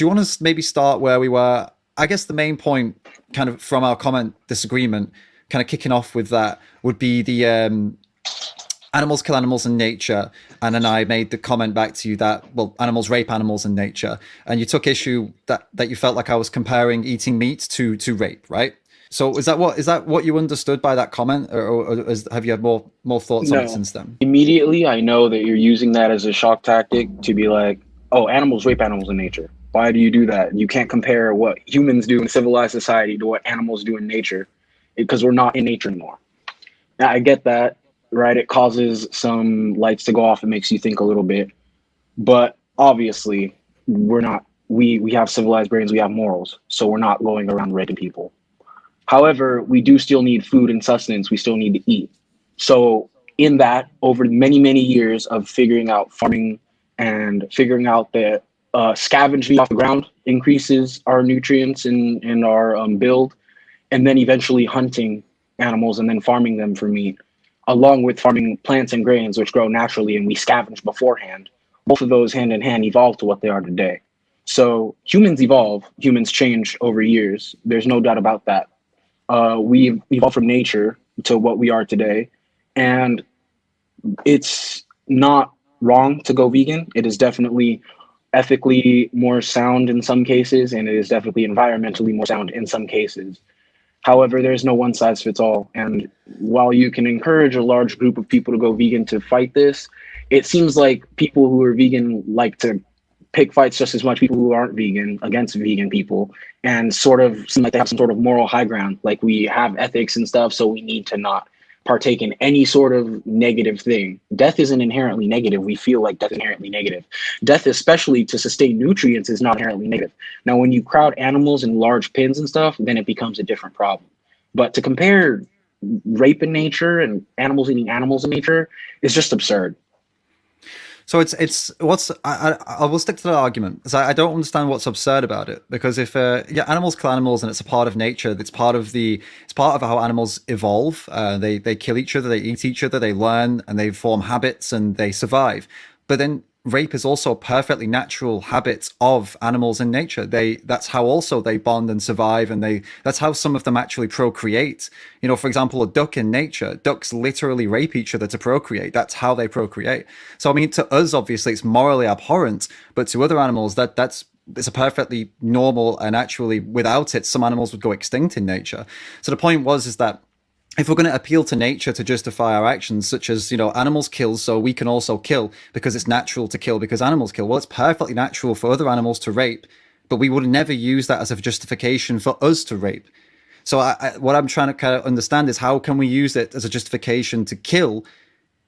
Do you want to maybe start where we were? I guess the main point, kind of from our comment disagreement, kind of kicking off with that, would be the animals kill animals in nature. And then I made the comment back to you that, well, animals rape animals in nature. And you took issue that you felt like I was comparing eating meat to rape, right? So is that what you understood by that comment, or have you had more thoughts on it No. since then? Immediately, I know that you're using that as a shock tactic to be like, oh, animals rape animals in nature. Why do you do that? You can't compare what humans do in civilized society to what animals do in nature because we're not in nature anymore. Now, I get that, right? It causes some lights to go off. It makes you think a little bit. But obviously, we're not, we have civilized brains, we have morals. So we're not going around raping people. However, we do still need food and sustenance. We still need to eat. So in that, over many, many years of figuring out farming and figuring out that scavenging off the ground increases our nutrients in our build, and then eventually hunting animals and then farming them for meat, along with farming plants and grains which grow naturally and we scavenge beforehand. Both of those hand in hand evolve to what they are today. So humans evolve, humans change over years. There's no doubt about that. We evolved from nature to what we are today. And it's not wrong to go vegan. It is definitely ethically more sound in some cases, and it is definitely environmentally more sound in some cases. However, there's no one size fits all. And while you can encourage a large group of people to go vegan to fight this, it seems like people who are vegan like to pick fights just as much people who aren't vegan against vegan people and sort of seem like they have some sort of moral high ground. Like we have ethics and stuff, so we need to not partake in any sort of negative thing. Death isn't inherently negative. We feel like death is inherently negative. Death, especially to sustain nutrients, is not inherently negative. Now, when you crowd animals in large pens and stuff, then it becomes a different problem. But to compare rape in nature and animals eating animals in nature is just absurd. So it's what's I will stick to the argument. So I don't understand what's absurd about it, because if yeah, animals kill animals and it's a part of nature. It's part of how animals evolve. They kill each other, they eat each other, they learn and they form habits and they survive. But then rape is also a perfectly natural habit of animals in nature. That's how also they bond and survive, and that's how some of them actually procreate. You know, for example, a duck in nature, ducks literally rape each other to procreate. That's how they procreate. So I mean, to us obviously it's morally abhorrent, but to other animals that's it's a perfectly normal, and actually without it some animals would go extinct in nature. So the point is that if we're going to appeal to nature to justify our actions, such as, you know, animals kill, so we can also kill because it's natural to kill because animals kill. Well, it's perfectly natural for other animals to rape, but we would never use that as a justification for us to rape. So what I'm trying to kind of understand is how can we use it as a justification to kill,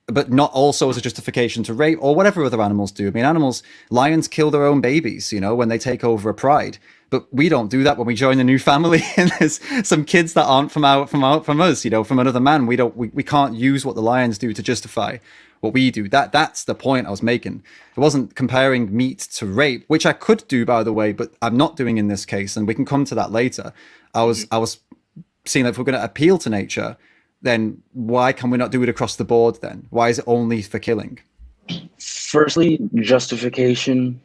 but not also as a justification to rape or whatever other animals do. I mean, lions kill their own babies, you know, when they take over a pride. But we don't do that when we join a new family and there's some kids that aren't from us, you know, from another man. We can't use what the lions do to justify what we do. That's the point I was making. It wasn't comparing meat to rape, which I could do, by the way, but I'm not doing in this case, and we can come to that later. I was seeing that if we're going to appeal to nature, then why can we not do it across the board then? Why is it only for killing? Firstly, justification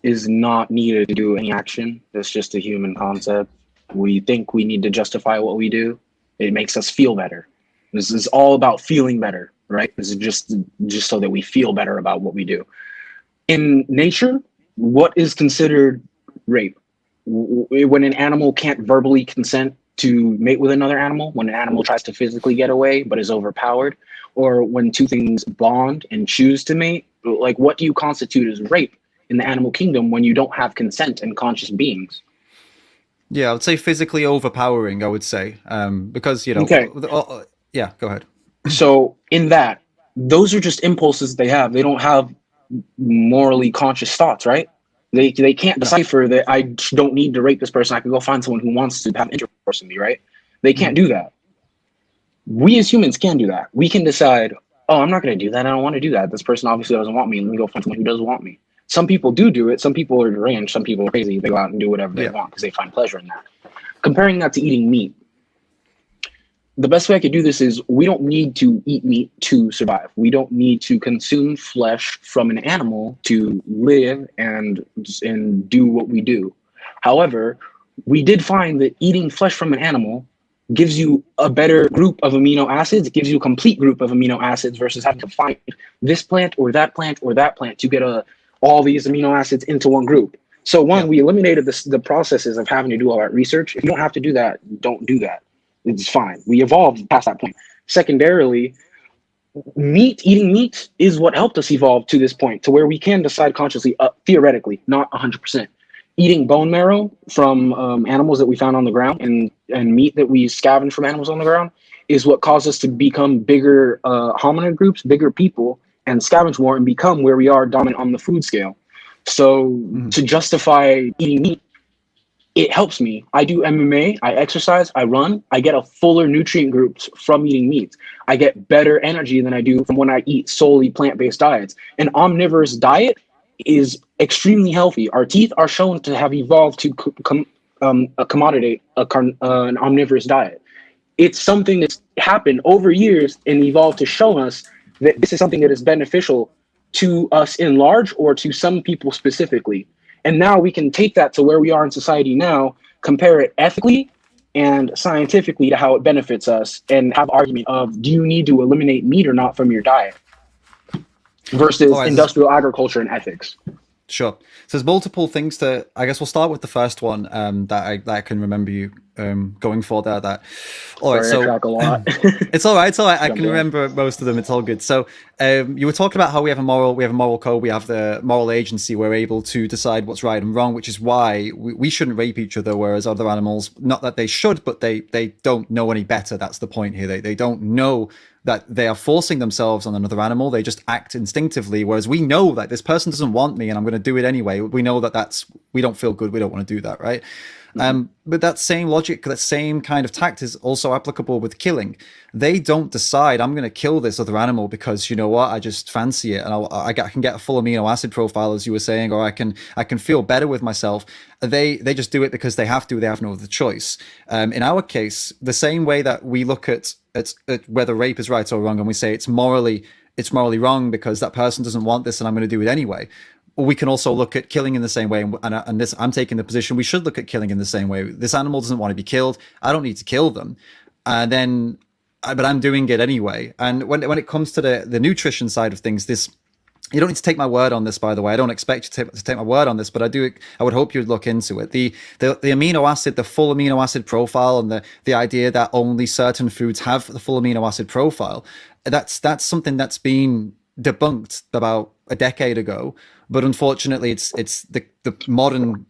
is not needed to do any action. That's just a human concept. We think we need to justify what we do. It makes us feel better. This is all about feeling better, right? This is just so that we feel better about what we do. In nature, what is considered rape? When an animal can't verbally consent to mate with another animal, when an animal tries to physically get away but is overpowered, or when two things bond and choose to mate, like what do you constitute as rape in the animal kingdom when you don't have consent and conscious beings? Yeah, I would say physically overpowering, I would say, because, you know, Okay, yeah, go ahead. so in that, those are just impulses they have. They don't have morally conscious thoughts, right? They can't No. decipher that I don't need to rape this person. I can go find someone who wants to have intercourse with me, right? They can't Mhm. do that. We as humans can do that. We can decide, oh, I'm not going to do that. I don't want to do that. This person obviously doesn't want me. Let me go find someone who does want me. Some people do it. Some people are deranged. Some people are crazy. They go out and do whatever they Yeah. want because they find pleasure in that. Comparing that to eating meat, the best way I could do this is we don't need to eat meat to survive. We don't need to consume flesh from an animal to live and do what we do. However, we did find that eating flesh from an animal gives you a better group of amino acids. It gives you a complete group of amino acids versus having to find this plant or that plant or that plant to get all these amino acids into one group. So one, we eliminated the processes of having to do all that research. If you don't have to do that, don't do that. It's fine. We evolved past that point. Secondarily, eating meat is what helped us evolve to this point, to where we can decide consciously, theoretically, not 100%. Eating bone marrow from animals that we found on the ground and meat that we scavenged from animals on the ground is what caused us to become bigger hominid groups, bigger people, and scavenge more and become where we are dominant on the food scale. So to justify eating meat, it helps me. I do MMA, I exercise, I run, I get a fuller nutrient groups from eating meat. I get better energy than I do from when I eat solely plant-based diets. An omnivorous diet is extremely healthy. Our teeth are shown to have evolved to accommodate an omnivorous diet. It's something that's happened over years and evolved to show us that this is something that is beneficial to us in large or to some people specifically. And now we can take that to where we are in society now, compare it ethically and scientifically to how it benefits us, and have argument of, do you need to eliminate meat or not from your diet versus industrial agriculture and ethics. Sure. So there's multiple things to, I guess we'll start with the first one that I can remember you going for there. All right, so I track a lot. It's all right. I can remember most of them. It's all good. So you were talking about how we have a moral code, we have the moral agency. We're able to decide what's right and wrong, which is why we shouldn't rape each other, whereas other animals, not that they should, but they don't know any better. That's the point here. They don't know that they are forcing themselves on another animal. They just act instinctively, whereas we know that this person doesn't want me and I'm going to do it anyway. We know that we don't feel good. We don't want to do that, right? But that same logic, that same kind of tact is also applicable with killing. They don't decide, I'm going to kill this other animal because, you know what, I just fancy it and I can get a full amino acid profile, as you were saying, or I can feel better with myself. They just do it because they have to. They have no other choice. In our case, the same way that we look at whether rape is right or wrong, and we say it's morally wrong because that person doesn't want this and I'm going to do it anyway. We can also look at killing in the same way, and this, I'm taking the position we should look at killing in the same way. This animal doesn't want to be killed. I don't need to kill them, but I'm doing it anyway. And when it comes to the nutrition side of things, you don't need to take my word on this, by the way. I don't expect you to take my word on this, but I would hope you'd look into it. The amino acid, the full amino acid profile, and the idea that only certain foods have the full amino acid profile, that's something that's been debunked about a decade ago. But unfortunately, it's the modern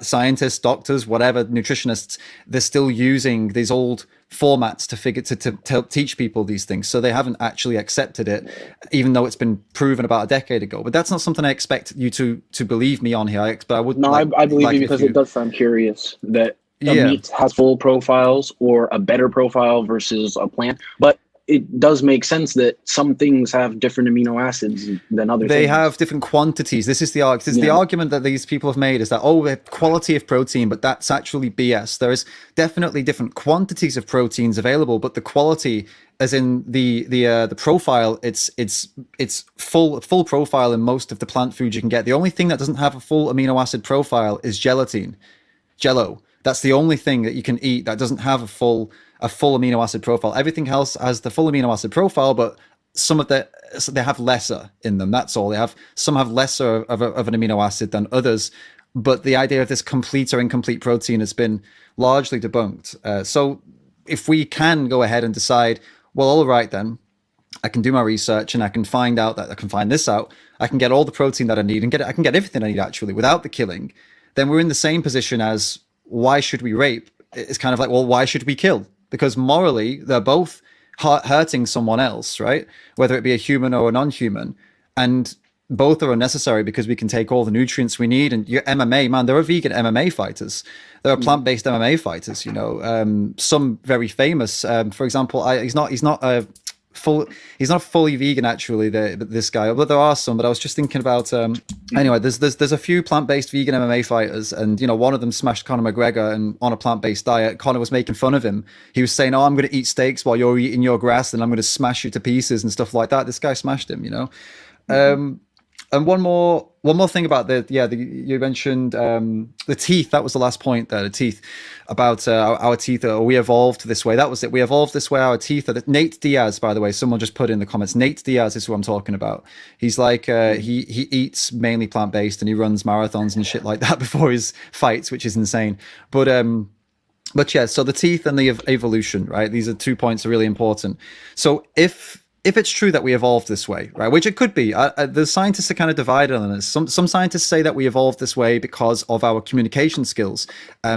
scientists, doctors, whatever, nutritionists, they're still using these old formats to teach people these things. So they haven't actually accepted it, even though it's been proven about a decade ago. But that's not something I expect you to believe me on here. But I would. No, I believe you because it does sound curious that meat has full profiles or a better profile versus a plant, but it does make sense that some things have different amino acids than other things. They have different quantities. This is the argument that these people have made, is that, the quality of protein, but that's actually BS. There is definitely different quantities of proteins available, but the quality, as in the profile, it's full profile in most of the plant foods you can get. The only thing that doesn't have a full amino acid profile is Jello. That's the only thing that you can eat that doesn't have a full amino acid profile. Everything else has the full amino acid profile, but they have lesser in them. That's all. Some have lesser of an amino acid than others. But the idea of this complete or incomplete protein has been largely debunked. So if we can go ahead and decide, well, all right, then I can do my research and I can find this out. I can get all the protein that I need and I can get everything I need actually without the killing. Then we're in the same position as, why should we rape? It's kind of like, well, why should we kill? Because morally, they're both hurting someone else, right? Whether it be a human or a non-human. And both are unnecessary because we can take all the nutrients we need. And your MMA, man, there are vegan MMA fighters. There are plant-based MMA fighters, some very famous. For example, he's not he's not fully vegan actually, this guy, but there are some. But I was just thinking about anyway, there's a few plant-based vegan MMA fighters, and one of them smashed Conor McGregor and on a plant-based diet. Conor was making fun of him. He was saying, "Oh, I'm going to eat steaks while you're eating your grass, and I'm going to smash you to pieces and stuff like that." This guy smashed him, And one more thing about you mentioned the teeth. That was the last point there. The teeth, about our teeth. We evolved this way. That was it. We evolved this way. Our teeth. Nate Diaz, by the way, someone just put in the comments. Nate Diaz is who I'm talking about. He's like he eats mainly plant based and he runs marathons and shit like that before his fights, which is insane. But yeah. So the teeth and the evolution, right? These are 2 points that are really important. So if it's true that we evolved this way, right, which it could be, the scientists are kind of divided on this. Some scientists say that we evolved this way because of our communication skills,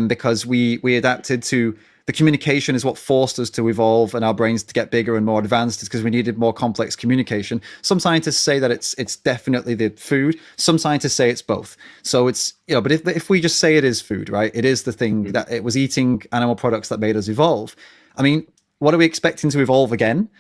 because we adapted to the communication is what forced us to evolve and our brains to get bigger and more advanced. It's because we needed more complex communication. Some scientists say that it's definitely the food. Some scientists say it's both. So it's but if we just say it is food, right, it is the thing that it was eating animal products that made us evolve. I mean, what are we expecting to evolve again?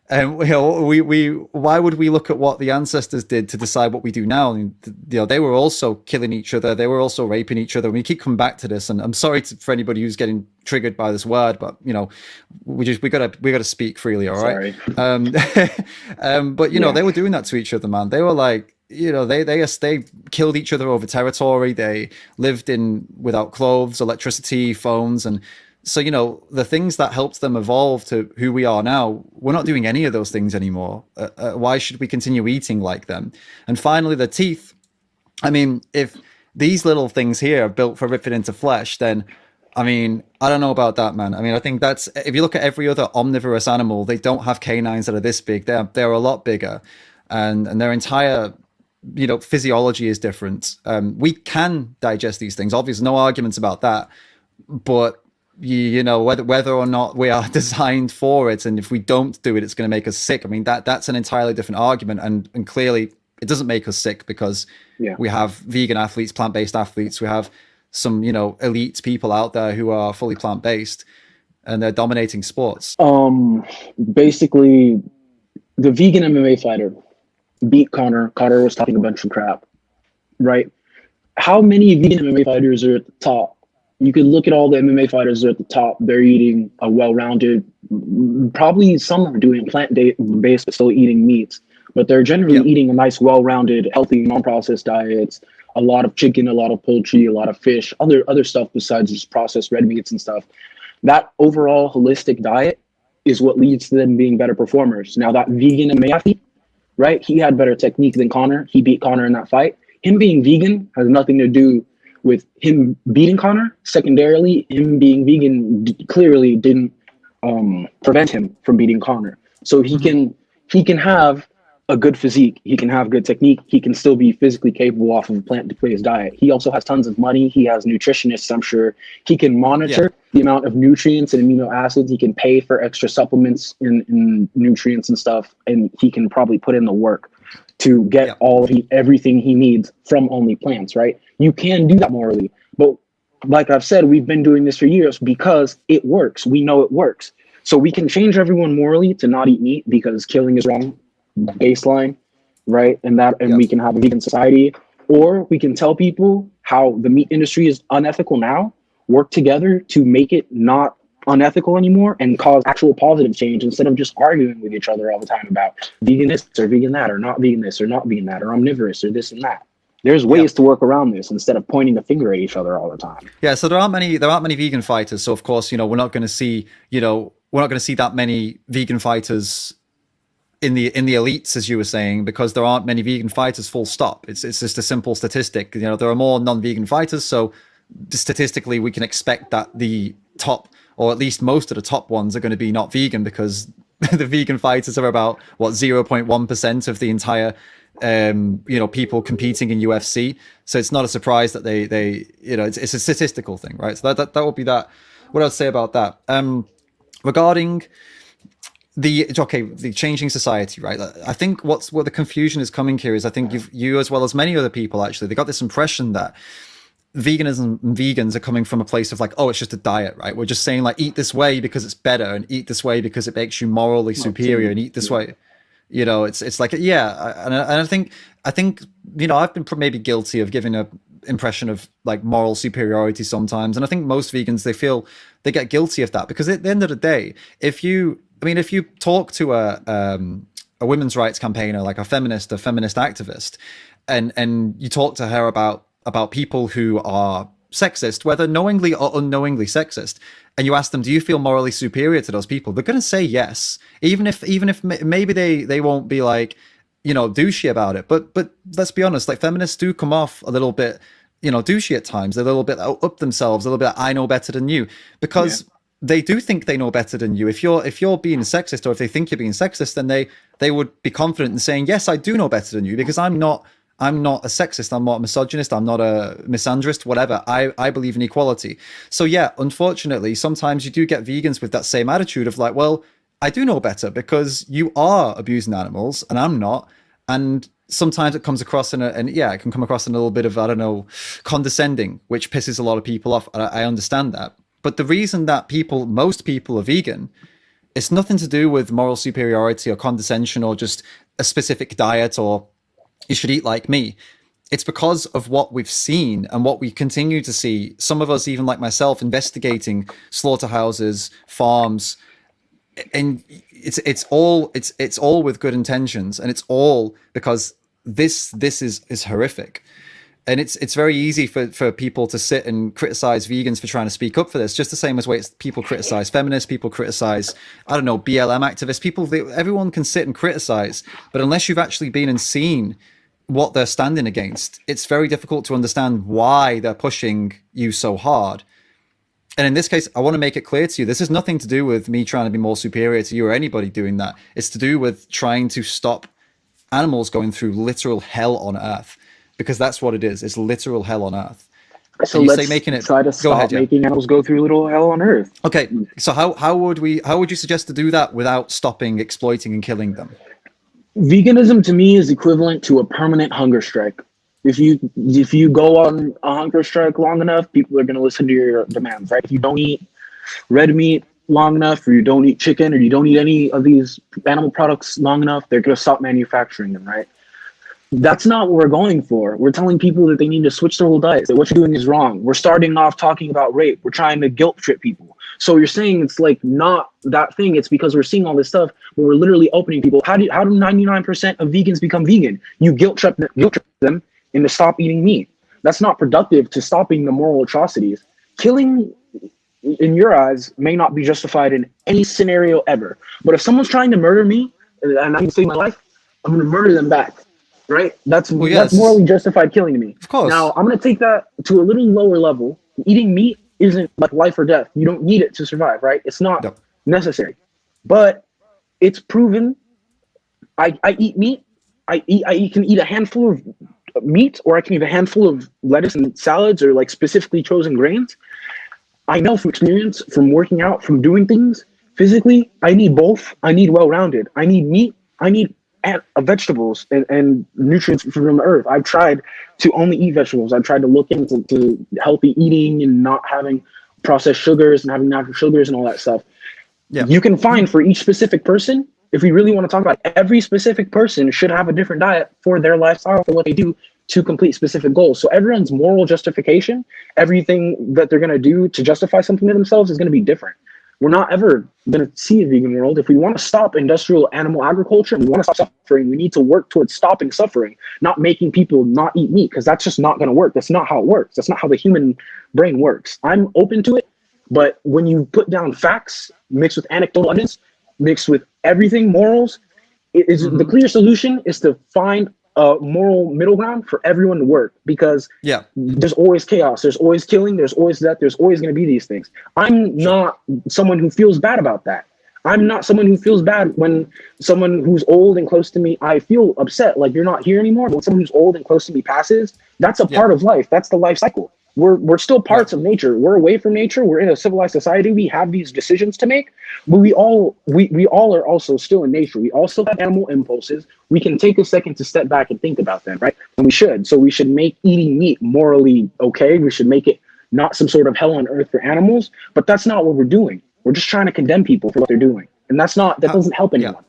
Why would we look at what the ancestors did to decide what we do now? And, they were also killing each other. They were also raping each other. We keep coming back to this, and I'm sorry for anybody who's getting triggered by this word, but we gotta speak freely, all right? But they were doing that to each other, man. They were like, they killed each other over territory. They lived without clothes, electricity, phones, and so, the things that helped them evolve to who we are now, we're not doing any of those things anymore. Why should we continue eating like them? And finally, the teeth. I mean, if these little things here are built for ripping into flesh, then, I mean, I don't know about that, man. I mean, I think that's, if you look at every other omnivorous animal, they don't have canines that are this big. They're a lot bigger. And their entire physiology is different. We can digest these things. Obviously, no arguments about that. But whether or not we are designed for it, and if we don't do it, it's going to make us sick. I mean, that's an entirely different argument, and clearly it doesn't make us sick because we have vegan athletes, plant-based athletes. We have some elite people out there who are fully plant-based, and they're dominating sports. Basically, the vegan MMA fighter beat Conor. Conor was talking a bunch of crap, right? How many vegan MMA fighters are at the top? You could look at all the MMA fighters that are at the top. They're eating a well-rounded, probably some are doing plant-based, but still eating meats. But they're generally eating a nice, well-rounded, healthy, non-processed diets. A lot of chicken, a lot of poultry, a lot of fish, other stuff besides just processed red meats and stuff. That overall holistic diet is what leads to them being better performers. Now, that vegan MMA athlete, right? He had better technique than Conor. He beat Conor in that fight. Him being vegan has nothing to do with him beating Conor. Secondarily, him being vegan clearly didn't prevent him from beating Conor. So he can have a good physique. He can have good technique. He can still be physically capable off of a plant-based diet. He also has tons of money. He has nutritionists, I'm sure. He can monitor the amount of nutrients and amino acids. He can pay for extra supplements in nutrients and stuff. And he can probably put in the work to get everything he needs from only plants, right? You can do that morally. But like I've said, we've been doing this for years because it works. We know it works. So we can change everyone morally to not eat meat because killing is wrong, baseline, right? And we can have a vegan society. Or we can tell people how the meat industry is unethical now, work together to make it not unethical anymore and cause actual positive change instead of just arguing with each other all the time about vegan this or vegan that or not vegan this or not vegan that or omnivorous or this and that. There's ways to work around this instead of pointing the finger at each other all the time. Yeah, so there aren't many vegan fighters. So of course, we're not going to see, that many vegan fighters in the elites, as you were saying, because there aren't many vegan fighters, full stop. It's just a simple statistic. There are more non-vegan fighters, so statistically we can expect that the top, or at least most of the top ones, are going to be not vegan, because the vegan fighters are about 0.1% of the entire people competing in UFC. So it's not a surprise that they it's a statistical thing, right? So that would be that. What I'd say about that. Regarding the changing society, right? I think what the confusion is coming here is, I think you as well as many other people, actually, they got this impression that veganism and vegans are coming from a place of like, oh, it's just a diet, right? We're just saying like, eat this way because it's better, and eat this way because it makes you morally superior, and eat this way. You know, it's like, yeah, and I think I've been maybe guilty of giving a impression of like moral superiority sometimes, and I think most vegans, they get guilty of that, because at the end of the day, if you talk to a women's rights campaigner, like a feminist activist, and you talk to her about people who are sexist, whether knowingly or unknowingly sexist, and you ask them, do you feel morally superior to those people? They're going to say yes, even if maybe they won't be like, douchey about it. But let's be honest, like, feminists do come off a little bit, douchey at times. They're a little bit up themselves, a little bit, I know better than you, because they do think they know better than you. If you're being sexist, or if they think you're being sexist, then they would be confident in saying, yes, I do know better than you, because I'm not a sexist, I'm not a misogynist, I'm not a misandrist, whatever. I believe in equality. So yeah, unfortunately, sometimes you do get vegans with that same attitude of like, well, I do know better because you are abusing animals and I'm not. And sometimes it comes across it can come across in a little bit of, I don't know, condescending, which pisses a lot of people off. I understand that. But the reason that most people are vegan, it's nothing to do with moral superiority or condescension or just a specific diet or you should eat like me. It's because of what we've seen and what we continue to see. Some of us, even like myself, investigating slaughterhouses, farms, and it's all with good intentions, and it's all because this is horrific. And it's very easy for people to sit and criticize vegans for trying to speak up for this, just the same as ways people criticize feminists, people criticize, I don't know, BLM activists, everyone can sit and criticize, but unless you've actually been and seen what they're standing against, it's very difficult to understand why they're pushing you so hard. And in this case, I want to make it clear to you, this has nothing to do with me trying to be more superior to you or anybody doing that. It's to do with trying to stop animals going through literal hell on earth, because that's what it is. It's literal hell on earth. So let's try to stop making animals go through literal hell on earth. Okay, so how would you suggest to do that without stopping exploiting and killing them? Veganism to me is equivalent to a permanent hunger strike. If you go on a hunger strike long enough, people are going to listen to your demands, right? If you don't eat red meat long enough, or you don't eat chicken, or you don't eat any of these animal products long enough, they're going to stop manufacturing them, right? That's not what we're going for. We're telling people that they need to switch their whole diet, that what you're doing is wrong. We're starting off talking about rape. We're trying to guilt trip people. So you're saying it's like not that thing. It's because we're seeing all this stuff, but we're literally opening people. How do 99% of vegans become vegan? You guilt trip them into stop eating meat. That's not productive to stopping the moral atrocities. Killing, in your eyes, may not be justified in any scenario ever. But if someone's trying to murder me and I can save my life, I'm going to murder them back. Right? That's morally justified killing to me. Of course. Now, I'm going to take that to a little lower level. Eating meat isn't like life or death. You don't need it to survive, right? It's not necessary. But it's proven. I eat meat. I can eat a handful of meat, or I can eat a handful of lettuce and salads, or like specifically chosen grains. I know from experience, from working out, from doing things physically, I need both. I need well-rounded. I need meat. I need vegetables and nutrients from the earth. I've tried to only eat vegetables. I've tried to look into healthy eating and not having processed sugars and having natural sugars and all that stuff. Yeah. You can find for each specific person, if we really want to talk about it, every specific person should have a different diet for their lifestyle, for what they do to complete specific goals. So everyone's moral justification, everything that they're going to do to justify something to themselves is going to be different. We're not ever going to see a vegan world. If we want to stop industrial animal agriculture and we want to stop suffering, we need to work towards stopping suffering, not making people not eat meat, because that's just not going to work. That's not how it works. That's not how the human brain works. I'm open to it, but when you put down facts mixed with anecdotal evidence, mixed with everything, morals, the clear solution is to find a moral middle ground for everyone to work, because there's always chaos, there's always killing, there's always death, there's always going to be these things. I'm not someone who feels bad about that. I'm not someone who feels bad when someone who's old and close to me, I feel upset like you're not here anymore. But when someone who's old and close to me passes, that's a part of life. That's the life cycle. We're still Right. parts of nature. We're away from nature. We're in a civilized society. We have these decisions to make, but we all are also still in nature. We also have animal impulses. We can take a second to step back and think about them, right? And we should. So we should make eating meat morally okay. We should make it not some sort of hell on earth for animals. But that's not what we're doing. We're just trying to condemn people for what they're doing, and that doesn't help Yeah. anyone.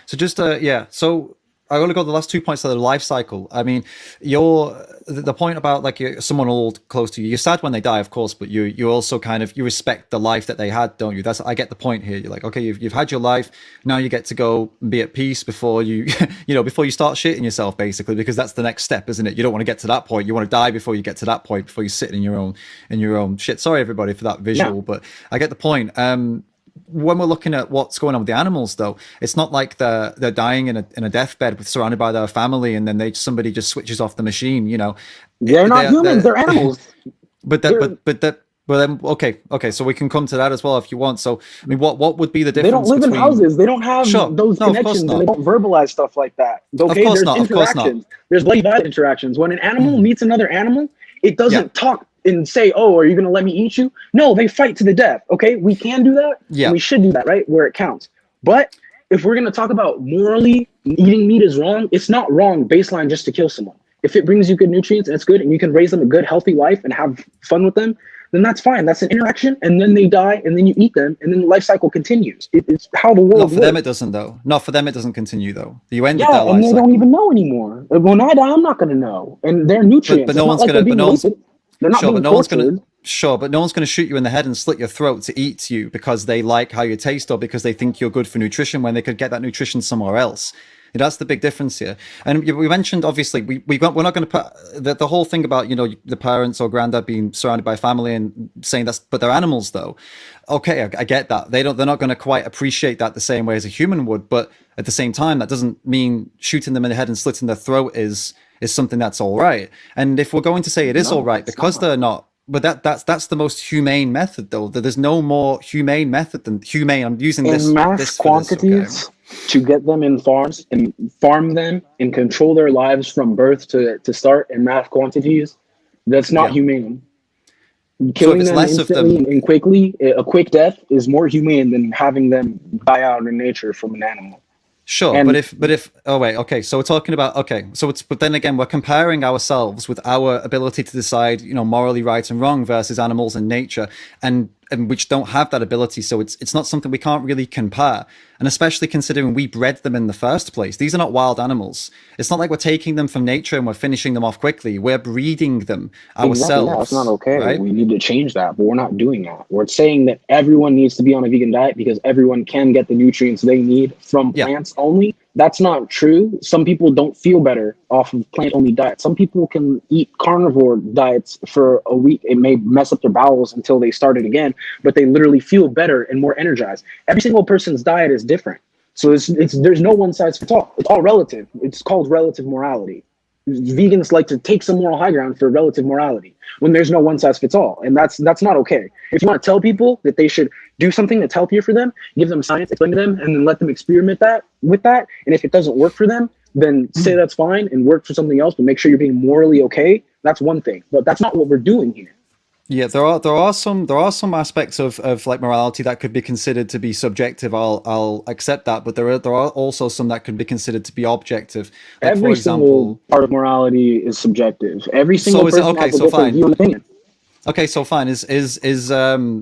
So just yeah. So I want to go the last 2 points of the life cycle. I mean, your the point about like someone old close to you. You're sad when they die, of course, but you also kind of you respect the life that they had, don't you? That's I get the point here. You're like, okay, you've had your life. Now you get to go and be at peace before you before you start shitting yourself, basically, because that's the next step, isn't it? You don't want to get to that point. You want to die before you get to that point, before you're sitting in your own shit. Sorry, everybody, for that Yeah. visual, but I get the point. When we're looking at what's going on with the animals, though, it's not like they're dying in a deathbed with surrounded by their family, and then somebody just switches off the machine. They're not humans. They're animals. but that They're, but then okay, so we can come to that as well if you want. So I mean, what would be the they don't difference live in between? houses. They don't have Sure, those no, of course connections, and they not. don't verbalize stuff like that. Of Okay, course there's not. Of course not. interactions. There's bloody violent interactions. When an animal meets another animal, it Yeah, doesn't talk and say, "Oh, are you going to let me eat you?" No, they fight to the death. Okay, we can do that, and yeah. we should do that, right, where it counts. But if we're going to talk about morally eating meat is wrong, it's not wrong baseline just to kill someone. If it brings you good nutrients and it's good, and you can raise them a good, healthy life and have fun with them, then that's fine. That's an interaction, and then they die, and then you eat them, and then the life cycle continues. It's how the world Not for them, it works. doesn't though. Not for them, it doesn't continue though. You ended Yeah, their and life they don't cycle. even know anymore. When I die, I'm not going to know. And they're But nutrients. It's no not one's like they're gonna. But being no one's wasted. They're not sure. But being no one's gonna. tortured. Sure, but no one's going to shoot you in the head and slit your throat to eat you because they like how you taste or because they think you're good for nutrition when they could get that nutrition somewhere else. That's the big difference here. And we mentioned, obviously, we're not going to put the whole thing about, the parents or granddad being surrounded by family and saying but they're animals though. Okay, I get that. They're not going to quite appreciate that the same way as a human would. But at the same time, that doesn't mean shooting them in the head and slitting their throat is something that's all right. And if we're going to say it is all No, right it's because not. they're not, but that's the most humane method though. There's no more humane method than humane. I'm using In mass this for this, okay? quantities, to get them in farms and farm them and control their lives from birth to start in mass quantities, that's not Yeah. humane. So if Killing it's them less of instantly them, and quickly, a quick death is more humane than having them die out in nature from an animal. sure, And but if oh wait, okay, so we're talking about okay, so it's but then again we're comparing ourselves with our ability to decide, morally right and wrong versus animals and nature, and which don't have that ability, so it's not something we can't really compare, and especially considering we bred them in the first place. These are not wild animals. It's not like we're taking them from nature and we're finishing them off quickly. We're breeding them exactly, yeah, it's not ourselves, okay. right? We need to change that, but we're not doing that. We're saying that everyone needs to be on a vegan diet because everyone can get the nutrients they need from Yeah. plants only. That's not true. Some people don't feel better off of plant-only diets. Some people can eat carnivore diets for a week. It may mess up their bowels until they start it again, but they literally feel better and more energized. Every single person's diet is different. So it's there's no one size fits all. It's all relative. It's called relative morality. Vegans like to take some moral high ground for relative morality when there's no one size fits all, and that's not okay. If you want to tell people that they should do something that's healthier for them, give them science, explain to them, and then let them experiment that with that. And if it doesn't work for them, then say that's fine and work for something else, but make sure you're being morally okay. That's one thing, but that's not what we're doing here. Yeah, there are some aspects of like morality that could be considered to be subjective. I'll accept that, but there are also some that could be considered to be objective. Like for Every single example, part of morality is subjective. Every so single is it person okay? has a So different fine. view and opinion. Okay, so fine. Is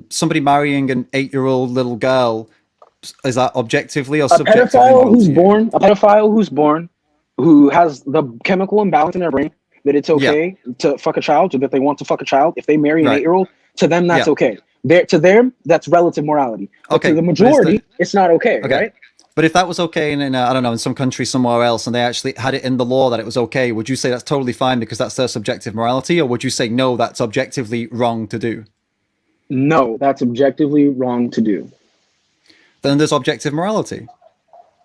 somebody marrying an 8-year-old little girl, is that objectively or subjectively moral to you? A pedophile who's born, who has the chemical imbalance in their brain that it's Yeah. okay to fuck a child, or that they want to fuck a child. If they marry an Right. 8-year-old, to them that's Yeah. okay. To them, that's relative morality. But Okay. to the But is the majority, it's not okay, okay? right? But if that was okay in I don't know, in some country somewhere else, and they actually had it in the law that it was okay, would you say that's totally fine because that's their subjective morality, or would you say no, that's objectively wrong to do? No, that's objectively wrong to do. Then there's objective morality.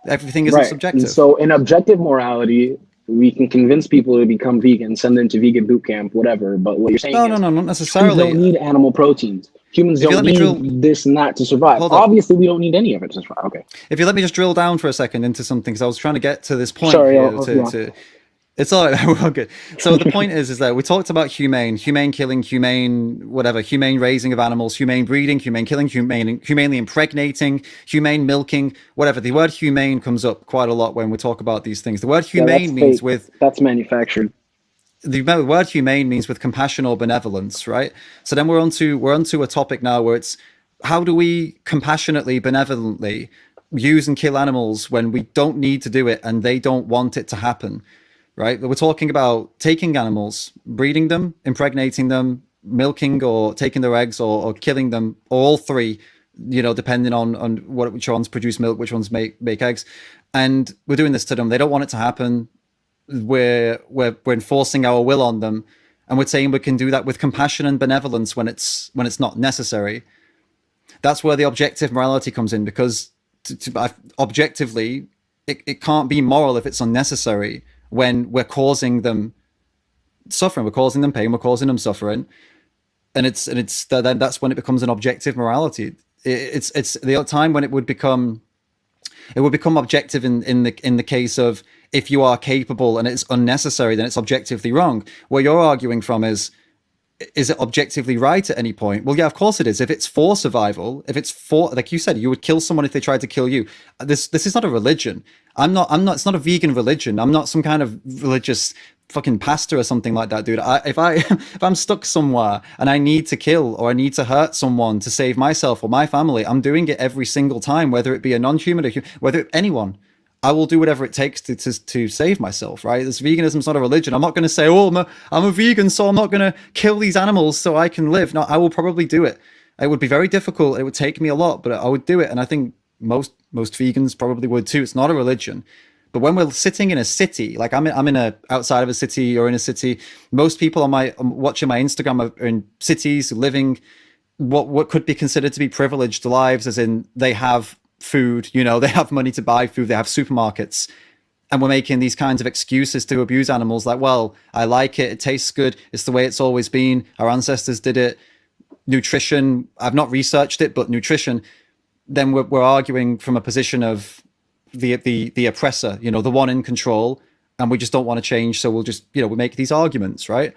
Everything isn't Right. And subjective. so in objective morality, we can convince people to become vegan, send them to vegan boot camp, whatever. But what you're saying No, is not humans necessarily. don't need animal proteins. Humans If you don't let me drill, need this and that to survive. hold up. Obviously, we don't need any of it to survive. Okay. If you let me just drill down for a second into something, because I was trying to get to this point Sorry. here Yeah. It's all right. We're all good. So the point is that we talked about humane killing, humane whatever, humane raising of animals, humane breeding, humane killing, humanely impregnating, humane milking, whatever. The word humane comes up quite a lot when we talk about these things. The word Yeah, that's humane means fake. with That's manufactured. the word humane means with compassion or benevolence, right? So then we're onto a topic now where it's how do we compassionately, benevolently use and kill animals when we don't need to do it and they don't want it to happen, right? We're talking about taking animals, breeding them, impregnating them, milking or taking their eggs or killing them, or all three, depending on which ones produce milk, which ones make eggs. And we're doing this to them. They don't want it to happen. We're enforcing our will on them, and we're saying we can do that with compassion and benevolence when it's not necessary. That's where the objective morality comes in, because objectively it can't be moral if it's unnecessary when we're causing them suffering, we're causing them pain, we're causing them suffering, and then that's when it becomes an objective morality. It's the time when it would become objective in the case of if you are capable and it's unnecessary, then it's objectively wrong. Where you're arguing from is it objectively right at any point? Well, yeah, of course it is. If it's for survival, if it's for, like you said, you would kill someone if they tried to kill you. This is not a religion. It's not a vegan religion. I'm not some kind of religious fucking pastor or something like that, dude. If I'm stuck somewhere and I need to kill or I need to hurt someone to save myself or my family, I'm doing it every single time, whether it be a non-human or whether anyone. I will do whatever it takes to save myself, right? This veganism is not a religion. I'm not going to say, oh, I'm a vegan, so I'm not going to kill these animals so I can live. No, I will probably do it. It would be very difficult. It would take me a lot, but I would do it. And I think most vegans probably would too. It's not a religion. But when we're sitting in a city, like I'm outside of a city or in a city, most people watching my Instagram are in cities living what could be considered to be privileged lives, as in they have food, they have money to buy food, they have supermarkets, and we're making these kinds of excuses to abuse animals, like, well, I like it tastes good, it's the way it's always been, our ancestors did it. Nutrition, I've not researched it, but nutrition, then we're arguing from a position of the oppressor, the one in control, and we just don't want to change, so we'll just we make these arguments, right?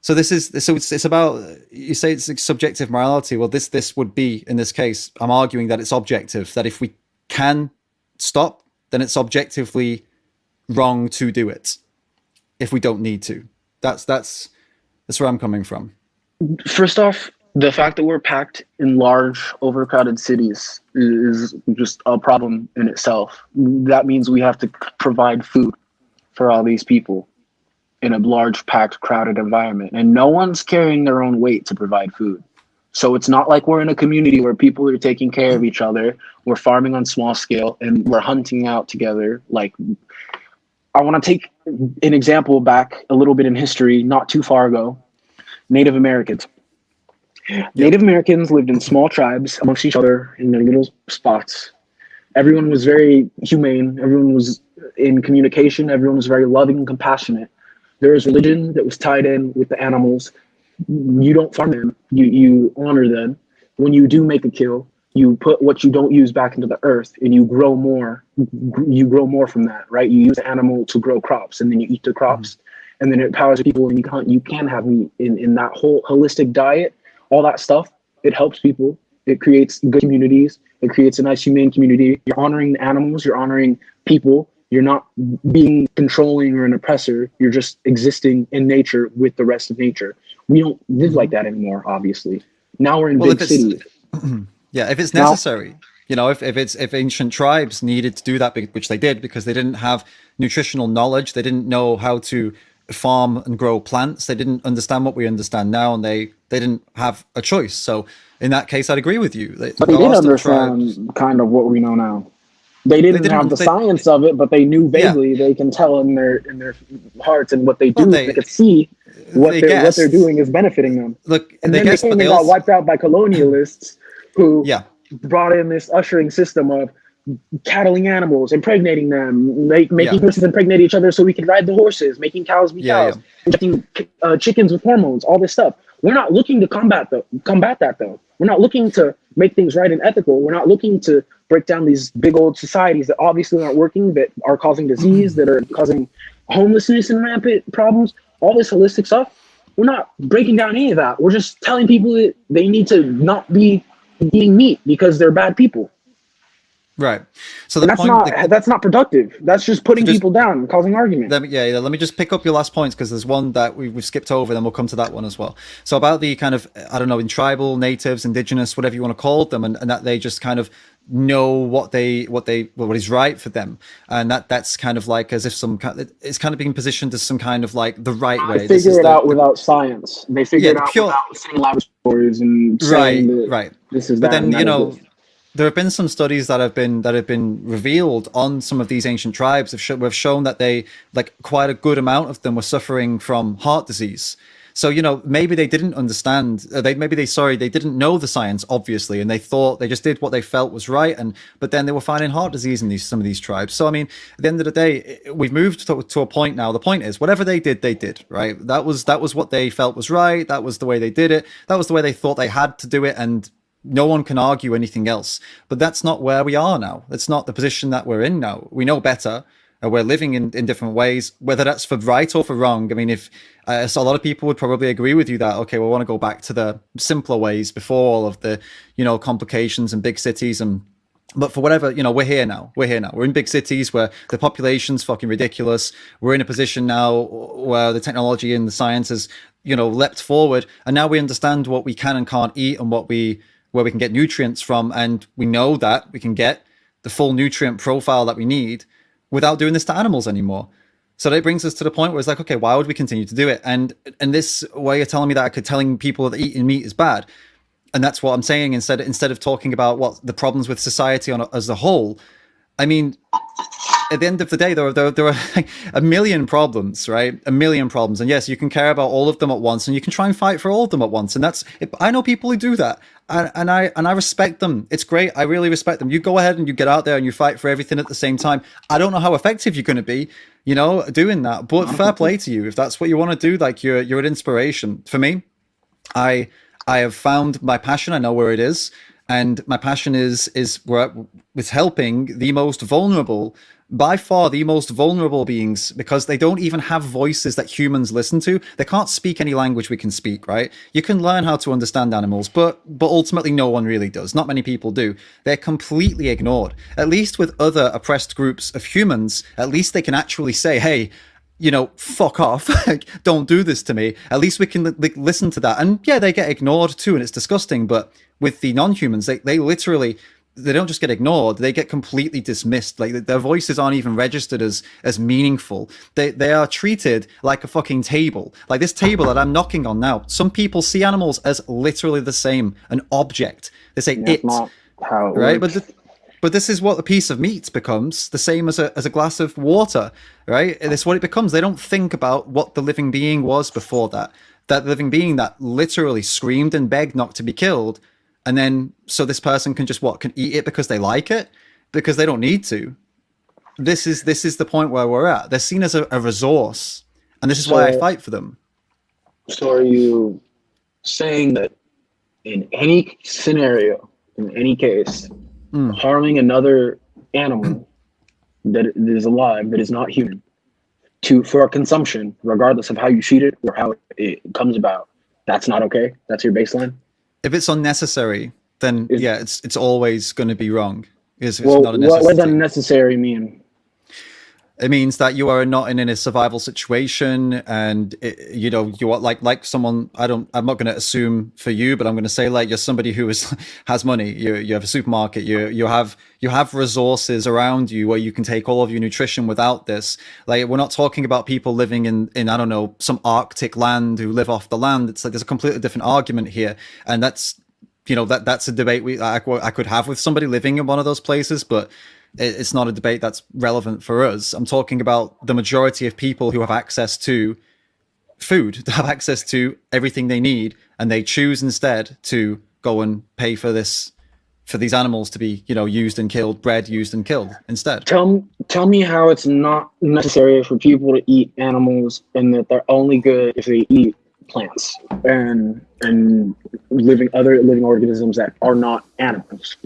So it's about, you say it's subjective morality. Well, this would be, in this case, I'm arguing that it's objective, that if we can stop, then it's objectively wrong to do it if we don't need to. That's where I'm coming from. First off, the fact that we're packed in large, overcrowded cities is just a problem in itself. That means we have to provide food for all these people in a large, packed, crowded environment, and no one's carrying their own weight to provide food. So it's not like we're in a community where people are taking care of each other. We're farming on small scale and we're hunting out together. Like, I want to take an example back a little bit in history, not too far ago. Native Americans. Yep. Native Americans lived in small tribes amongst each other in their little spots. Everyone was very humane. Everyone was in communication. Everyone was very loving and compassionate. There was religion that was tied in with the animals. You don't farm them, you honor them. When you do make a kill, you put what you don't use back into the earth, and you grow more. You grow more from that, right? You use the animal to grow crops, and then you eat the crops, and then it powers people, and you can have meat in that whole holistic diet. All that stuff, it helps people. It creates good communities. It creates a nice humane community. You're honoring the animals. You're honoring people. You're not being controlling or an oppressor. You're just existing in nature with the rest of nature. We don't live like that anymore, obviously. Now we're in big cities. Yeah, if it's necessary. If ancient tribes needed to do that, which they did because they didn't have nutritional knowledge, they didn't know how to farm and grow plants, they didn't understand what we understand now, and they didn't have a choice. So in that case, I'd agree with you. But they did understand kind of what we know now. They didn't have the science of it, but they knew vaguely. Yeah. They can tell in their hearts, and what they do, they could see what they're doing is benefiting them. Look, and then they came and got wiped out by colonialists who brought in this ushering system of cattling animals, impregnating them, making horses impregnate each other so we could ride the horses, making cows be cows, injecting chickens with hormones, all this stuff. We're not looking to combat that though. We're not looking to make things right and ethical. We're not looking to break down these big old societies that obviously aren't working, that are causing disease, that are causing homelessness and rampant problems, all this holistic stuff, we're not breaking down any of that. We're just telling people that they need to not be eating meat because they're bad people. Right. So And the point, that's not productive. That's just putting just people down and causing argument. let me just pick up your last points, because there's one that we've skipped over, then we'll come to that one as well. So about the kind of, I don't know, in tribal, natives, indigenous, whatever you want to call them, and that they just kind of know what is right for them, and that's kind of like as if it's kind of being positioned as some kind of like the right way. They figure it out without science. They figure it out without sitting in laboratories and saying that this is but that. then, you know, there have been some studies that have been revealed on some of these ancient tribes have shown that they, like, quite a good amount of them were suffering from heart disease. So, you know, maybe they didn't understand. They didn't know the science, obviously, and they thought they just did what they felt was right. But then they were finding heart disease in some of these tribes. So, I mean, at the end of the day, we've moved to a point now. The point is, whatever they did, right? That was what they felt was right. That was the way they did it. That was the way they thought they had to do it, and no one can argue anything else. But that's not where we are now. It's not the position that we're in now. We know better. We're living in different ways, whether that's for right or for wrong. I mean, if so a lot of people would probably agree with you that, okay, we want to go back to the simpler ways before all of the, you know, complications and big cities. But for whatever, you know, we're here now. We're in big cities where the population's fucking ridiculous. We're in a position now where the technology and the science has, you know, leapt forward, and now we understand what we can and can't eat, and where we can get nutrients from, and we know that we can get the full nutrient profile that we need without doing this to animals anymore. So that brings us to the point where it's like, okay, why would we continue to do it? And this way you're telling me that telling people that eating meat is bad, and that's what I'm saying. Instead of talking about what the problems with society as a whole, I mean, at the end of the day, there are like a million problems, right? A million problems. And yes, you can care about all of them at once, and you can try and fight for all of them at once. And I know people who do that, and I respect them. It's great. I really respect them. You go ahead and you get out there and you fight for everything at the same time. I don't know how effective you're going to be, you know, doing that, but fair play to you. If that's what you want to do, like, you're an inspiration. For me, I have found my passion. I know where it is. And my passion is helping the most vulnerable, by far the most vulnerable beings, because they don't even have voices that humans listen to. They can't speak any language we can speak, right? You can learn how to understand animals, but ultimately no one really does. Not many people do. They're completely ignored. At least with other oppressed groups of humans, at least they can actually say, hey, you know, fuck off. Don't do this to me. At least we can listen to that. And yeah, they get ignored too, and it's disgusting. But with the non-humans, they literally, they don't just get ignored, they get completely dismissed. Like, their voices aren't even registered as meaningful. They are treated like a fucking table. Like this table that I'm knocking on now. Some people see animals as literally the same, an object. They say That's not how it right? works. But this is what a piece of meat becomes, the same as a glass of water, right? And it's what it becomes. They don't think about what the living being was before that. That living being that literally screamed and begged not to be killed. And then, so this person can eat it because they like it? Because they don't need to. This is the point where we're at. They're seen as a resource. And this is why I fight for them. So are you saying that in any scenario, in any case, harming another animal that is alive, that is not human, for consumption, regardless of how you treat it or how it comes about, that's not okay? That's your baseline? If it's unnecessary, then it's always going to be wrong. It's well, not a necessity. What does unnecessary mean? It means that you are not in a survival situation, and you are like someone. I'm not going to assume for you, but I'm going to say, like, you're somebody who has money. You have a supermarket. You have resources around you where you can take all of your nutrition without this. Like, we're not talking about people living in I don't know, some Arctic land who live off the land. It's like there's a completely different argument here, and that's a debate I could have with somebody living in one of those places, but it's not a debate that's relevant for us. I'm talking about the majority of people who have access to food, to have access to everything they need, and they choose instead to go and pay for these animals to be, used and killed, bred, used and killed instead. Tell me how it's not necessary for people to eat animals, and that they're only good if they eat plants and other living organisms that are not animals.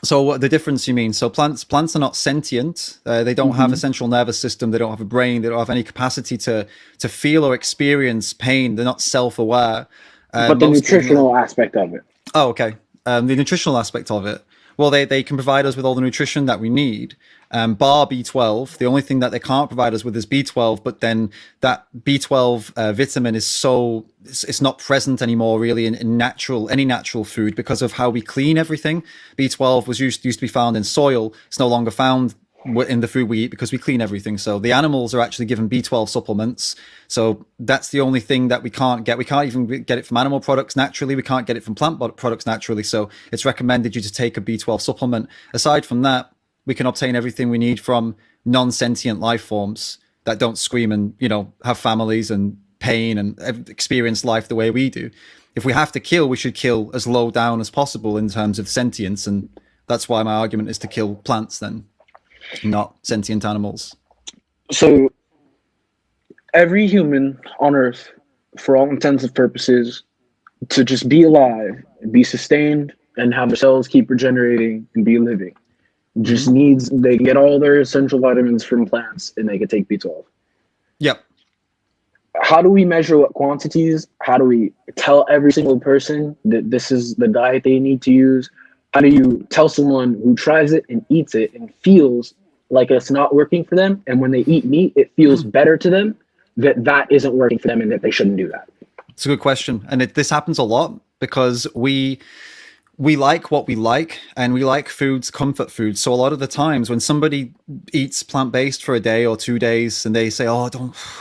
So what the difference you mean? So plants are not sentient. They don't have a central nervous system. They don't have a brain. They don't have any capacity to feel or experience pain. They're not self-aware. But the Most nutritional aspect of it. Oh, okay. The nutritional aspect of it. Well, they can provide us with all the nutrition that we need, bar B12. The only thing that they can't provide us with is B12, but then that B12 vitamin is it's not present anymore really in any natural food because of how we clean everything. B12 was used to be found in soil. It's no longer found in the food we eat because we clean everything. So the animals are actually given B12 supplements. So that's the only thing that we can't get. We can't even get it from animal products naturally. We can't get it from plant products naturally. So it's recommended you to take a B12 supplement. Aside from that, we can obtain everything we need from non-sentient life forms that don't scream and, have families and pain and experience life the way we do. If we have to kill, we should kill as low down as possible in terms of sentience. And that's why my argument is to kill plants then, not sentient animals. So every human on Earth, for all intents and purposes, to just be alive, be sustained, and have their cells keep regenerating and be living, just needs, they can get all their essential vitamins from plants and they can take B12. Yep. How do we measure what quantities? How do we tell every single person that this is the diet they need to use? How do you tell someone who tries it and eats it and feels like it's not working for them, and when they eat meat, it feels better to them, that isn't working for them and that they shouldn't do that? It's a good question. And this happens a lot because we like what we like, and we like foods, comfort foods. So a lot of the times when somebody eats plant-based for a day or 2 days and they say, it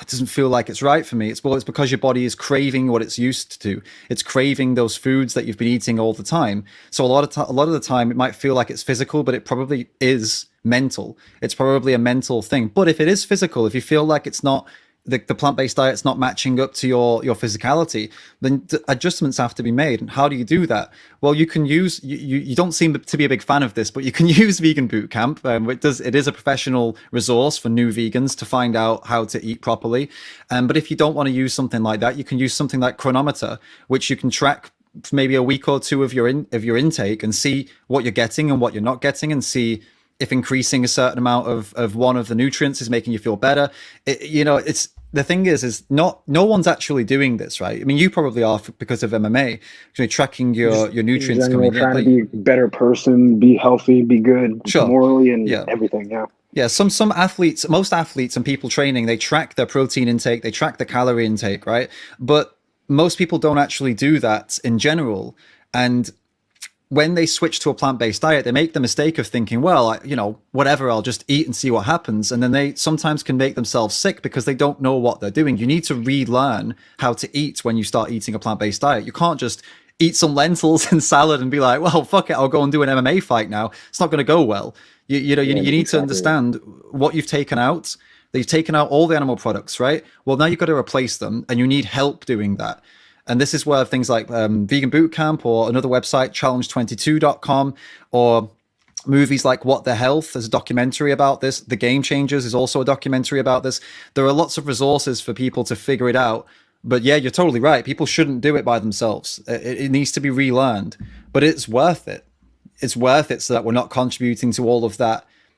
doesn't feel like it's right for me. It's because your body is craving what it's used to. It's craving those foods that you've been eating all the time. So a lot of the time it might feel like it's physical, but it probably is mental. It's probably a mental thing. But if it is physical, if you feel like it's not, the plant-based diet's not matching up to your physicality, then adjustments have to be made. And how do you do that? Well, you can use, you don't seem to be a big fan of this, but you can use Vegan Boot Camp. It is a professional resource for new vegans to find out how to eat properly. But if you don't want to use something like that, you can use something like Chronometer, which you can track maybe a week or two of your intake and see what you're getting and what you're not getting, and see if increasing a certain amount of one of the nutrients is making you feel better. It's the thing is no one's actually doing this, right? I mean, you probably are because of MMA, tracking your nutrients coming in. Trying to be a better person, be healthy, be good, sure, morally, and everything. Yeah. Some athletes, most athletes and people training, they track their protein intake, they track the calorie intake, right? But most people don't actually do that in general. And when they switch to a plant-based diet, they make the mistake of thinking, well, whatever, I'll just eat and see what happens. And then they sometimes can make themselves sick because they don't know what they're doing. You need to relearn how to eat when you start eating a plant-based diet. You can't just eat some lentils and salad and be like, well, fuck it, I'll go and do an MMA fight now. It's not going to go well. You need to understand what you've taken out. They've taken out all the animal products, right? Well, now you've got to replace them, and you need help doing that. And this is where things like Vegan Boot Camp, or another website, challenge22.com, or movies like What the Health, there's a documentary about this. The Game Changers is also a documentary about this. There are lots of resources for people to figure it out. But yeah, you're totally right. People shouldn't do it by themselves. It needs to be relearned, but it's worth it. It's worth it so that we're not contributing to all of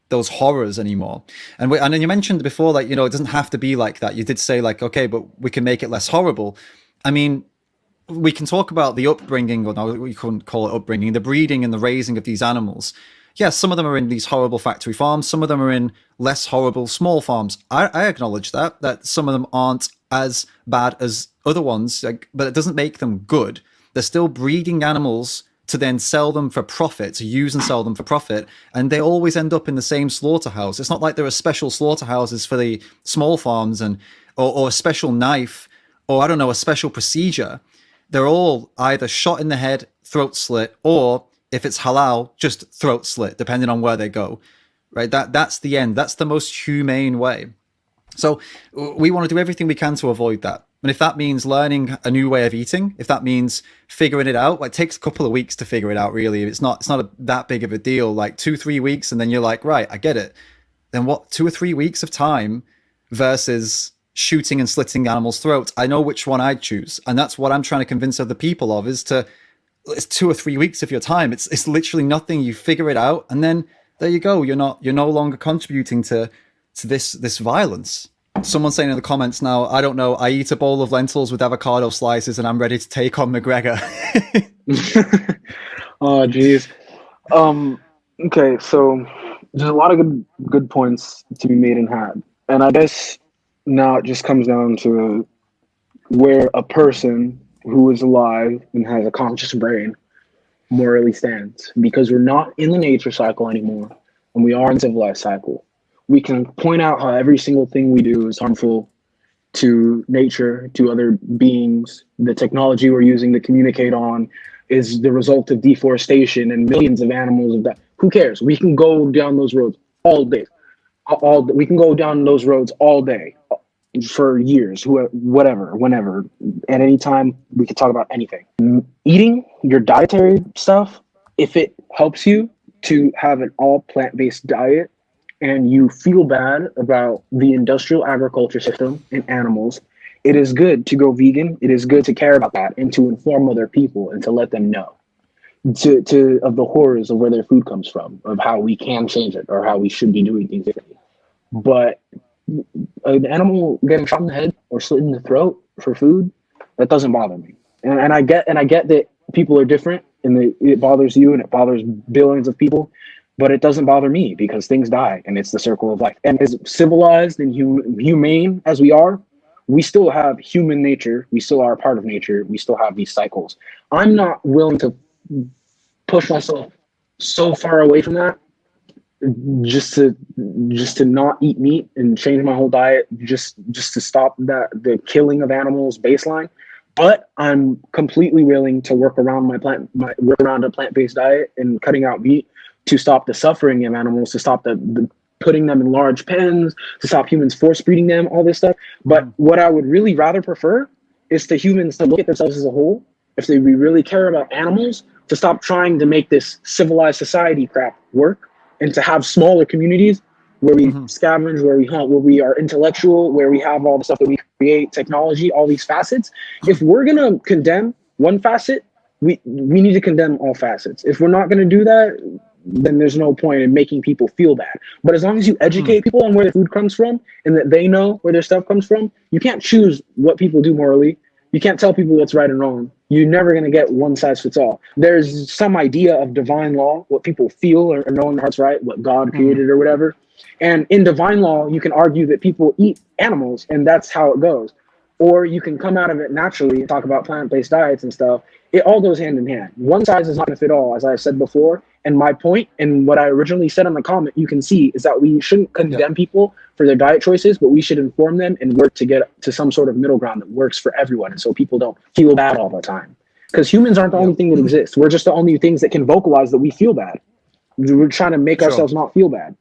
those horrors anymore. And then you mentioned before, like, it doesn't have to be like that. You did say like, okay, but we can make it less horrible. I mean, we can talk about the upbringing, or no, we couldn't call it upbringing, the breeding and the raising of these animals. Yes, some of them are in these horrible factory farms. Some of them are in less horrible small farms. I acknowledge that some of them aren't as bad as other ones, but it doesn't make them good. They're still breeding animals to then sell them for profit, to use and sell them for profit. And they always end up in the same slaughterhouse. It's not like there are special slaughterhouses for the small farms or a special knife, or I don't know, a special procedure. They're all either shot in the head, throat slit, or if it's halal, just throat slit, depending on where they go, right? That's the end. That's the most humane way. So we want to do everything we can to avoid that. And if that means learning a new way of eating, if that means figuring it out, it takes a couple of weeks to figure it out, really. It's not that big of a deal, like 2-3 weeks, and then you're like, right, I get it. Then what, 2 or 3 weeks of time versus shooting and slitting animals' throats? I know which one I'd choose. And that's what I'm trying to convince other people of, is to it's 2 or 3 weeks of your time. It's literally nothing. You figure it out, and then there you go. You're no longer contributing to this violence. Someone saying in the comments now, I don't know, I eat a bowl of lentils with avocado slices and I'm ready to take on McGregor. Oh, geez. Okay, so there's a lot of good points to be made and had. And I guess now it just comes down to where a person who is alive and has a conscious brain morally stands. Because we're not in the nature cycle anymore, and we are in civilized cycle. We can point out how every single thing we do is harmful to nature, to other beings. The technology we're using to communicate on is the result of deforestation and millions of animals of that. Who cares? We can go down those roads all day. We can go down those roads all day for years, whatever, whenever, at any time. We could talk about anything. Eating your dietary stuff, if it helps you to have an all plant-based diet, and you feel bad about the industrial agriculture system and animals, it is good to go vegan. It is good to care about that and to inform other people and to let them know of the horrors of where their food comes from, of how we can change it or how we should be doing things differently. But an animal getting shot in the head or slit in the throat for food, that doesn't bother me. And I get that people are different and it bothers you and it bothers billions of people. But it doesn't bother me because things die and it's the circle of life. And as civilized and humane as we are, we still have human nature. We still are a part of nature. We still have these cycles. I'm not willing to push myself so far away from that just to not eat meat and change my whole diet just to stop the killing of animals baseline. But I'm completely willing to work around a plant-based diet and cutting out meat to stop the suffering of animals, to stop the putting them in large pens, to stop humans force breeding them, all this stuff. But what I would really rather prefer is to humans to look at themselves as a whole. If we really care about animals, to stop trying to make this civilized society crap work and to have smaller communities where we scavenge, where we hunt, where we are intellectual, where we have all the stuff that we create, technology, all these facets. If we're going to condemn one facet, we need to condemn all facets. If we're not going to do that, then there's no point in making people feel bad. But as long as you educate people on where their food comes from and that they know where their stuff comes from, you can't choose what people do morally. You can't tell people what's right and wrong. You're never going to get one size fits all. There's some idea of divine law, what people feel or know in their heart's right, what God created or whatever. And in divine law, you can argue that people eat animals and that's how it goes. Or you can come out of it naturally and talk about plant-based diets and stuff. It all goes hand in hand. One size is not going to fit all, as I said before. And my point, and what I originally said on the comment, you can see, is that we shouldn't condemn people for their diet choices, but we should inform them and work to get to some sort of middle ground that works for everyone. And so people don't feel bad all the time. Because humans aren't the only thing that exists. We're just the only things that can vocalize that we feel bad. We're trying to make ourselves not feel bad.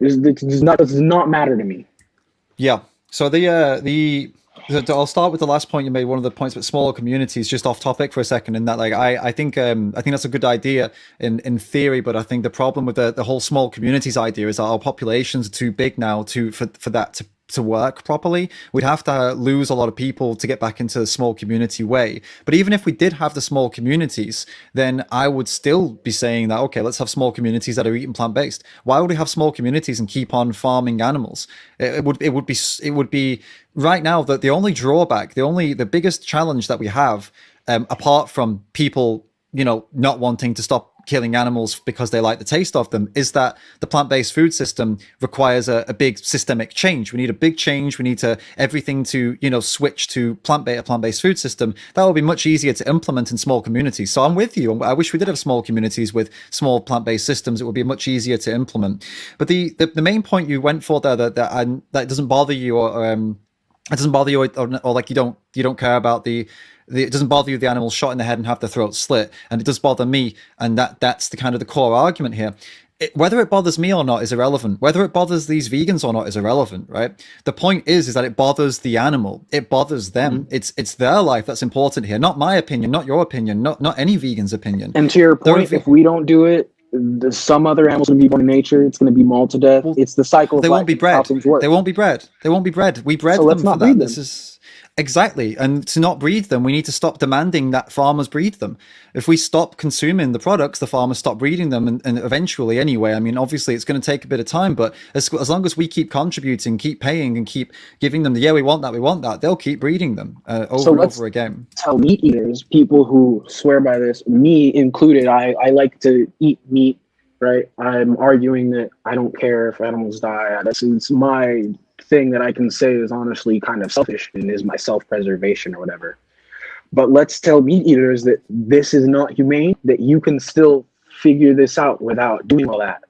It does not matter to me. Yeah. So I'll start with the last point you made. One of the points about smaller communities, just off topic for a second. In that, like, I think that's a good idea in theory, but I think the problem with the whole small communities idea is that our populations are too big now for that to work properly. We'd have to lose a lot of people to get back into the small community way. But even if we did have the small communities, then I would still be saying that, okay, let's have small communities that are eating plant-based. Why would we have small communities and keep on farming animals? It would be right now that the only drawback, the biggest challenge that we have, apart from people, not wanting to stop killing animals because they like the taste of them, is that the plant-based food system requires a big systemic change. We need a big change. We need everything to switch to plant-based food system. That will be much easier to implement in small communities. So I'm with you. I wish we did have small communities with small plant-based systems. It would be much easier to implement. But the main point you went for there that doesn't bother you or it doesn't bother you or like you don't care about it doesn't bother you the animals shot in the head and have their throats slit, and it does bother me, and that's the kind of the core argument here. Whether it bothers me or not is irrelevant. Whether it bothers these vegans or not is irrelevant, right? The point is that it bothers the animal. It bothers them. It's their life that's important here, not my opinion, not your opinion, not any vegan's opinion. And to your point, if we don't do it, some other animals going to be born in nature. It's going to be mauled to death. It's the cycle of life. They won't be bred. They won't be bred. We bred them for that. Exactly. And to not breed them, we need to stop demanding that farmers breed them. If we stop consuming the products, the farmers stop breeding them. And eventually, anyway, I mean, obviously, it's going to take a bit of time, but as long as we keep contributing, keep paying, and keep giving them the, yeah, we want that, they'll keep breeding them So over and let's over again. tell meat eaters, people who swear by this, me included. I like to eat meat, right? I'm arguing that I don't care if animals die. This is my thing that I can say is honestly kind of selfish and is my self-preservation or whatever. But let's tell meat eaters that this is not humane, that you can still figure this out without doing all that.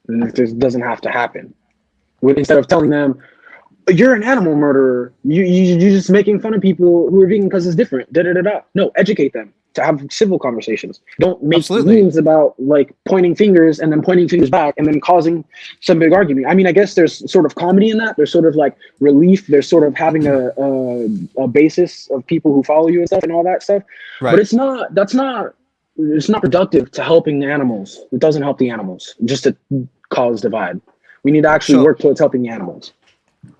And this doesn't have to happen. Instead of telling them, you're an animal murderer, you're just making fun of people who are vegan because it's different. Da da da da. No, educate them to have civil conversations. Don't make Absolutely. memes about like pointing fingers and then pointing fingers back and then causing some big argument. I mean, I guess there's sort of comedy in that. There's sort of like relief. There's sort of having a basis of people who follow you and stuff and all that stuff. Right. But it's not productive to helping the animals. It doesn't help the animals, just to cause divide. We need to actually work towards helping the animals.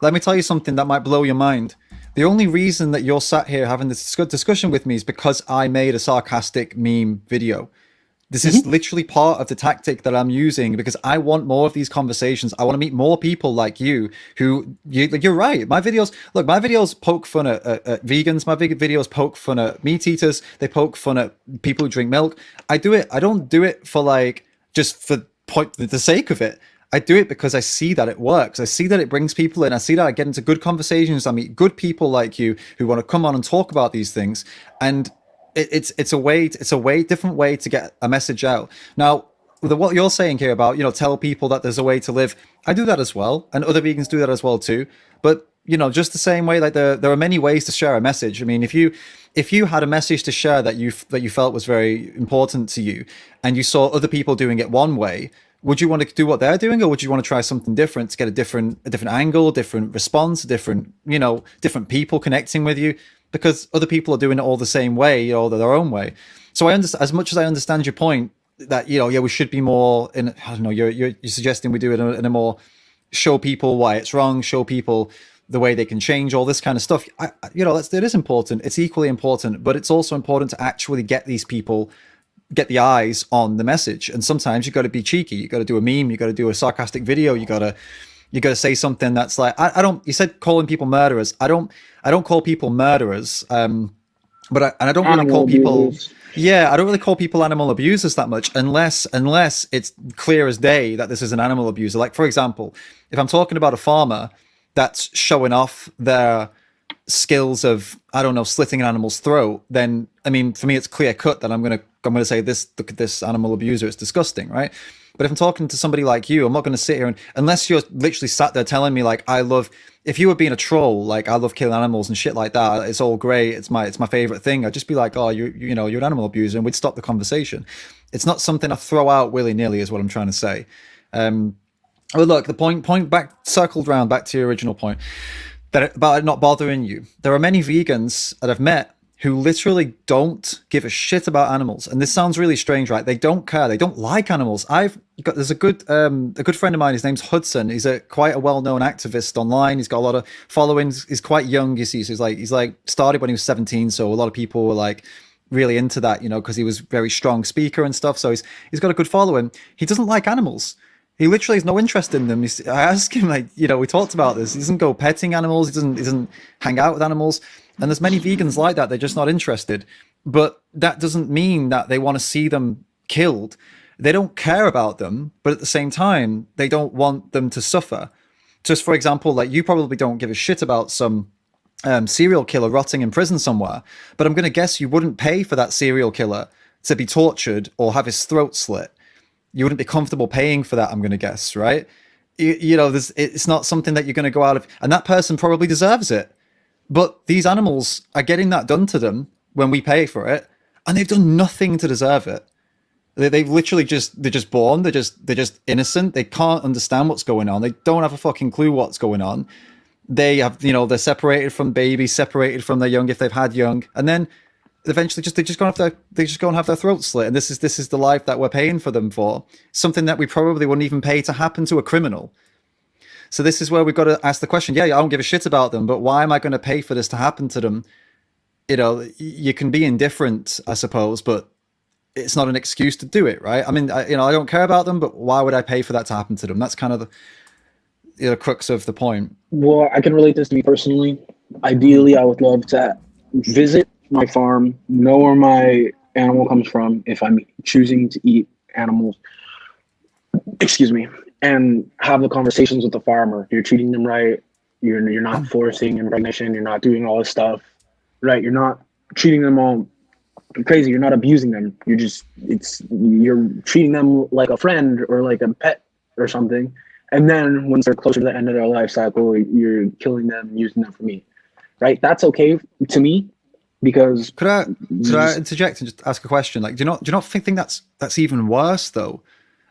Let me tell you something that might blow your mind. The only reason that you're sat here having this discussion with me is because I made a sarcastic meme video. This is literally part of the tactic that I'm using because I want more of these conversations. I want to meet more people like you who, you're right. My videos poke fun at vegans. My videos poke fun at meat eaters. They poke fun at people who drink milk. I don't do it for like, just for the sake of it. I do it because I see that it works. I see that it brings people in. I see that I get into good conversations. I meet good people like you who want to come on and talk about these things. And it's a different way to get a message out. Now, what you're saying here about, tell people that there's a way to live. I do that as well. And other vegans do that as well too. But, just the same way, like there are many ways to share a message. I mean, if you had a message to share that you felt was very important to you and you saw other people doing it one way, would you want to do what they're doing, or would you want to try something different to get a different angle, different response, different people connecting with you? Because other people are doing it all the same way, or their own way. So I understand, as much as I understand your point that we should be more in. I don't know. You're suggesting we do it in a more show people why it's wrong, show people the way they can change, all this kind of stuff. It is important. It's equally important, but it's also important to actually get these people. Get the eyes on the message, and sometimes you got to be cheeky. You got to do a meme. You got to do a sarcastic video. You got to say something that's like, I don't. You said calling people murderers. I don't call people murderers. But I don't really call people. Yeah, I don't really call people animal abusers that much, unless it's clear as day that this is an animal abuser. Like, for example, if I'm talking about a farmer that's showing off their skills of, I don't know, slitting an animal's throat, then I mean, for me, it's clear cut that I'm gonna say this. Look at this animal abuser. It's disgusting, right? But if I'm talking to somebody like you, I'm not going to sit here and, unless you're literally sat there telling me like, if you were being a troll, like I love killing animals and shit like that, it's all great. It's my favorite thing. I'd just be like, oh, you're an animal abuser, and we'd stop the conversation. It's not something I throw out willy nilly, is what I'm trying to say. Well, look, the point back circled round back to your original point that about it not bothering you. There are many vegans that I've met who literally don't give a shit about animals, and this sounds really strange, right? They don't care. They don't like animals. There's a good friend of mine. His name's Hudson. He's quite a well-known activist online. He's got a lot of followings. He's quite young, you see. So he's like started when he was 17. So a lot of people were like really into that, because he was a very strong speaker and stuff. So he's got a good following. He doesn't like animals. He literally has no interest in them. I asked him, like, we talked about this. He doesn't go petting animals. He doesn't hang out with animals. And there's many vegans like that. They're just not interested. But that doesn't mean that they want to see them killed. They don't care about them, but at the same time, they don't want them to suffer. Just for example, like, you probably don't give a shit about some serial killer rotting in prison somewhere, but I'm going to guess you wouldn't pay for that serial killer to be tortured or have his throat slit. You wouldn't be comfortable paying for that, I'm going to guess, right? It's not something that you're going to go out of, and that person probably deserves it. But these animals are getting that done to them when we pay for it, and they've done nothing to deserve it. They've literally they're just born. They're just innocent. They can't understand what's going on. They don't have a fucking clue what's going on. They have, they're separated from babies, separated from their young if they've had young, and then eventually they just go and have their throats slit. And this is the life that we're paying for them for. Something that we probably wouldn't even pay to happen to a criminal. So this is where we've got to ask the question. Yeah, I don't give a shit about them, but why am I going to pay for this to happen to them? You know, you can be indifferent, I suppose, but it's not an excuse to do it, right? I mean, I don't care about them, but why would I pay for that to happen to them? That's kind of the crux of the point. Well, I can relate this to me personally. Ideally, I would love to visit my farm, know where my animal comes from if I'm choosing to eat animals, excuse me, and have the conversations with the farmer. You're treating them right. You're not forcing impregnation. You're not doing all this stuff, right? You're not treating them all crazy. You're not abusing them. You're treating them like a friend or like a pet or something. And then once they're closer to the end of their life cycle, you're killing them and using them for meat, right? That's okay to me because could I interject and just ask a question? Like, do you not think that's even worse though?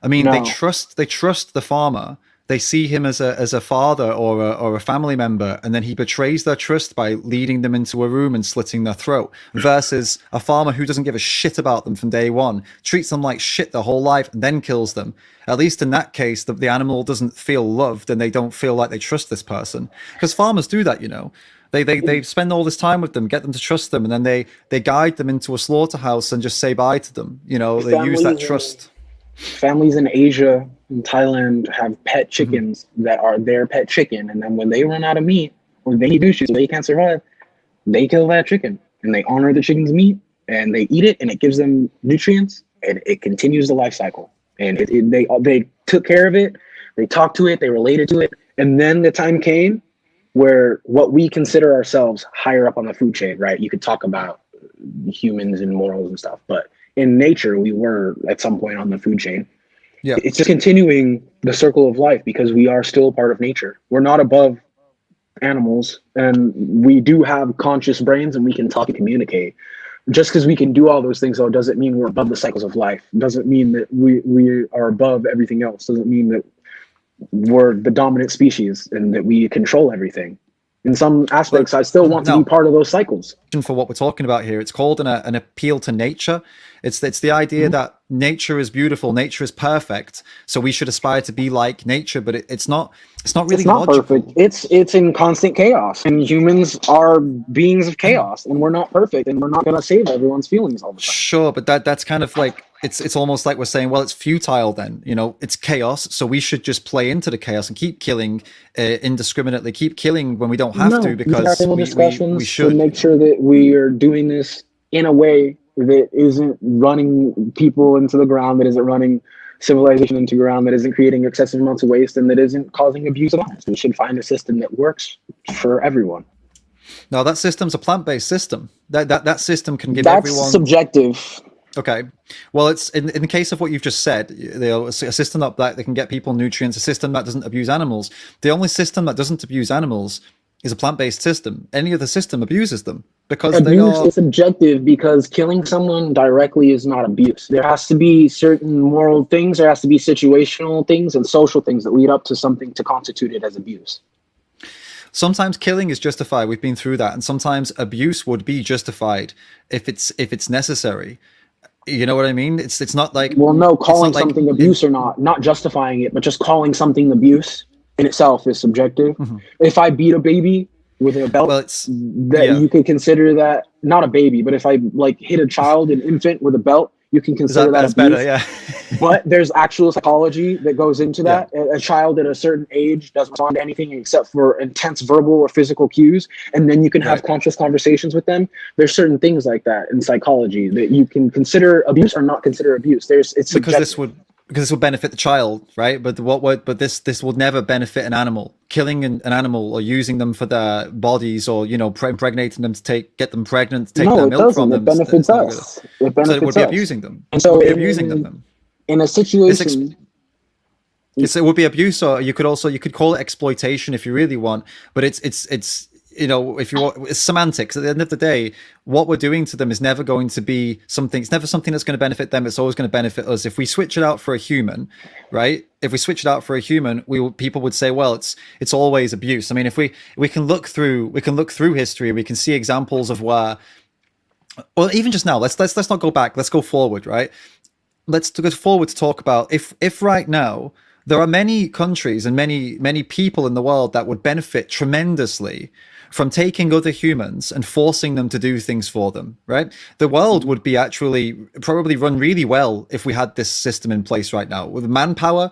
I mean, No. they trust the farmer. They see him as a father or a family member, and then he betrays their trust by leading them into a room and slitting their throat. Versus a farmer who doesn't give a shit about them from day one, treats them like shit their whole life, and then kills them. At least in that case, the animal doesn't feel loved, and they don't feel like they trust this person. Because farmers do that, you know. They spend all this time with them, get them to trust them, and then they guide them into a slaughterhouse and just say bye to them. You know, they use that trust. Families in Asia and Thailand have pet chickens that are their pet chicken, and then when they run out of meat or they need issues, they can't survive, they kill that chicken and they honor the chicken's meat and they eat it, and it gives them nutrients and it continues the life cycle. And they took care of it, they talked to it, they related to it, and then the time came where what we consider ourselves higher up on the food chain, right? You could talk about humans and morals and stuff, but in nature, we were at some point on the food chain. Yeah, it's just continuing the circle of life because we are still part of nature. We're not above animals, and we do have conscious brains, and we can talk and communicate. Just because we can do all those things, though, doesn't mean we're above the cycles of life. Doesn't mean that we are above everything else. Doesn't mean that we're the dominant species and that we control everything. In some aspects, I still want to be part of those cycles. For what we're talking about here, it's called an appeal to nature. It's the idea that nature is beautiful, nature is perfect, so we should aspire to be like nature. But it's not really. It's not logical. perfect. It's in constant chaos, and humans are beings of chaos, and we're not perfect, and we're not going to save everyone's feelings all the time. Sure, but that's kind of like it's almost like we're saying, well, it's futile then. You know, it's chaos, so we should just play into the chaos and keep killing indiscriminately, keep killing when we don't have to, because we should to make sure that we are doing this in a way that isn't running people into the ground, that isn't running civilization into the ground, that isn't creating excessive amounts of waste, and that isn't causing abuse of animals. We should find a system that works for everyone. No, that system's a plant-based system. That system can give That's everyone subjective. Okay. Well, it's in the case of what you've just said, a system that can get people nutrients, a system that doesn't abuse animals. The only system that doesn't abuse animals is a plant-based system. Any other system abuses them because abuse is subjective, because killing someone directly is not abuse. There has to be certain moral things, there has to be situational things and social things that lead up to something to constitute it as abuse. Sometimes killing is justified. We've been through that, and sometimes abuse would be justified if it's necessary. You know what I mean? It's not like, well, no, calling something abuse or not justifying it, but just calling something abuse in itself is subjective. If I beat a baby with a belt, you could consider that not a baby, but if I hit a child, an infant with a belt, you can consider that abuse. Better, yeah. But there's actual psychology that goes into that. Yeah. A child at a certain age doesn't respond to anything except for intense verbal or physical cues, and then you can have conscious conversations with them. There's certain things like that in psychology that you can consider abuse or not consider abuse. It's because this would benefit the child, right? But this would never benefit an animal. Killing an animal or using them for their bodies, or impregnating them to get them pregnant, to take their milk from them. It benefits us. It benefits so it would be us. abusing them. And so abusing them. In a situation, it would be abuse, or you could call it exploitation if you really want. But it's if you want, it's semantics. At the end of the day, what we're doing to them is never going to be something. It's never something that's going to benefit them. It's always going to benefit us. If we switch it out for a human, right? If we switch it out for a human, people would say, well, it's always abuse. I mean, if we can look through history, we can see examples of where, well, even just now, let's not go back. Let's go forward, right? Let's go forward to talk about if right now there are many countries and many people in the world that would benefit tremendously from taking other humans and forcing them to do things for them, right? The world would be actually probably run really well if we had this system in place right now with manpower,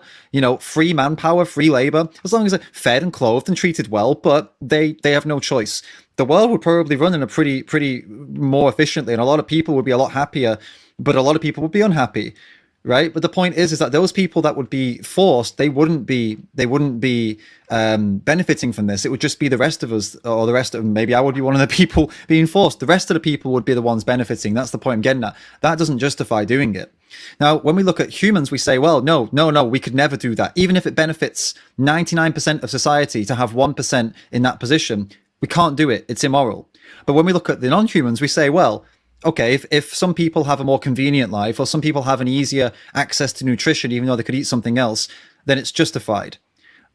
free manpower, free labor, as long as they're fed and clothed and treated well, but they have no choice. The world would probably run in a pretty more efficiently, and a lot of people would be a lot happier, but a lot of people would be unhappy. Right, but the point is that those people that would be forced, they wouldn't be benefiting from this. It would just be the rest of us, or the rest of them. Maybe I would be one of the people being forced. The rest of the people would be the ones benefiting. That's the point I'm getting at. That doesn't justify doing it. Now, when we look at humans, we say, well, no, we could never do that. Even if it benefits 99% of society to have 1% in that position, we can't do it. It's immoral. But when we look at the non-humans, we say, well, okay, if some people have a more convenient life, or some people have an easier access to nutrition, even though they could eat something else, then it's justified.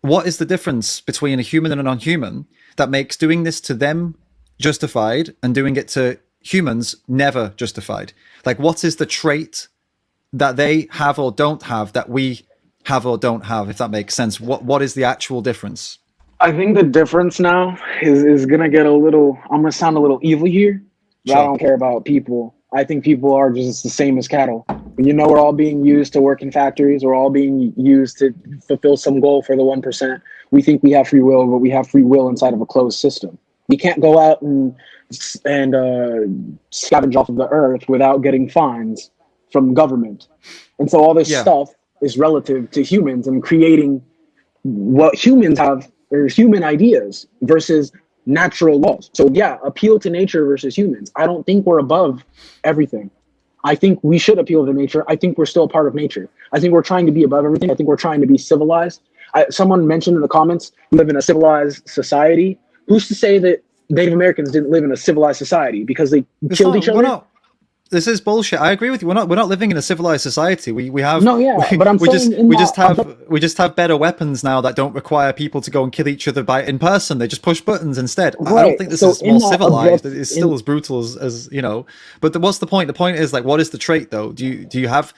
What is the difference between a human and a non-human that makes doing this to them justified and doing it to humans never justified? Like, what is the trait that they have or don't have that we have or don't have, if that makes sense? What is the actual difference? I think the difference now is gonna get I'm gonna sound a little evil here. Sure. I don't care about people. I think people are just the same as cattle. We're all being used to work in factories. We're all being used to fulfill some goal for the 1%. We think we have free will, but we have free will inside of a closed system. We can't go out and scavenge off of the earth without getting fines from government. And so all this stuff is relative to humans and creating what humans have, or human ideas versus natural laws. So appeal to nature versus humans. I don't think we're above everything. I think we should appeal to nature. I think we're still a part of nature. I think we're trying to be above everything. I think we're trying to be civilized. Someone mentioned in the comments, we live in a civilized society. Who's to say that Native Americans didn't live in a civilized society because they killed each other? This is bullshit. I agree with you. We're not living in a civilized society. We have but I'm saying we just have better weapons now that don't require people to go and kill each other in person. They just push buttons instead. Right. I don't think this is more civilized. It's still as brutal as But what's the point? The point is, like, what is the trait though? Do you have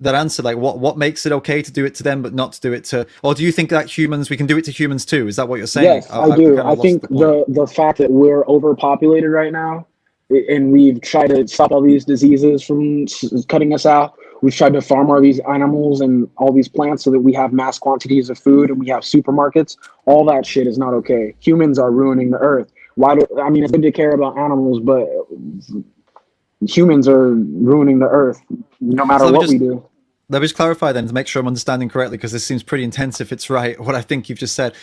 that answer? Like, what makes it okay to do it to them but not to do it to? Or do you think that we can do it to humans too? Is that what you're saying? Yes, I do. I think the fact that we're overpopulated right now, and we've tried to stop all these diseases from cutting us out. We've tried to farm all these animals and all these plants so that we have mass quantities of food and we have supermarkets. All that shit is not okay. Humans are ruining the earth. It's good to care about animals, but humans are ruining the earth no matter what we do. Let me just clarify then to make sure I'm understanding correctly, because this seems pretty intense if it's right, what I think you've just said.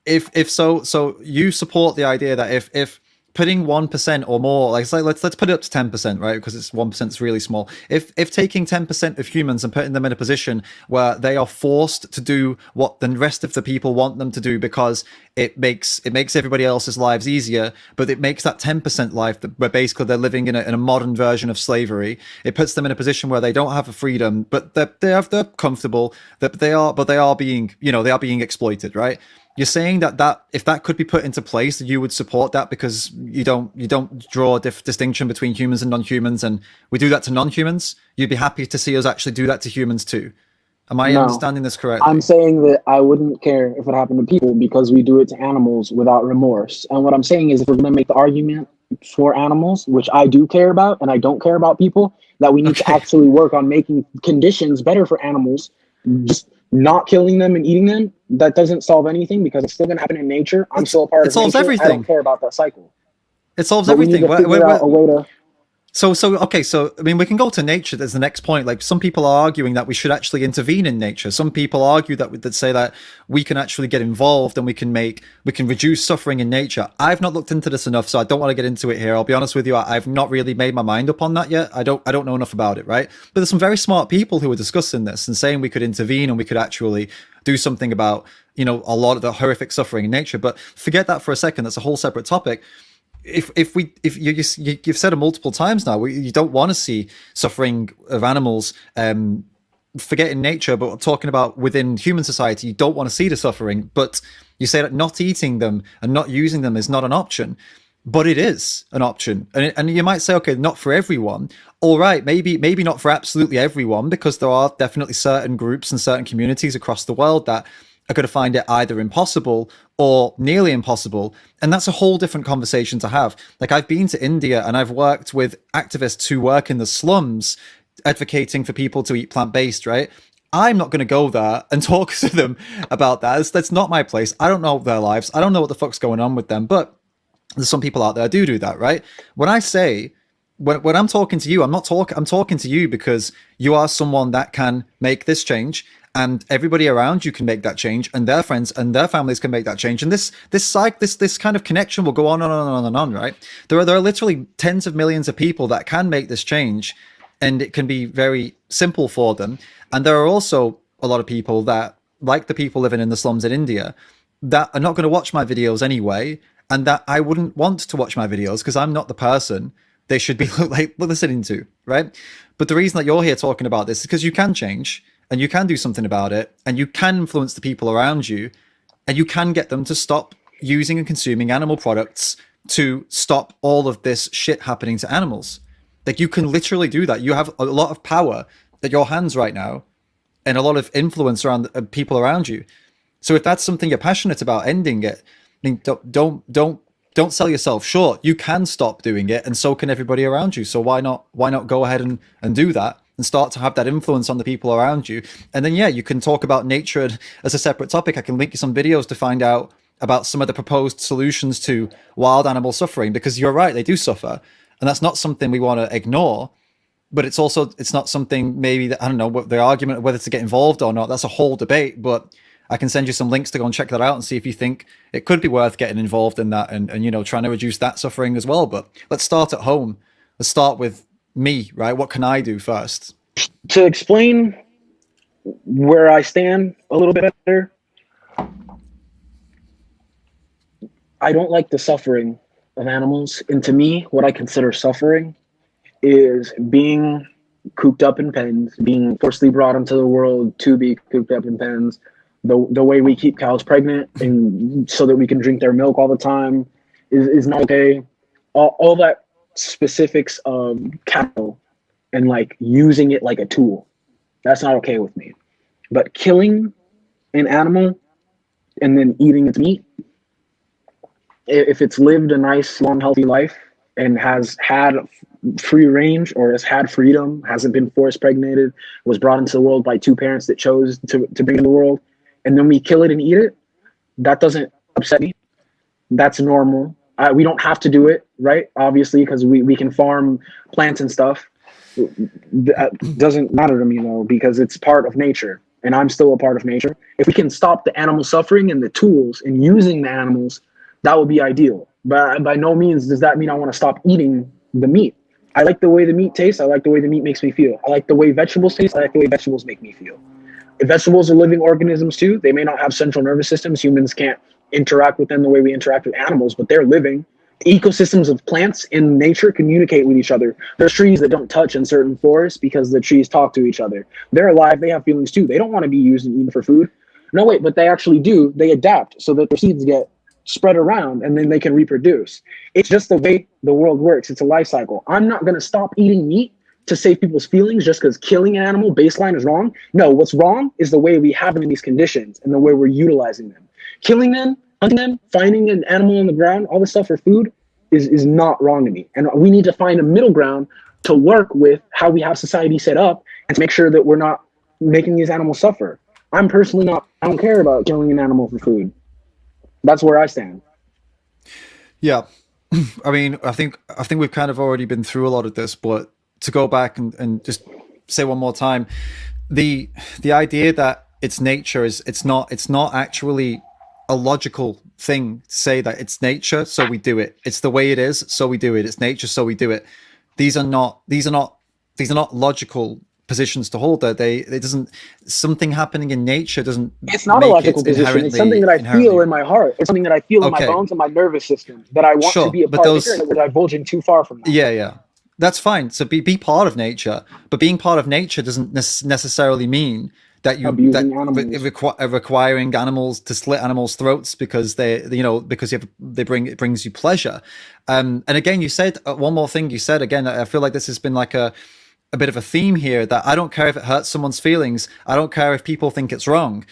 If so you support the idea that if putting 1% or more, let's put it up to 10%, right? Because it's 1% is really small. If taking 10% of humans and putting them in a position where they are forced to do what the rest of the people want them to do because it makes everybody else's lives easier, but it makes that 10% life where basically they're living in a modern version of slavery. It puts them in a position where they don't have a freedom, but they're comfortable, that they are being exploited, right? You're saying that if that could be put into place, you would support that because you don't draw a distinction between humans and non-humans, and we do that to non-humans. You'd be happy to see us actually do that to humans too. Am I understanding this correctly? I'm saying that I wouldn't care if it happened to people because we do it to animals without remorse. And what I'm saying is, if we're going to make the argument for animals, which I do care about, and I don't care about people, that we need to actually work on making conditions better for animals, just not killing them and eating them, that doesn't solve anything because it's still going to happen in nature. I'm still a part of nature. It solves everything. I don't care about that cycle. It solves everything. We need to figure out a way to So I mean, we can go to nature as the next point. Like, some people are arguing that we should actually intervene in nature. Some people argue that say that we can actually get involved and we can reduce suffering in nature. I've not looked into this enough, so I don't want to get into it here. I'll be honest with you, I've not really made my mind up on that yet. I don't know enough about it, right? But there's some very smart people who are discussing this and saying we could intervene and we could actually do something about, a lot of the horrific suffering in nature. But forget that for a second. That's a whole separate topic. If you've said it multiple times now, you don't want to see suffering of animals, forget in nature, but talking about within human society, you don't want to see the suffering, but you say that not eating them and not using them is not an option. but it is an option. And you might say, okay, not for everyone. All right, maybe not for absolutely everyone, because there are definitely certain groups and certain communities across the world that are going to find it either impossible or nearly impossible. And that's a whole different conversation to have. Like, I've been to India and I've worked with activists who work in the slums advocating for people to eat plant-based, right? I'm not going to go there and talk to them about that. That's not my place. I don't know their lives. I don't know what the fuck's going on with them. But there's some people out there who do that, right? When I say, when I'm talking to you, I'm talking to you because you are someone that can make this change, and everybody around you can make that change, and their friends and their families can make that change. And this kind of connection will go on and on and on and on, right? There are literally tens of millions of people that can make this change, and it can be very simple for them. And there are also a lot of people that, like the people living in the slums in India, that are not going to watch my videos anyway, and that I wouldn't want to watch my videos because I'm not the person they should be like listening to, right? But the reason that you're here talking about this is because you can change, and you can do something about it, and you can influence the people around you, and you can get them to stop using and consuming animal products, to stop all of this shit happening to animals. Like, you can literally do that. You have a lot of power at your hands right now, and a lot of influence around people around you. So if that's something you're passionate about, ending it, I mean, don't sell yourself short. You can stop doing it, and so can everybody around you. So why not go ahead and do that, and start to have that influence on the people around you? And then, yeah, you can talk about nature as a separate topic. I can link you some videos to find out about some of the proposed solutions to wild animal suffering, because you're right, they do suffer, and that's not something we want to ignore. But it's not something, maybe, that, I don't know, what the argument of whether to get involved or not, that's a whole debate. But I can send you some links to go and check that out and see if you think it could be worth getting involved in that, and trying to reduce that suffering as well. But let's start at home. Let's start with me, right? What can I do first? To explain where I stand a little bit better, I don't like the suffering of animals. And to me, what I consider suffering is being cooped up in pens, being forcibly brought into the world to be cooped up in pens, the way we keep cows pregnant and so that we can drink their milk all the time is not okay. All that specifics of cattle and like using it like a tool, that's not okay with me. But killing an animal and then eating its meat, if it's lived a nice, long, healthy life and has had free range or has had freedom, hasn't been force pregnated, was brought into the world by two parents that chose to bring it in the world, and then we kill it and eat it, that doesn't upset me. That's normal. We don't have to do it, right? Obviously, because we can farm plants and stuff. That doesn't matter to me, though, because it's part of nature, and I'm still a part of nature. If we can stop the animal suffering and the tools and using the animals, that would be ideal. But by no means does that mean I want to stop eating the meat. I like the way the meat tastes. I like the way the meat makes me feel. I like the way vegetables taste. I like the way vegetables make me feel. If vegetables are living organisms too, they may not have central nervous systems. Humans can't interact with them the way we interact with animals, but they're living. Ecosystems of plants in nature communicate with each other. There's trees that don't touch in certain forests because the trees talk to each other. They're alive. They have feelings too. They don't want to be used and eaten for food. No, wait, but they actually do. They adapt so that their seeds get spread around and then they can reproduce. It's just the way the world works. It's a life cycle. I'm not going to stop eating meat to save people's feelings just because killing an animal baseline is wrong. No, what's wrong is the way we have them in these conditions and the way we're utilizing them. Killing them, hunting them, finding an animal on the ground, all this stuff for food is not wrong to me. And we need to find a middle ground to work with how we have society set up and to make sure that we're not making these animals suffer. I'm personally not, I don't care about killing an animal for food. That's where I stand. Yeah. I mean, I think we've kind of already been through a lot of this, but to go back and just say one more time, the idea that it's nature it's not actually a logical thing to say that it's nature, so we do it. It's the way it is, so we do it. It's nature, so we do it. These are not logical positions to hold. Something happening in nature doesn't. It's not a logical position. It's something that I feel in my heart. It's something that I feel in my bones and my nervous system that I want to be a part of nature, and we're divulging too far from that. Yeah. That's fine. So be part of nature, but being part of nature doesn't necessarily mean abusing animals. requiring animals to slit animals' throats because it brings you pleasure. And again, you said one more thing. You said again, I feel like this has been like a bit of a theme here, that I don't care if it hurts someone's feelings. I don't care if people think it's wrong.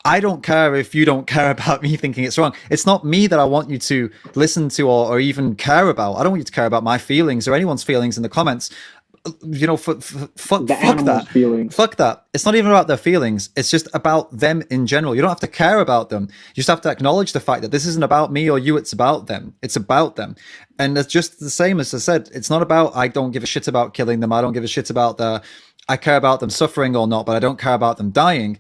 I don't care if you don't care about me thinking it's wrong. It's not me that I want you to listen to or even care about. I don't want you to care about my feelings or anyone's feelings in the comments. Fuck that. Feelings. Fuck that. It's not even about their feelings. It's just about them in general. You don't have to care about them. You just have to acknowledge the fact that this isn't about me or you. It's about them. It's about them. And it's just the same as I said. It's not about, I don't give a shit about killing them. I don't give a shit about I care about them suffering or not, but I don't care about them dying.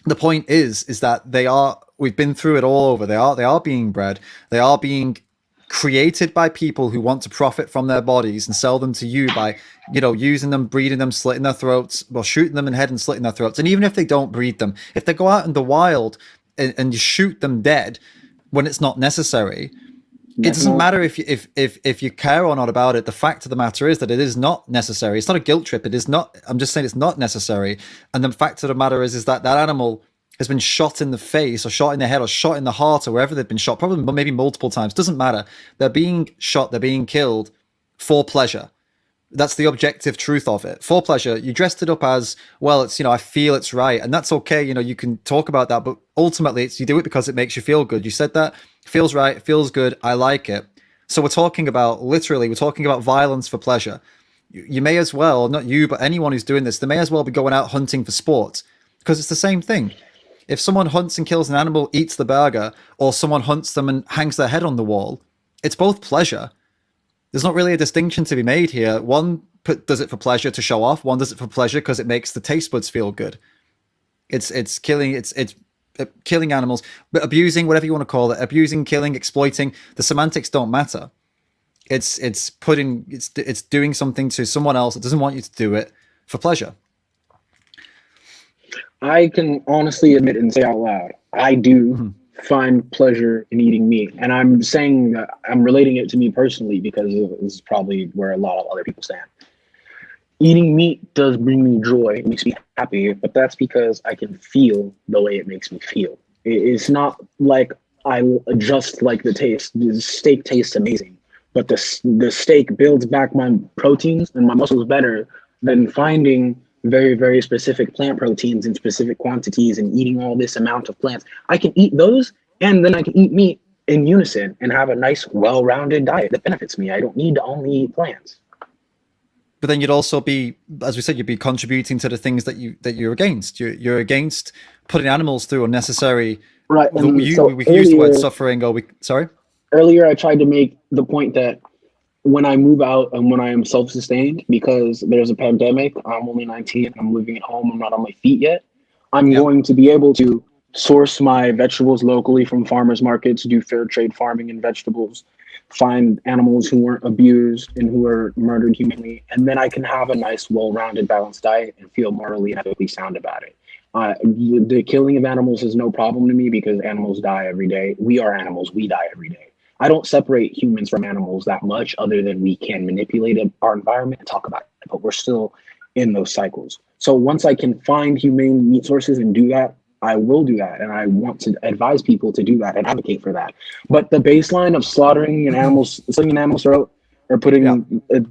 The point is that we've been through it all over. They are being bred. They are being created by people who want to profit from their bodies and sell them to you by, using them, breeding them, slitting their throats, well, shooting them in the head and slitting their throats. And even if they don't breed them, if they go out in the wild and you shoot them dead when it's not necessary, it doesn't matter if you care or not about it. The fact of the matter is that it is not necessary. It's not a guilt trip. It is not. I'm just saying it's not necessary. And the fact of the matter is that animal has been shot in the face or shot in the head or shot in the heart or wherever they've been shot, probably maybe multiple times. Doesn't matter. They're being shot. They're being killed for pleasure. That's the objective truth of it. For pleasure. You dressed it up as, well, it's, I feel it's right. And that's okay. You can talk about that, but ultimately you do it because it makes you feel good. You said that. Feels right, feels good, I like it. So we're talking about violence for pleasure. You may as well, not you, but anyone who's doing this, they may as well be going out hunting for sport, because it's the same thing. If someone hunts and kills an animal, eats the burger, or someone hunts them and hangs their head on the wall, it's both pleasure. There's not really a distinction to be made here. One does it for pleasure to show off, one does it for pleasure because it makes the taste buds feel good. It's killing animals, but abusing, whatever you want to call it, abusing, killing, exploiting, the semantics don't matter. It's doing something to someone else that doesn't want you to do it for pleasure. I can honestly admit and say out loud, I do find pleasure in eating meat. And I'm saying that I'm relating it to me personally because this is probably where a lot of other people stand. Eating meat does bring me joy, it makes me happy, but that's because I can feel the way it makes me feel. It's not like I just like the taste. The steak tastes amazing, but the steak builds back my proteins and my muscles better than finding very, very specific plant proteins in specific quantities and eating all this amount of plants. I can eat those and then I can eat meat in unison and have a nice, well-rounded diet that benefits me. I don't need to only eat plants. But then you'd also be, as we said, you'd be contributing to the things that you're against. You're against putting animals through unnecessary. Right. We used the word suffering. Sorry. Earlier, I tried to make the point that when I move out and when I am self-sustained, because there's a pandemic, I'm only 19, I'm living at home, I'm not on my feet yet. I'm going to be able to source my vegetables locally from farmers markets, do fair trade farming in vegetables, find animals who weren't abused and who were murdered humanly, and then I can have a nice, well-rounded, balanced diet and feel morally and ethically sound about it. The killing of animals is no problem to me because animals die every day. We are animals. We die every day. I don't separate humans from animals that much, other than we can manipulate our environment and talk about it, but we're still in those cycles. So once I can find humane meat sources and do that, I will do that, and I want to advise people to do that and advocate for that. But the baseline of slitting an animal's throat or putting a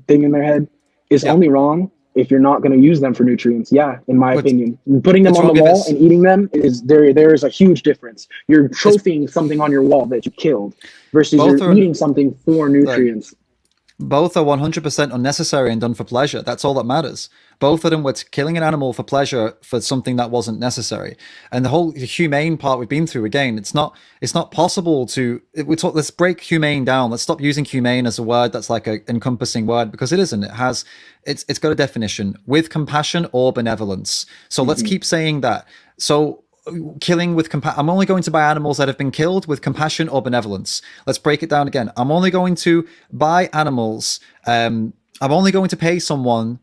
thing in their head is only wrong if you're not going to use them for nutrients. In my opinion, putting them on the wall and eating them is there is a huge difference. You're trophying something on your wall that you killed versus you're eating something for nutrients. Both are 100% unnecessary and done for pleasure. That's all that matters. Both of them were killing an animal for pleasure for something that wasn't necessary. And the humane part we've been through, again, it's not possible to, let's break humane down. Let's stop using humane as a word that's like an encompassing word, because it isn't. It's got a definition: with compassion or benevolence. So let's keep saying that. So killing with compassion. I'm only going to buy animals that have been killed with compassion or benevolence. Let's break it down again. I'm only going to buy animals. I'm only going to pay someone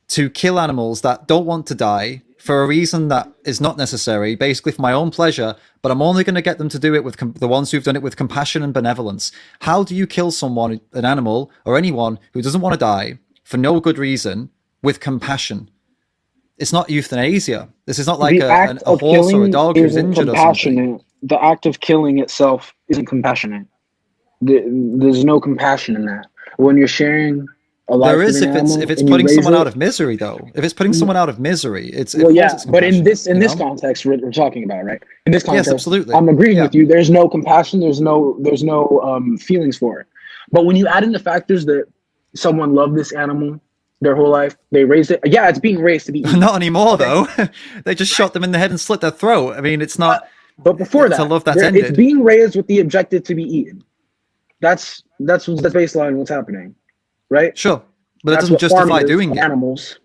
to kill animals that don't want to die for a reason that is not necessary, basically for my own pleasure, but I'm only going to get them to do it with the ones who've done it with compassion and benevolence. How do you kill someone, an animal or anyone who doesn't want to die for no good reason, with compassion? It's not euthanasia. This is not like The act a of horse or a killing dog who's isn't injured or something. compassionate. The act of killing itself isn't compassionate. There's no compassion in that. When you're sharing a There life with is an if animal it's and you putting raise someone out it, of misery, though. If it's putting someone out of misery, it's of well, course yeah, it's but in compassionate. this in You this know? context we're talking about, right? In this Yes, context, absolutely. I'm agreeing Yeah. with you. There's no compassion. There's no feelings for it. But when you add in the factors that someone loved this animal their whole life, they raised it. Yeah, it's being raised to be eaten. Not anymore, Okay, though. They just right. shot them in the head and slit their throat. I mean, it's But not but before it's a that, love that's it's ended. being raised with the objective to be eaten. That's baseline what's happening, right? Sure, but it That's doesn't what farming justify is doing for it. animals.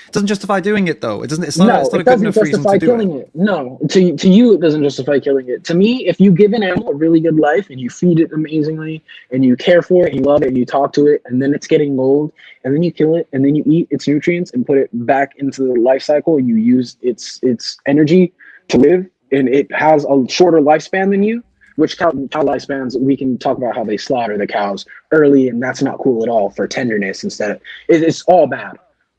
It doesn't justify doing it, though. It doesn't. No, It's not it a good doesn't enough reason to justify do it. killing it. No, to you, it doesn't justify killing it. To me, if you give an animal a really good life and you feed it amazingly and you care for it, and you love it, and you talk to it, and then it's getting old, and then you kill it, and then you eat its nutrients and put it back into the life cycle, and you use its energy to live, and it has a shorter lifespan than you. Which cow lifespans, we can talk about how they slaughter the cows early, and that's not cool at all for tenderness. Instead of it's all bad.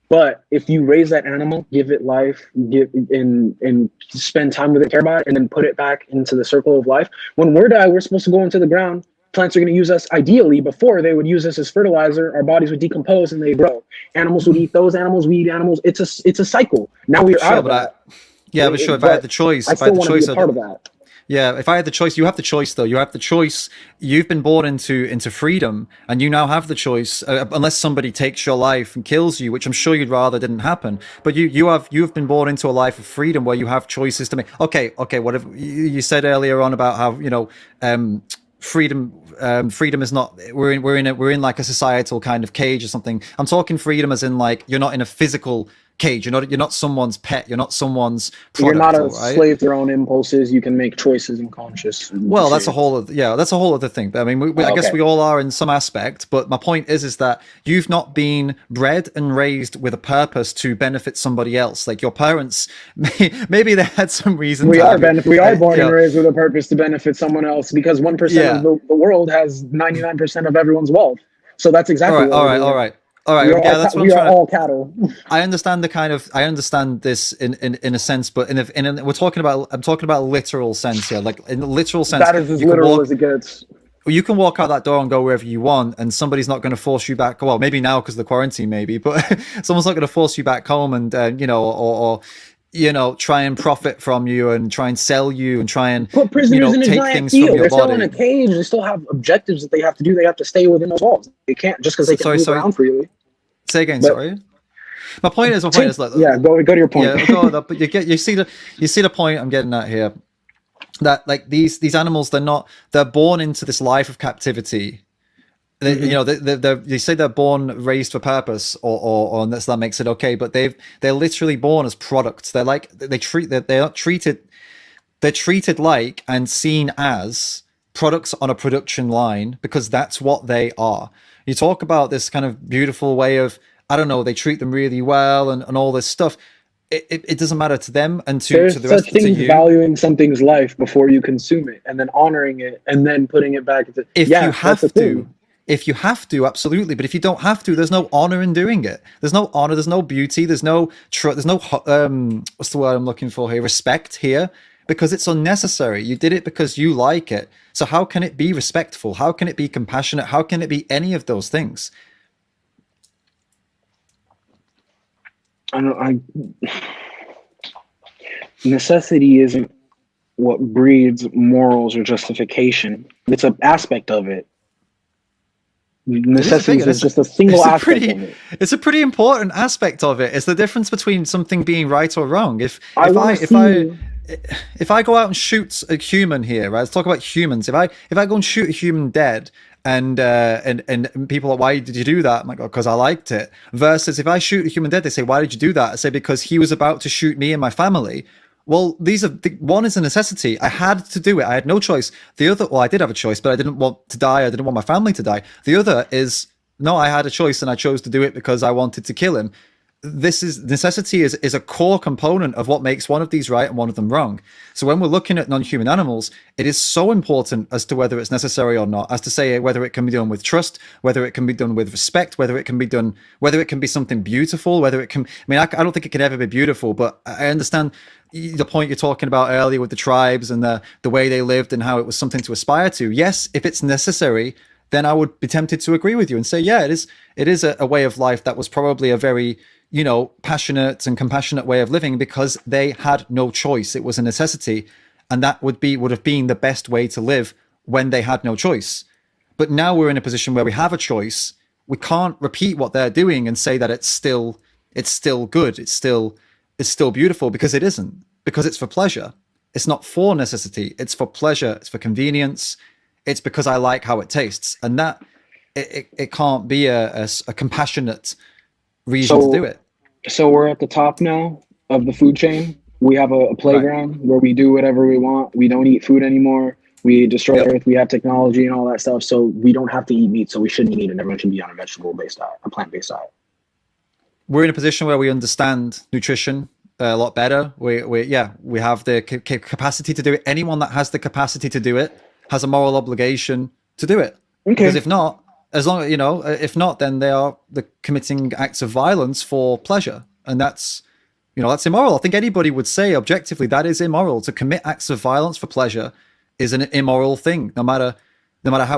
But if you raise that animal, give it life, give and spend time with it, care about it, and then put it back into the circle of life. When we're die, we're supposed to go into the ground. Plants are going to use us. Ideally, before they would use us as fertilizer. Our bodies would decompose and they grow. Animals would eat those animals. We eat animals. It's a cycle. Now we are out Sure, of but that. yeah, but sure. If I had But the choice, I if I had still the want to be choice, a part of that. yeah, if I had the choice, you have the choice though. You have the choice. You've been born into freedom, and you now have the choice. Unless somebody takes your life and kills you, which I'm sure you'd rather didn't happen. But you have been born into a life of freedom where you have choices to make. Okay. Whatever you said earlier on about how freedom freedom is not we're in like a societal kind of cage or something. I'm talking freedom as in like you're not in a physical cage. You're not someone's pet. You're not someone's You're not product. a All right. slave to your own impulses. You can make choices and conscious Well, that's a decisions. whole that's a whole other thing. I mean, I guess Okay. we all are in some aspect. But my point is that you've not been bred and raised with a purpose to benefit somebody else. Like your parents, maybe they had some reason to have you. We are born You and know, raised with a purpose to benefit someone else because 1% of yeah. the world has 99% of everyone's wealth. So that's All exactly right. what All we're right. All doing. right. All right. Yeah, that's what I'm We are trying to. all cattle. I understand I understand this in a sense, but we're talking about I'm talking about a literal sense here. Like in a literal sense, That is as you can literal walk as it gets. you can walk out that door and go wherever you want, and somebody's not going to force you back. Well, maybe now because of the quarantine, maybe, but someone's not going to force you back home, and or try and profit from you and try and sell you and try and Put prisoners in a take giant things from field. your They're still in a body. cage. They still have objectives that they have to do. They have to stay within those walls. They can't just because they can Sorry, move sorry. around freely. Say again. But Sorry. My point is like yeah, go to your point. yeah, go on, but you see the point I'm getting at here. That like these animals, they're born into this life of captivity. Mhm. They say they're born raised for purpose, or unless that makes it okay. But they're literally born as products. They're like they're not treated. They're treated like and seen as products on a production line because that's what they are. You talk about this kind of beautiful way of, I don't know, they treat them really well and all this stuff. It doesn't matter to them and to There's the such rest to things you. valuing something's life before you consume it, and then honoring it, and then putting it back into. If you Yeah, that's a have to, thing. absolutely. But if you don't have to, there's no honor in doing it. There's no honor. There's no beauty. There's no what's the word I'm looking for here? Respect here, because it's unnecessary. You did it because you like it. So how can it be respectful? How can it be compassionate? How can it be any of those things? I don't. Necessity isn't what breeds morals or justification. It's an aspect of it. It is a big, Necessities is just a single it's a aspect pretty, of it. it's a pretty important aspect of it. It's the difference between something being right or wrong. If I if want I to if I see. if I go out and shoot a human here, right? Let's talk about humans. If I go and shoot a human dead, and people are, why did you do that? I'm like, oh, because I liked it. Versus if I shoot a human dead, they say, why did you do that? I say, because he was about to shoot me and my family. Well, one is a necessity. I had to do it. I had no choice. The other, well, I did have a choice, but I didn't want to die. I didn't want my family to die. The other is, no, I had a choice and I chose to do it because I wanted to kill him. this is necessity is a core component of what makes one of these right and one of them wrong. So when we're looking at non-human animals, it is so important as to whether it's necessary or not, as to say whether it can be done with trust, whether it can be done with respect, whether it can be done, whether it can be something beautiful, whether it can. I mean, I don't think it can ever be beautiful, but I understand the point you're talking about earlier with the tribes and the way they lived and how it was something to aspire to. Yes, if it's necessary, then I would be tempted to agree with you and say, yeah, it is a way of life that was probably a very, passionate and compassionate way of living because they had no choice. It was a necessity, and that would have been the best way to live when they had no choice. But now we're in a position where we have a choice. We can't repeat what they're doing and say that it's still good. It's still beautiful, because it isn't, because it's for pleasure. It's not for necessity. It's for pleasure. It's for convenience. It's because I like how it tastes, and that it can't be a compassionate reason to do it. So we're at the top now of the food chain. We have a playground where we do whatever we want. We don't eat food anymore. We destroy Earth. We have technology and all that stuff. So we don't have to eat meat. So we shouldn't eat meat, and everyone should be on a vegetable-based diet, a plant-based diet. We're in a position where we understand nutrition a lot better. We have the capacity to do it. Anyone that has the capacity to do it has a moral obligation to do it. Okay. Because if not, if not, then they are committing acts of violence for pleasure, and that's immoral. I think anybody would say objectively that is immoral. To commit acts of violence for pleasure is an immoral thing, no matter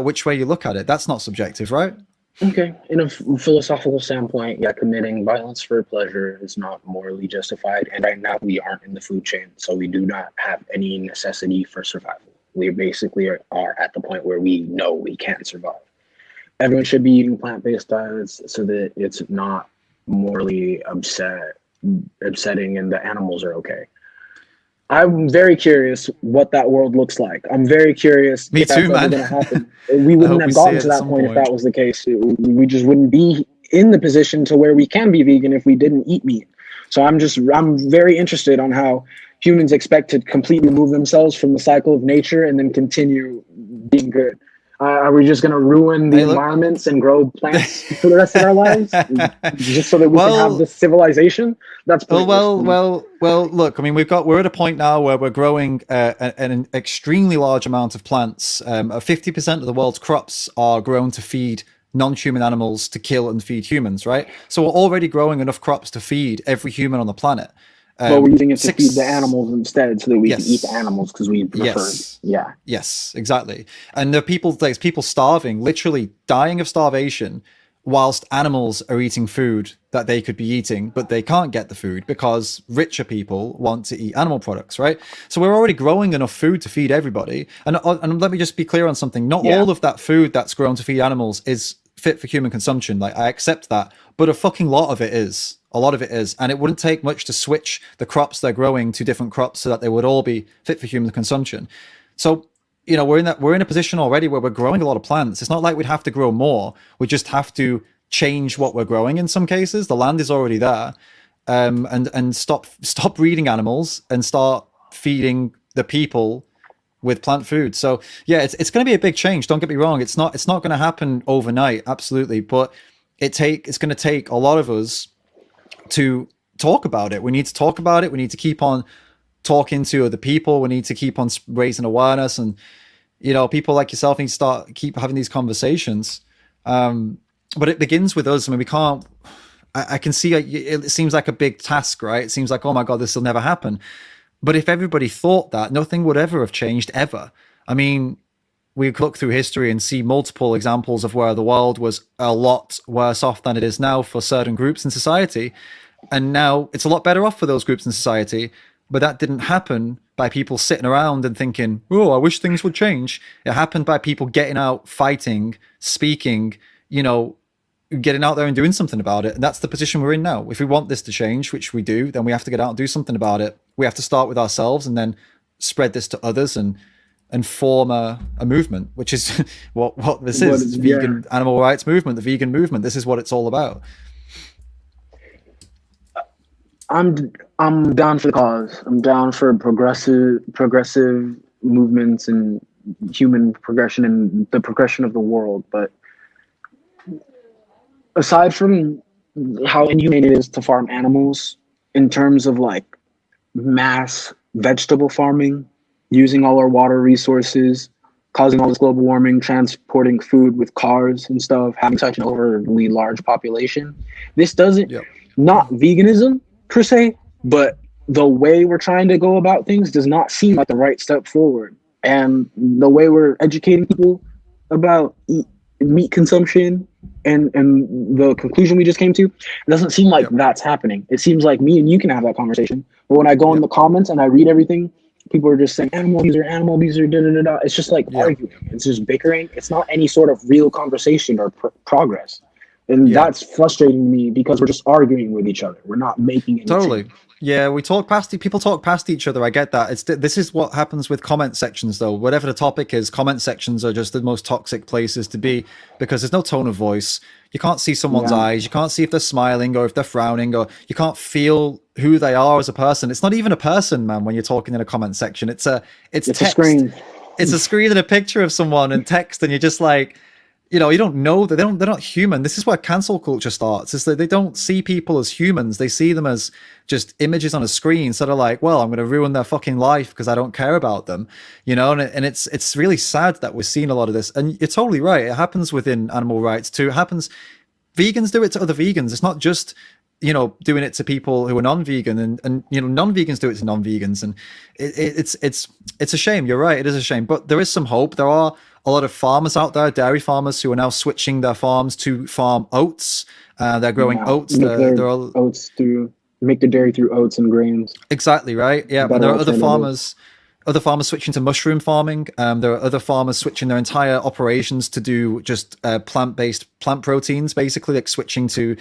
which way you look at it. That's not subjective, right? Okay. In a philosophical standpoint, yeah, committing violence for pleasure is not morally justified. And right now we aren't in the food chain, so we do not have any necessity for survival. We basically are at the point where we know we can't survive. Everyone should be eating plant-based diets so that it's not morally upsetting and the animals are okay. I'm very curious what that world looks like. I'm very curious if that's ever going to happen. We wouldn't have gotten to that point if that was the case. We just wouldn't be in the position to where we can be vegan if we didn't eat meat. So I'm very interested on how humans expect to completely remove themselves from the cycle of nature and then continue being good. Are we just going to ruin the environments and grow plants for the rest of our lives just so that we can have this civilization? That's well. Look, I mean, we're at a point now where we're growing an extremely large amount of plants. 50% of the world's crops are grown to feed non-human animals, to kill and feed humans, right? So we're already growing enough crops to feed every human on the planet. But we're using it to feed the animals instead, so that we can eat the animals because we prefer. Yes, exactly. And there are people starving, literally dying of starvation, whilst animals are eating food that they could be eating, but they can't get the food because richer people want to eat animal products, right? So we're already growing enough food to feed everybody. And let me just be clear on something. Not all of that food that's grown to feed animals is fit for human consumption. Like, I accept that, but a fucking lot of it is. A lot of it is, and it wouldn't take much to switch the crops they're growing to different crops so that they would all be fit for human consumption. So, we're in a position already where we're growing a lot of plants. It's not like we'd have to grow more. We just have to change what we're growing in some cases. The land is already there, and stop breeding animals and start feeding the people with plant food. So yeah, it's going to be a big change. Don't get me wrong. It's not going to happen overnight, absolutely, but it's going to take a lot of us to talk about it. We need to talk about it. We need to keep on talking to other people. We need to keep on raising awareness, and people like yourself need to keep having these conversations. But it begins with us. I mean, we can't. I can see it seems like a big task, right? It seems like, oh my god, this will never happen. But if everybody thought that, nothing would ever have changed ever. I mean, we could look through history and see multiple examples of where the world was a lot worse off than it is now for certain groups in society. And now it's a lot better off for those groups in society. But that didn't happen by people sitting around and thinking, oh, I wish things would change. It happened by people getting out, fighting, speaking, getting out there and doing something about it. And that's the position we're in now. If we want this to change, which we do, then we have to get out and do something about it. We have to start with ourselves and then spread this to others and form a movement, which is what this is. It's vegan animal rights movement, the vegan movement. This is what it's all about. I'm down for the cause. I'm down for progressive movements and human progression and the progression of the world. But aside from how inhumane it is to farm animals in terms of like mass vegetable farming, using all our water resources, causing all this global warming, transporting food with cars and stuff, having such an overly large population. This doesn't, Yep. not veganism per se, but the way we're trying to go about things does not seem like the right step forward. And the way we're educating people about meat consumption and the conclusion we just came to, it doesn't seem like Yep. that's happening. It seems like me and you can have that conversation, but when I go in Yep. the comments and I read everything, people are just saying animal abuser, da da da da. It's just like Yep. arguing. It's just bickering. It's not any sort of real conversation or progress, and Yeah. that's frustrating me because we're just arguing with each other. We're not making any Totally. change. Yeah, we talk past people talk past each other. I get that. This is what happens with comment sections though. Whatever the topic is, comment sections are just the most toxic places to be because there's no tone of voice. You can't see someone's Yeah, eyes. You can't see if they're smiling or if they're frowning, or you can't feel who they are as a person. It's not even a person, man, when you're talking in a comment section. It's it's a text. screen. It's a screen and a picture of someone and text, and you're just like, you don't know that they're not human. This is where cancel culture starts, is that they don't see people as humans. They see them as just images on a screen. So they're like, well, I'm going to ruin their fucking life because I don't care about them, and it's really sad that we're seeing a lot of this. And you're totally right. It happens within animal rights too. It happens, vegans do it to other vegans. It's not just doing it to people who are non-vegan, and non-vegans do it to non-vegans, and it's a shame. You're right, it is a shame, but there is some hope. There are a lot of farmers out there, dairy farmers, who are now switching their farms to farm oats. They're growing Yeah, oats. make their They're all oats through make the dairy through oats and grains. exactly right. Yeah, and Better there are other alternative. farmers. Other farmers switching to mushroom farming. There are other farmers switching their entire operations to do just plant-based plant proteins, basically, like switching to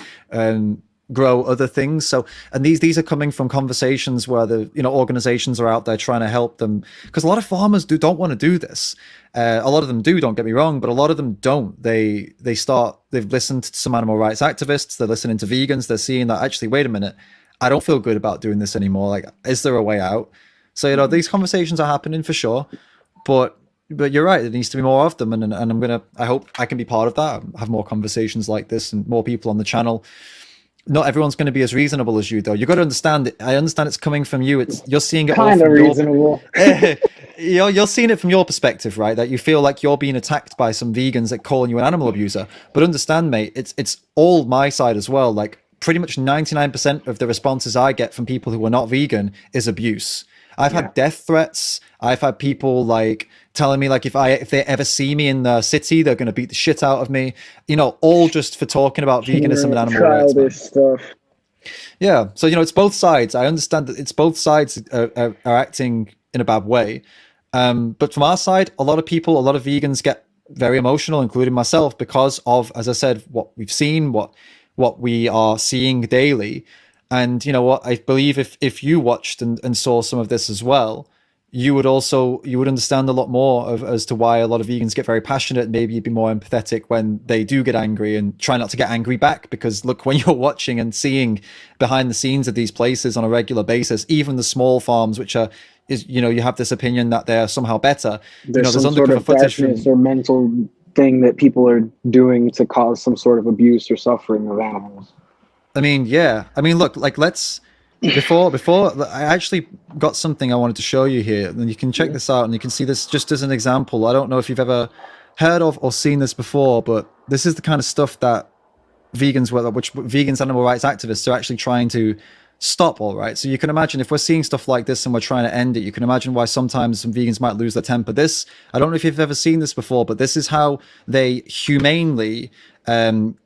grow other things. So, and these are coming from conversations where the organizations are out there trying to help them, because a lot of farmers don't want to do this. A lot of them do, don't get me wrong, but a lot of them don't. They've listened to some animal rights activists, they're listening to vegans, they're seeing that actually, wait a minute, I don't feel good about doing this anymore. Like, is there a way out? So these conversations are happening for sure, but you're right. There needs to be more of them, and I hope I can be part of that. Have more conversations like this and more people on the channel. Not everyone's going to be as reasonable as you, though. You got to understand it. I understand it's coming from you. You're seeing it all Kind of from your reasonable. you're seeing it from your perspective, right? That you feel like you're being attacked by some vegans that calling you an animal abuser. But understand, mate, it's all my side as well. Like, pretty much 99% of the responses I get from people who are not vegan is abuse. I've had death threats. I've had people like telling me like if they ever see me in the city, they're going to beat the shit out of me. All just for talking about veganism and animal rights, man. Childish stuff. Yeah. So it's both sides. I understand that it's both sides are acting in a bad way. But from our side, a lot of vegans get very emotional, including myself, because of, as I said, what we've seen, what we are seeing daily. And you know what? I believe if you watched and saw some of this as well, you would understand a lot more as to why a lot of vegans get very passionate. Maybe you'd be more empathetic when they do get angry, and try not to get angry back, because look, when you're watching and seeing behind the scenes of these places on a regular basis, even the small farms, which are you have this opinion that they're somehow better. There's There's some sort undercover of footage darkness from or mental thing that people are doing to cause some sort of abuse or suffering of animals. I mean, yeah. I mean, look, like before I actually got something I wanted to show you here, and you can check this out, and you can see this just as an example. I don't know if you've ever heard of or seen this before, but this is the kind of stuff that vegans, animal rights activists are actually trying to stop. All right. So you can imagine, if we're seeing stuff like this and we're trying to end it, you can imagine why sometimes some vegans might lose their temper. I don't know if you've ever seen this before, but this is how they humanely stun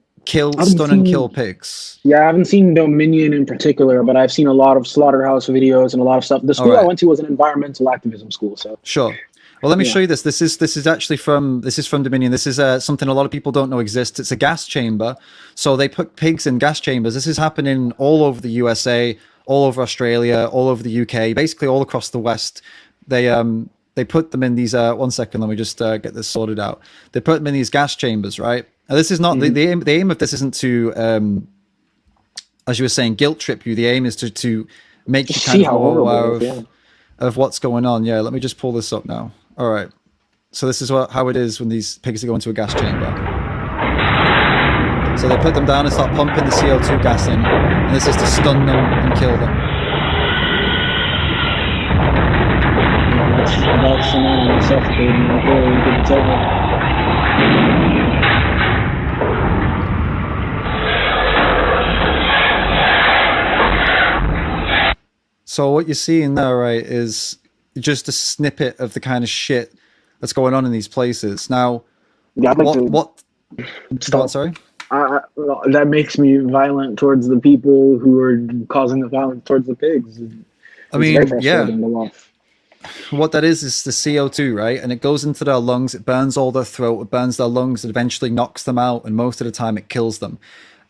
and kill pigs. Yeah, I haven't seen Dominion in particular, but I've seen a lot of slaughterhouse videos and a lot of stuff. The school I went to was an environmental activism school, so sure. Well, let me show you this. This is actually from Dominion. This is something a lot of people don't know exists. It's a gas chamber. So they put pigs in gas chambers. This is happening all over the USA, all over Australia, all over the UK, basically all across the West. They put them in these. One second, let me just get this sorted out. They put them in these gas chambers, right? Now, this is not the aim of this isn't to, as you were saying, guilt trip you. The aim is to make you kind of more aware of what's going on. Yeah, let me just pull this up now. All right. So this is how it is when these pigs go into a gas chamber. So they put them down and start pumping the CO2 gas in, and this is to stun them and kill them. That's someone suffocating right there. You can tell. So what you're seeing there, right, is just a snippet of the kind of shit that's going on in these places. Now, Yeah, I'd like to what? Go on, sorry. that makes me violent towards the people who are causing the violence towards the pigs. I mean, very frustrating yeah. to watch. What that is the CO2, right? And it goes into their lungs, it burns all their throat, it burns their lungs, it eventually knocks them out, and most of the time it kills them.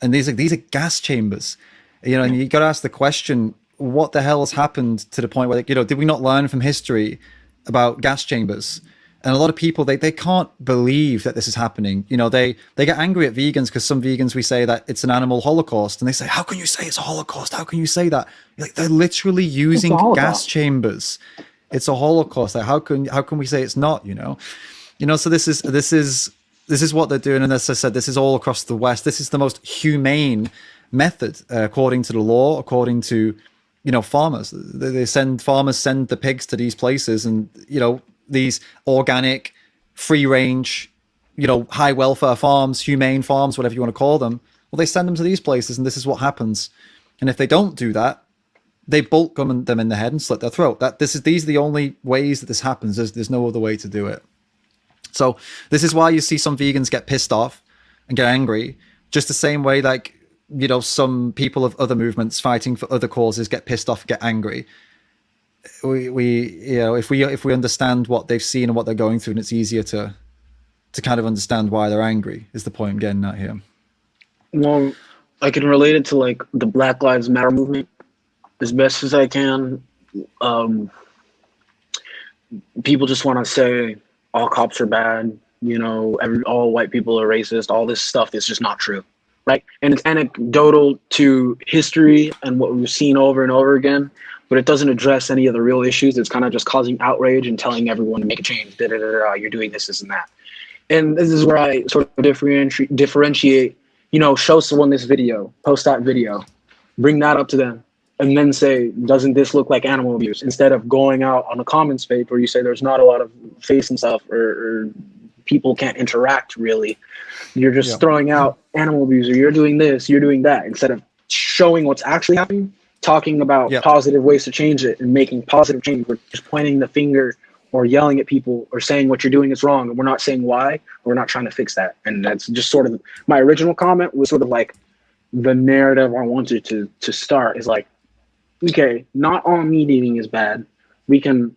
And these are gas chambers. You know, and you got to ask the question, what the hell has happened to the point where, you know, did we not learn from history about gas chambers? And a lot of people, they can't believe that this is happening. You know, they get angry at vegans because some vegans, we say that it's an animal holocaust, and they say, how can you say it's a holocaust? How can you say that? Like, they're literally using gas chambers. It's a holocaust. Like, how can we say it's not? You know, so this is what they're doing. And as I said, this is all across the West. This is the most humane method, according to the law, according to, you know, farmers. Farmers send the pigs to these places, and, you know, these organic, free range, you know, high welfare farms, humane farms, whatever you want to call them. Well, they send them to these places, and this is what happens. And if they don't do that, they bolt them in the head and slit their throat. These are the only ways that this happens. There's no other way to do it. So this is why you see some vegans get pissed off and get angry, just the same way, like, you know, some people of other movements fighting for other causes get pissed off, get angry. We you know, if we understand what they've seen and what they're going through, and it's easier to kind of understand why they're angry, is the point I'm getting at here. Well, I can relate it to like the Black Lives Matter movement as best as I can. People just want to say all cops are bad, you know, all white people are racist. All this stuff is just not true, right? And it's anecdotal to history and what we've seen over and over again, but it doesn't address any of the real issues. It's kind of just causing outrage and telling everyone to make a change. You're doing this and that. And this is where I sort of differentiate, you know, show someone this video, post that video, bring that up to them, and then say, doesn't this look like animal abuse? Instead of going out on a common space where you say there's not a lot of face and stuff, or people can't interact really. You're just throwing out animal abuse, or you're doing this, you're doing that, instead of showing what's actually happening, talking about positive ways to change it and making positive change. We're just pointing the finger or yelling at people or saying what you're doing is wrong, and we're not saying why. We're not trying to fix that. And that's just sort of my original comment was sort of like the narrative I wanted to start is like, okay, not all meat eating is bad. We can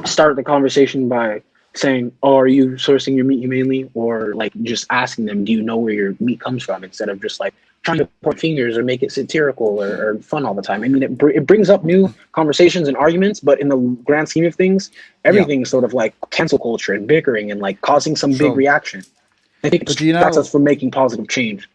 start the conversation by saying, oh, are you sourcing your meat humanely? Or like just asking them, do you know where your meat comes from? Instead of just like trying to point fingers or make it satirical or fun all the time. I mean, it brings up new conversations and arguments, but in the grand scheme of things, everything's sort of like cancel culture and bickering and like causing some big reaction. I think it distracts us from making positive change.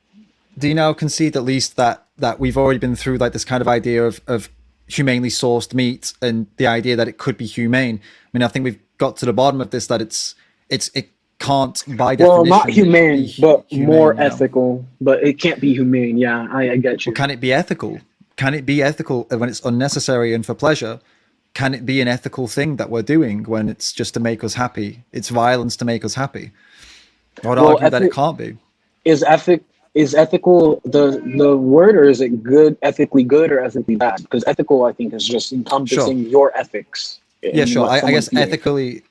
Do you now concede at least that we've already been through like this kind of idea of humanely sourced meat and the idea that it could be humane? I mean, I think we've got to the bottom of this, that it can't by definition. Well, not humane, but humane, more ethical. But it can't be humane. Yeah, I get you. Well, can it be ethical? Can it be ethical when it's unnecessary and for pleasure? Can it be an ethical thing that we're doing when it's just to make us happy? It's violence to make us happy. I would argue that it can't be. Is ethical the word, or is it good, ethically good or ethically bad? Because ethical, I think, is just encompassing your ethics. Yeah, sure. I guess ethically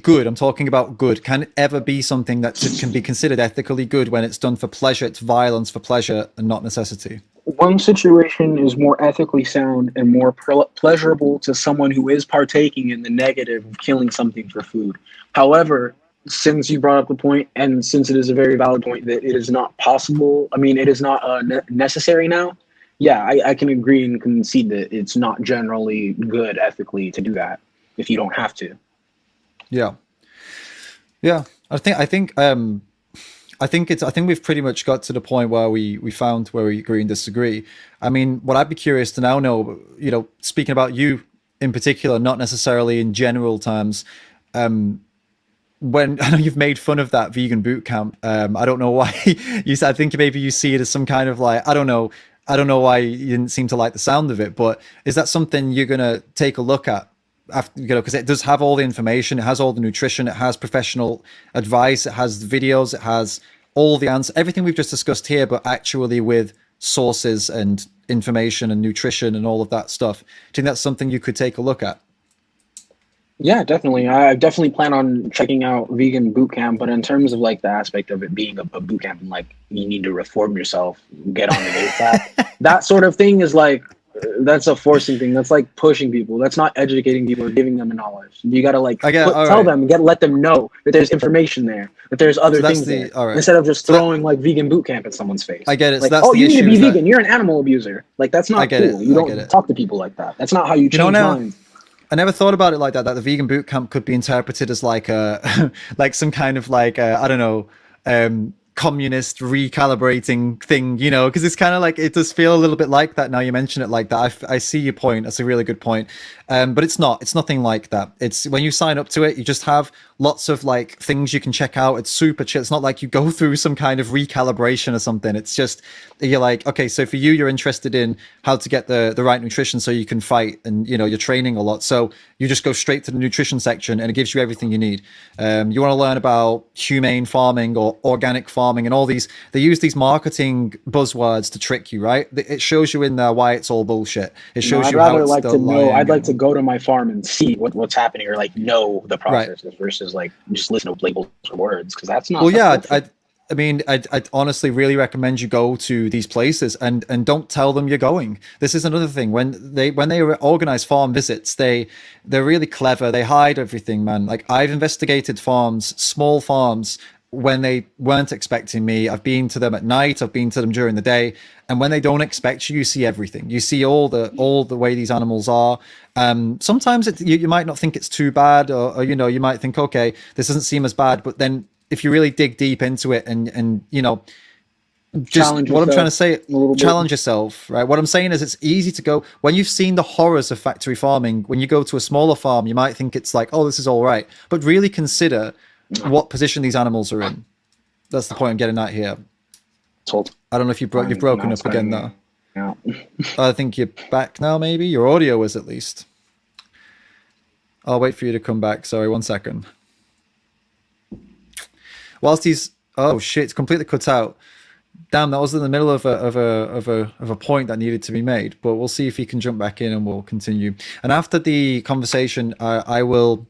good. I'm talking about good. Can it ever be something that can be considered ethically good when it's done for pleasure? It's violence for pleasure and not necessity. One situation is more ethically sound and more pleasurable to someone who is partaking in the negative of killing something for food. However, since you brought up the point, and since it is a very valid point that it is not possible, I mean, it is not necessary now. Yeah, I can agree and concede that it's not generally good ethically to do that if you don't have to. Yeah. I think we've pretty much got to the point where we found where we agree and disagree. I mean, what I'd be curious to now know, you know, speaking about you in particular, not necessarily in general terms, when I know you've made fun of that vegan boot camp, I don't know why you said. I think maybe you see it as some kind of like, I don't know. I don't know why you didn't seem to like the sound of it, but is that something you're gonna take a look at after, because it does have all the information, it has all the nutrition, it has professional advice, it has the videos, it has all the answers, everything we've just discussed here, but actually with sources and information and nutrition and all of that stuff. Do you think that's something you could take a look at? Yeah, definitely. I definitely plan on checking out vegan boot camp, but in terms of like the aspect of it being a boot camp and like you need to reform yourself, get on the ASAP, that sort of thing is like that's a forcing thing. That's like pushing people. That's not educating people or giving them the knowledge. You gotta like tell them and let them know that there's information there, that there's other things there, instead of just throwing like vegan boot camp at someone's face. I get it. Like, so that's oh, the you need issue to be vegan. You're an animal abuser. Like that's not cool. You don't talk to people like that. That's not how you change minds. I never thought about it like that. That the vegan boot camp could be interpreted as like a, like some kind of like I don't know, communist recalibrating thing, you know? Because it's kind of like it does feel a little bit like that now you mention it like that. I see your point. That's a really good point. But it's not. It's nothing like that. It's when you sign up to it, you just have lots of like things you can check out. It's super chill. It's not like you go through some kind of recalibration or something. It's just you're like, okay, so for you, you're interested in how to get the right nutrition so you can fight, and you know you're training a lot. So you just go straight to the nutrition section and it gives you everything you need. You want to learn about humane farming or organic farming and all these. They use these marketing buzzwords to trick you, right? It shows you in there why it's all bullshit. It shows you how it's like to know. I'd like to go to my farm and see what's happening, or like know the processes versus like just listen to labels or words, because that's not. Well, yeah, I mean, I'd honestly really recommend you go to these places and don't tell them you're going. This is another thing. When they organize farm visits, they're really clever. They hide everything, man. Like I've investigated farms, small farms, when they weren't expecting me. I've been to them at night. I've been to them during the day. And when they don't expect you, you see everything. You see all the way these animals are. Sometimes you might not think it's too bad, or you know, you might think, okay, this doesn't seem as bad. But then if you really dig deep into it and you know, just what I'm trying to say, challenge yourself, right? What I'm saying is it's easy to go when you've seen the horrors of factory farming. When you go to a smaller farm, you might think it's like, oh, this is all right. But really consider what position these animals are in. That's the point I'm getting at here. I don't know if you've broken up again now. Yeah. I think you're back now, maybe. Your audio is at least. I'll wait for you to come back. Sorry, 1 second. Whilst he's oh shit, it's completely cut out. Damn, that was in the middle of a point that needed to be made. But we'll see if he can jump back in and we'll continue. And after the conversation, I'll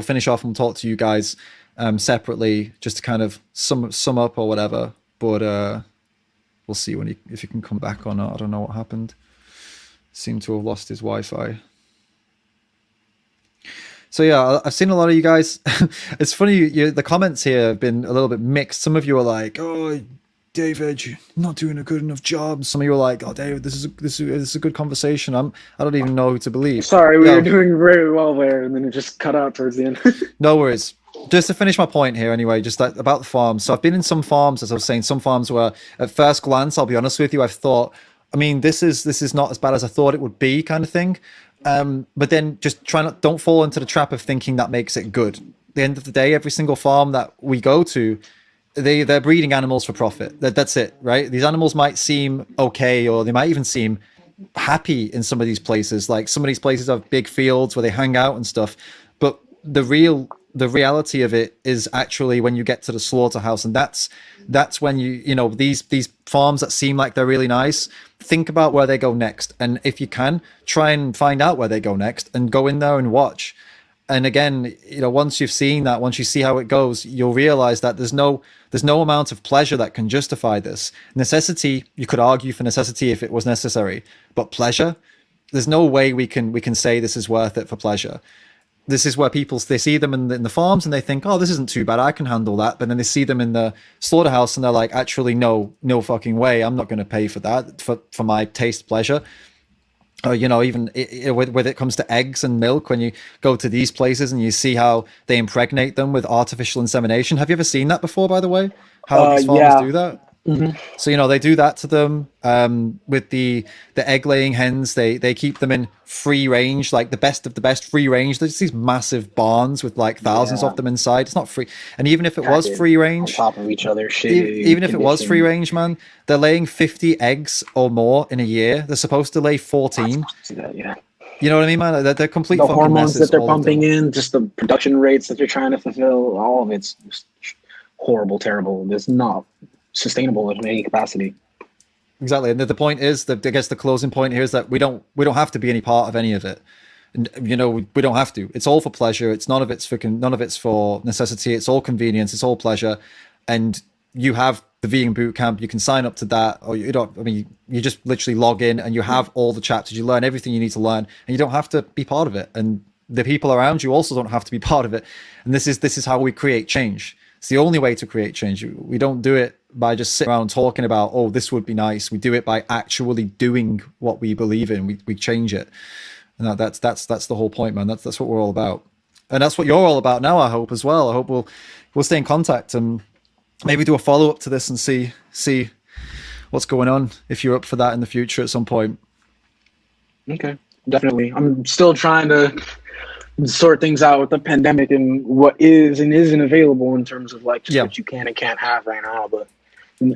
finish off and talk to you guys separately, just to kind of sum up or whatever. But we'll see if he can come back or not. I don't know what happened. Seemed to have lost his Wi-Fi. So yeah, I've seen a lot of you guys. It's funny, the comments here have been a little bit mixed. Some of you are like, "Oh, David, you're not doing a good enough job." Some of you are like, "Oh, David, this is a good conversation." I don't even know who to believe. Sorry, we were doing very well there, and then it just cut out towards the end. No worries. Just to finish my point here, anyway, just about the farms. So I've been in some farms, as I was saying, some farms where, at first glance, I'll be honest with you, I've thought, I mean, this is not as bad as I thought it would be, kind of thing. But then just don't fall into the trap of thinking that makes it good. At the end of the day, every single farm that we go to, they're breeding animals for profit. That's it, right? These animals might seem okay, or they might even seem happy in some of these places. Like some of these places have big fields where they hang out and stuff. But the reality of it is actually when you get to the slaughterhouse, and that's when you know these farms that seem like they're really nice, think about where they go next, and if you can, try and find out where they go next and go in there and watch. And again, you know, once you've seen that, once you see how it goes, you'll realize that there's no amount of pleasure that can justify this. Necessity, you could argue for necessity if it was necessary, but pleasure, there's no way we can say this is worth it for pleasure. This is where they see them in the farms and they think, oh, this isn't too bad, I can handle that. But then they see them in the slaughterhouse and they're like, actually, no fucking way, I'm not going to pay for that for my taste pleasure. You know, even when it comes to eggs and milk, when you go to these places and you see how they impregnate them with artificial insemination. Have you ever seen that before, by the way? How these farmers do that? So they do that to them. With the egg laying hens, they keep them in free range, like the best of the best free range. There's these massive barns with like thousands Yeah, of them inside. It's not free, and even if it was packaged free on range, top of each other, shitty even if it was free conditions. range, man, they're laying 50 eggs or more in a year. They're supposed to lay Not 14. supposed to do that, yeah. You know what I mean, man? They're complete The fucking hormones messes, that they're all of pumping them. in, just the production rates that they're trying to fulfill, all of it's just horrible, terrible. It's not sustainable in any capacity. Exactly. And the point is that I guess the closing point here is that we don't have to be any part of any of it. And we don't have to. It's all for pleasure. It's none of it's for necessity. It's all convenience. It's all pleasure. And you have the vegan boot camp. You can sign up to that, or you don't. I mean, you just literally log in and you have all the chapters. You learn everything you need to learn, and you don't have to be part of it. And the people around you also don't have to be part of it. And this is how we create change. It's the only way to create change. We don't do it by just sitting around talking about, oh, this would be nice. We do it by actually doing what we believe in. We change it. And that's the whole point, man. That's what we're all about. And that's what you're all about now, I hope, as well. I hope we'll stay in contact and maybe do a follow-up to this and see what's going on, if you're up for that in the future at some point. Okay, definitely. I'm still trying to sort things out with the pandemic and what is and isn't available in terms of like just Yeah. what you can and can't have right now. But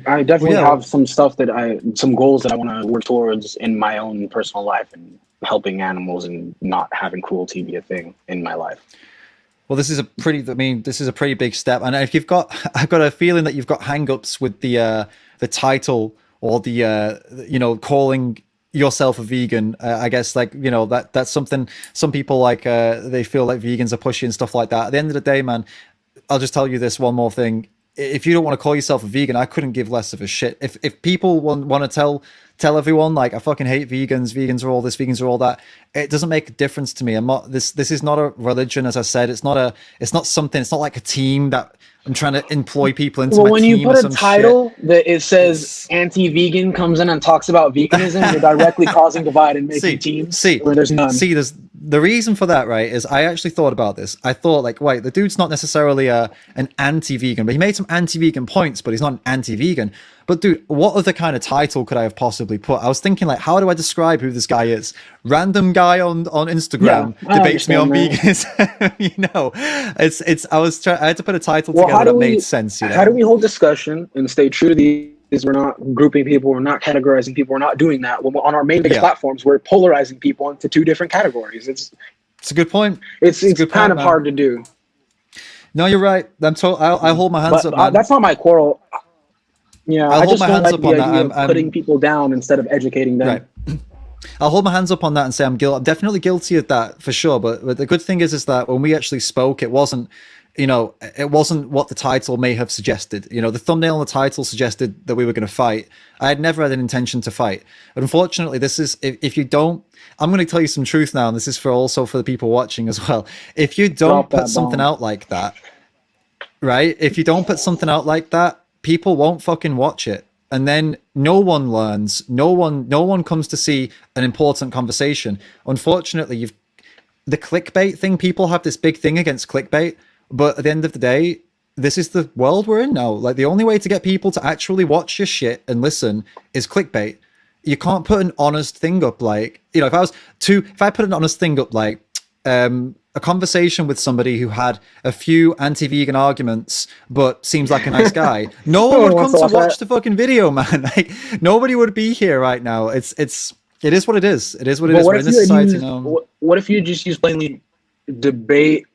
I definitely Well, yeah. have some goals that I want to work towards in my own personal life and helping animals and not having cruelty be a thing in my life. Well, this is a pretty big step. And if I've got a feeling that you've got hang-ups with the title or the calling yourself a vegan. I guess that's something some people like. They feel like vegans are pushy and stuff like that. At the end of the day, man, I'll just tell you this one more thing. If you don't want to call yourself a vegan, I couldn't give less of a shit. If people want to tell everyone like I fucking hate vegans are all this, vegans are all that, it doesn't make a difference to me. I'm not this is not a religion, as I said. It's not something, it's not like a team that I'm trying to employ people into Well, my when team you or put a some title shit. that it says It's anti-vegan comes in and talks about veganism, you're directly causing divide and making teams where there's none. there's the reason for that, right? Is I actually thought about this. I thought like, wait, the dude's not necessarily an anti-vegan, but he made some anti-vegan points, but he's not an anti-vegan. But dude, what other kind of title could I have possibly put? I was thinking like, how do I describe who this guy is? Random guy on Instagram Yeah, I debates me on understand veganism. It's I had to put a title Well, together that made sense. how do we hold discussion and stay true to these? We're not grouping people, we're not categorizing people, we're not doing that. When we're on our main biggest Yeah. platforms, we're polarizing people into two different categories. It's a good point. it's a good kind point, of man. hard to do. No, you're right. I hold my hands But up, man. that's not my quarrel. Yeah, I'll I hold just my don't hands like up the on that. idea of I'm putting people down instead of educating them. right. I'll hold my hands up on that and say I'm definitely guilty of that for sure. But the good thing is that when we actually spoke, it wasn't what the title may have suggested. The thumbnail and the title suggested that we were going to fight. I had never had an intention to fight. But unfortunately, this is if you don't. I'm going to tell you some truth now, and this is also for the people watching as well. If you don't Drop that put something bomb. out like that, right? If you don't put something out like that, people won't fucking watch it. And then no one learns. No one comes to see an important conversation. Unfortunately, the clickbait thing. People have this big thing against clickbait, but at the end of the day, this is the world we're in now. Like the only way to get people to actually watch your shit and listen is clickbait. You can't put an honest thing up like, if I put an honest thing up like a conversation with somebody who had a few anti-vegan arguments but seems like a nice guy, no one would come to watch the fucking video, man. Like nobody would be here right now. It is what it is. It is what it is. We're in this society now. What if you just use plainly debate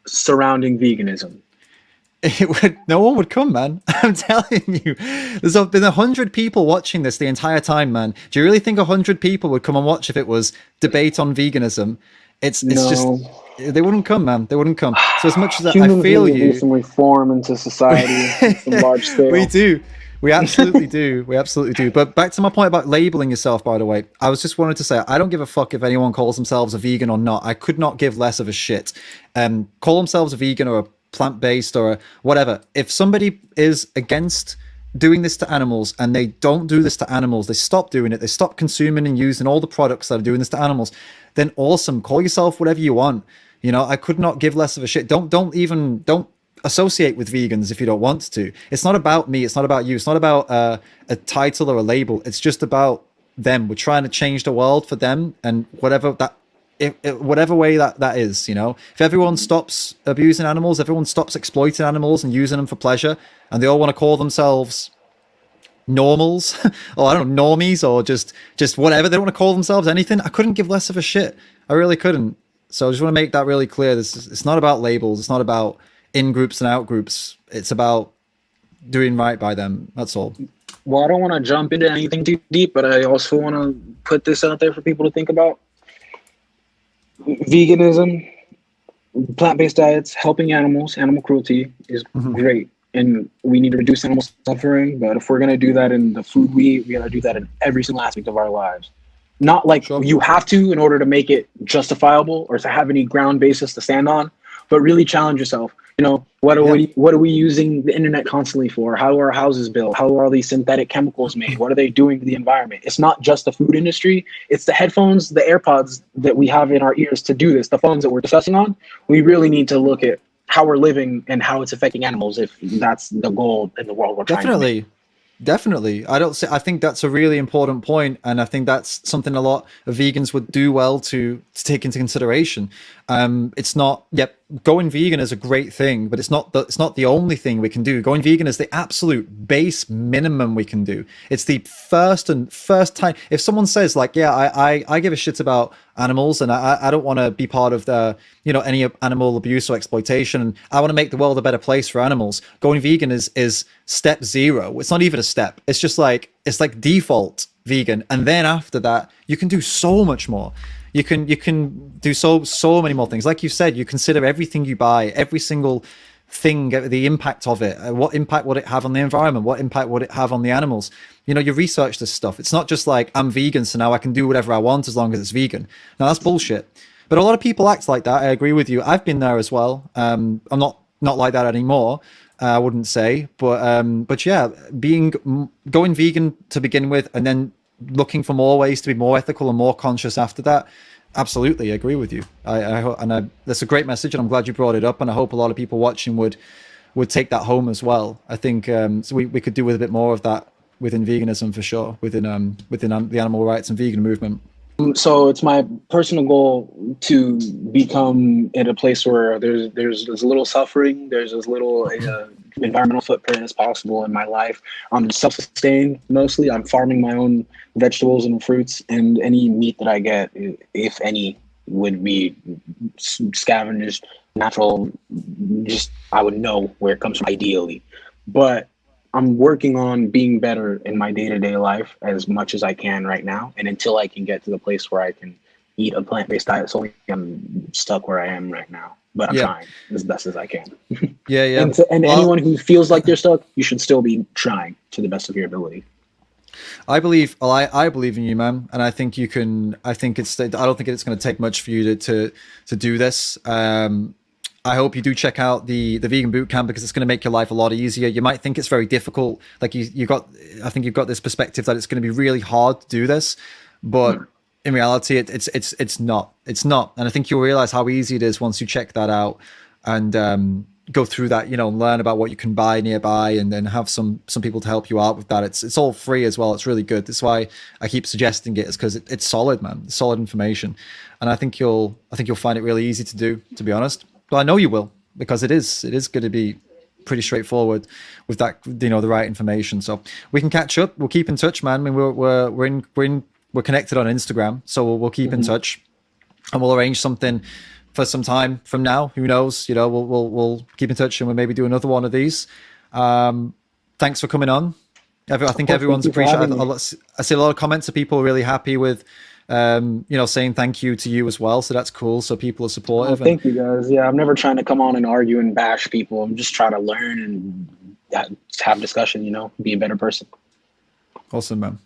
surrounding veganism? No one would come, man. I'm telling you, there's been 100 people watching this the entire time, man. Do you really think 100 people would come and watch if it was debate on veganism? It's just they wouldn't come, man. They wouldn't come. So as much as I feel need to do some reform into society, some large scale. We do. We absolutely do. We absolutely do. But back to my point about labeling yourself, by the way, I was just wanted to say, I don't give a fuck if anyone calls themselves a vegan or not. I could not give less of a shit. Call themselves a vegan or a plant-based or whatever. If somebody is against doing this to animals and they don't do this to animals, they stop doing it, they stop consuming and using all the products that are doing this to animals, then awesome. Call yourself whatever you want. I could not give less of a shit. Don't associate with vegans if you don't want to. It's not about me. It's not about you. It's not about a title or a label. It's just about them. We're trying to change the world for them, and whatever that, whatever way that is, if everyone stops abusing animals, everyone stops exploiting animals and using them for pleasure, and they all want to call themselves normals or I don't know, normies, or just whatever, they don't want to call themselves anything, I couldn't give less of a shit. I really couldn't. So I just want to make that really clear. It's not about labels. It's not about in groups and out groups. It's about doing right by them. That's all. Well, I don't want to jump into anything too deep, but I also want to put this out there for people to think about. Veganism, plant-based diets, helping animals, animal cruelty is great. And we need to reduce animal suffering. But if we're going to do that in the food we eat, we got to do that in every single aspect of our lives. Not like you have to in order to make it justifiable or to have any ground basis to stand on, but really challenge yourself. What are we using the internet constantly for? How are our houses built? How are all these synthetic chemicals made? What are they doing to the environment? It's not just the food industry. It's the headphones, the AirPods that we have in our ears to do this, the phones that we're discussing on. We really need to look at how we're living and how it's affecting animals if that's the goal in the world we're trying to make. Definitely. I think that's a really important point, and I think that's something a lot of vegans would do well to take into consideration. It's not, going vegan is a great thing, but it's not the only thing we can do. Going vegan is the absolute base minimum we can do. It's the first time. If someone says like, I give a shit about animals and I don't want to be part of the, any animal abuse or exploitation, and I want to make the world a better place for animals, going vegan is step zero. It's not even a step. It's just like, it's like default vegan. And then after that, you can do so much more. You can do so many more things. Like you said, you consider everything you buy, every single thing, the impact of it. What impact would it have on the environment? What impact would it have on the animals? You research this stuff. It's not just like, I'm vegan, so now I can do whatever I want as long as it's vegan. Now that's bullshit. But a lot of people act like that. I agree with you. I've been there as well. I'm not like that anymore. I wouldn't say, but yeah, going vegan to begin with, and then looking for more ways to be more ethical and more conscious after that. Absolutely, I agree with you. That's a great message, and I'm glad you brought it up. And I hope a lot of people watching would take that home as well. I think so we could do with a bit more of that within veganism for sure, within the animal rights and vegan movement. So it's my personal goal to become in a place where there's as little suffering, there's as little environmental footprint as possible in my life. I'm self-sustained mostly. I'm farming my own vegetables and fruits, and any meat that I get, if any, would be scavenged, natural. Just I would know where it comes from ideally, but I'm working on being better in my day-to-day life as much as I can right now. And until I can get to the place where I can eat a plant-based diet, so I'm stuck where I am right now. But I'm trying as best as I can. Yeah. And anyone who feels like they're stuck, you should still be trying to the best of your ability. I believe in you, man, and I think you can. I don't think it's going to take much for you to do this. I hope you do check out the vegan boot camp, because it's going to make your life a lot easier. You might think it's very difficult. Like I think you've got this perspective that it's going to be really hard to do this, but in reality, it's not. It's not. And I think you'll realize how easy it is once you check that out and go through that, learn about what you can buy nearby, and then have some people to help you out with that. It's all free as well. It's really good. That's why I keep suggesting it, is because it's solid, man. It's solid information. And I think you'll find it really easy to do, to be honest. Well, I know you will, because it is going to be pretty straightforward with that, the right information. So we can catch up. We'll keep in touch, man. I mean, we're connected on Instagram, so we'll keep in touch, and we'll arrange something for some time from now. Who knows? We'll keep in touch, and we'll maybe do another one of these. Thanks for coming on. I think everyone's appreciated. I see a lot of comments of people really happy with. Saying thank you to you as well. So that's cool. So people are supportive. Thank you guys. Yeah, I'm never trying to come on and argue and bash people. I'm just trying to learn and have discussion, be a better person. Awesome, man.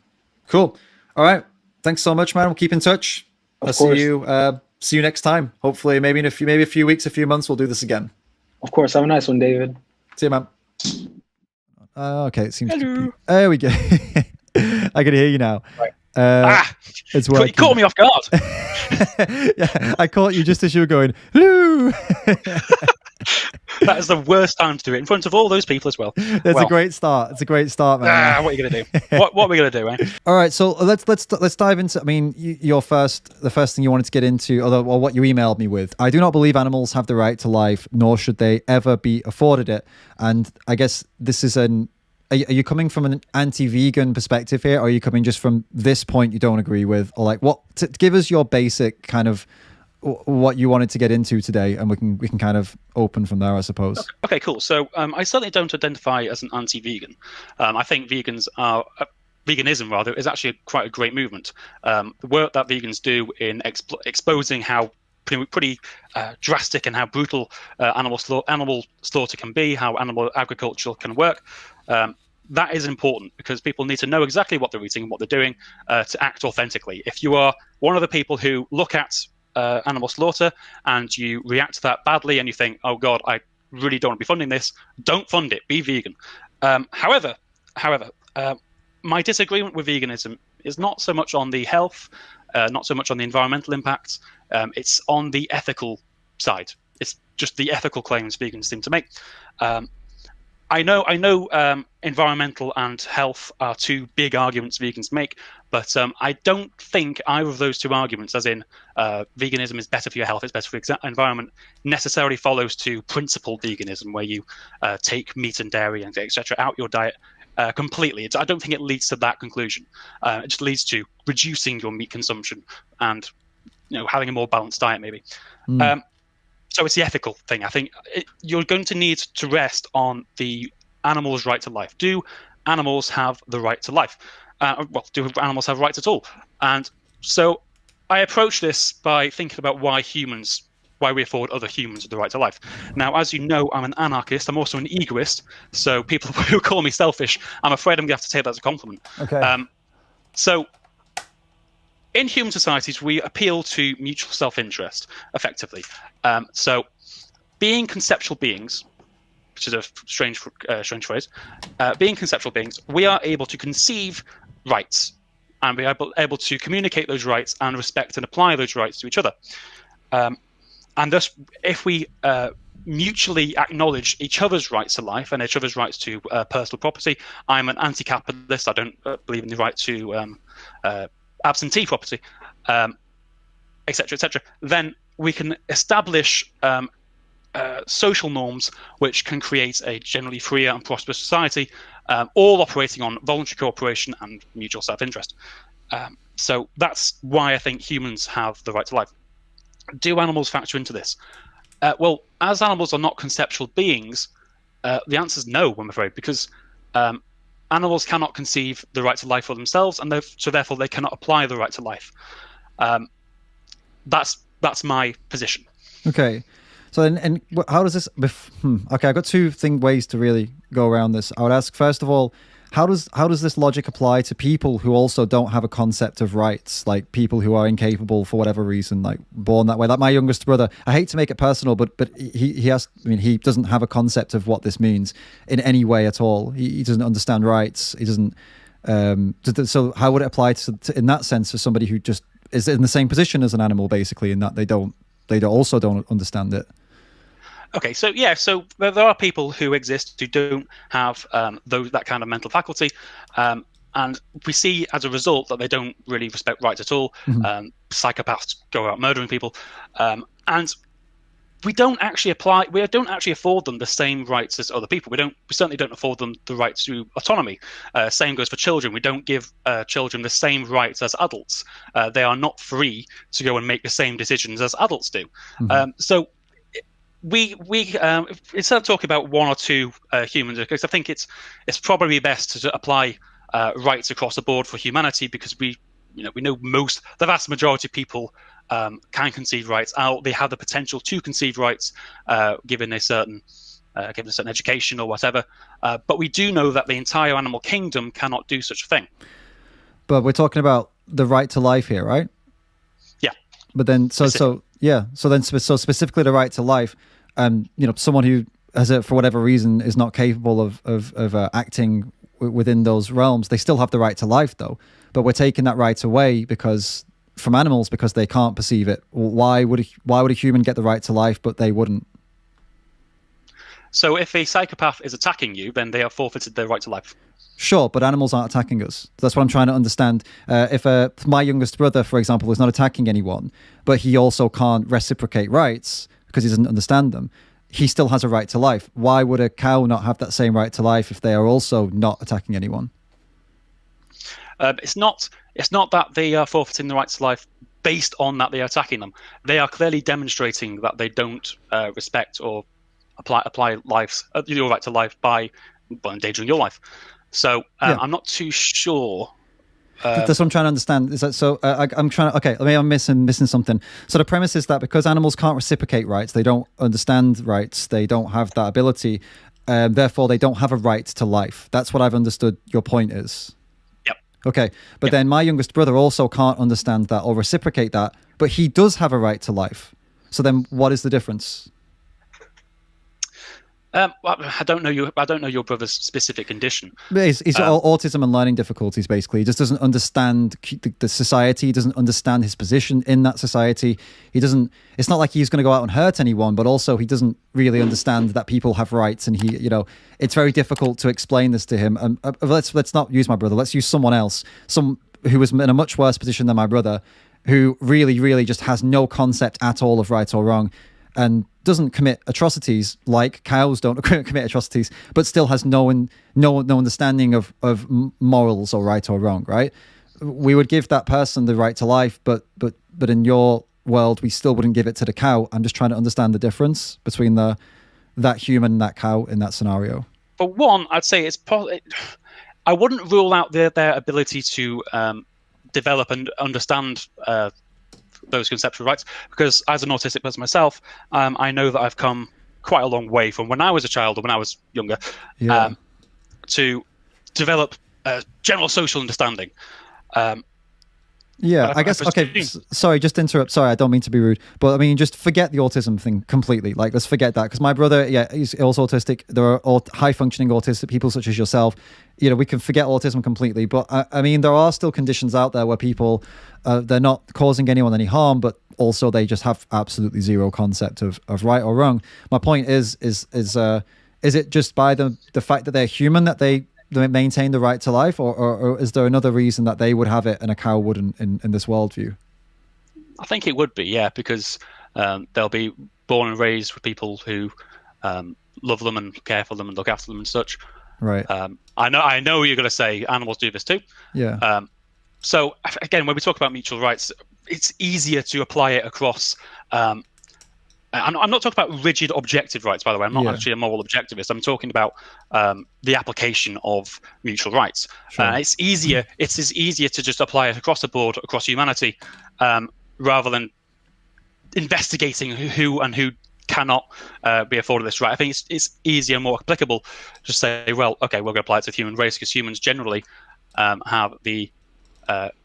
Cool. All right. Thanks so much, man. We'll keep in touch. I'll see you next time. Hopefully, maybe in a few weeks, a few months, we'll do this again. Of course. Have a nice one, David. See you, man. Okay. It seems to be, there we go. I can hear you now. Right. It's working. You caught me off guard. Yeah, I caught you just as you were going, hello. That is the worst time to do it in front of all those people as well. That's a great start. It's a great start, man. What are you going to do? What are we going to do, eh? All right, so let's dive into. I mean, the first thing you wanted to get into, or what you emailed me with. I do not believe animals have the right to life, nor should they ever be afforded it. And I guess this is an. Are you coming from an anti-vegan perspective here, or are you coming just from this point you don't agree with, or like what? Give us your basic kind of what you wanted to get into today, and we can kind of open from there, I suppose. Okay, cool. So I certainly don't identify as an anti-vegan. I think veganism rather is actually quite a great movement. The work that vegans do in exposing how pretty drastic and how brutal animal slaughter can be, how animal agriculture can work. That is important because people need to know exactly what they're eating and what they're doing to act authentically. If you are one of the people who look at animal slaughter and you react to that badly and you think, oh God, I really don't want to be funding this, don't fund it, be vegan. However, my disagreement with veganism is not so much on the health, not so much on the environmental impacts, it's on the ethical side. It's just the ethical claims vegans seem to make. I know environmental and health are two big arguments vegans make, but I don't think either of those two arguments, as in veganism is better for your health, it's better for your environment, necessarily follows to principled veganism, where you take meat and dairy and etc. out your diet completely. I don't think it leads to that conclusion. It just leads to reducing your meat consumption and having a more balanced diet, maybe. So it's the ethical thing. I think you're going to need to rest on the animal's right to life. Do animals have the right to life? Do animals have rights at all? And so I approach this by thinking about why we afford other humans the right to life. Now, as you know, I'm an anarchist. I'm also an egoist. So people who call me selfish, I'm afraid I'm going to have to take that as a compliment. Okay. So in human societies, we appeal to mutual self-interest, effectively. So being conceptual beings, which is a strange phrase, being conceptual beings, we are able to conceive rights, and we are able to communicate those rights and respect and apply those rights to each other. And thus, if we mutually acknowledge each other's rights to life and each other's rights to personal property, I'm an anti-capitalist. I don't believe in the right to absentee property, etc., etc. Then we can establish social norms which can create a generally freer and prosperous society, all operating on voluntary cooperation and mutual self-interest. So that's why I think humans have the right to life. Do animals factor into this? Well, as animals are not conceptual beings, the answer is no, I'm afraid, because animals cannot conceive the right to life for themselves, and so therefore they cannot apply the right to life. That's my position. Okay. So and how does this? Okay, I've got two ways to really go around this. I would ask, first of all, how does this logic apply to people who also don't have a concept of rights, like people who are incapable for whatever reason, like born that way? Like my youngest brother. I hate to make it personal, but he has. I mean, he doesn't have a concept of what this means in any way at all. He doesn't understand rights. He doesn't. So how would it apply to in that sense for somebody who just is in the same position as an animal, basically, in that they also don't understand it? Okay, so yeah, so there are people who exist who don't have that kind of mental faculty, and we see as a result that they don't really respect rights at all. Mm-hmm. Psychopaths go out murdering people, and we don't actually afford them the same rights as other people. We certainly don't afford them the right to autonomy. Same goes for children. We don't give children the same rights as adults. They are not free to go and make the same decisions as adults do. Mm-hmm. So we instead of talking about one or two humans, because I think it's probably best to apply rights across the board for humanity, because we know the vast majority of people can conceive rights. They have the potential to conceive rights given a certain education or whatever. But we do know that the entire animal kingdom cannot do such a thing. But we're talking about the right to life here, right? Yeah. But then so specifically the right to life, someone who has for whatever reason is not capable of acting within those realms, they still have the right to life though. But we're taking that right away from animals because they can't perceive it. Why would a human get the right to life but they wouldn't? So if a psychopath is attacking you, then they have forfeited their right to life. Sure, but animals aren't attacking us. That's what I'm trying to understand. If my youngest brother, for example, is not attacking anyone, but he also can't reciprocate rights because he doesn't understand them, he still has a right to life. Why would a cow not have that same right to life if they are also not attacking anyone? It's not that they are forfeiting the right to life based on that they are attacking them. They are clearly demonstrating that they don't respect or apply your right to life by endangering your life. So I'm not too sure. That's what I'm trying to understand. Is that so? I'm trying to. Okay, maybe I'm missing something. So the premise is that because animals can't reciprocate rights, they don't understand rights, they don't have that ability, therefore they don't have a right to life. That's what I've understood your point is. Yep. Okay, but then my youngest brother also can't understand that or reciprocate that, but he does have a right to life. So then, what is the difference? Well, I don't know your brother's specific condition. He's autism and learning difficulties, basically. He just doesn't understand the society. He doesn't understand his position in that society. He doesn't. It's not like he's going to go out and hurt anyone, but also he doesn't really understand that people have rights, and it's very difficult to explain this to him. Let's not use my brother. Let's use someone else, who was in a much worse position than my brother, who really, really just has no concept at all of right or wrong, and doesn't commit atrocities like cows don't commit atrocities, but still has no understanding of morals or right or wrong. Right? We would give that person the right to life, but in your world, we still wouldn't give it to the cow. I'm just trying to understand the difference between that human and that cow in that scenario. For one, I'd say I wouldn't rule out their ability to develop and understand those conceptual rights, because as an autistic person myself, I know that I've come quite a long way from when I was a child or when I was younger to develop a general social understanding. I guess, okay, sorry, just to interrupt. Sorry, I don't mean to be rude, but I mean, just forget the autism thing completely. Like, let's forget that, because my brother, he's also autistic. There are high-functioning autistic people such as yourself. We can forget autism completely, but I mean, there are still conditions out there where people, they're not causing anyone any harm, but also they just have absolutely zero concept of right or wrong. My point is it just by the fact that they're human that they maintain the right to life, or is there another reason that they would have it and a cow wouldn't in this worldview? I think it would be, yeah, because they'll be born and raised with people who love them and care for them and look after them and such. Right. I know you're going to say animals do this too. Yeah. So again, when we talk about mutual rights, it's easier to apply it across. I'm not talking about rigid objective rights, by the way. I'm not actually a moral objectivist. I'm talking about the application of mutual rights. Sure. It's easier to just apply it across the board, across humanity, rather than investigating who cannot be afforded this right. I think it's easier and more applicable to say, well, okay, we're going to apply it to the human race, because humans generally have the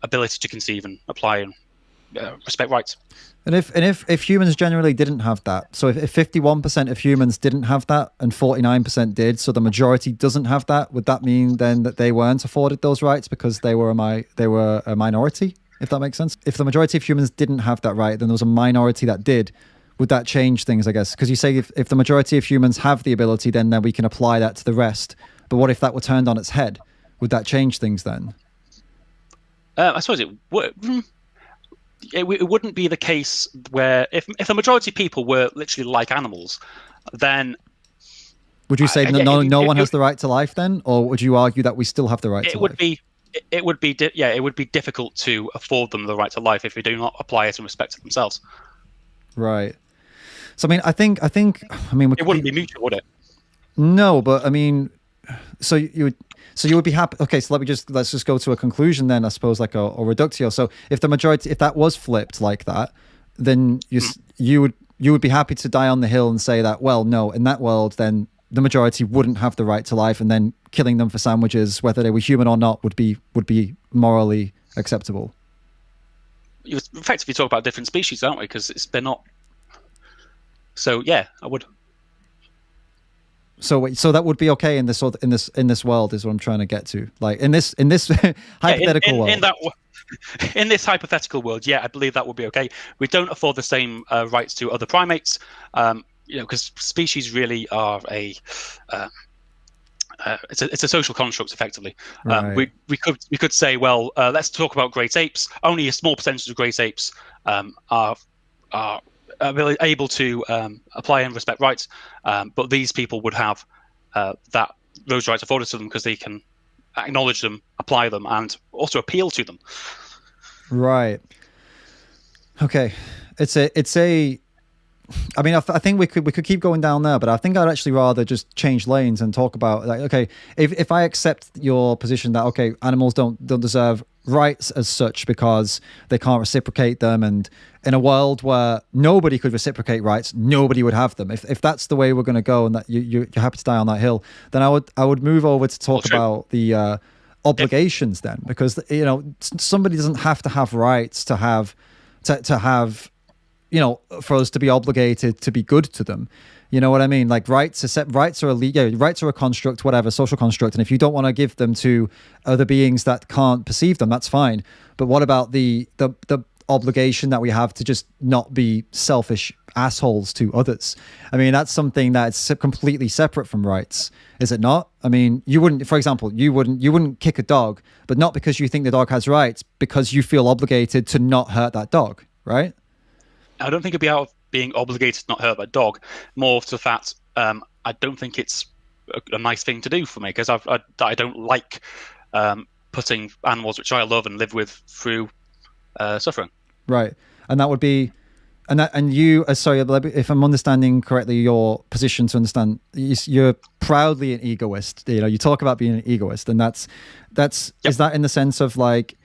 ability to conceive and apply and respect rights. And if humans generally didn't have that, so if 51% of humans didn't have that and 49% did, so the majority doesn't have that, would that mean then that they weren't afforded those rights because they were a minority, if that makes sense? If the majority of humans didn't have that right, then there was a minority that did. Would that change things, I guess? Because you say if the majority of humans have the ability, then we can apply that to the rest. But what if that were turned on its head? Would that change things then? I suppose it would. It wouldn't be the case where if the majority of people were literally like animals, then would you say no one has the right to life then, or would you argue that we still have the right to life? It would be difficult to afford them the right to life if we do not apply it in respect to themselves. Right. So I mean, I think it wouldn't be mutual, would it? No, but I mean, so you would be happy. Okay, so let's just go to a conclusion then, I suppose, like a reductio. So if that was flipped like that, then you would be happy to die on the hill and say that, well, no, in that world, then the majority wouldn't have the right to life, and then killing them for sandwiches, whether they were human or not, would be morally acceptable. You effectively talk about different species, aren't we? Because they're not. So yeah, I would. So that would be okay in this world, is what I'm trying to get to. Like in this hypothetical world. In this hypothetical world, yeah, I believe that would be okay. We don't afford the same rights to other primates. because species really are it's a social construct, effectively. Right. We could say, well, let's talk about great apes. Only a small percentage of great apes are really able to apply and respect rights, but these people would have those rights afforded to them because they can acknowledge them, apply them, and also appeal to them. Right. Okay. It's a. I mean, I think we could keep going down there, but I think I'd actually rather just change lanes and talk about, like, okay, if I accept your position that, okay, animals don't deserve rights as such because they can't reciprocate them, and in a world where nobody could reciprocate rights, nobody would have them. If that's the way we're going to go, and that you're happy to die on that hill, then I would move over to talk about the obligations then, because somebody doesn't have to have rights to have for us to be obligated to be good to them. You know what I mean? Like rights are rights are a construct, whatever, social construct. And if you don't want to give them to other beings that can't perceive them, that's fine. But what about the obligation that we have to just not be selfish assholes to others? I mean, that's something that's completely separate from rights, is it not? I mean, you wouldn't, for example, you wouldn't kick a dog, but not because you think the dog has rights, because you feel obligated to not hurt that dog, right? I don't think it'd be out of being obligated to not hurt that dog. More to the fact, I don't think it's a nice thing to do for me, because I don't like putting animals which I love and live with through suffering. Right, and that would be, and you. Sorry, if I'm understanding correctly, your position to understand, you're proudly an egoist. You talk about being an egoist, and that's yep. Is that in the sense of like.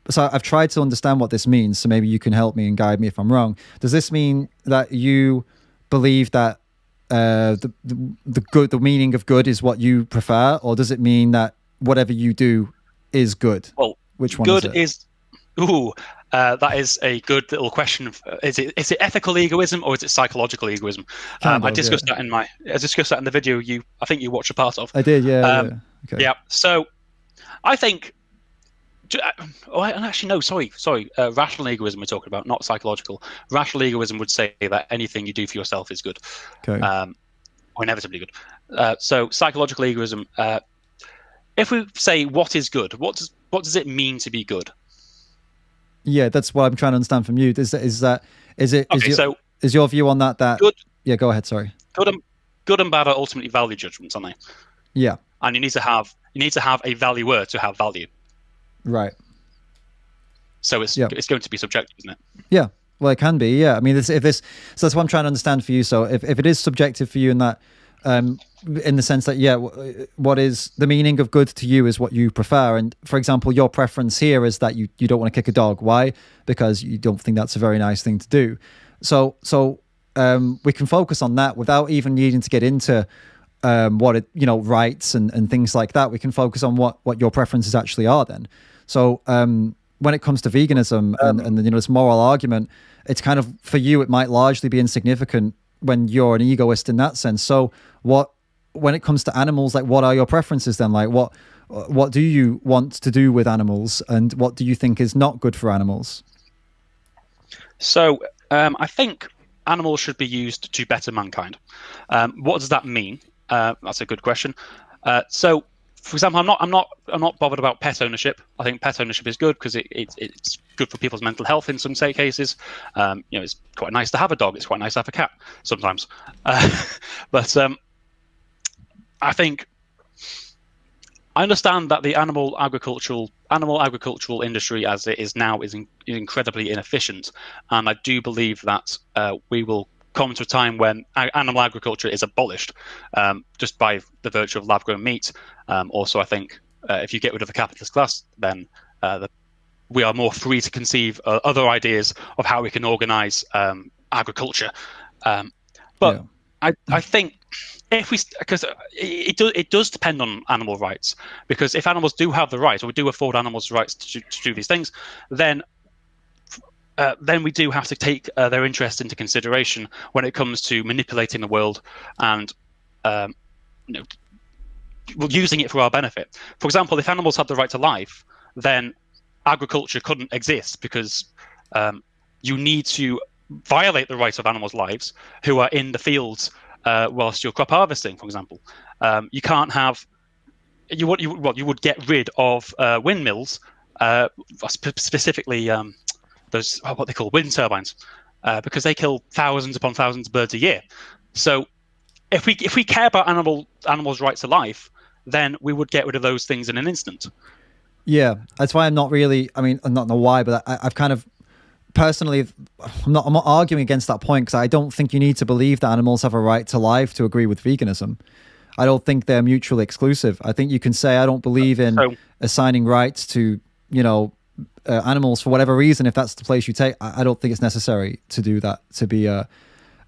So I've tried to understand what this means, so maybe you can help me and guide me if I'm wrong. Does this mean that you believe that the meaning of good is what you prefer, or does it mean that whatever you do is good? Well, which one good is it? That is a good little question. Is it ethical egoism or is it psychological egoism? I discussed that in the video I think you watched a part of. I did, yeah. Okay. Yeah. So I think. Actually, no, sorry. Rational egoism we're talking about, not psychological. Rational egoism would say that anything you do for yourself is good, or inevitably good. So psychological egoism. If we say what is good, what does it mean to be good? Yeah, that's what I'm trying to understand from you. Is your view on that good? Yeah, go ahead. Sorry. Good and bad are ultimately value judgments, aren't they? Yeah. And you need to have a valuer to have value. Right. So it's going to be subjective, isn't it? Yeah. Well, it can be. Yeah. I mean, so that's what I'm trying to understand for you. So if it is subjective for you in that, in the sense that, what is the meaning of good to you is what you prefer. And for example, your preference here is that you don't want to kick a dog. Why? Because you don't think that's a very nice thing to do. So we can focus on that without even needing to get into rights and things like that. We can focus on what your preferences actually are then. So when it comes to veganism and this moral argument, it's kind of, for you, it might largely be insignificant when you're an egoist in that sense. So when it comes to animals, like, what are your preferences then? Like, what do you want to do with animals, and what do you think is not good for animals? So I think animals should be used to better mankind. What does that mean? That's a good question. So, for example, I'm not bothered about pet ownership. I think pet ownership is good because it's good for people's mental health in some cases. It's quite nice to have a dog. It's quite nice to have a cat sometimes. But I think I understand that the animal agricultural industry as it is now is incredibly inefficient, and I do believe that we will come to a time when animal agriculture is abolished, just by the virtue of lab-grown meat. Also, I think if you get rid of the capitalist class, then we are more free to conceive other ideas of how we can organize agriculture. But I think because it does depend on animal rights, because if animals do have the right, or we do afford animals the rights to do these things, then we do have to take their interest into consideration when it comes to manipulating the world and using it for our benefit. For example, if animals had the right to life, then agriculture couldn't exist, because you need to violate the rights of animals' lives who are in the fields whilst you're crop harvesting, for example. You can't have you would get rid of windmills, specifically those what they call wind turbines, because they kill thousands upon thousands of birds a year. So if we care about animals' rights to life, then we would get rid of those things in an instant. Yeah, that's why I'm not really. I mean, I don't know why, but I've kind of personally, I'm not arguing against that point, because I don't think you need to believe that animals have a right to life to agree with veganism. I don't think they're mutually exclusive. I think you can say I don't believe in assigning rights to animals for whatever reason. If that's the place you take, I don't think it's necessary to do that to be a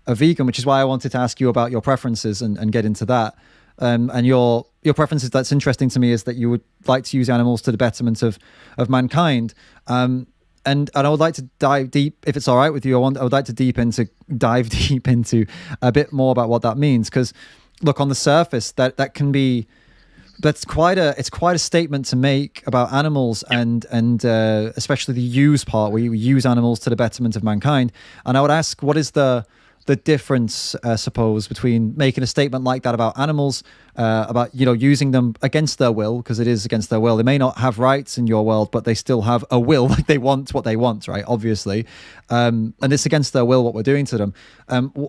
vegan, which is why I wanted to ask you about your preferences and get into that. And your preferences, that's interesting to me, is that you would like to use animals to the betterment of mankind. And I would like to dive deep, if it's all right with you. I would like to dive deep into a bit more about what that means, because look, on the surface, that can be, it's quite a statement to make about animals, and especially the use part, where you use animals to the betterment of mankind. And I would ask, what is the difference, I suppose, between making a statement like that about animals, about using them against their will, because it is against their will. They may not have rights in your world, but they still have a will. Like, they want what they want, right? Obviously, and it's against their will what we're doing to them.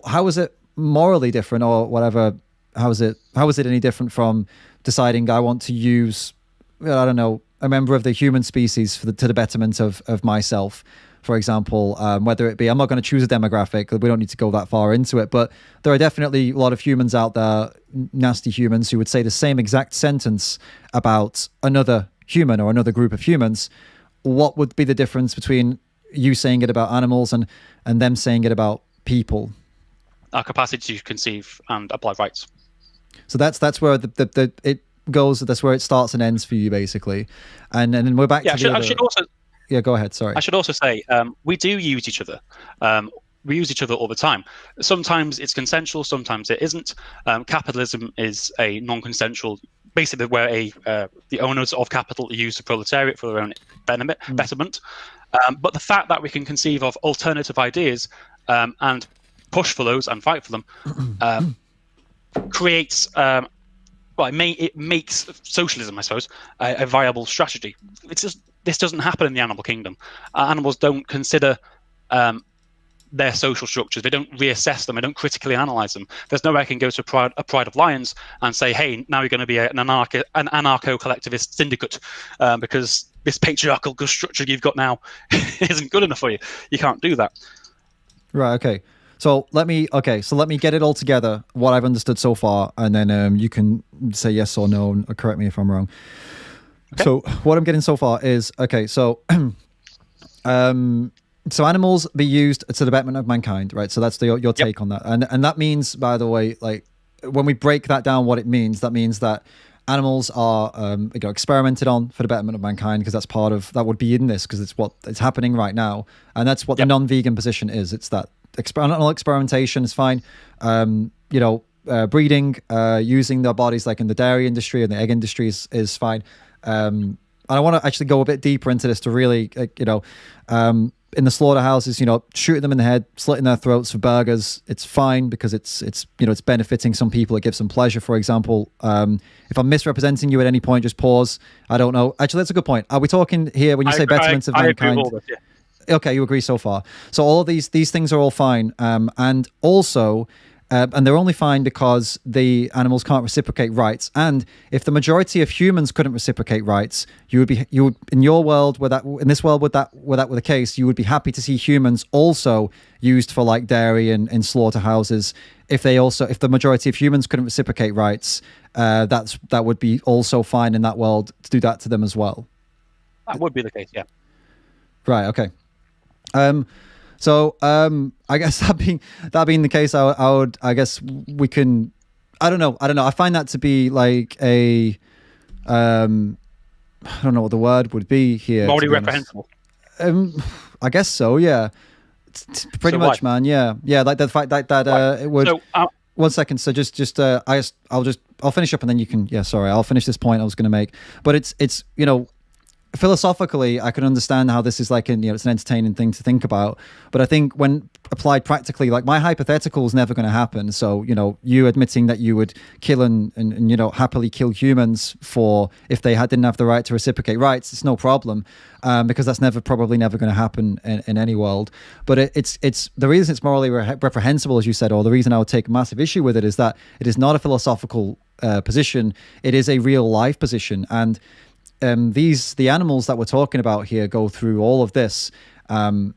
How is it morally different, or whatever? How is it any different from deciding I want to use, I don't know, a member of the human species to the betterment of myself? For example, whether it be, I'm not going to choose a demographic, we don't need to go that far into it, but there are definitely a lot of humans out there, nasty humans, who would say the same exact sentence about another human or another group of humans. What would be the difference between you saying it about animals and them saying it about people? Our capacity to conceive and apply rights. So that's where it goes. That's where it starts and ends for you, basically. And then we're back to I should also. Yeah, go ahead. Sorry. I should also say we do use each other. We use each other all the time. Sometimes it's consensual, sometimes it isn't. Capitalism is a non-consensual, basically where the owners of capital use the proletariat for their own betterment. But the fact that we can conceive of alternative ideas and push for those and fight for them creates. It makes socialism, I suppose, a viable strategy. This doesn't happen in the animal kingdom. Animals don't consider their social structures. They don't reassess them. They don't critically analyze them. There's no way I can go to a pride of lions and say, hey, now you're going to be an anarcho-collectivist syndicate because this patriarchal structure you've got now isn't good enough for you. You can't do that. Right, okay. So let me get it all together, what I've understood so far, and then you can say yes or no, or correct me if I'm wrong. Okay. So what I'm getting so far is, so so animals be used to the betterment of mankind, right? So that's your take on that. And that means, by the way, like, when we break that down, what it means, that means that animals are experimented on for the betterment of mankind, because that would be in this, because it's happening right now. And that's what the non-vegan position is. It's that experimentation is fine. Breeding, using their bodies, like in the dairy industry and the egg industry, is fine. And I want to actually go a bit deeper into this to really, in the slaughterhouses, shooting them in the head, slitting their throats for burgers, it's fine, because it's benefiting some people. It gives them pleasure, for example. If I'm misrepresenting you at any point, just pause. I don't know. Actually, that's a good point. Are we talking here, when you say betterment of mankind? Okay, you agree so far. So all of these things are all fine. And also, and they're only fine because the animals can't reciprocate rights. And if the majority of humans couldn't reciprocate rights, you would in your world, in this world, where that were the case, you would be happy to see humans also used for, like, dairy and in slaughterhouses. If the majority of humans couldn't reciprocate rights, that would be also fine in that world to do that to them as well. That would be the case, yeah. Right. Okay. So I guess that being the case, I guess we can. I don't know. I find that to be like a. I don't know what the word would be here. Morally reprehensible. I guess so. Yeah. Pretty much, man. Yeah. Like the fact that it would. So, 1 second. So I'll finish up and then you can. Yeah. Sorry. I'll finish this point I was going to make. But it's philosophically, I can understand how this is like it's an entertaining thing to think about. But I think when applied practically, like my hypothetical is never going to happen. So, you admitting that you would kill and happily kill humans for if they didn't have the right to reciprocate rights, it's no problem, because that's probably never going to happen in any world. But it's the reason it's morally reprehensible, as you said, or the reason I would take massive issue with it is that it is not a philosophical position. It is a real life position. And the animals that we're talking about here go through all of this, and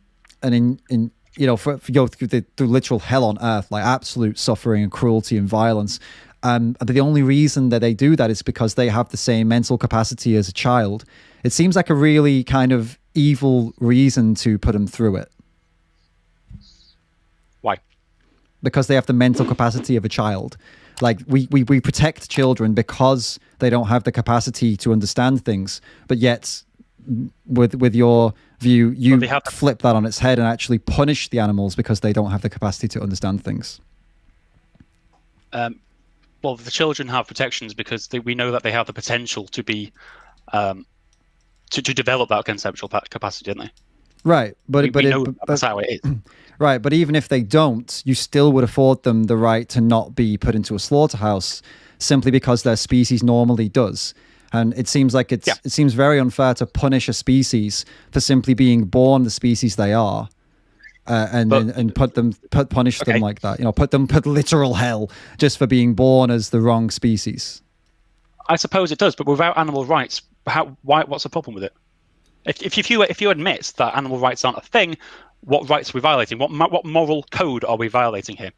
for go through the literal hell on earth, like absolute suffering and cruelty and violence. But the only reason that they do that is because they have the same mental capacity as a child. It seems like a really kind of evil reason to put them through it. Why? Because they have the mental capacity of a child. Like we protect children because they don't have the capacity to understand things, but yet with your view, you flip that on its head and actually punish the animals because they don't have the capacity to understand things. Well, the children have protections because we know that they have the potential to be to develop that conceptual capacity, don't they? Right, but that's how it is. Right, but even if they don't, you still would afford them the right to not be put into a slaughterhouse simply because their species normally does. And it seems like it seems very unfair to punish a species for simply being born the species they are, and punish them like that. Put literal hell just for being born as the wrong species. I suppose it does, but without animal rights, what's the problem with it? If you admit that animal rights aren't a thing, what rights are we violating? What moral code are we violating here?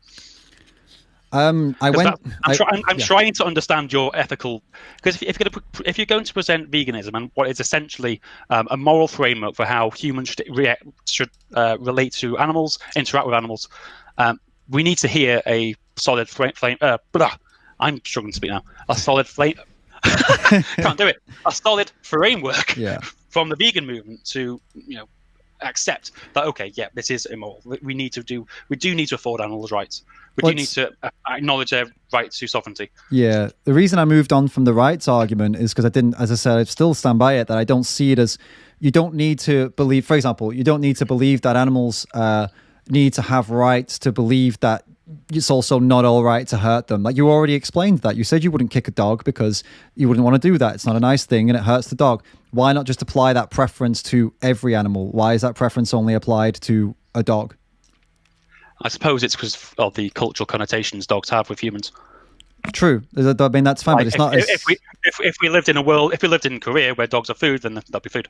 I'm trying to understand your ethical, because if you're going to present veganism and what is essentially a moral framework for how humans should relate to animals, interact with animals, we need to hear a solid I'm struggling to speak now. A solid flame. Can't do it. A solid framework from the vegan movement to accept that this is immoral. We do need to afford animals rights. We do need to acknowledge their right to sovereignty. Yeah, the reason I moved on from the rights argument is because I still stand by it, that I don't see it as, you don't need to believe, for example, you don't need to believe that animals need to have rights to believe that it's also not all right to hurt them. Like you already explained that. You said you wouldn't kick a dog because you wouldn't want to do that. It's not a nice thing and it hurts the dog. Why not just apply that preference to every animal? Why is that preference only applied to a dog? I suppose it's because of the cultural connotations dogs have with humans. True. I mean, that's fine, but it's not. If we lived in Korea where dogs are food, then that'd be food.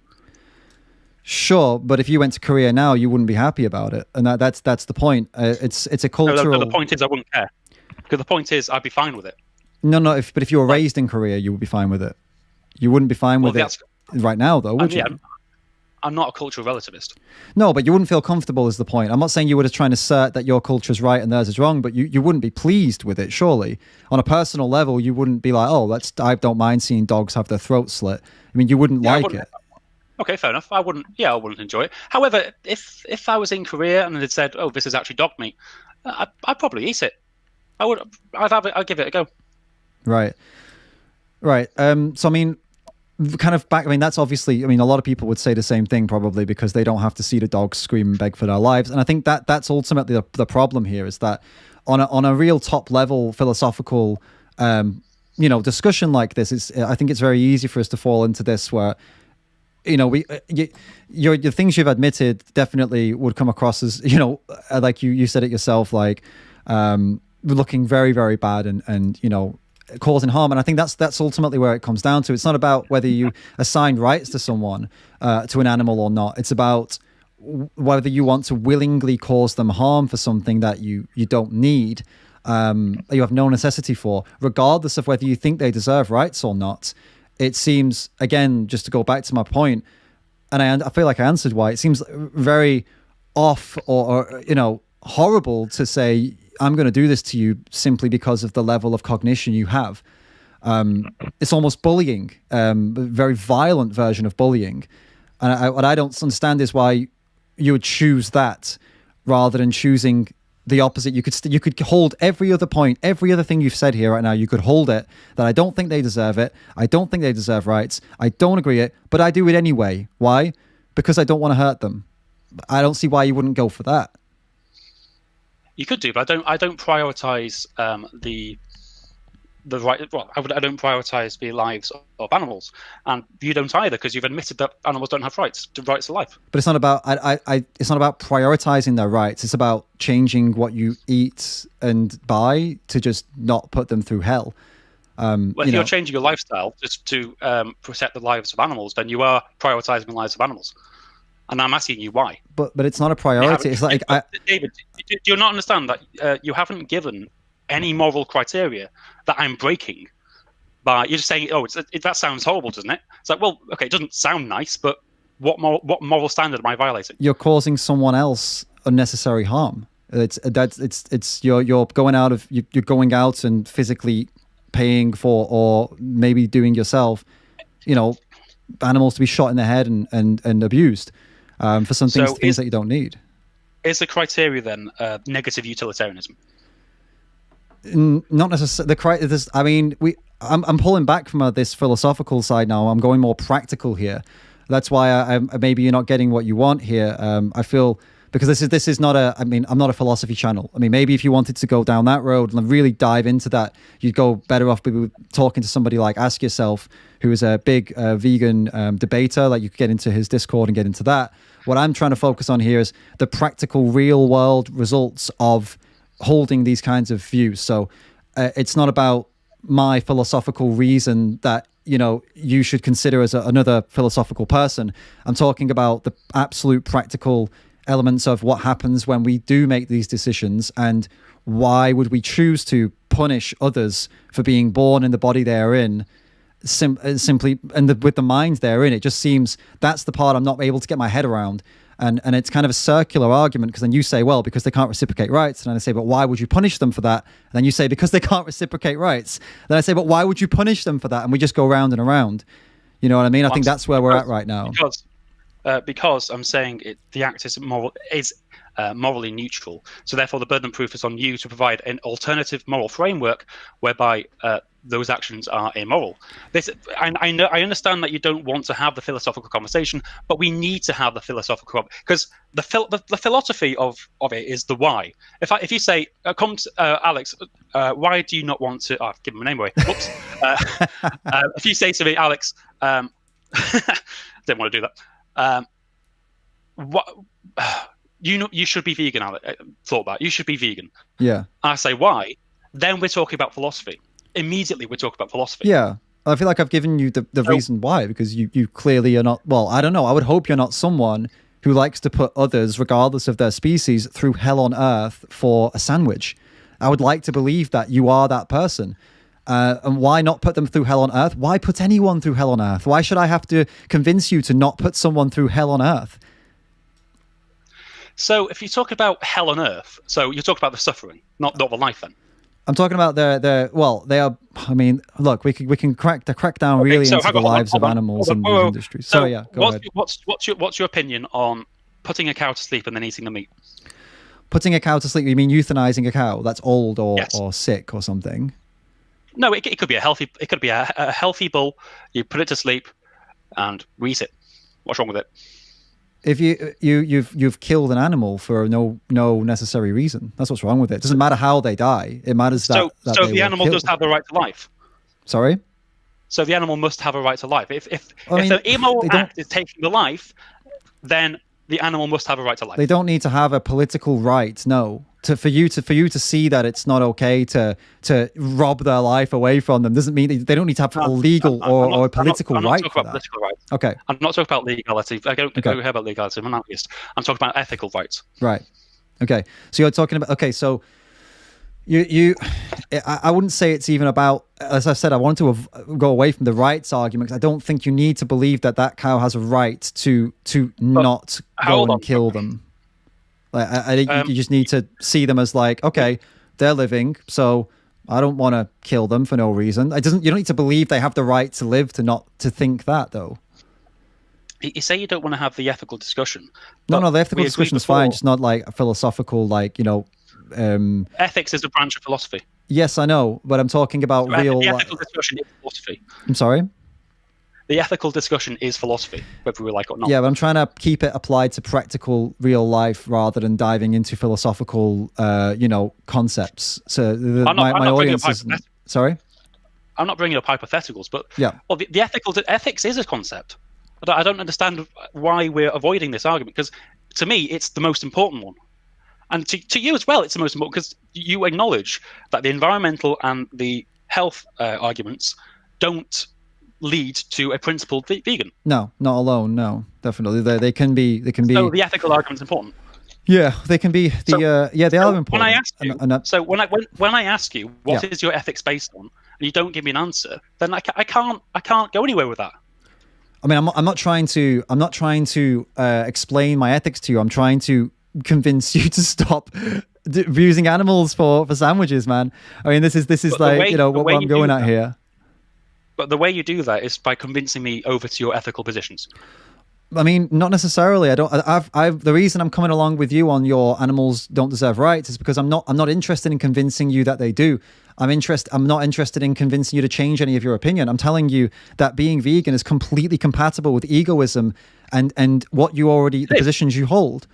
Sure, but if you went to Korea now, you wouldn't be happy about it, and that's the point. It's a cultural. No, the point is, I wouldn't care. Because the point is, I'd be fine with it. No. But if you were raised in Korea, you would be fine with it. You wouldn't be fine with it right now, though, would you? I'm not a cultural relativist. No, but you wouldn't feel comfortable is the point. I'm not saying you were just trying to assert that your culture is right and theirs is wrong, but you wouldn't be pleased with it, surely. On a personal level, you wouldn't be like, I don't mind seeing dogs have their throats slit. I mean, you wouldn't like it. Okay, fair enough. I wouldn't enjoy it. However, if I was in Korea and they'd said, "Oh, this is actually dog meat," I'd probably eat it. I'd give it a go. Right. So I mean, kind of back. I mean, that's obviously. I mean, a lot of people would say the same thing probably because they don't have to see the dogs scream and beg for their lives. And I think that's ultimately the problem here is that on a real top level philosophical, discussion like this, I think it's very easy for us to fall into this where. Your things you've admitted definitely would come across as, like you said it yourself, like looking very, very bad and causing harm. And I think that's ultimately where it comes down to. It's not about whether you assign rights to someone, to an animal or not. It's about whether you want to willingly cause them harm for something that you don't need, you have no necessity for, regardless of whether you think they deserve rights or not. It seems, again, just to go back to my point, and I feel like I answered why, it seems very off or horrible to say, I'm going to do this to you simply because of the level of cognition you have. It's almost bullying, a very violent version of bullying. And what I don't understand is why you would choose that rather than choosing the opposite. You could hold every other point, every other thing you've said here right now. You could hold it that I don't think they deserve it. I don't think they deserve rights. I don't agree it, but I do it anyway. Why? Because I don't want to hurt them. I don't see why you wouldn't go for that. You could do, but I don't prioritize the right. Well, I don't prioritize the lives of animals, and you don't either, because you've admitted that animals don't have rights to life. But it's not about it's not about prioritizing their rights. It's about changing what you eat and buy to just not put them through hell. Well, if you're changing your lifestyle just to protect the lives of animals, then you are prioritizing the lives of animals. And I'm asking you why. But it's not a priority. It's like David, do you not understand that you haven't given any moral criteria that I'm breaking by? You're just saying, oh, that sounds horrible, doesn't it? It's like, well, okay, it doesn't sound nice, but what moral standard am I violating? You're causing someone else unnecessary harm. You're going out and physically paying for, or maybe doing yourself, animals to be shot in the head and abused for some things that you don't need. Is the criteria then negative utilitarianism? Not necessarily. I mean, I'm pulling back from this philosophical side now. I'm going more practical here. That's why maybe you're not getting what you want here. I feel, because this is not a. I mean, I'm not a philosophy channel. I mean, maybe if you wanted to go down that road and really dive into that, you'd go better off talking to somebody like Ask Yourself, who is a big vegan debater. Like, you could get into his Discord and get into that. What I'm trying to focus on here is the practical, real world results of holding these kinds of views. So it's not about my philosophical reason that you should consider as another philosophical person. I'm talking about the absolute practical elements of what happens when we do make these decisions, and why would we choose to punish others for being born in the body they're in, simply, and with the mind they're in. It just seems that's the part I'm not able to get my head around. And it's kind of a circular argument, because then you say, well, because they can't reciprocate rights. And then I say, but why would you punish them for that? And then you say, because they can't reciprocate rights. Then I say, but why would you punish them for that? And we just go round and around. You know what I mean? I think that's where we're at right now. Because I'm saying the act is morally neutral. So therefore, the burden of proof is on you to provide an alternative moral framework whereby those actions are immoral. I understand that you don't want to have the philosophical conversation, but we need to have the philosophical, because the philosophy of it is the why. If you say, Alex, why do you not want to? I've given my name away. Whoops. If you say to me, Alex, didn't want to do that. What? You should be vegan, Alex. Thought about it. You should be vegan. Yeah. I say why? Then we're talking about philosophy. Immediately we're talking about philosophy. Yeah. I feel like I've given you the reason why, because you clearly are not, well, I don't know. I would hope you're not someone who likes to put others, regardless of their species, through hell on earth for a sandwich. I would like to believe that you are that person. And why not put them through hell on earth? Why put anyone through hell on earth? Why should I have to convince you to not put someone through hell on earth? So if you talk about hell on earth, so you're talking about the suffering, not the life then? I'm talking about they are, I mean, look, we can crack down really into the lives of animals in these industries. So yeah, go ahead. What's your opinion on putting a cow to sleep and then eating the meat? Putting a cow to sleep, you mean euthanizing a cow that's old or sick or something? No, it could be a healthy bull. You put it to sleep and we eat it. What's wrong with it? If you've killed an animal for no necessary reason, that's what's wrong with it. It doesn't matter how they die. It matters that so the animal does have the right to life. Sorry. So the animal must have a right to life. If the immoral act is taking the life, then the animal must have a right to life. They don't need to have a political right. No. For you to see that it's not okay to rob their life away from them doesn't mean they don't need to have a legal or a political right for that. Political rights. Okay. I'm not talking about legality. I don't care about legality. I'm an atheist. I'm talking about ethical rights. Right. Okay. So you're talking about. Okay. So I wouldn't say it's even about. As I said, I wanted to go away from the rights argument, because I don't think you need to believe that cow has a right to not go and kill them. Like, I think you just need to see them as like, okay, they're living, so I don't want to kill them for no reason. You don't need to believe they have the right to live to think that, though. You say you don't want to have the ethical discussion. No, the ethical discussion is fine, just not like a philosophical, like, Ethics is a branch of philosophy. Yes, I know, but I'm talking about real. The ethical discussion is philosophy. I'm sorry. The ethical discussion is philosophy, whether we like it or not. Yeah, but I'm trying to keep it applied to practical real life rather than diving into philosophical, concepts. So my audience is sorry. I'm not bringing up hypotheticals, but yeah. Well, the ethics is a concept. I don't understand why we're avoiding this argument, because to me, it's the most important one. And to you as well, it's the most important, because you acknowledge that the environmental and the health arguments don't lead to a principled vegan. No, not alone. No, definitely. They can be. So the ethical argument's important. Yeah, they can be. They are important. When I ask you, when I ask you what is your ethics based on, and you don't give me an answer, then I can't go anywhere with that. I mean, I'm not trying to explain my ethics to you. I'm trying to convince you to stop using animals for sandwiches, man. I mean, this is like what I'm going at here. But the way you do that is by convincing me over to your ethical positions. I mean, not necessarily. The reason I'm coming along with you on your animals don't deserve rights is because I'm not interested in convincing you that they do. I'm not interested in convincing you to change any of your opinion. I'm telling you that being vegan is completely compatible with egoism and what the positions you hold.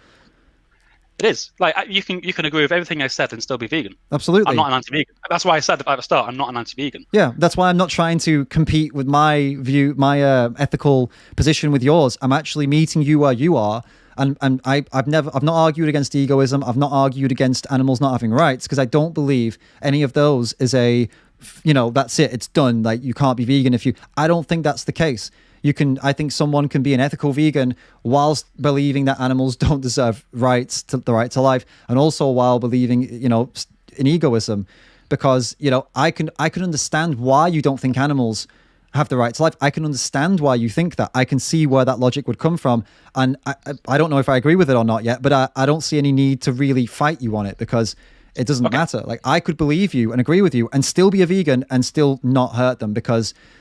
It is. Like, you can agree with everything I said and still be vegan. Absolutely. I'm not an anti-vegan. That's why I said at the start, I'm not an anti-vegan. Yeah, that's why I'm not trying to compete with my view, my ethical position with yours. I'm actually meeting you where you are. And I've not argued against egoism. I've not argued against animals not having rights, because I don't believe any of those is that's it. It's done. Like, you can't be vegan I don't think that's the case. I think someone can be an ethical vegan whilst believing that animals don't deserve the right to life, and also while believing, in egoism, because, I can understand why you don't think animals have the right to life. I can understand why you think that. I can see where that logic would come from. And I don't know if I agree with it or not yet, but I don't see any need to really fight you on it, because it doesn't matter. Like, I could believe you and agree with you and still be a vegan and still not hurt them,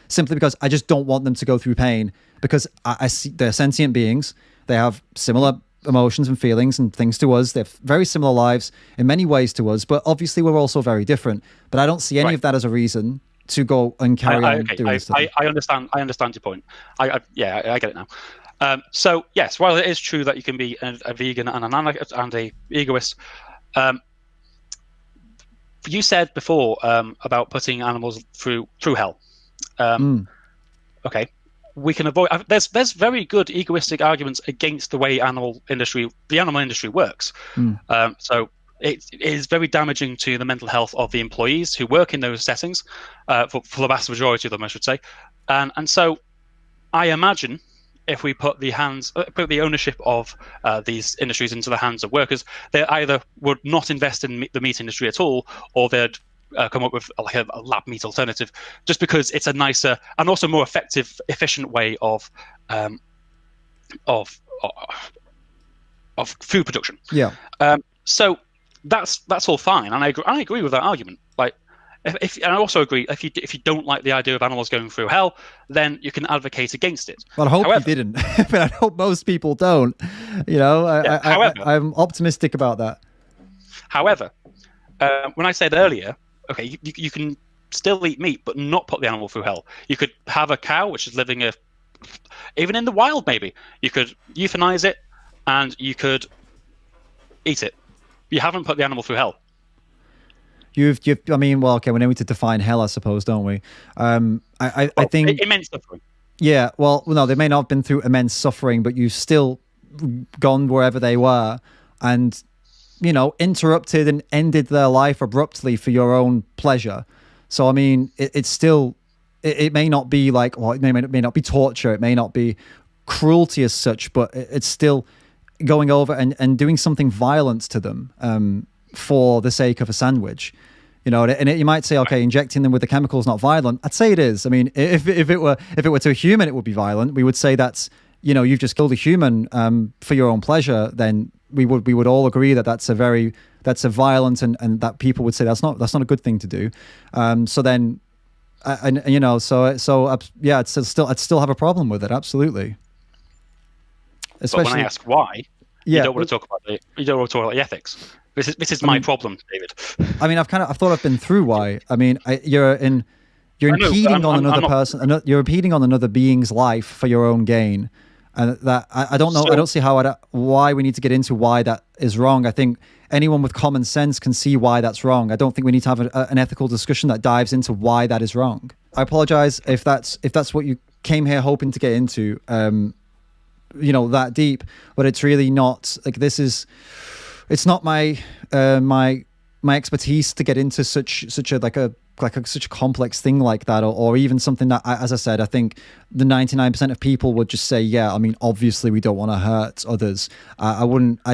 simply because I just don't want them to go through pain, because I see they're sentient beings. They have similar emotions and feelings and things to us. They have very similar lives in many ways to us, but obviously we're also very different. But I don't see any of that as a reason to go and carry on doing this. I understand your point. I get it now. So yes, while it is true that you can be a vegan and a egoist, you said before about putting animals through hell. Okay, we can avoid. There's very good egoistic arguments against the way the animal industry works. So it is very damaging to the mental health of the employees who work in those settings, for the vast majority of them, I should say. And so I imagine if we put the ownership of these industries into the hands of workers, they either would not invest in the meat industry at all, or they'd come up with like a lab meat alternative, just because it's a nicer and also more effective, efficient way of food production. Yeah. So that's all fine, and I agree with that argument. Like, and I also agree, if you don't like the idea of animals going through hell, then you can advocate against it. Well, I hope you didn't, but I hope most people don't. I'm optimistic about that. However, when I said earlier, okay, you can still eat meat, but not put the animal through hell. You could have a cow which is living even in the wild, maybe. You could euthanize it, and you could eat it. You haven't put the animal through hell. We need to define hell, I suppose, don't we? I think immense suffering. Yeah, well, no, they may not have been through immense suffering, but you've still gone wherever they were and, interrupted and ended their life abruptly for your own pleasure. So, I mean, it's still, it may not be like, well, it may not be torture, it may not be cruelty as such, but it's still going over and doing something violent to them for the sake of a sandwich. You might say, okay, injecting them with the chemical is not violent. I'd say it is. I mean, if it were to a human, it would be violent. We would say that's, you've just killed a human for your own pleasure. Then we would all agree that that's a violent and that people would say that's not a good thing to do. I'd still have a problem with it. Absolutely. Especially, but when I ask why, you don't want to talk about the ethics. This is my problem, David. I mean, I've thought I've been through why. I mean, you're impeding on another person. You're impeding on another being's life for your own gain, and that I don't know. I don't see why we need to get into why that is wrong. I think anyone with common sense can see why that's wrong. I don't think we need to have an ethical discussion that dives into why that is wrong. I apologize if that's what you came here hoping to get into, that deep, but it's really not. Like, it's not my expertise to get into such a complex thing like that, or even something that, as I said, I think the 99% of people would just say, yeah, I mean, obviously we don't want to hurt others. I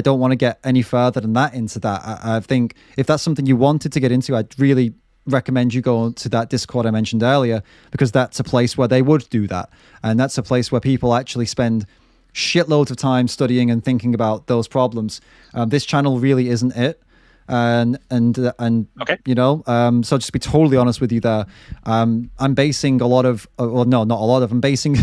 don't want to get any further than that into that. I think if that's something you wanted to get into, I'd really recommend you go to that Discord I mentioned earlier, because that's a place where they would do that. And that's a place where people actually spend shitloads of time studying and thinking about those problems. This channel really isn't it. And okay. So just to be totally honest with you there, I'm basing a lot of, not a lot of, I'm basing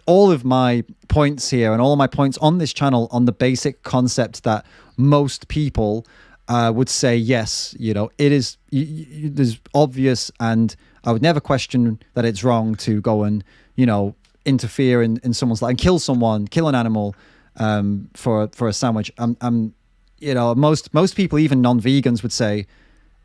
all of my points here and all of my points on this channel on the basic concept that most people would say, yes, it is, there's obvious, and I would never question that it's wrong to go and, interfere in someone's life and kill an animal for a sandwich. Most people, even non-vegans, would say,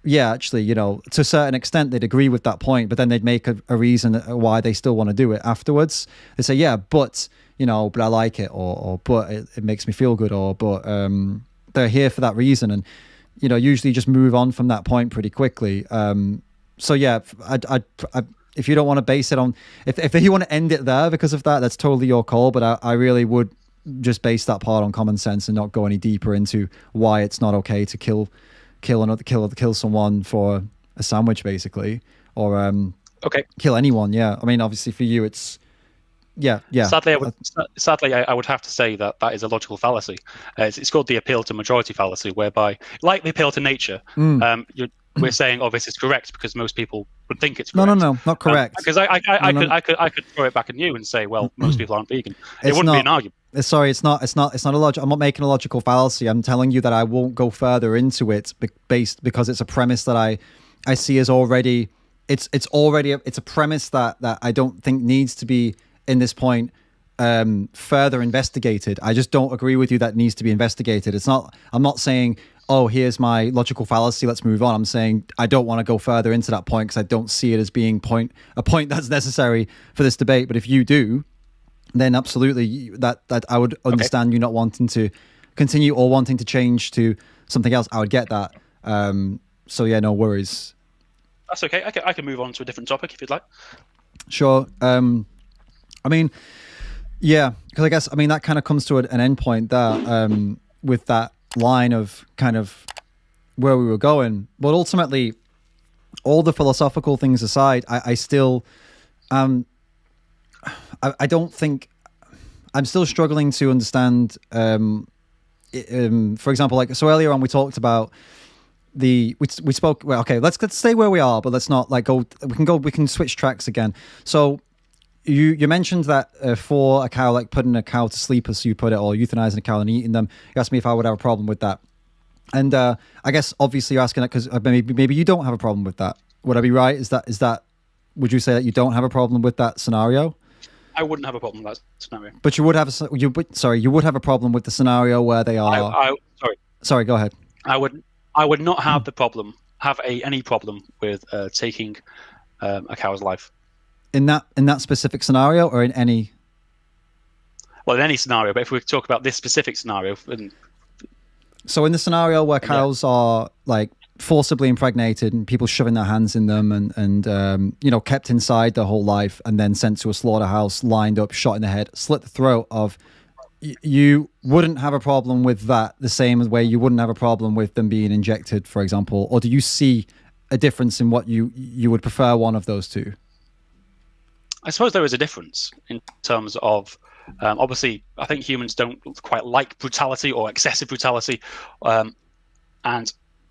yeah, actually, to a certain extent, they'd agree with that point, but then they'd make a reason why they still want to do it afterwards. They say, yeah, but I like it, or but it makes me feel good, or but they're here for that reason, and usually just move on from that point pretty quickly. So yeah, I if you don't want to base it on, if you want to end it there because of that, that's totally your call. But I really would just base that part on common sense and not go any deeper into why it's not okay to kill someone for a sandwich, basically, or kill anyone. Yeah, I mean, obviously for you, it's yeah. Sadly, I would have to say that is a logical fallacy. It's called the appeal to majority fallacy, whereby, like the appeal to nature, we're saying, oh, this is correct because most people would think it's correct. No, not correct. Because I could throw it back at you and say, well, most people aren't vegan. It wouldn't be an argument. Sorry, it's not a logic. I'm not making a logical fallacy. I'm telling you that I won't go further into it because it's a premise that I see as already. It's a premise that I don't think needs to be in this point further investigated. I just don't agree with you that needs to be investigated. I'm not saying, oh, here's my logical fallacy, let's move on. I'm saying I don't want to go further into that point because I don't see it as being a point that's necessary for this debate. But if you do, then absolutely that I would understand you not wanting to continue or wanting to change to something else. I would get that. So yeah, no worries. That's okay. I can move on to a different topic if you'd like. Sure. I mean, yeah, because I guess, that kind of comes to an end point there with that line of kind of where we were going. But ultimately, all the philosophical things aside, I still, I don't think, I'm still struggling to understand, for example, so earlier on we talked about we spoke, well, okay, let's stay where we are, but let's not we can switch tracks again. So you mentioned that for a cow, like putting a cow to sleep, as you put it, or euthanizing a cow and eating them, you asked me if I would have a problem with that. And I guess obviously you're asking that because maybe you don't have a problem with that. Would I be right? Is that would you say that you don't have a problem with that scenario? I wouldn't have a problem with that scenario. But you would have you would have a problem with the scenario where they are. Sorry, go ahead. I would not have any problem with taking a cow's life. In that specific scenario, or in any? Well, in any scenario, but if we talk about this specific scenario, so in the scenario where cows are like forcibly impregnated and people shoving their hands in them and kept inside their whole life and then sent to a slaughterhouse, lined up, shot in the head, slit the throat of, you wouldn't have a problem with that the same way you wouldn't have a problem with them being injected, for example? Or do you see a difference in what you would prefer one of those two? I suppose there is a difference in terms of, obviously, I think humans don't quite like brutality or excessive brutality, and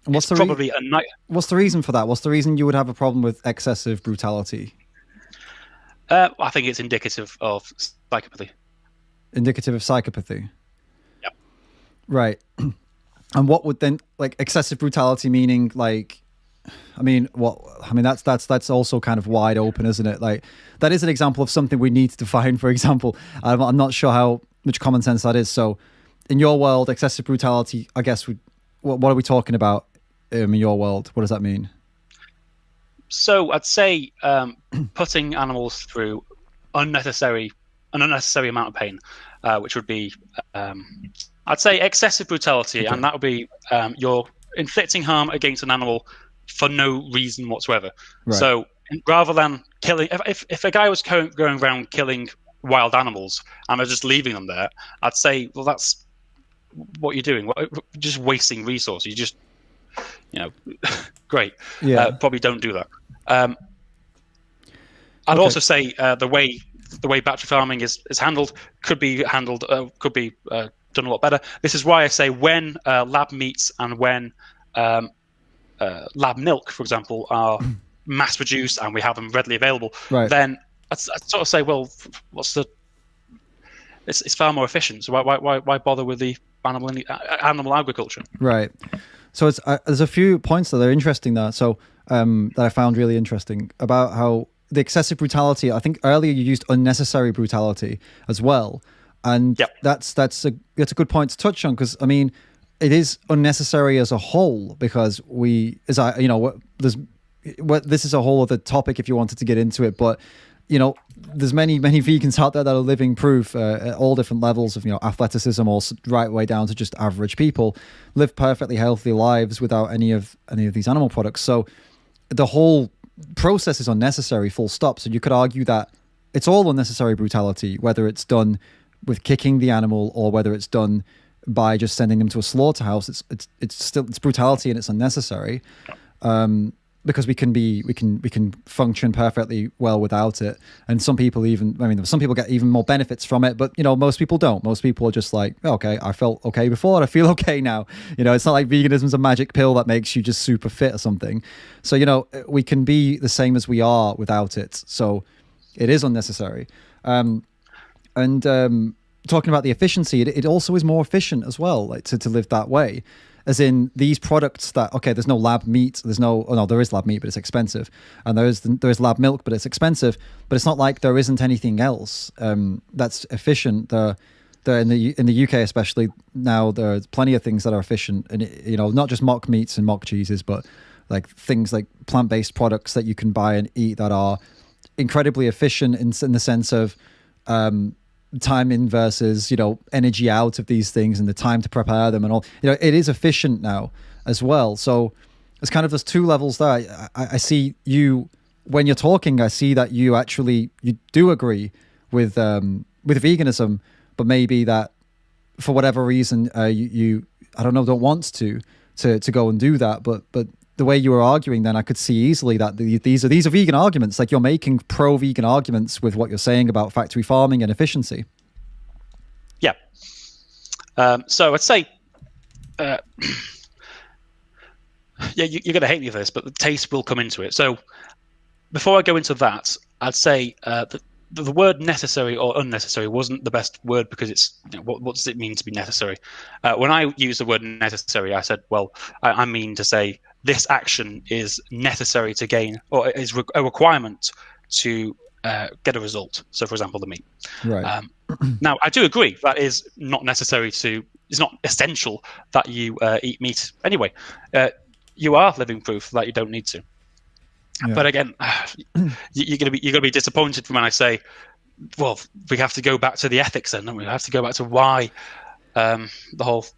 what's what's the reason for that? What's the reason you would have a problem with excessive brutality? I think it's indicative of psychopathy. Indicative of psychopathy? Yep. Right. And what would then, like, excessive brutality meaning, like, I mean, that's also kind of wide open, isn't it? Like, that is an example of something we need to define. For example, I'm not sure how much common sense that is. So, in your world, excessive brutality, I guess, what are we talking about in your world? What does that mean? So I'd say putting animals through an unnecessary amount of pain, which would be, I'd say, excessive brutality, Okay. and that would be you're inflicting harm against an animal for no reason whatsoever. Right. So rather than killing, if a guy was going around killing wild animals and was just leaving them there, I'd say, well, that's what you're doing. Just wasting resources. You just, great. Yeah. Probably don't do that. I'd also say the way battery farming is handled could be done a lot better. This is why I say when lab meats and when lab milk, for example, are mass produced and we have them readily available, Right. then I'd sort of say, well, it's far more efficient. So why bother with the animal agriculture? Right. So there's a few points that are interesting there. So that I found really interesting about how the excessive brutality. I think earlier you used unnecessary brutality as well, and Yep. that's a good point to touch on, because I mean it is unnecessary as a whole, because this is a whole other topic if you wanted to get into it, but there's many vegans out there that are living proof at all different levels of athleticism, or right way down to just average people, live perfectly healthy lives without any of these animal products. So the whole process is unnecessary, full stop. So you could argue that it's all unnecessary brutality, whether it's done with kicking the animal or whether it's done by just sending them to a slaughterhouse. It's brutality and it's unnecessary. Because we can function perfectly well without it, and some people get even more benefits from it, but most people don't. Most people are just like, okay, I felt okay before, and I feel okay now. It's not like veganism's a magic pill that makes you just super fit or something. So we can be the same as we are without it. So it is unnecessary. And talking about the efficiency, it also is more efficient as well, like to live that way. As in these products that, okay, there's no lab meat, there is lab meat, but it's expensive. And there is lab milk, but it's expensive. But it's not like there isn't anything else that's efficient. In the UK especially now, there's plenty of things that are efficient, and not just mock meats and mock cheeses, but like things like plant-based products that you can buy and eat that are incredibly efficient in the sense of time in versus energy out of these things and the time to prepare them and all. It is efficient now as well. So it's kind of those two levels there. I see you when you're talking. I see that you do agree with veganism, but maybe that for whatever reason you I don't know, don't want to go and do that. But the way you were arguing, then I could see easily that these are vegan arguments. Like, you're making pro-vegan arguments with what you're saying about factory farming and efficiency. Yeah. So I'd say, yeah, you're going to hate me for this, but the taste will come into it. So before I go into that, I'd say that the word necessary or unnecessary wasn't the best word, because it's what does it mean to be necessary? When I use the word necessary, I said, well, I mean to say this action is necessary to gain, or is a requirement to get a result. So, for example, the meat. Right. Now, I do agree that is not necessary it's not essential that you eat meat anyway. You are living proof that you don't need to. Yeah. But again, you're gonna be disappointed when I say, well, we have to go back to the ethics, then, and we have to go back to why the whole thing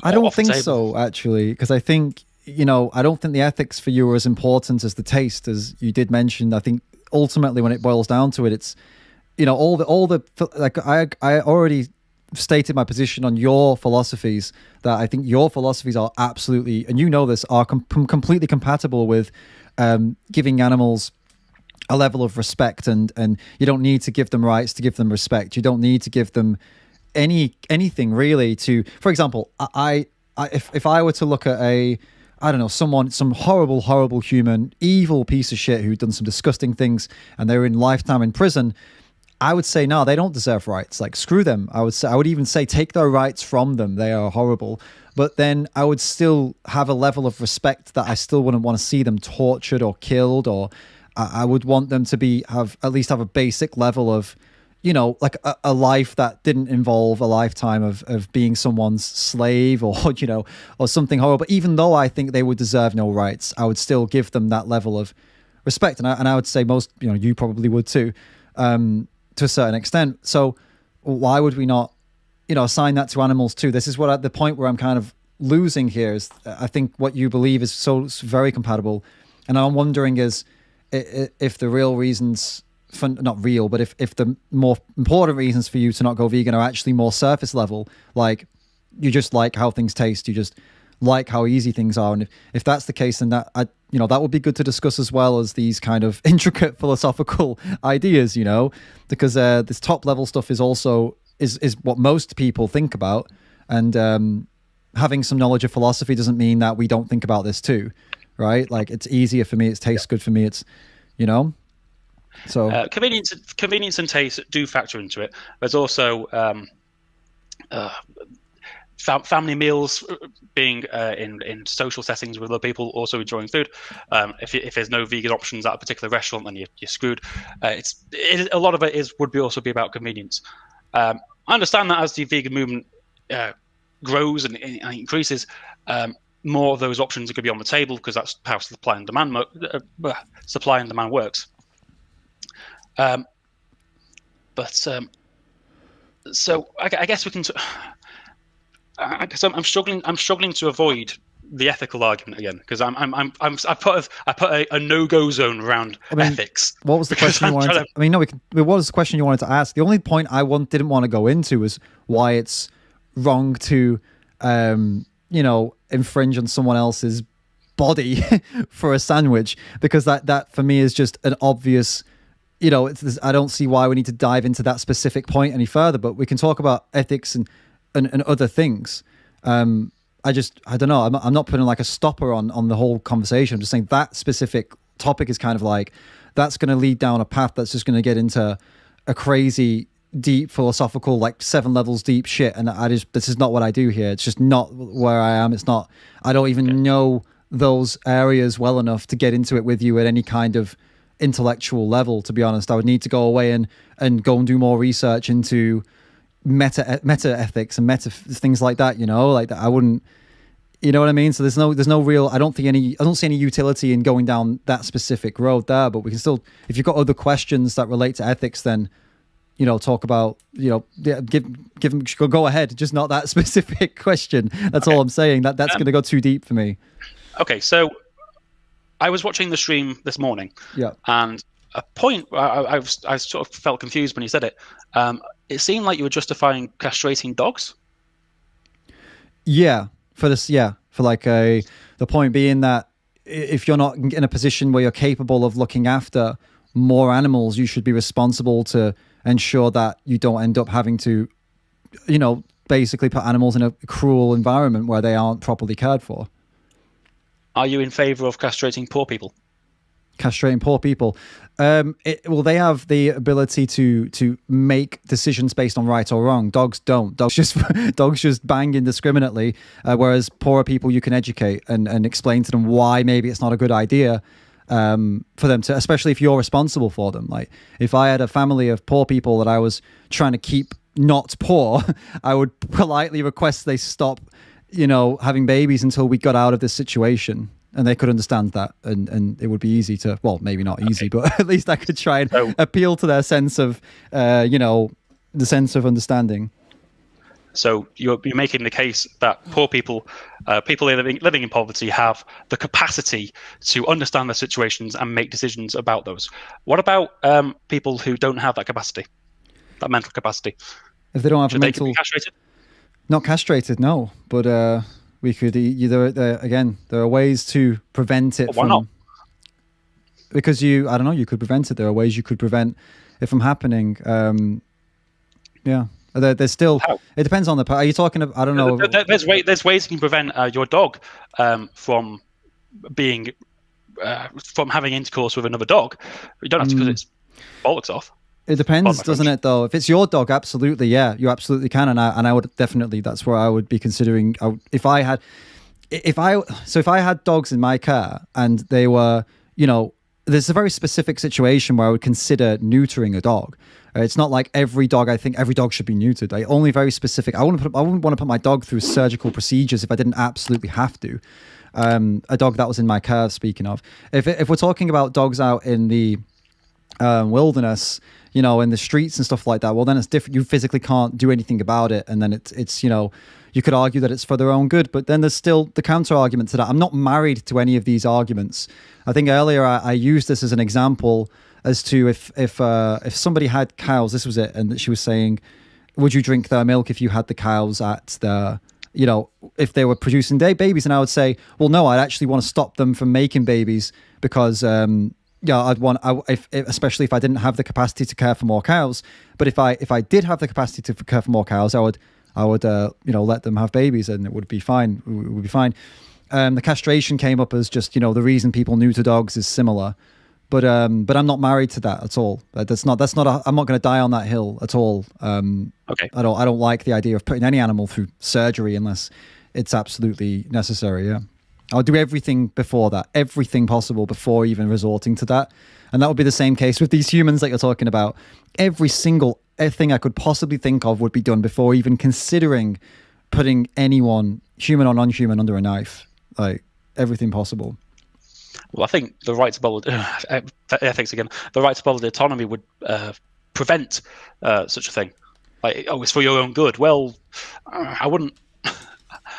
I don't think so, actually, because I think I don't think the ethics for you are as important as the taste, as you did mention. I think ultimately, when it boils down to it, it's all the like I already stated my position on your philosophies, that I think your philosophies are absolutely, and this, are completely compatible with giving animals a level of respect, and you don't need to give them rights to give them respect. You don't need to give them anything really to, for example, if I were to look at some horrible human, evil piece of shit who'd done some disgusting things and they were in lifetime in prison, I would say no, they don't deserve rights. Like screw them. I would even say take their rights from them. They are horrible. But then I would still have a level of respect that I still wouldn't want to see them tortured or killed, or I would want them to at least have a basic level of, like a life that didn't involve a lifetime of being someone's slave or, or something horrible. Even though I think they would deserve no rights, I would still give them that level of respect. And I would say most, you probably would too, to a certain extent. So why would we not, assign that to animals too? This is the point where I'm kind of losing here is I think what you believe is it's very compatible. And I'm wondering is if the real reasons, not real, but if the more important reasons for you to not go vegan are actually more surface level, like you just like how things taste, you just like how easy things are. And if that's the case, then that would be good to discuss as well as these kind of intricate philosophical ideas, because this top level stuff is also is what most people think about. And having some knowledge of philosophy doesn't mean that we don't think about this too, right? Like it's easier for me, it tastes good for me, it's, so convenience and taste do factor into it. There's also family meals being in social settings with other people also enjoying food. If there's no vegan options at a particular restaurant, then you're screwed. A lot of it would also be about convenience. I understand that as the vegan movement grows and increases, more of those options are going to be on the table because that's how supply and demand works. So I guess we can. I'm struggling to avoid the ethical argument again because I put a no-go zone around ethics. What was the question you wanted? What was the question you wanted to ask? The only point I didn't want to go into was why it's wrong to, infringe on someone else's body for a sandwich, because that for me is just an obvious. I don't see why we need to dive into that specific point any further, but we can talk about ethics and other things. I don't know. I'm not putting like a stopper on the whole conversation. I'm just saying that specific topic is kind of like, that's going to lead down a path that's just going to get into a crazy, deep philosophical, like 7 levels deep shit. And this is not what I do here. It's just not where I am. It's not, I don't even know those areas well enough to get into it with you at any kind of intellectual level, to be honest. I would need to go away and go and do more research into meta ethics and meta things like that, like that. I wouldn't, you know what I mean? So there's no real, I don't see any utility in going down that specific road there, but we can still, if you've got other questions that relate to ethics, then, talk about, go ahead, just not that specific question. That's all I'm saying. That's going to go too deep for me. Okay. So I was watching the stream this morning, yeah, and a point I sort of felt confused when you said it. It seemed like you were justifying castrating dogs. Yeah, for the point being that if you're not in a position where you're capable of looking after more animals, you should be responsible to ensure that you don't end up having to, basically put animals in a cruel environment where they aren't properly cared for. Are you in favor of castrating poor people? Castrating poor people? They have the ability to make decisions based on right or wrong. Dogs don't. Dogs just bang indiscriminately, whereas poorer people you can educate and explain to them why maybe it's not a good idea for them to, especially if you're responsible for them. Like if I had a family of poor people that I was trying to keep not poor, I would politely request they stop, having babies until we got out of this situation. And they could understand that, and it would be easy to, well, maybe not easy, but at least I could try and appeal to their sense of, the sense of understanding. So you're making the case that poor people, people living in poverty, have the capacity to understand their situations and make decisions about those. What about people who don't have that capacity, that mental capacity? If they don't have Should they be castrated? Not castrated, no, but. We could again. There are ways to prevent it. Why not? Because you could prevent it. There are ways you could prevent it from happening. Yeah, there's still. How? It depends on the. Are you talking? I don't know. There's ways you can prevent your dog from being from having intercourse with another dog. You don't have to cut its bollocks off. It depends, doesn't it? Though, if it's your dog, absolutely, yeah, you absolutely can, and I would definitely. That's where I would be considering. If I had dogs in my care and they were, there's a very specific situation where I would consider neutering a dog. It's not like every dog. I think every dog should be neutered. Only very specific. I wouldn't want to put my dog through surgical procedures if I didn't absolutely have to. A dog that was in my care. Speaking of, if we're talking about dogs out in the wilderness, in the streets and stuff like that, well, then it's different. You physically can't do anything about it, and then it's you could argue that it's for their own good, but then there's still the counter argument to that. I'm not married to any of these arguments. I think earlier I used this as an example as to if somebody had cows, this was it, and she was saying, would you drink their milk if you had the cows at the, if they were producing babies? And I would say, well, no, I'd actually want to stop them from making babies because especially if I didn't have the capacity to care for more cows. But if I did have the capacity to care for more cows, I would let them have babies, and it would be fine. It would be fine. The castration came up as just the reason people neuter dogs is similar, but I'm not married to that at all. That's not. I'm not going to die on that hill at all. Okay. I don't like the idea of putting any animal through surgery unless it's absolutely necessary. Yeah. I'll do everything before that, everything possible before even resorting to that. And that would be the same case with these humans that you're talking about. Every single thing I could possibly think of would be done before even considering putting anyone, human or non-human, under a knife. Like, everything possible. Well, I think the right to bodily ethics again. The right to bodily autonomy would prevent such a thing. Like, it's for your own good. Well, I wouldn't.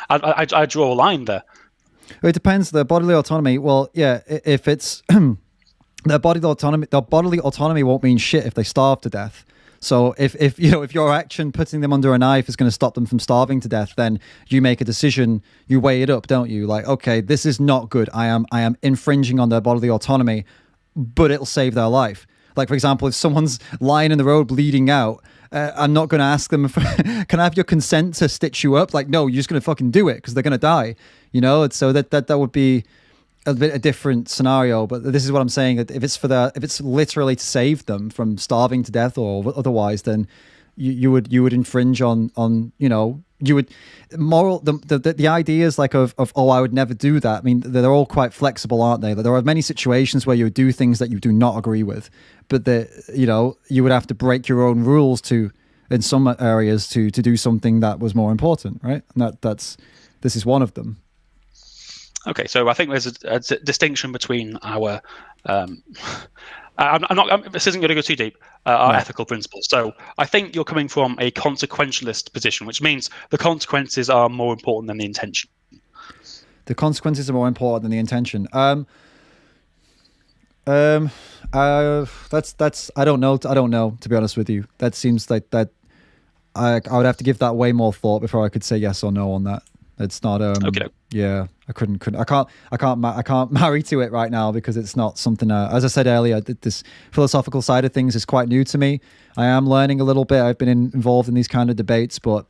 I draw a line there. It depends. The bodily autonomy. Well, yeah. If it's their bodily autonomy won't mean shit if they starve to death. So if your action putting them under a knife is going to stop them from starving to death, then you make a decision, you weigh it up, don't you? Like, okay, this is not good. I am infringing on their bodily autonomy, but it'll save their life. Like, for example, if someone's lying in the road bleeding out, I'm not going to ask them, can I have your consent to stitch you up? Like, no, you're just going to fucking do it because they're going to die. So that would be a bit a different scenario, but this is what I'm saying. If it's literally to save them from starving to death or otherwise, then you would infringe on you would the ideas like of I would never do that. I mean, they're all quite flexible, aren't they? There are many situations where you would do things that you do not agree with, but you would have to break your own rules in some areas to do something that was more important, right? And this is one of them. Okay, so I think there's a distinction between our. This isn't going to go too deep. Our ethical principles. So I think you're coming from a consequentialist position, which means the consequences are more important than the intention. The consequences are more important than the intention. That's I don't know. To be honest with you, that seems like that. I would have to give that way more thought before I could say yes or no on that. It's not. Okay. Yeah, I couldn't. I can't marry to it right now because it's not something. As I said earlier, this philosophical side of things is quite new to me. I am learning a little bit. I've been involved in these kind of debates, but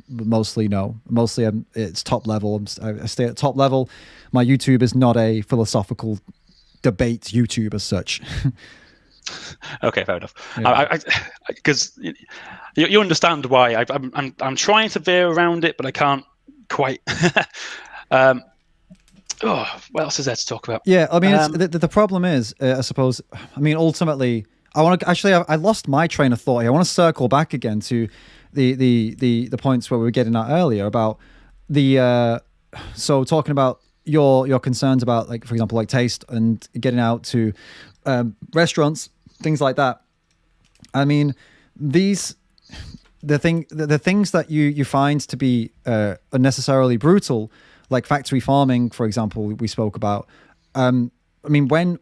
mostly no. Mostly, it's top level. I stay at top level. My YouTube is not a philosophical debate YouTube as such. Okay, fair enough. Because you understand why I'm trying to veer around it, but I can't quite. What else is there to talk about? Yeah, I mean, the problem is, I suppose. I mean, ultimately, I want to actually. I lost my train of thought here. I want to circle back again to the points where we were getting at earlier about the. So talking about your concerns about, like, for example, like taste and getting out to restaurants, things like that. I mean, the things that you find to be unnecessarily brutal, like factory farming, for example, we spoke about. I mean, when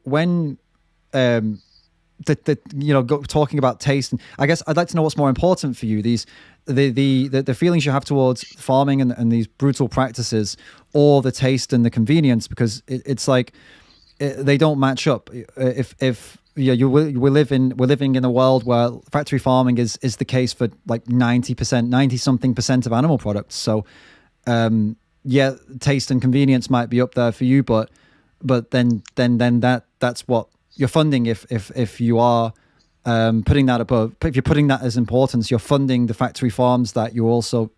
talking about taste, and I guess I'd like to know what's more important for you: the feelings you have towards farming and these brutal practices, or the taste and the convenience, because it's like they don't match up. We're living in a world where factory farming is the case for like 90% of animal products. So, taste and convenience might be up there for you, but then that's what you're funding if you are putting that above, if you're putting that as importance, you're funding the factory farms that you're also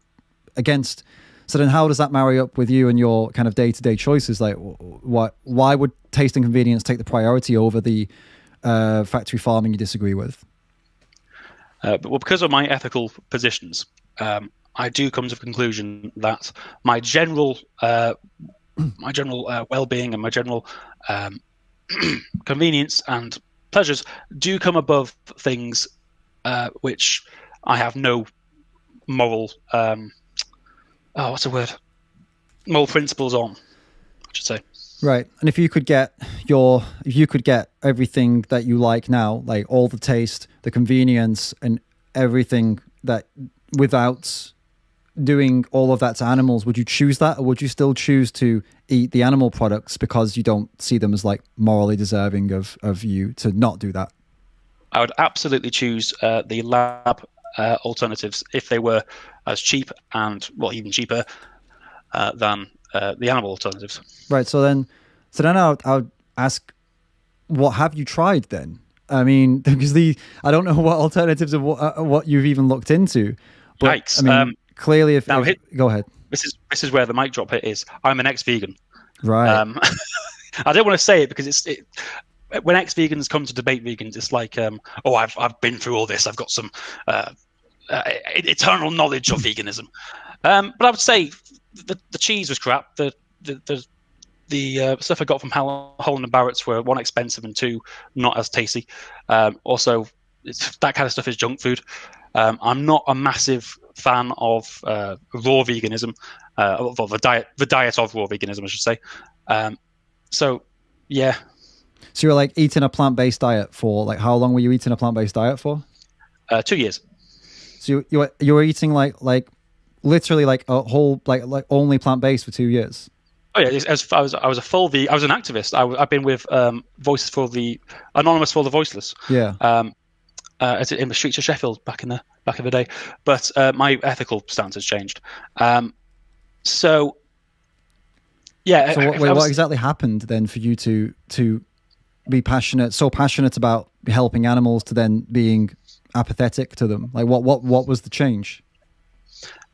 against. So then how does that marry up with you and your kind of day-to-day choices? Like, why would taste and convenience take the priority over the factory farming you disagree with? Well, because of my ethical positions, I do come to the conclusion that my general well-being and my general convenience and pleasures do come above things which I have no moral what's the word? Moral principles on, I should say. Right. And if you could get everything that you like now, like all the taste, the convenience, and everything that without doing all of that to animals, would you choose that, or would you still choose to eat the animal products because you don't see them as like morally deserving of you to not do that? I would absolutely choose the lab alternatives if they were as cheap and, well, even cheaper than the animal alternatives. Right. So then I would ask, what have you tried then? I mean, because I don't know what alternatives of what you've even looked into. But, Yikes. I mean, clearly, go ahead. This is where the mic drop hit is. I'm an ex-vegan. Right. I don't want to say it because when ex-vegans come to debate vegans, it's like, I've been through all this. I've got some eternal knowledge of veganism. But I would say the cheese was crap. The stuff I got from Holland and Barrett's were, one, expensive, and two, not as tasty. Also, that kind of stuff is junk food. I'm not a massive fan of raw veganism, of the diet of raw veganism, I should say. So, yeah. So you were like eating a plant-based diet for like, how long were you eating a plant-based diet for? 2 years. So you were eating like literally like a whole like only plant-based for 2 years. Oh yeah, I was a full I was an activist. I've been with Voices for the Anonymous for the Voiceless. Yeah. In the streets of Sheffield back in the day, but my ethical stance has changed. So yeah. So what exactly happened then for you to be so passionate about helping animals to then being apathetic to them? Like what was the change?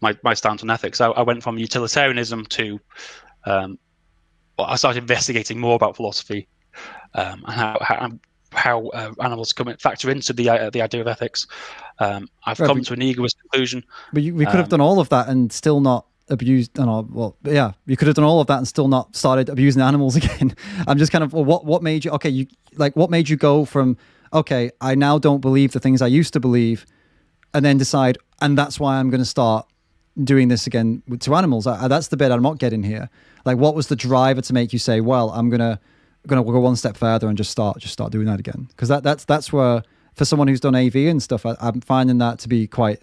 My stance on ethics. I went from utilitarianism to I started investigating more about philosophy and how animals factor into the idea of ethics. I've come to an egoist conclusion. But we could have done all of that and still not abused. You could have done all of that and still not started abusing animals again. I'm just kind of, what made you? Okay, what made you go from, okay, I now don't believe the things I used to believe, and then decide, and that's why I'm going to start doing this again to animals. That's the bit I'm not getting here. Like, what was the driver to make you say, well, I'm gonna go one step further and just start doing that again? Because that's where, for someone who's done AV and stuff, I'm finding that to be quite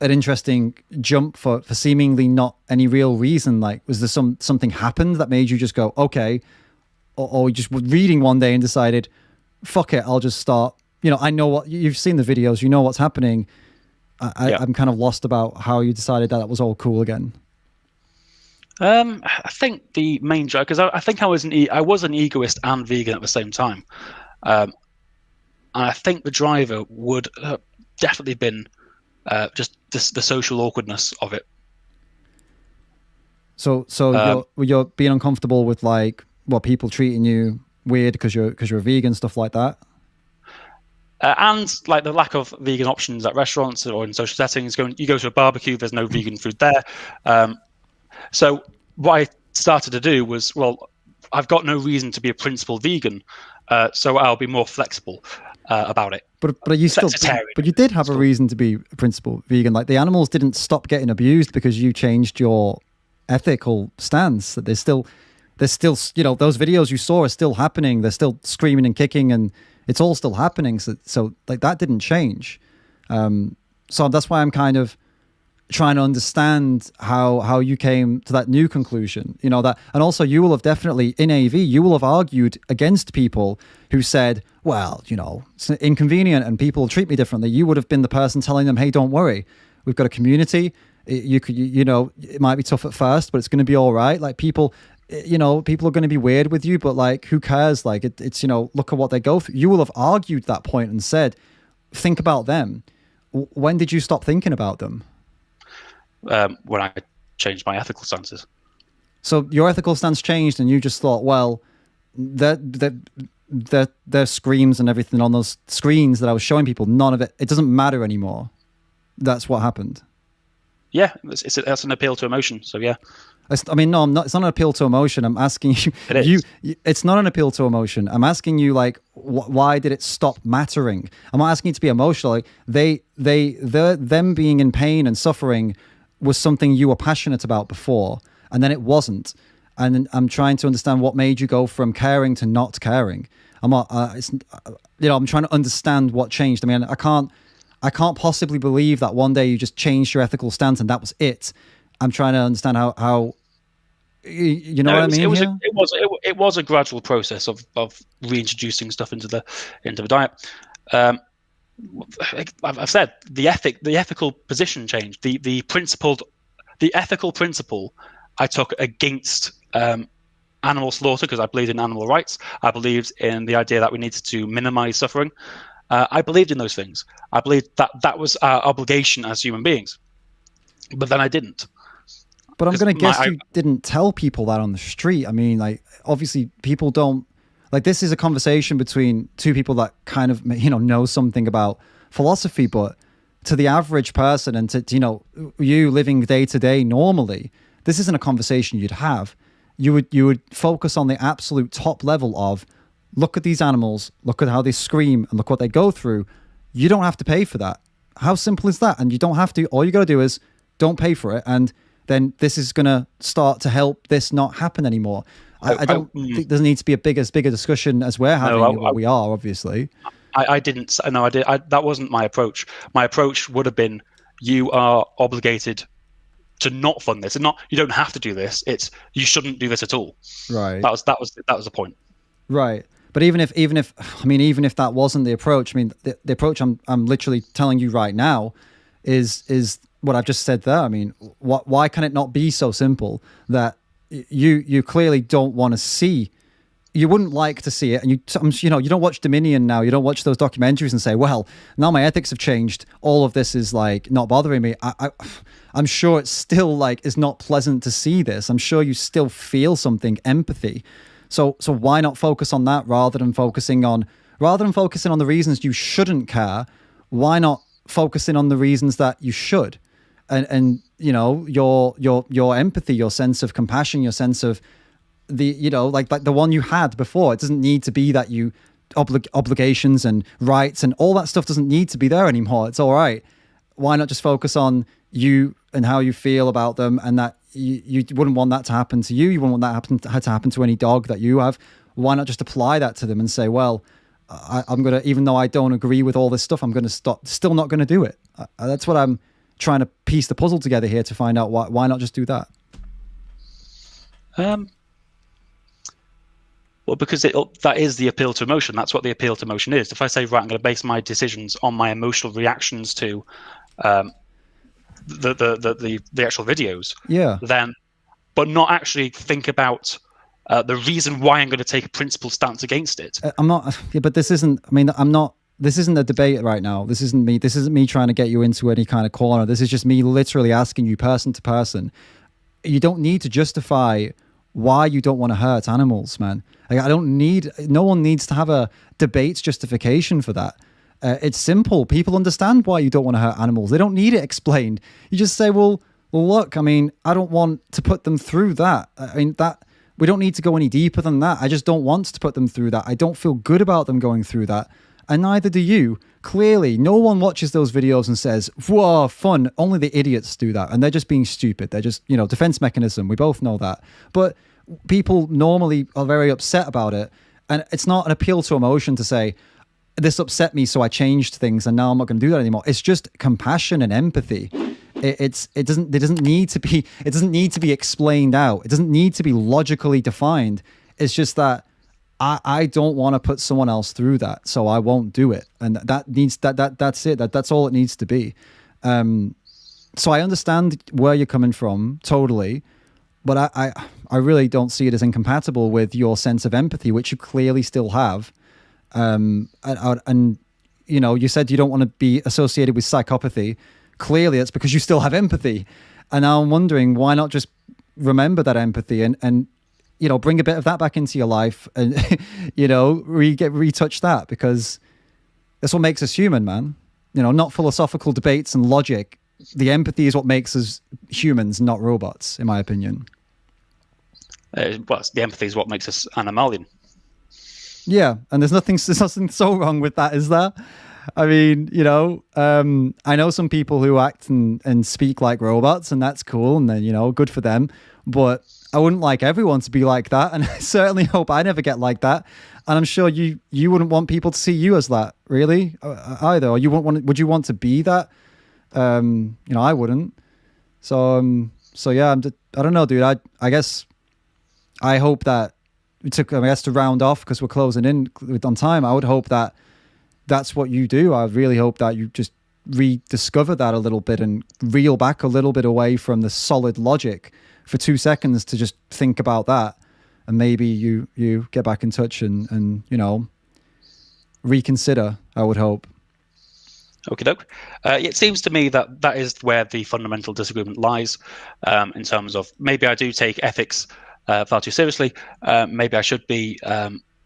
an interesting jump for seemingly not any real reason. Like, was there something happened that made you just go, okay, or you just were reading one day and decided, fuck it, I'll just start. I know what you've seen the videos, you know what's happening. I'm kind of lost about how you decided that was all cool again. I think the main drive, because I think I was an egoist and vegan at the same time, and I think the driver would definitely been just the social awkwardness of it. So you're being uncomfortable with like what people treating you weird because you're a vegan, stuff like that. And like the lack of vegan options at restaurants or in social settings. You go to a barbecue, there's no vegan food there. So what I started to do was, well, I've got no reason to be a principled vegan, so I'll be more flexible about it. But you did have a reason to be a principled vegan. Like, the animals didn't stop getting abused because you changed your ethical stance. That there's still those videos you saw are still happening. They're still screaming and kicking, and it's all still happening. So like, that didn't change. So that's why I'm kind of trying to understand how you came to that new conclusion, that, and also you will have definitely in AV, you will have argued against people who said, well, it's inconvenient and people treat me differently. You would have been the person telling them, hey, don't worry, we've got a community. It might be tough at first, but it's going to be all right. Like, people are going to be weird with you, but like, who cares? Like, it's look at what they go through. You will have argued that point and said, think about them. When did you stop thinking about them? When I changed my ethical stances. So your ethical stance changed, and you just thought, well, their screams and everything on those screens that I was showing people, none of it doesn't matter anymore. That's what happened. Yeah, that's an appeal to emotion. So yeah. I mean, no, I'm not. It's not an appeal to emotion. I'm asking you. It is. It's not an appeal to emotion. I'm asking you, like, why did it stop mattering? I'm not asking you to be emotional. Like, them being in pain and suffering was something you were passionate about before, and then it wasn't. And I'm trying to understand what made you go from caring to not caring. I'm not. I'm trying to understand what changed. I mean, I can't possibly believe that one day you just changed your ethical stance and that was it. I'm trying to understand how you know what I mean. It was a gradual process of reintroducing stuff into the diet. I've said the ethical position changed. The ethical principle I took against animal slaughter, because I believed in animal rights. I believed in the idea that we needed to minimize suffering. I believed in those things. I believed that was our obligation as human beings. But then I didn't. But I'm going to guess you didn't tell people that on the street. I mean, like, obviously people don't, like, this is a conversation between two people that kind of, know something about philosophy, but to the average person and to, you living day to day normally, this isn't a conversation you'd have. You would focus on the absolute top level of, look at these animals, look at how they scream, and look what they go through. You don't have to pay for that. How simple is that? And you don't have to. All you got to do is don't pay for it, and then this is going to start to help this not happen anymore. I don't think there needs to be a bigger discussion as we're having. We are, obviously. I didn't. No, I did. That wasn't my approach. My approach would have been, you are obligated to not fund this, and not, you don't have to do this. It's, you shouldn't do this at all. Right. That was the point. Right. But even if that wasn't the approach, I mean, the approach I'm literally telling you right now is what I've just said there. I mean, why can it not be so simple that you clearly don't want to see, you wouldn't like to see it, and you don't watch Dominion now, you don't watch those documentaries and say, well, now my ethics have changed, all of this is like not bothering me. I'm sure it's still like is not pleasant to see this. I'm sure you still feel something, empathy. So why not focus on that rather than focusing on the reasons you shouldn't care? Why not focusing on the reasons that you should? And your empathy, your sense of compassion, your sense of like the one you had before. It doesn't need to be that you obligations and rights and all that stuff doesn't need to be there anymore. It's all right. Why not just focus on you and how you feel about them, and that you wouldn't want that to happen to you. You wouldn't want that to happen to any dog that you have. Why not just apply that to them and say, well, I'm going to, even though I don't agree with all this stuff, I'm going to still not going to do it. That's what I'm trying to piece the puzzle together here to find out why not just do that. Well, because that is the appeal to emotion. That's what the appeal to emotion is. If I say, right, I'm going to base my decisions on my emotional reactions to the actual videos, then, but not actually think about the reason why I'm going to take a principled stance against it. I'm not. Yeah, but this isn't. I mean, I'm not. This isn't a debate right now. This isn't me. This isn't me trying to get you into any kind of corner. This is just me literally asking you, person to person. You don't need to justify why you don't want to hurt animals, man. Like, no one needs to have a debate justification for that. It's simple. People understand why you don't want to hurt animals. They don't need it explained. You just say, well, look, I mean, I don't want to put them through that. I mean, that we don't need to go any deeper than that. I just don't want to put them through that. I don't feel good about them going through that. And neither do you. Clearly, no one watches those videos and says, whoa, fun. Only the idiots do that. And they're just being stupid. They're just, defense mechanism. We both know that. But people normally are very upset about it. And it's not an appeal to emotion to say, this upset me, so I changed things, and now I'm not going to do that anymore. It's just compassion and empathy. It doesn't need to be explained out. It doesn't need to be logically defined. It's just that I don't want to put someone else through that, so I won't do it. And that's it. That's all it needs to be. So I understand where you're coming from totally, but I really don't see it as incompatible with your sense of empathy, which you clearly still have. And you said you don't want to be associated with psychopathy. Clearly, it's because you still have empathy. And now I'm wondering, why not just remember that empathy and bring a bit of that back into your life and, retouch that, because that's what makes us human, man. Not philosophical debates and logic. The empathy is what makes us humans, not robots, in my opinion. The empathy is what makes us animalian. Yeah, and there's nothing so wrong with that, is there? I mean, I know some people who act and speak like robots, and that's cool, and then, good for them. But I wouldn't like everyone to be like that, and I certainly hope I never get like that. And I'm sure you wouldn't want people to see you as that, really, either. Or would you want to be that? I wouldn't. So yeah, I don't know, dude. I guess I hope that to round off, because we're closing in on time. I would hope that that's what you do. I really hope that you just rediscover that a little bit and reel back a little bit away from the solid logic for 2 seconds to just think about that. And maybe you get back in touch and reconsider, I would hope. Okie doke. It seems to me that is where the fundamental disagreement lies, in terms of maybe I do take ethics far too seriously. Maybe I should be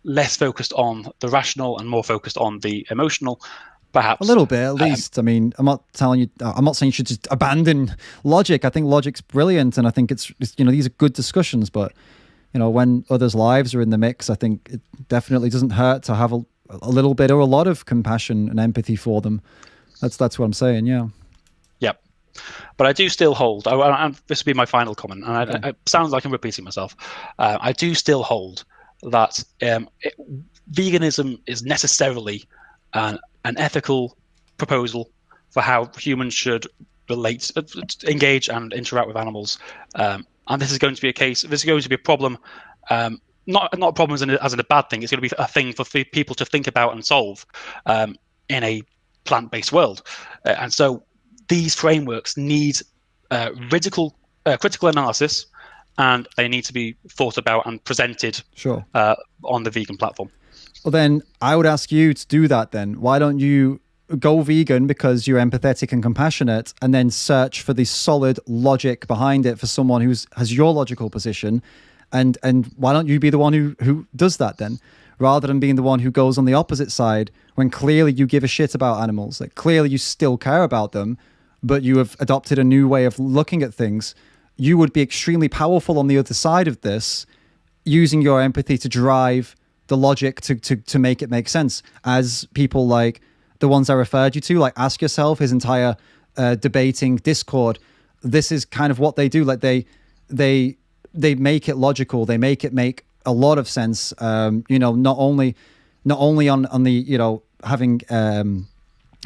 less focused on the rational and more focused on the emotional, perhaps. A little bit, at least. I mean, I'm not saying you should just abandon logic. I think logic's brilliant, and I think it's these are good discussions, but when others' lives are in the mix, I think it definitely doesn't hurt to have a little bit or a lot of compassion and empathy for them. That's what I'm saying, yeah. Yep. But I do still hold, and this will be my final comment, and it sounds like I'm repeating myself. I do still hold that veganism is necessarily an ethical proposal for how humans should relate, engage, and interact with animals. And this is going to be a case. This is going to be a problem. Not a problem as in a bad thing. It's going to be a thing for people to think about and solve in a plant-based world. And so these frameworks need critical analysis, and they need to be thought about and presented on the vegan platform. Well, then I would ask you to do that then. Why don't you go vegan because you're empathetic and compassionate, and then search for the solid logic behind it for someone who has your logical position, and why don't you be the one who does that then, rather than being the one who goes on the opposite side when clearly you give a shit about animals, like clearly you still care about them, but you have adopted a new way of looking at things. You would be extremely powerful on the other side of this, using your empathy to drive the logic to make it make sense. As people like the ones I referred you to, like Ask Yourself, his entire debating Discord, this is kind of what they do. Like they make it logical. They make it make a lot of sense. Not only on the having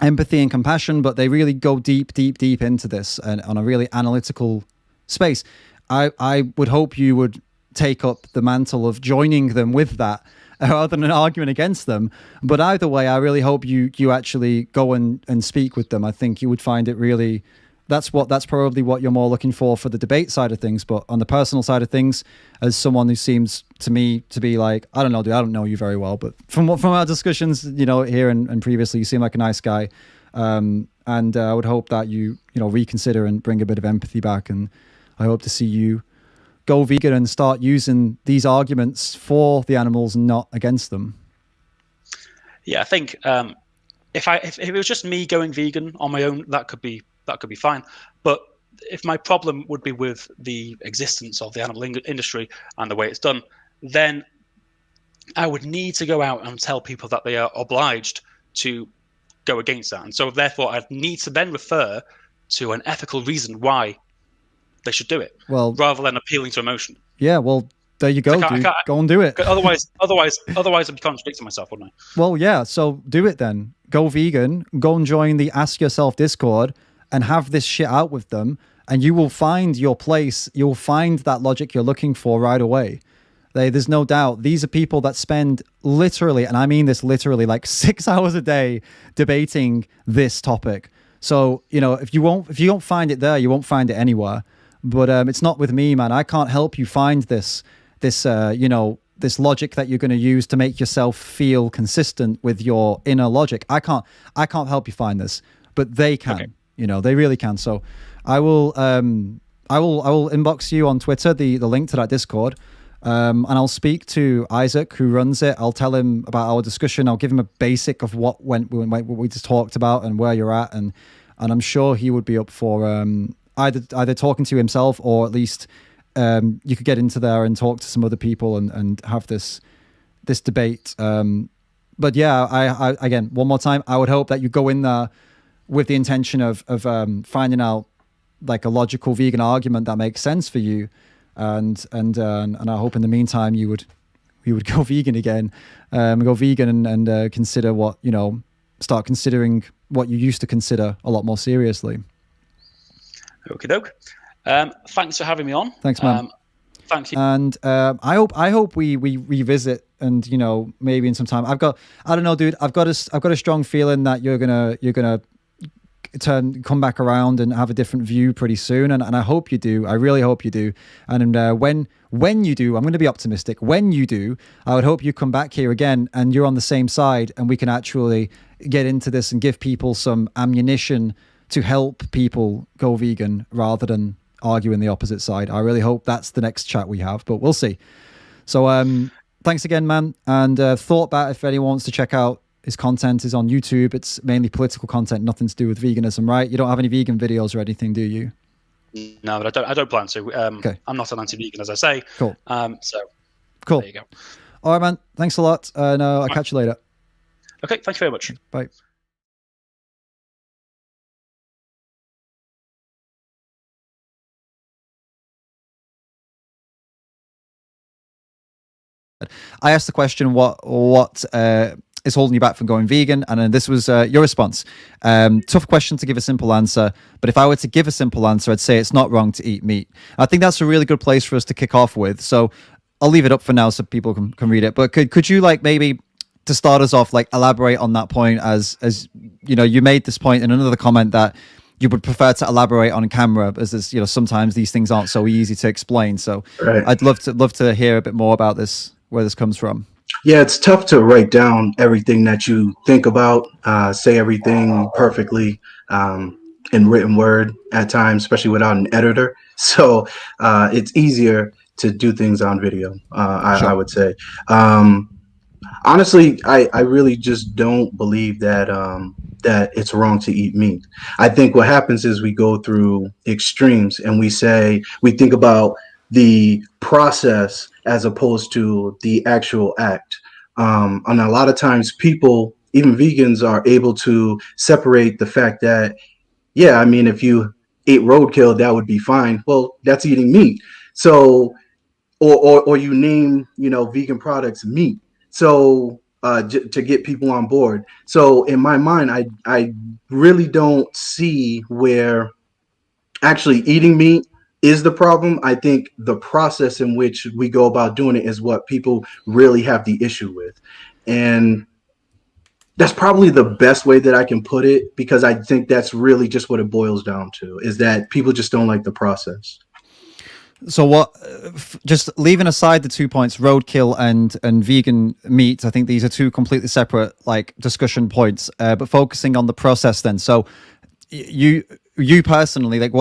empathy and compassion, but they really go deep into this and on a really analytical space. I would hope you would take up the mantle of joining them with that, rather than arguing against them. But either way, I really hope you actually go and speak with them. I think you would find it really, that's probably what you're more looking for the debate side of things. But on the personal side of things, as someone who seems to me to be like, I don't know, dude, I don't know you very well, but from our discussions, here and previously, you seem like a nice guy. And I would hope that you reconsider and bring a bit of empathy back. And I hope to see you go vegan and start using these arguments for the animals, not against them. Yeah, I think if it was just me going vegan on my own, that could be fine. But if my problem would be with the existence of the animal industry and the way it's done, then I would need to go out and tell people that they are obliged to go against that. And so therefore I'd need to then refer to an ethical reason why they should do it, rather than appealing to emotion. Yeah, well, there you go, dude. Go and do it. Otherwise I'd be contradicting myself, wouldn't I? Well, yeah, so do it then. Go vegan, go and join the Ask Yourself Discord and have this shit out with them, and you will find your place. You'll find that logic you're looking for right away. There's no doubt. These are people that spend literally, and I mean this literally, like 6 hours a day debating this topic. So, if you don't find it there, you won't find it anywhere. But it's not with me, man. I can't help you find this this logic that you're going to use to make yourself feel consistent with your inner logic. I can't help you find this, but they can. Okay. You know, they really can. So I will inbox you on Twitter the link to that Discord. And I'll speak to Isaac, who runs it. I'll tell him about our discussion. I'll give him a basic of what we just talked about and where you're at, and I'm sure he would be up for either talking to you himself, or at least you could get into there and talk to some other people and have this debate. But yeah, I again, one more time, I would hope that you go in there with the intention of finding out like a logical vegan argument that makes sense for you. And I hope in the meantime you would go vegan again, and consider what, you know, start considering what you used to consider a lot more seriously. Okie doke. Thanks for having me on. Thanks, man. Thank you. And I hope we revisit, and, you know, maybe in some time. I don't know, dude. I've got a strong feeling that you're gonna come back around and have a different view pretty soon, and I hope you do. I really hope you do. And when you do, I'm going to be optimistic. When you do, I would hope you come back here again and you're on the same side, and we can actually get into this and give people some ammunition to help people go vegan rather than arguing the opposite side. I really hope that's the next chat we have, but we'll see. So thanks again, man. And thought that if anyone wants to check out his content, is on YouTube. It's mainly political content, nothing to do with veganism, right? You don't have any vegan videos or anything, do you? No, but I don't plan to. Okay. I'm not an anti-vegan, as I say. Cool. So cool. There you go. All right, man. Thanks a lot. And I'll catch you later. Okay. Thank you very much. Bye. I asked the question, what is holding you back from going vegan? And then this was your response. Tough question to give a simple answer, but if I were to give a simple answer, I'd say it's not wrong to eat meat. I think that's a really good place for us to kick off with. So I'll leave it up for now so people can read it. But could you, like, maybe to start us off, like, elaborate on that point, as you know, you made this point in another comment that you would prefer to elaborate on camera, as there's, you know, sometimes these things aren't so easy to explain. So right. I'd love to hear a bit more about this, where this comes from. Yeah, it's tough to write down everything that you think about, say everything perfectly in written word at times, especially without an editor. So it's easier to do things on video, sure. I would say. Honestly, I really just don't believe that that it's wrong to eat meat. I think what happens is we go through extremes and we think about the process as opposed to the actual act. And a lot of times people, even vegans, are able to separate the fact that, yeah, I mean, if you ate roadkill, that would be fine. Well, that's eating meat. So, or you name, you know, vegan products meat. So to get people on board. So in my mind, I really don't see where actually eating meat is the problem. I think the process in which we go about doing it is what people really have the issue with. And that's probably the best way that I can put it, because I think that's really just what it boils down to, is that people just don't like the process. So what, just leaving aside the 2 points, roadkill and vegan meat, I think these are two completely separate, like, discussion points, but focusing on the process then. So you personally, like,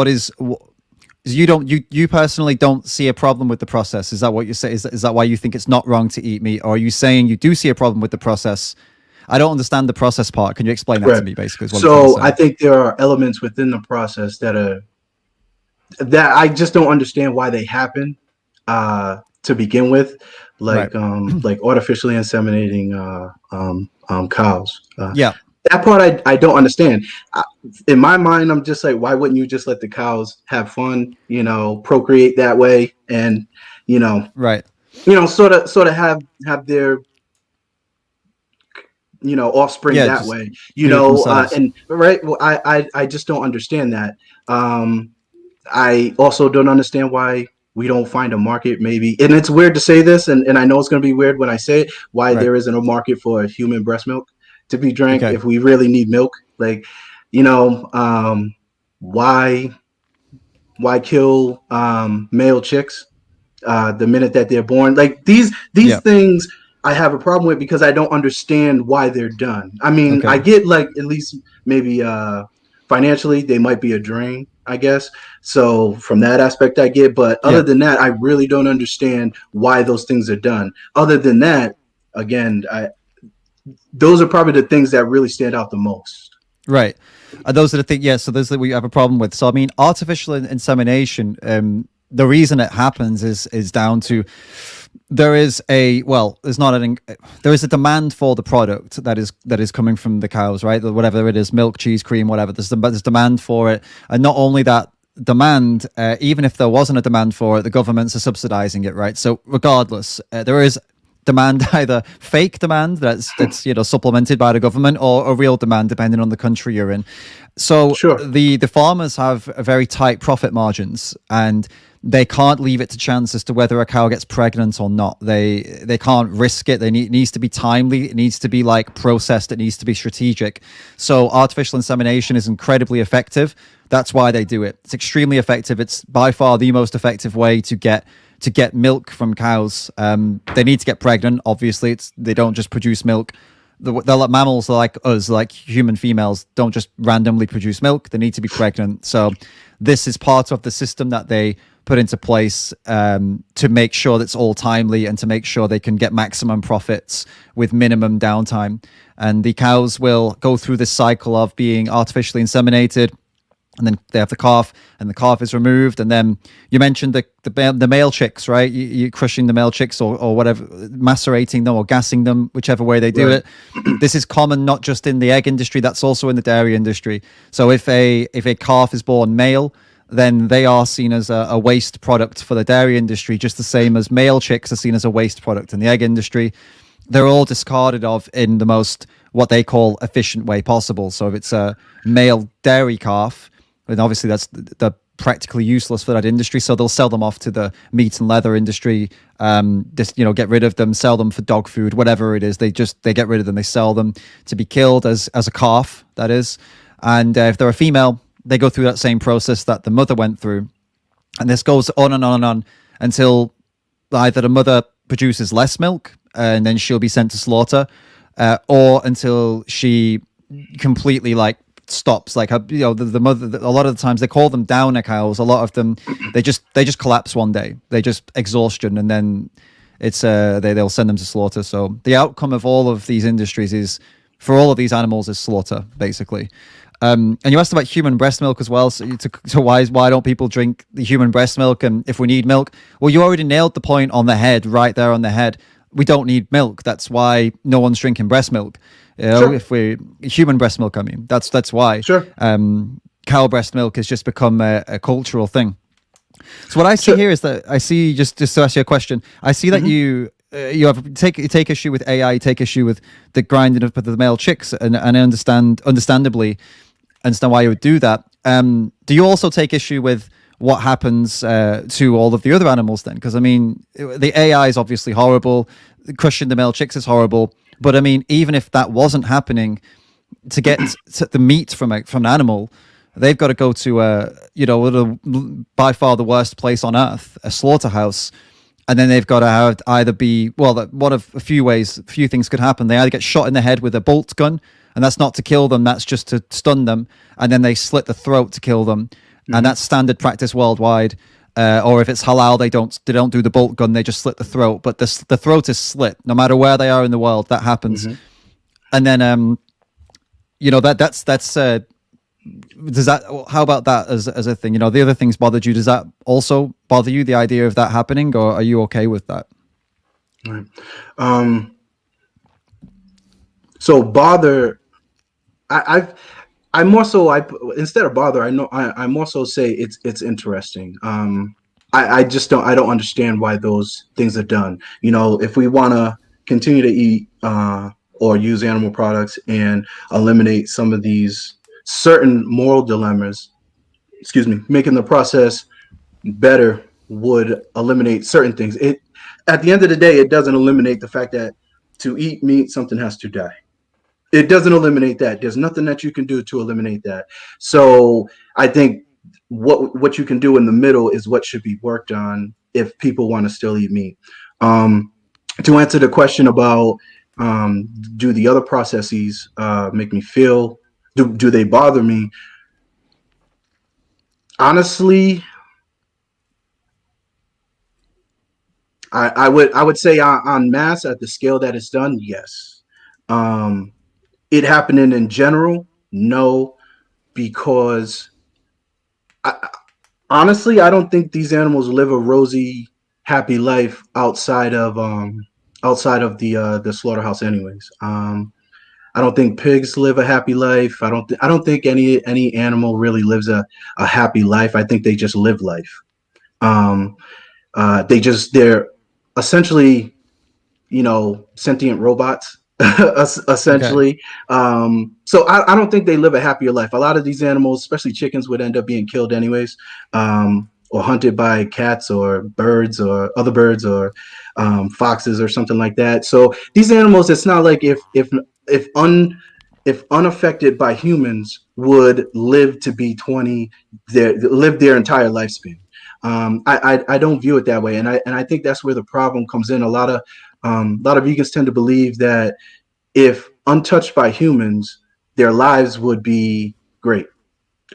you personally don't see a problem with the process. Is that what you say? Is that why you think it's not wrong to eat meat? Or are you saying you do see a problem with the process? I don't understand the process part. Can you explain that to me, basically? So I think there are elements within the process that I just don't understand why they happen to begin with, like right. Like artificially inseminating cows. Yeah. That part I don't understand. In my mind, I'm just like, why wouldn't you just let the cows have fun, you know, procreate that way, and, you know, right, you know, sort of have their, you know, offspring that way, you know, and right. Well, I just don't understand that. I also don't understand why we don't find a market, maybe, and it's weird to say this, and I know it's going to be weird when I say it, why there isn't a market for human breast milk to be drank if we really need milk. Like, you know, why kill male chicks the minute that they're born. Like these Yeah. things I have a problem with because I don't understand why they're done. I mean, Okay. I get like at least maybe financially they might be a drain, I guess. So from that aspect I get, but other Yeah. than that, I really don't understand why those things are done. Other than that, again, those are probably the things that really stand out the most. Right. Those are the things. Yeah. So those that we have a problem with. So I mean, artificial insemination. The reason it happens is down to there is a there is a demand for the product that is coming from the cows, right? Whatever it is, milk, cheese, cream, whatever. There's demand for it, and not only that demand, even if there wasn't a demand for it, the governments are subsidizing it, right? So regardless, there is demand, either fake demand that's supplemented by the government, or a real demand depending on the country you're in. So Sure. the farmers have a very tight profit margins, and they can't leave it to chance as to whether a cow gets pregnant or not. They can't risk it. It needs to be timely. It needs to be like processed. It needs to be strategic. So artificial insemination is incredibly effective. That's why they do it. It's extremely effective. It's by far the most effective way to get milk from cows. They need to get pregnant. Obviously, they don't just produce milk. They're like mammals, like us, like human females, don't just randomly produce milk. They need to be pregnant. So this is part of the system that they put into place to make sure that's all timely and to make sure they can get maximum profits with minimum downtime. And the cows will go through this cycle of being artificially inseminated, and then they have the calf, and the calf is removed. And then you mentioned the male chicks, right? You crushing the male chicks or whatever, macerating them or gassing them, whichever way they do Right. it. This is common not just in the egg industry, that's also in the dairy industry. So if a calf is born male, then they are seen as a waste product for the dairy industry, just the same as male chicks are seen as a waste product in the egg industry. They're all discarded of in the most, what they call, efficient way possible. So if it's a male dairy calf, and obviously they're practically useless for that industry, so they'll sell them off to the meat and leather industry. Get rid of them, sell them for dog food, whatever it is. They get rid of them. They sell them to be killed as a calf, that is. And if they're a female, they go through that same process that the mother went through, and this goes on and on and on until either the mother produces less milk and then she'll be sent to slaughter, or until she completely stops. Like the mother, a lot of the times they call them downer cows. A lot of them they just collapse one day. They just exhaustion, and then it's they'll send them to slaughter. So the outcome of all of these industries is, for all of these animals, is slaughter, basically. And you asked about human breast milk as well. So why don't people drink the human breast milk? And if we need milk, well, you already nailed the point on the head, right there on the head. We don't need milk. That's why no one's drinking breast milk. Sure. If we human breast milk, I mean, that's why. Sure. Cow breast milk has just become a cultural thing. So what I see here is that I see, just to ask you a question, I see that you take issue with AI, you take issue with the grinding of the male chicks, and I understandably understand why you would do that. Do you also take issue with what happens to all of the other animals then? Because I mean, the AI is obviously horrible. Crushing the male chicks is horrible. But I mean, even if that wasn't happening, to get the meat from an animal, they've got to go to by far the worst place on earth, a slaughterhouse. And then they've got to either be, one of a few things could happen. They either get shot in the head with a bolt gun, and that's not to kill them, that's just to stun them, and then they slit the throat to kill them. And that's standard practice worldwide. Or if it's halal, they don't do the bolt gun, they just slit the throat. But the throat is slit no matter where they are in the world. That happens. And then that's does that, how about that as a thing? The other things bothered you. Does that also bother you, the idea of that happening, or are you okay with that? Right. So bother, I more so, instead of bother, I more so say it's interesting. I don't understand why those things are done. If we want to continue to eat or use animal products and eliminate some of these certain moral dilemmas, making the process better would eliminate certain things. At the end of the day, it doesn't eliminate the fact that to eat meat, something has to die. It doesn't eliminate that. There's nothing that you can do to eliminate that. So I think what you can do in the middle is what should be worked on if people want to still eat meat. To answer the question about do the other processes make me feel, do they bother me? Honestly, I would say on mass at the scale that it's done, yes. It happening in general, no, because honestly, I don't think these animals live a rosy, happy life outside of the slaughterhouse, anyways. I don't think pigs live a happy life. I don't think any animal really lives a happy life. I think they just live life. Um, they're essentially, sentient robots. Okay. Essentially. So I don't think they live a happier life. A lot of these animals, especially chickens, would end up being killed anyways, or hunted by cats or birds or other birds or foxes or something like that. So these animals, it's not like if unaffected by humans would live to be 20, live their entire lifespan. I don't view it that way, and I think that's where the problem comes in. A lot of vegans tend to believe that if untouched by humans, their lives would be great,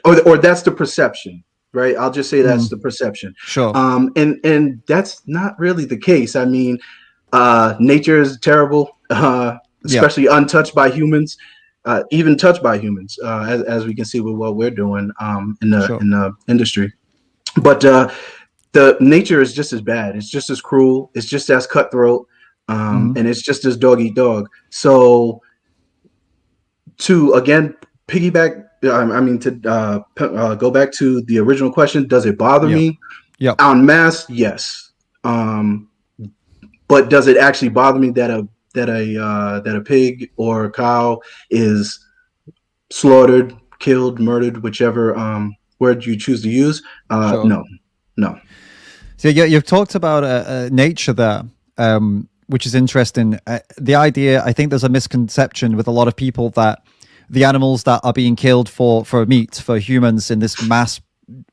or that's the perception, right? I'll just say that's the perception. Sure. And that's not really the case. I mean, nature is terrible, Yeah. especially untouched by humans. Even touched by humans, as we can see with what we're doing in Sure. the industry. But the nature is just as bad. It's just as cruel. It's just as cutthroat, and it's just as dog eat dog. So to again piggyback, I mean to go back to the original question, does it bother me? Yeah. En masse, yes. But does it actually bother me that a pig or a cow is slaughtered, killed, murdered, whichever word you choose to use? Sure. No. So yeah, you've talked about nature there, which is interesting. The idea, I think there's a misconception with a lot of people that the animals that are being killed for meat, for humans in this mass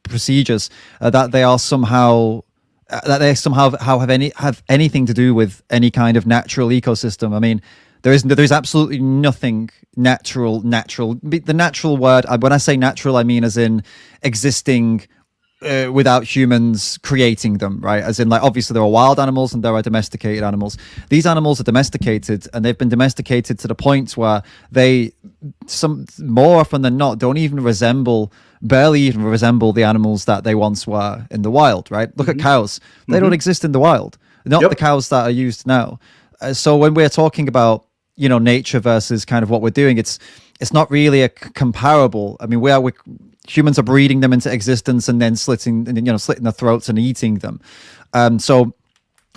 procedures, that they are somehow have anything to do with any kind of natural ecosystem. I mean, there is absolutely nothing natural. The natural word, when I say natural, I mean as in existing without humans creating them, right? As in, like, obviously there are wild animals and there are domesticated animals. These animals are domesticated, and they've been domesticated to the point where they, some more often than not, barely even resemble the animals that they once were in the wild, right? Look at cows. They don't exist in the wild. Not the cows that are used now. So when we're talking about, nature versus kind of what we're doing, it's not really a comparable. I mean, humans are breeding them into existence and then slitting their throats and eating them. So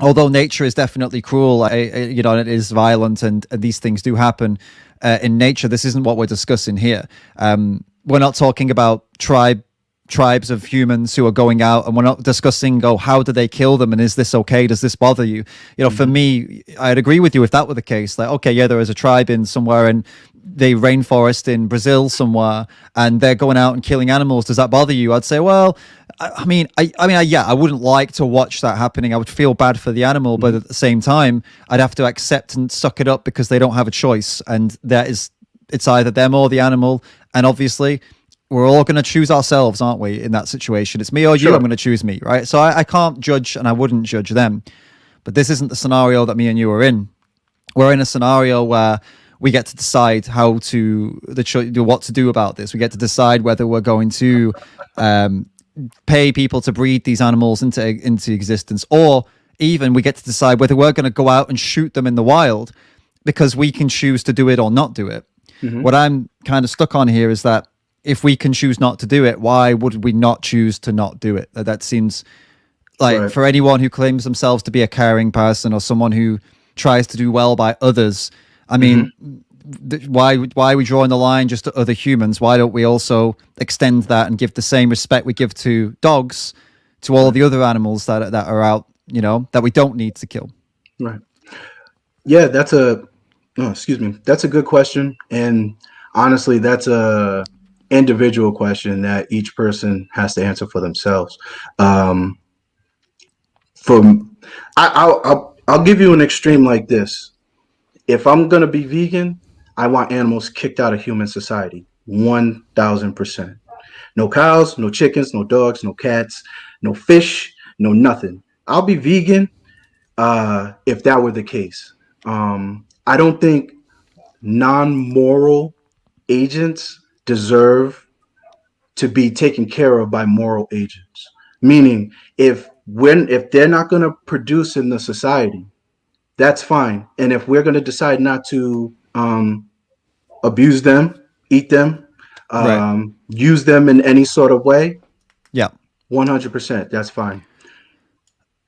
although nature is definitely cruel, and it is violent, and these things do happen in nature, this isn't what we're discussing here. We're not talking about tribes of humans who are going out, and we're not discussing, how do they kill them, and is this okay, does this bother you? For me, I'd agree with you if that were the case. Like, okay, yeah, there is a tribe in somewhere in the rainforest in Brazil somewhere, and they're going out and killing animals. Does that bother you? I'd say, well, I mean, I wouldn't like to watch that happening. I would feel bad for the animal, but at the same time, I'd have to accept and suck it up because they don't have a choice, and it's either them or the animal. And obviously, we're all going to choose ourselves, aren't we, in that situation? It's me or you. Sure. I'm going to choose me, right? So I can't judge, and I wouldn't judge them. But this isn't the scenario that me and you are in. We're in a scenario where we get to decide what to do about this. We get to decide whether we're going to pay people to breed these animals into existence, or even we get to decide whether we're going to go out and shoot them in the wild because we can choose to do it or not do it. What I'm kind of stuck on here is that if we can choose not to do it, why would we not choose to not do it? That seems like, right, for anyone who claims themselves to be a caring person or someone who tries to do well by others. I mean, why are we drawing the line just to other humans? Why don't we also extend that and give the same respect we give to dogs to all the other animals that are out, that we don't need to kill? Right. Yeah, that's a good question. And honestly, that's a individual question that each person has to answer for themselves. Um, from I'll give you an extreme like this. If I'm gonna be vegan, I want animals kicked out of human society. 1,000%. No cows, no chickens, no dogs, no cats, no fish, no nothing. I'll be vegan if that were the case. I don't think non-moral agents deserve to be taken care of by moral agents. Meaning, if they're not going to produce in the society, that's fine. And if we're going to decide not to abuse them, eat them, Right. use them in any sort of way, Yeah. 100%, that's fine.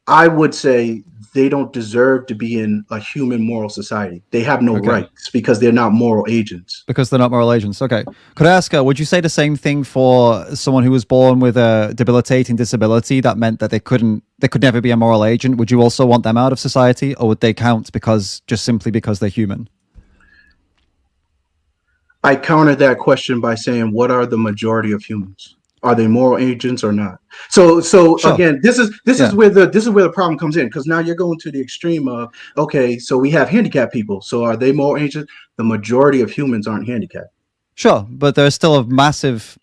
I would say they don't deserve to be in a human moral society. They have no Okay. rights because they're not moral agents. Because they're not moral agents. Okay. Could I ask, would you say the same thing for someone who was born with a debilitating disability that meant that they could never be a moral agent? Would you also want them out of society, or would they count simply because they're human? I countered that question by saying, what are the majority of humans? Are they moral agents or not? So Sure. again, this is where the problem comes in, because now you're going to the extreme of, okay, so we have handicapped people. So are they moral agents? The majority of humans aren't handicapped. Sure, but there's still a massive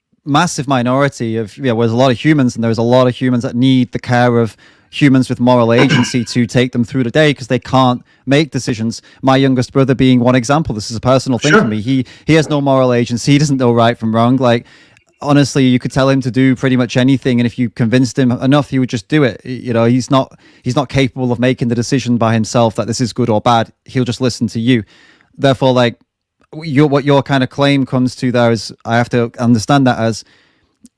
minority of there's a lot of humans, and there's a lot of humans that need the care of humans with moral agency to take them through the day because they can't make decisions. My youngest brother being one example. This is a personal thing Sure. for me. He has no moral agency. He doesn't know right from wrong. Like, honestly, you could tell him to do pretty much anything, and if you convinced him enough, he would just do it. You know, he's not capable of making the decision by himself that this is good or bad. He'll just listen to you. Therefore, like, what your kind of claim comes to there is, I have to understand that as,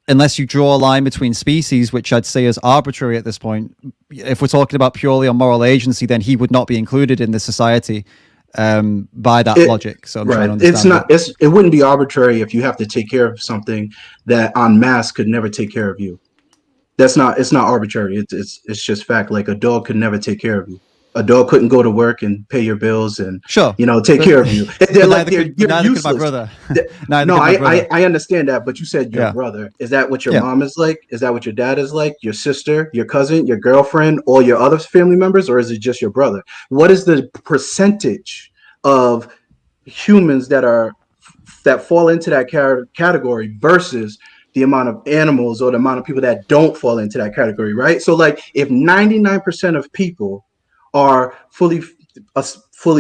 unless you draw a line between species, which I'd say is arbitrary at this point. If we're talking about purely on moral agency, then he would not be included in this society by that logic. So I'm trying to understand. It wouldn't be arbitrary if you have to take care of something that en masse could never take care of you. It's not arbitrary. It's just fact. Like, a dog could never take care of you. A dog couldn't go to work and pay your bills and sure, take care of you. They're neither useless. Could my brother. I understand that, but you said your brother. Is that what your mom is like? Is that what your dad is like? Your sister, your cousin, your girlfriend, or your other family members, or is it just your brother? What is the percentage of humans that fall into that category versus the amount of animals or the amount of people that don't fall into that category, right? So, like, if 99% of people are fully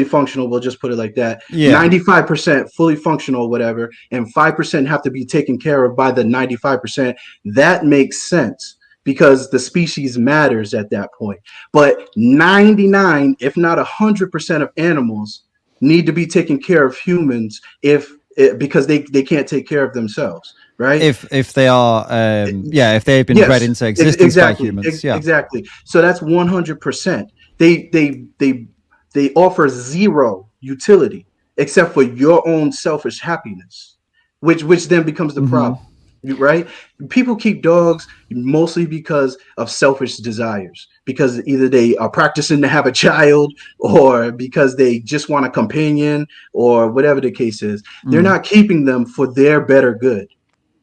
functional, we'll just put it like that. 95% fully functional, whatever, and 5% have to be taken care of by the 95%. That makes sense because the species matters at that point. But 99, if not 100% of animals need to be taking care of humans because they can't take care of themselves. Right. If they are, if they've been bred into existence by humans. Exactly. So that's 100%. They offer zero utility except for your own selfish happiness, which then becomes the problem, right? People keep dogs mostly because of selfish desires, because either they are practicing to have a child or because they just want a companion or whatever the case is. They're not keeping them for their better good.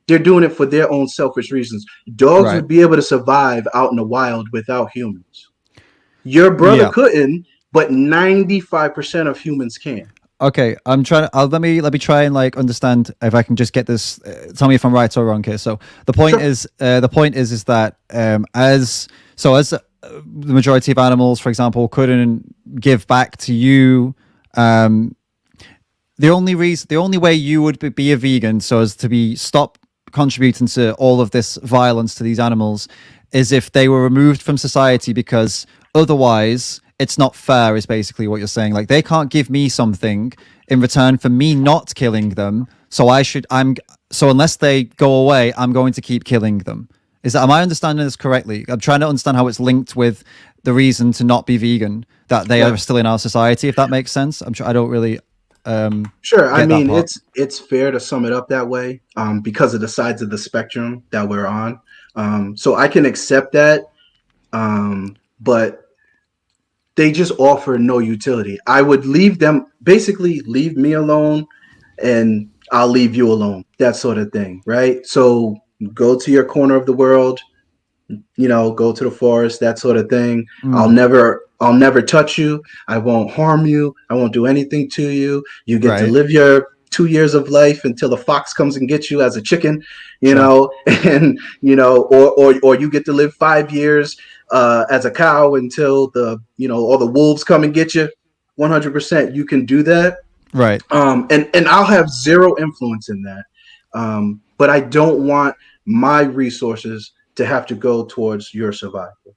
They're doing it for their own selfish reasons. Dogs would be able to survive out in the wild without humans. Your brother couldn't, but 95% of humans can. Okay, I'm trying to. Let me try and like understand if I can just get this. Tell me if I'm right or wrong here. So the point is that as the majority of animals, for example, couldn't give back to you. The only way you would be a vegan, so as to stop contributing to all of this violence to these animals, is if they were removed from society, because otherwise it's not fair, is basically what you're saying. Like, they can't give me something in return for me not killing them, so unless they go away, I'm going to keep killing them. Am I understanding this correctly? I'm trying to understand how it's linked with the reason to not be vegan, that they are still in our society, if that makes sense. I don't really sure. I mean, it's fair to sum it up that way, because of the sides of the spectrum that we're on. So I can accept that, but they just offer no utility. I would leave me alone and I'll leave you alone, that sort of thing, right? So go to your corner of the world, go to the forest, that sort of thing. Mm, I'll never touch you. I won't harm you. I won't do anything to you. You get to right. live your 2 years of life until the fox comes and gets you as a chicken, Sure. and or you get to live 5 years as a cow until all the wolves come and get you. 100%, you can do that. Right. And I'll have zero influence in that. But I don't want my resources to have to go towards your survival.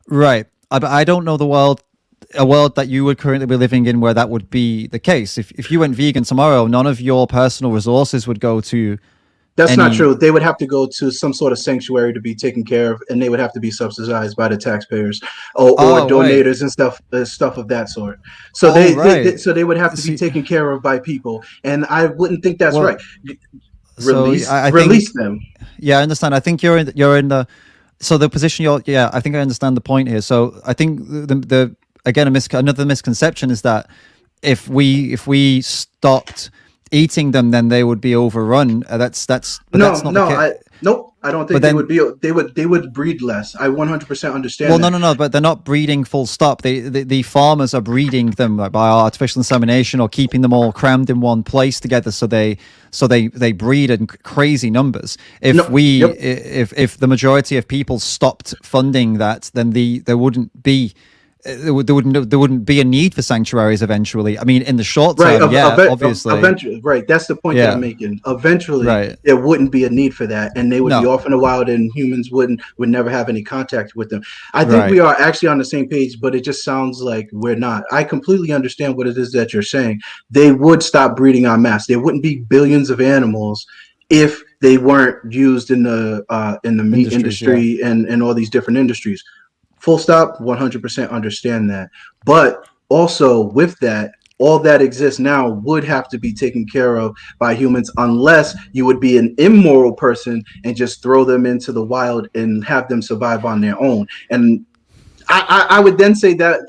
Right. But I don't know a world that you would currently be living in where that would be the case. If you went vegan tomorrow, none of your personal resources would go to That's not any. true. They would have to go to some sort of sanctuary to be taken care of, and they would have to be subsidized by the taxpayers or Oh, right. donators and stuff of that sort. So Oh, right. so they would have to be See, taken care of by people, and I wouldn't think that's right. well, so I Release think, them. yeah, I understand. I think you're in the, so the position you're, yeah, I think I understand the point here. So I think the again, another misconception is that if we stopped eating them, then they would be overrun. But No, that's not the no, case. nope. I don't But think they would then, be. They would breed less. I 100% understand well, no, that. no, no. But they're not breeding full stop. The farmers are breeding them like by artificial insemination or keeping them all crammed in one place together, so they breed in crazy numbers. No, yep. If the majority of people stopped funding that, then there wouldn't be. There wouldn't be a need for sanctuaries eventually. I mean, in the short Right. term, yeah, obviously, Eventually, right. That's the point that I'm yeah, making. Eventually, right. there wouldn't be a need for that, and they would be No, off in the wild, and humans would never have any contact with them. I think we right. are actually on the same page, but it just sounds like we're not. I completely understand what it is that you're saying. They would stop breeding en masse. There wouldn't be billions of animals if they weren't used in the meat Industries, yeah. industry and all these different industries. Full stop. 100% understand that. But also with that, all that exists now would have to be taken care of by humans unless you would be an immoral person and just throw them into the wild and have them survive on their own. And I would then say that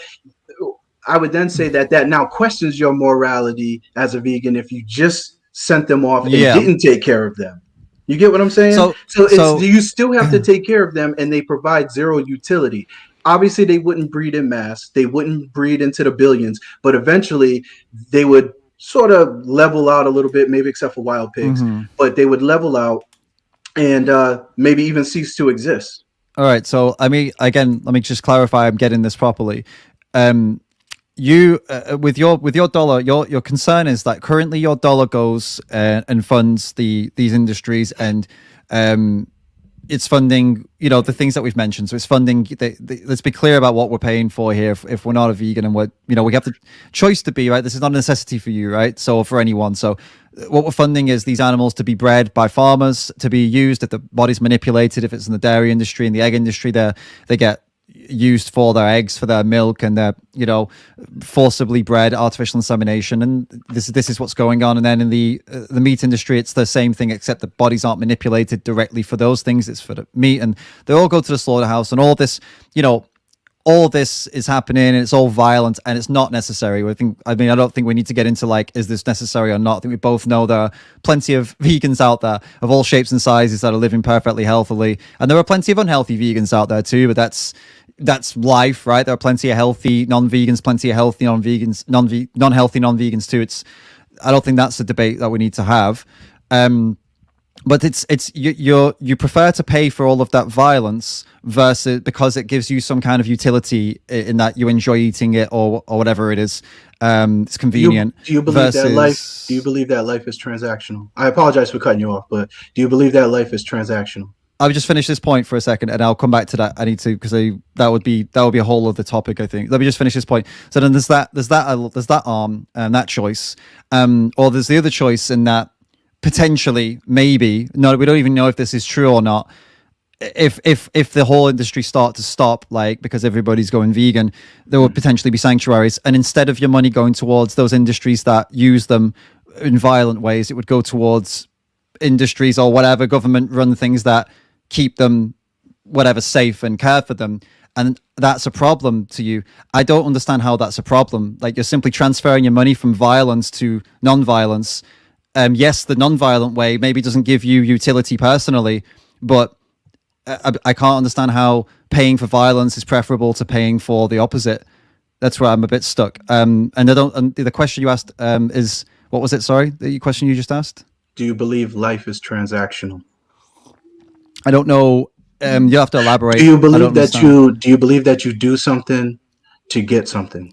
that now questions your morality as a vegan if you just sent them off and Yeah. didn't take care of them. You get what I'm saying? So So so you still have to take care of them, and they provide zero utility. Obviously, they wouldn't breed in mass. They wouldn't breed into the billions, but eventually they would sort of level out a little bit, maybe except for wild pigs, mhm. but they would level out and maybe even cease to exist. All right. So I mean, again, let me just clarify. I'm getting this properly. Um, you with your dollar, your concern is that currently your dollar goes and funds these industries, and um, it's funding the things that we've mentioned. So it's funding. Let's be clear about what we're paying for here. If we're not a vegan and we have the choice to be, right. This is not a necessity for you, right? So for anyone. So what we're funding is these animals to be bred by farmers, to be used if the body's manipulated. If it's in the dairy industry and the egg industry, they get used for their eggs, for their milk, and they're forcibly bred, artificial insemination, and this is what's going on. And then in the meat industry, it's the same thing, except the bodies aren't manipulated directly for those things. It's for the meat, and they all go to the slaughterhouse, and all this is happening, and it's all violent, and it's not necessary. I don't think we need to get into is this necessary or not. I think we both know there are plenty of vegans out there of all shapes and sizes that are living perfectly healthily, and there are plenty of unhealthy vegans out there too. But that's life, right? There are plenty of healthy non-vegans, plenty of healthy non-vegans, non-healthy non-vegans too. I don't think that's a debate that we need to have. But you prefer to pay for all of that violence versus because it gives you some kind of utility in that you enjoy eating it or whatever it is. It's convenient. Do you believe versus... that life? Do you believe that life is transactional? I apologize for cutting you off, but do you believe that life is transactional? I'll just finish this point for a second, and I'll come back to that. I need to because that would be a whole other topic. I think. Let me just finish this point. So then there's that arm and that choice, or there's the other choice in that potentially maybe no, we don't even know if this is true or not. If the whole industry start to stop, because everybody's going vegan, there would potentially be sanctuaries, and instead of your money going towards those industries that use them in violent ways, it would go towards industries or whatever government run things that keep them whatever safe and care for them. And that's a problem to you. I don't understand how that's a problem. You're simply transferring your money from violence to non-violence, yes, the non-violent way maybe doesn't give you utility personally, but I can't understand how paying for violence is preferable to paying for the opposite. That's where I'm a bit stuck. And I don't. And the question you asked is, what was it? Sorry, the question you just asked. Do you believe life is transactional? I don't know. You have to elaborate. Do you I don't believe that understand. you do something to get something?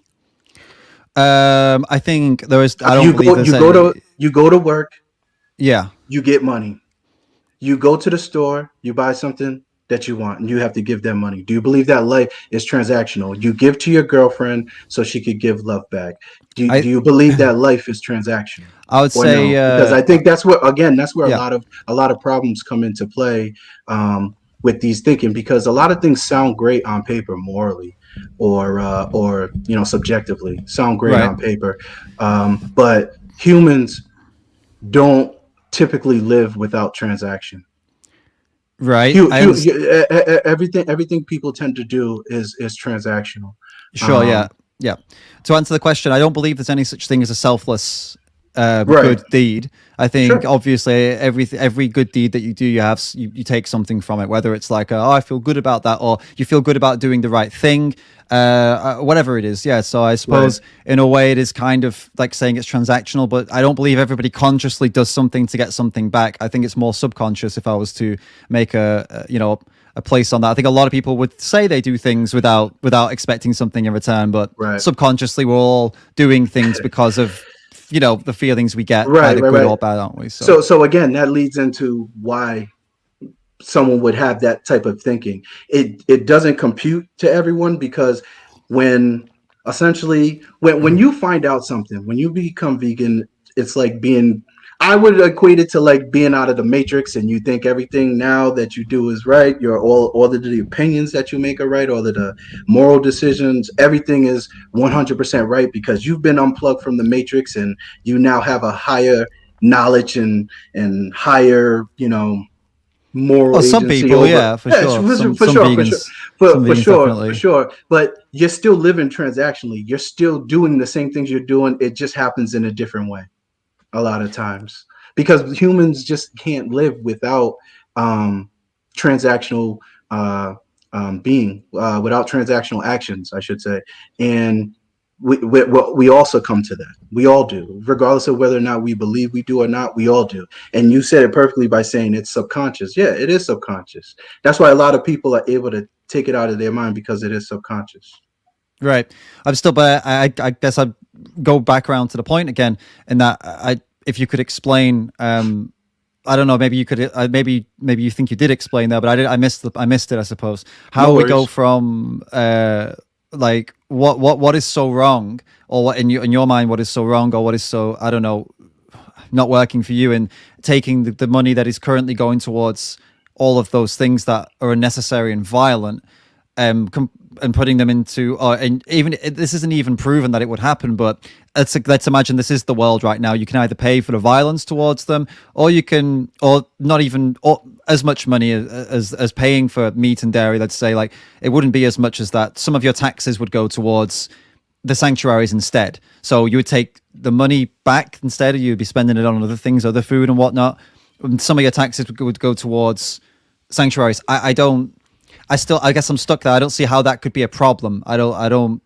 I think there is. I don't You believe go there's you go any. to you go to work, Yeah. you get money. You go to the store, you buy something that you want, and you have to give them money. Do you believe that life is transactional? You give to your girlfriend so she could give love back. Do I you believe that life is transactional? I would Or say. no? Because I think that's where Yeah. a lot of problems come into play with these thinking, because a lot of things sound great on paper morally, or subjectively sound great Right. on paper, but humans don't typically live without transaction. Right. I understand. Everything people tend to do is transactional. Sure. Yeah. Yeah. To answer the question, I don't believe there's any such thing as a selfless Right. good deed. I think Sure. obviously every good deed that you do, you take something from it. Whether it's like, oh, I feel good about that, or you feel good about doing the right thing, whatever it is. Yeah. So I Right. suppose in a way it is kind of like saying it's transactional, but I don't believe everybody consciously does something to get something back. I think it's more subconscious. If I was to make a place on that. I think a lot of people would say they do things without expecting something in return, but Right. subconsciously we're all doing things because of the feelings we get, Right. either Right. good Right. or bad, aren't we? So So again, that leads into why someone would have that type of thinking. It doesn't compute to everyone, because when when you find out something, when you become vegan, it's like being, I would equate it to like being out of the matrix, and you think everything now that you do is right. You're all of the opinions that you make are right, all of the moral decisions, everything is 100% right, because you've been unplugged from the matrix, and you now have a higher knowledge and higher, moral some agency people, over. yeah, for Yes, sure. for Some sure, for sure, vegans, some vegans for definitely. sure. But you're still living transactionally. You're still doing the same things you're doing. It just happens in a different way a lot of times, because humans just can't live without um, transactional being, without transactional actions, I should say. And we all succumb to that. We all do, regardless of whether or not we believe we do or not. We all do. And you said it perfectly by saying it's subconscious. Yeah, it is subconscious. That's why a lot of people are able to take it out of their mind, because it is subconscious. Right. I'm still, but I guess I'd go back around to the point again, in that if you could explain, I don't know, maybe you could, maybe you think you did explain that, but I missed it, I suppose. No How we go worries. from, like what is so wrong, or what in your mind, what is so wrong, or what is so, I don't know, not working for you, and taking the money that is currently going towards all of those things that are unnecessary and violent, and putting them into, and even this isn't even proven that it would happen, but let's imagine this is the world right now. You can either pay for the violence towards them, or you can, or not even, or as much money as paying for meat and dairy. Let's say, like, it wouldn't be as much as that. Some of your taxes would go towards the sanctuaries instead. So you would take the money back instead, or you'd be spending it on other things, other food and whatnot. And some of your taxes would go towards sanctuaries. I guess I'm stuck there. I don't see how that could be a problem. I don't,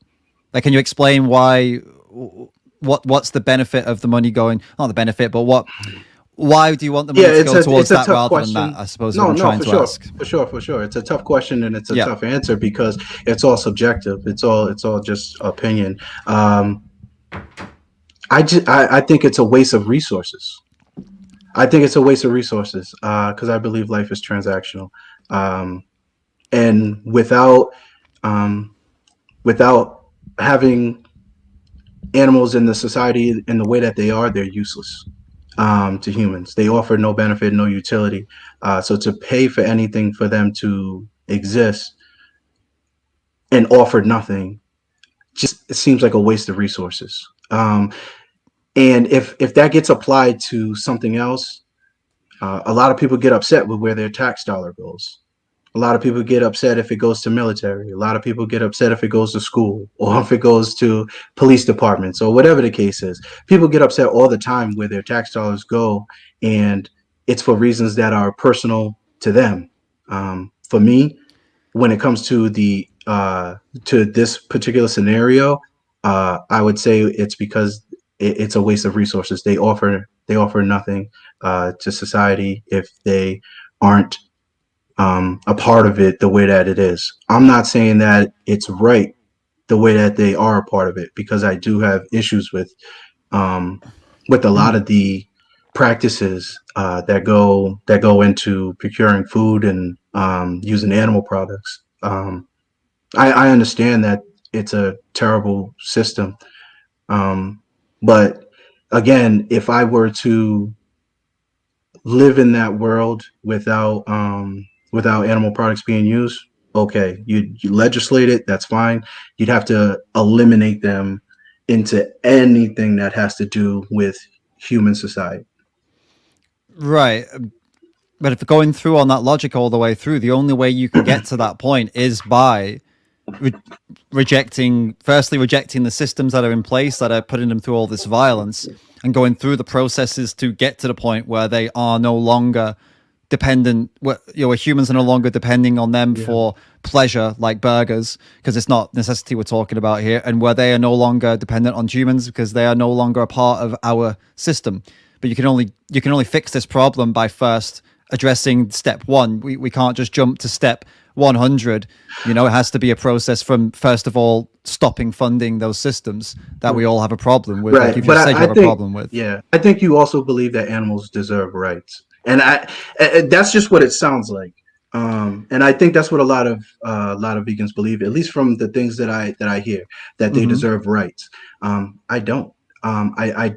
like, can you explain what's the benefit of the money going, not the benefit, but why do you want the money to go towards that rather than that? I suppose is what I'm trying to ask. For sure. It's a tough question, and it's a Yeah. tough answer, because it's all subjective. It's all just opinion. I think it's a waste of resources. Because I believe life is transactional, and without having animals in the society in the way that they are, they're useless to humans. They offer no benefit, no utility. So to pay for anything for them to exist and offer nothing, just, it seems like a waste of resources. And if that gets applied to something else, a lot of people get upset with where their tax dollar goes. A lot of people get upset if it goes to military. A lot of people get upset if it goes to school or if it goes to police departments or whatever the case is. People get upset all the time where their tax dollars go, and it's for reasons that are personal to them. For me, when it comes to the to this particular scenario, I would say it's because it's a waste of resources. They offer nothing to society if they aren't a part of it the way that it is. I'm not saying that it's right the way that they are a part of it, because I do have issues with a lot of the practices that go into procuring food and using animal products. I understand that it's a terrible system, but again, if I were to live in that world without animal products being used, okay, you legislate it, that's fine. You'd have to eliminate them into anything that has to do with human society. Right. But if going through on that logic all the way through, the only way you can get to that point is by rejecting the systems that are in place that are putting them through all this violence, and going through the processes to get to the point where they are no longer dependent, where humans are no longer depending on them for pleasure, like burgers, because it's not necessity we're talking about here, and where they are no longer dependent on humans because they are no longer a part of our system. But you can only fix this problem by first addressing step one. We can't just jump to step 100. It has to be a process from, first of all, stopping funding those systems that we all have a problem with, right. like you just said you have a problem with. Yeah, I think you also believe that animals deserve rights, and that's just what it sounds like. And I think that's what a lot of vegans believe, at least from the things that I hear, that they deserve rights. I don't. I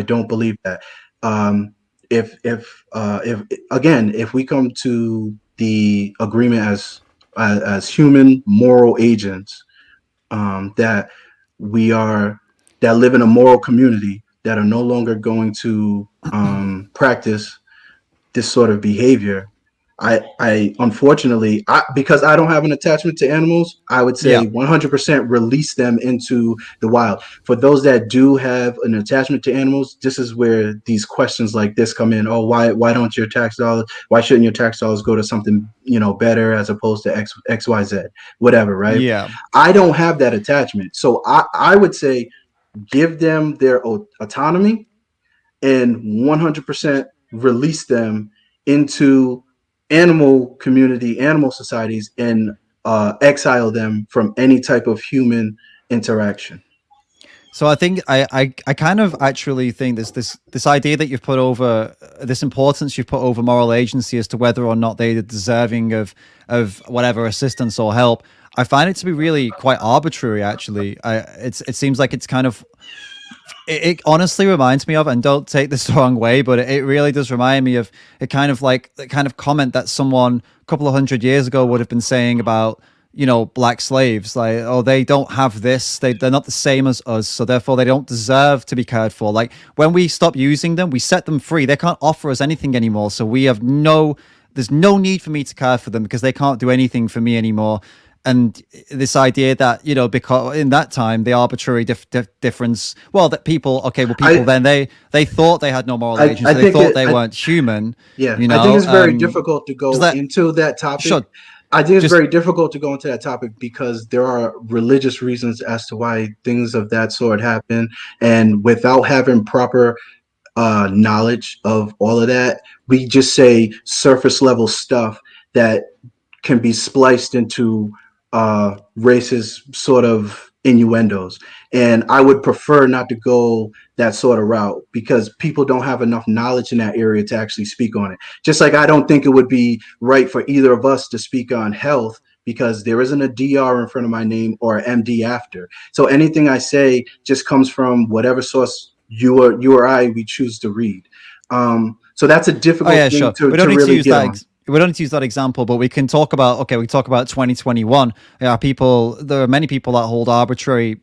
don't believe that. If we come to the agreement as human moral agents, that live in a moral community, that are no longer going to practice this sort of behavior, I unfortunately, because I don't have an attachment to animals, I would say 100% release them into the wild. For those that do have an attachment to animals, this is where these questions like this come in. Oh, why don't your tax dollars? Why shouldn't your tax dollars go to something better as opposed to X Y Z, whatever, right? Yeah. I don't have that attachment, so I would say give them their autonomy and 100% release them into animal societies, and exile them from any type of human interaction. So I think I kind of actually think this idea that you've put over, this importance you've put over moral agency as to whether or not they're deserving of whatever assistance or help, I find it to be really quite arbitrary. Actually, it seems like it's kind of, it honestly reminds me of, and don't take this the wrong way, but it really does remind me of a kind of like the kind of comment that someone a couple of 100 years ago would have been saying about, black slaves, like, oh, they don't have this, they're not the same as us, so therefore they don't deserve to be cared for. Like, when we stop using them, we set them free, they can't offer us anything anymore, so there's no need for me to care for them because they can't do anything for me anymore. And this idea that, because in that time, the arbitrary difference, then they thought they had no moral agency. They thought they weren't human. Yeah, I think it's very difficult to go into that topic. Sure. I think it's very difficult to go into that topic because there are religious reasons as to why things of that sort happen. And without having proper knowledge of all of that, we just say surface level stuff that can be spliced into racist sort of innuendos. And I would prefer not to go that sort of route because people don't have enough knowledge in that area to actually speak on it. Just like I don't think it would be right for either of us to speak on health because there isn't a DR in front of my name or an MD after. So anything I say just comes from whatever source you or I we choose to read. So that's a difficult thing to really get on. We don't need to use that example, but we can talk about, we talk about 2021. There are many people that hold arbitrary,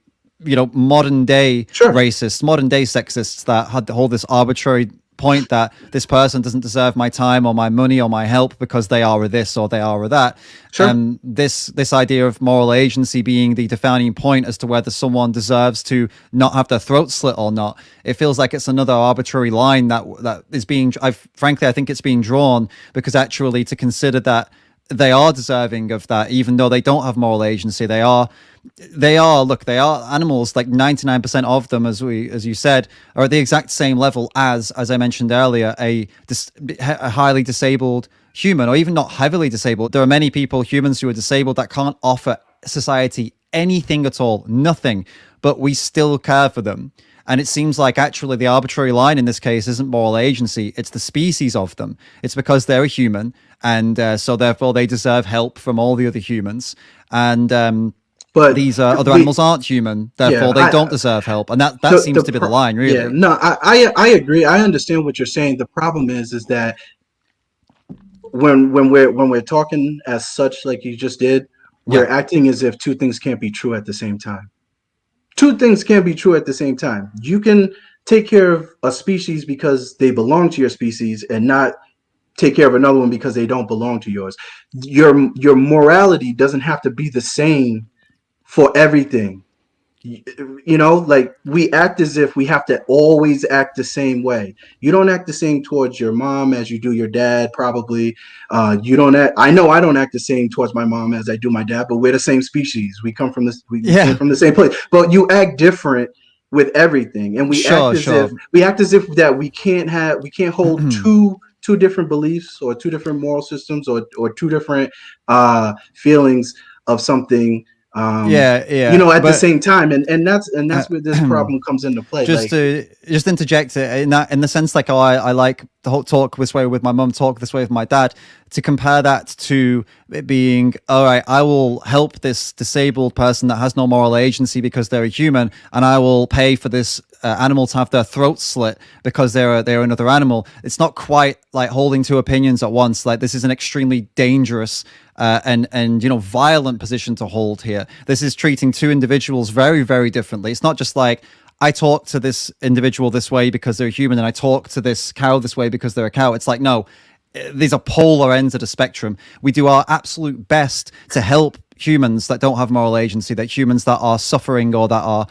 modern day racists, modern day sexists that hold this arbitrary point that this person doesn't deserve my time or my money or my help because they are a this or they are a that. Sure. This idea of moral agency being the defining point as to whether someone deserves to not have their throat slit or not, it feels like it's another arbitrary line that is being. Frankly, I think it's being drawn because actually to consider that they are deserving of that, even though they don't have moral agency. They are animals. Like 99% of them, as you said, are at the exact same level as I mentioned earlier, a highly disabled human, or even not heavily disabled. There are many humans who are disabled that can't offer society anything at all, nothing, but we still care for them. And it seems like actually the arbitrary line in this case isn't moral agency, it's the species of them. It's because they're a human, and so therefore they deserve help from all the other humans. And but these other animals aren't human, therefore they don't deserve help. And that seems to be the line, really. Yeah, no, I agree. I understand what you're saying. The problem is that when we're talking as such, like you just did, we're acting as if two things can't be true at the same time. Two things can't be true at the same time. You can take care of a species because they belong to your species and not take care of another one because they don't belong to yours. Your morality doesn't have to be the same for everything. You know, like we act as if we have to always act the same way. You don't act the same towards your mom as you do your dad, probably. You don't act. I know I don't act the same towards my mom as I do my dad, but we're the same species. We come from this. We came from the same place. But you act different with everything, and we act as if that we can't hold two different beliefs or two different moral systems or two different feelings of something. You know, at the same time, and that's where this problem comes into play. Just interject it in the sense, like, I like the whole talk this way with my mum, talk this way with my dad, to compare that to it being, all right, I will help this disabled person that has no moral agency because they're a human, and I will pay for this animal to have their throat slit because they're another animal. It's not quite like holding two opinions at once. Like, this is an extremely dangerous and violent position to hold here. This is treating two individuals very, very differently. It's not just like, I talk to this individual this way because they're human, and I talk to this cow this way because they're a cow. It's like, no, these are polar ends of the spectrum. We do our absolute best to help humans that don't have moral agency, that humans that are suffering, or that are,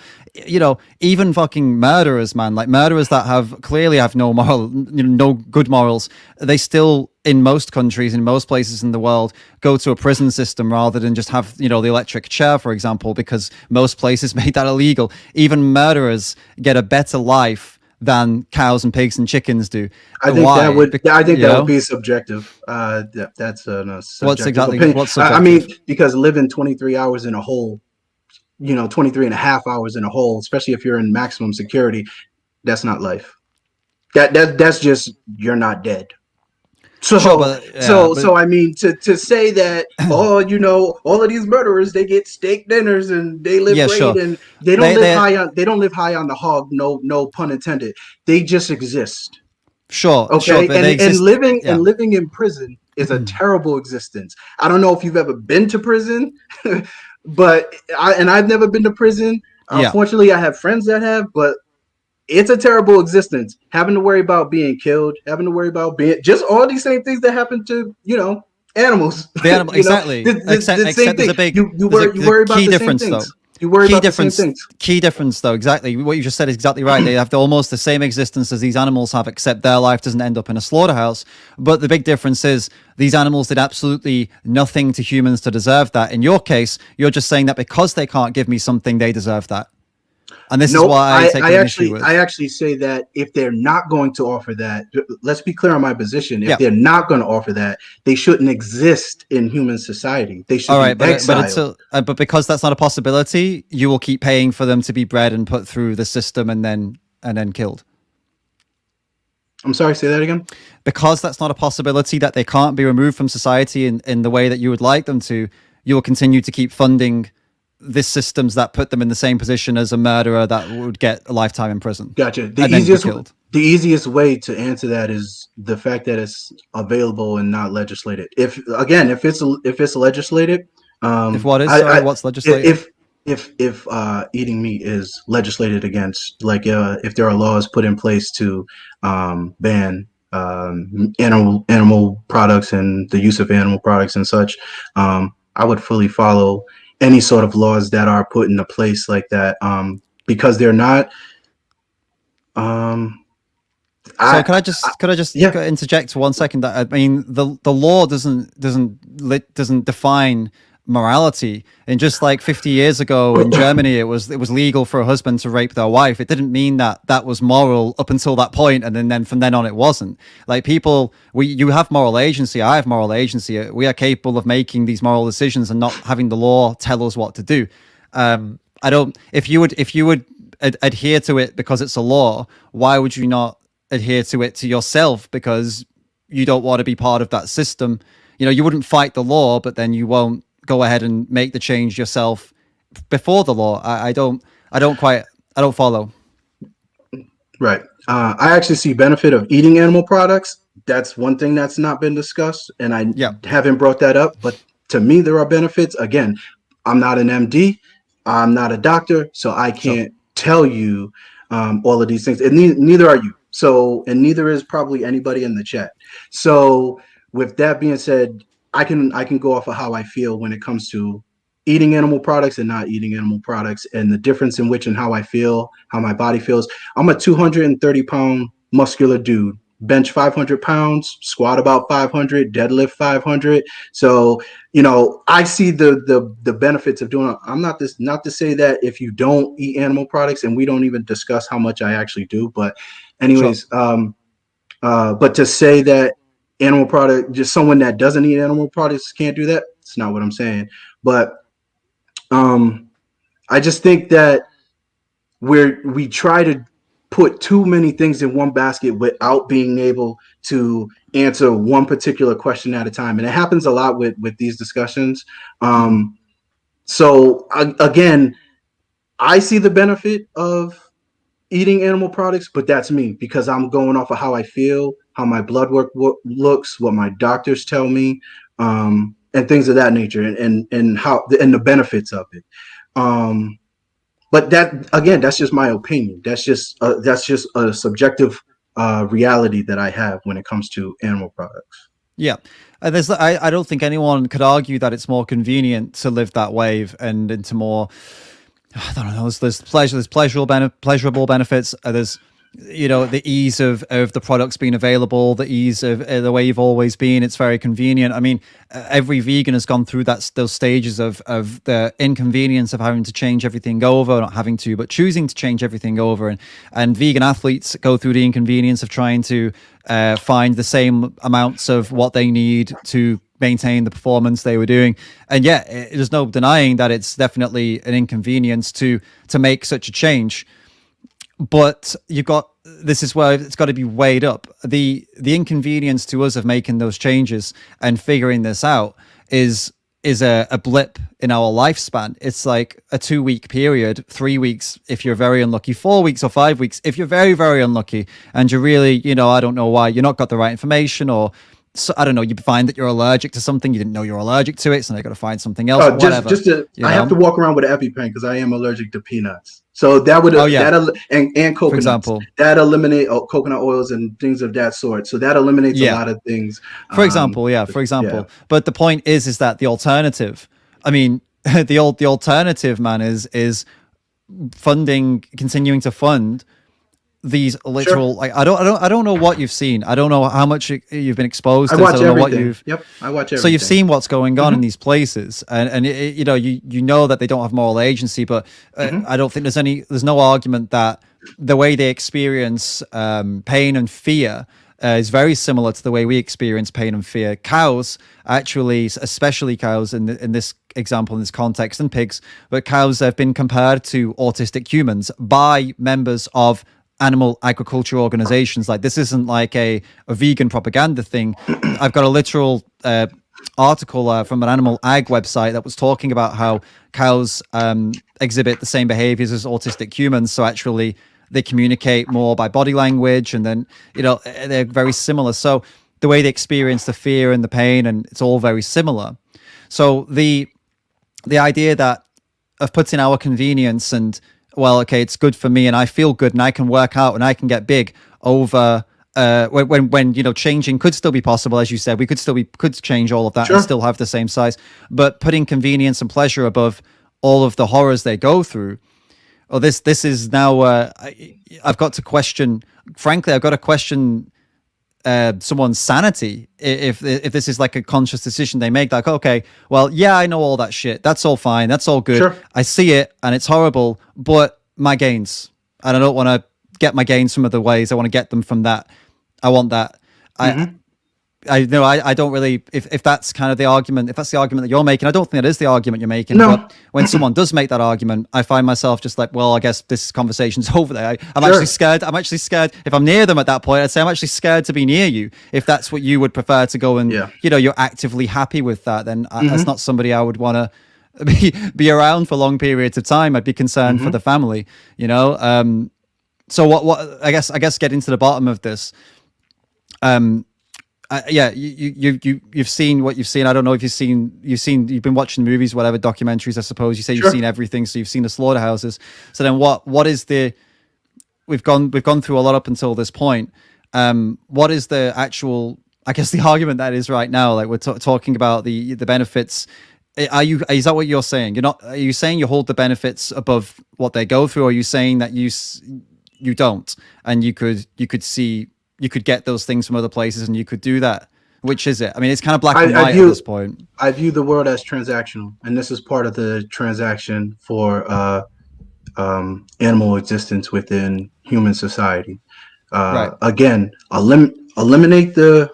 even fucking murderers, man, like murderers that clearly have no moral, no good morals. They still, in most countries, in most places in the world, go to a prison system rather than just have, the electric chair, for example, because most places made that illegal. Even murderers get a better life than cows and pigs and chickens do. I think that would be subjective. That's a subjective opinion. What's subjective? I mean, because living 23 hours in a hole, 23 and a half hours in a hole, especially if you're in maximum security, that's not life. That's just, you're not dead. So I mean, to say that, all of these murderers, they get steak dinners and they live great, and they don't live high on the hog. No pun intended. They just exist. Sure. Okay. And living in prison is a terrible existence. I don't know if you've ever been to prison, but I've never been to prison. Unfortunately, I have friends that have, but it's a terrible existence. Having to worry about being killed, having to worry about being just all these same things that happen to, animals. The animal, exactly. Except there's a big, you worry about the same things. You worry about the same things. Key difference, though, exactly. What you just said is exactly right. They have almost the same existence as these animals have, except their life doesn't end up in a slaughterhouse. But the big difference is these animals did absolutely nothing to humans to deserve that. In your case, you're just saying that because they can't give me something, they deserve that. And this is why I take an issue with. I actually say that if they're not going to offer that, let's be clear on my position. If they're not going to offer that, they shouldn't exist in human society. They should be exiled. But because that's not a possibility, you will keep paying for them to be bred and put through the system and then killed. I'm sorry, say that again? Because that's not a possibility, that they can't be removed from society in the way that you would like them to, you will continue to keep funding these systems that put them in the same position as a murderer that would get a lifetime in prison. Gotcha. The easiest way to answer that is the fact that it's available and not legislated. If it's legislated, if what is what's legislated? if eating meat is legislated against, like if there are laws put in place to ban animal products and the use of animal products and such, I would fully follow any sort of laws that are put into place like that, because they're not. Um, So I, could I just yeah. interject for 1 second? That I mean, the law doesn't define morality. And just like 50 years ago in Germany, it was legal for a husband to rape their wife. It didn't mean that that was moral up until that point, and then from then on it wasn't. Like people, you have moral agency. I have moral agency. We are capable of making these moral decisions and not having the law tell us what to do. I don't. If you would adhere to it because it's a law, why would you not adhere to it to yourself because you don't want to be part of that system? You know, you wouldn't fight the law, but then you won't go ahead and make the change yourself before the law. I don't follow. Right. I actually see benefit of eating animal products. That's one thing that's not been discussed, and I Yeah, haven't brought that up. But to me, there are benefits. Again, I'm not an MD, I'm not a doctor, so I sure. can't tell you all of these things, and neither are you. So, and neither is probably anybody in the chat. So, with that being said, I can go off of how I feel when it comes to eating animal products and not eating animal products, and the difference in which and how I feel, how my body feels. I'm a 230-pound muscular dude, bench 500 pounds, squat about 500, deadlift 500. So, I see the benefits of doing it. I'm not to say that if you don't eat animal products, and we don't even discuss how much I actually do, but Sure. anyways, but to say that animal product, just someone that doesn't eat animal products can't do that, it's not what I'm saying. But um, I just think that we try to put too many things in one basket without being able to answer one particular question at a time, and it happens a lot with these discussions. Hmm. So again, I see the benefit of eating animal products, but that's me because I'm going off of how I feel, how my blood work looks, what my doctors tell me, and things of that nature, and how and the benefits of it. Um, but that again, that's just my opinion. That's just a subjective reality that I have when it comes to animal products. Yeah. I don't think anyone could argue that it's more convenient to live that way and into more. I don't know. There's pleasurable benefits. There's, the ease of the products being available, the ease of the way you've always been. It's very convenient. I mean, every vegan has gone through those stages of the inconvenience of having to change everything over, not having to, but choosing to change everything over. And vegan athletes go through the inconvenience of trying to find the same amounts of what they need to maintain the performance they were doing. And yeah, there's no denying that it's definitely an inconvenience to make such a change. But this is where it's got to be weighed up. The inconvenience to us of making those changes and figuring this out is a blip in our lifespan. It's like a 2 week period, 3 weeks if you're very unlucky, 4 weeks or 5 weeks if you're very, very unlucky, and you're really, I don't know why you're not got the right information, or so I don't know, you find that you're allergic to something, you didn't know you're allergic to it, so now you got to find something else, whatever. I have to walk around with an EpiPen because I am allergic to peanuts. So that would Oh yeah, and for coconuts example. that eliminate coconut oils and things of that sort. So that eliminates a Yeah. lot of things. For example, yeah, for Yeah, example. But the point is that the alternative, I mean, the alternative, man, is continuing to fund these sure. literal, like, I don't know what you've seen. I don't know how much you've been exposed I to. So I watch don't know what everything. you've. Yep, I watch So everything. you've seen what's going on in these places, and you know that they don't have moral agency, but I don't think there's no argument that the way they experience pain and fear is very similar to the way we experience pain and fear. Cows, actually, especially cows in this example, in this context, and pigs, but cows have been compared to autistic humans by members of animal agriculture organizations. Like, this isn't like a vegan propaganda thing. I've got a literal article from an animal ag website that was talking about how cows exhibit the same behaviors as autistic humans. So actually they communicate more by body language, and then they're very similar. So the way they experience the fear and the pain, and it's all very similar. So the idea that putting our convenience and, well, okay, it's good for me and I feel good and I can work out and I can get big over when changing could still be possible. As you said, we could change all of that Sure. and still have the same size, but putting convenience and pleasure above all of the horrors they go through. Oh, this is now. I've got to question. Frankly, I've got to question someone's sanity if this is like a conscious decision they make. Like, okay, well, yeah, I know all that shit. That's all fine. That's all good. Sure. I see it, and it's horrible. But my gains, and I don't want to get my gains from other ways. I want to get them from that. I want that. I don't really, if that's kind of the argument, if that's the argument that you're making, I don't think that is the argument you're making. No. But when someone does make that argument, I find myself just like, well, I guess this conversation's over there. I'm Sure. actually scared. I'm actually scared. If I'm near them at that point, I'd say I'm actually scared to be near you. If that's what you would prefer to go and, Yeah. you're actively happy with that, then that's not somebody I would want to be around for long periods of time. I'd be concerned for the family, So what I guess getting to the bottom of this, you've seen what you've seen. I don't know if you've been watching movies, whatever, documentaries, I suppose. You say you've Sure. seen everything, so you've seen the slaughterhouses. So then what is we've gone through a lot up until this point. What is the actual, I guess, the argument that is right now? Like we're talking about the benefits. Is that what you're saying? Are you saying you hold the benefits above what they go through? Or are you saying that you don't, and you could get those things from other places and you could do that? Which is it? I mean, it's kind of black and white at this point. I view the world as transactional, and this is part of the transaction for animal existence within human society. Right. Again, eliminate the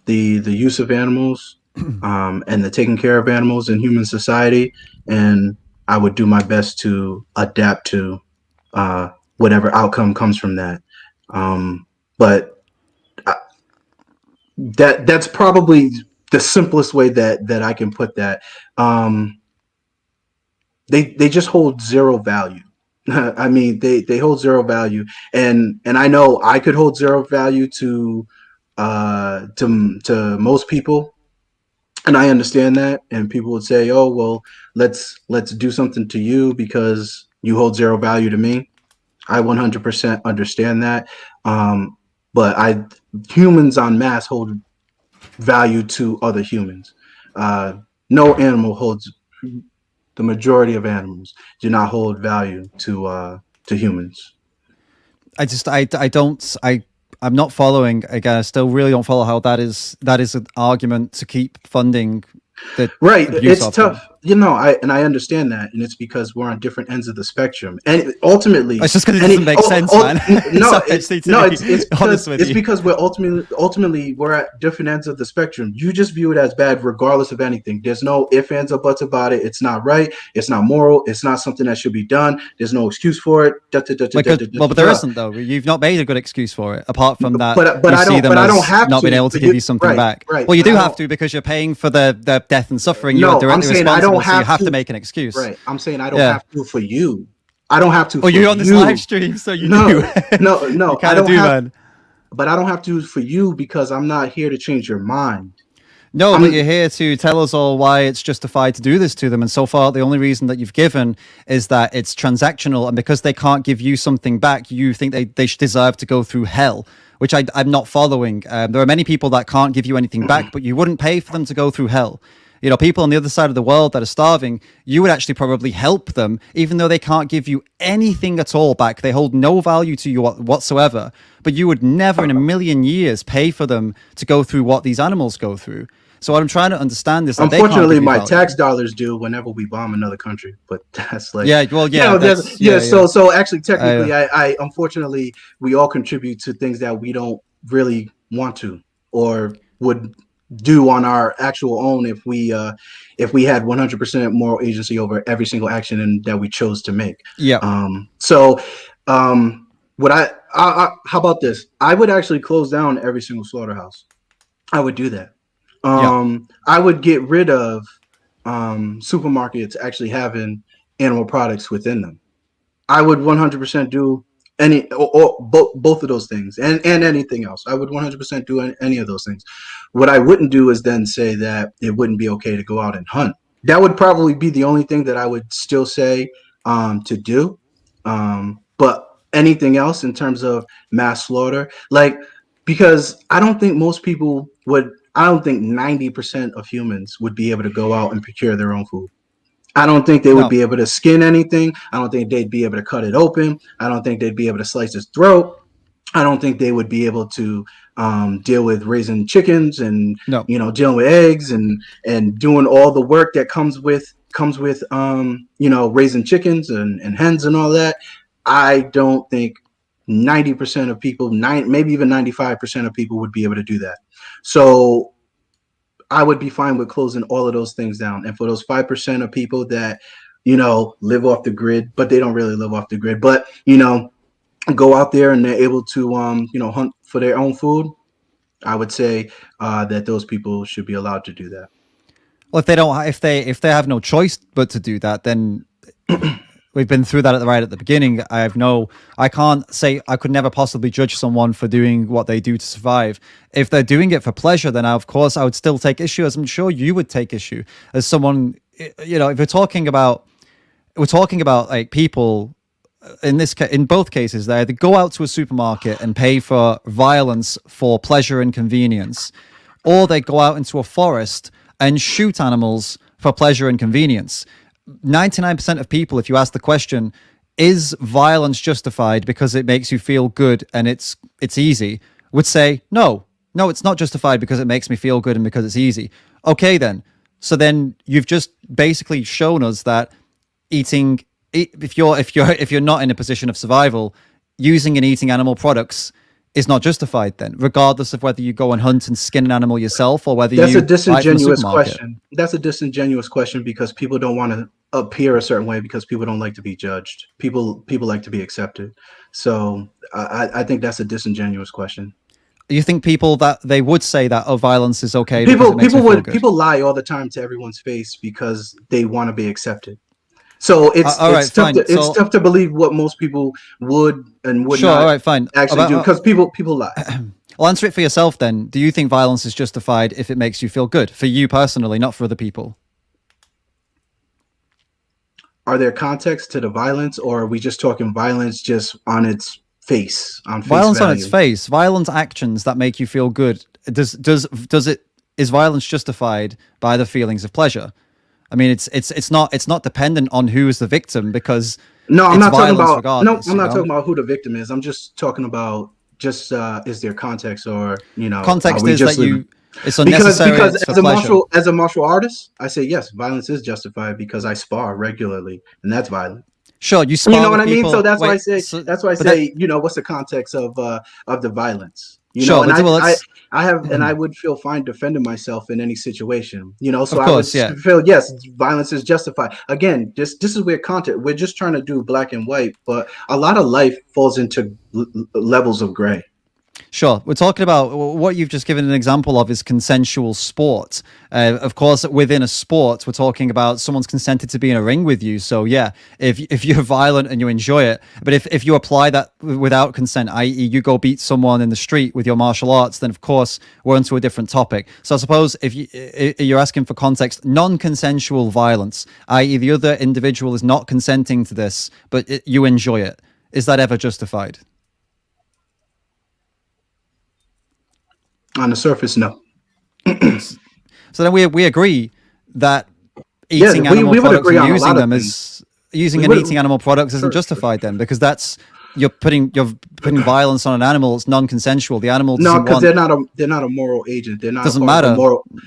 use of animals and the taking care of animals in human society, and I would do my best to adapt to whatever outcome comes from that. But that's probably the simplest way that I can put that. They just hold zero value. I mean, they hold zero value, and I know I could hold zero value to most people, and I understand that. And people would say, "Oh, well, let's do something to you because you hold zero value to me." I 100% understand that, but humans en masse hold value to other humans. No animal holds. The majority of animals do not hold value to humans. I'm not following. Again, I still really don't follow how that is an argument to keep funding the Right. abuse It's of tough. them. I understand that, and it's because we're on different ends of the spectrum, and ultimately, It's just because it doesn't make sense, man. No, It's because we're ultimately we're at different ends of the spectrum. You just view it as bad, regardless of anything. There's no ifs, ands, or buts about it. It's not right. It's not moral. It's not something that should be done. There's no excuse for it. But there isn't, though. You've not made a good excuse for it, apart from that. But you I see don't. them But I as don't have not to. being able to give you something back. Right. Well, you do I have don't- to, because you're paying for the death and suffering. No, You're directly I'm saying I responsible, don't so you have to to make an excuse. Right. I'm saying I don't have to for you. I don't have to. Well, for you're on this you. live stream, so you No, do. no. You I kind of don't do, have, man. but I don't have to for you because I'm not here to change your mind. No, but you're here to tell us all why it's justified to do this to them. And so far, the only reason that you've given is that it's transactional. And because they can't give you something back, you think they should deserve to go through hell, which I'm not following. There are many people that can't give you anything back, but you wouldn't pay for them to go through hell. People on the other side of the world that are starving, you would actually probably help them, even though they can't give you anything at all back. They hold no value to you whatsoever. But you would never in a million years pay for them to go through what these animals go through. So what I'm trying to understand is that Unfortunately, my value. tax dollars do whenever we bomb another country. But that's like So actually, technically, I unfortunately we all contribute to things that we don't really want to or would do on our actual own if we had 100% moral agency over every single action that we chose to make. Yeah. What how about this? I would actually close down every single slaughterhouse. I would do that. I would get rid of supermarkets actually having animal products within them. I would 100% do any or both of those things and anything else. I would 100% do any of those things. What I wouldn't do is then say that it wouldn't be okay to go out and hunt. That would probably be the only thing that I would still say to do. But anything else in terms of mass slaughter, like, because I don't think most people would, I don't think 90% of humans would be able to go out and procure their own food. I don't think they would No. be able to skin anything. I don't think they'd be able to cut it open. I don't think they'd be able to slice its throat. I don't think they would be able to deal with raising chickens and No. dealing with eggs and doing all the work that comes with raising chickens and hens and all that. I don't think 90% of people, maybe even 95% of people would be able to do that. So I would be fine with closing all of those things down. And for those 5% of people that, live off the grid, but they don't really live off the grid, but, go out there and they're able to, hunt for their own food, I would say that those people should be allowed to do that. Well, if they have no choice but to do that, then we've been through that right at the beginning. I can't say, I could never possibly judge someone for doing what they do to survive. If they're doing it for pleasure, then of course I would still take issue, as I'm sure you would take issue as someone, if we're talking about like people in both cases, they either go out to a supermarket and pay for violence for pleasure and convenience, or they go out into a forest and shoot animals for pleasure and convenience. 99% of people, if you ask the question, is violence justified because it makes you feel good and it's easy, would say, no, it's not justified because it makes me feel good and because it's easy. Okay, then. So then you've just basically shown us that if you're not in a position of survival, using and eating animal products is not justified then, regardless of whether you go and hunt and skin an animal yourself or whether That's you a disingenuous buy it from the supermarket. question. That's a disingenuous question because people don't want to appear a certain way because people don't like to be judged. People like to be accepted. So I think that's a disingenuous question. You think people that they would say that violence is okay? People lie all the time to everyone's face because they want to be accepted. So it's tough to believe what most people would and would not actually do because people lie. Well, answer it for yourself then. Do you think violence is justified if it makes you feel good? For you personally, not for other people. Are there contexts to the violence, or are we just talking violence just on its face? Violence on its face. Violent actions that make you feel good. Is violence justified by the feelings of pleasure? I mean, it's not dependent on who is the victim because I'm not talking about who the victim is. I'm just talking about is there context or context is that it's unnecessary because as a martial artist, I say yes, violence is justified because I spar regularly and that's violent. Sure, you spar. You know what I mean? So that's why I say what's the context of the violence? I would feel fine defending myself in any situation, so I would feel, yes, violence is justified. Again, this is where we're just trying to do black and white, but a lot of life falls into levels of gray. Sure. We're talking about what you've just given an example of is consensual sport. Of course, within a sport, we're talking about someone's consented to be in a ring with you. So yeah, if you're violent and you enjoy it, but if you apply that without consent, i.e. you go beat someone in the street with your martial arts, then of course we're onto a different topic. So I suppose if you're asking for context, non-consensual violence, i.e. the other individual is not consenting to this, but you enjoy it. Is that ever justified? On the surface, no. So then we agree that eating animal products and using them eating animal products isn't justified then, because that's you're putting violence on an animal. It's non-consensual. The animal because they're not a moral agent. They're not. Doesn't matter.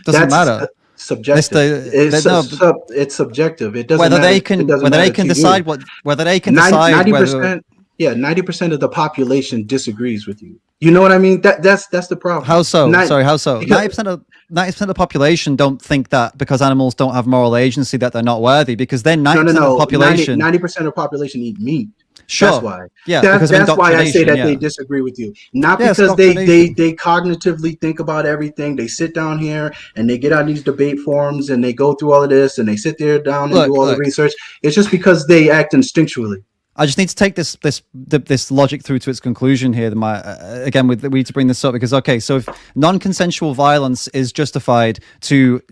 Doesn't matter. Subjective. It's subjective. It doesn't whether matter. They can decide whether 90%. Yeah, 90% of the population disagrees with you. You know what I mean? That's the problem. How so? How so? 90% of the population don't think that because animals don't have moral agency that they're not worthy. Because then 90% of the population, 90% of the population eat meat. Sure. That's why. Yeah. That's why I say that they disagree with you. Not because they cognitively think about everything. They sit down here and they get on these debate forums and they go through all of this and they sit there down and do all the research. It's just because they act instinctually. I just need to take this logic through to its conclusion here. Again, we need to bring this up because so if non-consensual violence is justified to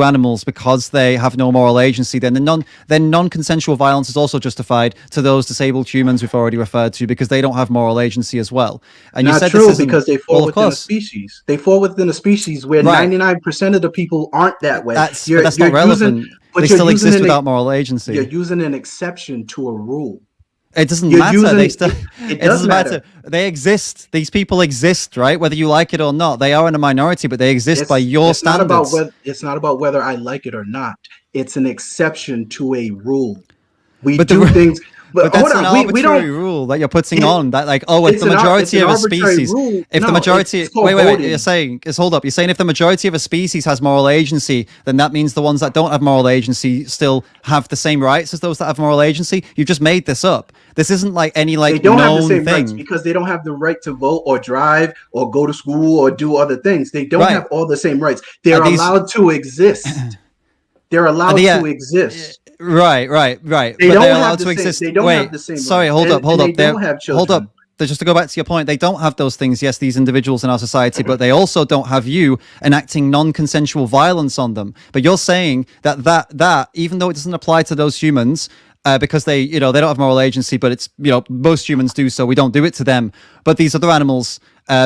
animals because they have no moral agency, then non-consensual violence is also justified to those disabled humans we've already referred to because they don't have moral agency as well. And Not you said true this because they fall within a species. They fall within a species where 99% of the people aren't that way. But that's not relevant. They still exist without moral agency. You're using an exception to a rule. It doesn't matter. It doesn't matter. They exist. These people exist, right? Whether you like it or not, they are in a minority, but they exist by your standards. It's not about whether I like it or not. It's an exception to a rule. We do things. But that's an arbitrary rule that you're putting on. That if the majority of a species, you're saying hold up. You're saying if the majority of a species has moral agency, then that means the ones that don't have moral agency still have the same rights as those that have moral agency. You just made this up. This isn't like any they don't have the same thing. rights because they don't have the right to vote or drive or go to school or do other things. They don't have all the same rights. They're allowed to exist. They're allowed to exist. Right. They don't have to exist. They don't have the same. Sorry, hold up. They don't have children. Hold up. Just to go back to your point, they don't have those things. Yes, these individuals in our society, but they also don't have you enacting non-consensual violence on them. But you're saying that even though it doesn't apply to those humans, because they don't have moral agency, but it's most humans do, so we don't do it to them. But these other animals,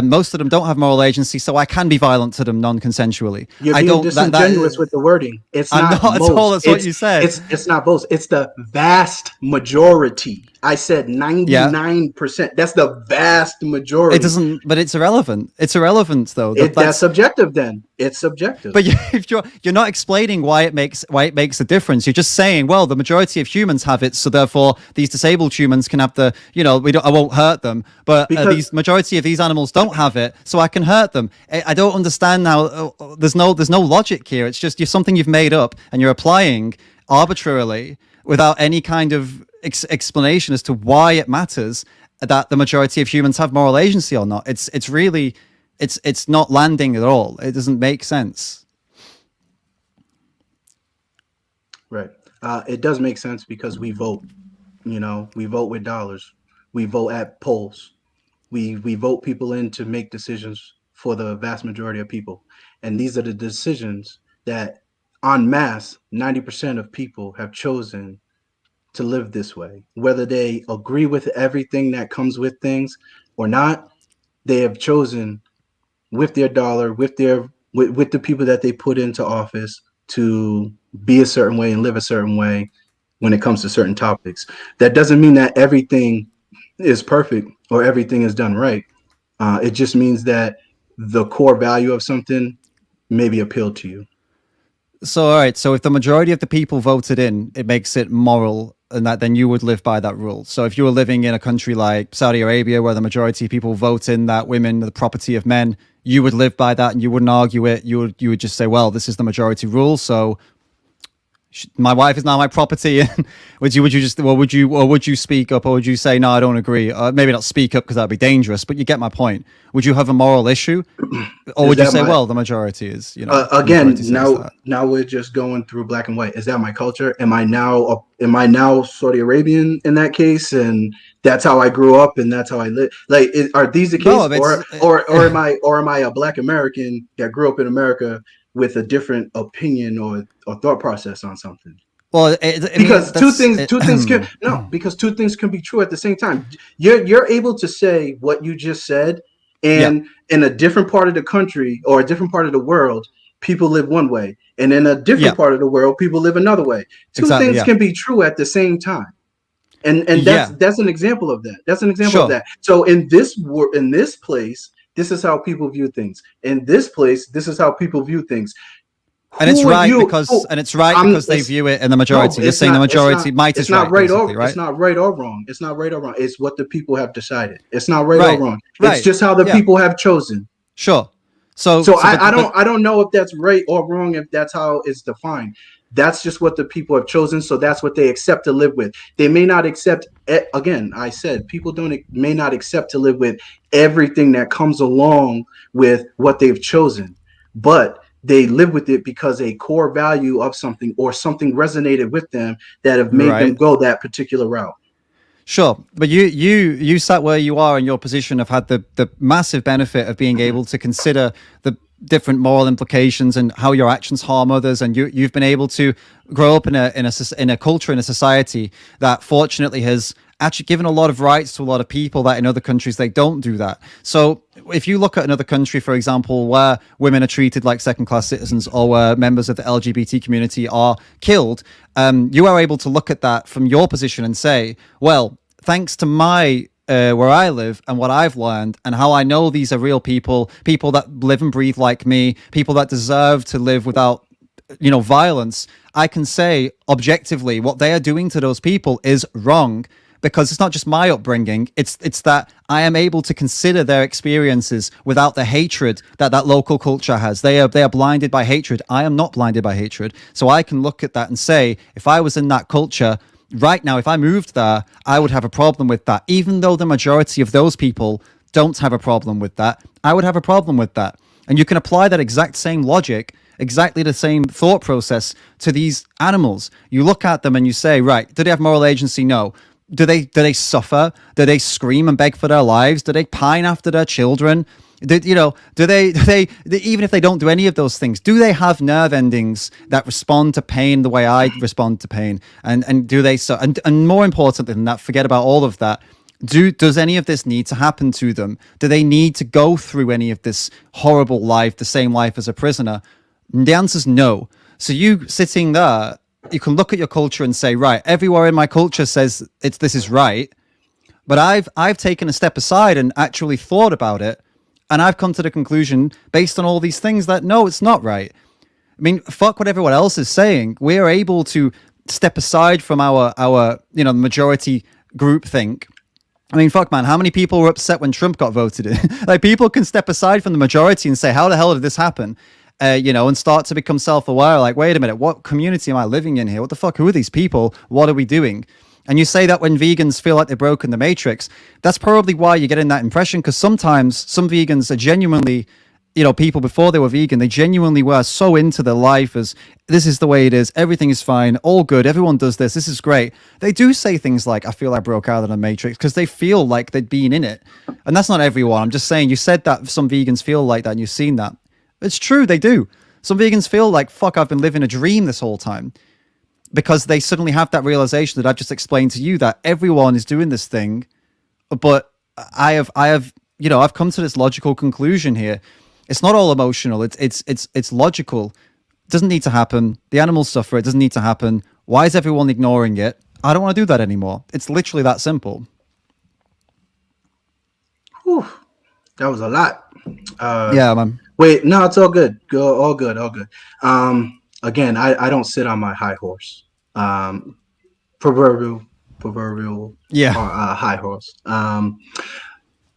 most of them don't have moral agency, so I can be violent to them non-consensually. You're being disingenuous with the wording. It's not at all. That's what you said. It's not both. It's the vast majority. I said 99%. That's the vast majority. It doesn't, but it's irrelevant. It's irrelevant though. That's subjective. Then it's subjective. But if you're not explaining why it makes a difference. You're just saying, well, the majority of humans have it, so therefore these disabled humans can have the. I won't hurt them, but these majority of these animals don't have it, so I can hurt them. I don't understand how. There's no logic here. It's just something you've made up and you're applying arbitrarily without any kind of explanation as to why it matters that the majority of humans have moral agency or not. It's really not landing at all. It doesn't make sense. Right. It does make sense because we vote. We vote with dollars. We vote at polls. We vote people in to make decisions for the vast majority of people. And these are the decisions that en masse, 90% of people have chosen to live this way. Whether they agree with everything that comes with things or not, they have chosen with their dollar, with the people that they put into office to be a certain way and live a certain way when it comes to certain topics. That doesn't mean that everything is perfect or everything is done right. It just means that the core value of something maybe appealed to you. So, all right. So if the majority of the people voted in, it makes it moral, and that then you would live by that rule. So if you were living in a country like Saudi Arabia, where the majority of people vote in that women are the property of men, you would live by that and you wouldn't argue it. You would just say, well, this is the majority rule, so my wife is now my property. would you speak up, or would you say, no, I don't agree? Maybe not speak up because that'd be dangerous, but you get my point. Would you have a moral issue, or would you say, well, the majority is, again, now we're just going through black and white. Is that my culture? Am I now Saudi Arabian in that case? And that's how I grew up and that's how I live. Like, are these the case? No, or am I a black American that grew up in America with a different opinion or thought process on something? Well, because two things can be true at the same time. You're able to say what you just said, and in a different part of the country or a different part of the world, people live one way, and in a different part of the world, people live another way. Two things can be true at the same time, and that's an example of that. That's an example of that. So in this place, this is how people view things. In this place, this is how people view things. And it's right because they view it in the majority. You're saying the majority might is right. It's not right or wrong. It's not right or wrong. It's what the people have decided. It's not right or wrong. It's just how the people have chosen. Sure. So I don't know if that's right or wrong, if that's how it's defined. That's just what the people have chosen. So that's what they accept to live with. They may not accept, again, I said, people may not accept to live with everything that comes along with what they've chosen, but they live with it because a core value of something or something resonated with them that have made them go that particular route. Sure, but you sat where you are in your position have had the massive benefit of being able to consider the different moral implications and how your actions harm others, and you've been able to grow up in a culture, in a society that fortunately has actually given a lot of rights to a lot of people that in other countries they don't do that. So if you look at another country, for example, where women are treated like second-class citizens or where members of the LGBT community are killed, you are able to look at that from your position and say, well, thanks to my where I live and what I've learned and how I know these are real people, people that live and breathe like me, people that deserve to live without violence, I can say objectively what they are doing to those people is wrong, because it's not just my upbringing, it's that I am able to consider their experiences without the hatred that local culture has. They are blinded by hatred. I am not blinded by hatred. So I can look at that and say, if I was in that culture right now, if I moved there, I would have a problem with that. Even though the majority of those people don't have a problem with that, I would have a problem with that. And you can apply that exact same logic, exactly the same thought process to these animals. You look at them and you say, right, do they have moral agency? No. Do they suffer? Do they scream and beg for their lives? Do they pine after their children? Do they even if they don't do any of those things, do they have nerve endings that respond to pain the way I respond to pain? And do they and more importantly than that, forget about all of that. Does any of this need to happen to them? Do they need to go through any of this horrible life, the same life as a prisoner? And the answer is no. So you sitting there, you can look at your culture and say, right, everywhere in my culture says this is right, but I've taken a step aside and actually thought about it, and I've come to the conclusion based on all these things that no, it's not right. I mean, fuck what everyone else is saying. We're able to step aside from our majority group think. I mean, fuck, man, how many people were upset when Trump got voted in? Like, people can step aside from the majority and say, how the hell did this happen? And start to become self-aware, like, wait a minute, what community am I living in here? What the fuck? Who are these people? What are we doing? And you say that when vegans feel like they're broken the matrix, that's probably why you're getting that impression, because sometimes some vegans are genuinely, people before they were vegan, they genuinely were so into their life as, this is the way it is, everything is fine, all good, everyone does this is great. They do say things like, I feel I broke out of the matrix, because they feel like they'd been in it. And that's not everyone. I'm just saying, you said that some vegans feel like that, and you've seen that. It's true, they do. Some vegans feel like, fuck, I've been living a dream this whole time, because they suddenly have that realization that I've just explained to you, that everyone is doing this thing, but I've come to this logical conclusion here. It's not all emotional. It's logical. It doesn't need to happen. The animals suffer. It doesn't need to happen. Why is everyone ignoring it? I don't want to do that anymore. It's literally that simple. Whew, that was a lot. Yeah, man. Wait, no, it's all good. All good. Again, I don't sit on my high horse. Proverbial high horse.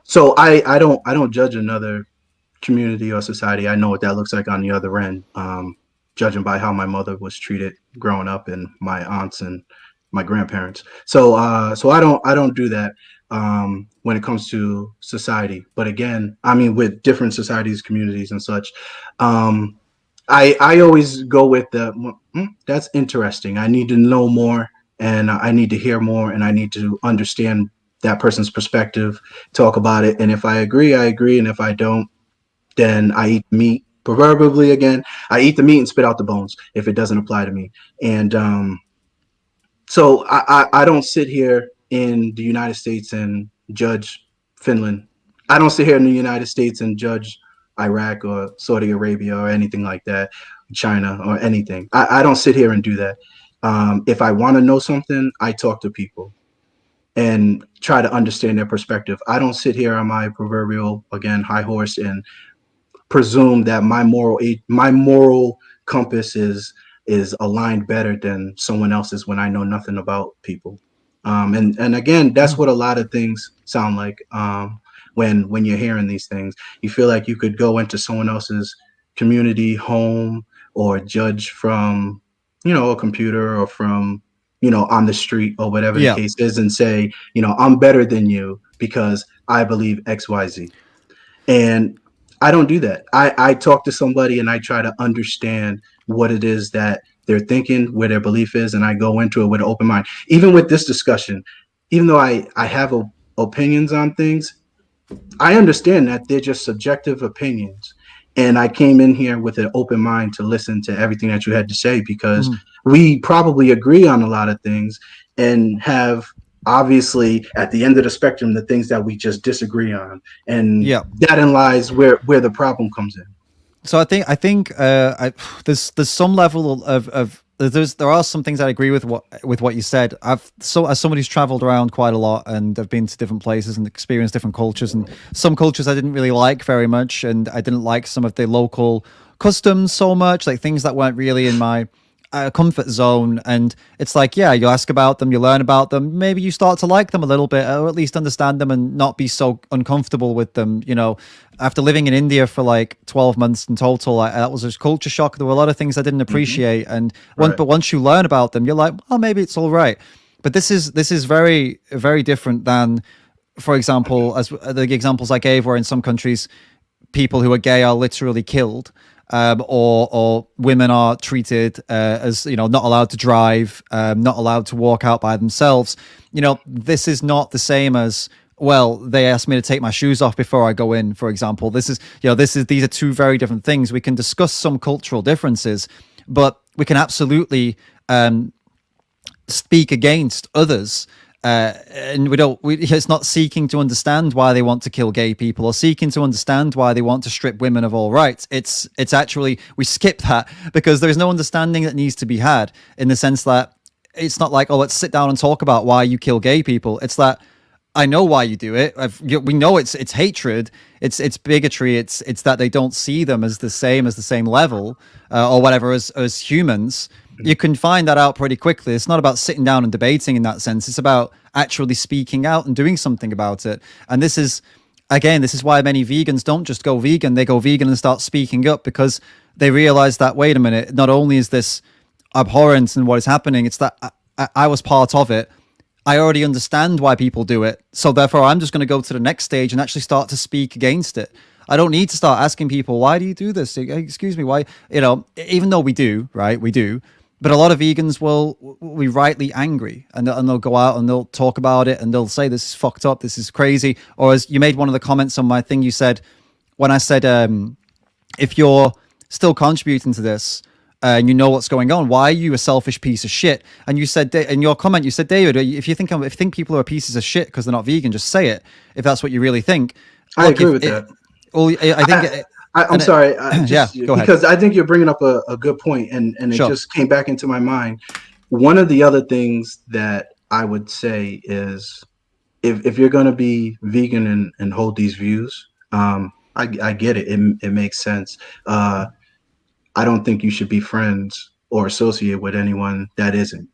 So I don't judge another community or society. I know what that looks like on the other end. Judging by how my mother was treated growing up and my aunts and my grandparents. So I don't do that when it comes to society. But again, I mean, with different societies, communities, and such, I always go with that's interesting. I need to know more, and I need to hear more, and I need to understand that person's perspective, talk about it. And if I agree, I agree. And if I don't, then I eat meat. Proverbially, again, I eat the meat and spit out the bones if it doesn't apply to me. And so I don't sit here in the United States and judge Finland. I don't sit here in the United States and judge Iraq or Saudi Arabia or anything like that, China or anything. I don't sit here and do that. If I want to know something, I talk to people and try to understand their perspective. I don't sit here on my proverbial, again, high horse and presume that my moral compass is aligned better than someone else's when I know nothing about people. And again, that's what a lot of things sound like. When you're hearing these things, you feel like you could go into someone else's community, home, or judge from, a computer or from, on the street or whatever the case is, and say, I'm better than you because I believe X, Y, Z. And I don't do that. I talk to somebody and I try to understand what it is that they're thinking, where their belief is, and I go into it with an open mind. Even with this discussion, even though I have opinions on things, I understand that they're just subjective opinions. And I came in here with an open mind to listen to everything that you had to say, because we probably agree on a lot of things and have obviously at the end of the spectrum the things that we just disagree on. And Yeah. that in lies where the problem comes in. So I think there's some level of there are some things I agree with what you said. As somebody who's traveled around quite a lot, and I've been to different places and experienced different cultures, and some cultures I didn't really like very much, and I didn't like some of the local customs so much, like things that weren't really in my comfort zone. And it's like, yeah, you ask about them, you learn about them, maybe you start to like them a little bit, or at least understand them and not be so uncomfortable with them. After living in India for like 12 months in total, that was a culture shock. There were a lot of things I didn't appreciate, and but once you learn about them, you're like, well, maybe it's all right. But this is very, very different than, for example, as the examples I gave, where in some countries people who are gay are literally killed, or women are treated as not allowed to drive, not allowed to walk out by themselves. This is not the same as, well, they asked me to take my shoes off before I go in, for example. These are two very different things. We can discuss some cultural differences, but we can absolutely speak against others. And it's not seeking to understand why they want to kill gay people, or seeking to understand why they want to strip women of all rights. It's actually, we skip that, because there's no understanding that needs to be had, in the sense that it's not like, oh, let's sit down and talk about why you kill gay people. It's that, I know why you do it. We know it's hatred, it's bigotry, it's that they don't see them as the same level, or whatever, as humans. You can find that out pretty quickly. It's not about sitting down and debating in that sense. It's about actually speaking out and doing something about it. And this is why many vegans don't just go vegan. They go vegan and start speaking up, because they realize that, wait a minute, not only is this abhorrent and what is happening, it's that I was part of it. I already understand why people do it. So therefore, I'm just going to go to the next stage and actually start to speak against it. I don't need to start asking people, why do you do this? Excuse me, why? Even though we do, right? We do. But a lot of vegans will be rightly angry, and they'll go out and they'll talk about it, and they'll say, this is fucked up, this is crazy. Or, as you made one of the comments on my thing, you said, when I said, if you're still contributing to this, and you know what's going on, why are you a selfish piece of shit? And you said, in your comment, you said, David, if you think people are pieces of shit because they're not vegan, just say it, if that's what you really think. I agree with that. Well, I think... I'm sorry. Go ahead. Because I think you're bringing up a good point, and it just came back into my mind. One of the other things that I would say is, if you're going to be vegan and hold these views, I get it. It makes sense. I don't think you should be friends or associate with anyone that isn't,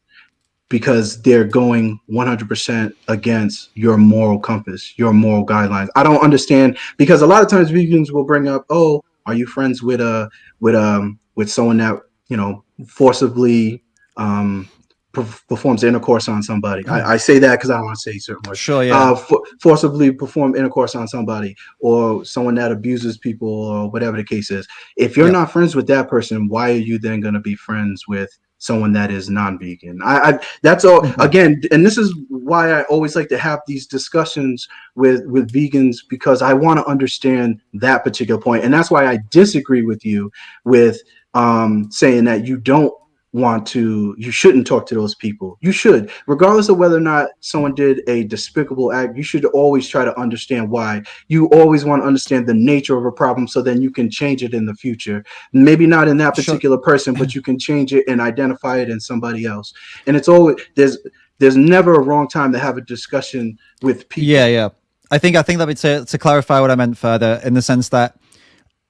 because they're going 100% against your moral compass, your moral guidelines. I don't understand, because a lot of times vegans will bring up, oh, are you friends with someone that forcibly performs intercourse on somebody? I say that because I don't want to say certain words. Sure, yeah. Forcibly perform intercourse on somebody, or someone that abuses people, or whatever the case is. If you're not friends with that person, why are you then going to be friends with someone that is non-vegan? That's all. Again, and this is why I always like to have these discussions with vegans, because I want to understand that particular point. And that's why I disagree with you with saying that you shouldn't talk to those people. You should, regardless of whether or not someone did a despicable act. You should always try to understand why. You always want to understand the nature of a problem, so then you can change it in the future. Maybe not in that particular person, but you can change it and identify it in somebody else. And it's always, there's never a wrong time to have a discussion with people. Yeah. I think that would to clarify what I meant further, in the sense that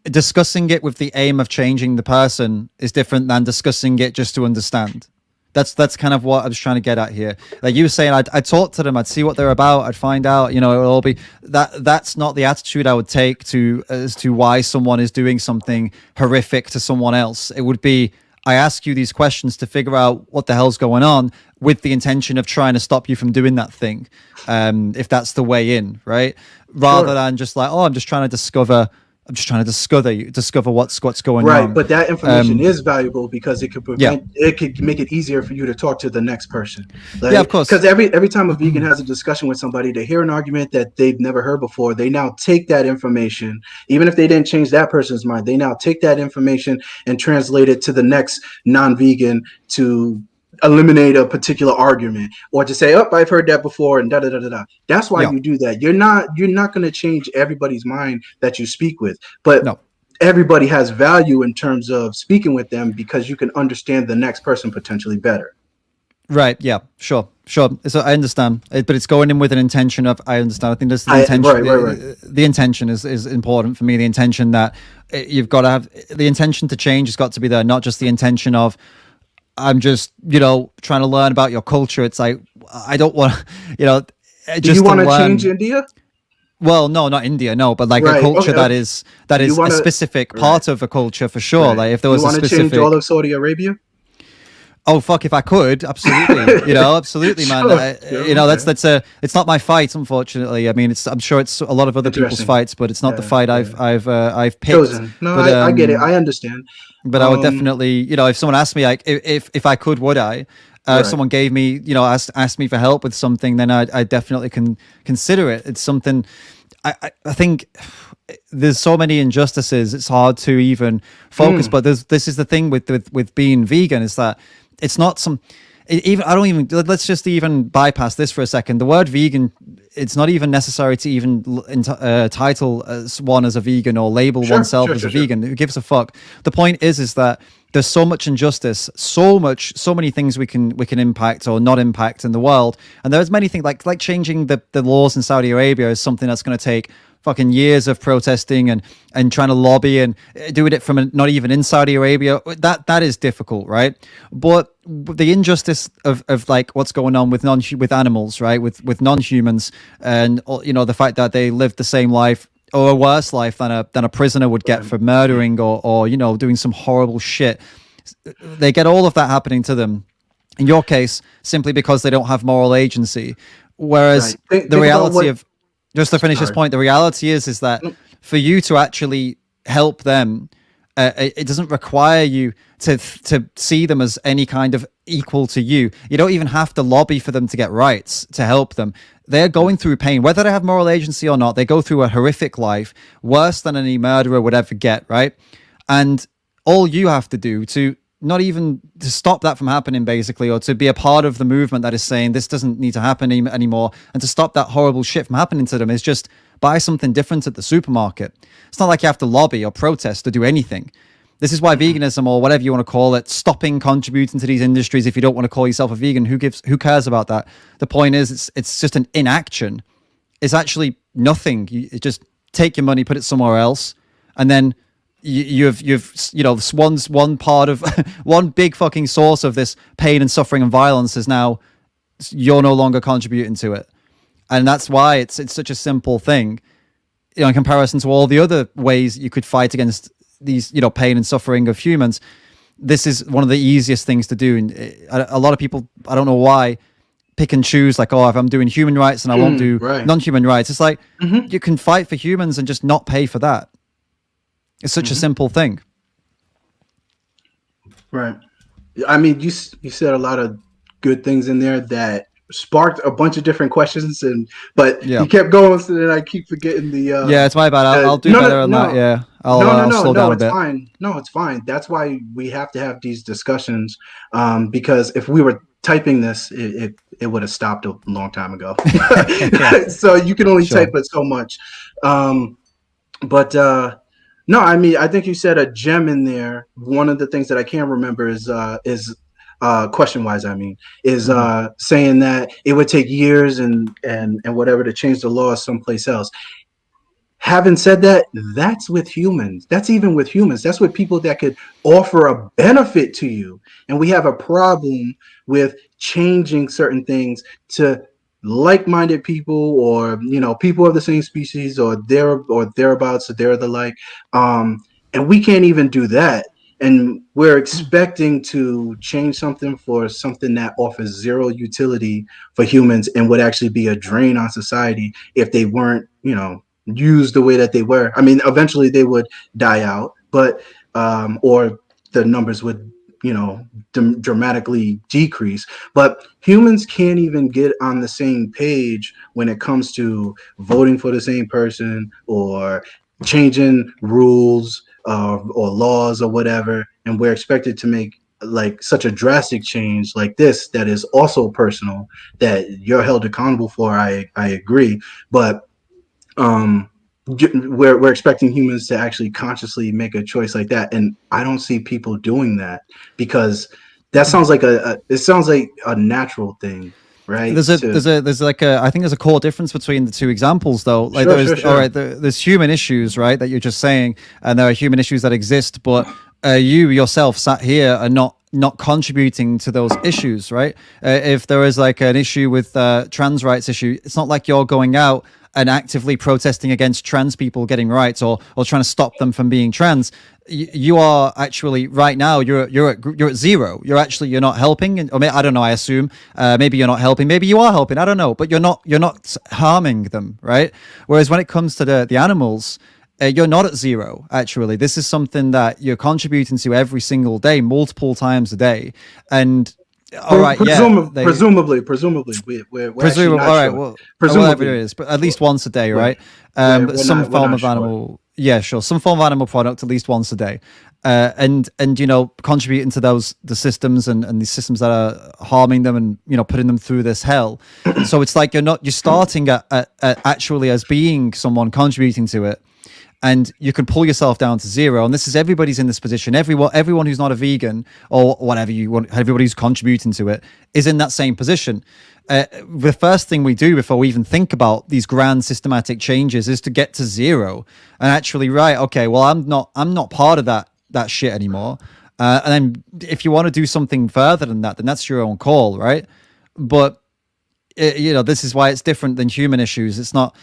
discussing it with the aim of changing the person is different than discussing it just to understand. That's kind of what I was trying to get at here. Like you were saying, I'd talk to them, I'd see what they're about, I'd find out, it'll all be that's not the attitude I would take as to why someone is doing something horrific to someone else. It would be, I ask you these questions to figure out what the hell's going on, with the intention of trying to stop you from doing that thing, if that's the way in, right? Rather than just like, oh, I'm just trying to discover I'm just trying to discover what's going Right, wrong. but that information is valuable because it could prevent, it could make it easier for you to talk to the next person. Like, yeah, of course. Because every time a vegan has a discussion with somebody, they hear an argument that they've never heard before. They now take that information, even if they didn't change that person's mind. They now take that information and translate it to the next non-vegan to eliminate a particular argument, or to say, "Oh, I've heard that before," and da da da da da. That's why you do that. You're not going to change everybody's mind that you speak with, but no. Everybody has value in terms of speaking with them because you can understand the next person potentially better. Right. Yeah. Sure. So I understand, but it's going in with an intention of. I understand. I think that's the intention. Right. The intention is important for me. The intention that you've got to have, the intention to change has got to be there, not just the intention of, I'm just, trying to learn about your culture. It's like, I don't want, just do you want to change India? Well, no, not India, no, but like a culture that is a specific part of a culture for sure. Like if there was a specific, you want to change all of Saudi Arabia? Oh fuck! If I could, absolutely, absolutely, man. That's it's not my fight, unfortunately. I mean, I'm sure it's a lot of other people's fights, but it's not the fight I've picked. Chosen. No, but, I get it. I understand. But I would definitely, if someone asked me, like, if I could, would I? If someone gave me, asked me for help with something, then I definitely can consider it. It's something. I think there's so many injustices. It's hard to even focus. But this is the thing with being vegan, is that it's not some. Let's just even bypass this for a second. The word vegan, it's not even necessary to even title one as a vegan or label oneself as a vegan. Who gives a fuck? The point is that there's so much injustice, so many things we can impact or not impact in the world, and there's many things like changing the laws in Saudi Arabia is something that's going to take fucking years of protesting and trying to lobby and doing it from not even in Saudi Arabia. That is difficult, right? But the injustice of like what's going on with animals, right? With non-humans, and the fact that they live the same life or a worse life than a prisoner would get for murdering or doing some horrible shit. They get all of that happening to them. In your case, simply because they don't have moral agency. Whereas the reality of, just to finish this point, the reality is that for you to actually help them, it doesn't require you to see them as any kind of equal to you. You don't even have to lobby for them to get rights to help them. They're going through pain, whether they have moral agency or not. They go through a horrific life, worse than any murderer would ever get, right? And all you have to do to not even to stop that from happening, basically, or to be a part of the movement that is saying this doesn't need to happen anymore, and to stop that horrible shit from happening to them, is just buy something different at the supermarket. It's not like you have to lobby or protest or do anything. This is why veganism, or whatever you want to call it, stopping contributing to these industries. If you don't want to call yourself a vegan, who cares about that? The point is, it's just an inaction. It's actually nothing. You just take your money, put it somewhere else, and then you've one part of one big fucking source of this pain and suffering and violence is now you're no longer contributing to it, and that's why it's such a simple thing, in comparison to all the other ways you could fight against these pain and suffering of humans. This is one of the easiest things to do, and a lot of people, I don't know why, pick and choose, like, if I'm doing human rights and I won't do non-human rights. It's like you can fight for humans and just not pay for that. It's such a simple thing. Right. I mean, you said a lot of good things in there that sparked a bunch of different questions, but you kept going, so then I keep forgetting the. It's my bad. I'll do better on that. Yeah, I'll slow down a bit. It's fine. No, it's fine. That's why we have to have these discussions, because if we were typing this, it would have stopped a long time ago. So you can only type it so much. No, I mean, I think you said a gem in there. One of the things that I can't remember is question-wise, saying that it would take years and whatever to change the law someplace else. Having said that, that's with humans. That's even with humans. That's with people that could offer a benefit to you. And we have a problem with changing certain things to like-minded people, or people of the same species, or thereabouts, or they're the like, and we can't even do that, and we're expecting to change something for something that offers zero utility for humans and would actually be a drain on society if they weren't used the way that they were. I mean, eventually they would die out, but or the numbers would, you know, dramatically decrease. But humans can't even get on the same page when it comes to voting for the same person or changing rules or laws or whatever, and we're expected to make like such a drastic change like this that is also personal, that you're held accountable for. I agree, but um we're expecting humans to actually consciously make a choice like that, and I don't see people doing that, because that sounds like it sounds like a natural thing, right? There's like a, I think there's a core difference between the two examples though. Like Sure, sure, all sure. right, there's human issues, right, that you're just saying, and there are human issues that exist, but you yourself sat here are not contributing to those issues, right? If there is like an issue with trans rights issue, it's not like you're going out and actively protesting against trans people getting rights, or trying to stop them from being trans. You are actually right now you're at zero. You're not helping, or I don't know. I assume maybe you're not helping. Maybe you are helping. I don't know. But you're not harming them, right? Whereas when it comes to the animals, you're not at zero. Actually, this is something that you're contributing to every single day, multiple times a day, and. All right, presumably, we're actually not all right, sure. well, Presumably, whatever it is, but at least once a day, we're, right? we're Some not, we're form not of sure. animal, yeah, sure, some form of animal product at least once a day, and you know, contributing to the systems and these systems that are harming them, and you know, putting them through this hell. So it's like you're starting at actually as being someone contributing to it, and you can pull yourself down to zero. And this is, everybody's in this position. Everyone who's not a vegan or whatever you want, everybody who's contributing to it is in that same position. The first thing we do before we even think about these grand systematic changes is to get to zero and actually, right, okay, well, I'm not part of that shit anymore. And then if you want to do something further than that, then that's your own call, right? But you know, this is why it's different than human issues. It's not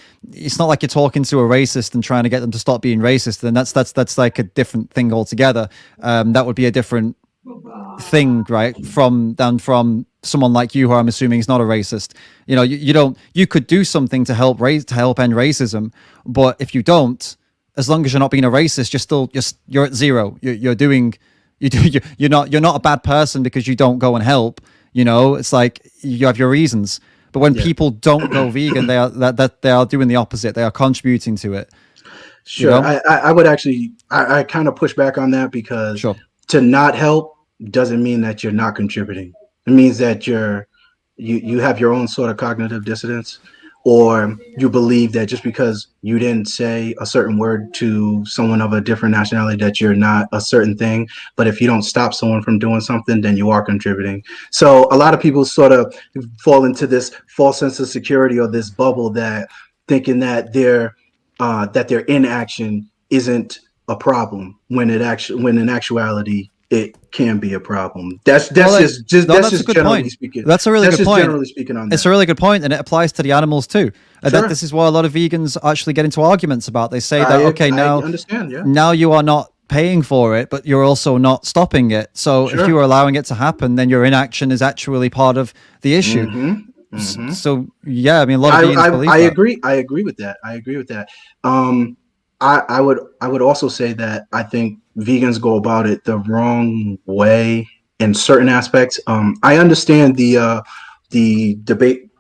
like you're talking to a racist and trying to get them to stop being racist. Then that's like a different thing altogether. That would be a different thing, right? From someone like you, who I'm assuming is not a racist. You know, you could do something to help end racism, but if you don't, as long as you're not being a racist, you're at zero. You're not a bad person because you don't go and help. You know, it's like you have your reasons. But when people don't go vegan, they are doing the opposite. They are contributing to it. Sure, you know? I would actually I kind of push back on that, because sure, to not help doesn't mean that you're not contributing. It means that you have your own sort of cognitive dissonance, or you believe that just because you didn't say a certain word to someone of a different nationality that you're not a certain thing. But if you don't stop someone from doing something, then you are contributing. So a lot of people sort of fall into this false sense of security, or this bubble, that thinking that their inaction isn't a problem, when in actuality it can be a problem. That's just generally speaking. That's a really good point. Generally speaking on that. It's a really good point, and it applies to the animals too. Sure. This is why a lot of vegans actually get into arguments about. They say that I understand, yeah. Now you are not paying for it, but you're also not stopping it. So if you are allowing it to happen, then your inaction is actually part of the issue. Mm-hmm. Mm-hmm. So yeah, I mean, a lot of vegans believe that. I agree with that. I would also say that I think vegans go about it the wrong way in certain aspects. I understand the debate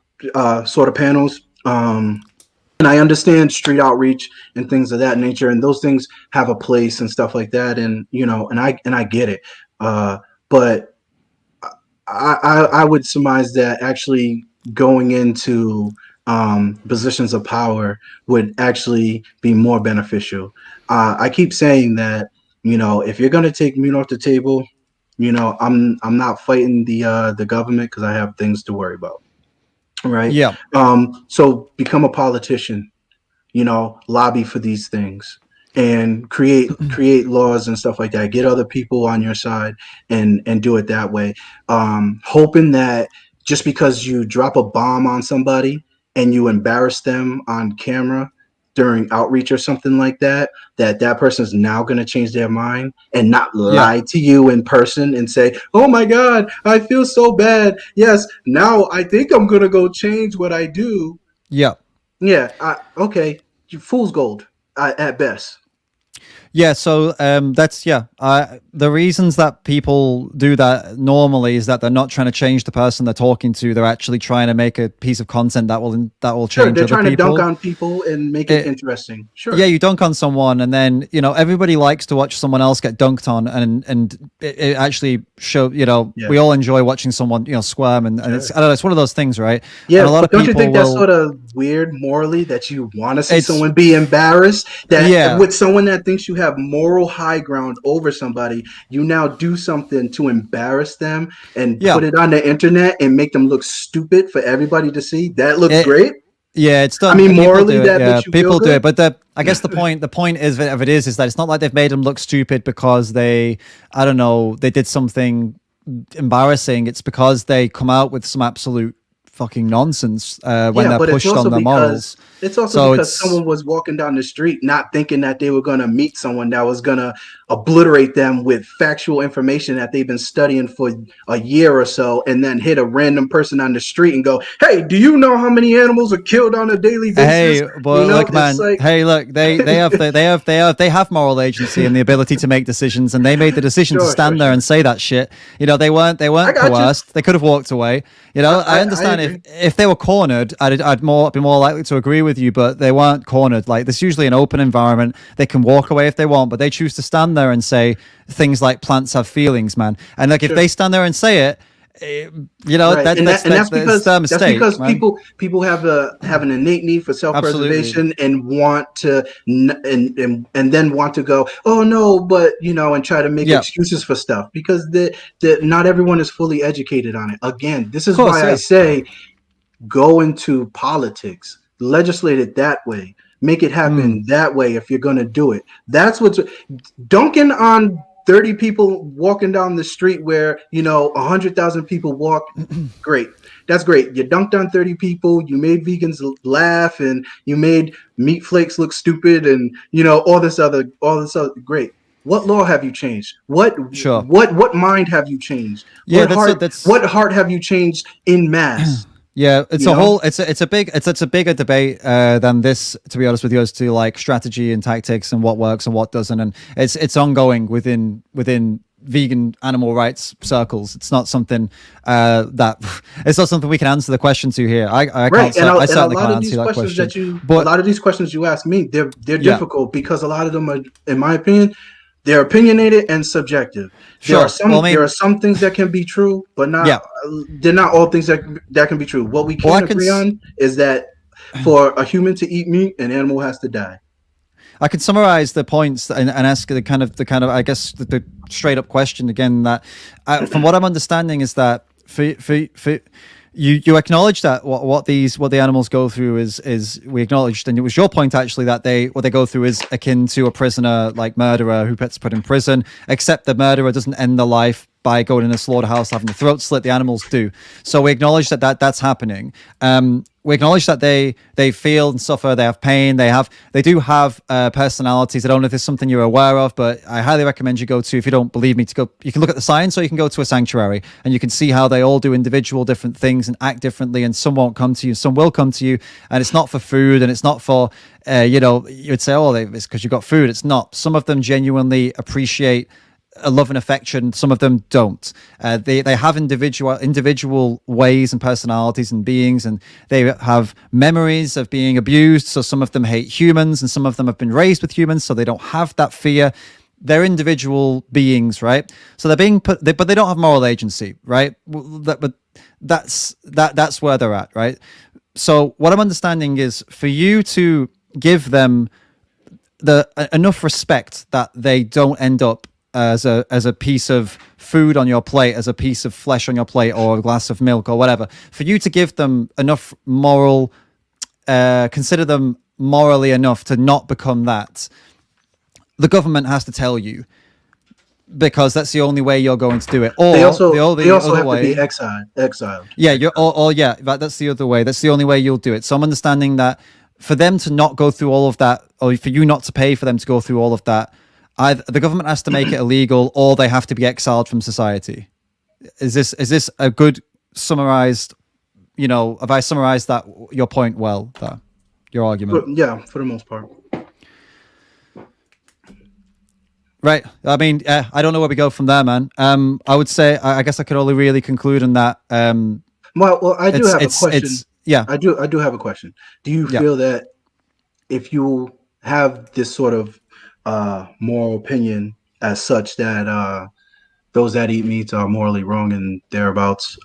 sort of panels, and I understand street outreach and things of that nature, and those things have a place and stuff like that, and you know, and I get it, but I would surmise that actually going into positions of power would actually be more beneficial. I keep saying that, you know, if you're going to take meat off the table, you know, I'm not fighting the government, because I have things to worry about. Right. Yeah. So become a politician, you know, lobby for these things, and create laws and stuff like that. Get other people on your side and do it that way. Hoping that just because you drop a bomb on somebody and you embarrass them on camera during outreach or something like that, that person is now going to change their mind and not lie to you in person and say, oh my God, I feel so bad. Yes, now I think I'm going to go change what I do. Yeah. Yeah. Okay. fool's gold at best. Yeah, so that's the reasons that people do that normally is that they're not trying to change the person they're talking to. They're actually trying to make a piece of content that will Sure, change they're other trying people. to dunk on people and make it interesting. Sure. Yeah, you dunk on someone, and then everybody likes to watch someone else get dunked on, and it actually show we all enjoy watching someone squirm, and it's I don't know, it's one of those things, right? Yeah, and a lot but of don't people you think that's sort of weird morally that you want to see It's- someone be embarrassed? That Yeah. with someone that thinks you have moral high ground over somebody, you now do something to embarrass them and put it on the internet and make them look stupid for everybody to see. That looks great. Yeah, it's done. I mean, People morally, do it, that yeah, makes you people feel do good? it. But I guess the point is that it's not like they've made them look stupid because they did something embarrassing. It's because they come out with some absolute fucking nonsense when they're pushed on their morals. It's also because someone was walking down the street not thinking that they were going to meet someone that was going to obliterate them with factual information that they've been studying for a year or so, and then hit a random person on the street and go, "Hey, do you know how many animals are killed on a daily basis?" Hey, but look, man. Hey, look, they have moral agency and the ability to make decisions, and they made the decision to stand there and say that shit. They weren't coerced. They could have walked away. I understand if they were cornered, I'd be more likely to agree with you, but they weren't cornered. Like, there's usually an open environment. They can walk away if they want, but they choose to stand there and say things like plants have feelings, man. And like, if they stand there and say it, that's because people have an innate need for self-preservation and want to and then want to go, oh no, but and try to make excuses for stuff because not everyone is fully educated on it. Again, this is why I say go into politics, legislate it that way, make it happen that way if you're going to do it. That's what's dunking on 30 people walking down the street where 100,000 people walk. Great, that's great. You dunked on 30 people, you made vegans laugh, and you made meat flakes look stupid, and all this other great. What law have you changed? What mind have you changed? Yeah, what heart have you changed in mass? Yeah, it's a bigger debate than this, to be honest with you, as to like strategy and tactics and what works and what doesn't, and it's ongoing within vegan animal rights circles. It's not something it's not something we can answer the question to here. I certainly can't answer that question. But a lot of these questions you ask me, they're difficult because a lot of them are, in my opinion, they're opinionated and subjective. There are some things that can be true, but they're not all things that can be true. What we can agree on is that for a human to eat meat, an animal has to die. I can summarize the points and ask the kind of I guess the straight up question again. That from what I'm understanding is that for you acknowledge that what the animals go through is we acknowledged, and it was your point actually that what they go through is akin to a prisoner, like murderer who gets put in prison, except the murderer doesn't end their life by going in a slaughterhouse having the throat slit. The animals do. So we acknowledge that's happening. We acknowledge that they feel and suffer. They have pain. They do have personalities. I don't know if there's something you're aware of, but I highly recommend you go to, if you don't believe me, you can look at the science, or you can go to a sanctuary and you can see how they all do individual different things and act differently. And some won't come to you, some will come to you. And it's not for food, and it's not for, you'd say, oh, it's because you got food. It's not. Some of them genuinely appreciate a love and affection. Some of them don't. They have individual ways and personalities and beings, and they have memories of being abused. So some of them hate humans, and some of them have been raised with humans, so they don't have that fear. They're individual beings, right? So they're being put, but they don't have moral agency, right? But that's where they're at, right? So what I'm understanding is for you to give them enough respect that they don't end up as a piece of food on your plate, as a piece of flesh on your plate, or a glass of milk or whatever, for you to give them enough consider them morally enough to not become that, the government has to tell you, because that's the only way you're going to do it. Or they also have to be exiled. Yeah, that's the other way. That's the only way you'll do it. So I'm understanding that for them to not go through all of that, or for you not to pay for them to go through all of that, either the government has to make it illegal, or they have to be exiled from society. Is this a good summarized? Have I summarized your point well there? your argument. For the most part. Right. I mean, I don't know where we go from there, man. I would say, I guess I could only really conclude on that. Well, I do have a question. Yeah. I do have a question. Do you feel that if you have this sort of moral opinion as such that those that eat meat are morally wrong and thereabouts,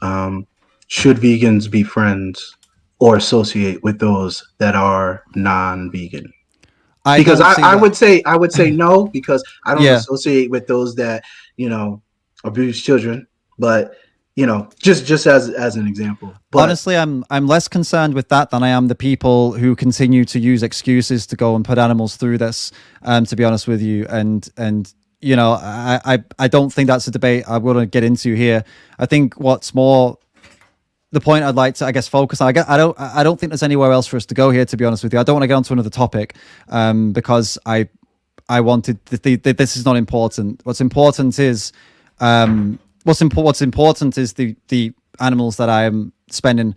should vegans be friends or associate with those that are non-vegan? Because I would say no, because I don't associate with those that, abuse children, but just as an example. But honestly, I'm less concerned with that than I am the people who continue to use excuses to go and put animals through this. To be honest with you, and I don't think that's a debate I want to get into here. I think what's more the point I'd like to, I guess, focus on. I don't think there's anywhere else for us to go here. To be honest with you, I don't want to get onto another topic because I wanted this is not important. What's important is what's important is the animals that I am spending,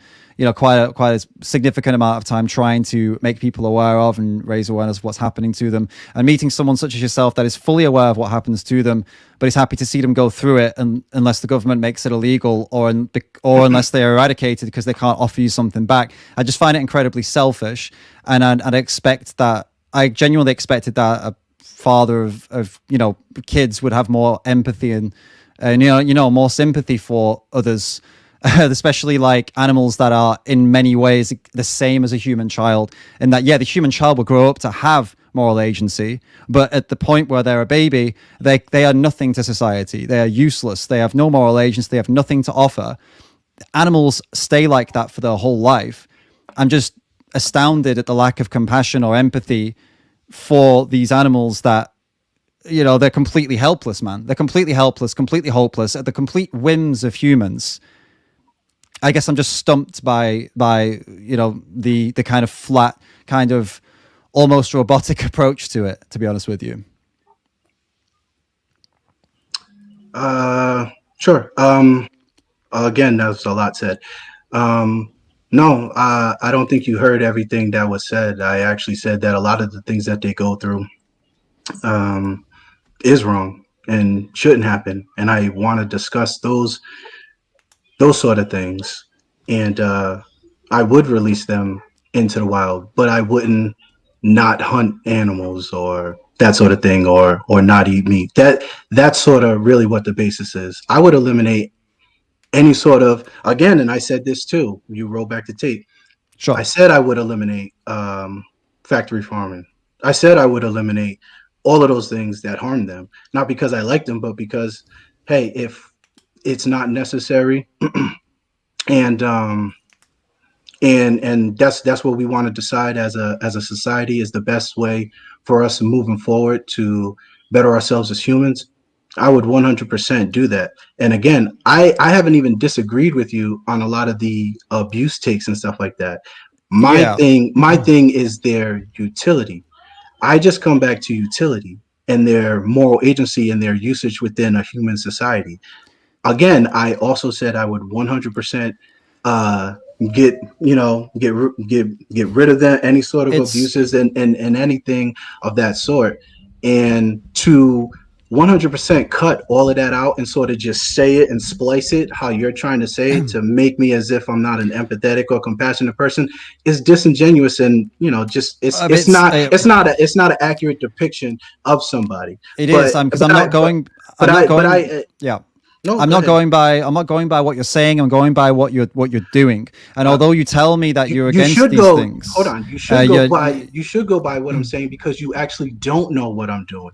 quite a significant amount of time trying to make people aware of and raise awareness of what's happening to them. And meeting someone such as yourself that is fully aware of what happens to them, but is happy to see them go through it, and unless the government makes it illegal or unless they are eradicated because they can't offer you something back. I just find it incredibly selfish, and I'd expect that. I genuinely expected that a father of kids would have more empathy and more sympathy for others. Especially like animals that are in many ways the same as a human child, and that the human child will grow up to have moral agency, but at the point where they're a baby, they are nothing to society. They are useless. They have no moral agency. They have nothing to offer. Animals stay like that for their whole life. I'm just astounded at the lack of compassion or empathy for these animals that they're completely helpless, man. They're completely helpless, completely hopeless at the complete whims of humans. I guess I'm just stumped by the kind of flat, kind of almost robotic approach to it, to be honest with you. Sure. Again, that's a lot said. No, I don't think you heard everything that was said. I actually said that a lot of the things that they go through is wrong and shouldn't happen, and I want to discuss those sort of things, and I would release them into the wild, but I wouldn't not hunt animals or that sort of thing, or not eat meat. That's sort of really what the basis is. I would eliminate any sort of, again, and I said this too, you roll back the tape. Sure. I said I would eliminate factory farming. I said I would eliminate all of those things that harm them, not because I like them, but because, hey, if it's not necessary, and that's what we want to decide as a society is the best way for us moving forward to better ourselves as humans. I would 100% do that. And again, I haven't even disagreed with you on a lot of the abuse takes and stuff like that. My thing is their utility. I just come back to utility and their moral agency and their usage within a human society. Again, I also said I would 100% get rid of that, any sort of abuses and anything of that sort, and to 100% cut all of that out and sort of just say it and splice it how you're trying to say it to make me as if I'm not an empathetic or compassionate person is disingenuous, and just it's not an accurate depiction of somebody. It is because I'm not going by what you're saying. I'm going by what you're doing. And although you tell me that you're against these things, hold on, you should go by what I'm saying, because you actually don't know what I'm doing.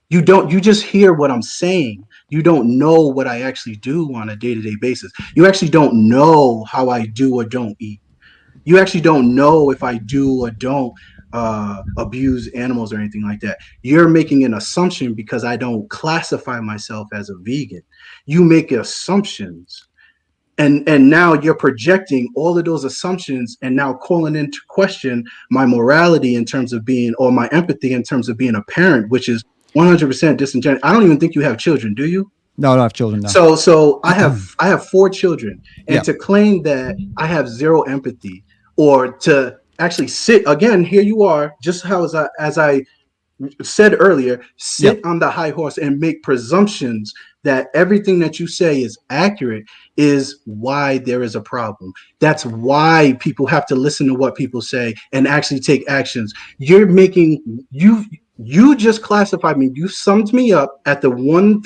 You just hear what I'm saying. You don't know what I actually do on a day-to-day basis. You actually don't know how I do or don't eat. You actually don't know if I do or don't abuse animals or anything like that. You're making an assumption because I don't classify myself as a vegan. You make assumptions, and now you're projecting all of those assumptions and now calling into question my morality in terms of being, or my empathy in terms of being a parent, which is 100% disingenuous. I don't even think you have children, do you? No, I don't have children. No. So I have 4 children, and to claim that I have zero empathy, or to actually sit again. Here you are, just how as I said earlier, sit Yep. on the high horse and make presumptions that everything that you say is accurate is why there is a problem. That's why people have to listen to what people say and actually take actions. You're making you just classified me. You summed me up at the 1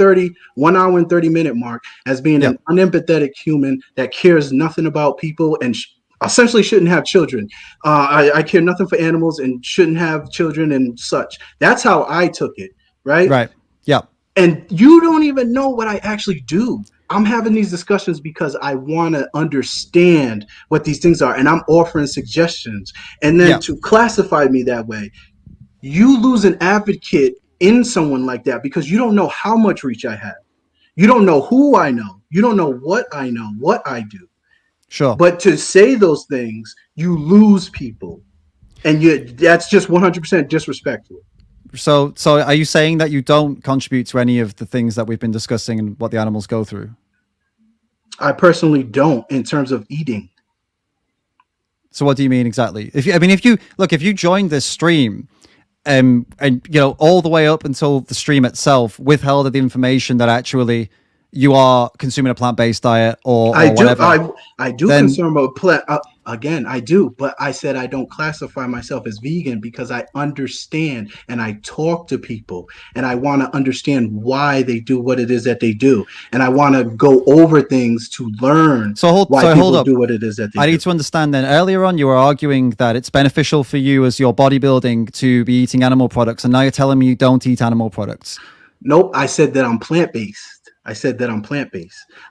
hour and 30 minute mark as being an Yep. unempathetic human that cares nothing about people and essentially shouldn't have children. I care nothing for animals and shouldn't have children and such. That's how I took it, right? Right. Yep. And you don't even know what I actually do. I'm having these discussions because I want to understand what these things are, and I'm offering suggestions. And then Yep. to classify me that way, you lose an advocate in someone like that because you don't know how much reach I have. You don't know who I know. You don't know, what I do. Sure. But to say those things, you lose people. And that's just 100% disrespectful. So are you saying that you don't contribute to any of the things that we've been discussing and what the animals go through? I personally don't in terms of eating. So what do you mean exactly? If you joined this stream, and all the way up until the stream itself withheld the information that actually you are consuming a plant-based diet or whatever. I do then, consume a plant. Again, I do, but I said I don't classify myself as vegan because I understand and I talk to people and I want to understand why they do what it is that they do, and I want to go over things to learn why people do what it is that they do. I need to understand. Then earlier on, you were arguing that it's beneficial for you as you're bodybuilding to be eating animal products, and now you're telling me you don't eat animal products. Nope, I said that I'm plant-based.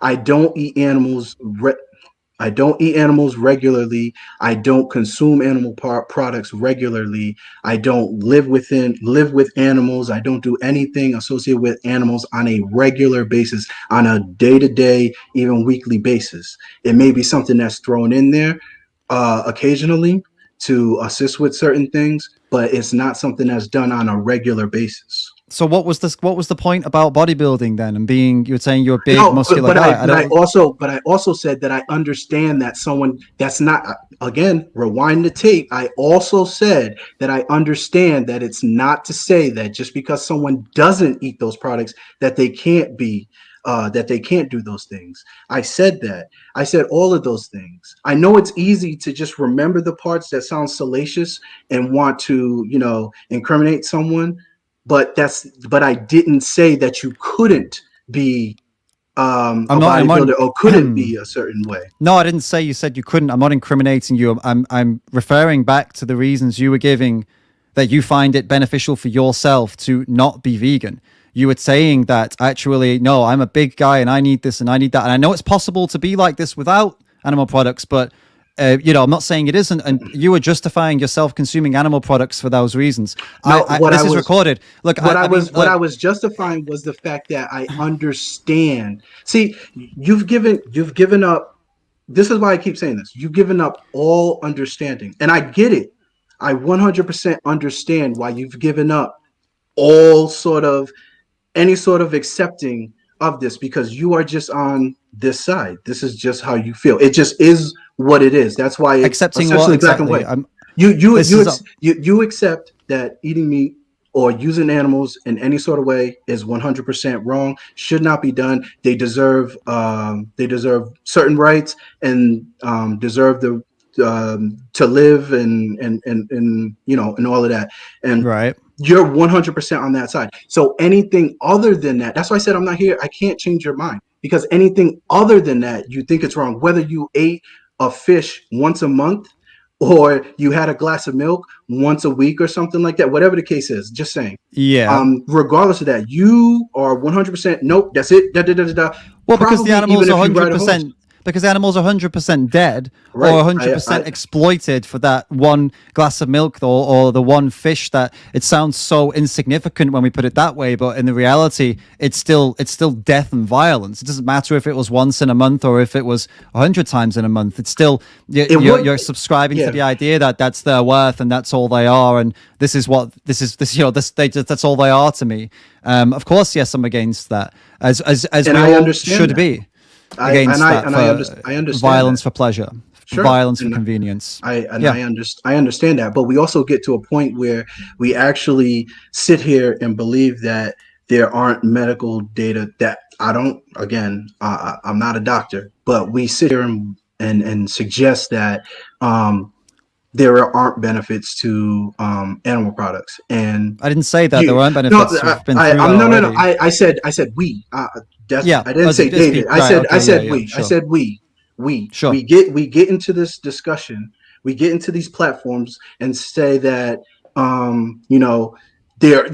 I don't eat animals. I don't eat animals regularly. I don't consume animal products regularly. I don't live with animals. I don't do anything associated with animals on a regular basis, on a day-to-day, even weekly basis. It may be something that's thrown in there occasionally to assist with certain things, but it's not something that's done on a regular basis. So what was the point about bodybuilding then, and being, you were saying you're a big muscular guy? I also said that I understand that someone that's not, again, rewind the tape. I also said that I understand that it's not to say that just because someone doesn't eat those products that they can't do those things. I said that. I said all of those things. I know it's easy to just remember the parts that sound salacious and want to, incriminate someone. But I didn't say that you couldn't be a bodybuilder or couldn't be a certain way. No, I didn't say you said you couldn't. I'm not incriminating you. I'm referring back to the reasons you were giving that you find it beneficial for yourself to not be vegan. You were saying that actually, no, I'm a big guy and I need this and I need that. And I know it's possible to be like this without animal products, but I'm not saying it isn't, and you were justifying yourself consuming animal products for those reasons. This is recorded. Look, what I was justifying was the fact that I understand. See, you've given up. This is why I keep saying this. You've given up all understanding, and I get it. I 100% understand why you've given up all any sort of accepting of this, because you are just on this side. This is just how you feel. It just is what it is. That's why it's accepting what exactly? You accept that eating meat or using animals in any sort of way is 100% wrong, should not be done. They deserve certain rights and deserve to live and all of that. And right. You're 100% on that side. So anything other than that, that's why I said I'm not here. I can't change your mind, because anything other than that, you think it's wrong. Whether you ate a fish once a month or you had a glass of milk once a week or something like that, whatever the case is, just saying. Yeah. Regardless of that, you are 100%. Nope, that's it. Well, because the animals are 100%. Because animals are 100% dead, right, or 100% exploited for that one glass of milk or the one fish. That it sounds so insignificant when we put it that way, but in the reality, it's still death and violence. It doesn't matter if it was once in a month or if it was 100 times in a month. It's still you're subscribing to the idea that that's their worth and that's all they are, and that's all they are to me. Of course, yes, I'm against that, as we all should be. I understand violence for pleasure. violence for And convenience. I understand that, but we also get to a point where we actually sit here and believe that there aren't medical data that I don't. Again, I'm not a doctor, but we sit here and suggest that there aren't benefits to animal products. And I didn't say that there weren't benefits. No, We've been through that no, already. I said we. Yeah, I didn't say David. I said we. Sure. I said we. Sure. We get into this discussion. We get into these platforms and say that you're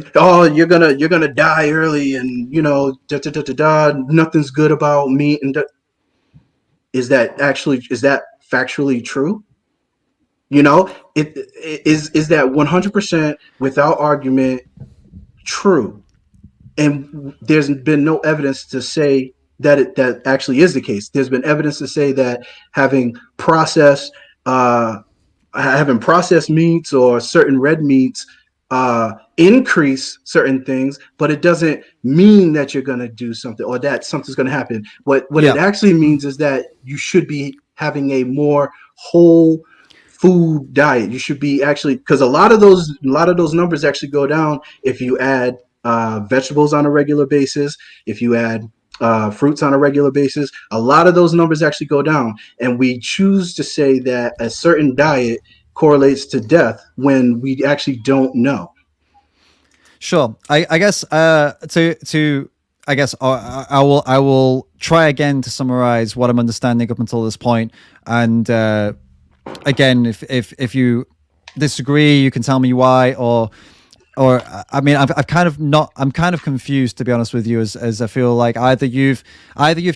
gonna die early, and nothing's good about meat. And is that factually true? Is that 100% without argument true? And there's been no evidence to say that that actually is the case. There's been evidence to say that having processed meats or certain red meats increase certain things, but it doesn't mean that you're going to do something or that something's going to happen. What it actually means is that you should be having a more whole food diet. You should be actually, because a lot of those numbers actually go down if you add vegetables on a regular basis, if you add fruits on a regular basis. A lot of those numbers actually go down, and we choose to say that a certain diet correlates to death when we actually don't know. Sure. I guess I will try again to summarize what I'm understanding up until this point. And again, if you disagree, you can tell me why, or I mean, I'm kind of confused, to be honest with you, as I feel like either you've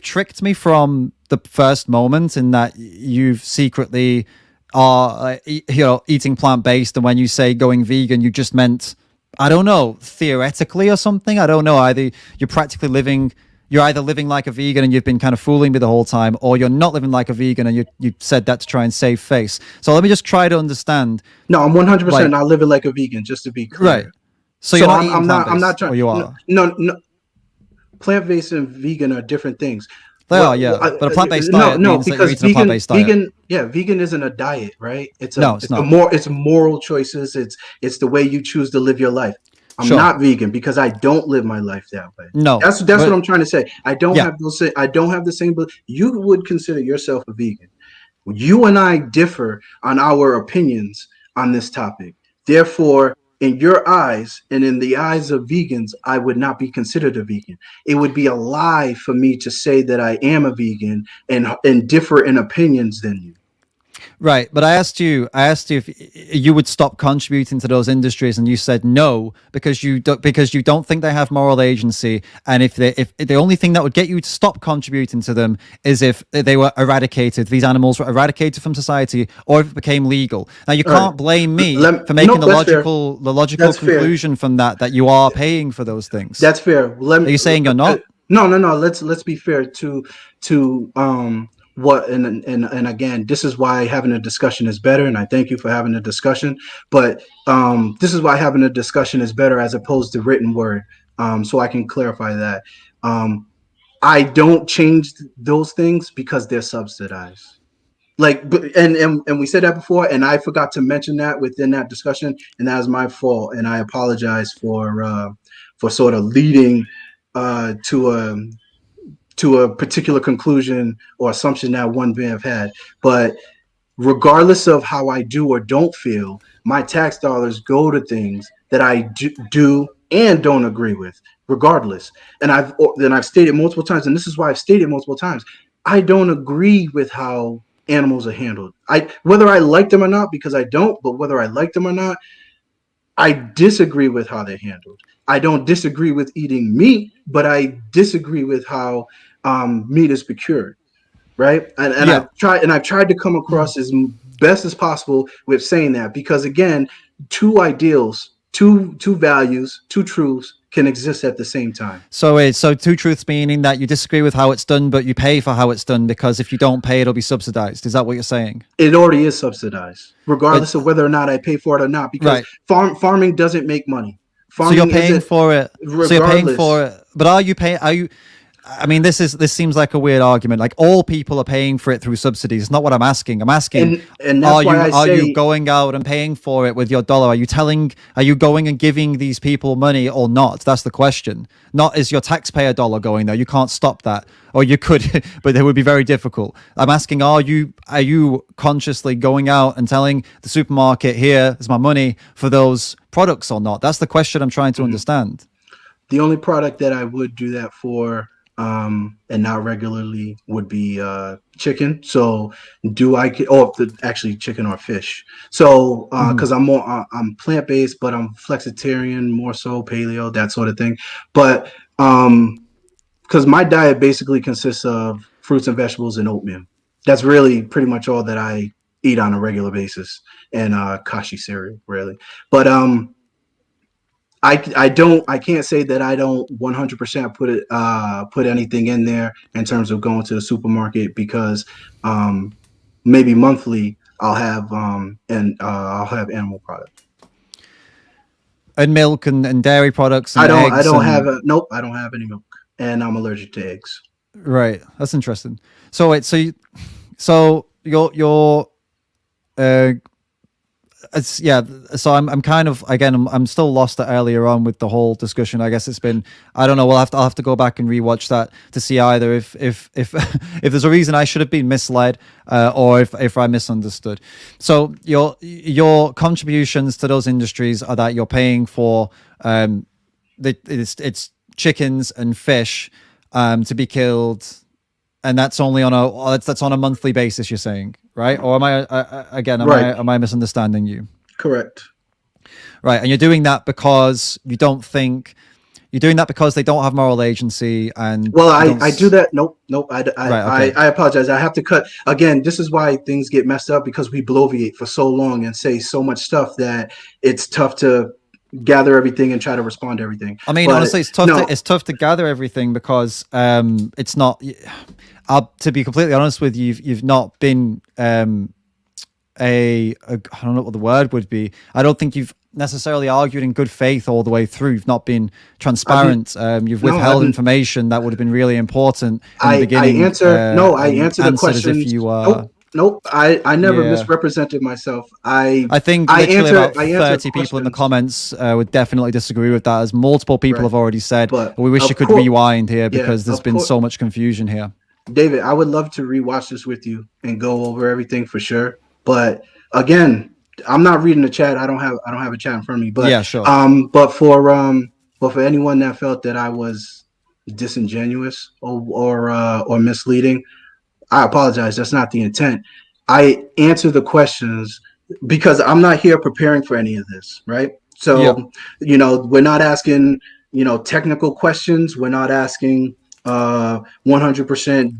tricked me from the first moment in that you've secretly are eating plant-based, and when you say going vegan, you just meant, I don't know, theoretically or something. I don't know. Either you're either living like a vegan and you've been kind of fooling me the whole time, or you're not living like a vegan and you said that to try and save face. So let me just try to understand. No, I'm 100% not living like a vegan, just to be clear. Right. So you're not eating plant-based, I'm not trying. Or you are. No. Plant-based and vegan are different things. They are, yeah. But a plant-based diet means that you're eating a plant-based diet. Vegan isn't a diet, right? It's not. It's moral choices. It's the way you choose to live your life. I'm not vegan because I don't live my life that way. No, that's what I'm trying to say. I don't have the same. You would consider yourself a vegan. You and I differ on our opinions on this topic. Therefore, in your eyes and in the eyes of vegans, I would not be considered a vegan. It would be a lie for me to say that I am a vegan and differ in opinions than you. Right, but I asked you if you would stop contributing to those industries, and you said no because you don't think they have moral agency, and if the only thing that would get you to stop contributing to them is if they were eradicated, these animals were eradicated from society, or if it became legal. Now you can't blame me for making the logical conclusion from that you are paying for those things. That's fair. Are you saying you're not? No. Let's be fair to what and again, this is why having a discussion is better, and I thank you for having a discussion, but this is why having a discussion is better as opposed to written word, so I can clarify that. I don't change those things because they're subsidized, and we said that before, and I forgot to mention that within that discussion, and that is my fault, and I apologize for sort of leading to a particular conclusion or assumption that one may have had. But regardless of how I do or don't feel, my tax dollars go to things that I do and don't agree with, regardless. And I've stated multiple times, and this is why I've stated multiple times, I don't agree with how animals are handled. Whether I like them or not, because I don't, but whether I like them or not, I disagree with how they're handled. I don't disagree with eating meat, but I disagree with how meat is procured, right? And I've tried to come across as best as possible with saying that, because again, two ideals, two values, two truths can exist at the same time. So two truths meaning that you disagree with how it's done, but you pay for how it's done, because if you don't pay, it'll be subsidized. Is that what you're saying? It already is subsidized, regardless of whether or not I pay for it or not, because farming doesn't make money. So you're paying for it. Regardless. So you're paying for it. But are you paying? I mean, this seems like a weird argument. Like all people are paying for it through subsidies. It's not what I'm asking. I'm asking, and that's why I are say, you going out and paying for it with your dollar? Are you going and giving these people money or not? That's the question. Not is your taxpayer dollar going there? You can't stop that, or you could, but it would be very difficult. I'm asking, are you consciously going out and telling the supermarket, here is my money for those products or not? That's the question I'm trying to understand. the only product that I would do that for, and not regularly, would be chicken. So actually chicken or fish. So because I'm plant based, but I'm flexitarian, more so paleo, that sort of thing. But because my diet basically consists of fruits and vegetables and oatmeal. That's really pretty much all that I eat on a regular basis, and kashi cereal, really. But I can't say that I don't 100% put anything in there in terms of going to the supermarket, because maybe monthly I'll have animal product And milk and dairy products and I eggs. don't have I don't have any milk, and I'm allergic to eggs. Right, that's interesting. So wait, so you're it's yeah. So I'm kind of, again, I'm still lost earlier on with the whole discussion. I guess it's been, I don't know. I'll have to go back and rewatch that to see either if if there's a reason I should have been misled, or if I misunderstood. So your contributions to those industries are that you're paying for it's chickens and fish to be killed, and that's only on a monthly basis, you're saying, right? Or am I misunderstanding you? Correct. Right, and you're doing that because you don't think you're doing that because they don't have moral agency. And well, I do that. Nope. Right, okay. I apologize. I have to cut again. This is why things get messed up, because we bloviate for so long and say so much stuff that it's tough to gather everything and try to respond to everything. I mean, honestly, it's tough. It's tough to gather everything because it's not. To be completely honest with you, you've not been I don't know what the word would be. I don't think you've necessarily argued in good faith all the way through. You've not been transparent. You've withheld information that would have been really important in the beginning. I answered the question. If you are. Nope. I never misrepresented myself. I think literally about 30 people in the comments would definitely disagree with that, as multiple people have already said. But we wish you could rewind here, because there's been so much confusion here. David, I would love to rewatch this with you and go over everything for sure. But again, I'm not reading the chat. I don't have a chat in front of me. But yeah, sure. But for anyone that felt that I was disingenuous or misleading, I apologize. That's not the intent. I answer the questions because I'm not here preparing for any of this, right? So, we're not asking, technical questions. We're not asking 100%,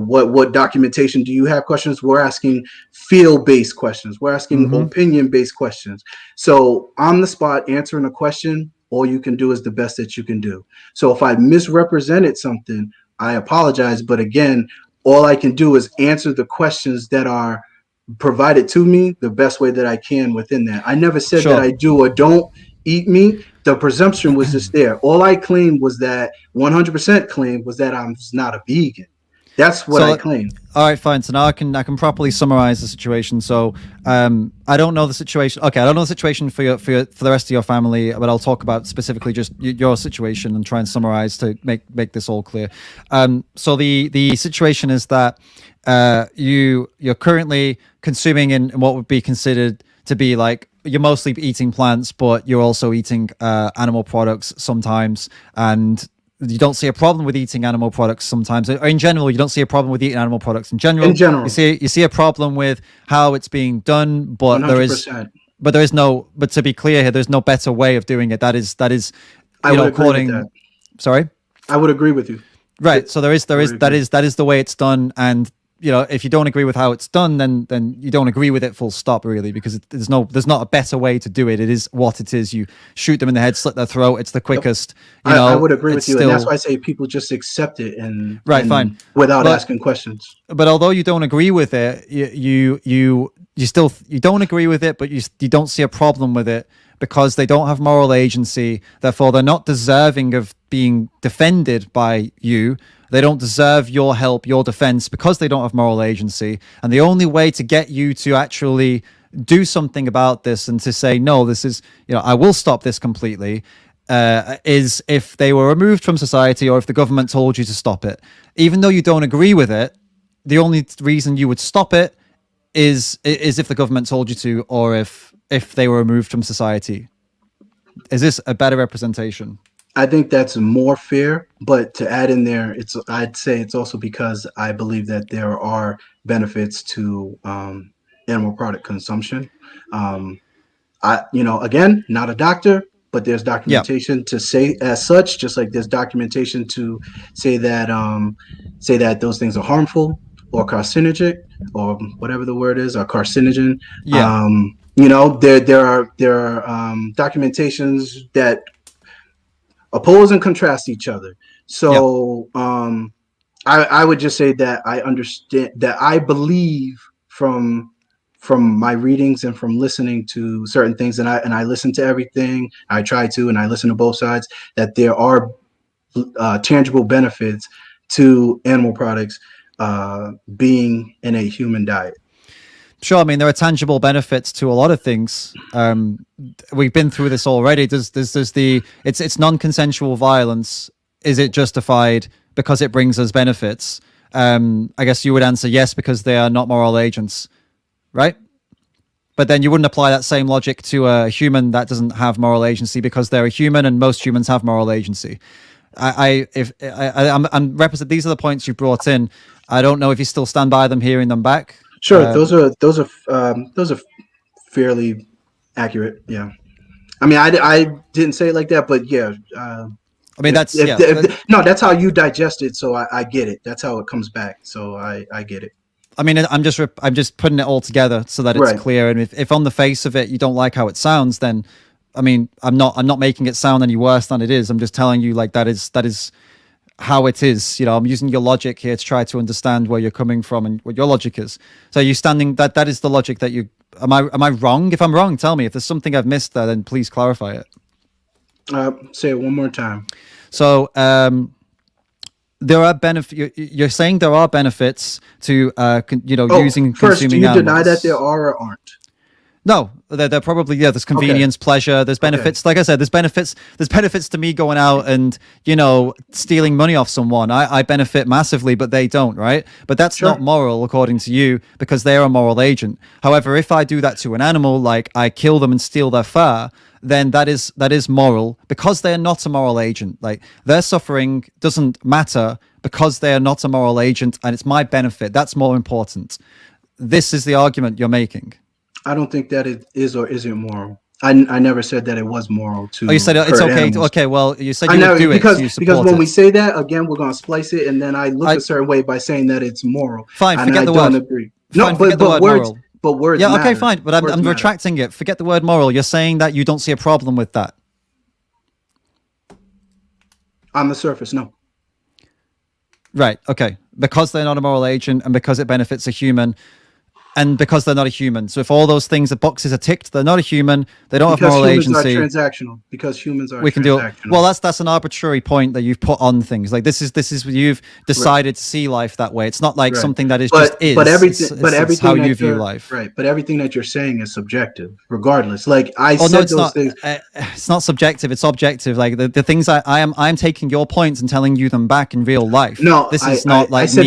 what documentation do you have questions. We're asking field-based questions. We're asking opinion-based questions. So on the spot, answering a question, all you can do is the best that you can do. So if I misrepresented something, I apologize. But again, all I can do is answer the questions that are provided to me the best way that I can within that. I never said that I do or don't eat meat. The presumption was just there. All I claimed was that 100% claimed was that I'm not a vegan. That's what I claimed. All right, fine. So now I can properly summarize the situation. So I don't know the situation. Okay, I don't know the situation for the rest of your family, but I'll talk about specifically just your situation and try and summarize to make this all clear. So the situation is that you're currently consuming in what would be considered to be like, you're mostly eating plants, but you're also eating animal products sometimes, and you don't see a problem with eating animal products sometimes. Or in general, you don't see a problem with eating animal products. In general, you see a problem with how it's being done, but 100%. But to be clear here, there's no better way of doing it. That is I would agree with that. Sorry? I would agree with you. Right. So that is the way it's done, and if you don't agree with how it's done, then you don't agree with it, full stop, really, because there's not a better way to do it. It is what it is. You shoot them in the head, slit their throat. It's the quickest. I would agree with you, and that's why I say people just accept it fine, without asking questions. But although you don't agree with it, you don't agree with it, but you don't see a problem with it because they don't have moral agency. Therefore, they're not deserving of being defended by you. They don't deserve your help, your defense, because they don't have moral agency. And the only way to get you to actually do something about this and to say, no, this is, I will stop this completely, is if they were removed from society or if the government told you to stop it. Even though you don't agree with it, the only reason you would stop it is if the government told you to, or if they were removed from society. Is this a better representation? I think that's more fair, but to add in there, I'd say it's also because I believe that there are benefits to animal product consumption. Again, not a doctor, but there's documentation to say as such, just like there's documentation to say that those things are harmful or carcinogenic or whatever the word is, or carcinogen. Yeah. There are documentations that oppose and contrast each other. So I would just say that I understand, that I believe from my readings and from listening to certain things, and I listen to everything. I try to, and I listen to both sides, that there are tangible benefits to animal products being in a human diet. Sure. I mean, there are tangible benefits to a lot of things. We've been through this already. There's it's non-consensual violence. Is it justified because it brings us benefits? I guess you would answer yes, because they are not moral agents, right? But then you wouldn't apply that same logic to a human that doesn't have moral agency, because they're a human and most humans have moral agency. These are the points you brought in. I don't know if you still stand by them, hearing them back. Sure, those are fairly accurate. Yeah, I mean, I didn't say it like that, but yeah. I mean, that's that's how you digest it. So I get it. That's how it comes back. So I get it. I mean, I'm just putting it all together so that it's clear. And if on the face of it you don't like how it sounds, then I mean, I'm not making it sound any worse than it is. I'm just telling you, like, that is how it is. I'm using your logic here to try to understand where you're coming from and what your logic is. So you standing that is the logic that you am I wrong? If I'm wrong, tell me. If there's something I've missed there, then please clarify it. Say it one more time. So there are benefits. You're saying there are benefits to using first, consuming do you animals. deny that there are or aren't? No, they're probably, there's convenience, pleasure, there's benefits. Like I said, there's benefits to me going out and, stealing money off someone. I benefit massively, but they don't, right? But that's not moral according to you, because they're a moral agent. However, if I do that to an animal, like I kill them and steal their fur, then that is moral, because they're not a moral agent. Like, their suffering doesn't matter because they are not a moral agent, and it's my benefit. That's more important. This is the argument you're making. I don't think that it is or isn't moral. I never said that it was moral to. Oh, you said it's okay. Animals. Okay, well, you said you would do because, it. So because when we say that, again, we're going to splice it, and then I look a certain way by saying that it's moral. Forget the word. Don't agree. Fine, forget the word words, moral. But words. Yeah, matter. okay, fine. But I'm retracting it. Forget the word moral. You're saying that you don't see a problem with that. On the surface, no. Right. Okay. Because they're not a moral agent, and because it benefits a human. And because they're not a human. So if all those things, the boxes are ticked, they're not a human, they don't have moral agency. Because humans are transactional. Because humans are we can transactional. Do it. Well, that's an arbitrary point that you've put on things. Like, this is you've decided to see life that way. It's not like something that is just is. But everything it's how you view life. Right. But everything that you're saying is subjective, regardless. Like I said, those things. It's not subjective. It's objective. Like the things I'm taking your points and telling you them back in real life. No, this is not like I said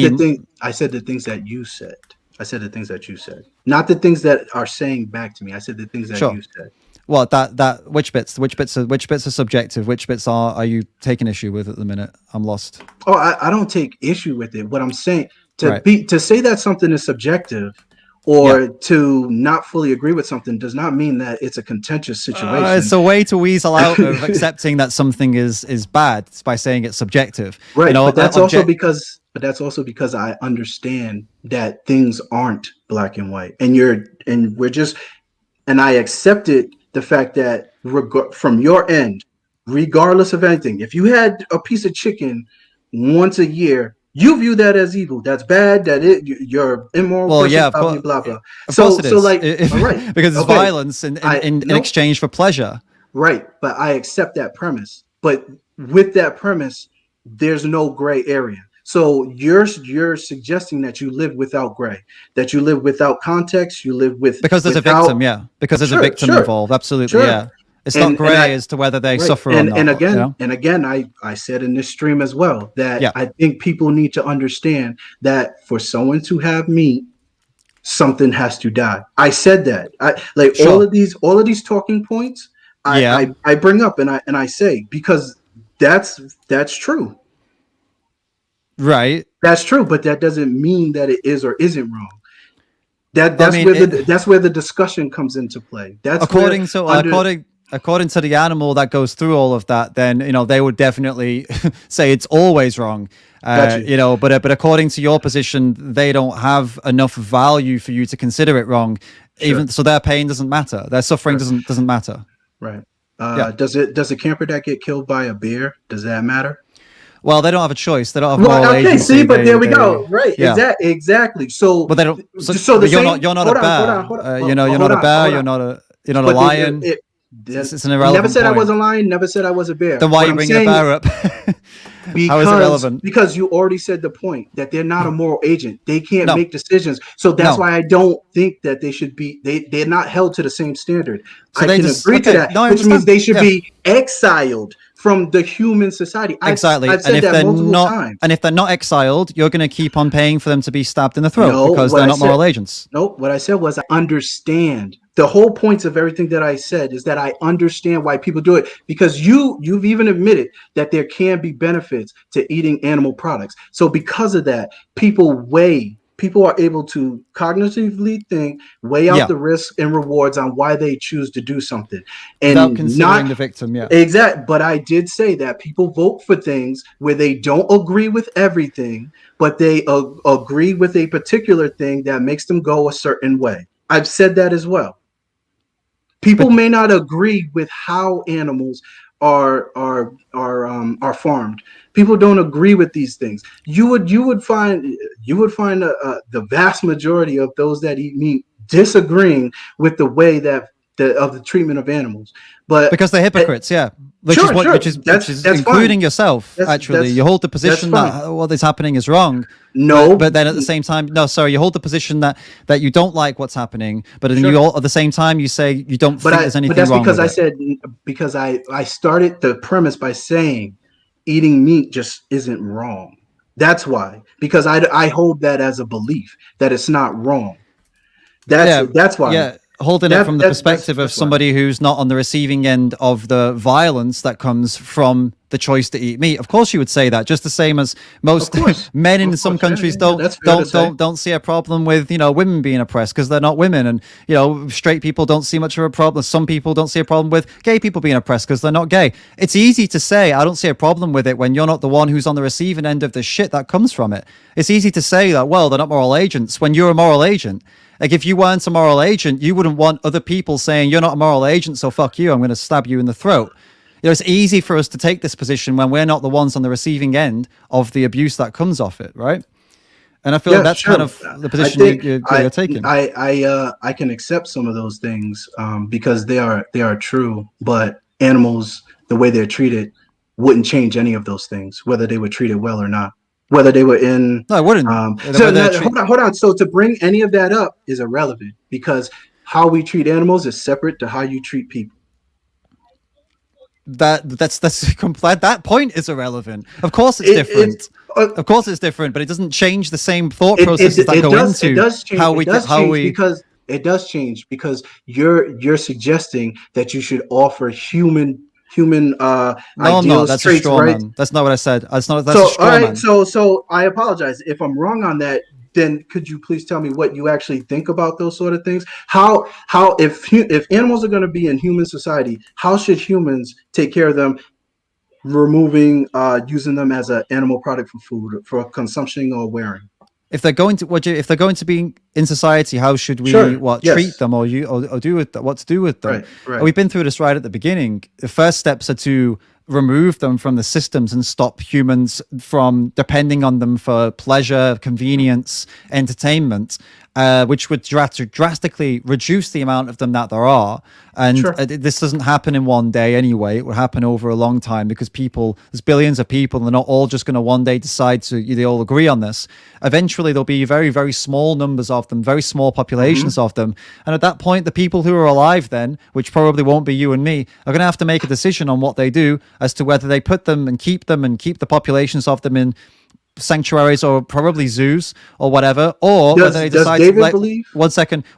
I said the things that you said. I said the things that you said, not the things that are saying back to me. I said the things that you said. Well, that which bits are subjective? Which bits are you taking issue with at the minute? I'm lost. Oh, I don't take issue with it. What I'm saying to say that something is subjective or to not fully agree with something does not mean that it's a contentious situation. It's a way to weasel out of accepting that something is bad by saying it's subjective. Right, but that's also because. But that's also because I understand that things aren't black and white, and I accepted the fact that from your end, regardless of anything, if you had a piece of chicken once a year, you view that as evil. That's bad. You're immoral. Well, person, yeah, blah blah. So like, all right, because it's violence in exchange for pleasure. Right, but I accept that premise. But with that premise, there's no gray area. So you're suggesting that you live without gray, that you live without context, you live with Because there's without, a victim, yeah. Because there's a victim involved, absolutely, yeah. It's not gray as to whether they suffer or not. And again, I said in this stream as well that Yeah. I think people need to understand that for someone to have meat, something has to die. I said that. Sure. all of these talking points, I bring up and I say because that's true. Right. That's true, but that doesn't mean that it is or isn't wrong. That's where the discussion comes into play. That's according to the animal that goes through all of that, then they would definitely say it's always wrong. Gotcha. But according to your position, they don't have enough value for you to consider it wrong. Sure. Even so, their pain doesn't matter. Their suffering doesn't matter. Right. Does a camper that get killed by a bear, does that matter? Well, they don't have a choice. They don't have moral agency. See, but there we go. Right. Yeah. Exactly. So, but they don't. You're not a bear. You're not a bear. You're not a lion. It's an irrelevant Never said point. I was a lion. Never said I was a bear. Then why are you bringing a bear up? How is it relevant? Because you already said the point that they're not a moral agent. They can't make decisions. So that's why I don't think that they should be. They're not held to the same standard. So I can agree to that, which means they should be exiled from the human society. Exactly. I've said that multiple times. And if they're not exiled, you're going to keep on paying for them to be stabbed in the throat because they're not moral agents. Nope. What I said was I understand. The whole point of everything that I said is that I understand why people do it, because you've even admitted that there can be benefits to eating animal products. So because of that, people are able to cognitively think, weigh out the risks and rewards on why they choose to do something. And without considering the victim, yeah. Exactly. But I did say that people vote for things where they don't agree with everything, but they agree with a particular thing that makes them go a certain way. I've said that as well. People may not agree with how animals are farmed. People don't agree with these things. You would find the vast majority of those that eat meat disagreeing with the way that of the treatment of animals, but because they're hypocrites, which is including yourself. Actually, you hold the position that what is happening is wrong. No, but then at the same time, you hold the position that you don't like what's happening, but then you all at the same time you say you don't think there's anything wrong. But that's because I started the premise by saying eating meat just isn't wrong. That's why, because I hold that as a belief that it's not wrong. That's why. Yeah. Holding it from the perspective of somebody who's not on the receiving end of the violence that comes from the choice to eat meat. Of course you would say that, just the same as most men in some countries don't see a problem with women being oppressed because they're not women, and straight people don't see much of a problem. Some people don't see a problem with gay people being oppressed because they're not gay. It's easy to say I don't see a problem with it when you're not the one who's on the receiving end of the shit that comes from it. It's easy to say that, well, they're not moral agents when you're a moral agent. Like, if you weren't a moral agent, you wouldn't want other people saying, you're not a moral agent, so fuck you, I'm going to stab you in the throat. It's easy for us to take this position when we're not the ones on the receiving end of the abuse that comes off it, right? And I feel that's kind of the position you're taking. I can accept some of those things because they are true, but animals, the way they're treated, wouldn't change any of those things, whether they were treated well or not. Whether they were in no, I wouldn't. Hold on. So to bring any of that up is irrelevant because how we treat animals is separate to how you treat people. That's complete. That point is irrelevant. Of course, it's different. Of course, it's different, but it doesn't change the same thought processes that go into how we. Because it does change because you're suggesting that you should offer human no, I'm not. That's a straw man. That's not what I said. That's a straw man. So I apologize if I'm wrong on that. Then could you please tell me what you actually think about those sort of things? How if animals are going to be in human society, how should humans take care of them? Removing using them as an animal product for food, for consumption or wearing. If they're going to be in society, how should we treat them or do with them? What to do with them? Right. We've been through this right at the beginning. The first steps are to remove them from the systems and stop humans from depending on them for pleasure, convenience, entertainment. which would drastically reduce the amount of them that there are. And Sure. This doesn't happen in one day anyway. It would happen over a long time because there's billions of people, and they're not all just going to one day decide they all agree on this. Eventually, there'll be very, very small numbers of them, very small populations of them. And at that point, the people who are alive then, which probably won't be you and me, are going to have to make a decision on what they do as to whether they put them and keep the populations of them in sanctuaries or probably zoos or whatever, or whether they decide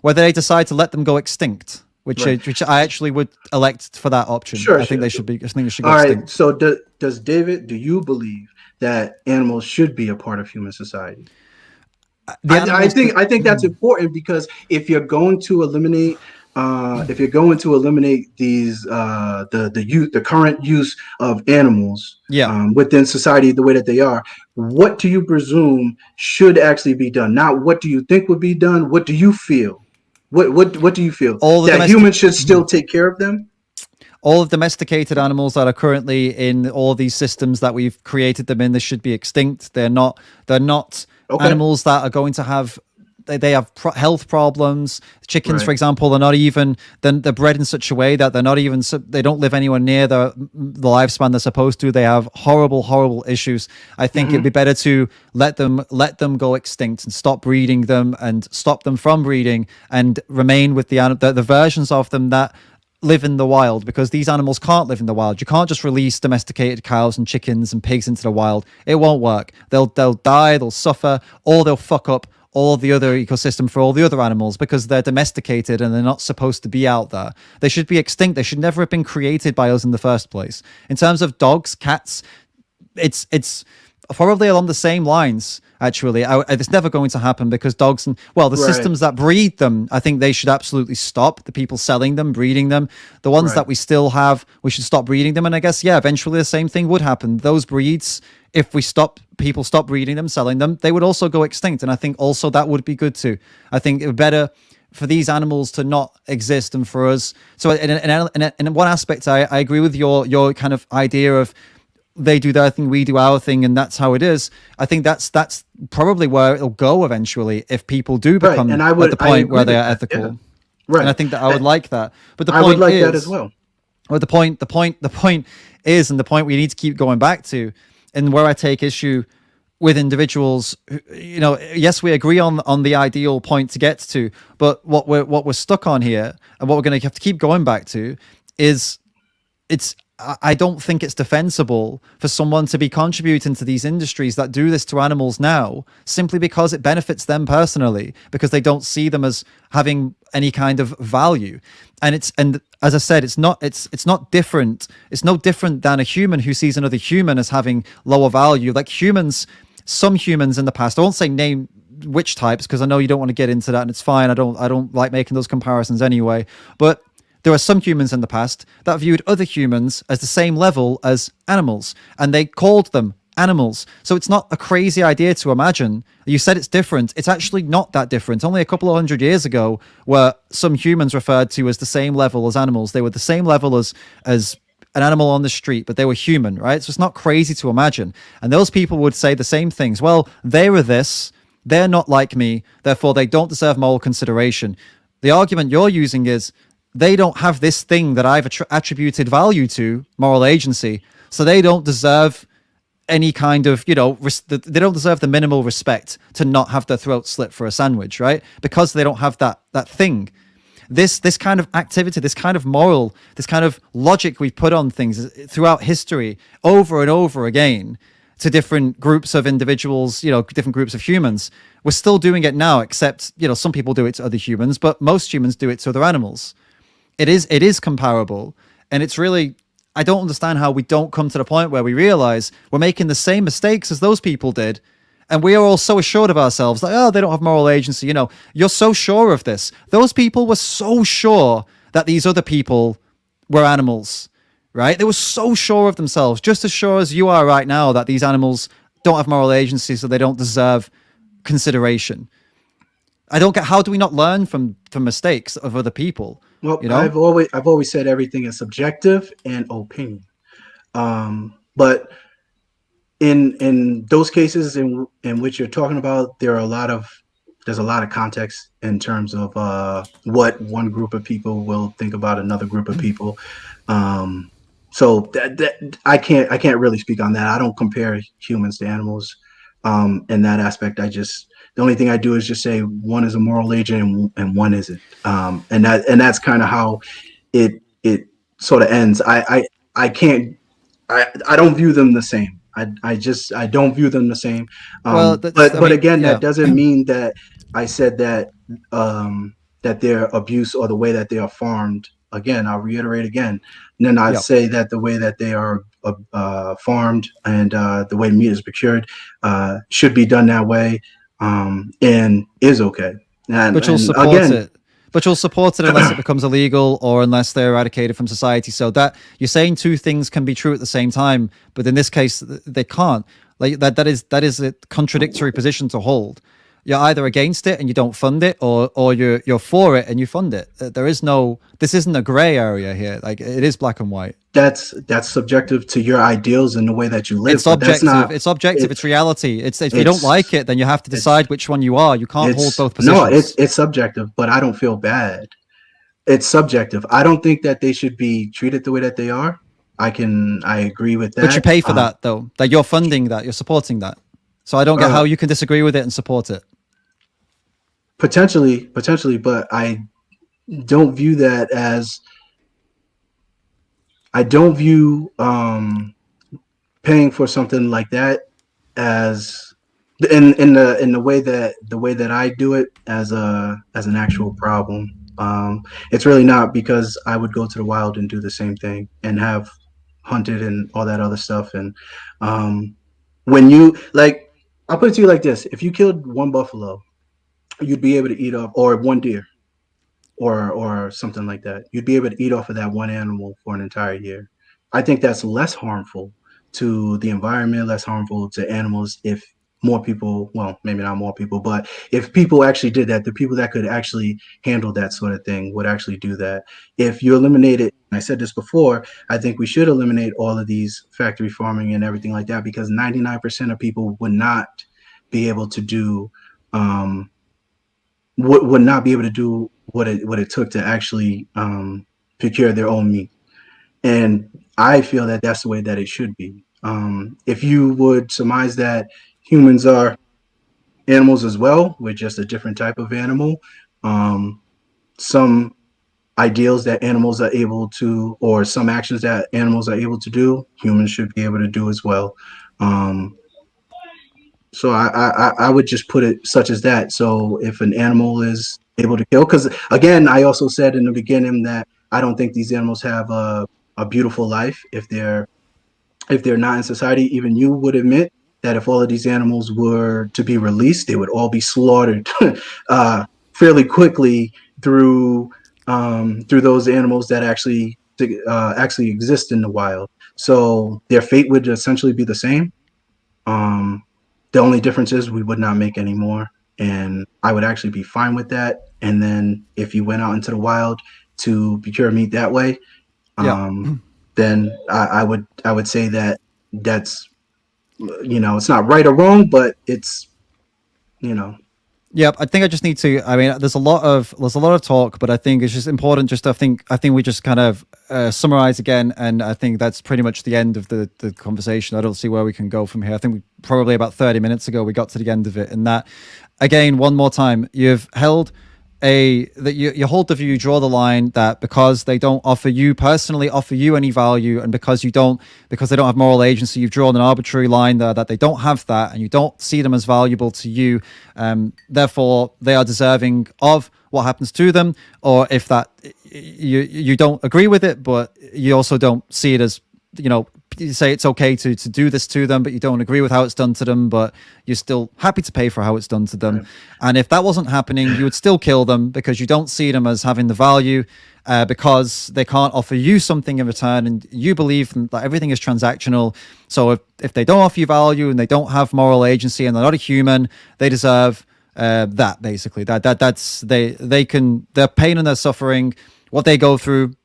whether they decide to let them go extinct, which I actually would elect for that option. I think they should be. I think they should go extinct. Right. So do you believe that animals should be a part of human society? I think that's important, because if you're going to eliminate these the current use of animals within society the way that they are, what do you presume should actually be done? Not what do you think would be done, what do you feel? What do you feel? That humans should still take care of them? All of domesticated animals that are currently in all these systems that we've created them in, they should be extinct. They're not animals that are going to have health problems. Chickens, for example, they're bred in such a way that they don't live anywhere near the lifespan they're supposed to. They have horrible issues. I think it'd be better to let them go extinct and stop breeding them and stop them from breeding and remain with the versions of them that live in the wild, because these animals can't live in the wild. You can't just release domesticated cows and chickens and pigs into the wild. It won't work. They'll die, they'll suffer, or they'll fuck up all of the other ecosystem for all the other animals because they're domesticated and they're not supposed to be out there. They should be extinct. They should never have been created by us in the first place. In terms of dogs, cats, it's probably along the same lines. Actually, it's never going to happen because dogs systems that breed them, I think they should absolutely stop. The people selling them, breeding them, the ones that we still have, we should stop breeding them. And I guess, eventually the same thing would happen. Those breeds, if people stop breeding them, selling them, they would also go extinct. And I think also that would be good too. I think it would be better for these animals to not exist and for us. So in one aspect, I agree with your kind of idea of they do their thing, we do our thing, and that's how it is. I think that's probably where it'll go eventually if people do become at the point where they are ethical. Yeah. Right. And I think that I would like that. But the point I would like that as well. Well, the point is, and the point we need to keep going back to, and where I take issue with individuals, yes, we agree on the ideal point to get to, but what we're stuck on here, and what we're going to have to keep going back to, is I don't think it's defensible for someone to be contributing to these industries that do this to animals now, simply because it benefits them personally, because they don't see them as having any kind of value. And as I said, it's not different. It's no different than a human who sees another human as having lower value. Like some humans in the past, I won't say name which types, because I know you don't want to get into that, and it's fine. I don't like making those comparisons anyway, but there are some humans in the past that viewed other humans as the same level as animals, and they called them animals. So it's not a crazy idea to imagine. You said it's different. It's actually not that different. Only a couple of 100 years ago were some humans referred to as the same level as animals. They were the same level as an animal on the street, but they were human, right? So it's not crazy to imagine. And those people would say the same things. Well, they were this. They're not like me. Therefore, they don't deserve moral consideration. The argument you're using is, they don't have this thing that I've attributed value to, moral agency, so they don't deserve any kind of, they don't deserve the minimal respect to not have their throat slit for a sandwich, right? Because they don't have that thing. This kind of activity, this kind of moral, this kind of logic we've put on things throughout history over and over again to different groups of individuals, different groups of humans. We're still doing it now, except, some people do it to other humans, but most humans do it to other animals. It is comparable, and it's really, I don't understand how we don't come to the point where we realize we're making the same mistakes as those people did, and we are all so assured of ourselves, like, oh, they don't have moral agency. You're so sure of this. Those people were so sure that these other people were animals, right? They were so sure of themselves, just as sure as you are right now that these animals don't have moral agency, so they don't deserve consideration. I don't get, how do we not learn from mistakes of other people? Well, I've always said everything is subjective and opinion. But in those cases in which you're talking about, there are a lot of there's a lot of context in terms of what one group of people will think about another group of people. So that I can't really speak on that. I don't compare humans to animals in that aspect. The only thing I do is just say one is a moral agent and one isn't, and that's kind of how it sort of ends. I can't I don't view them the same. I don't view them the same. Well, But again, yeah. that doesn't mean that I said that that their abuse or the way that they are farmed. Again, I'll reiterate again. Then I'd Yep. say that the way that they are farmed and the way meat is procured should be done that way, and is okay. But you'll support it. But you'll support it unless it becomes illegal or unless they're eradicated from society. So that you're saying two things can be true at the same time, but in this case they can't. Like that is a contradictory position to hold. You're either against it and you don't fund it, or you're for it and you fund it. This isn't a gray area here. Like it is black and white. That's subjective to your ideals and the way that you live. It's objective. It's objective. It's reality. If you don't like it, then you have to decide which one you are. You can't hold both positions. No, it's subjective, but I don't feel bad. It's subjective. I don't think that they should be treated the way that they are. I agree with that. But you pay for that though. That you're funding that. You're supporting that. So I don't get how you can disagree with it and support it. Potentially, but I don't view that as. I don't view paying for something like that as in the way that I do it as an actual problem. It's really not, because I would go to the wild and do the same thing and have hunted and all that other stuff. And when you like, I'll put it to you like this: if you killed one buffalo, you'd be able to eat off, or one deer, or something like that. You'd be able to eat off of that one animal for an entire year. I think that's less harmful to the environment, less harmful to animals if more people, well, maybe not more people, but if people actually did that, the people that could actually handle that sort of thing would actually do that. If you eliminated, I said this before, I think we should eliminate all of these factory farming and everything like that, because 99% of people would not be able to do would not be able to do what it took to actually procure their own meat. And I feel that that's the way that it should be. If you would surmise that humans are animals as well, we're just a different type of animal. Some ideals that animals are able to, or some actions that animals are able to do, humans should be able to do as well. So I would just put it such as that. So if an animal is able to kill, because again, I also said in the beginning that I don't think these animals have a beautiful life if they're not in society. Even you would admit that if all of these animals were to be released, they would all be slaughtered fairly quickly through those animals that actually exist in the wild. So their fate would essentially be the same. The only difference is we would not make any more, and I would actually be fine with that. And then if you went out into the wild to procure meat that way, then I would say that that's, it's not right or wrong, but it's, Yep, I think I just need to. I mean, there's a lot of talk, but I think it's just important. I think we just kind of summarize again, and I think that's pretty much the end of the conversation. I don't see where we can go from here. I think probably about 30 minutes ago we got to the end of it, and that again, one more time, you've held you hold the view, you draw the line that because they don't offer you any value, and because they don't have moral agency, you've drawn an arbitrary line there that they don't have that, and you don't see them as valuable to you. Therefore, they are deserving of what happens to them. Or if that you don't agree with it, but you also don't see it as, you say it's okay to do this to them, but you don't agree with how it's done to them, but you're still happy to pay for how it's done to them. Right. And if that wasn't happening, you would still kill them because you don't see them as having the value, because they can't offer you something in return, and you believe that everything is transactional. So if they don't offer you value and they don't have moral agency and they're not a human, they deserve that, basically. That's their pain and their suffering, what they go through,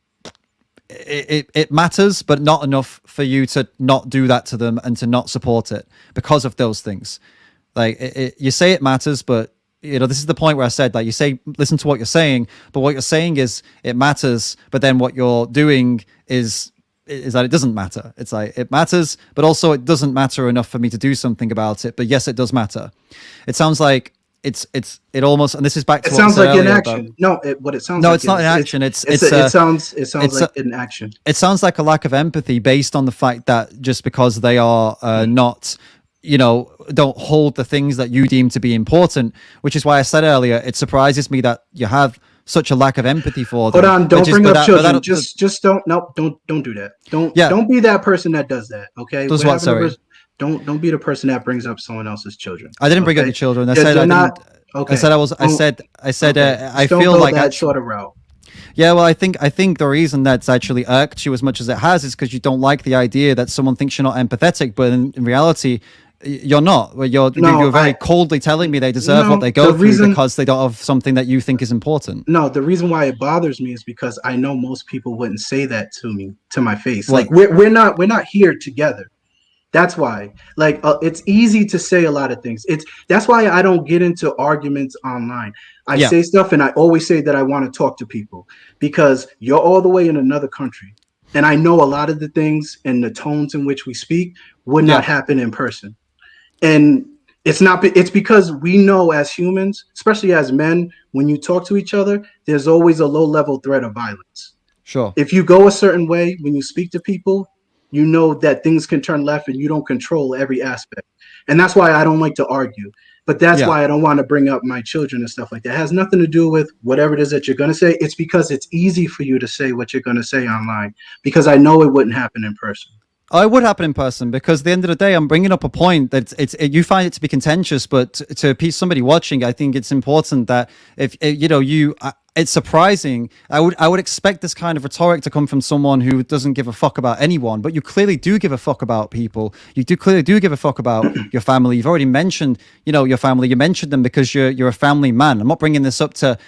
it matters, but not enough for you to not do that to them and to not support it because of those things. Like you say it matters, but this is the point where I said, like, you say, listen to what you're saying, but what you're saying is it matters, but then what you're doing is that it doesn't matter. It's like, it matters, but also it doesn't matter enough for me to do something about it. But yes, it does matter. It sounds like it almost, and this is back to it what sounds I said like earlier inaction. What it sounds no, like it's not inaction. It sounds like inaction. It sounds like a lack of empathy based on the fact that just because they are not, don't hold the things that you deem to be important, which is why I said earlier, it surprises me that you have such a lack of empathy for them. Hold on, don't bring up children. Just don't do that. Don't be that person that does that. Okay. Does what? Sorry. Don't be the person that brings up someone else's children. I didn't bring up your children. I said I didn't. Okay. I said I feel like that sort of route. Yeah, well, I think the reason that's actually irked you as much as it has is because you don't like the idea that someone thinks you're not empathetic, but in reality, you're not. You're very coldly telling me they deserve what they go through because they don't have something that you think is important. No, the reason why it bothers me is because I know most people wouldn't say that to my face. What? Like we're not here together. That's why, it's easy to say a lot of things. That's why I don't get into arguments online. I say stuff, and I always say that I want to talk to people because you're all the way in another country, and I know a lot of the things and the tones in which we speak would not happen in person. And it's because we know as humans, especially as men, when you talk to each other, there's always a low level threat of violence. Sure. If you go a certain way when you speak to people, you know that things can turn left and you don't control every aspect. And that's why I don't like to argue. But that's why I don't want to bring up my children and stuff like that. It has nothing to do with whatever it is that you're going to say. It's because it's easy for you to say what you're going to say online because I know it wouldn't happen in person. It would happen in person because at the end of the day, I'm bringing up a point that you find it to be contentious, but to somebody watching, I think it's important that if it's surprising. I would expect this kind of rhetoric to come from someone who doesn't give a fuck about anyone, but you clearly do give a fuck about people. You clearly give a fuck about your family. You've already mentioned, your family. You mentioned them because you're a family man. I'm not bringing this up to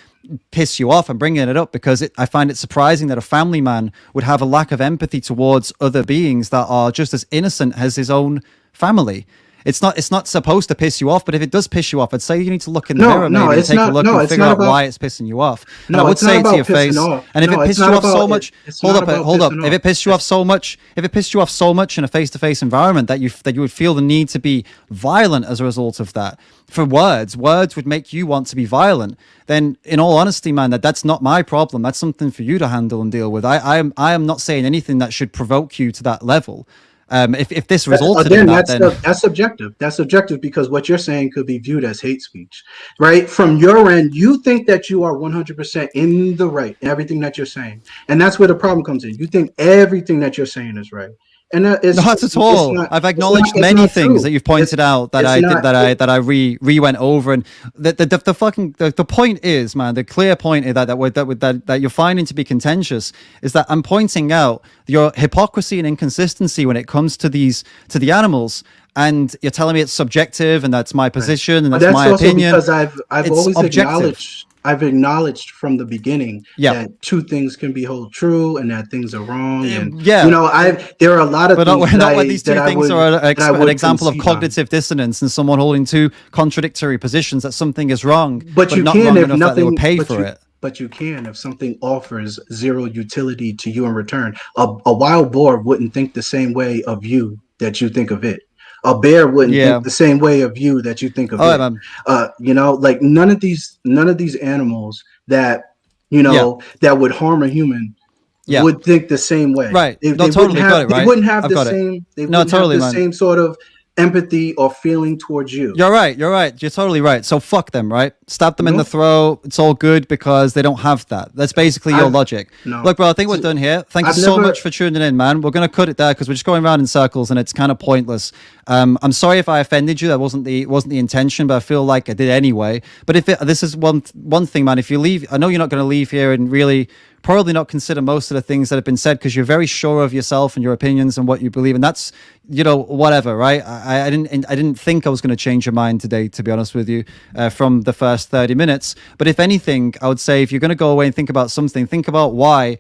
piss you off. I'm bringing it up because I find it surprising that a family man would have a lack of empathy towards other beings that are just as innocent as his own family. It's not supposed to piss you off, but if it does piss you off, I'd say you need to look in the mirror maybe and take a look and figure out why it's pissing you off. And I would say it to your face. And if it pissed you off so much, hold up. If it pissed you off so much, in a face-to-face environment that you would feel the need to be violent as a result of that, for words would make you want to be violent, then in all honesty, man, that's not my problem. That's something for you to handle and deal with. I am not saying anything that should provoke you to that level. If this resulted in that, then that's subjective. That's subjective because what you're saying could be viewed as hate speech, right? From your end, you think that you are 100% in the right in everything that you're saying, and that's where the problem comes in. You think everything that you're saying is right, and that is not at all. I've acknowledged many things that you've pointed out that I went over, and the point is, man, the clear point is that you're finding to be contentious is that I'm pointing out your hypocrisy and inconsistency when it comes to the animals, and you're telling me it's subjective and that's my position and that's my opinion. Because I've always acknowledged from the beginning that two things can be held true and that things are wrong. And there are a lot of things when these two things are an example of cognitive dissonance and someone holding two contradictory positions that something is wrong, but you not wrong enough that they would pay for it. But you can if something offers zero utility to you in return. A wild boar wouldn't think the same way of you that you think of it. A bear wouldn't think the same way of you that you think of it. Like none of these animals that that would harm a human would think the same way. Right. They wouldn't have the same sort of empathy or feeling towards you. You're right. You're totally right. So fuck them, right? Stab them in the throat. It's all good because they don't have that. That's basically your logic. Look, bro, I think we're done here. Thank you so much for tuning in, man. We're going to cut it there because we're just going around in circles and it's kind of pointless. I'm sorry if I offended you. That wasn't the intention, but I feel like I did anyway. But this is one thing, man. If you leave, I know you're not going to leave here and really probably not consider most of the things that have been said because you're very sure of yourself and your opinions and what you believe, and that's whatever, right? I didn't think I was going to change your mind today, to be honest with you, from the first 30 minutes. But if anything, I would say if you're going to go away and think about something, think about why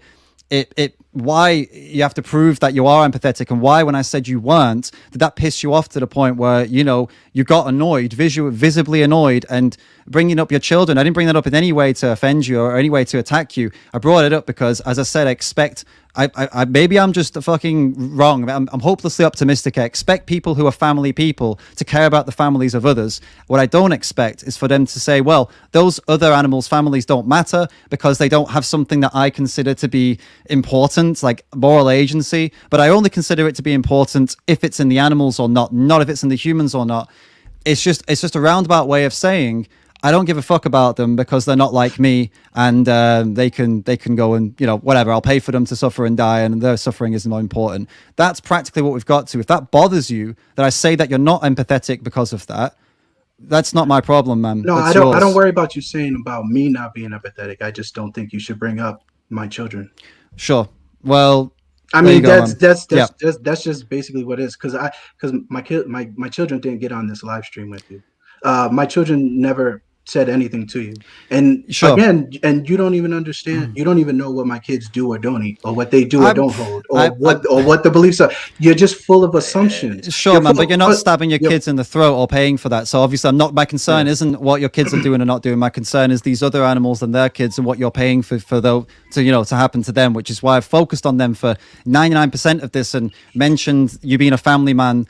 it why you have to prove that you are empathetic, and why when I said you weren't, did that piss you off to the point where, you know, you got annoyed, visibly annoyed, and bringing up your children. I didn't bring that up in any way to offend you or any way to attack you. I brought it up because, as I said, I expect, I maybe I'm just fucking wrong. I'm hopelessly optimistic. I expect people who are family people to care about the families of others. What I don't expect is for them to say, well, those other animals' families don't matter because they don't have something that I consider to be important, like moral agency. But I only consider it to be important if it's in the animals or not if it's in the humans or not. It's just a roundabout way of saying I don't give a fuck about them because they're not like me, and they can go and, you know, whatever. I'll pay for them to suffer and die, and their suffering is more important. That's practically what we've got to. If that bothers you, that I say that you're not empathetic because of that, that's not my problem, man. No, That's I don't. yours. I don't worry about you saying about me not being empathetic. I just don't think you should bring up my children. Sure. Well, I there you mean, go, man. that's just basically what it is. Because my children didn't get on this live stream with you. My children never said anything to you, and Sure. again, and you don't even understand. You don't even know what my kids do or don't eat, or what they do or don't hold, or what the beliefs are. You're just full of assumptions. Sure, man, but you're not stabbing your kids in the throat or paying for that. So obviously, my concern isn't what your kids are doing or not doing. My concern is these other animals and their kids and what you're paying for to happen to them. Which is why I've focused on them for 99% of this and mentioned you being a family man,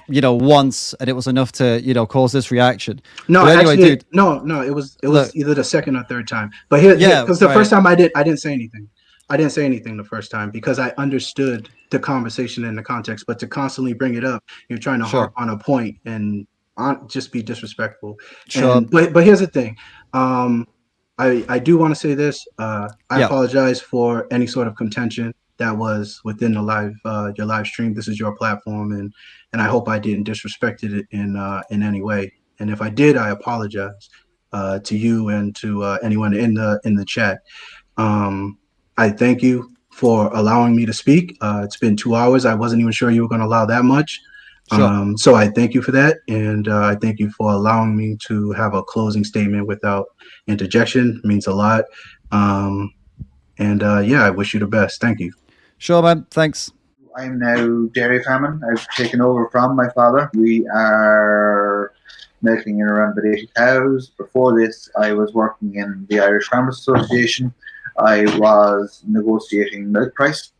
you know, once, and it was enough to, you know, cause this reaction. No, but anyway, actually, dude, no, it was either the second or third time. But here, because the first time I didn't say anything. I didn't say anything the first time because I understood the conversation and the context. But to constantly bring it up, you're trying to harp on a point and just be disrespectful. Sure. But here's the thing. I do want to say this. I apologize for any sort of contention that was within the your live stream. This is your platform, and I hope I didn't disrespect it in any way. And if I did, I apologize to you and to anyone in the chat. I thank you for allowing me to speak. It's been 2 hours. I wasn't even sure you were going to allow that much. Sure. So I thank you for that. And I thank you for allowing me to have a closing statement without interjection. It means a lot. I wish you the best. Thank you. Sure, man. Thanks. I'm now dairy farming. I've taken over from my father. We are milking around about 80 cows. Before this, I was working in the Irish Farmers Association. I was negotiating milk price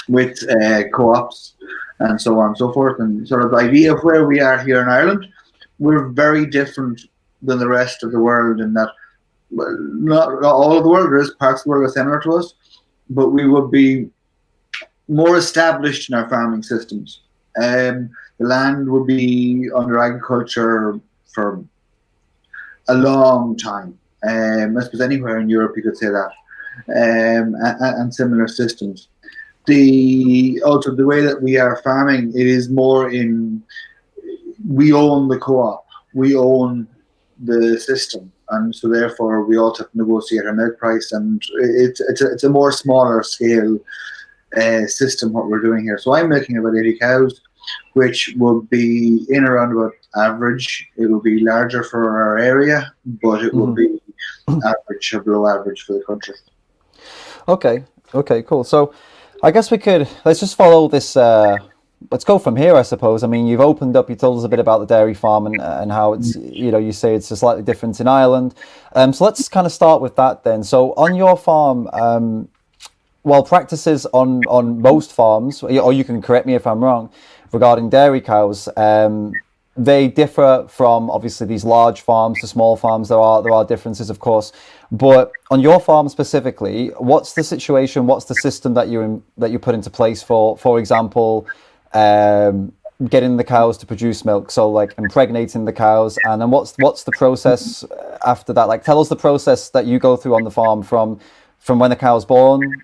with co-ops and so on and so forth. And sort of the idea of where we are here in Ireland, we're very different than the rest of the world in that, well, not all of the world, there is parts of the world that are similar to us, but we would be more established in our farming systems. The land would be under agriculture for a long time. I suppose anywhere in Europe you could say that. And similar systems. Also the way that we are farming, it is more in, we own the co-op, we own the system, and so therefore we also have to negotiate our milk price, and it's a more smaller scale system what we're doing here. So I'm milking about 80 cows, which will be in around about average. It will be larger for our area, but it will be average or below average for the country. Okay, cool. So I guess let's just follow this. Let's go from here, I suppose. I mean, you've opened up, you told us a bit about the dairy farm and how it's, you know, you say it's a slightly different in Ireland. So let's kind of start with that then. So on your farm, practices on most farms, or you can correct me if I'm wrong, regarding dairy cows, they differ from obviously these large farms to small farms. There are differences, of course, but on your farm specifically, what's the situation? What's the system that you put into place for example, getting the cows to produce milk? So like impregnating the cows, and then what's the process after that? Like, tell us the process that you go through on the farm from when the cow's born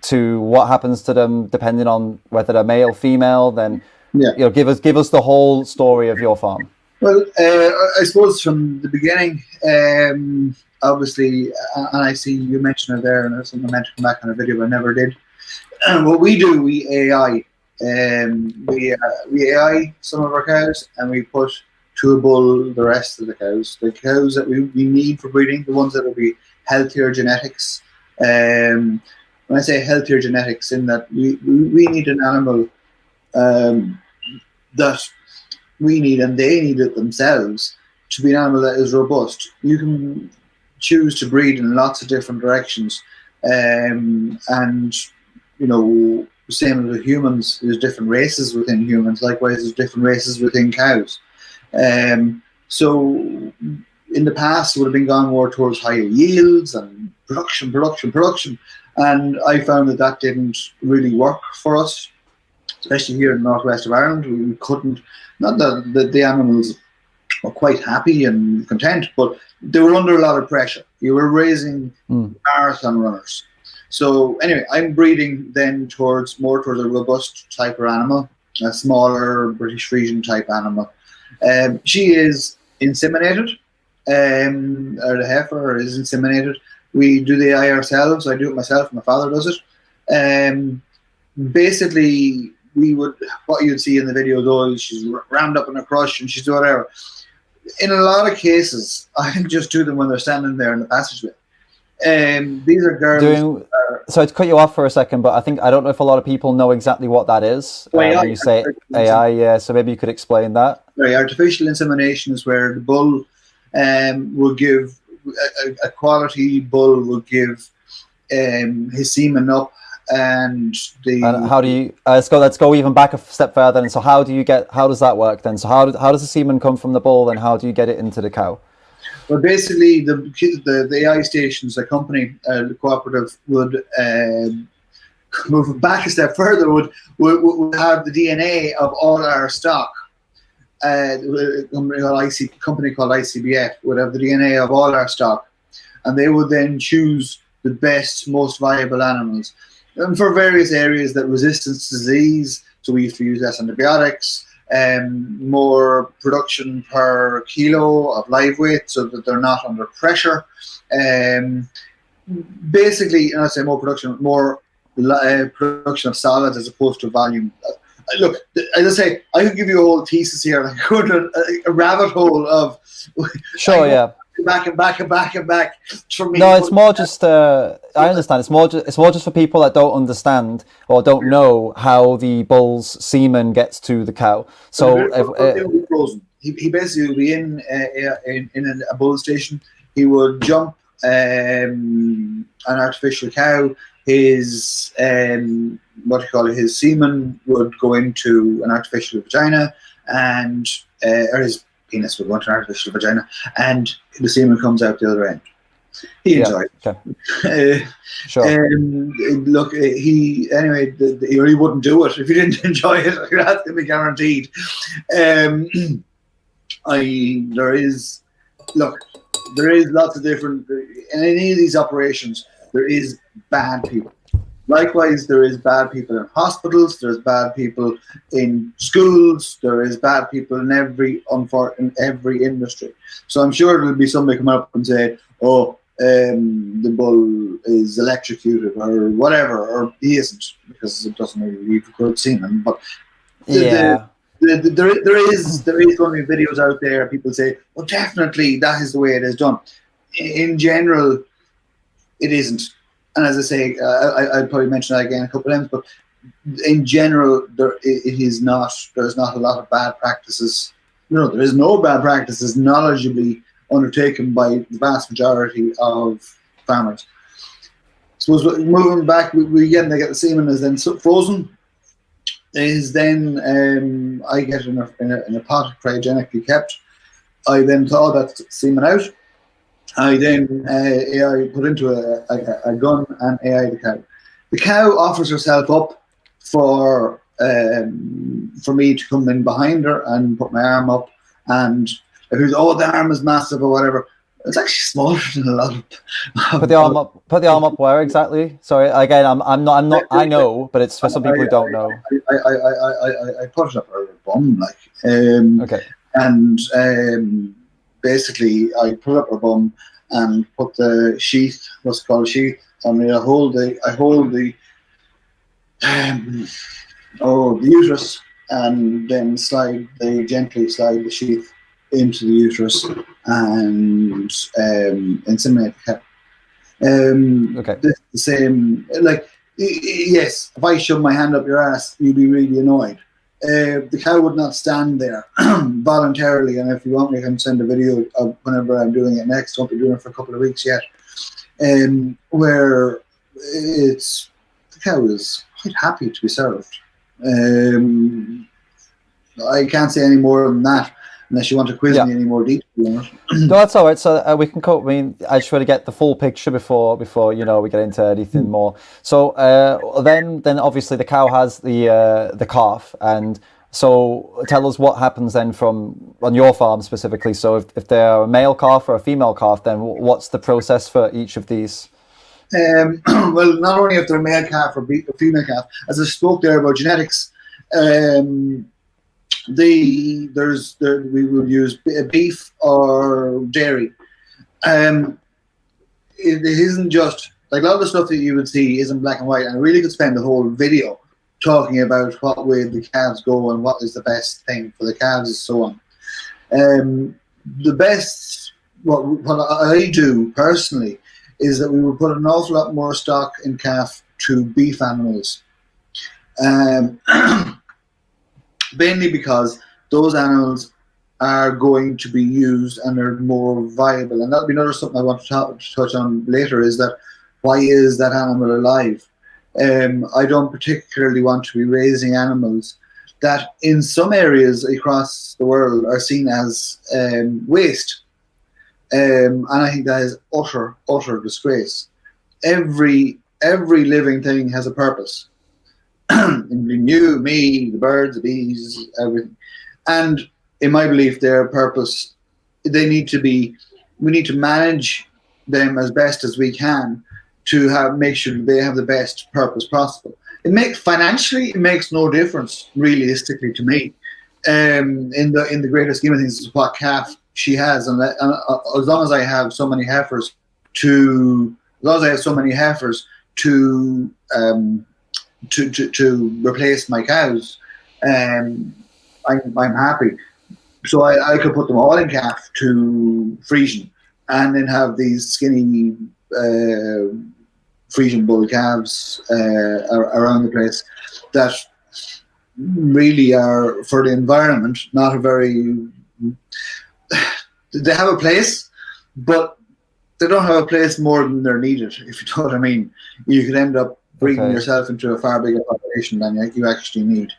to what happens to them, depending on whether they're male, female. Then you know, give us the whole story of your farm. Well, I suppose from the beginning, obviously, and I see you mentioned it there, and there's something I meant to come back on a video, but I never did. What we do, we AI. We AI some of our cows, and we put to a bull the rest of the cows. The cows that we need for breeding, the ones that will be healthier genetics, when I say healthier genetics, in that we need an animal that we need and they need it themselves to be an animal that is robust. You can choose to breed in lots of different directions, and same as with humans, there's different races within humans. Likewise, there's different races within cows. So in the past, it would have been gone more towards higher yields and production. And I found that didn't really work for us, especially here in the northwest of Ireland. We couldn't, not that the animals were quite happy and content, but they were under a lot of pressure. You were raising marathon runners. So anyway, I'm breeding then more towards a robust type of animal, a smaller British Frisian type animal. She is inseminated, or the heifer is inseminated. We do the AI ourselves. I do it myself. My father does it. Basically, what you'd see in the video though is she's rammed up in a crush and she's doing whatever. In a lot of cases, I just do them when they're standing there in the passageway. These are girls. Sorry to cut you off for a second, but I don't know if a lot of people know exactly what that is. When you say AI, yeah, so maybe you could explain that. Sorry, artificial insemination is where the bull will give a quality bull will give his semen up, and how do you let's go even back a step further. And so how does that work then? So how does the semen come from the bull, and how do you get it into the cow? Well, basically, the AI stations, the company, the cooperative, would move back a step further. Would have the DNA of all our stock. A company called ICBF would have the DNA of all our stock, and they would then choose the best, most viable animals, and for various areas that resistance to disease. So we used to use less antibiotics. More production per kilo of live weight so that they're not under pressure. Basically, and I say more production of solids as opposed to volume. Look, as I say, I could give you a whole thesis here, and I go into a rabbit hole of back. For me, no, it's more just. I understand. It's more just for people that don't understand or don't know how the bull's semen gets to the cow. So he basically would be in a bull station. He would jump an artificial cow. His his semen would go into an artificial vagina, and or his penis would go into an artificial vagina, and the semen comes out the other end. He enjoyed it. Okay. Sure. Look, he wouldn't do it if he didn't enjoy it. That's going to be guaranteed. There is lots of different, in any of these operations, there is bad people. Likewise, there is bad people in hospitals. There's bad people in schools. There is bad people in every industry. So I'm sure there'll be somebody come up and say, "Oh, the bull is electrocuted," or whatever, or he isn't, because it doesn't really leave good semen. But there is going to be videos out there. People say, "Well, definitely that is the way it is done." In general, it isn't. And as I say, I'll probably mention that again a couple of times, but in general, there's not a lot of bad practices. No, there is no bad practices knowledgeably undertaken by the vast majority of farmers. So moving back, we get the semen is then frozen. Is then I get in a pot cryogenically kept. I then thaw that semen out. I then AI put into a gun and AI the cow. The cow offers herself up for me to come in behind her and put my arm up. And if it's the arm is massive or whatever, it's actually smaller than a lot of. Put the arm up where exactly? Sorry, again, I'm not. I know, but it's for some people who don't know. I put it up her bum, like. Okay. And basically, I put it up her bum and put the sheath, what's called sheath. I mean, I hold the uterus, and then gently slide the sheath into the uterus and inseminate the cow. Okay. This is the same. Like, Yes, if I shove my hand up your ass, you'd be really annoyed. The cow would not stand there voluntarily, and if you want me, I can send a video of whenever I'm doing it next. Won't be doing it for a couple of weeks yet. Where the cow is quite happy to be served. I can't say any more than that, unless you want to quiz me any more deeply on it. No, that's all right. So we can I mean, I just want to get the full picture before we get into anything more. So then obviously the cow has the calf, and so tell us what happens then on your farm specifically. So if they're a male calf or a female calf, then what's the process for each of these? Well, not only if they're a male calf or a female calf, as I spoke there about genetics. We will use beef or dairy. It isn't just like a lot of the stuff that you would see isn't black and white, and I really could spend the whole video talking about what way the calves go and what is the best thing for the calves and so on. The best, what I do personally is that we will put an awful lot more stock in calf to beef animals. Mainly because those animals are going to be used and are more viable. And that'll be another something I want to touch on later, is that why is that animal alive? I don't particularly want to be raising animals that in some areas across the world are seen as waste. And I think that is utter disgrace. Every living thing has a purpose. You, me, the birds, the bees, everything. And in my belief, their purpose, we need to manage them as best as we can to make sure they have the best purpose possible. Financially, it makes no difference, realistically, to me. In the greater scheme of things, is what calf she has, and as long as I have so many heifers to replace my cows, I'm happy. So I could put them all in calf to Frisian, and then have these skinny Frisian bull calves around the place that really are for the environment not a very. They have a place, but they don't have a place more than they're needed. If you know what I mean, you could end up breeding yourself into a far bigger population than you actually need.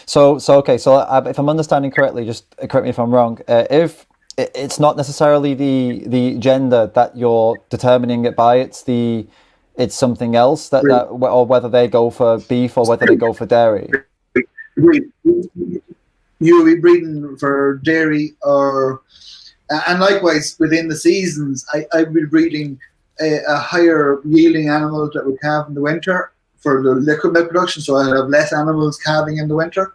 So if I'm understanding correctly, just correct me if I'm wrong. If it's not necessarily the gender that you're determining it by, it's something else or whether they go for beef or whether they go for dairy. You'll be breeding for dairy, and likewise within the seasons, I'd be breeding a higher yielding animal that would calve in the winter for the liquid milk production, so I have less animals calving in the winter.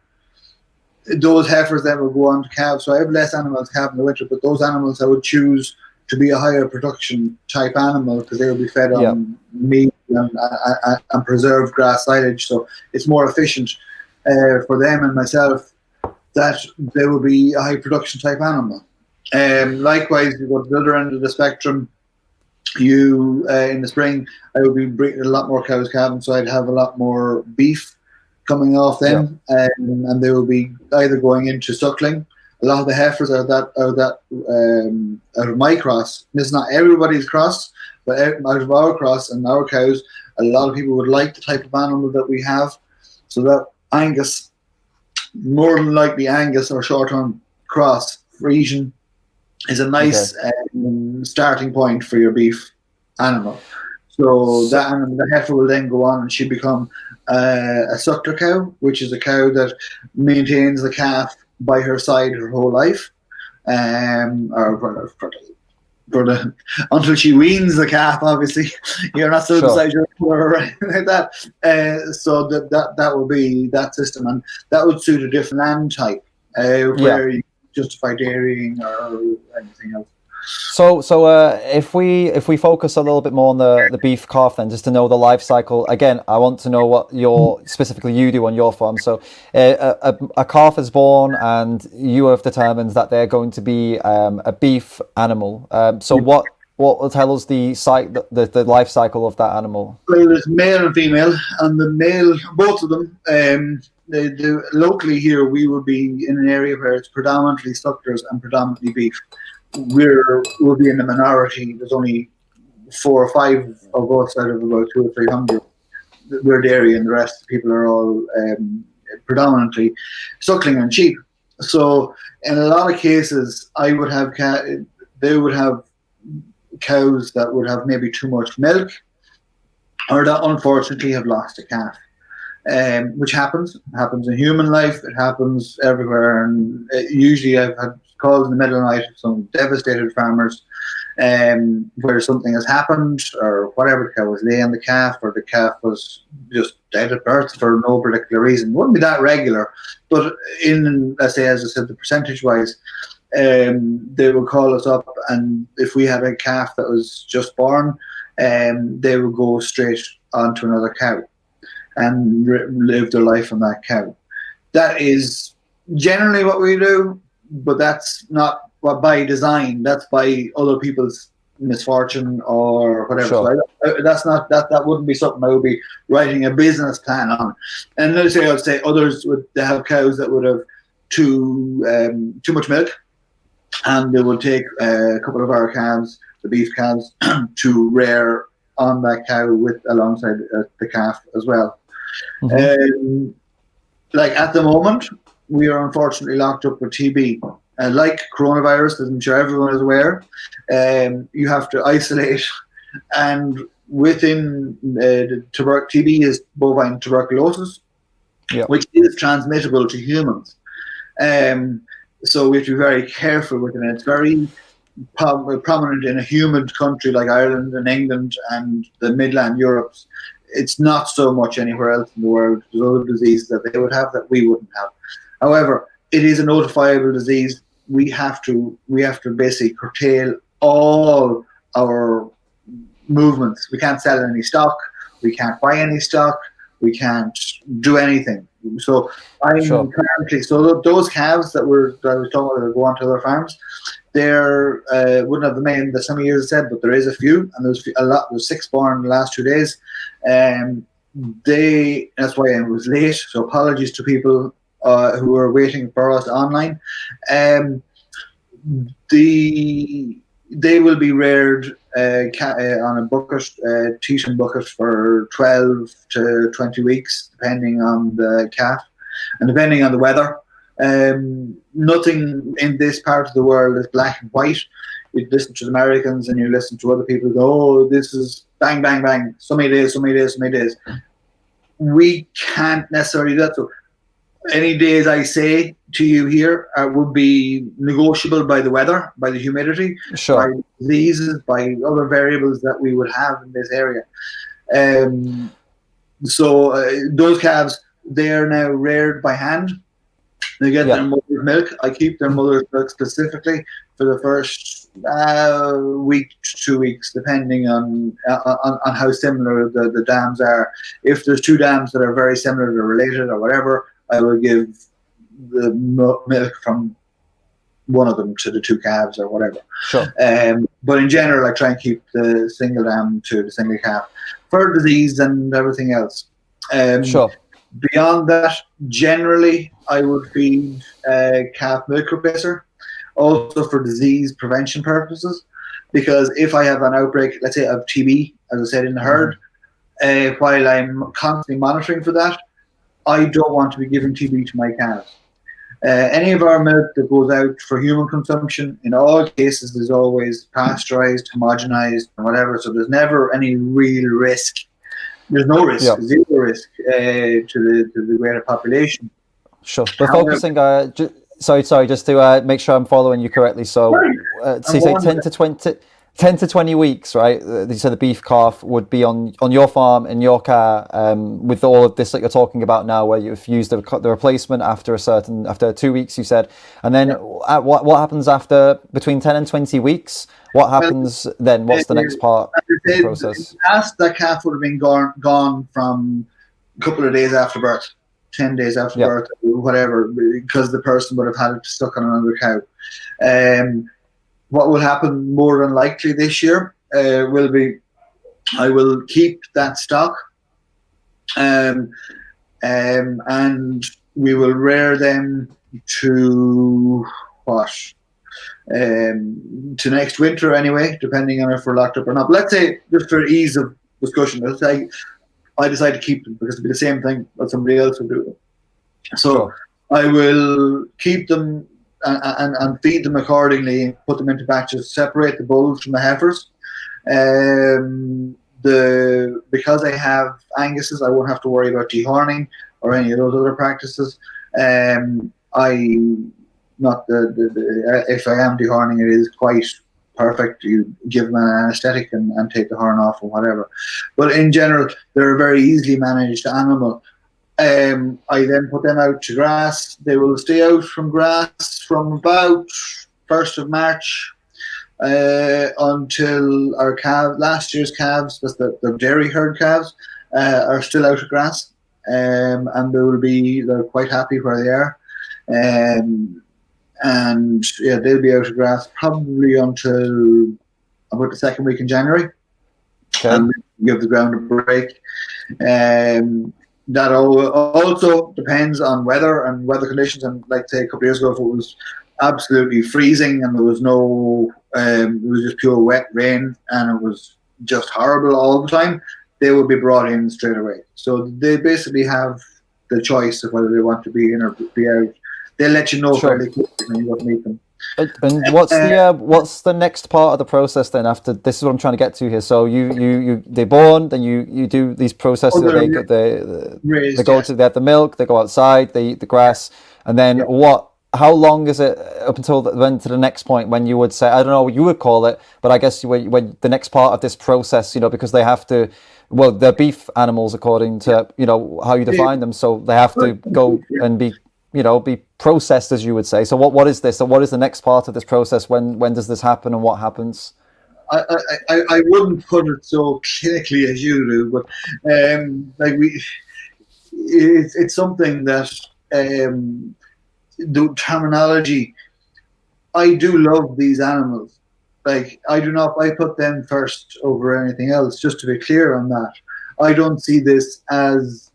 Those heifers then will go on to calve, so I have less animals calving in the winter, but those animals I would choose to be a higher production type animal because they will be fed on meat and preserved grass silage, so it's more efficient for them and myself that they will be a high production type animal. Likewise, you go to the other end of the spectrum. In the spring, I would be breeding a lot more cows calving, so I'd have a lot more beef coming off them, and they will be either going into suckling. A lot of the heifers out of my cross. This is not everybody's cross, but out of our cross and our cows, a lot of people would like the type of animal that we have. So that Angus, more than likely Angus or short-term cross Frisian, is a nice starting point for your beef animal. So that animal, the heifer will then go on and she'll become a suckler cow, which is a cow that maintains the calf by her side her whole life, until she weans the calf. Obviously, you're not still beside your or anything like that. So that will be that system, and that would suit a different land type where you justify dairying or anything else. So if we focus a little bit more on the beef calf, then just to know the life cycle. Again, I want to know what specifically you do on your farm. So a calf is born, and you have determined that they're going to be a beef animal. So What will tell us the life cycle of that animal? Well, there's male and female, and the male, both of them, locally here, we would be in an area where it's predominantly sucklers and predominantly beef. We'll be in the minority. There's only 4 or 5 of us out of about 200 or 300. We're dairy, and the rest of the people are all predominantly suckling and sheep. So in a lot of cases, they would have cows that would have maybe too much milk, or that unfortunately have lost a calf, which happens in human life. It happens everywhere, and usually I've had calls in the middle of the night of some devastated farmers where something has happened, or whatever. The cow was laying the calf, or the calf was just dead at birth for no particular reason. It wouldn't be that regular, but in, let's say, as I said, the percentage wise, they would call us up, and if we had a calf that was just born, they would go straight onto another cow and live their life on that cow. That is generally what we do, but that's not what by design. That's by other people's misfortune or whatever. Sure. So that wouldn't be something I would be writing a business plan on. And let's say I'd say others would have cows that would have too much milk, and they will take a couple of our calves, the beef calves, to rear on that cow alongside the calf as well. Mm-hmm. Like at the moment, we are unfortunately locked up with TB. Like coronavirus, as I'm sure everyone is aware, you have to isolate, and within TB is bovine tuberculosis, which is transmittable to humans. So we have to be very careful with it. And it's very prominent in a humid country like Ireland and England and the Midland Europes. It's not so much anywhere else in the world. There's other diseases that they would have that we wouldn't have. However, it is a notifiable disease. We have to basically curtail all our movements. We can't sell any stock. We can't buy any stock. We can't do anything. So currently, those calves that I was talking about that go on to other farms, they're wouldn't have the main that some years said, but there is a few, and there's a lot. There's 6 born in the last 2 days. That's why I was late. So apologies to people who were waiting for us online. They will be reared on a bucket, Teton bucket, for 12 to 20 weeks, depending on the calf and depending on the weather. Nothing in this part of the world is black and white. You listen to the Americans and you listen to other people go, oh, this is bang, bang, bang, so many days. We can't necessarily do that. So any days I say to you here would be negotiable by the weather, by the humidity, by diseases, by other variables that we would have in this area. Those calves, they are now reared by hand. They get their mother's milk. I keep their mother's milk specifically for the first week to 2 weeks, depending on how similar the dams are. If there's 2 dams that are very similar, they're related or whatever, I will give the milk from one of them to the 2 calves or whatever. Sure. But in general, I try and keep the single dam to the single calf for disease and everything else. Sure. Beyond that, generally, I would feed calf milk replacer, also for disease prevention purposes, because if I have an outbreak, let's say of TB, as I said, in the herd, while I'm constantly monitoring for that, I don't want to be giving TB to my calves. Any of our milk that goes out for human consumption, in all cases, is always pasteurized, homogenized, and whatever, so there's never any real risk. There's no risk, zero risk to the greater population. Sure. We're focusing, sorry, just to make sure I'm following you correctly. So, so you say 10 to 20 weeks, right? So the beef calf would be on your farm in your car with all of this that you're talking about now, where you've used the replacement after 2 weeks, you said. And then what happens after between 10 and 20 weeks? What happens then? What's the next part of the process? That calf would have been gone from a couple of days after birth, 10 days after birth, whatever, because the person would have had it stuck on another cow. what will happen more than likely this year will be I will keep that stock, and we will rear them to what? To next winter anyway, depending on if we're locked up or not. But let's say, just for ease of discussion, let's say I decide to keep them because it'll be the same thing that somebody else will do. So Sure. I will keep them and feed them accordingly, put them into batches, separate the bulls from the heifers. Because I have Angus's, I won't have to worry about dehorning or any of those other practices. If I am dehorning, it is quite perfect. You give them an anesthetic and take the horn off or whatever. But in general, they're a very easily managed animal. I then put them out to grass. They will stay out from grass from about 1st of March until our last year's calves, that's the dairy herd calves, are still out of grass. And they're quite happy where they are. And yeah, they'll be out of grass probably until about the second week in January. Okay. And give the ground a break. That also depends on weather and weather conditions. And like say a couple of years ago, if it was absolutely freezing and there was no, it was just pure wet rain and it was just horrible all the time, they would be brought in straight away. So they basically have the choice of whether they want to be in or be out. They'll let you know fairly quickly when you go to meet them. And what's the next part of the process then? After this is what I'm trying to get to here. So they're born, then you do these processes. They go to they have the milk, they go outside, they eat the grass, and then what? How long is it up until to the next point when you would say, I don't know what you would call it, but I guess when the next part of this process, because they have to. Well, they're beef animals according to how you define them, so they have to go and be processed, as you would say. So what is this? So what is the next part of this process? When does this happen and what happens? I wouldn't put it so clinically as you do, but it's something that the terminology. I do love these animals. Like I put them first over anything else. Just to be clear on that, I don't see this as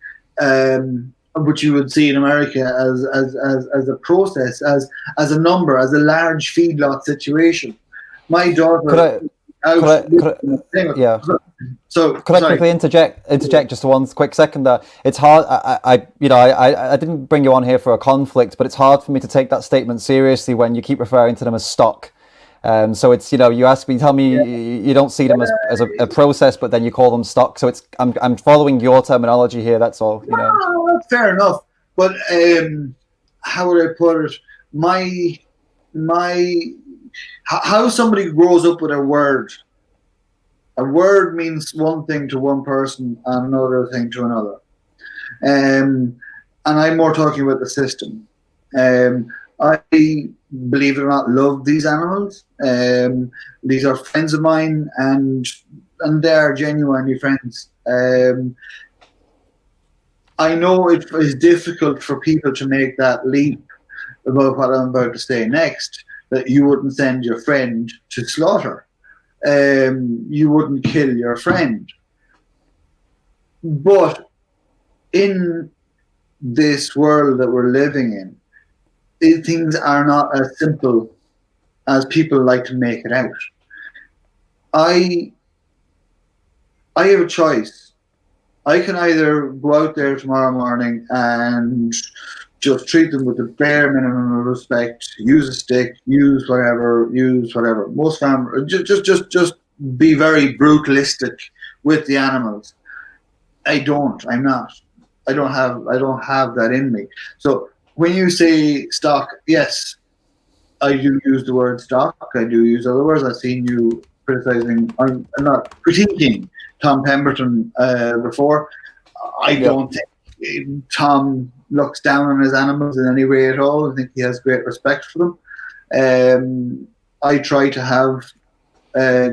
what you would see in America as a process, as a number, as a large feedlot situation. My daughter. So could I quickly interject just one quick second there? It's hard. I didn't bring you on here for a conflict, but it's hard for me to take that statement seriously when you keep referring to them as stock. So it's you tell me you don't see them as a process, but then you call them stock. So it's I'm following your terminology here. That's all. No, that's fair enough. But how would I put it? How somebody grows up with a word. A word means one thing to one person and another thing to another. And I'm more talking about the system. I, believe it or not, love these animals. These are friends of mine, and they are genuinely friends. I know it is difficult for people to make that leap about what I'm about to say next, that you wouldn't send your friend to slaughter. You wouldn't kill your friend. But in this world that we're living in, things are not as simple as people like to make it out. I have a choice. I can either go out there tomorrow morning and just treat them with the bare minimum of respect, use a stick, use whatever. Most farmers just be very brutalistic with the animals. I'm not. I don't have that in me. So when you say stock, yes, I do use the word stock. I do use other words. I've seen you criticizing, I'm not critiquing Tom Pemberton before. I don't think Tom looks down on his animals in any way at all. I think he has great respect for them. I try to have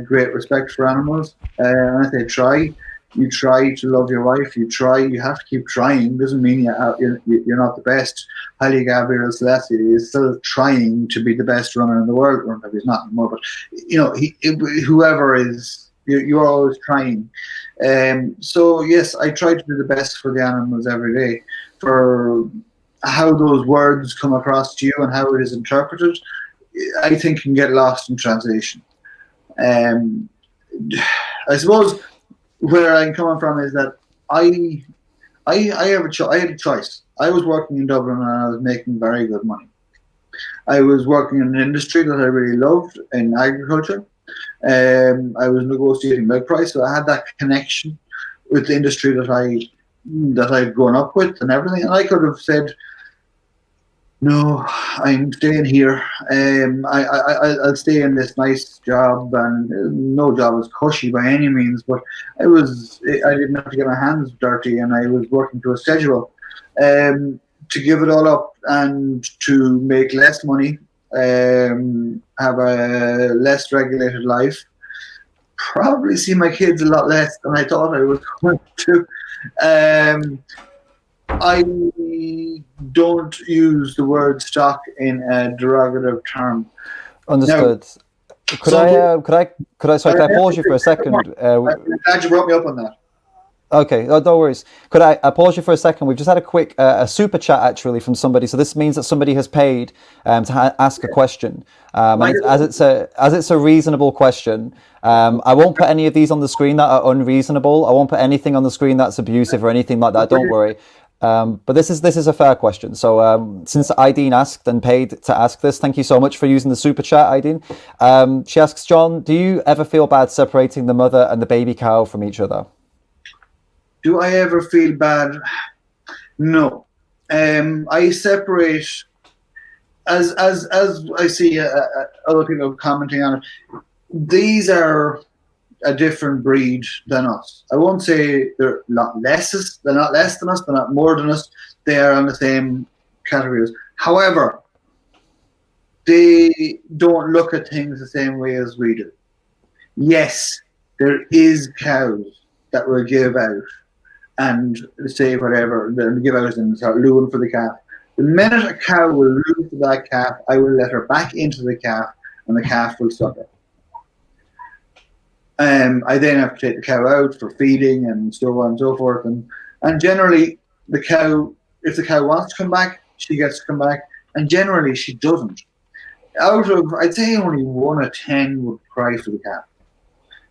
great respect for animals. And I say try. You try to love your wife. You have to keep trying. Doesn't mean you're not the best. Haile Gabriel Selassie is still trying to be the best runner in the world. Or maybe he's not anymore, but whoever is, you're always trying. So yes, I try to do the best for the animals every day. For how those words come across to you and how it is interpreted, I think can get lost in translation. I suppose where I'm coming from is that I had a choice. I was working in Dublin and I was making very good money. I was working in an industry that I really loved in agriculture. I was negotiating milk price, so I had that connection with the industry that I'd grown up with and everything. And I could have said, no, I'm staying here. I'll stay in this nice job, and no job was cushy by any means, but I didn't have to get my hands dirty, and I was working to a schedule. To give it all up and to make less money, have a less regulated life, probably see my kids a lot less than I thought I was going to. I don't use the word stock in a derogative term. Understood. Now, could I pause you for a second? I'm glad you brought me up on that. Okay, no worries. Could I pause you for a second? We've just had a quick a super chat actually from somebody. So this means that somebody has paid to ask a question. And as it's a reasonable question, I won't put any of these on the screen that are unreasonable. I won't put anything on the screen that's abusive or anything like that. Don't worry. But this is a fair question. So since Ideen asked and paid to ask this, thank you so much for using the super chat, Ideen. She asks, John, do you ever feel bad separating the mother and the baby cow from each other? Do I ever feel bad? No. I separate, as I see other people commenting on it, these are a different breed than us. I won't say they're not less than us, they're not more than us. They are on the same category as. However, they don't look at things the same way as we do. Yes, there is cows that will give out and say whatever, then give out and start looing for the calf. The minute a cow will loo for that calf, I will let her back into the calf and the calf will suck it. I then have to take the cow out for feeding and so on and so forth. And generally, the cow, if the cow wants to come back, she gets to come back. And generally, she doesn't. Out of, I'd say only 1 out of 10 would cry for the calf.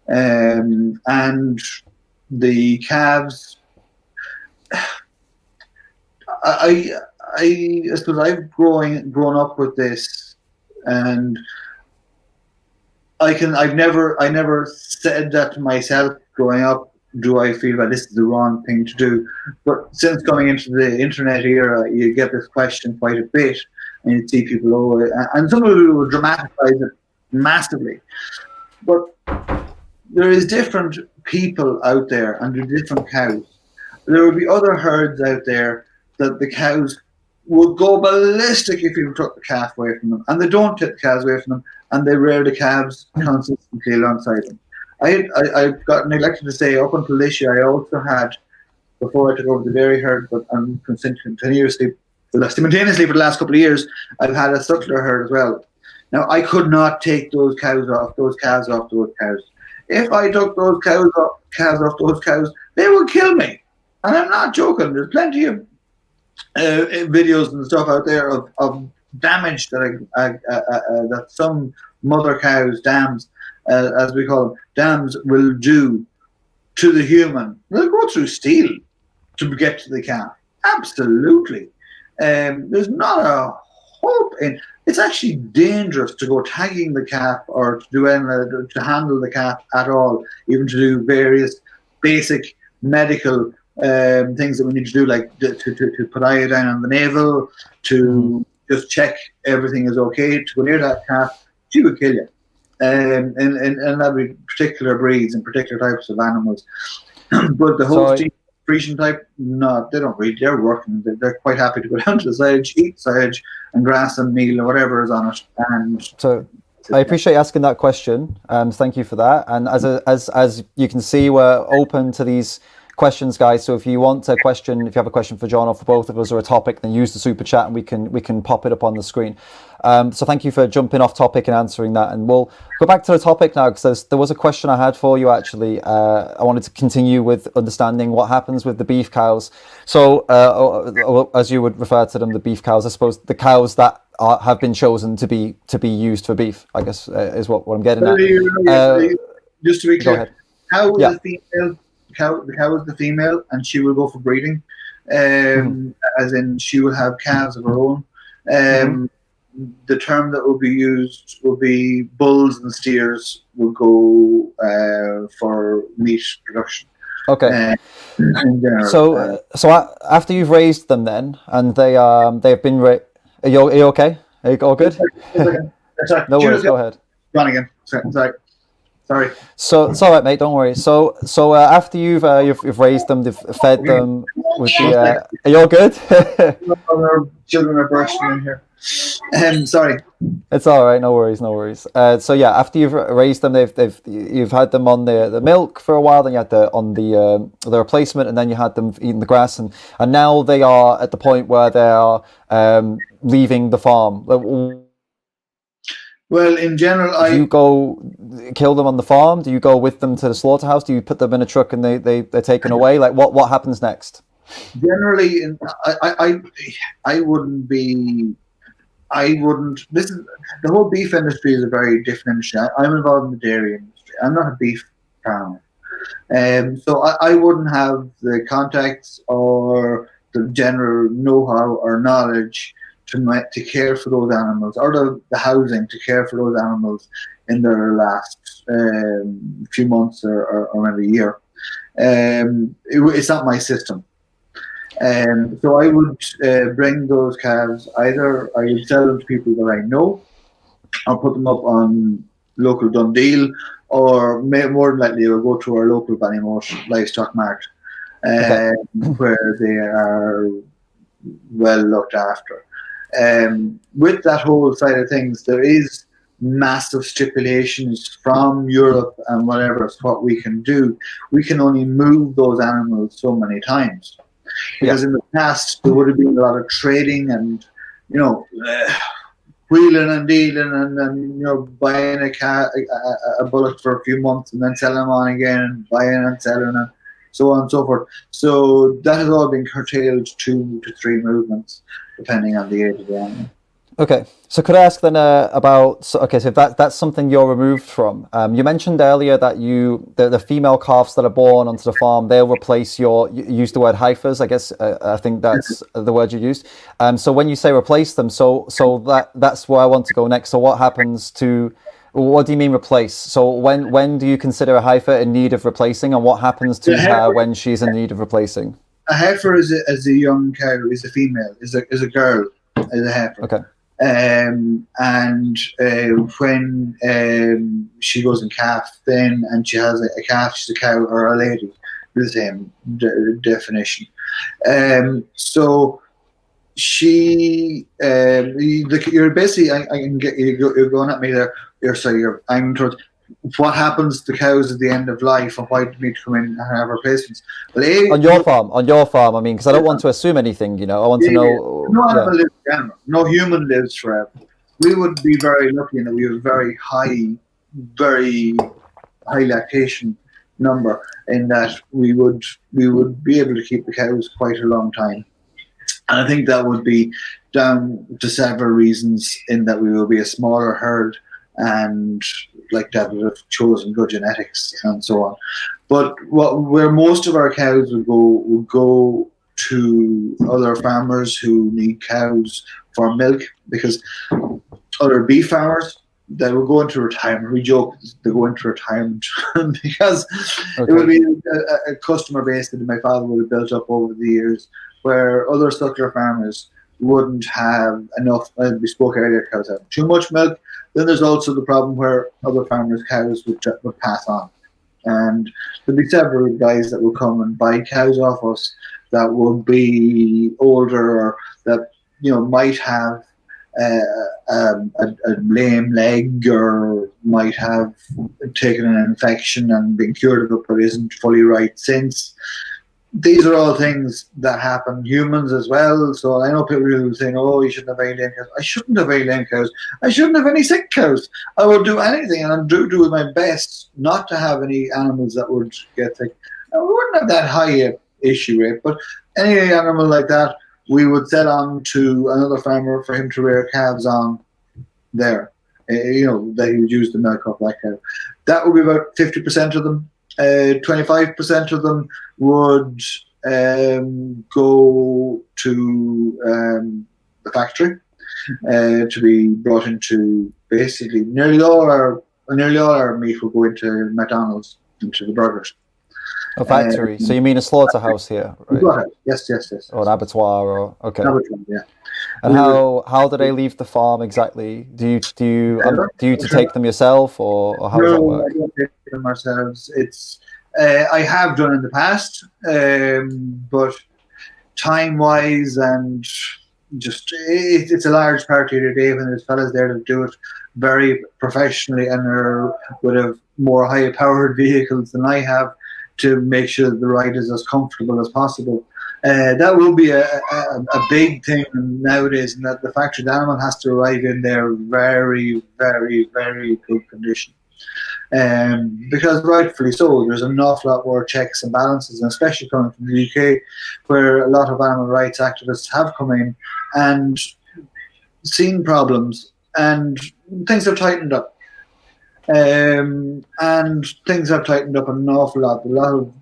And the calves, I suppose I've grown up with this, and I never said that to myself growing up. Do I feel that this is the wrong thing to do? But since coming into the internet era, you get this question quite a bit, and you see people, and some people will dramatize it massively. But there is different people out there, and there are different cows. There will be other herds out there that the cows would go ballistic if you took the calf away from them, and they don't take the calves away from them, and they rear the calves consistently alongside them. I've got neglected to say, up until this year, I also had, before I took over the dairy herd, but simultaneously for the last couple of years, I've had a suckler herd as well. Now, I could not take those calves off those cows. If I took those calves off those cows, they would kill me. And I'm not joking. There's plenty of videos and stuff out there of damage that some mother cows, dams, as we call them, dams will do to the human. They'll go through steel to get to the calf. Absolutely. There's not a hope in. It's actually dangerous to go tagging the calf or to do anything, to handle the calf at all, even to do various basic medical things that we need to do, like to put iodine on the navel, to just check everything is okay, to go near that calf. She would kill you. And that would be particular breeds and particular types of animals. But the Holstein Friesian type, no, they don't breed. They're working. They're quite happy to go down to the silage, eat silage and grass and meal or whatever is on it. And so I appreciate you asking that question. Thank you for that. And as you can see, we're open to these questions, guys. So if you want a question, if you have a question for John or for both of us, or a topic, then use the super chat and we can pop it up on the screen. So thank you for jumping off topic and answering that. And we'll go back to the topic now, because there was a question I had for you, actually. I wanted to continue with understanding what happens with the beef cows. So as you would refer to them, the beef cows, I suppose the cows that have been chosen to be used for beef, I guess, is what I'm getting at. Just to be Go clear, ahead. cow is Yeah. the female. The cow is the female, and she will go for breeding. As in, she will have calves of her own. The term that will be used will be bulls and steers will go for meat production. Okay. In general. So after you've raised them, then, and they've been are you okay? Are you all good? No worries. Go ahead. Gone again. Sorry. So it's all right, mate. Don't worry. So after you've raised them, they've fed them with the. Are you all good? Our children are bursting in here. Sorry. It's all right. No worries. No worries. So yeah, after you've raised them, you've had them on the milk for a while. Then you had the replacement, and then you had them eating the grass, and now they are at the point where they are leaving the farm. Well, in general, Do you go kill them on the farm? Do you go with them to the slaughterhouse? Do you put them in a truck and they're taken away? Like what happens next? Generally, I wouldn't be. I wouldn't. This is the whole beef industry is a very different industry. I'm involved in the dairy industry. I'm not a beef farmer, so I wouldn't have the contacts or the general know-how or knowledge to care for those animals, or the housing to care for those animals in their last few months or maybe a year. It's not my system. So I would bring those calves, either I would sell them to people that I know, or put them up on local Dundee, or more than likely I will go to our local Ballymote livestock market, where they are well looked after. With that whole side of things, there is massive stipulations from Europe and whatever is what we can do. We can only move those animals so many times. Because in the past, there would have been a lot of trading and, wheeling and dealing and buying a bullock for a few months and then selling them on again, and buying and selling and so on and so forth. So that has all been curtailed 2 to 3 movements, depending on the age of the animal. Okay, so could I ask then about? So if that's something you're removed from. You mentioned earlier that the female calves that are born onto the farm, they'll replace you used the word heifers. I guess I think that's the word you used. So when you say replace them, so that's where I want to go next. So what happens to? What do you mean replace? So when do you consider a heifer in need of replacing, and what happens to her when she's in need of replacing? A heifer is a young cow, is a female, is a girl, is a heifer. Okay. And when she goes in calf, and she has a calf, she's a cow or a lady, the same definition. So she, you're basically, I can get you're going at me there. I'm towards what happens to cows at the end of life, and why do we need to come in and have replacements? Well, on your farm. I mean, because I don't want to assume anything. I want to know. No animal lives forever. No human lives forever. We would be very lucky in that we have a very high lactation number, in that we would be able to keep the cows quite a long time. And I think that would be down to several reasons, in that we will be a smaller herd, and like that would have chosen good genetics and so on. But where most of our cows would go to other farmers who need cows for milk, because other beef farmers, they will go into retirement. We joke they go into retirement because it would be a customer base that my father would have built up over the years, where other suckler farmers wouldn't have enough. We spoke earlier, cows have too much milk. Then there's also the problem where other farmers' cows would pass on. And there'll be several guys that will come and buy cows off us that will be older, or that might have a lame leg or might have taken an infection and been cured of it but isn't fully right since. These are all things that happen humans as well. So I know people who are saying, oh, you shouldn't have any lame cows. I shouldn't have any lame cows. I shouldn't have any sick cows. I will do anything and I'll do my best not to have any animals that would get sick. Now, we wouldn't have that high a issue rate, but any animal like that, we would sell on to another farmer for him to rear calves on there. That he would use the milk of that cow. That would be about 50% of them. 25% of them would go to the factory to be brought into. Basically, nearly all our meat will go into McDonald's, into the burgers. A factory. So you mean a slaughterhouse here, right? Yes. Or an abattoir, or okay. Abattoir, yeah. And how do they leave the farm exactly? Do you take them yourself, or how does that work? I don't take them ourselves. It's I have done in the past, but time-wise and just it's a large part of your day when there's fellas there to do it very professionally and are would have more high-powered vehicles than I have to make sure that the ride is as comfortable as possible. That will be a big thing nowadays, and that the factory animal has to arrive in there very, very, very good condition. Because rightfully so, there's an awful lot more checks and balances, and especially coming from the UK, where a lot of animal rights activists have come in and seen problems, and things have tightened up. And things have tightened up an awful lot. A lot of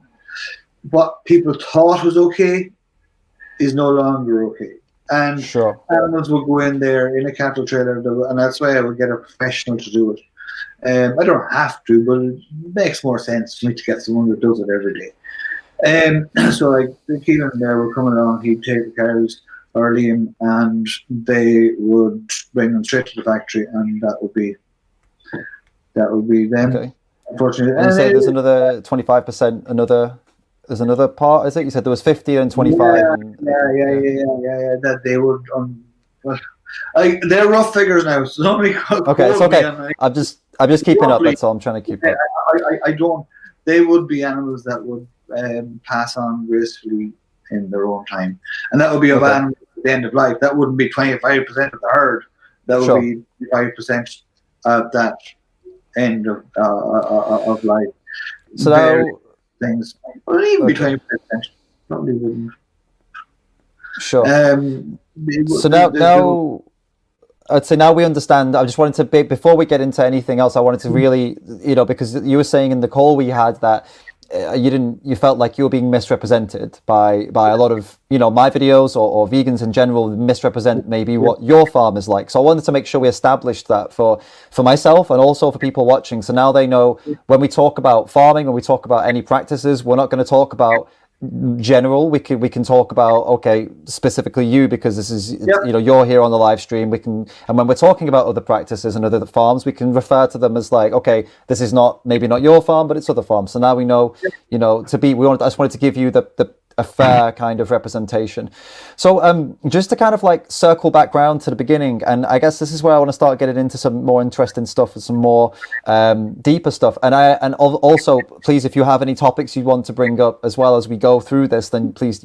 what people thought was okay is no longer okay. And sure. Animals will go in there in a cattle trailer, and that's why I would get a professional to do it. I don't have to, but it makes more sense for me to get someone that does it every day. So like the Keelan there were coming along, he'd take the cows or Liam, and they would bring them straight to the factory, and that would be them. Okay. Unfortunately, and you say there's another 25%. There's another part, is it? You said there was 50 and 25. Yeah. That they would. They're rough figures now. So somebody okay, it's okay. I'm just keeping up. That's all. I'm trying to keep up. I don't. They would be animals that would pass on gracefully in their own time, and that would be of animals at the end of life. That wouldn't be 25% of the herd. That would be 5% of that end of life. So now things, or even be 20%. Probably wouldn't. Sure. So now I'd say now we understand. I just wanted to before we get into anything else, I wanted to really, because you were saying in the call we had that you felt like you were being misrepresented by a lot of my videos or vegans in general misrepresent maybe what your farm is like. So I wanted to make sure we established that for myself and also for people watching. So now they know when we talk about farming, when we talk about any practices, we're not going to talk about general. We can talk about specifically you, because this is you're here on the live stream. And when we're talking about other practices and other farms, we can refer to them as this is maybe not your farm, but it's other farms. So now we know I just wanted to give you a fair kind of representation. So just to kind of circle back round to the beginning, and I guess this is where I want to start getting into some more interesting stuff and some more deeper stuff. And also, please, if you have any topics you want to bring up as well as we go through this, then please,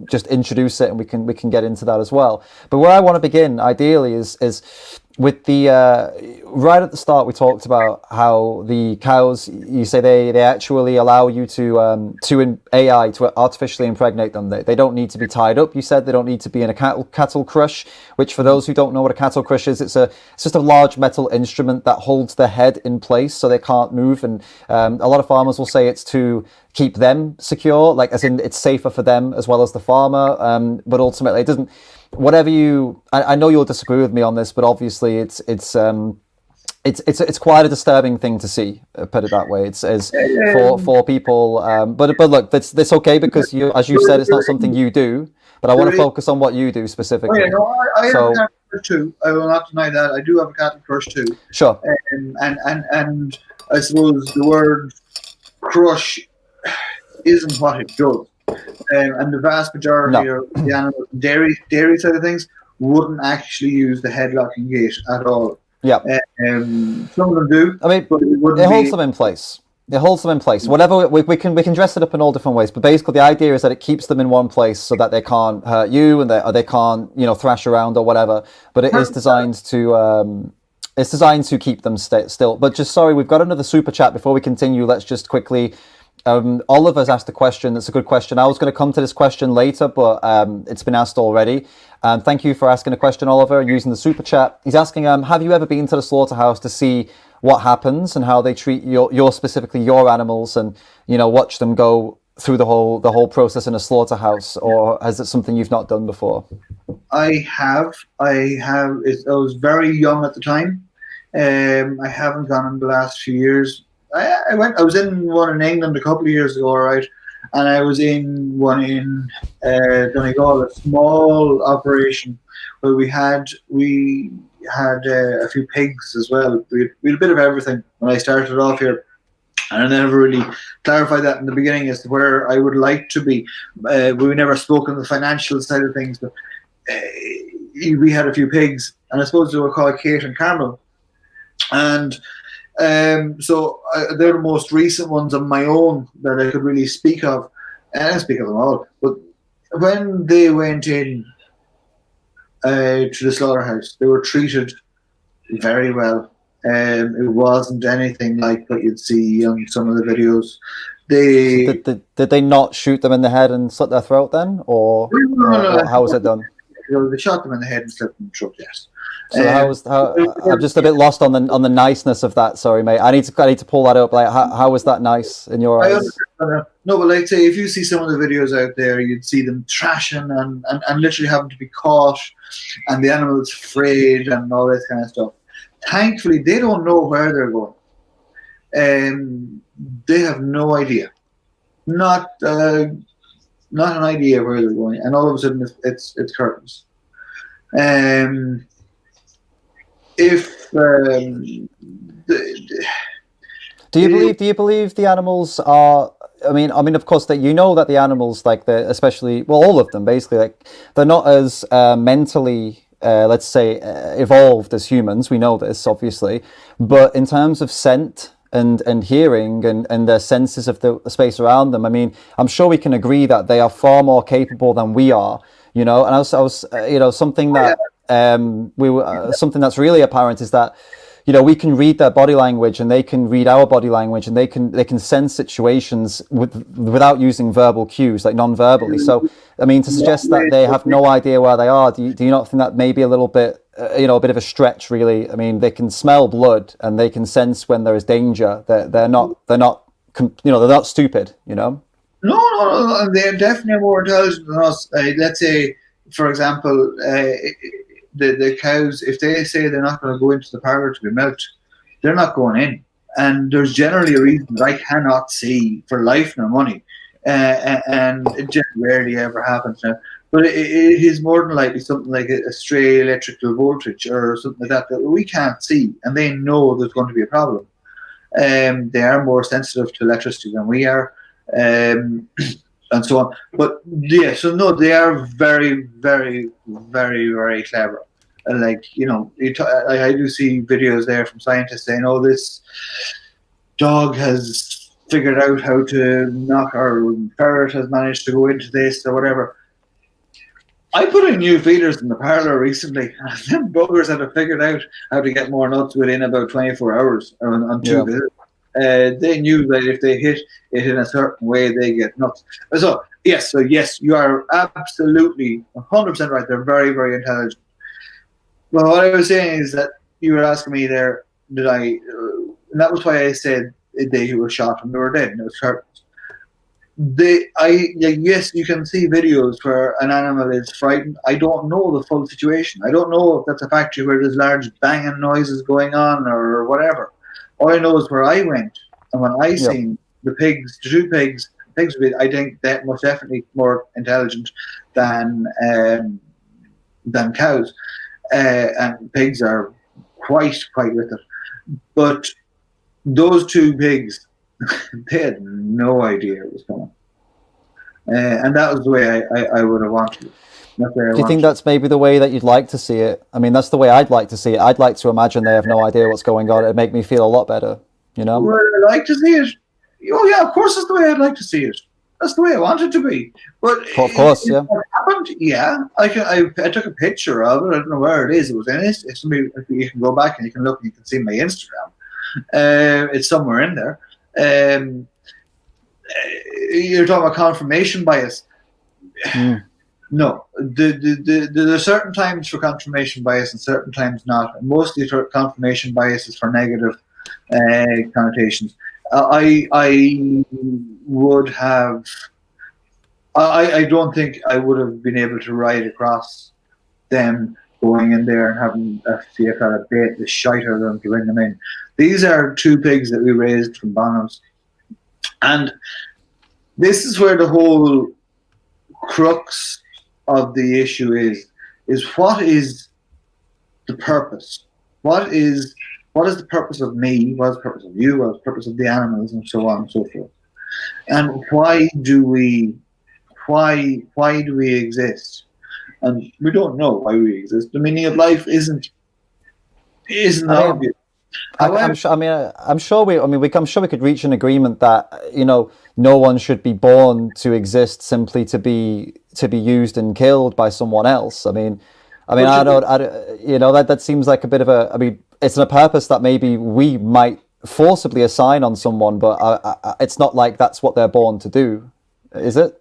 just introduce it and we can get into that as well. But where I want to begin, ideally, is with the right at the start, we talked about how the cows, you say they actually allow you to AI to artificially impregnate them. They don't need to be tied up. You said they don't need to be in a cattle crush, which for those who don't know what a cattle crush is, it's just a large metal instrument that holds the head in place so they can't move. And a lot of farmers will say it's to keep them secure, as in it's safer for them as well as the farmer. But ultimately, it doesn't. I know you'll disagree with me on this, but obviously it's quite a disturbing thing to see. Put it that way. It's for people. But look, that's okay, because as you said, it's not something you do. But I want to focus on what you do specifically. I have a cattle crush too. I will not deny that. I do have a cattle crush too. Sure. And I suppose the word crush isn't what it does. And the vast majority of the animals, dairy side of things, wouldn't actually use the headlocking gate at all. Yeah. Some of them do. I mean, but it holds them in place. It holds them in place. Whatever we can dress it up in all different ways, but basically the idea is that it keeps them in one place so that they can't hurt you and they can't thrash around or whatever. But it is designed to keep them still. But just sorry, we've got another super chat before we continue. Let's just quickly. Oliver's asked a question. That's a good question. I was going to come to this question later, but it's been asked already. Thank you for asking a question, Oliver, using the super chat. He's asking, have you ever been to the slaughterhouse to see what happens and how they treat specifically your animals, and watch them go through the whole process in a slaughterhouse, or is it something you've not done before? I have. I was very young at the time. I haven't gone in the last few years. I was in one in England a couple of years ago, right? And I was in one in Donegal, a small operation where we had a few pigs as well. We had a bit of everything when I started off here. And I never really clarified that in the beginning as to where I would like to be. We never spoke on the financial side of things, but we had a few pigs, and I suppose they were called Kate and Carmel. And so they're the most recent ones of my own that I could really speak of. And I speak of them all. But when they went in to the slaughterhouse, they were treated very well. It wasn't anything like what you'd see on some of the videos. Did they not shoot them in the head and slit their throat then, or how was it done? They shot them in the head and slit them in the throat. Yes. So I'm just a bit lost on the niceness of that. Sorry, mate. I need to pull that up. Like, how was that nice in your eyes? No, but like, say, if you see some of the videos out there, you'd see them trashing and literally having to be caught, and the animal's afraid and all this kind of stuff. Thankfully, they don't know where they're going. They have no idea. Not an idea where they're going, and all of a sudden it's curtains. Do you believe the animals are? I mean, of course, that that the animals, like especially, well, all of them basically, like they're not as mentally, let's say, evolved as humans. We know this, obviously, but in terms of scent and hearing and their senses of the space around them, I mean, I'm sure we can agree that they are far more capable than we are. And I was something that something that's really apparent is that we can read their body language and they can read our body language, and they can sense situations without using verbal cues, like non-verbally. So, I mean, to suggest that they have no idea where they are, do you not think that may be a little bit, a bit of a stretch, really? I mean, they can smell blood and they can sense when there is danger. They're not stupid, No, and they're definitely more intelligent than us. Let's say, for example, the cows, if they say they're not going to go into the parlour to be milked, they're not going in. And there's generally a reason that I cannot see for life nor money. And it just rarely ever happens now. But it is more than likely something like a stray electrical voltage or something like that we can't see, and they know there's going to be a problem. They are more sensitive to electricity than we are. And so on. But yeah, so no, they are very, very, very, very clever. Like, I do see videos there from scientists saying, "Oh, this dog has figured out how to knock, or ferret has managed to go into this," or whatever. I put in new feeders in the parlour recently, and them buggers had figured out how to get more nuts within about 24 hours on two visits. They knew that if they hit it in a certain way, they get nuts. So yes, you are absolutely 100% right. They're very, very intelligent. Well, what I was saying is that you were asking me there, did I? And that was why I said they were shot and they were dead, and it was curtains. Yes, you can see videos where an animal is frightened. I don't know the full situation. I don't know if that's a factory where there's large banging noises going on or whatever. All I know is where I went, and when I seen the two pigs would be, I think, that most definitely more intelligent than cows, and pigs are quite with it. But those two pigs, they had no idea it was coming. And that was the way I would have wanted it. That's the way I Do you think wanted that's maybe the way that you'd like to see it? I mean, that's the way I'd like to see it. I'd like to imagine they have no idea what's going on. It'd make me feel a lot better, you it. know? Would I like to see it? Oh yeah, of course that's the way I'd like to see it. That's the way I want it to be. But Of course, yeah. what happened? Yeah, I took a picture of it. I don't know where it is. It was in it. If you can go back and you can look and you can see my Instagram. It's somewhere in there. You're talking about confirmation bias. No, there are certain times for confirmation bias and certain times not. And mostly for confirmation bias is for negative connotations. I would have. I don't think I would have been able to ride across them going in there and having a CFL bait the shite out of them to bring them in. These are two pigs that we raised from Bonhams. And this is where the whole crux of the issue is what is the purpose? What is the purpose of me? What is the purpose of you? What is the purpose of the animals, and so on and so forth? And why do we exist? And we don't know why we exist. The meaning of life isn't obvious. I'm sure we could reach an agreement that, you know, no one should be born to exist simply to be used and killed by someone else. I mean, you know, that seems like a bit of a. I mean, it's a purpose that maybe we might forcibly assign on someone, but it's not like that's what they're born to do, is it?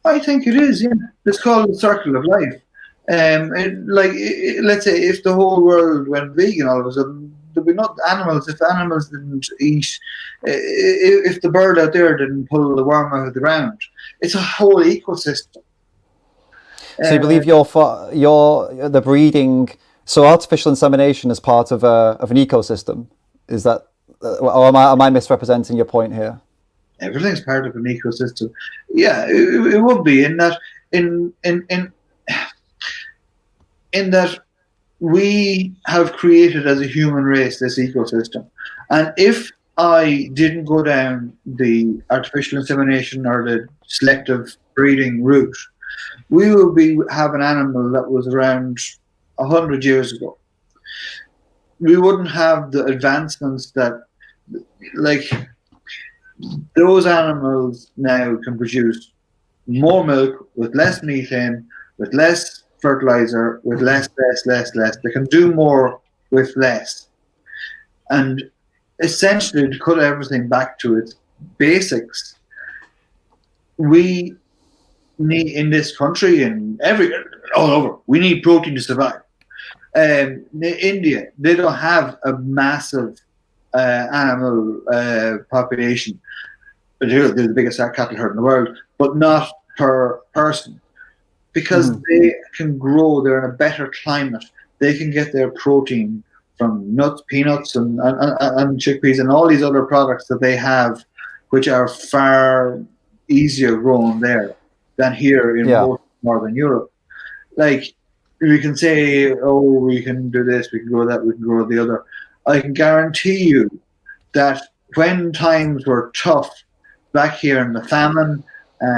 I think it is. Yeah, it's called the circle of life. Let's say if the whole world went vegan all of a sudden, there'd be not animals. If the animals didn't eat, if the bird out there didn't pull the worm out of the ground, it's a whole ecosystem. So you believe the breeding, so artificial insemination is part of an ecosystem? Is that, or am I misrepresenting your point here? Everything's part of an ecosystem. Yeah, it would be in that in that we have created as a human race this ecosystem. And if I didn't go down the artificial insemination or the selective breeding route, we would have an animal that was around 100 years ago. We wouldn't have the advancements that, like, those animals now can produce more milk with less methane, with less fertilizer, with less. They can do more with less. And essentially, to cut everything back to its basics, we need, in this country and all over, we need protein to survive. India, they don't have a massive animal population. They're the biggest cattle herd in the world, but not per person. Because they can grow, they're in a better climate. They can get their protein from nuts, peanuts, and chickpeas, and all these other products that they have, which are far easier grown there than here in most Northern Europe. Like, we can say, oh, we can do this, we can grow that, we can grow the other. I can guarantee you that when times were tough back here in the famine,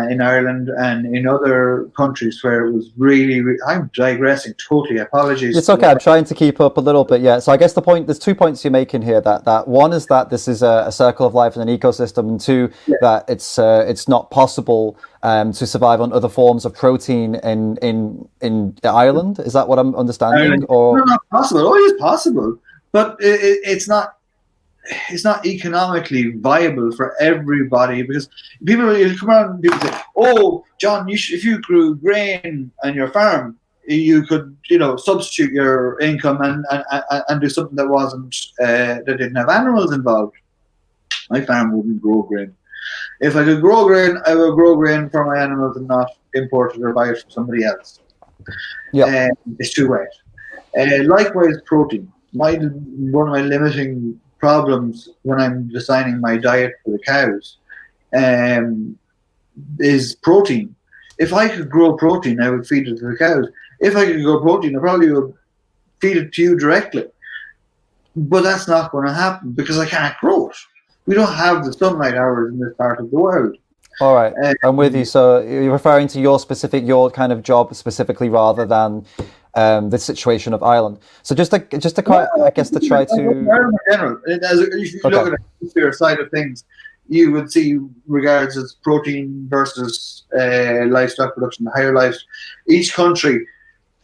in Ireland and in other countries where it was really, I'm digressing totally, apologies. It's okay, I'm trying to keep up a little bit, yeah. So I guess there's 2 points you're making here, that one is that this is a circle of life and an ecosystem, and two, that it's not possible to survive on other forms of protein in Ireland. Is that what I'm understanding? Or no, not possible. Oh, it's possible, but it's not economically viable for everybody, because people come around and people say, "Oh, John, if you grew grain on your farm, you could, substitute your income and do something that wasn't that didn't have animals involved." My farm wouldn't grow grain. If I could grow grain, I would grow grain for my animals and not import it or buy it from somebody else. Yeah, it's too wet. Likewise, protein. One of my limiting problems when I'm designing my diet for the cows is protein. If I could grow protein, I would feed it to the cows. If I could grow protein, I probably would feed it to you directly. But that's not going to happen because I can't grow it. We don't have the sunlight hours in this part of the world. All right, I'm with you. So you're referring to your kind of job specifically, rather than the situation of Ireland. So I guess to try to. In general, if you look at the atmosphere side of things, you would see regards as protein versus livestock production, higher life. Each country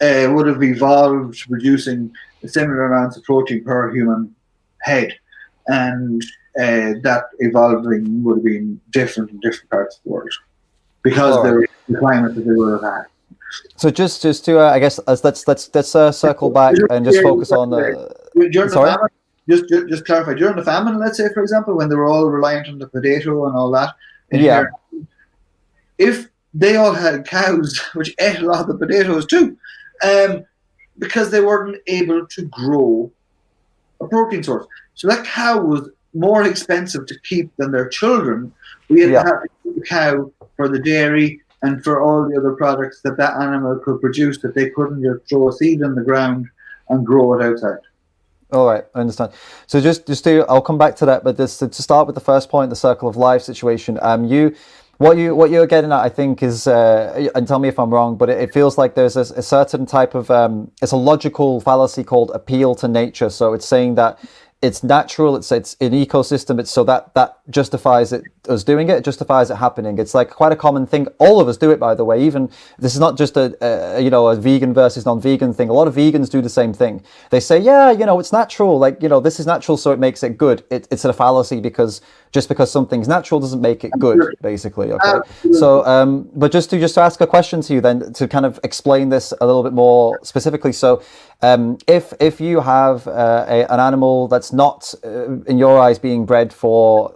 would have evolved producing similar amounts of protein per human head, and that evolving would have been different in different parts of the world because of the climate that they would have had. So just to I guess let's circle back and just focus on the. Sorry? Famine, just clarify. During the famine, let's say, for example, when they were all reliant on the potato and all that, if they all had cows which ate a lot of the potatoes too, because they weren't able to grow a protein source, so that cow was more expensive to keep than their children. We had to have to keep the cow for the dairy and for all the other products that animal could produce, that they couldn't just throw a seed in the ground and grow it outside. All right, I understand. So I'll come back to that, but to start with the first point, the circle of life situation. What you're getting at, I think, is, and tell me if I'm wrong, but it feels like there's a certain type of, it's a logical fallacy called appeal to nature. So it's saying that it's natural, it's an ecosystem, it's so that justifies us doing it justifies it happening. It's like quite a common thing. All of us do it, by the way. Even this is not just a vegan versus non-vegan thing. A lot of vegans do the same thing. They say, it's natural, this is natural, so it makes it good. It's a fallacy, because just because something's natural doesn't make it good, basically. Okay. So, but just to ask a question to you then, to kind of explain this a little bit more specifically. So, if you have an animal that's not, in your eyes, being bred for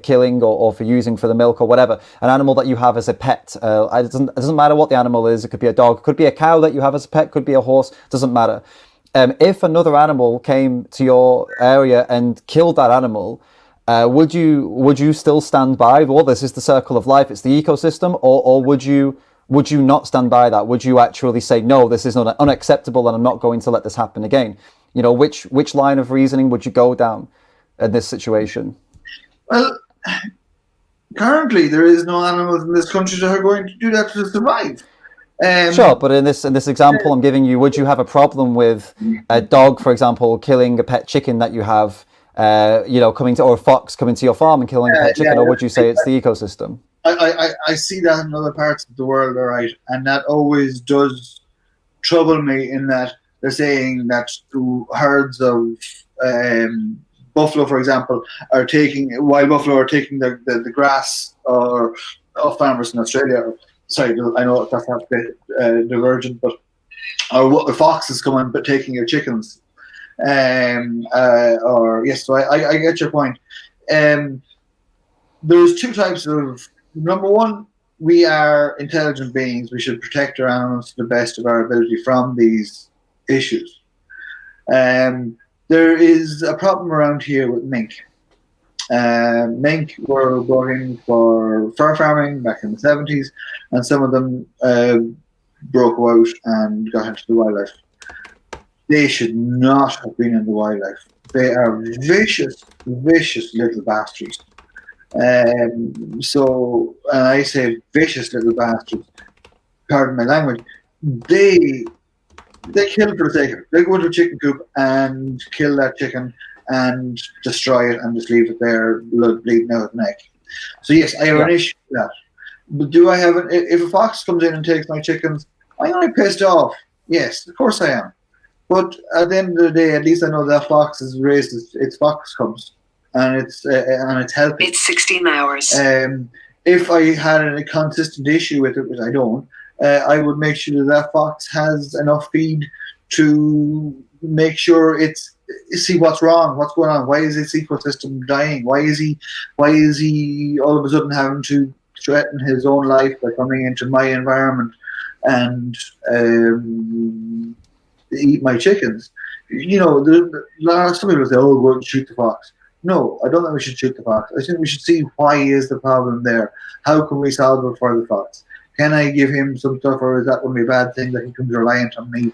killing or for using for the milk or whatever, an animal that you have as a pet, it doesn't matter what the animal is. It could be a dog, could be a cow that you have as a pet, could be a horse, doesn't matter. If another animal came to your area and killed that animal, would you still stand by, well, this is the circle of life, it's the ecosystem, or would you not stand by that? Would you actually say, no, this is unacceptable and I'm not going to let this happen again? Which line of reasoning would you go down in this situation? Well, currently there is no animals in this country that are going to do that to survive. Sure, but in this example I'm giving you, would you have a problem with a dog, for example, killing a pet chicken that you have, or a fox coming to your farm and killing a pet chicken, or would you say it's the ecosystem? I see that in other parts of the world, all right, and that always does trouble me, in that they're saying that herds of buffalo, for example, wild buffalo are taking the grass or off farmers in Australia. Sorry, I know that's not a bit divergent, but or what the foxes coming but taking your chickens. So I get your point. There's two types of. Number one, we are intelligent beings. We should protect our animals to the best of our ability from these issues. There is a problem around here with mink. Mink were brought in for fur farming back in the 70s, and some of them broke out and got into the wildlife. They should not have been in the wildlife. They are vicious, vicious little bastards. So I say vicious little bastards, pardon my language, they kill for the sake of it. They go into a chicken coop and kill that chicken and destroy it and just leave it there, blood bleeding out of the neck. So yes, I have an issue with that. But do I have if a fox comes in and takes my chickens, I'm only pissed off. Yes, of course I am. But at the end of the day, at least I know that fox has raised its fox cubs, and it's healthy. It's 16 hours. If I had a consistent issue with it, which I don't, I would make sure that fox has enough feed to make sure see what's wrong, what's going on. Why is this ecosystem dying? Why is he all of a sudden having to threaten his own life by coming into my environment and eat my chickens? Some people say, "Oh, we'll shoot the fox." No, I don't think we should shoot the fox. I think we should see why is the problem there. How can we solve it for the fox? Can I give him some stuff, or is that going to be a bad thing that he becomes reliant on me?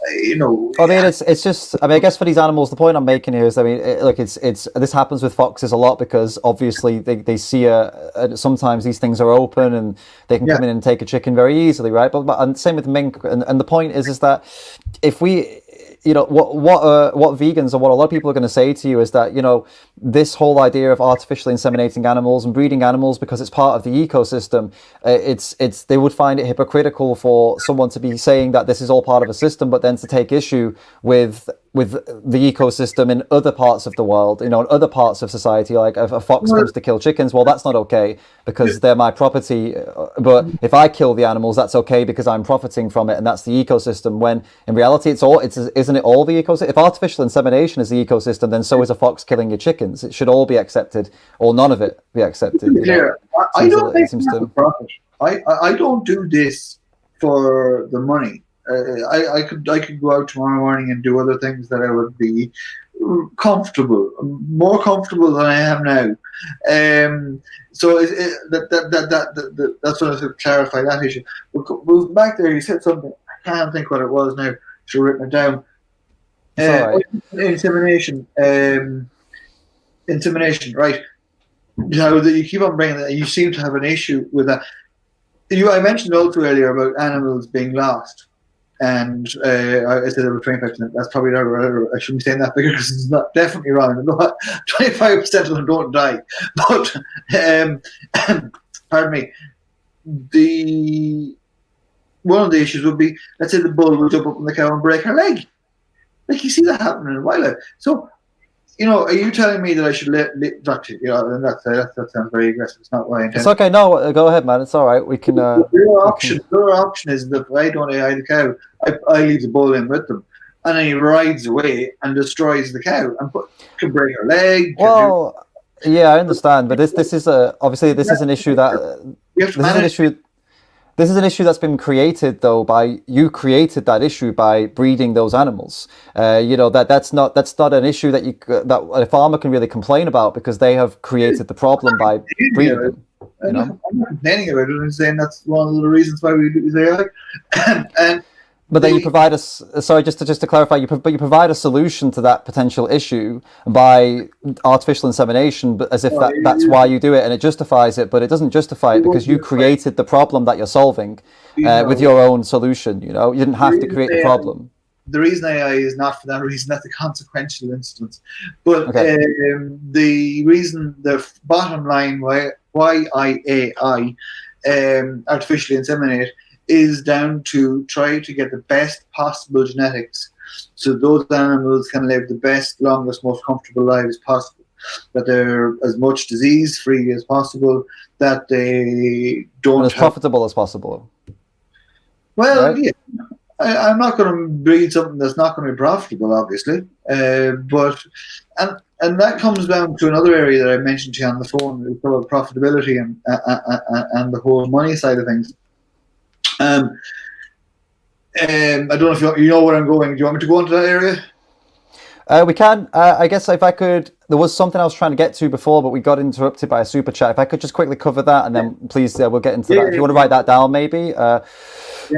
you know, I mean, it's just. I mean, I guess for these animals, the point I'm making here is, I mean, look, it's this happens with foxes a lot because obviously they see sometimes these things are open and they can yeah. come in and take a chicken very easily, right? But and same with mink, and the point is that if we, you know, what vegans or what a lot of people are going to say to you is that, you know, this whole idea of artificially inseminating animals and breeding animals because it's part of the ecosystem, it's they would find it hypocritical for someone to be saying that this is all part of a system, but then to take issue with the ecosystem in other parts of the world, you know, in other parts of society. Like if a fox comes to kill chickens, well, that's not okay because they're my property. But if I kill the animals, that's okay because I'm profiting from it, and that's the ecosystem. When in reality, isn't it all the ecosystem? If artificial insemination is the ecosystem, then so is a fox killing your chickens. It should all be accepted, or none of it be accepted. Yeah, I don't think that's a profit. I don't do this for the money. I could go out tomorrow morning and do other things that I would be comfortable, more comfortable than I am now. So that's what I should clarify that issue. But back there, you said something. I can't think what it was now. Should have written it down. Right. Insemination, right? How that you keep on bringing that. You seem to have an issue with that. I mentioned also earlier about animals being lost. And I said over 25%. That's probably not right. I shouldn't be saying that figure because it's not definitely wrong. 25% of them don't die. But pardon me. One of the issues would be, let's say the bull would jump up on the cow and break her leg. Like you see that happening in wildlife. So, you know, are you telling me that I should let you know, and that sounds very aggressive. It's not what I intend. It's okay. No, go ahead, man. It's all right. We can. Your option is that if I don't eye the cow, I leave the bull in with them, and then he rides away and destroys the cow and can break her leg. Well, yeah, I understand, but this is obviously this is an issue that This is an issue that's been created though by you created that issue by breeding those animals. You know that's not an issue that that a farmer can really complain about because they have created the problem by breeding them. You know? I'm not complaining about it. I'm saying that's one of the reasons why we do and but then you provide us. Sorry, just to clarify, you provide a solution to that potential issue by artificial insemination, but as if that's why you do it, and it justifies it, but it doesn't justify it because you created the problem that you're solving with your own solution. You know, you didn't have to create the problem. The reason AI is not for that reason. That's a consequential instance. But the reason, the bottom line, why I artificially inseminate is down to try to get the best possible genetics so those animals can live the best, longest, most comfortable lives possible, that they're as much disease-free as possible, that they don't as profitable as possible. Well, right? Yeah. I'm not going to breed something that's not going to be profitable, obviously. But that comes down to another area that I mentioned to you on the phone, about profitability and the whole money side of things. I don't know if you know where I'm going. Do you want me to go into that area? We can. I guess if I could, there was something I was trying to get to before, but we got interrupted by a super chat. If I could just quickly cover that, and then please, we'll get into that. If you want to write that down, maybe.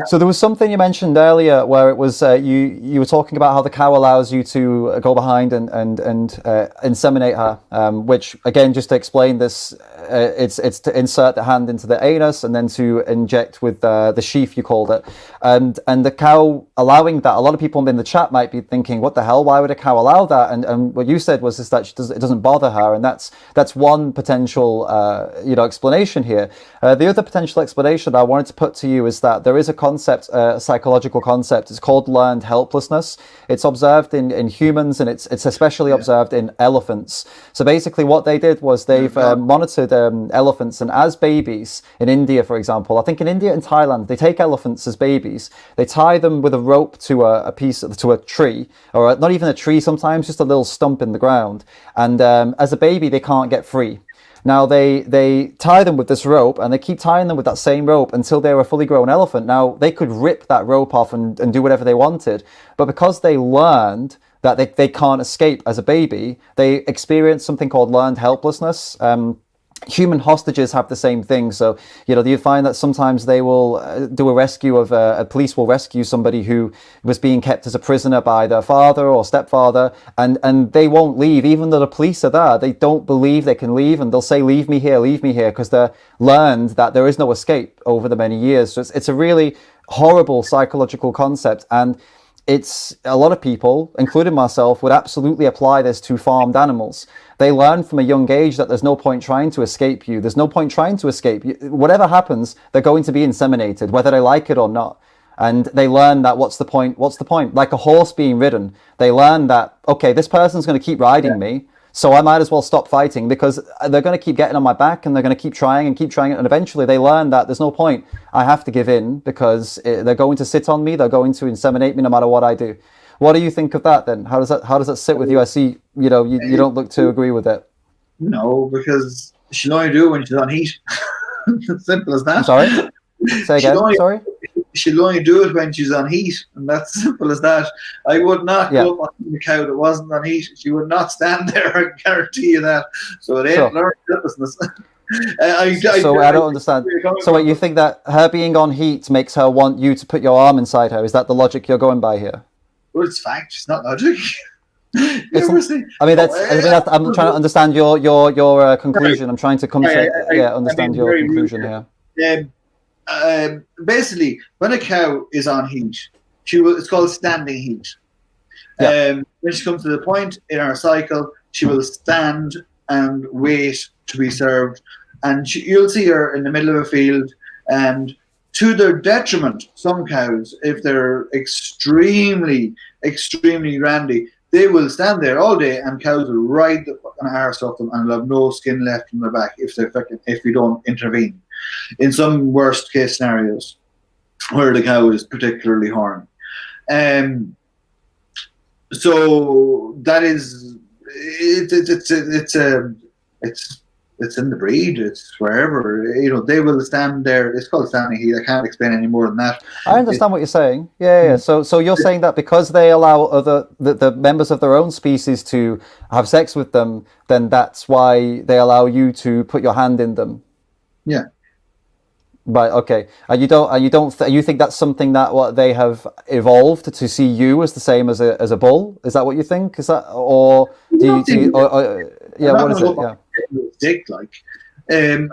So there was something you mentioned earlier where it was you were talking about how the cow allows you to go behind and inseminate her, which again, just to explain this, it's to insert the hand into the anus and then to inject with the sheath, you called it, and the cow allowing that. A lot of people in the chat might be thinking, what the hell? Why would a cow allow that? And what you said was that it doesn't bother her, and that's one potential explanation here. The other potential explanation that I wanted to put to you is that there is a concept, a psychological concept. It's called learned helplessness. It's observed in humans, and it's especially observed in elephants. So basically what they did was they've monitored elephants, and as babies in India, for example, I think in India and Thailand, they take elephants as babies. They tie them with a rope to a tree, or not even a tree, sometimes just a little stump in the ground. And as a baby, they can't get free. Now they tie them with this rope, and they keep tying them with that same rope until they're a fully grown elephant. Now they could rip that rope off and do whatever they wanted, but because they learned that they can't escape as a baby, they experience something called learned helplessness. human hostages have the same thing. So, do you find that sometimes they will do a rescue of a police will rescue somebody who was being kept as a prisoner by their father or stepfather, and they won't leave, even though the police are there. They don't believe they can leave, and they'll say, leave me here, because they're learned that there is no escape over the many years. So it's a really horrible psychological concept, and it's a lot of people, including myself, would absolutely apply this to farmed animals. They learn from a young age that there's no point trying to escape you. There's no point trying to escape. Whatever happens, they're going to be inseminated, whether they like it or not. And they learn that what's the point? What's the point? Like a horse being ridden. They learn that, okay, this person's going to keep riding me, so I might as well stop fighting, because they're going to keep getting on my back, and they're going to keep trying, and eventually they learn that there's no point. I have to give in, because they're going to sit on me, they're going to inseminate me no matter what I do. What do you think of that then? How does that sit with you? I see, you don't look to agree with it. No, because she'll only do it when she's on heat. Simple as that. I'm sorry? Say again, sorry? She'll only do it when she's on heat, and that's simple as that. I would not go up on the cow that wasn't on heat. She would not stand there, I guarantee you that. So it ain't learned helplessness. I don't understand. So you think that her being on heat makes her want you to put your arm inside her? Is that the logic you're going by here? Well, it's fact. It's not logic. I'm trying to understand your conclusion. I'm trying to understand your conclusion here. Basically, when a cow is on heat, it's called standing heat. When she comes to the point in her cycle, she will stand and wait to be served. And you'll see her in the middle of a field, and to their detriment, some cows, if they're extremely, extremely randy, they will stand there all day, and cows will ride the fucking arse off them and will have no skin left in their back if we don't intervene. In some worst case scenarios, where the cow is particularly horny. So that is it's in the breed. It's wherever they will stand there. It's called standing heat. I can't explain any more than that. I understand what you're saying. Yeah. So you're saying that because they allow the members of their own species to have sex with them, then that's why they allow you to put your hand in them. Yeah. Right. Okay. You think that's something that what they have evolved to see you as the same as a bull? Is that what you think? Is that or do you? What is it? Yeah. Dick, like, they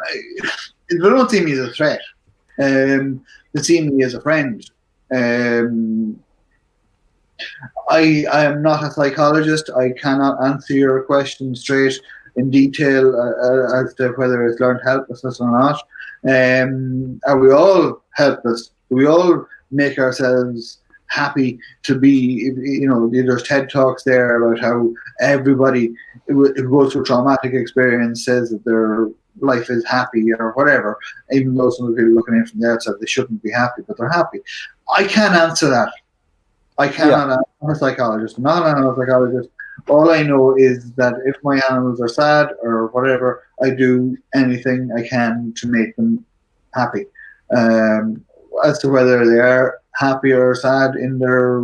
don't see me as a threat. They see me as a friend. I am not a psychologist. I cannot answer your question straight in detail as to whether it's learned helplessness or not. Are we all helpless? Do we all make ourselves happy to be? There's TED Talks there about how everybody who goes through a traumatic experience says that their life is happy or whatever, even though some people looking in from the outside, they shouldn't be happy, but they're happy. I can't answer that. I cannot. I'm a psychologist. I'm not an animal psychologist. All I know is that if my animals are sad or whatever, I do anything I can to make them happy. As to whether they are happy or sad in their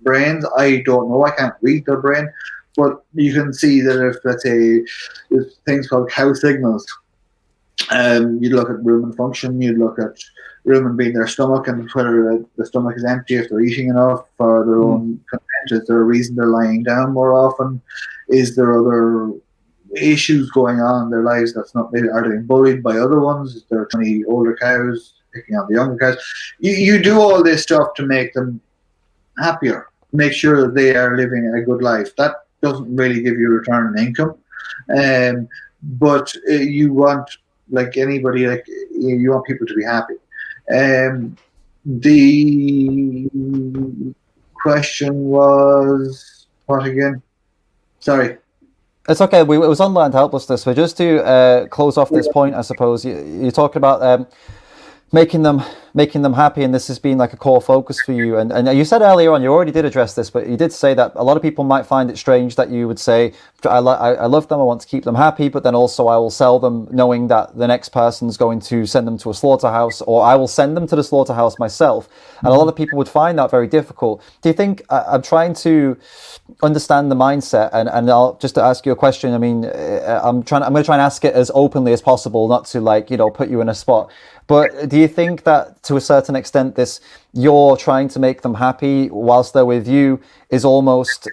brains, I don't know. I can't read their brain. But you can see that if, let's say, there's things called cow signals, you'd look at rumen function, you'd look at rumen being their stomach and whether the stomach is empty, if they're eating enough for their own content. Is there a reason they're lying down more often? Is there other issues going on in their lives that's not, maybe are they being bullied by other ones? Is there 20 older cows picking on the younger cows? You do all this stuff to make them happier, make sure that they are living a good life. That doesn't really give you return on income. But you want, like anybody, you want people to be happy. The question was what again? Sorry. It's okay. It was on learned helplessness. But just to close off this point, I suppose you talked about making them making them happy, and this has been like a core focus for you. And you said earlier on, you already did address this, but you did say that a lot of people might find it strange that you would say, I love them, I want to keep them happy, but then also I will sell them knowing that the next person's going to send them to a slaughterhouse, or I will send them to the slaughterhouse myself. And a lot of people would find that very difficult. Do you think, I'm trying to understand the mindset, and I'll just to ask you a question. I mean, I'm going to try and ask it as openly as possible, not to like, put you in a spot. But do you think that to a certain extent, this you're trying to make them happy whilst they're with you is almost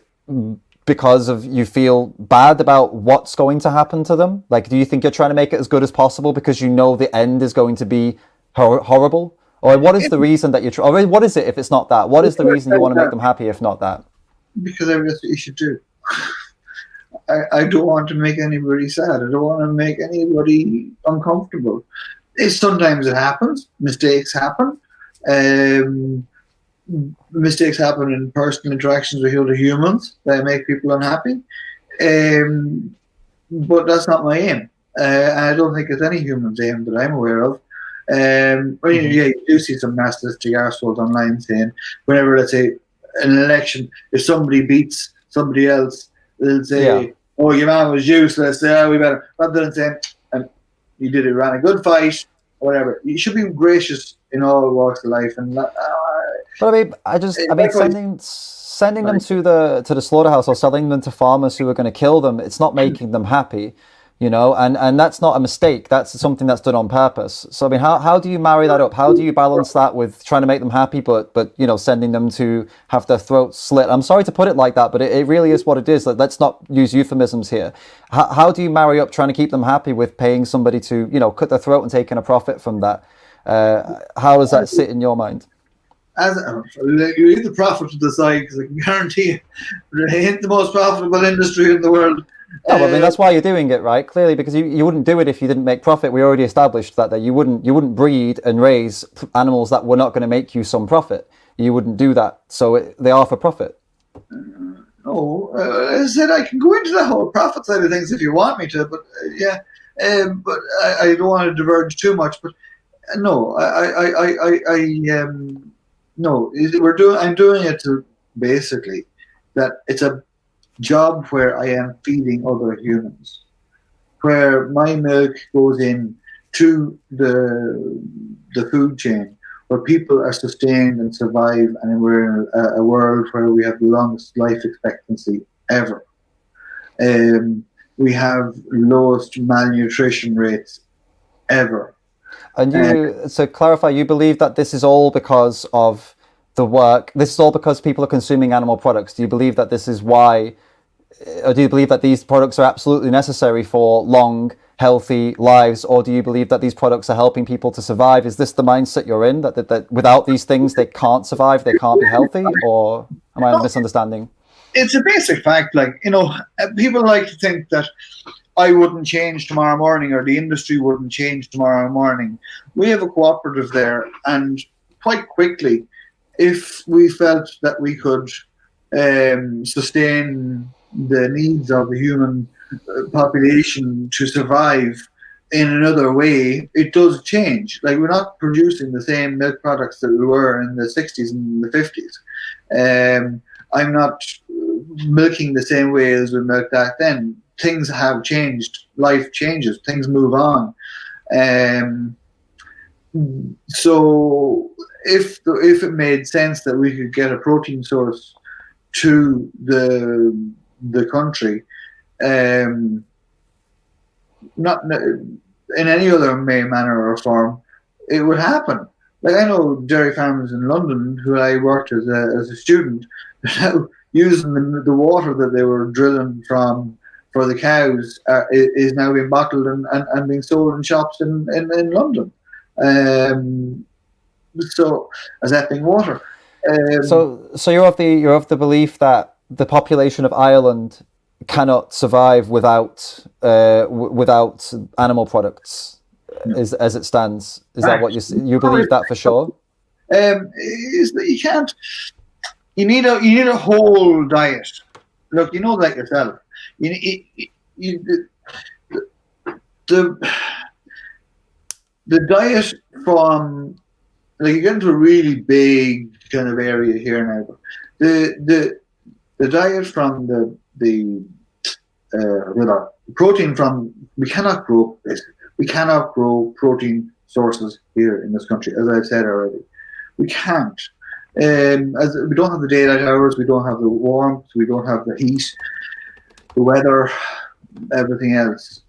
because of you feel bad about what's going to happen to them? Like, do you think you're trying to make it as good as possible because you know the end is going to be horrible? Or what is the reason that you're or what is it if it's not that? What is the reason you want to make them happy if not that? Because that's what you should do. I don't want to make anybody sad. I don't want to make anybody uncomfortable. Sometimes it happens. Mistakes happen. Mistakes happen in personal interactions with other humans that make people unhappy. But that's not my aim. And I don't think it's any human's aim that I'm aware of. You do see some narcissistic arseholes online saying, whenever, let's say, an election, if somebody beats somebody else, they'll say, "Oh, your man was useless. We better," rather than saying, "You did it, ran a good fight," or whatever. You should be gracious in all walks of life. And but sending them to the slaughterhouse or selling them to farmers who are going to kill them, it's not making them happy. And that's not a mistake. That's something that's done on purpose. So I mean, how do you marry that up? How do you balance that with trying to make them happy, but sending them to have their throats slit? I'm sorry to put it like that, but it really is what it is. Like, let's not use euphemisms here. How do you marry up trying to keep them happy with paying somebody to cut their throat and taking a profit from that? How does that sit in your mind? You leave the profit to the side, because I can guarantee you, it ain't the most profitable industry in the world. No, I mean, that's why you're doing it, right? Clearly, because you wouldn't do it if you didn't make profit. We already established that you wouldn't breed and raise animals that were not going to make you some profit. You wouldn't do that. So they are for profit. No, I said I can go into the whole profit side of things if you want me to, but but I don't want to diverge too much. But no, no, I'm doing it to basically that it's a job where I am feeding other humans, where my milk goes in to the food chain, where people are sustained and survive, and we're in a world where we have the longest life expectancy ever. We have lowest malnutrition rates ever. And to clarify, you believe that this is all because of the work? This is all because people are consuming animal products? Do you believe that this is why? Or do you believe that these products are absolutely necessary for long, healthy lives? Or do you believe that these products are helping people to survive? Is this the mindset you're in, that without these things, they can't survive, they can't be healthy? Or am I misunderstanding? It's a basic fact. People like to think that I wouldn't change tomorrow morning, or the industry wouldn't change tomorrow morning. We have a cooperative there, and quite quickly, if we felt that we could sustain the needs of the human population to survive in another way, it does change. Like, we're not producing the same milk products that we were in the 60s and the 50s. I'm not milking the same way as we milked back then. Things have changed. Life changes. Things move on. So if it made sense that we could get a protein source to the country, not in any other manner or form, it would happen. Like, I know dairy farmers in London who I worked as a student, now using the water that they were drilling for the cows is now being bottled and being sold in shops in London. So as effing water. So you're of the belief that the population of Ireland cannot survive without animal products, as it stands. Is that what you believe that for sure? Is that you can't. You need a whole diet. Look, you know that yourself. The diet from like you get into a really big kind of area here now. But the diet from the protein from we cannot grow this. We cannot grow protein sources here in this country, as I've said already. We can't. As we don't have the daylight hours, we don't have the warmth, we don't have the heat, the weather, everything else.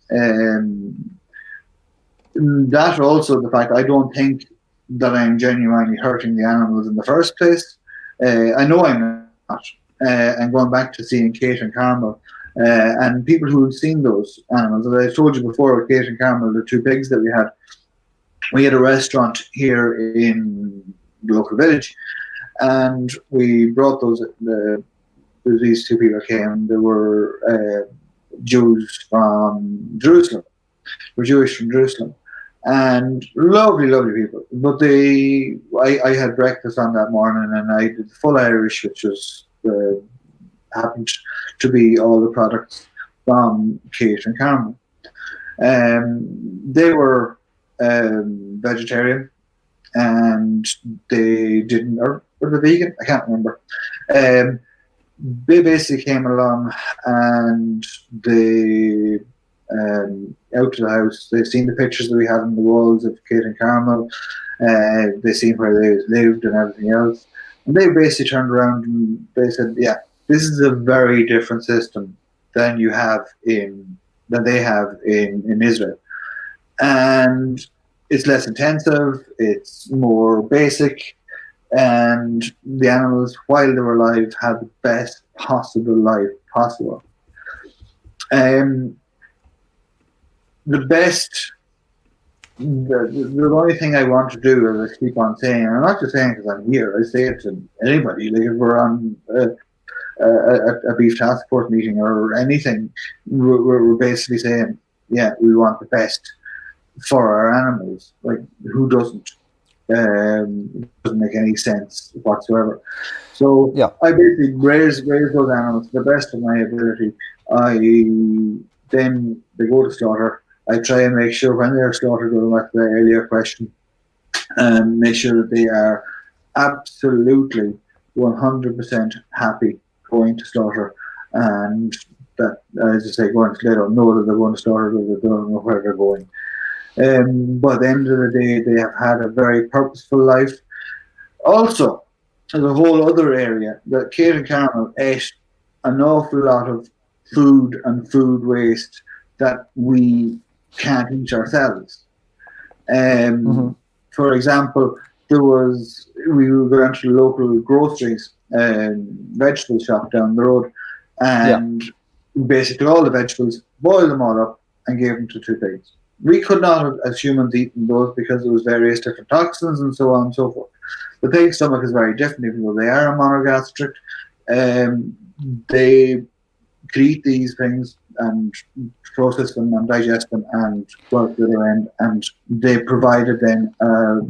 That also the fact I don't think that I'm genuinely hurting the animals in the first place. I know I'm not. And going back to seeing Kate and Carmel, and people who have seen those animals, as I told you before, with Kate and Carmel, the two pigs that we had a restaurant here in the local village, and we brought these two people came. They were Jews from Jerusalem. They were Jewish from Jerusalem. And lovely, lovely people. But I had breakfast on that morning, and I did full Irish, which was happened to be all the products from Kate and Carmel. They were vegetarian, and they didn't, or were they vegan? I can't remember. They basically came along, and they out to the house. They've seen the pictures that we had on the walls of Kate and Carmel. They've seen where they lived and everything else. And they basically turned around and they said, "Yeah, this is a very different system than they have in Israel, and it's less intensive. It's more basic, and the animals, while they were alive, had the best possible life possible." The only thing I want to do is I keep on saying, and I'm not just saying because I'm here, I say it to anybody, like if we're on a beef task force meeting or anything, we're basically saying, yeah, we want the best for our animals. Like, who doesn't? It doesn't make any sense whatsoever. So yeah. I basically raise those animals to the best of my ability. Then they go to slaughter. I try and make sure when they're slaughtered, going back to the earlier question, make sure that they are absolutely 100% happy going to slaughter, and that, as I say, going to, they don't know that they're going to slaughter, that they don't know where they're going. But at the end of the day, they have had a very purposeful life. Also, there's a whole other area that Kate and Carmel ate an awful lot of food and food waste that we can't eat ourselves. For example, we were going to the local groceries vegetable shop down the road, and basically all the vegetables, boiled them all up and gave them to two pigs. We could not have, as humans, eaten those because there was various different toxins and so on and so forth. The pig's stomach is very different, even though they are monogastric. They could eat these things and process them and digest them and go out the other end, and they provided then a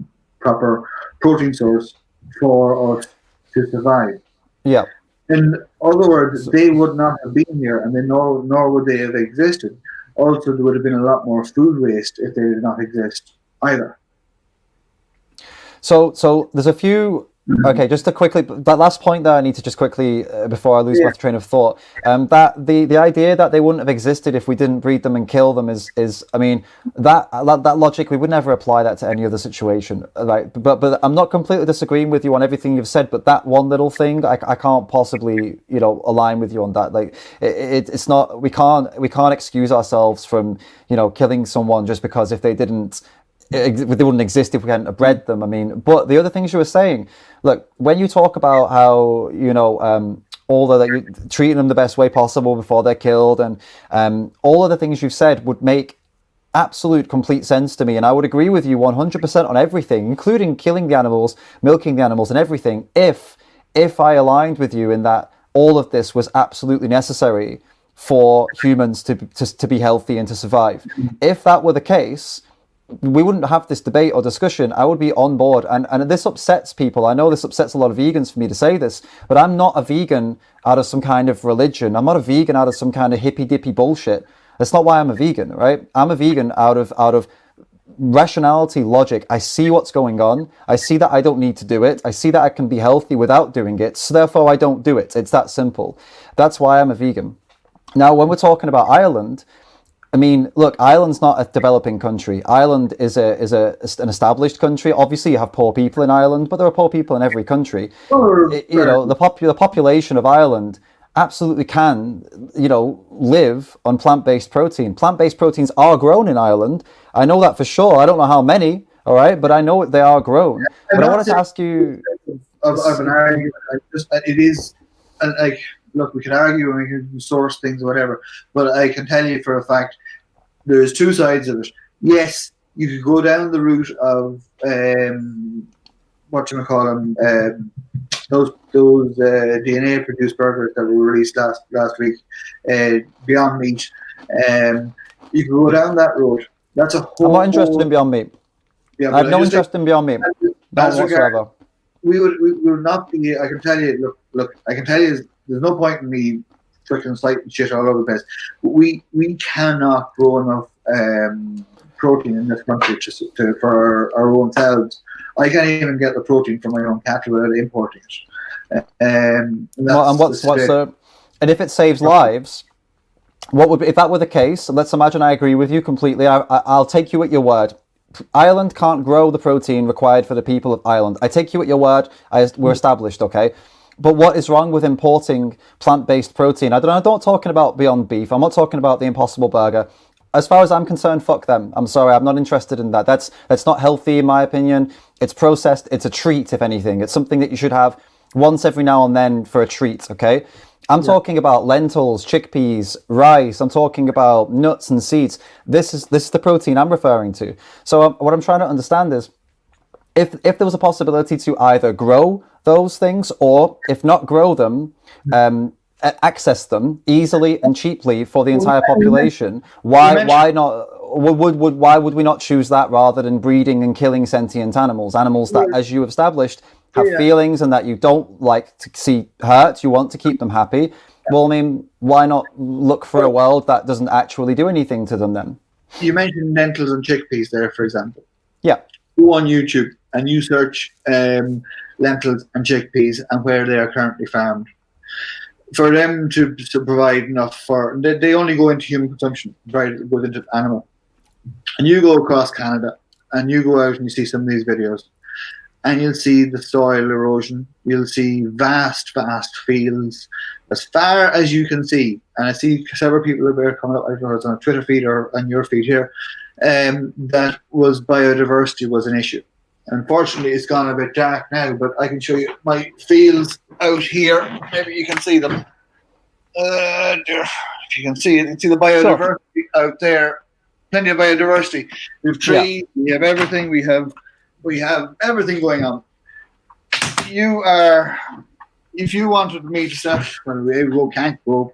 proper protein source for us to survive. Yeah. In other words, they would not have been here, and nor would they have existed. Also, there would have been a lot more food waste if they did not exist either. So there's a few. Okay, just to quickly, that last point there, I need to just quickly, before I lose my train of thought, that the idea that they wouldn't have existed if we didn't breed them and kill them is I mean, that logic, we would never apply that to any other situation, right? But I'm not completely disagreeing with you on everything you've said, but that one little thing, I can't possibly, align with you on that. Like, it's not, we can't excuse ourselves from, killing someone just because if they wouldn't exist if we hadn't bred them. I mean, but the other things you were saying, look, when you talk about how, all that you're treating them the best way possible before they're killed, and all of the things you've said would make absolute complete sense to me. And I would agree with you 100% on everything, including killing the animals, milking the animals and everything, if I aligned with you in that all of this was absolutely necessary for humans to be healthy and to survive. If that were the case, we wouldn't have this debate or discussion. I would be on board. And this upsets people. I know this upsets a lot of vegans for me to say this, but I'm not a vegan out of some kind of religion. I'm not a vegan out of some kind of hippy dippy bullshit. That's not why I'm a vegan, right? I'm a vegan out of rationality, logic. I see what's going on. I see that I don't need to do it. I see that I can be healthy without doing it. So therefore, I don't do it. It's that simple. That's why I'm a vegan. Now, when we're talking about Ireland, I mean, look, Ireland's not a developing country. Ireland is an established country. Obviously, you have poor people in Ireland, but there are poor people in every country. You know, the population of Ireland absolutely can, you know, live on plant-based protein. Plant-based proteins are grown in Ireland. I know that for sure. I don't know how many, all right, but I know they are grown. But I wanted to ask you of an argument. It is, like, look, we can argue and we can source things or whatever, but I can tell you for a fact there's two sides of it. Yes, you could go down the route of those DNA produced burgers that were released last week, Beyond Meat. You could go down that road. That's a whole. I'm not interested in Beyond Meat. Yeah, I have no interest in Beyond Meat. Not whatsoever. We will not be. I can tell you. Look. I can tell you. There's no point in me flicking slight shit all over the place. We cannot grow enough protein in this country for our own selves. I can't even get the protein from my own cattle without importing it. And if it saves lives, what would, if that were the case? Let's imagine I agree with you completely. I'll take you at your word. Ireland can't grow the protein required for the people of Ireland. I take you at your word. We're established, okay? But what is wrong with importing plant-based protein? I'm not talking about Beyond Beef. I'm not talking about the Impossible Burger. As far as I'm concerned, fuck them. I'm sorry, I'm not interested in that. That's not healthy in my opinion. It's processed. It's a treat, if anything. It's something that you should have once every now and then for a treat, okay? I'm talking about lentils, chickpeas, rice. I'm talking about nuts and seeds. This is the protein I'm referring to. So what I'm trying to understand is, if there was a possibility to either grow those things, or if not grow them, access them easily and cheaply for the entire population, why not? Why would we not choose that rather than breeding and killing sentient animals that, as you have established, have feelings and that you don't like to see hurt? You want to keep them happy. Well, I mean, why not look for a world that doesn't actually do anything to them then? You mentioned lentils and chickpeas there, for example. Yeah. Go on YouTube and you search lentils and chickpeas and where they are currently farmed. For them to provide enough for, they only go into human consumption, right? It goes into animal. And you go across Canada and you go out and you see some of these videos and you'll see the soil erosion. You'll see vast fields as far as you can see. And I see several people that are coming up, I don't know if it's on a Twitter feed or on your feed here, that was biodiversity was an issue. Unfortunately, it's gone a bit dark now, but I can show you my fields out here. Maybe you can see them. If you can see it, you see the biodiversity out there. Plenty of biodiversity. We have trees. Yeah. We have everything. We have everything going on. If you wanted me to start, well, we can't grow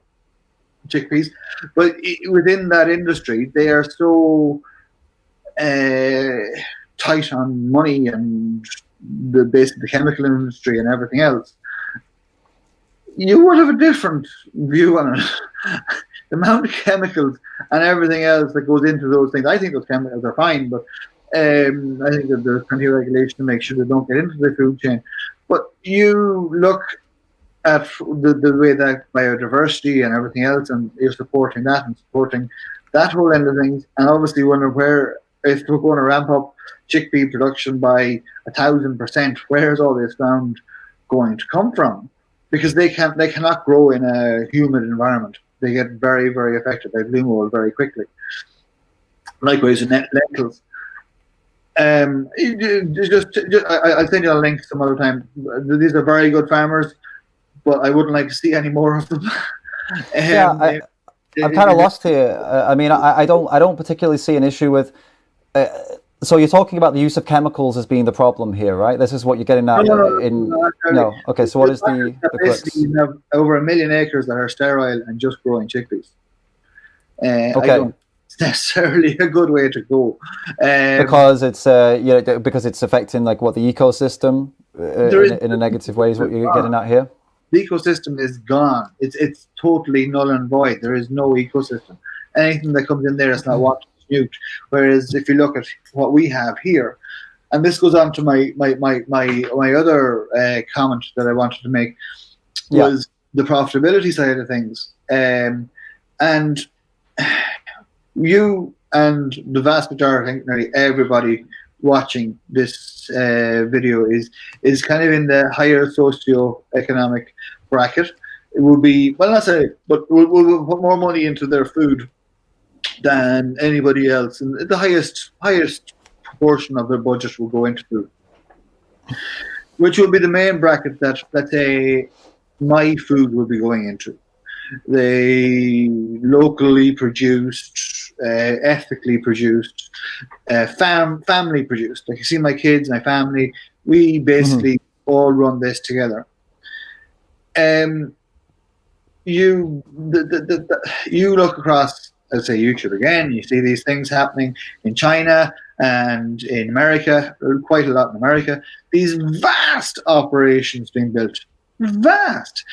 chickpeas, but within that industry, they are so tight on money and the chemical industry and everything else. You would have a different view on it. The amount of chemicals and everything else that goes into those things. I think those chemicals are fine, but I think that there's plenty of regulation to make sure they don't get into the food chain. But you look at the way that biodiversity and everything else, and you're supporting that and supporting that whole end of things, and obviously wonder where, if we're going to ramp up chickpea production by 1,000%, where's all this ground going to come from? Because they cannot grow in a humid environment. They get very, very affected by blue mold very quickly. Likewise with lentils. I'll send you a link some other time. These are very good farmers, but I wouldn't like to see any more of them. I'm kind of lost here. I mean, I don't particularly see an issue with. So you're talking about the use of chemicals as being the problem here, right? This is what you're getting at. No. Okay, so what is the crux? You have over 1 million acres that are sterile and just growing chickpeas. Okay. I don't it's necessarily a good way to go. Because it's because it's affecting like what the ecosystem in a negative way is what you're getting at here. The ecosystem is gone. It's totally null and void. There is no ecosystem. Anything that comes in there is not what nuked. Whereas if you look at what we have here, and this goes on to my other comment that I wanted to make, was the profitability side of things. And you and the vast majority, I think nearly everybody watching this video is kind of in the higher socio-economic bracket. It will be, well, not say, but will put more money into their food than anybody else, and the highest proportion of their budget will go into food, which will be the main bracket that, let's say, my food will be going into. The locally produced, ethically produced, family produced. Like you see, my kids, my family, we basically all run this together. You look across, let's say, YouTube again. You see these things happening in China and in America, quite a lot in America. These vast operations being built, vast.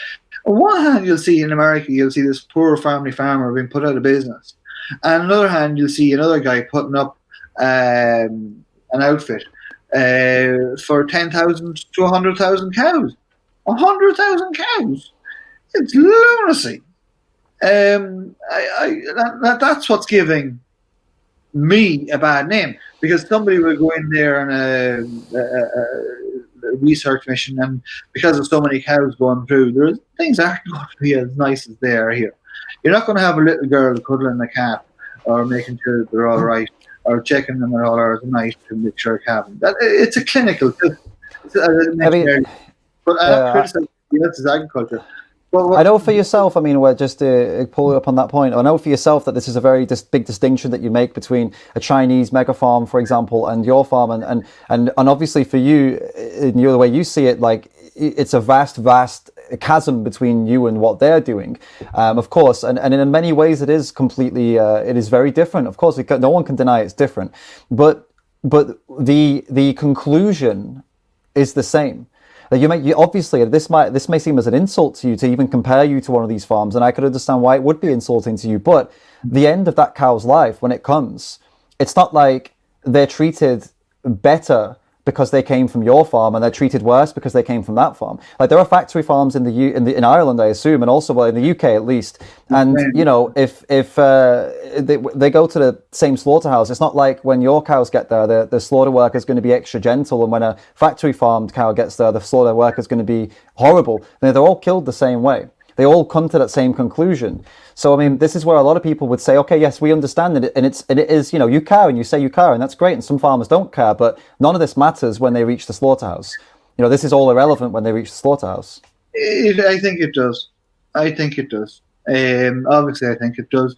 On one hand, you'll see in America, you'll see this poor family farmer being put out of business. And on the other hand, you'll see another guy putting up an outfit for 10,000 to 100,000 cows. 100,000 cows. It's lunacy. That's what's giving me a bad name, because somebody will go in there on a research mission, and because of so many cows going through, things aren't going to be as nice as they are here. You're not going to have a little girl cuddling a cat or making sure that they're all right, or checking them at all hours of night to make sure it's a clinical. But criticism, this is agriculture. I know for yourself, I mean, just to pull up on that point, I know for yourself that this is a very big distinction that you make between a Chinese mega farm, for example, and your farm. And obviously for you, in the way you see it, like, it's a vast chasm between you and what they're doing, of course. And in many ways, it is completely, it is very different. Of course, no one can deny it's different. But the conclusion is the same. You obviously, this may seem as an insult to you to even compare you to one of these farms, and I could understand why it would be insulting to you. But the end of that cow's life, when it comes, it's not like they're treated better because they came from your farm, and they're treated worse because they came from that farm. Like, there are factory farms in Ireland, I assume, and also in the UK at least. And you know, if they go to the same slaughterhouse, it's not like when your cows get there, the slaughter worker is going to be extra gentle, and when a factory farmed cow gets there, the slaughter worker is going to be horrible. They're all killed the same way. They all come to that same conclusion. So, I mean, this is where a lot of people would say, okay, yes, we understand it, and it is, you know, you care, and you say you care, and that's great, and some farmers don't care, but none of this matters when they reach the slaughterhouse. You know, this is all irrelevant when they reach the slaughterhouse. I think it does. Obviously, I think it does.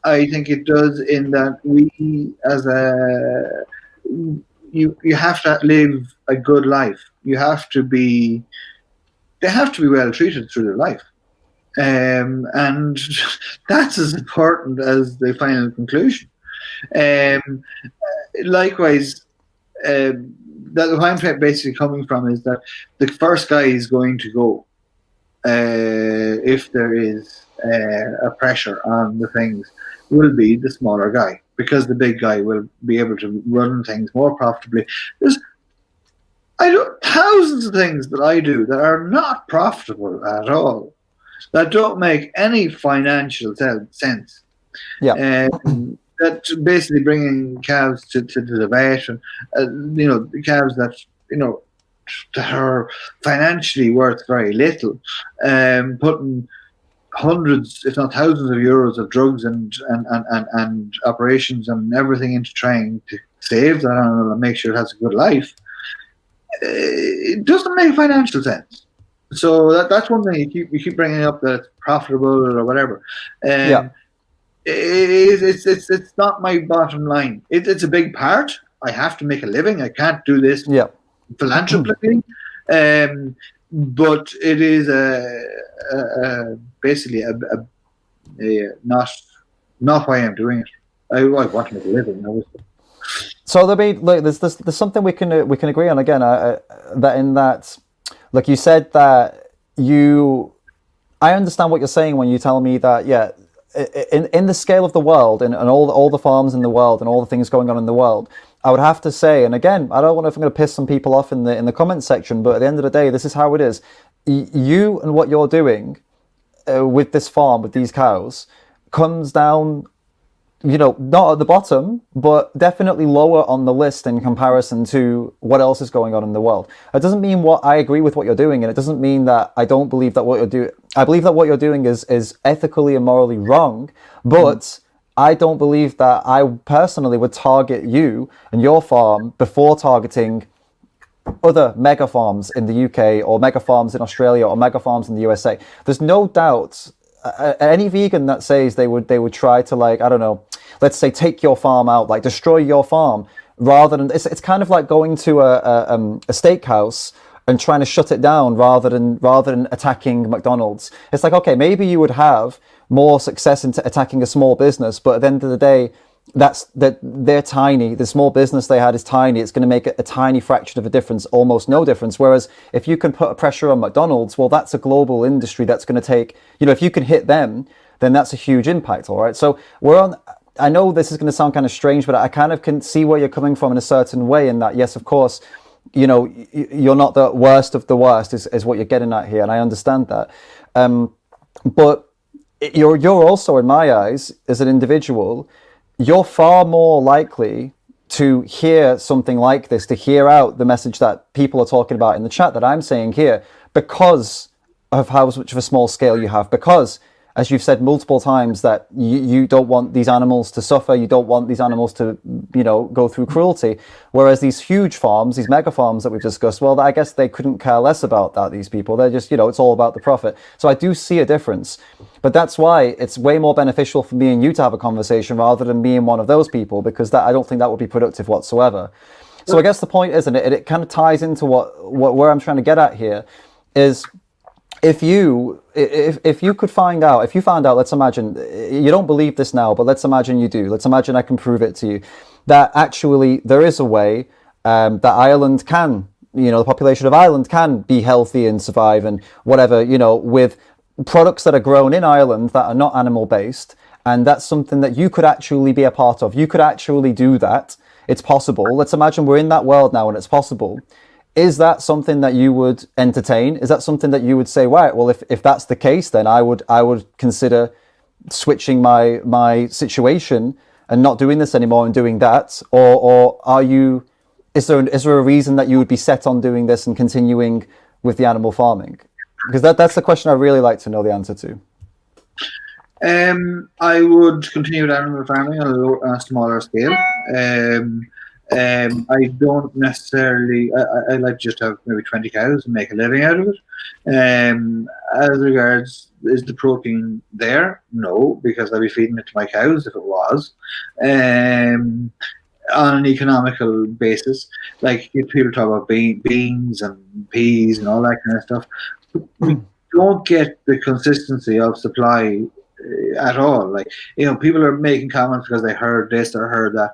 I think it does in that we, you have to live a good life. They have to be well treated through their life. And that's as important as the final conclusion. Likewise, that what I'm basically coming from is that the first guy is going to go if there is a pressure on the things, will be the smaller guy, because the big guy will be able to run things more profitably. There's thousands of things that I do that are not profitable at all, that don't make any financial sense. Yeah. That basically bringing calves to the vet, and you know, the calves that, you know, that are financially worth very little, putting hundreds, if not thousands, of euros of drugs and operations and everything into trying to save that animal and make sure it has a good life. It doesn't make financial sense. So that's one thing you keep bringing up, that it's profitable or whatever. It's not my bottom line. It's a big part. I have to make a living. I can't do this philanthropically. But it is basically not why I'm doing it. I want to make a living, obviously. So there's something we can agree on again. Like you said that I understand what you're saying when you tell me that in the scale of the world and all the farms in the world and all the things going on in the world, I would have to say, and again, I don't know if I'm going to piss some people off in the comment section, but at the end of the day, this is how it is. You and what you're doing with this farm, with these cows, comes down, not at the bottom, but definitely lower on the list in comparison to what else is going on in the world. It doesn't mean I agree with what you're doing, and it doesn't mean that I don't believe that what you're doing. I believe that what you're doing is ethically and morally wrong, but I don't believe that I personally would target you and your farm before targeting other mega farms in the UK or mega farms in Australia or mega farms in the USA. There's no doubt any vegan that says they would try to, like, I don't know, let's say take your farm out, like destroy your farm, rather than it's kind of like going to a steakhouse and trying to shut it down rather than attacking McDonald's. It's like, okay, maybe you would have more success in attacking a small business, but at the end of the day, they're tiny. The small business they had is tiny. It's going to make a tiny fraction of a difference, almost no difference. Whereas if you can put a pressure on McDonald's, well, that's a global industry that's going to take, if you can hit them, then that's a huge impact. All right. So I know this is going to sound kind of strange, but I kind of can see where you're coming from in a certain way, in that, yes, of course, you're not the worst of the worst is what you're getting at here. And I understand that. But you're also, in my eyes, as an individual, you're far more likely to hear something like this, to hear out the message that people are talking about in the chat that I'm saying here, because of how much of a small scale you have, because, as you've said multiple times, that you don't want these animals to suffer, you don't want these animals to, go through cruelty. Whereas these huge farms, these mega farms that we've discussed, well, I guess they couldn't care less about that, these people. They're just, it's all about the profit. So I do see a difference. But that's why it's way more beneficial for me and you to have a conversation rather than me and one of those people, because I don't think that would be productive whatsoever. So I guess the point is, and it kind of ties into where I'm trying to get at here, is if you found out, let's imagine, you don't believe this now, but let's imagine you do. Let's imagine I can prove it to you, that actually there is a way that Ireland can, the population of Ireland can be healthy and survive and whatever, with products that are grown in Ireland that are not animal based. And that's something that you could actually be a part of. You could actually do that. It's possible. Let's imagine we're in that world now and it's possible. Is that something that you would entertain? Is that something that you would say, right, well, if that's the case, then I would consider switching my situation and not doing this anymore and doing that? Or is there a reason that you would be set on doing this and continuing with the animal farming? Because that's the question I really like to know the answer to. I would continue with animal farming on a smaller scale. I don't necessarily. I like just have maybe 20 cows and make a living out of it. As regards, is the protein there? No, because I'd be feeding it to my cows if it was. On an economical basis, like if people talk about beans and peas and all that kind of stuff, we don't get the consistency of supply at all. Like, people are making comments because they heard this or heard that.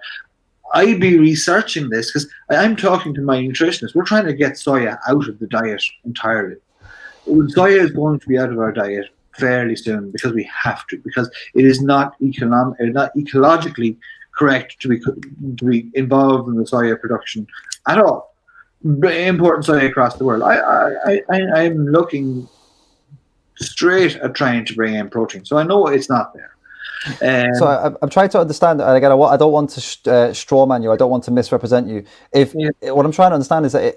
I'd be researching this because I'm talking to my nutritionist. We're trying to get soya out of the diet entirely. Soya is going to be out of our diet fairly soon because we have to, because it is not ecologically correct to be involved in the soya production at all. Importing soya across the world. I'm looking straight at trying to bring in protein, so I know it's not there. So I'm trying to understand, and again, I don't want to strawman you. I don't want to misrepresent you. What I'm trying to understand is that,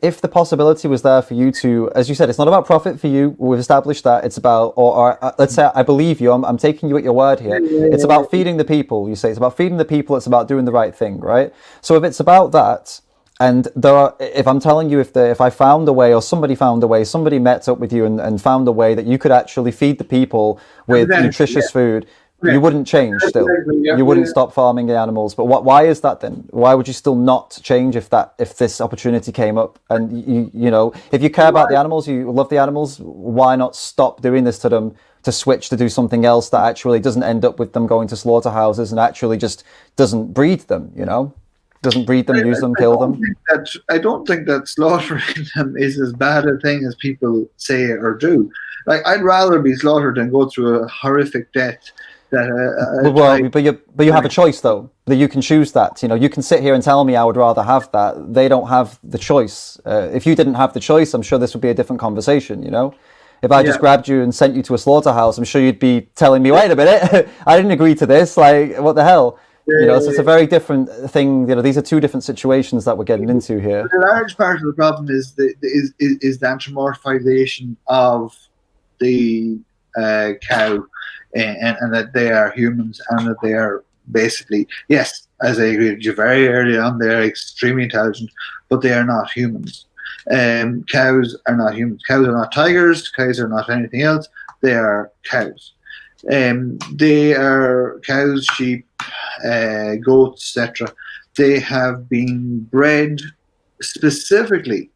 if the possibility was there for you to, as you said, it's not about profit for you. We've established that. It's about, or let's say I believe you. I'm taking you at your word here. It's about feeding the people. You say it's about feeding the people. It's about doing the right thing, right? So if it's about that, and if I'm telling you, if I found a way, or somebody found a way, somebody met up with you and found a way that you could actually feed the people with nutritious food. You wouldn't change still. You wouldn't stop farming the animals. But why is that then? Why would you still not change if this opportunity came up? And if you care about the animals, you love the animals, why not stop doing this to them, to switch to do something else that actually doesn't end up with them going to slaughterhouses and actually just doesn't breed them, doesn't breed them, use them, kill them? I don't think that slaughtering them is as bad a thing as people say or do. Like, I'd rather be slaughtered than go through a horrific death that but you have a choice though. That you can choose that. You can sit here and tell me I would rather have that. They don't have the choice. If you didn't have the choice, I'm sure this would be a different conversation. If I just grabbed you and sent you to a slaughterhouse, I'm sure you'd be telling me, wait a minute, I didn't agree to this. Like, what the hell? So it's a very different thing. These are two different situations that we're getting into here. But a large part of the problem is the anthropomorphization of the cow, and that they are humans, and that they are basically, yes, as I agreed with you very early on, they are extremely intelligent, but they are not humans. Cows are not humans. Cows are not tigers. Cows are not anything else. They are cows. They are cows, sheep, goats, etc. They have been bred specifically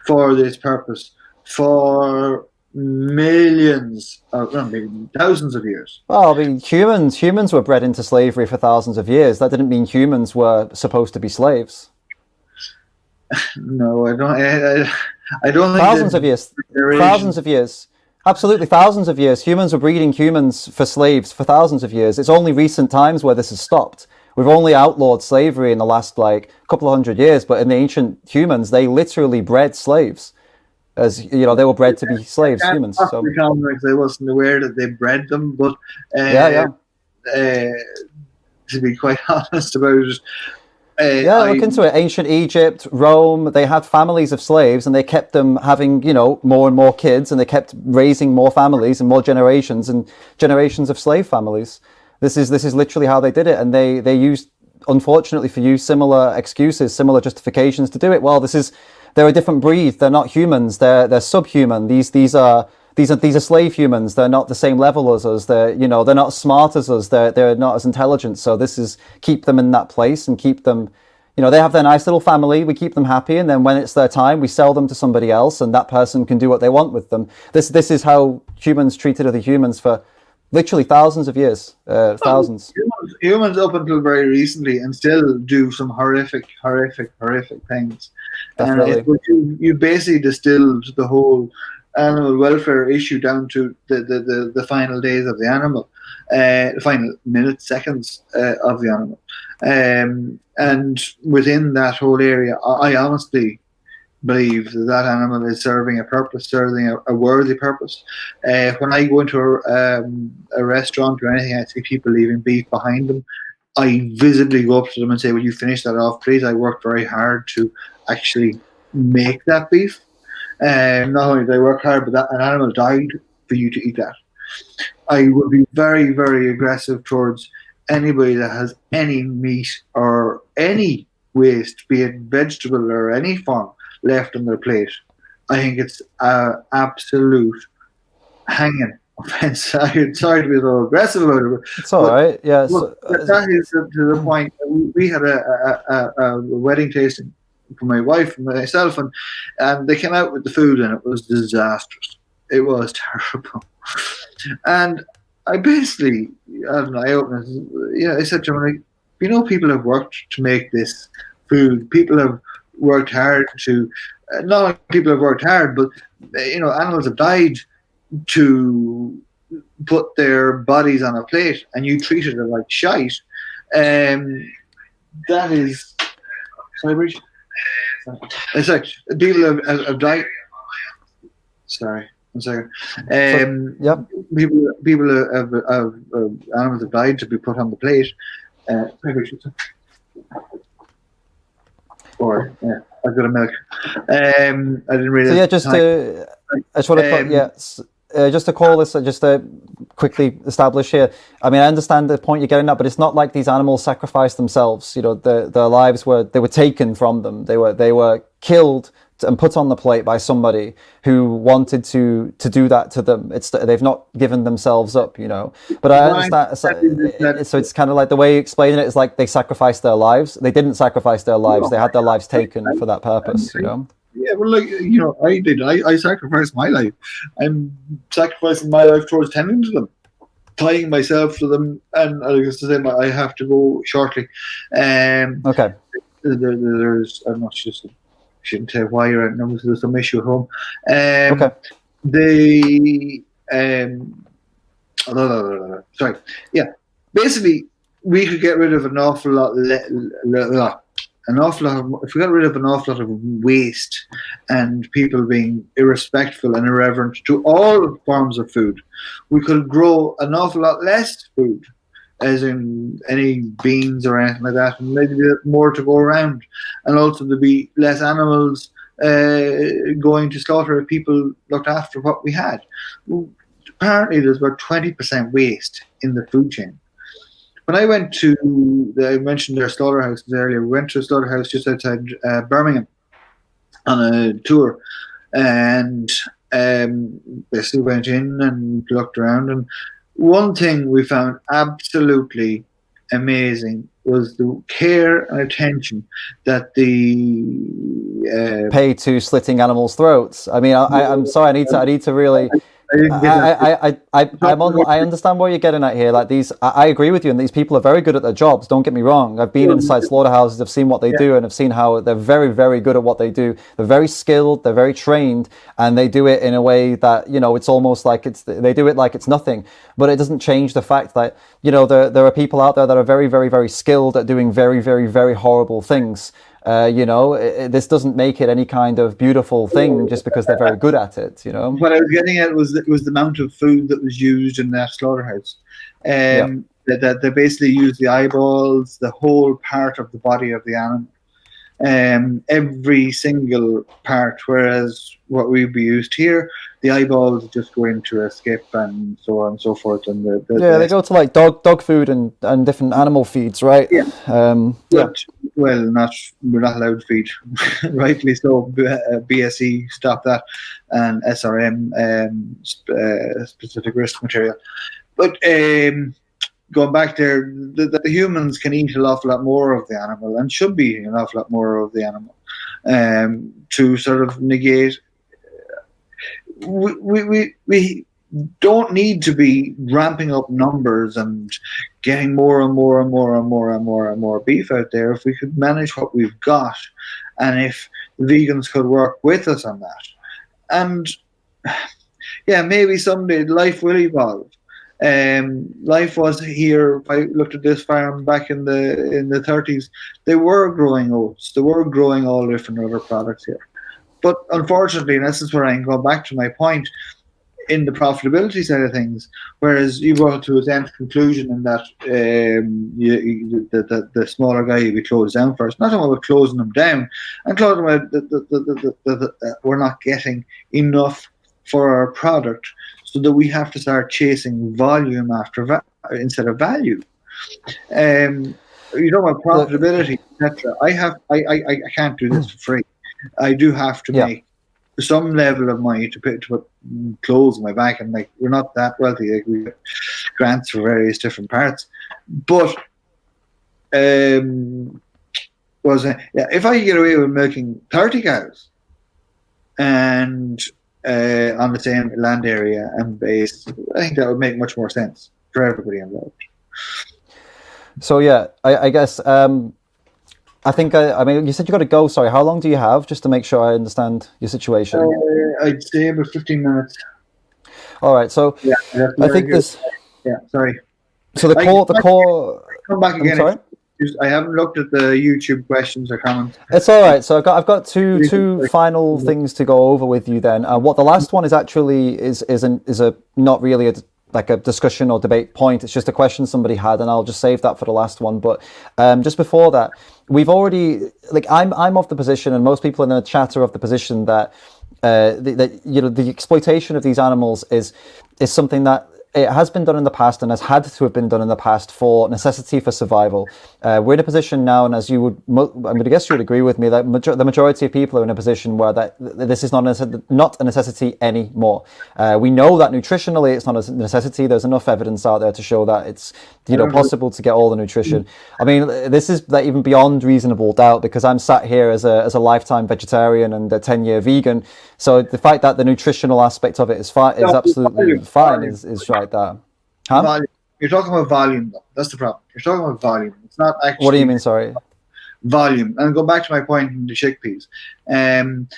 for this purpose for millions, maybe thousands of years. Well, I mean, humans were bred into slavery for thousands of years. That didn't mean humans were supposed to be slaves. No, I don't. I don't think thousands of years. Absolutely, thousands of years. Humans were breeding humans for slaves for thousands of years. It's only recent times where this has stopped. We've only outlawed slavery in the last couple of hundred years, but in the ancient humans, they literally bred slaves. As they were bred to be slaves, humans. So I wasn't aware that they bred them, but to be quite honest about it. Look into it. Ancient Egypt, Rome, they had families of slaves and they kept them having, more and more kids, and they kept raising more families and more generations and generations of slave families. This is literally how they did it. And they used, unfortunately for you, similar excuses, similar justifications to do it. Well, they're a different breed. They're not humans. They're subhuman. These are slave humans. They're not the same level as us. They're not as smart as us. They're not as intelligent. So keep them in that place and keep them, they have their nice little family. We keep them happy. And then when it's their time, we sell them to somebody else and that person can do what they want with them. This is how humans treated other humans for literally thousands of years, thousands. Humans up until very recently and still do some horrific things. Definitely. And you basically distilled the whole animal welfare issue down to the final days of the animal, the final minutes, seconds of the animal. And within that whole area, I honestly believe that animal is serving a purpose, serving a worthy purpose. When I go into a restaurant or anything, I see people leaving beef behind them. I visibly go up to them and say, will you finish that off, please? I worked very hard to actually make that beef. Not only did I work hard, but that an animal died for you to eat that. I would be very, very aggressive towards anybody that has any meat or any waste, be it vegetable or any form, left on their plate. I think it's absolute hanging offence. I'm sorry to be so aggressive about it. It's all right. Yes. That is to the point. We had a wedding tasting for my wife and myself, and they came out with the food, and it was disastrous. It was terrible. And I basically, I said to them, people have worked to make this food. People have worked hard to, not only people have worked hard, but animals have died to put their bodies on a plate, and you treated it like shite. That is, sorry, Bridget. It's like people have died. Sorry, one second. Yep. People have animals have died to be put on the plate. Or I've got a milk. I didn't realize. So I just want to just to call this, just to quickly establish here. I mean, I understand the point you're getting at, but it's not like these animals sacrificed themselves. Their lives were taken from them. They were killed and put on the plate by somebody who wanted to do that to them. They've not given themselves up, But I understand. So it's kind of like the way you explain it is like they sacrificed their lives. They didn't sacrifice their lives. They had their lives taken for that purpose, Yeah, well, I did. I sacrificed my life. I'm sacrificing my life towards tending to them, tying myself to them, and I guess to say I have to go shortly. Okay. I'm not just. Shouldn't say why right now. There's some issue at home. Okay. sorry. Yeah, basically, we could get rid of an awful lot. If we got rid of an awful lot of waste and people being irrespectful and irreverent to all forms of food, we could grow an awful lot less food, as in any beans or anything like that, and maybe more to go around, and also there'd be less animals going to slaughter if people looked after what we had. Apparently, there's about 20% waste in the food chain. When I went to, I mentioned their slaughterhouses earlier. We went to a slaughterhouse just outside Birmingham on a tour, and basically went in and looked around. And one thing we found absolutely amazing was the care and attention that the Pay to slitting animals' throats. I mean, I'm sorry. I need to really. I didn't get that. I understand what you're getting at here. Like these, I agree with you, and these people are very good at their jobs. Don't get me wrong. I've been inside slaughterhouses. I've seen what they do, and I've seen how they're very, very good at what they do. They're very skilled. They're very trained, and they do it in a way that it's almost like they do it like it's nothing. But it doesn't change the fact that there are people out there that are very, very, very skilled at doing very, very, very horrible things. This doesn't make it any kind of beautiful thing just because they're very good at it. What I was getting at was the amount of food that was used in that slaughterhouse. That they basically used the eyeballs, the whole part of the body of the animal, every single part. Whereas what we'd be used here, the eyeballs just go into a skip and so on and so forth. And they go to like dog food and different animal feeds, right? Yeah. We're not allowed to feed. Rightly so. BSE stopped that, and SRM specific risk material. But going back there, the humans can eat an awful lot more of the animal and should be eating an awful lot more of the animal to sort of negate. We don't need to be ramping up numbers and getting more and more and more and more and more and more beef out there. If we could manage what we've got, and if vegans could work with us on that, and maybe someday life will evolve. Life was here. If I looked at this farm back in the 30s, they were growing oats, they were growing all different other products here. But unfortunately, and this is where I can go back to my point, in the profitability side of things, whereas you brought to its end conclusion in that the smaller guy will be closed down first. Not only we're closing them down, and closing them that we're not getting enough for our product, so that we have to start chasing volume instead of value. About profitability, etc. I can't do this for free. I do have to make some level of money to put clothes on my back, and we're not that wealthy. We get grants for various different parts, but if I get away with milking 30 cows and on the same land area and base, I think that would make much more sense for everybody involved. So I guess. I think, you said you got to go. Sorry, how long do you have, just to make sure I understand your situation? I'd say about 15 minutes. All right, so I think this. Yeah, sorry. So the core. Come back again. I'm sorry? I haven't looked at the YouTube questions or comments. It's all right. So I've got two final things to go over with you. Then what the last one is actually is a not really a discussion or debate point. It's just a question somebody had, and I'll just save that for the last one. But just before that, we've already I'm of the position, and most people in the chat are of the position that the exploitation of these animals is something that it has been done in the past and has had to have been done in the past for necessity for survival. We're in a position now, and as you would, I'm going to guess you would agree with me, that the majority of people are in a position where this is not a necessity anymore. We know that nutritionally it's not a necessity. There's enough evidence out there to show that it's possible to get all the nutrition. I mean, this is even beyond reasonable doubt, because I'm sat here as a lifetime vegetarian and a 10-year vegan. So the fact that the nutritional aspect of it is absolutely fine is right there. Huh? Volume. You're talking about volume, though. That's the problem. You're talking about volume. It's not actually. What do you mean? Sorry. Volume. And go back to my point in the chickpeas. And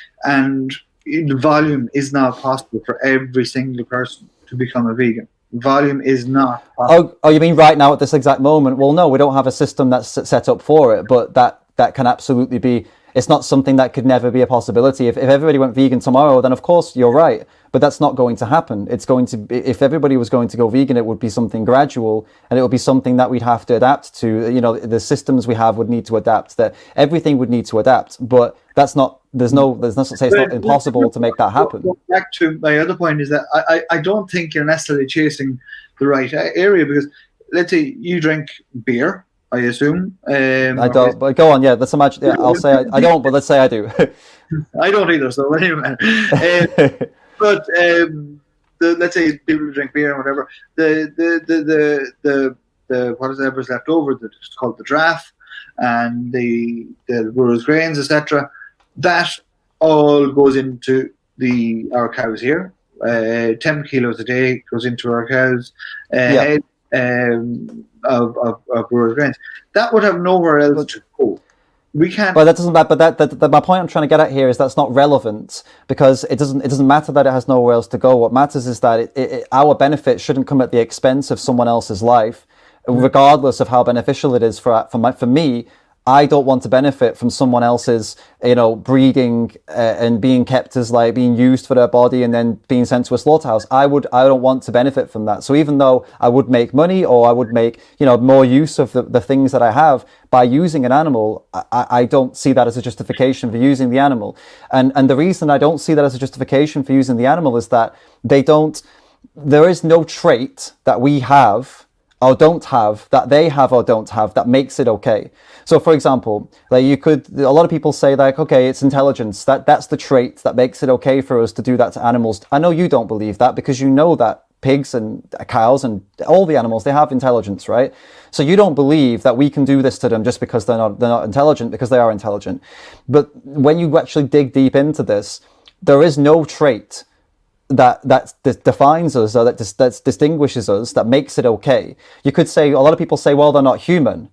the volume is not possible for every single person to become a vegan. volume is not. Oh, you mean right now at this exact moment? Well, no, we don't have a system that's set up for it, but that can absolutely be. It's not something that could never be a possibility. If everybody went vegan tomorrow, then of course you're right. But that's not going to happen. It's going to be, if everybody was going to go vegan, it would be something gradual, and it would be something that we'd have to adapt to. You know, the systems we have would need to adapt. That everything would need to adapt. But that's not. There's no to say it's not impossible to make that happen. Back to my other point is that I don't think you're necessarily chasing the right area, because let's say you drink beer, I assume. I don't, but go on. Yeah, let's imagine. Yeah, I'll say I don't, but let's say I do. I don't either. So anyway, but let's say people who drink beer and whatever, the whatever's left over, it's called the draff, and the brewer's grains, etc. That all goes into our cows here. 10 kilos a day goes into our cows. Of brewer's grains, that would have nowhere else to go. We can't. But that doesn't matter. But that my point I'm trying to get at here is that's not relevant, because it doesn't matter that it has nowhere else to go. What matters is that our benefit shouldn't come at the expense of someone else's life, regardless of how beneficial it is for me. I don't want to benefit from someone else's, breeding and being kept as like being used for their body and then being sent to a slaughterhouse. I don't want to benefit from that. So even though I would make money, or I would make, more use of the things that I have by using an animal, I don't see that as a justification for using the animal. And the reason I don't see that as a justification for using the animal is that there is no trait that we have or don't have, that they have or don't have, that makes it okay. So for example, like a lot of people say like, okay, it's intelligence, that's the trait that makes it okay for us to do that to animals. I know you don't believe that, because you know that pigs and cows and all the animals, they have intelligence, right? So you don't believe that we can do this to them just because they're not intelligent, because they are intelligent. But when you actually dig deep into this, there is no trait that defines us, or that distinguishes us, that makes it okay. You could say, a lot of people say, well, they're not human.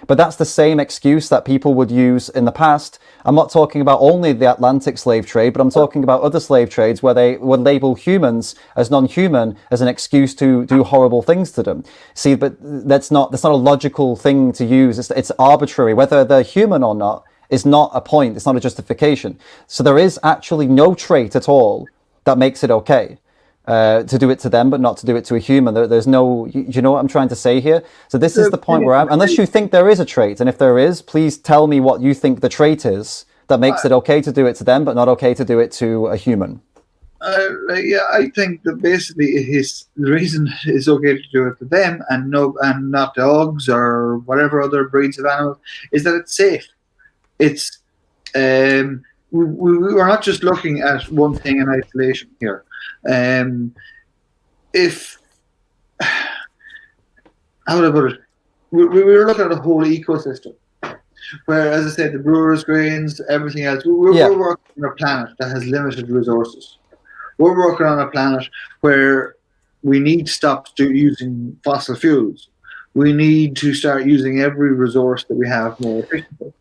But that's the same excuse that people would use in the past. I'm not talking about only the Atlantic slave trade, but I'm talking about other slave trades where they would label humans as non-human as an excuse to do horrible things to them. See, but that's not a logical thing to use. It's arbitrary. Whether they're human or not is not a point. It's not a justification. So there is actually no trait at all that makes it okay to do it to them, but not to do it to a human. There's no, you know what I'm trying to say here? So this is the point where unless you think there is a trait, and if there is, please tell me what you think the trait is that makes it okay to do it to them, but not okay to do it to a human. I think that basically the reason it's okay to do it to them and not dogs or whatever other breeds of animals is that it's safe. It's we're not just looking at one thing in isolation here. If how would I put it? We were looking at a whole ecosystem, where, as I said, the brewers' grains, everything else. We're working on a planet that has limited resources. We're working on a planet where we need to stop using fossil fuels. We need to start using every resource that we have more efficiently.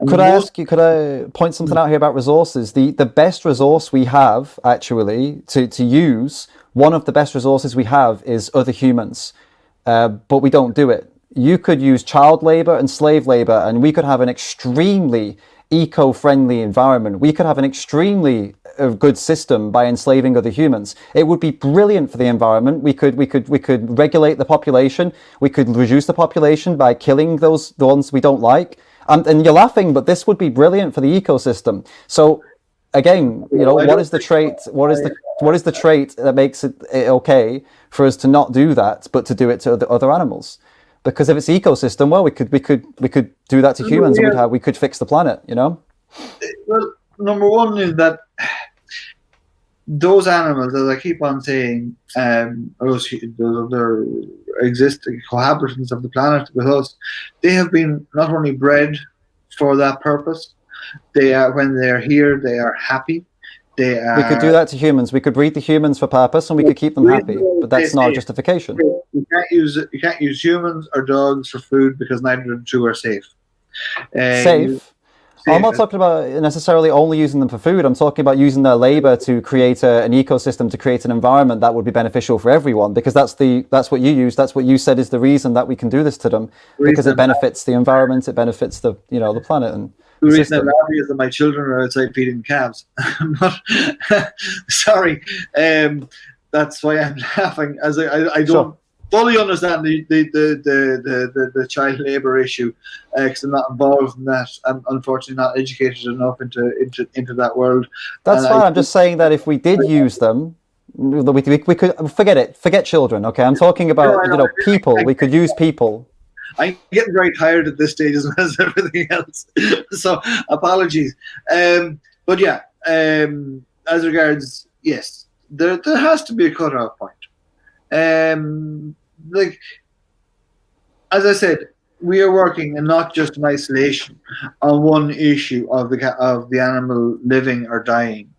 Could I point something out here about resources? The best resource we have, actually, to use, one of the best resources we have is other humans, but we don't do it. You could use child labor and slave labor, and we could have an extremely eco-friendly environment. We could have an extremely good system by enslaving other humans. It would be brilliant for the environment. We could regulate the population. We could reduce the population by killing the ones we don't like. And you're laughing, but this would be brilliant for the ecosystem. So again, what is the trait? What is the trait that makes it okay for us to not do that, but to do it to other animals? Because if it's ecosystem, well, we could do that to humans, and we could fix the planet. Well, number one is that those animals, as I keep on saying, those other existing cohabitants of the planet with us, they have been not only bred for that purpose. When they're here, they are happy. We could do that to humans. We could breed the humans for purpose, and we could keep them happy. But that's not a justification. You can't use humans or dogs for food, because neither of the two are safe. Safe? I'm not talking about necessarily only using them for food. I'm talking about using their labor to create an ecosystem, to create an environment that would be beneficial for everyone, because that's what you use. That's what you said is the reason that we can do this to them, because it benefits the environment, it benefits the the planet and the reason I'm laughing is that my children are outside feeding calves. But sorry, that's why I'm laughing. As I don't fully understand the child labor issue, because I'm not involved in that. I'm unfortunately not educated enough into that world. That's fine. I'm just saying that if we did use them, we could forget children. Okay, I'm talking about people. We could use people. I'm getting very tired at this stage as well as everything else. So apologies. But yeah, as regards, yes, there has to be a cut-off point. Like, as I said, we are working, and not just in isolation, on one issue of the animal living or dying.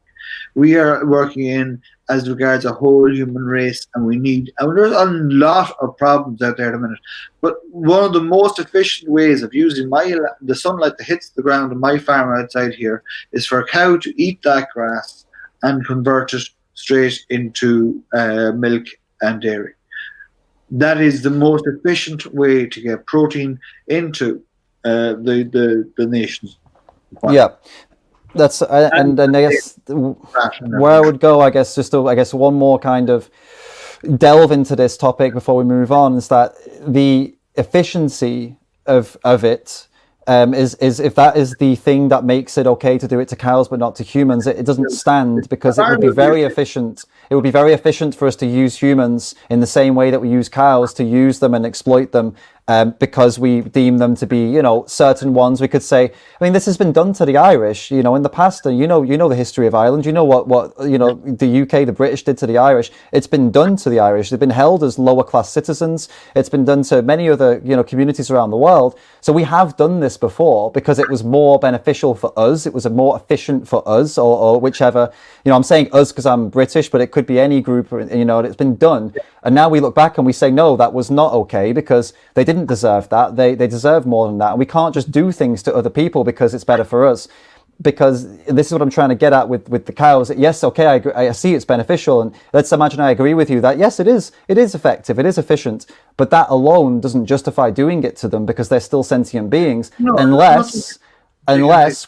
We are working as regards a whole human race, and there's a lot of problems out there at the minute. But one of the most efficient ways of using the sunlight that hits the ground on my farm outside here is for a cow to eat that grass and convert it straight into milk and dairy. That is the most efficient way to get protein into the nation's farm. Yeah. That's and I guess where I would go, one more kind of delve into this topic before we move on, is that the efficiency of it is if that is the thing that makes it okay to do it to cows but not to humans, it doesn't stand, because it would be very efficient. It would be very efficient for us to use humans in the same way that we use cows, to use them and exploit them. Because we deem them to be, certain ones. We could say, I mean, this has been done to the Irish, in the past. And you know the history of Ireland. You know what the UK, the British did to the Irish. It's been done to the Irish. They've been held as lower class citizens. It's been done to many other, communities around the world. So we have done this before because it was more beneficial for us. It was more efficient for us, or whichever. I'm saying us because I'm British, but it could be any group. It's been done. And now we look back and we say, no, that was not okay, because they didn't deserve that. They deserve more than that. And we can't just do things to other people because it's better for us. Because this is what I'm trying to get at with the cows. Yes, okay, I see it's beneficial, and let's imagine I agree with you that yes, it is effective, it is efficient, but that alone doesn't justify doing it to them, because they're still sentient beings, unless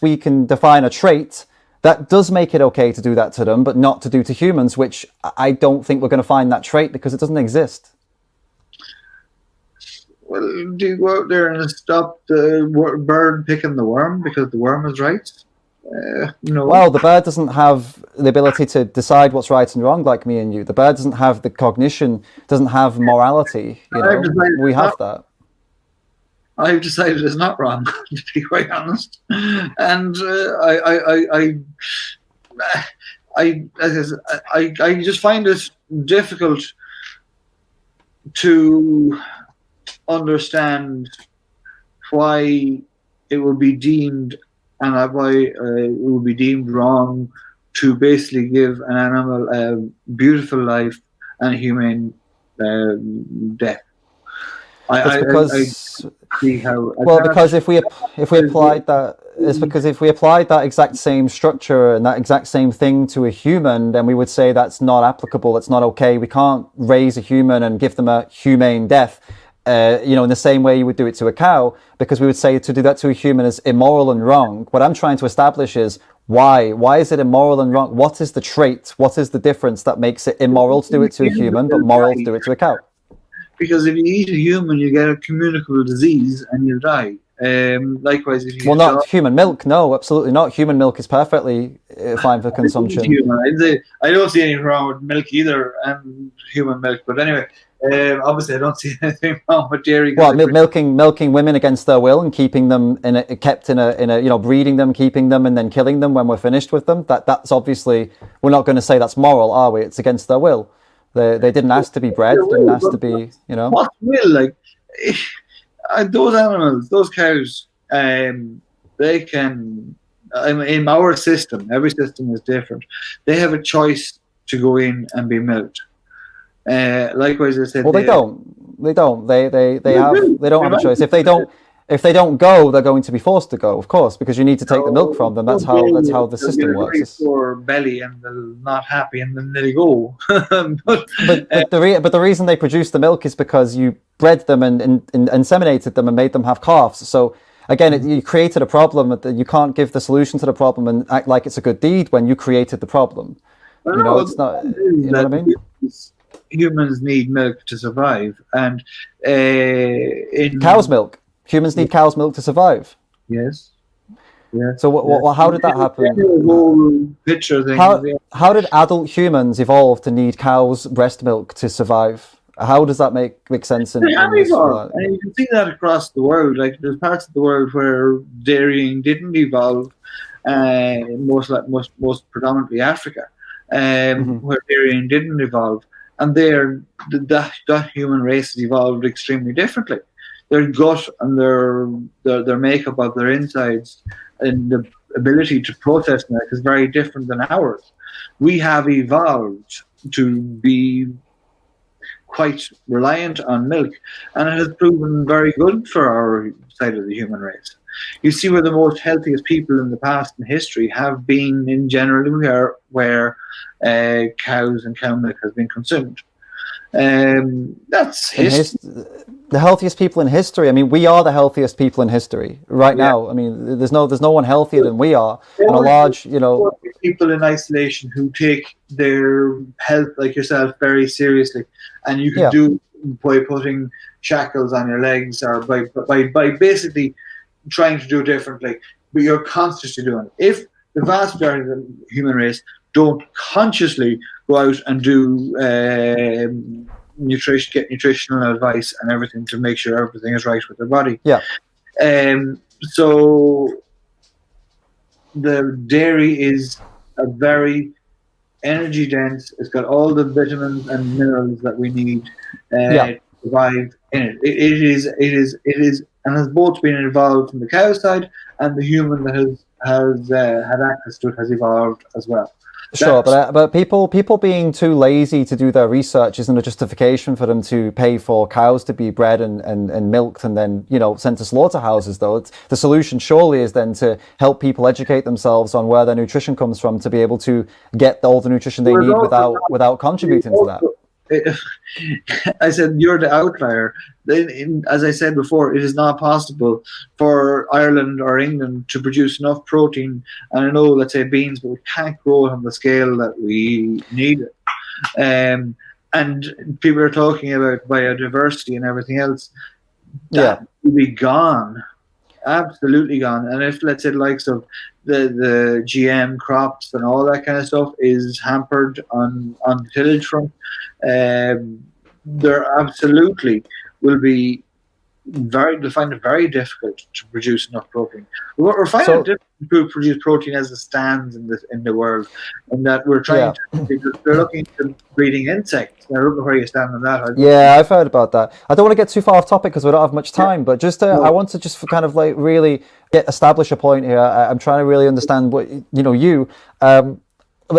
we can define a trait that does make it okay to do that to them, but not to do to humans, which I don't think we're going to find that trait, because it doesn't exist. Well, do you go out there and stop the bird picking the worm because the worm is right? No. Well, the bird doesn't have the ability to decide what's right and wrong like me and you. The bird doesn't have the cognition, doesn't have morality. We have that. I've decided it's not wrong, to be quite honest, and I just find it difficult to understand why it would be deemed wrong to basically give an animal a beautiful life and a humane death. Because if we applied that, it's because if we applied that exact same structure and that exact same thing to a human, then we would say that's not applicable. It's not okay. We can't raise a human and give them a humane death. In the same way you would do it to a cow, because we would say to do that to a human is immoral and wrong. What I'm trying to establish is why is it immoral and wrong? What is the trait? What is the difference that makes it immoral to do it to a human, but moral to do it to a cow? Because if you eat a human, you get a communicable disease and you die. Likewise, if you not human milk. No, absolutely not. Human milk is perfectly fine for consumption. I don't see anything wrong with milk either, and human milk. But anyway, obviously, I don't see anything wrong with dairy. Well, milking women against their will and keeping them kept in a breeding them, keeping them, and then killing them when we're finished with them. That's obviously, we're not going to say that's moral, are we? It's against their will. They didn't ask to be bred. Didn't ask to be, What will, those animals, those cows, they can. In our system, every system is different. They have a choice to go in and be milked. Likewise, I said. Well, they don't. They don't. They don't have a choice. If they don't If they don't go, they're going to be forced to go, of course, because you need to take the milk from them. That's how the system works. They'll get a very poor belly and they're not happy, and then they go. But the reason they produce the milk is because you bred them and inseminated them and made them have calves. So again, you created a problem that you can't give the solution to the problem and act like it's a good deed when you created the problem. It's not. You know what I mean? Humans need milk to survive, and cow's milk. Humans need cow's milk to survive. Yes. Yeah. So how did that happen? Whole picture thing. How did adult humans evolve to need cow's breast milk to survive? How does that make sense? And you can see that across the world. Like there's parts of the world where dairying didn't evolve. Most predominantly Africa, where dairying didn't evolve, and the human race has evolved extremely differently. Their gut and their makeup of their insides and the ability to process milk is very different than ours. We have evolved to be quite reliant on milk, and it has proven very good for our side of the human race. You see where the most healthiest people in the past in history have been in general where cows and cow milk has been consumed. That's history. The healthiest people in history. I mean, we are the healthiest people in history right now. I mean, there's no one healthier than we are. And a large, people in isolation who take their health, like yourself, very seriously, and you can do by putting shackles on your legs or by basically trying to do it differently, but you're consciously doing it. If the vast majority of the human race don't consciously go out and do get nutritional advice and everything to make sure everything is right with their body. So the dairy is a very energy dense. It's got all the vitamins and minerals that we need to survive in it. It is, and has both been involved from the cow side, and the human that has had access to it has evolved as well. Sure, but people being too lazy to do their research isn't a justification for them to pay for cows to be bred and milked and then sent to slaughterhouses. Though the solution surely is then to help people educate themselves on where their nutrition comes from to be able to get all the nutrition they need without contributing to that. I said you're the outlier. As I said before, it is not possible for Ireland or England to produce enough protein. And I know, let's say beans, but we can't grow it on the scale that we need it. And people are talking about biodiversity and everything else. That will be gone, absolutely gone. And if, let's say, the likes of the GM crops and all that kind of stuff is hampered on the tillage front, there absolutely will be they'll find it very difficult to produce enough protein. We're finding it difficult to produce protein as it stands in the world, and that we're trying to, they're looking at breeding insects. I don't know where you stand on that. I've heard about that. I don't want to get too far off topic because we don't have much time, but just I want to just kind of like really establish a point here. I'm trying to really understand what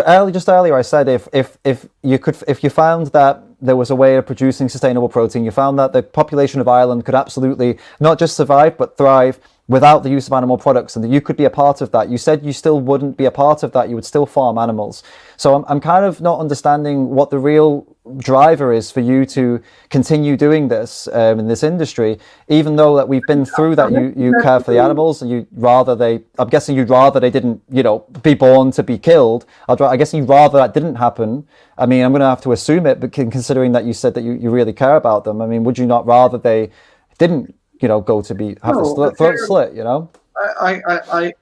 earlier I said if you found that there was a way of producing sustainable protein, you found that the population of Ireland could absolutely not just survive but thrive without the use of animal products, and that you could be a part of that. You said you still wouldn't be a part of that, you would still farm animals. So I'm kind of not understanding what the real driver is for you to continue doing this in this industry, even though that we've been through that. You care for the animals, and I'm guessing you'd rather they didn't be born to be killed. I guess you'd rather that didn't happen. I mean, I'm going to have to assume it, but considering that you said that you really care about them, I mean, would you not rather they didn't go to have the throat slit? I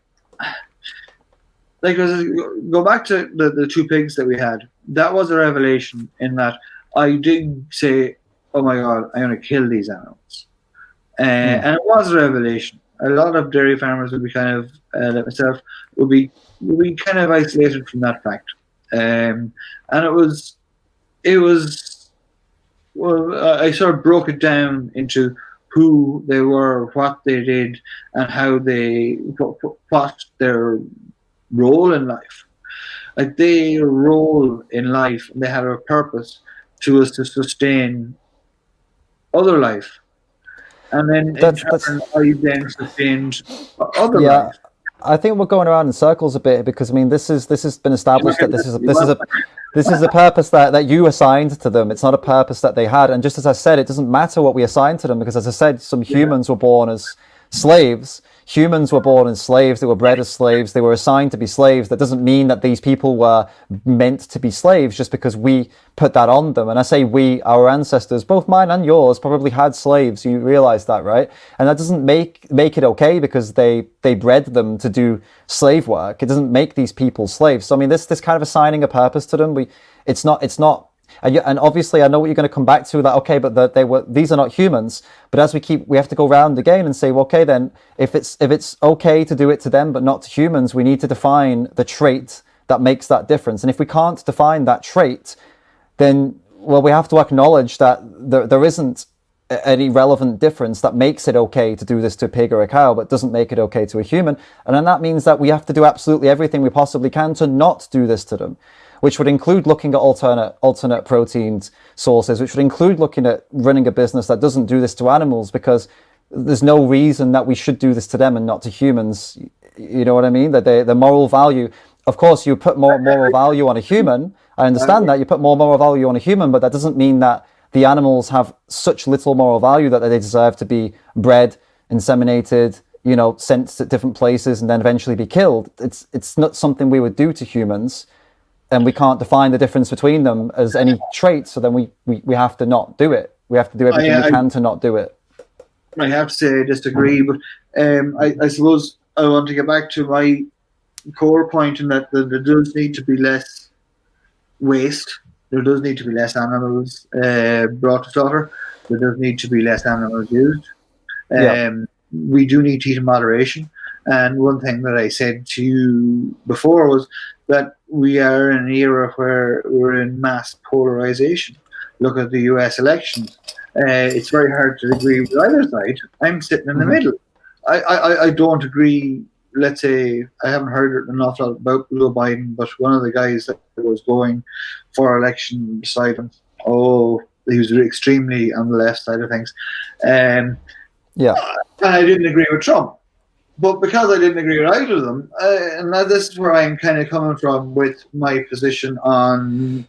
like, go back to the two pigs that we had. That was a revelation in that I did say, oh my God, I'm going to kill these animals. And it was a revelation. A lot of dairy farmers would be kind of, like myself, would be kind of isolated from that fact. And it was, well, I sort of broke it down into who they were, what they did, and how what their role in life. Like their role in life, they had a purpose to sustain other life. and then in That's turn, I then sustained other yeah. lives. I think we're going around in circles a bit because I mean this has been established that this is a purpose that you assigned to them. It's not a purpose that they had. And just as I said, it doesn't matter what we assign to them because, as I said, some humans were born as slaves. Humans were born as slaves. They were bred as slaves. They were assigned to be slaves. That doesn't mean that these people were meant to be slaves just because we put that on them. And I say we, our ancestors, both mine and yours, probably had slaves. You realize that, right? And that doesn't make it okay because they bred them to do slave work. It doesn't make these people slaves. So I mean, this kind of assigning a purpose to them, it's not. And obviously, I know what you're going to come back to. That okay, but these are not humans. But as we have to go round again and say, well, okay, then if it's okay to do it to them but not to humans, we need to define the trait that makes that difference. And if we can't define that trait, then well, we have to acknowledge that there isn't any relevant difference that makes it okay to do this to a pig or a cow, but doesn't make it okay to a human. And then that means that we have to do absolutely everything we possibly can to not do this to them, which would include looking at alternate protein sources, which would include looking at running a business that doesn't do this to animals, because there's no reason that we should do this to them and not to humans. You know what I mean? That the moral value, of course, you put more moral value on a human. I understand that you put more moral value on a human, but that doesn't mean that the animals have such little moral value that they deserve to be bred, inseminated, sent to different places and then eventually be killed. It's not something we would do to humans. And we can't define the difference between them as any trait, so then we have to not do it. We have to do everything we can to not do it. I have to say I disagree, but I suppose I want to get back to my core point in that there does need to be less waste. There does need to be less animals brought to slaughter. There does need to be less animals used. We do need to eat in moderation. And one thing that I said to you before was that we are in an era where we're in mass polarization. Look at the US elections. It's very hard to agree with either side. I'm sitting in the middle. I don't agree. Let's say I haven't heard an awful lot about Joe Biden, but one of the guys that was going for election beside him, he was extremely on the left side of things. And I didn't agree with Trump. But because I didn't agree with either of them, and now this is where I'm kind of coming from with my position on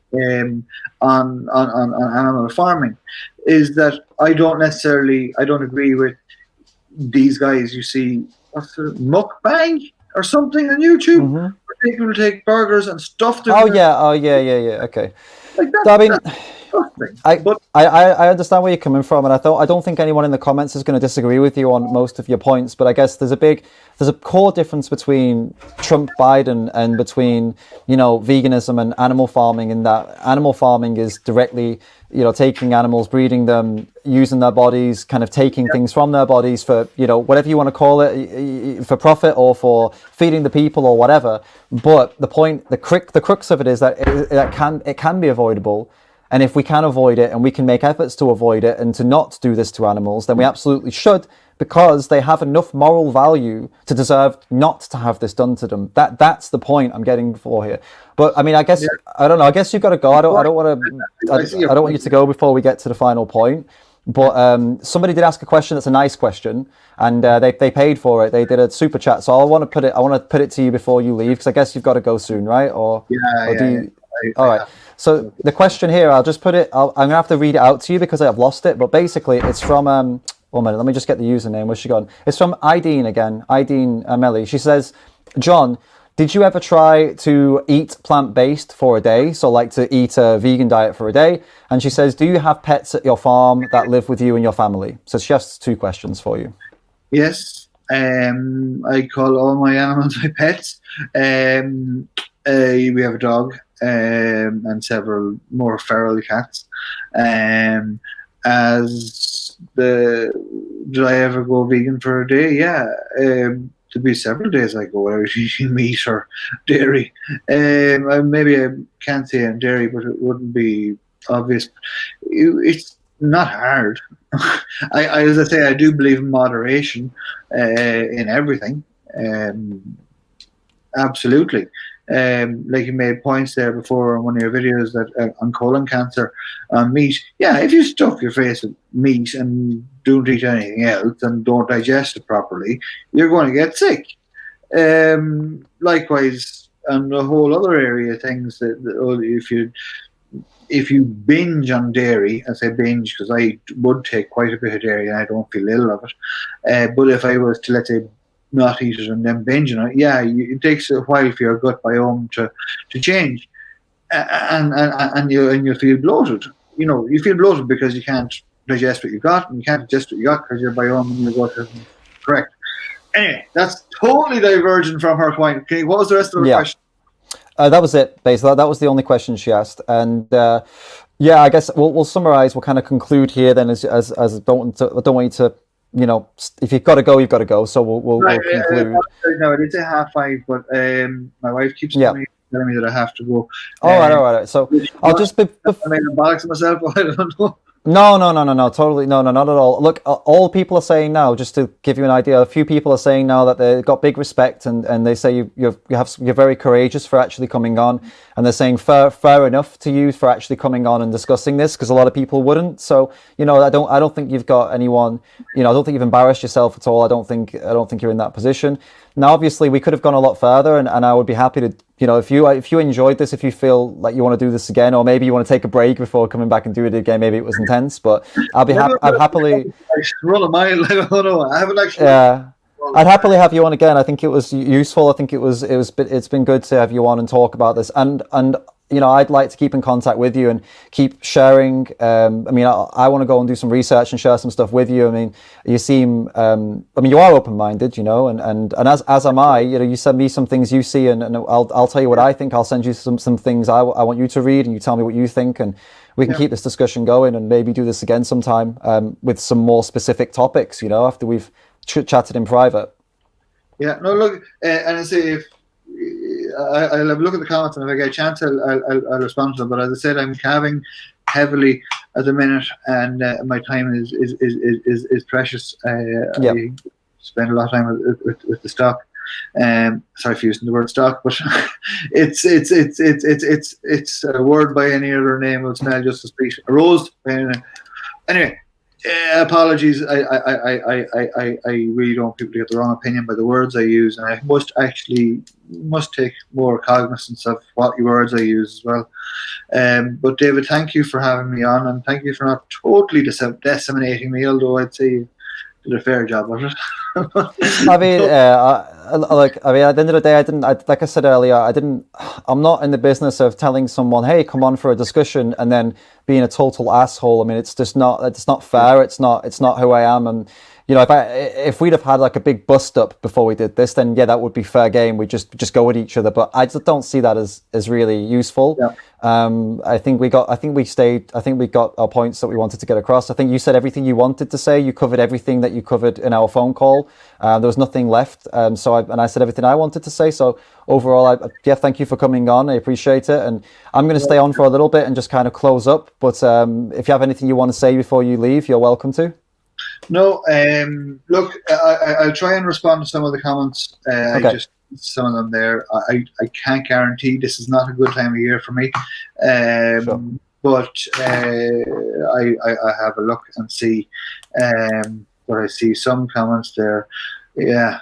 animal farming, is that I don't agree with these guys. You see, what's the mukbang or something on YouTube? Where people will take burgers and stuff them. Oh yeah. Okay. Like that. I mean, I understand where you're coming from, and I don't think anyone in the comments is going to disagree with you on most of your points. But I guess there's a core difference between Trump, Biden, and between veganism and animal farming. In that animal farming is directly taking animals, breeding them, using their bodies, kind of taking things from their bodies for whatever you want to call it, for profit or for feeding the people or whatever. But the crux of it is that it can be avoidable. And if we can avoid it and we can make efforts to avoid it and to not do this to animals, then we absolutely should, because they have enough moral value to deserve not to have this done to them. That's the point I'm getting for here. But I mean, I guess I don't know. I guess you've got to go. I don't want you to go before we get to the final point. But somebody did ask a question that's a nice question, and they paid for it. They did a super chat, so I want to put it to you before you leave, because I guess you've got to go soon, right? All right. So the question here, I'll just put it. I'm gonna have to read it out to you because I've lost it. But basically, it's from 1 minute. Let me just get the username. Where's she gone? It's from Ideen again. Ideen Melly. She says, John, did you ever try to eat plant-based for a day? So like to eat a vegan diet for a day? And she says, do you have pets at your farm that live with you and your family? So she has 2 questions for you. Yes. I call all my animals my pets. We have a dog. And several more feral cats. Did I ever go vegan for a day? Yeah. There'd be several days I go out eating meat or dairy. Maybe I can't say on dairy, but it wouldn't be obvious. It's not hard. As I say, I do believe in moderation in everything. Absolutely. Like you made points there before on one of your videos that on colon cancer, meat. Yeah, if you stuff your face with meat and don't eat anything else and don't digest it properly, you're going to get sick. Likewise, and the whole other area of things if you binge on dairy, I say binge because I would take quite a bit of dairy and I don't feel ill of it. But if I was to, let's say, not eat it and then binge on it, it takes a while for your gut biome to change, and you feel bloated. You feel bloated because you can't digest what you got, and you can't digest what you got because your biome and your gut isn't correct. Anyway, that's totally divergent from her point. Okay, what was the rest of the question? That was it, basically. That was the only question she asked. And I guess we'll summarize. We'll kind of conclude here then, as I don't want you to, if you've got to go, you've got to go. So we'll conclude. No, it is a 5:30, but my wife keeps telling me that I have to go. All right. So I'll just be. I mean, I'm boxing myself. I don't know. No, totally, no, not at all. Look, all people are saying now, just to give you an idea, a few people are saying now that they've got big respect, and they say you're very courageous for actually coming on, and they're saying fair enough to you for actually coming on and discussing this, because a lot of people wouldn't. So I don't think you've got anyone, I don't think you've embarrassed yourself at all. I don't think you're in that position. Now, obviously, we could have gone a lot further, and I would be happy to, if you enjoyed this, if you feel like you want to do this again, or maybe you want to take a break before coming back and do it again, maybe it was intense, but I'd happily. I run a mile. I don't know. I haven't actually. Yeah, I'd happily have you on again. I think it was useful. I think it's been good to have you on and talk about this, and I'd like to keep in contact with you and keep sharing. I want to go and do some research and share some stuff with you. I mean, you seem, you are open-minded, and as am I. You send me some things you see, and I'll tell you what I think. I'll send you some things I want you to read, and you tell me what you think, and we can keep this discussion going, and maybe do this again sometime with some more specific topics. After we've chatted in private. Yeah. No. Look, and I say if. I'll have a look at the comments, and if I get a chance, I'll respond to them. But as I said, I'm calving heavily at the minute, and my time is precious. I spend a lot of time with the stock. Sorry for using the word stock, but it's a word by any other name will smell just as sweet. A rose. Anyway. Apologies. I really don't want people to get the wrong opinion by the words I use, and I must take more cognizance of what words I use as well. But David, thank you for having me on, and thank you for not totally disseminating me, although I'd say you did a fair job of it. at the end of the day, like I said earlier, I'm not in the business of telling someone, hey, come on for a discussion, and then being a total asshole. I mean, it's not fair. It's not who I am. And if we'd have had like a big bust up before we did this, then that would be fair game. We just go at each other. But I just don't see that as really useful. Yeah. I think we got our points that we wanted to get across. I think you said everything you wanted to say. You covered everything that you covered in our phone call. There was nothing left. I said everything I wanted to say. So overall, thank you for coming on. I appreciate it. And I'm going to stay on for a little bit and just kind of close up. But if you have anything you want to say before you leave, you're welcome to. No, look, I'll try and respond to some of the comments. Okay. Some of them there. I can't guarantee this is not a good time of year for me. Sure. But I have a look and see. But I see some comments there. Yeah.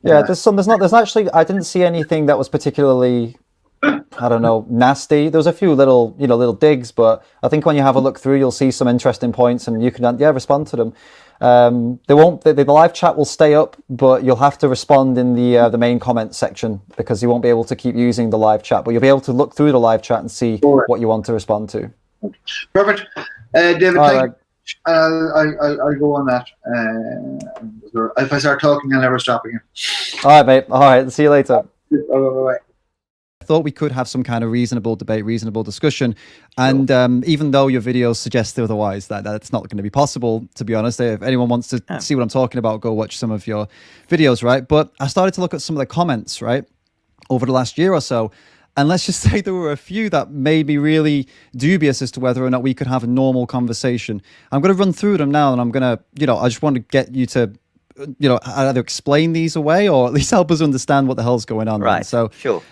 There's actually, I didn't see anything that was particularly, I don't know, nasty. There was a few little digs, but I think when you have a look through, you'll see some interesting points, and you can respond to them. The live chat will stay up, but you'll have to respond in the main comment section, because you won't be able to keep using the live chat, but you'll be able to look through the live chat and see what you want to respond to. Perfect. David, thank you. I'll go on that. If I start talking, I'll never stop again. All right, mate. All right. See you later. Bye. I thought we could have some kind of reasonable debate, reasonable discussion. And even though your videos suggest otherwise, that's not going to be possible, to be honest. If anyone wants to see what I'm talking about, go watch some of your videos, right? But I started to look at some of the comments, right, over the last year or so. And let's just say there were a few that made me really dubious as to whether or not we could have a normal conversation. I'm going to run through them now, and I'm going to, I just want to get you to either explain these away or at least help us understand what the hell's going on. Right. So Sure.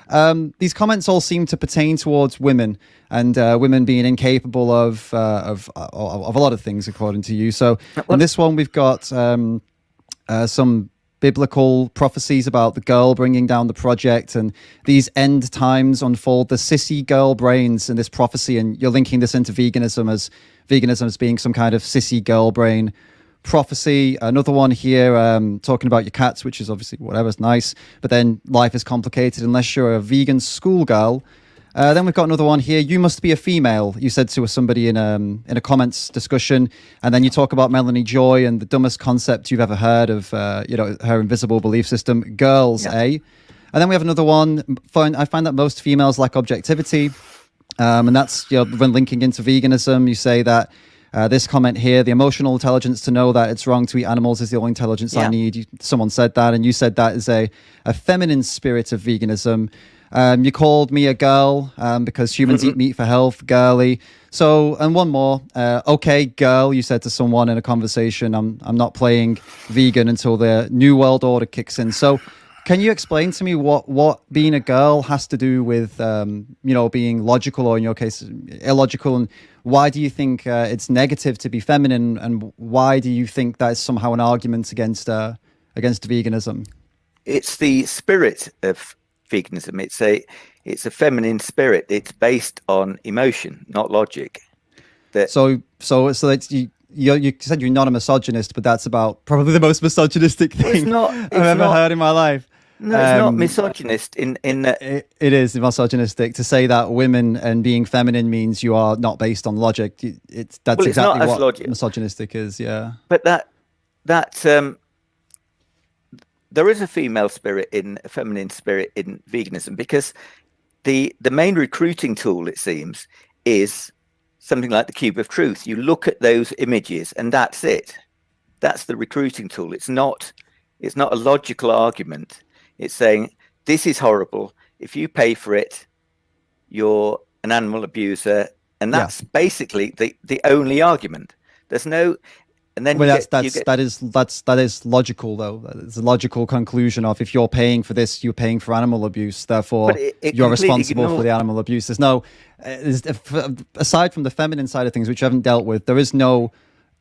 these comments all seem to pertain towards women and women being incapable of a lot of things, according to you. So in this one, we've got some biblical prophecies about the girl bringing down the project, and these end times unfold the sissy girl brains in this prophecy, and you're linking this into veganism as being some kind of sissy girl brain prophecy. Another one here talking about your cats, which is obviously whatever's nice, but then life is complicated unless you're a vegan schoolgirl. Then we've got another one here. You must be a female, you said to somebody in a comments discussion, and then you talk about Melanie Joy and the dumbest concept you've ever heard of, her invisible belief system, girls, eh? And then we have another one. I find that most females lack objectivity, and that's when linking into veganism. You say that this comment here, the emotional intelligence to know that it's wrong to eat animals is the only intelligence I need. Someone said that, and you said that is a feminine spirit of veganism. You called me a girl because humans eat meat for health, girly. So, and one more. Okay, girl, you said to someone in a conversation, I'm not playing vegan until the New World Order kicks in. So, can you explain to me what being a girl has to do with, being logical, or in your case, illogical, and why do you think it's negative to be feminine, and why do you think that is somehow an argument against veganism? It's the spirit of veganism. It's a feminine spirit. It's based on emotion, not logic. So it's you said you're not a misogynist, but that's about probably the most misogynistic thing I've ever heard in my life. No, it's not misogynist. It is misogynistic to say that women and being feminine means you are not based on logic. That's exactly what misogynistic is. Yeah, but that there is a female spirit a feminine spirit in veganism, because the main recruiting tool, it seems, is something like the cube of truth. You look at those images and that's it. That's the recruiting tool. It's not a logical argument. It's saying this is horrible. If you pay for it, you're an animal abuser, and that's basically the only argument. There's no. And then that is logical, though. It's a logical conclusion of, if you're paying for this, you're paying for animal abuse. Therefore, you're responsible for the animal abuse. There's no, aside from the feminine side of things, which I haven't dealt with, there is no,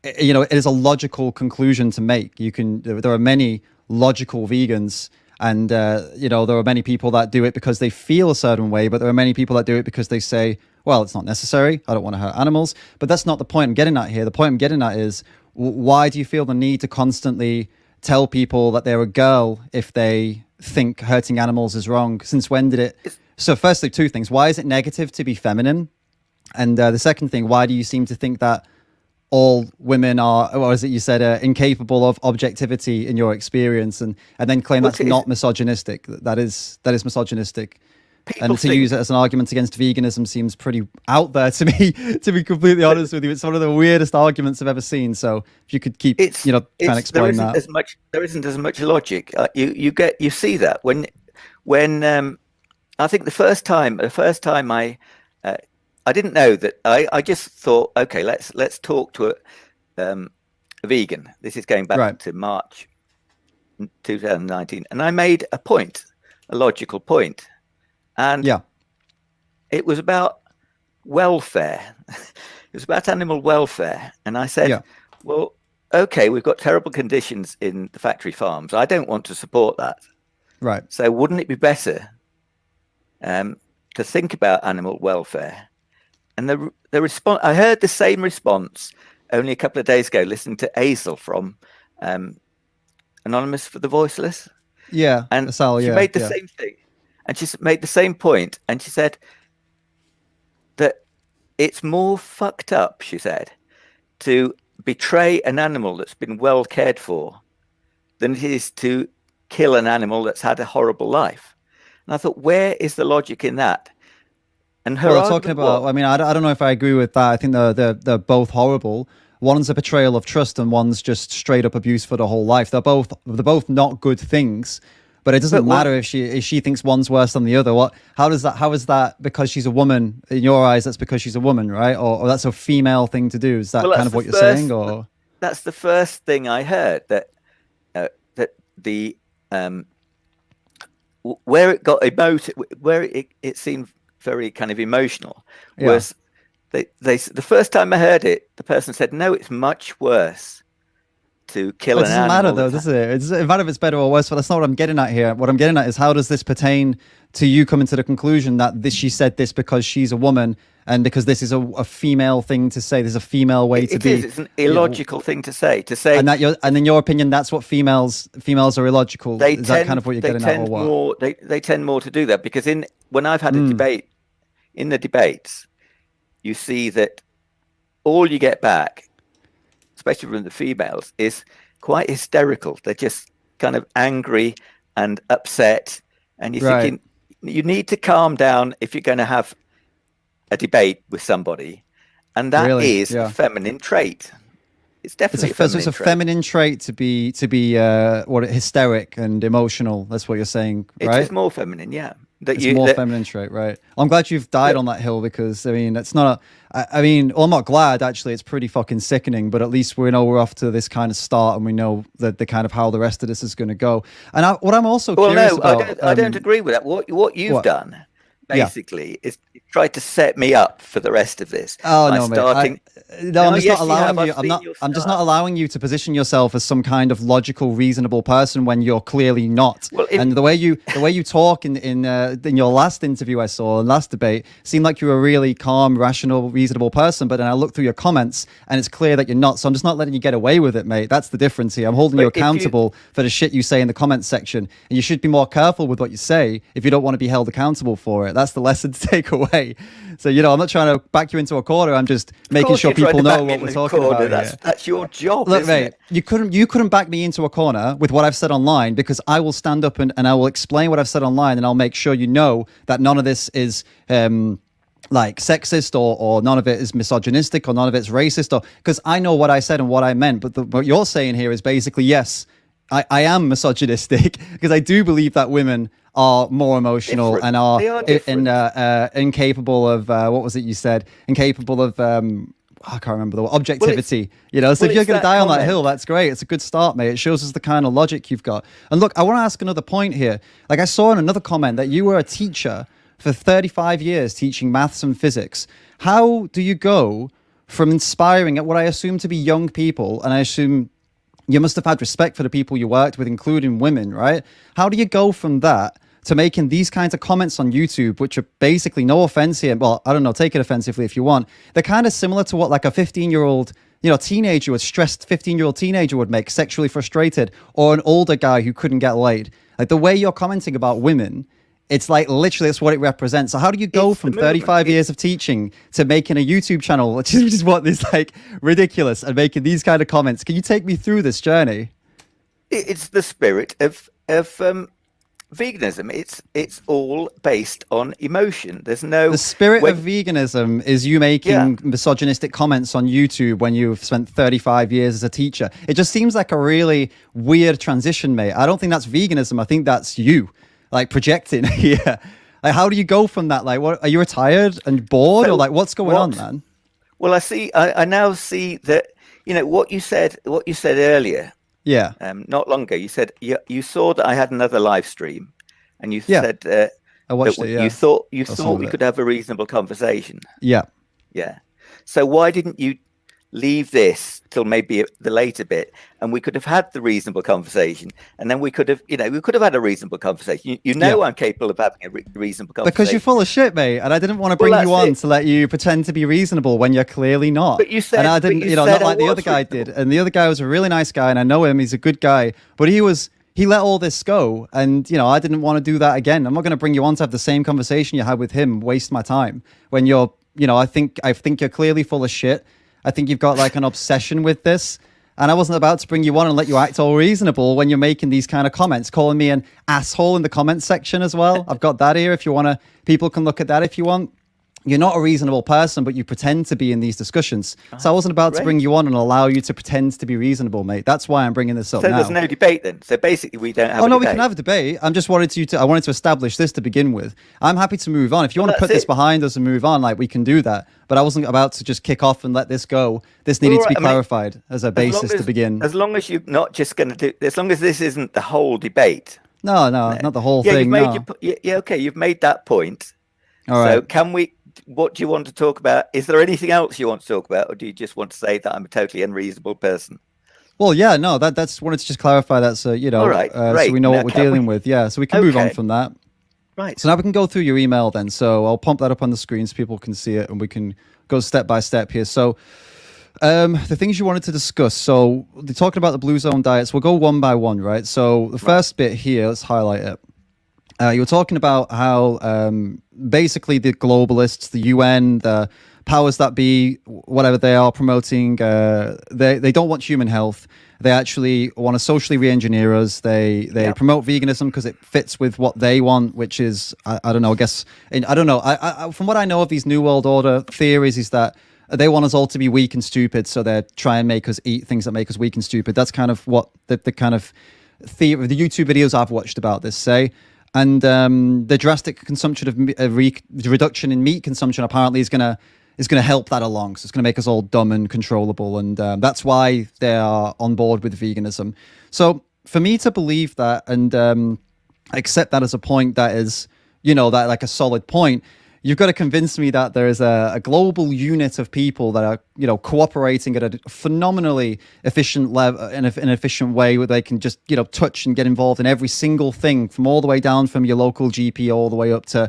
it is a logical conclusion to make. There are many logical vegans, and there are many people that do it because they feel a certain way, but there are many people that do it because they say, well, it's not necessary. I don't want to hurt animals. But that's not the point I'm getting at here. The point I'm getting at is, why do you feel the need to constantly tell people that they're a girl if they think hurting animals is wrong? Since when did it? So firstly, two things. Why is it negative to be feminine? And the second thing, why do you seem to think that all women are, or is it you said, incapable of objectivity in your experience, and then claim that's not misogynistic? That is misogynistic. And to use it as an argument against veganism seems pretty out there to me, to be completely honest with you. It's one of the weirdest arguments I've ever seen. So if you could keep, trying to explain that. There isn't as much logic. You see that when I think the first time I didn't know that. I just thought, okay, let's talk to a vegan. This is going back to March 2019, and I made a logical point. And it was about welfare. It was about animal welfare. And I said, well, okay, we've got terrible conditions in the factory farms. I don't want to support that. Right. So wouldn't it be better to think about animal welfare? And the response, I heard the same response only a couple of days ago, listening to Hazel from Anonymous for the Voiceless. Yeah. And she made the same thing. And she made the same point, and she said that it's more fucked up, she said, to betray an animal that's been well cared for than it is to kill an animal that's had a horrible life. And I thought, where is the logic in that? And her talking about, I mean, I don't know if I agree with that. I think they're both horrible. One's a betrayal of trust, and one's just straight up abuse for the whole life. They're both not good things. But it doesn't matter if she thinks one's worse than the other. How is that because she's a woman? In your eyes, that's because she's a woman, right? Or that's a female thing to do? Is that kind of what you're saying? Or that's the first thing I heard, that that the where it got emotive, where it seemed very kind of emotional, was they the first time I heard it, the person said, "No, it's much worse to kill an animal." It doesn't matter though, does it? It doesn't matter if it's better or worse, but that's not what I'm getting at here. What I'm getting at is, how does this pertain to you coming to the conclusion that she said this because she's a woman and because this is a female thing to say? There's a female way to be. It's an illogical thing to say. And in your opinion, that's what females are illogical. Is that kind of what you're getting at, or what? They tend more to do that, because when I've had a debate, in the debates, you see that all you get back, especially from the females, is quite hysterical. They're just kind of angry and upset, and you're thinking, you need to calm down if you're going to have a debate with somebody, and that is a feminine trait. It's definitely it's a feminine trait to be hysteric and emotional. That's what you're saying, right? It's more feminine, yeah. Feminine trait, right? I'm glad you've died on that hill, because I mean, it's not. I'm not glad, actually. It's pretty fucking sickening, but at least we know we're off to this kind of start, and we know that the kind of how the rest of this is going to go. And what I'm also curious about, I don't agree with that. What you've done basically is tried to set me up for the rest of this. Oh no, mate. I'm just not allowing you. I'm just not allowing you to position yourself as some kind of logical, reasonable person when you're clearly not. And the way you talk in your last interview I saw, last debate, seemed like you were a really calm, rational, reasonable person. But then I looked through your comments, and it's clear that you're not. So I'm just not letting you get away with it, mate. That's the difference here. I'm holding you accountable for the shit you say in the comments section, and you should be more careful with what you say if you don't want to be held accountable for it. That's the lesson to take away. So, I'm not trying to back you into a corner. I'm just making sure people know what we're talking about. That's your job. Look, mate, you couldn't back me into a corner with what I've said online, because I will stand up and I will explain what I've said online, and I'll make sure you know that none of this is like sexist or none of it is misogynistic or none of it's racist, because I know what I said and what I meant. But what you're saying here is basically, yes, I am misogynistic, because I do believe that women are more emotional and are incapable of what was it you said? Incapable of I can't remember the word, objectivity. So if you're going to die on that hill, that's great. It's a good start, mate. It shows us the kind of logic you've got. And look, I want to ask another point here. Like, I saw in another comment that you were a teacher for 35 years teaching maths and physics. How do you go from inspiring what I assume to be young people, and I assume you must have had respect for the people you worked with, including women, right? How do you go from that to making these kinds of comments on YouTube, which are basically, no offense here, well, I don't know, take it offensively if you want. They're kind of similar to what like a 15-year-old, teenager, a stressed 15-year-old teenager would make, sexually frustrated, or an older guy who couldn't get laid. Like, the way you're commenting about women, it's like literally that's what it represents. So how do you go from 35 years of teaching to making a YouTube channel, which is what is like ridiculous, and making these kind of comments? Can you take me through this journey? It's the spirit of veganism. It's all based on emotion. There's no. The spirit of veganism is you making misogynistic comments on YouTube when you've spent 35 years as a teacher. It just seems like a really weird transition, mate. I don't think that's veganism. I think that's you, like, projecting. Yeah. Like, how do you go from that? Like, what are you retired and bored, or like, what's going on, man? Well, I now see that what you said earlier. Yeah. Not long ago, you said you saw that I had another live stream, and you said I watched it. Yeah. You thought we could have a reasonable conversation. Yeah. Yeah. So why didn't you leave this till maybe the later bit, and we could have had the reasonable conversation, and then we could have had a reasonable conversation. I'm capable of having a reasonable conversation. Because you're full of shit, mate, and I didn't want to bring you on to let you pretend to be reasonable when you're clearly not. But you said, and I didn't, not like the other guy did. And the other guy was a really nice guy, and I know him. He's a good guy, but he let all this go, and I didn't want to do that again. I'm not going to bring you on to have the same conversation you had with him. Waste my time when you're, I think you're clearly full of shit. I think you've got like an obsession with this, and I wasn't about to bring you on and let you act all reasonable when you're making these kind of comments, calling me an asshole in the comments section as well. I've got that here if you want to. People can look at that if you want. you're not a reasonable person, but you pretend to be in these discussions. So I wasn't about to Great. bring you on and allow you to pretend to be reasonable, mate. That's why I'm bringing this up So now. there's no debate then. So basically, we don't have. Oh a no, debate. we can have a debate. I wanted to establish this to begin with. I'm happy to move on. If you want to that's put this it. behind us and move on, like we can do that. But I wasn't about to just kick off and let this go. This needed to be clarified as a basis to begin. As long as you're not just going to do. As long as this isn't the whole debate. No, not the whole Yeah, thing. okay, you've made that point. All right. So can we? What do you want to talk about? Is there anything else you want to talk about, or do you just want to say that I'm a totally unreasonable person? Well, yeah, no, that's wanted to just clarify that, so All right, so great. we know Now, what we're can dealing with. Yeah, so we can move on Okay. from that. Right. So now we can go through your email then. So I'll pump that up on the screen so people can see it, and we can go step by step here. So the things you wanted to discuss. So they're talking about the blue zone diets. We'll go one by one, right? So the first bit here, let's highlight it. You were talking about how basically the globalists, the UN, the powers that be, whatever they are promoting, they don't want human health. They actually want to socially re-engineer us. They promote veganism because it fits with what they want, which is I don't know. I guess I don't know. I from what I know of these New World Order theories is that they want us all to be weak and stupid, so they try and make us eat things that make us weak and stupid. That's kind of what the kind of theory, the YouTube videos I've watched about this say. And the drastic consumption of reduction in meat consumption apparently is gonna help that along. So it's gonna make us all dumb and controllable, and that's why they are on board with veganism. So for me to believe that and accept that as a point that is, that like a solid point, you've got to convince me that there is a global unit of people that are, cooperating at a phenomenally efficient level, in an efficient way, where they can just, touch and get involved in every single thing, from all the way down from your local GP all the way up to,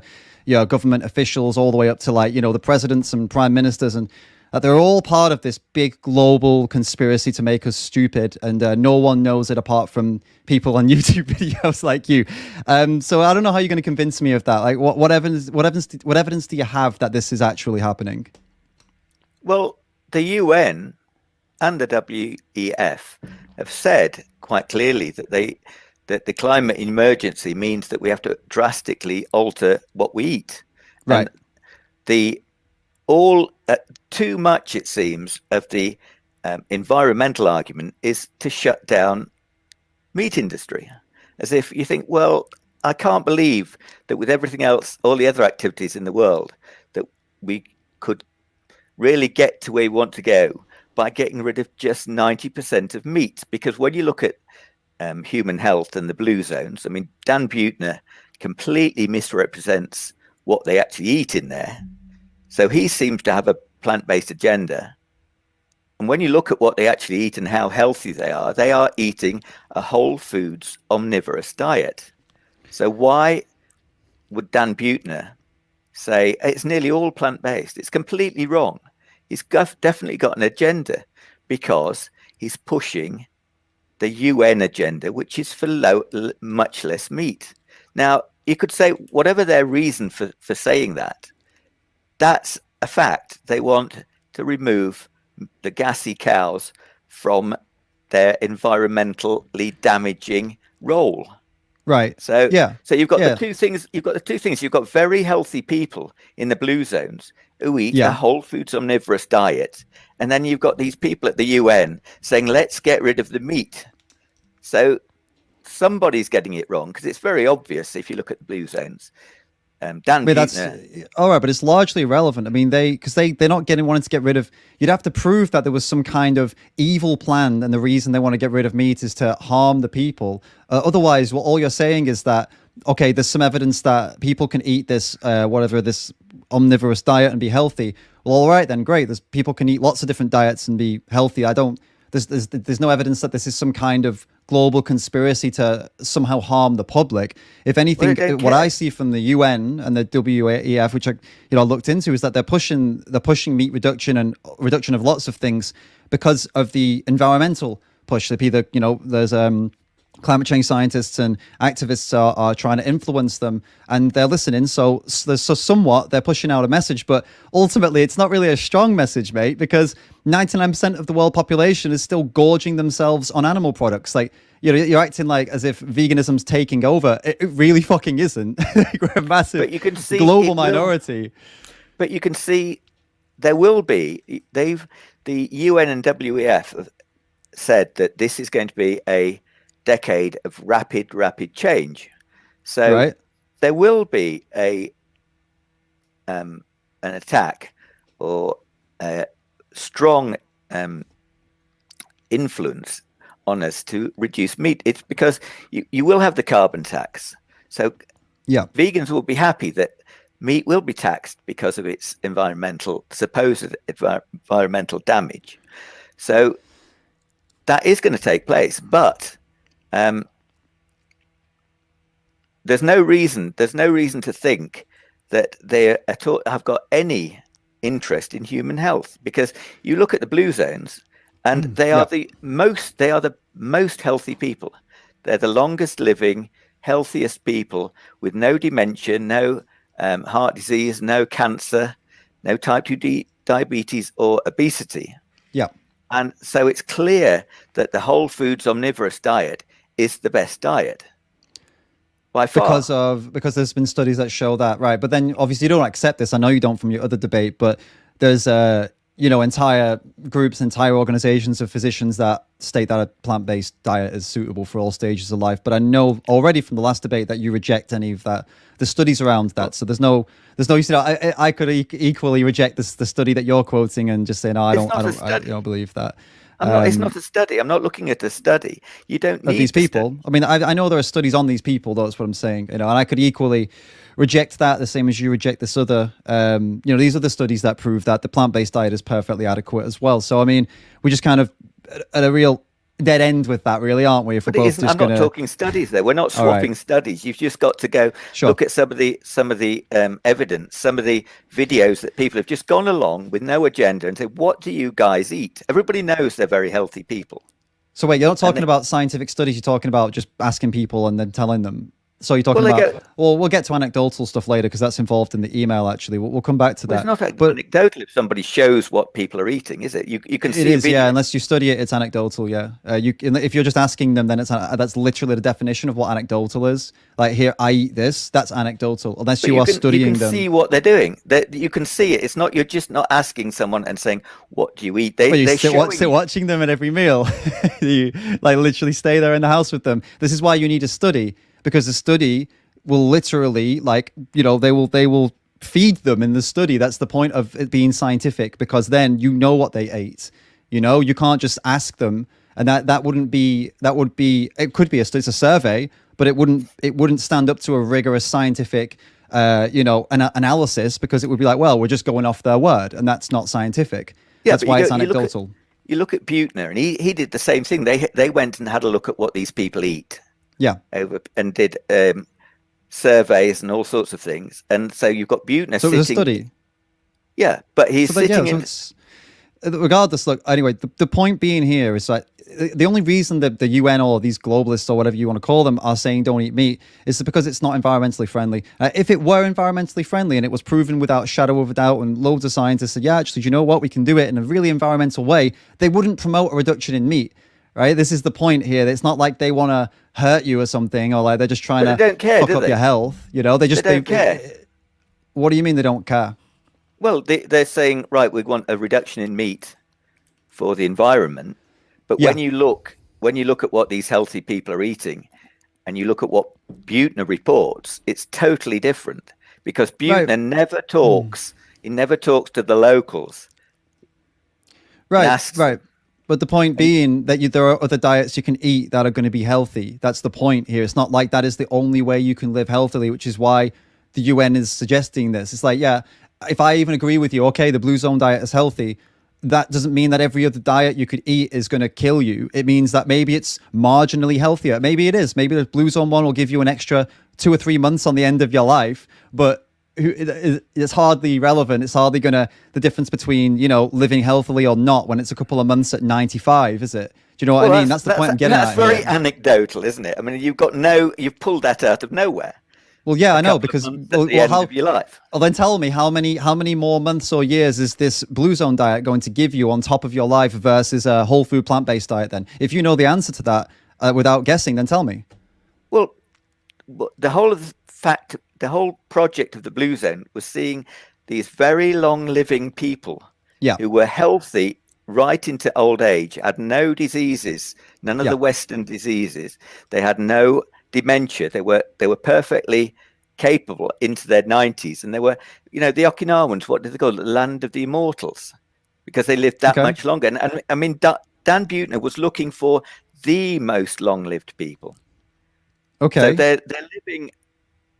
government officials, all the way up to the presidents and prime ministers, and they're all part of this big global conspiracy to make us stupid, and no one knows it apart from people on YouTube videos like you. So I don't know how you're going to convince me of that. Like, what evidence do you have that this is actually happening? Well, the UN and the WEF have said quite clearly that the climate emergency means that we have to drastically alter what we eat. Right. And too much, it seems, of the environmental argument is to shut down meat industry, as if you think, well, I can't believe that with everything else, all the other activities in the world, that we could really get to where we want to go by getting rid of just 90% of meat. Because when you look at human health and the blue zones, I mean, Dan Buettner completely misrepresents what they actually eat in there. So he seems to have a plant-based agenda. And when you look at what they actually eat and how healthy they are eating a whole foods omnivorous diet. So why would Dan Buettner say it's nearly all plant-based? It's completely wrong. He's definitely got an agenda, because he's pushing the UN agenda, which is for much less meat. Now, you could say whatever their reason for saying that, that's a fact. They want to remove the gassy cows from their environmentally damaging role. Right. So yeah. So you've got the two things. You've got very healthy people in the blue zones who eat a whole foods omnivorous diet, and then you've got these people at the UN saying, "Let's get rid of the meat." So somebody's getting it wrong, because it's very obvious if you look at the blue zones. Dan Buettner, that's all right, but it's largely irrelevant. I mean, they're not wanting to get rid of. You'd have to prove that there was some kind of evil plan, and the reason they want to get rid of meat is to harm the people. Otherwise, all you're saying is that, okay, there's some evidence that people can eat this this omnivorous diet and be healthy. Well, all right then, great. People can eat lots of different diets and be healthy. There's no evidence that this is some kind of global conspiracy to somehow harm the public. If anything, what I see from the UN and the WEF, which I looked into, is that they're pushing meat reduction and reduction of lots of things because of the environmental push. There's climate change scientists and activists are trying to influence them, and they're listening. So somewhat they're pushing out a message, but ultimately it's not really a strong message, mate, because 99% of the world population is still gorging themselves on animal products. Like, you're acting like as if veganism's taking over. It really fucking isn't. We're a massive global minority. but you can see there will be. The UN and WEF have said that this is going to be a decade of rapid change. So Right. there will be an attack or a strong influence on us to reduce meat. It's because you will have the carbon tax. So Yeah. vegans will be happy that meat will be taxed because of its supposed environmental damage. So that is going to take place, but there's no reason to think that they have got any interest in human health, because you look at the blue zones and they are the most healthy people. They're the longest living, healthiest people with no dementia, no heart disease, no cancer, no type 2 diabetes or obesity. Yeah. And so it's clear that the whole foods omnivorous diet is the best diet by far. Because there's been studies that show that, right? But then obviously you don't accept this. I know you don't from your other debate, but there's entire groups, entire organizations of physicians that state that a plant-based diet is suitable for all stages of life. But I know already from the last debate that you reject any of that, the studies around that. So there's no, I could equally reject the study that you're quoting and just say, no, I don't believe that. It's not a study. I'm not looking at a study. You don't need these people. I mean, I know there are studies on these people, though. That's what I'm saying. And I could equally reject that the same as you reject this other. These are the studies that prove that the plant-based diet is perfectly adequate as well. So I mean, we're just kind of at a real dead end with that, really, aren't we? If we're both just I'm not talking studies there. We're not swapping studies. You've just got to go look at some of the evidence, some of the videos that people have just gone along with no agenda and say, what do you guys eat? Everybody knows they're very healthy people. So wait, you're not talking about scientific studies. You're talking about just asking people and then telling them. So you're talking we'll get to anecdotal stuff later because that's involved in the email. Actually, we'll come back to that. It's not anecdotal if somebody shows what people are eating, is it? You can see it is, yeah. Unless you study it, it's anecdotal. Yeah, if you're just asking them, then that's literally the definition of what anecdotal is. Like here, I eat this. That's anecdotal. Unless you are studying them, you can see what they're doing. You can see it. It's not you're just not asking someone and saying, "What do you eat?" You sit watching them at every meal. You literally stay there in the house with them. This is why you need a study. Because the study will literally, they will feed them in the study. That's the point of it being scientific, because then you know what they ate. You can't just ask them, and that would be it could be it's a survey, but it wouldn't stand up to a rigorous scientific analysis, because it would be like, well, we're just going off their word, and that's not scientific. Yeah, that's why it's anecdotal. You look at Buettner, and he did the same thing. They went and had a look at what these people eat. Yeah, and did surveys and all sorts of things, and so you've got Buettner. So it was a study. Yeah, but he's sitting in. Regardless, look. Anyway, the point being here is that the only reason that the UN or these globalists or whatever you want to call them are saying don't eat meat is because it's not environmentally friendly. If it were environmentally friendly and it was proven without a shadow of a doubt, and loads of scientists said, yeah, actually, do you know what? We can do it in a really environmental way. They wouldn't promote a reduction in meat. Right, this is the point here. It's not like they want to hurt you or something, or like they're just trying to fuck up your health. They don't care. What do you mean they don't care? Well, they're saying, right, we want a reduction in meat for the environment, but when you look at what these healthy people are eating, and you look at what Buettner reports, it's totally different, because Buettner never talks. He never talks to the locals. Right. But the point being that there are other diets you can eat that are going to be healthy. That's the point here. It's not like that is the only way you can live healthily, which is why the UN is suggesting this. It's like, yeah, if I even agree with you, okay, the blue zone diet is healthy, that doesn't mean that every other diet you could eat is going to kill you. It means that maybe it's marginally healthier. Maybe it is. Maybe the blue zone one will give you an extra 2 or 3 months on the end of your life, but it's hardly relevant. It's hardly the difference between living healthily or not when it's a couple of months at 95, is it? Do you know what I mean? That's the point I'm getting at. That's very anecdotal, isn't it? I mean, you've pulled that out of nowhere. Well, yeah, I know, because at the end of your life. Well, then tell me how many more months or years is this blue zone diet going to give you on top of your life versus a whole food plant-based diet? Then, if you know the answer to that without guessing, then tell me. Well, the whole project of the blue zone was seeing these very long-living people Yeah. who were healthy right into old age, had no diseases, none of Yeah. the Western diseases. They had no dementia. They were perfectly capable into their 90s, and they were, you know, the Okinawans, what did they call it? The land of the immortals, because they lived that Okay. much longer. And I mean, Dan Buettner was looking for the most long-lived people. Okay. So they're living.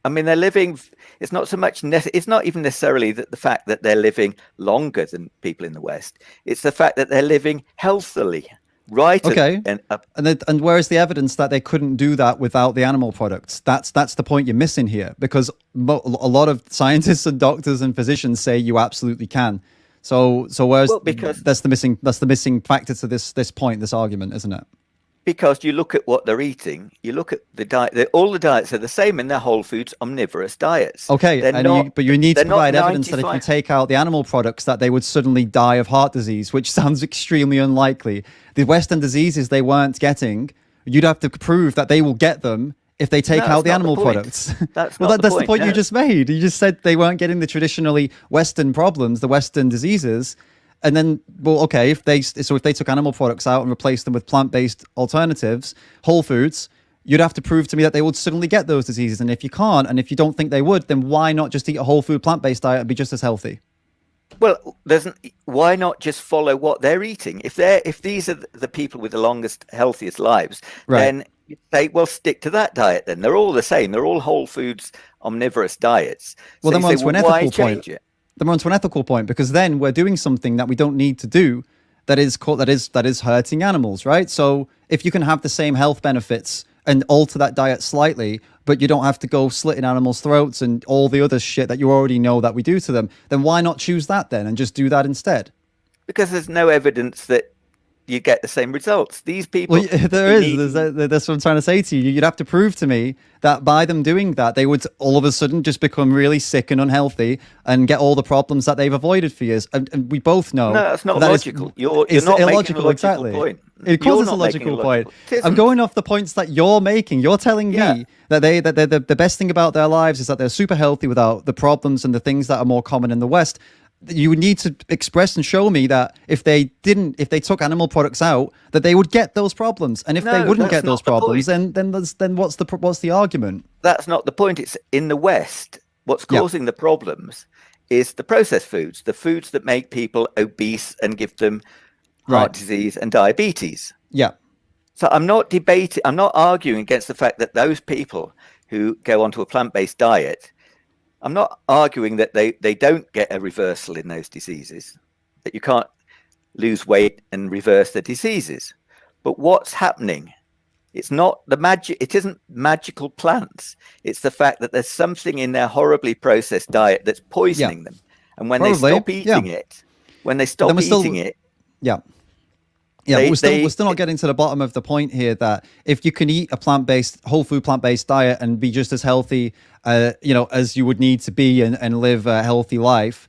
I mean, they're living. It's not so much. It's not even necessarily the fact that they're living longer than people in the West. It's the fact that they're living healthily, right? Okay. And where is the evidence that they couldn't do that without the animal products? That's the point you're missing here, because a lot of scientists and doctors and physicians say you absolutely can. So where's because that's the missing factor to this point, this argument, isn't it? Because you look at what they're eating, you look at the diet. All the diets are the same in their whole foods, omnivorous diets. Okay, but you need to provide evidence that if you take out the animal products, that they would suddenly die of heart disease, which sounds extremely unlikely. The Western diseases they weren't getting, you'd have to prove that they will get them if they take out the animal products. That's well, that's the point you just made. You just said they weren't getting the traditionally Western problems, the Western diseases. And then, well, okay, if they took animal products out and replaced them with plant-based alternatives, whole foods, you'd have to prove to me that they would suddenly get those diseases. And if you can't, and if you don't think they would, then why not just eat a whole food plant-based diet and be just as healthy? Well, why not just follow what they're eating? If these are the people with the longest, healthiest lives, then they will stick to that diet. Then they're all the same. They're all whole foods, omnivorous diets. Well, then onto an ethical point. It? Then we're onto an ethical point, because then we're doing something that we don't need to do, that is hurting animals, right? So if you can have the same health benefits and alter that diet slightly, but you don't have to go slitting animals' throats and all the other shit that you already know that we do to them, then why not choose that then and just do that instead? Because there's no evidence that you get the same results. These people... Well, that's what I'm trying to say to you. You'd have to prove to me that by them doing that, they would all of a sudden just become really sick and unhealthy and get all the problems that they've avoided for years. And we both know... No, that's not logical. You're not making a logical point. Of course it's a logical point. I'm going off the points that you're making. You're telling me that the best thing about their lives is that they're super healthy without the problems and the things that are more common in the West. You would need to express and show me that if they took animal products out, that they would get those problems, and if they wouldn't get those problems, then what's the argument? That's not the point. It's in the West. What's causing the problems is the processed foods, the foods that make people obese and give them heart disease and diabetes. Yeah. So I'm not arguing against the fact that those people who go onto a plant-based diet, I'm not arguing that they don't get a reversal in those diseases, that you can't lose weight and reverse the diseases. But what's happening? It's not the magic. It isn't magical plants. It's the fact that there's something in their horribly processed diet that's poisoning them. And when they stop eating it, Yeah, but we're still not getting to the bottom of the point here, that if you can eat a whole food plant-based diet and be just as healthy, as you would need to be and live a healthy life,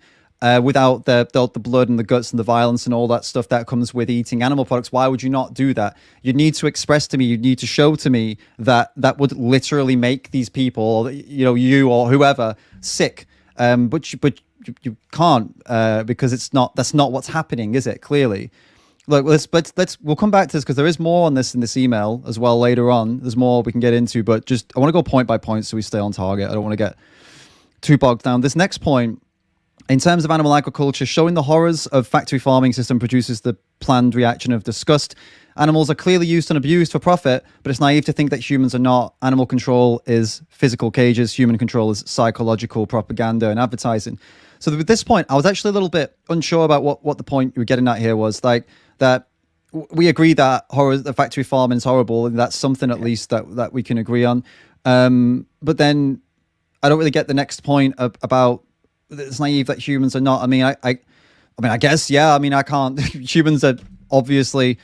without the blood and the guts and the violence and all that stuff that comes with eating animal products, why would you not do that? You need to express to me, you need to show to me that would literally make these people, you or whoever, sick. But you can't, because that's not what's happening, is it? Clearly. Look, we'll come back to this, because there is more on this in this email as well later on. There's more we can get into, but I want to go point by point so we stay on target. I don't want to get too bogged down. This next point, in terms of animal agriculture, showing the horrors of factory farming system produces the planned reaction of disgust. Animals are clearly used and abused for profit, but it's naive to think that humans are not. Animal control is physical cages. Human control is psychological propaganda and advertising. So with this point, I was actually a little bit unsure about what the point you were getting at here was. Like, that we agree that the factory farming is horrible, and that's something at least that we can agree on. But then I don't really get the next point about it's naive that humans are not. I mean, I guess, yeah. I mean, I can't. Humans are obviously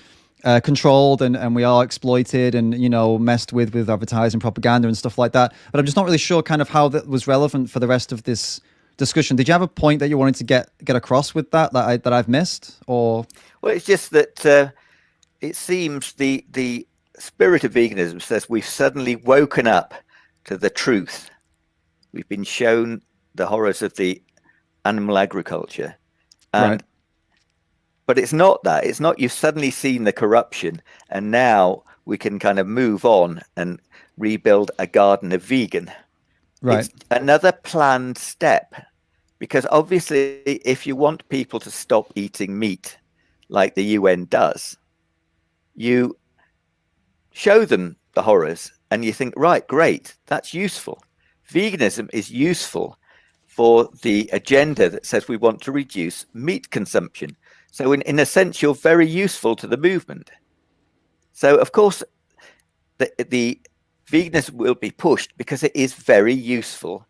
controlled and we are exploited and messed with advertising, propaganda and stuff like that. But I'm just not really sure kind of how that was relevant for the rest of this discussion. Did you have a point that you wanted to get across with that I've missed? Or well, it's just that it seems the spirit of veganism says we've suddenly woken up to the truth. We've been shown the horrors of the animal agriculture, and Right. but it's not that. It's not you've suddenly seen the corruption, and now we can kind of move on and rebuild a garden of vegan. Right. It's another planned step, because obviously, if you want people to stop eating meat, like the UN does, you show them the horrors, and you think, right, great, that's useful. Veganism is useful for the agenda that says we want to reduce meat consumption. So in a sense, you're very useful to the movement. So of course, the veganism will be pushed because it is very useful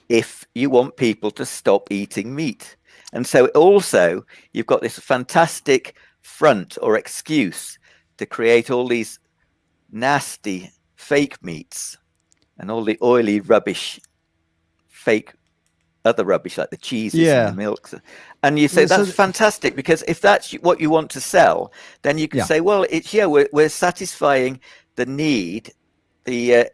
if you want people to stop eating meat. And so also, you've got this fantastic front or excuse to create all these nasty fake meats and all the oily rubbish, fake other rubbish like the cheeses and the milks, and you say that's fantastic, because if that's what you want to sell, then you can say, well, it's we're satisfying the need, the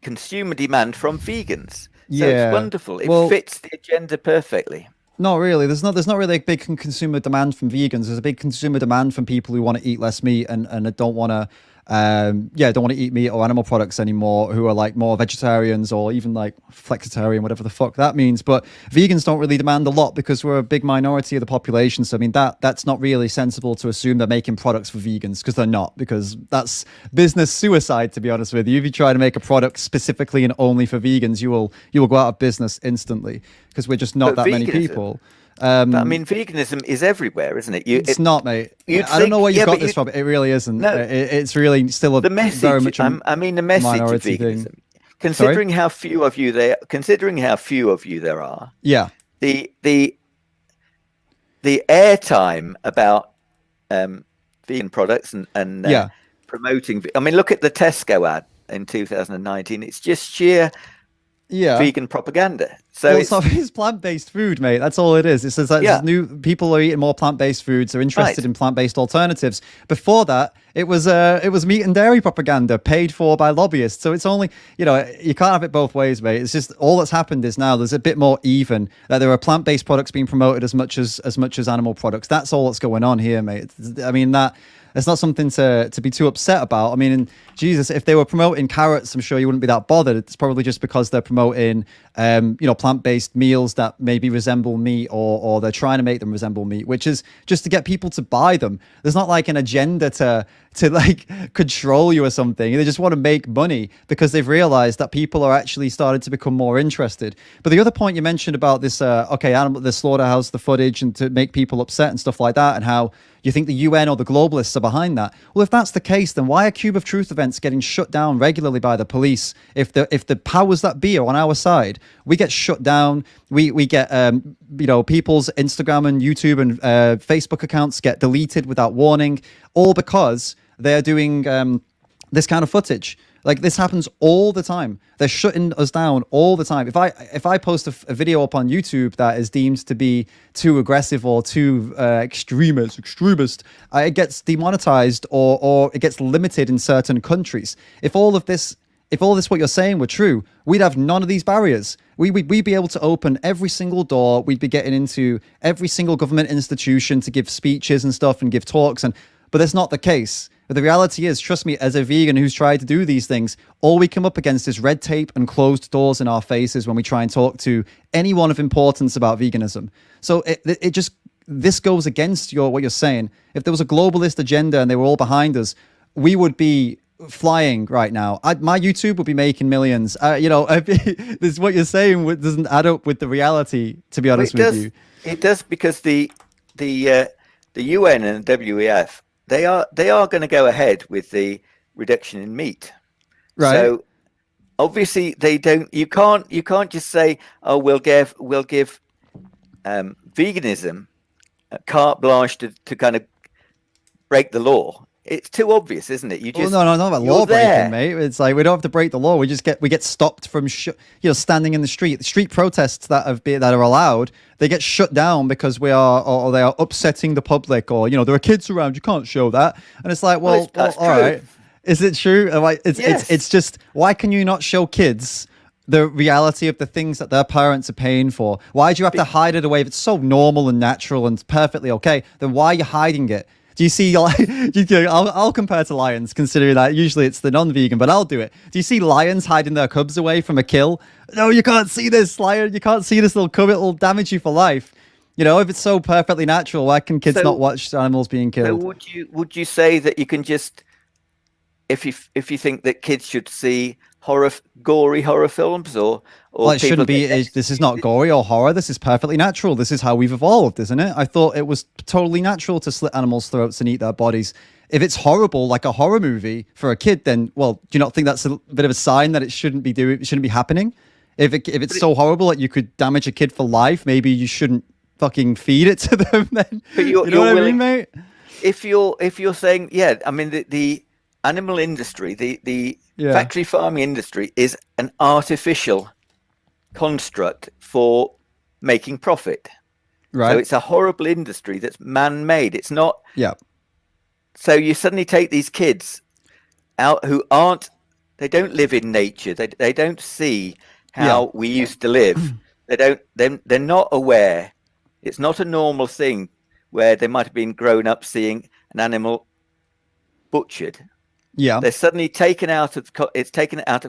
consumer demand from vegans. So it's wonderful. It fits the agenda perfectly. Not really. There's not really a big consumer demand from vegans. There's a big consumer demand from people who want to eat less meat and don't want to don't want to eat meat or animal products anymore, who are like more vegetarians or even like flexitarian, whatever the fuck that means. But vegans don't really demand a lot because we're a big minority of the population. So I mean that's not really sensible to assume they're making products for vegans, because they're not, because that's business suicide, to be honest with you. If you try to make a product specifically and only for vegans, you will go out of business instantly, because we're just not that many people. But I mean, veganism is everywhere, isn't it? It's not, mate. I don't know where you got this from. It really isn't. No, it's really still the message. Very much I mean, the message of veganism. Thing. Considering how few of you there are. Yeah. The airtime about vegan products and promoting. I mean, look at the Tesco ad in 2019. It's just sheer vegan propaganda. So it's plant-based food, mate. That's all it is. It says that new people are eating more plant-based foods, are interested in plant-based alternatives. Before that, it was meat and dairy propaganda paid for by lobbyists. So it's only, you can't have it both ways, mate. It's just all that's happened is now there's a bit more even, that there are plant-based products being promoted as much as animal products. That's all that's going on here, mate. I mean, it's not something to be too upset about. I mean, Jesus, if they were promoting carrots, I'm sure you wouldn't be that bothered. It's probably just because they're promoting, plant-based meals that maybe resemble meat, or they're trying to make them resemble meat, which is just to get people to buy them. There's not like an agenda to like control you or something. They just want to make money because they've realized that people are actually starting to become more interested. But the other point you mentioned about this, the slaughterhouse, the footage, and to make people upset and stuff like that, and how you think the UN or the globalists are behind that. Well, if that's the case, then why are Cube of Truth events getting shut down regularly by the police? If the powers that be are on our side, we get shut down. We get people's Instagram and YouTube and Facebook accounts get deleted without warning, all because they're doing this kind of footage. Like, this happens all the time. They're shutting us down all the time. If I post a video up on YouTube that is deemed to be too aggressive or too extremist, it gets demonetized or it gets limited in certain countries. If all this what you're saying were true, we'd have none of these barriers. We'd be able to open every single door. We'd be getting into every single government institution to give speeches and stuff and give talks, but that's not the case. But the reality is, trust me, as a vegan who's tried to do these things, all we come up against is red tape and closed doors in our faces when we try and talk to anyone of importance about veganism. So this goes against what you're saying. If there was a globalist agenda and they were all behind us, we would be flying right now. My YouTube would be making millions. This is what you're saying doesn't add up with the reality, to be honest with you. It does, because the UN and WEF, they are going to go ahead with the reduction in meat. Right. So obviously they don't. You can't just say, oh, we'll give veganism a carte blanche to kind of break the law. It's too obvious, isn't it? No, not about law breaking, mate. It's like we don't have to break the law. We get stopped from standing in the street. The street protests that are allowed, they get shut down because they are upsetting the public, or there are kids around. You can't show that. And it's like, well, all right. Is it true? It's just, why can you not show kids the reality of the things that their parents are paying for? Why do you have to hide it away if it's so normal and natural and perfectly okay? Then why are you hiding it? Do you see, like, I'll compare to lions, considering that usually it's the non-vegan, but I'll do it. Do you see lions hiding their cubs away from a kill? No, you can't see this, lion. You can't see this little cub. It'll damage you for life. You know, if it's so perfectly natural, why can kids not watch animals being killed? So would you say that you can just, if you think that kids should see gory horror films, or well, it shouldn't be. This is not gory or horror. This is perfectly natural. This is how we've evolved, isn't it? I thought it was totally natural to slit animals' throats and eat their bodies. If it's horrible, like a horror movie for a kid, then, well, do you not think that's a bit of a sign that it shouldn't be happening? If it's so horrible that you could damage a kid for life, maybe you shouldn't fucking feed it to them. Then you know what I mean, mate? If you're saying, yeah, I mean the animal industry, the factory farming industry is an artificial construct for making profit. Right. So it's a horrible industry that's man-made. It's not. Yeah. So you suddenly take these kids out who they don't live in nature. They don't see how we used to live. They're not aware. It's not a normal thing where they might have been grown up seeing an animal butchered. Yeah, they're suddenly taken out of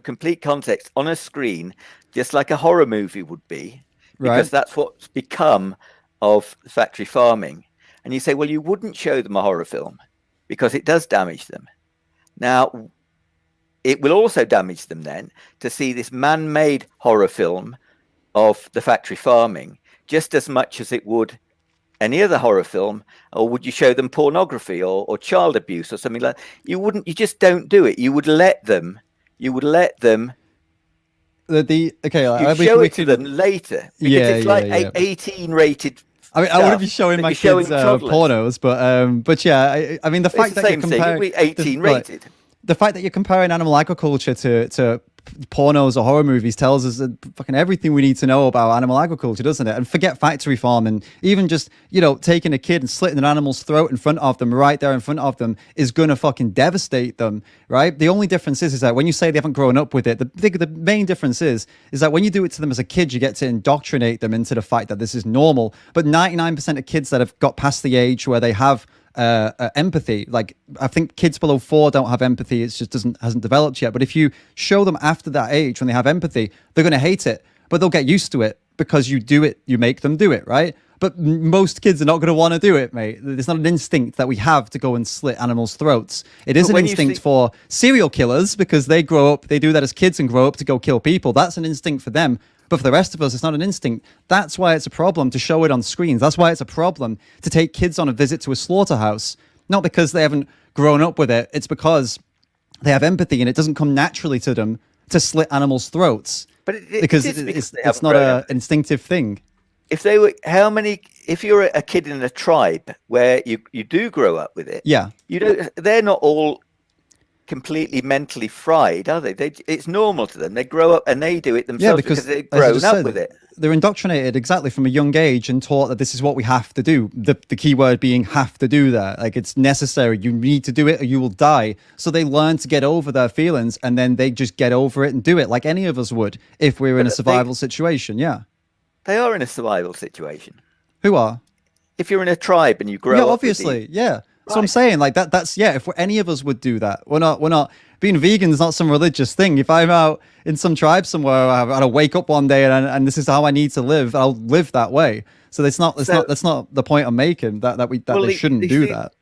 complete context on a screen, just like a horror movie would be, because that's what's become of factory farming. And you say, well, you wouldn't show them a horror film because it does damage them. Now, it will also damage them then to see this man-made horror film of the factory farming, just as much as it would any other horror film. Or would you show them pornography or child abuse or something like that? You wouldn't. You just don't do it. You would let them. You show it to them later, because it's like 18 rated. I mean, I wouldn't be showing my kids pornos, but yeah, I mean, the fact that you're comparing 18 rated. The fact that you're comparing animal agriculture to pornos or horror movies tells us that fucking everything we need to know about animal agriculture, doesn't it? And forget factory farm, and even just, you know, taking a kid and slitting an animal's throat in front of them, right there in front of them, is gonna fucking devastate them, right? The only difference is that when you say they haven't grown up with it, the main difference is that when you do it to them as a kid, you get to indoctrinate them into the fact that this is normal. But 99% of kids that have got past the age where they have empathy, like, I think kids below 4 don't have empathy. It just hasn't developed yet. But if you show them after that age, when they have empathy, they're going to hate it, but they'll get used to it because you do it, you make them do it, right? But most kids are not going to want to do it, mate. It's not an instinct that we have to go and slit animals' throats. It is an instinct for serial killers, because they grow up, they do that as kids and grow up to go kill people. That's an instinct for them. But for the rest of us, it's not an instinct. That's why it's a problem to show it on screens. That's why it's a problem to take kids on a visit to a slaughterhouse. Not because they haven't grown up with it. It's because they have empathy, and it doesn't come naturally to them to slit animals' throats. But it's not an instinctive thing. If you're a kid in a tribe where you do grow up with it, they're not all completely mentally fried, are they? It's normal to them. They grow up and they do it themselves because they've grown up with it. They're indoctrinated exactly from a young age and taught that this is what we have to do. The key word being have to do that. Like, it's necessary. You need to do it or you will die. So they learn to get over their feelings, and then they just get over it and do it like any of us would if we were in a survival situation. Yeah. They are in a survival situation. Who are? If you're in a tribe and you grow up. Obviously. Yeah. So I'm saying, like, that's if any of us would do that. We're not being vegan is not some religious thing. If I'm out in some tribe somewhere, I'll wake up one day and this is how I need to live, I'll live that way. So that's not the point I'm making, that they shouldn't do that.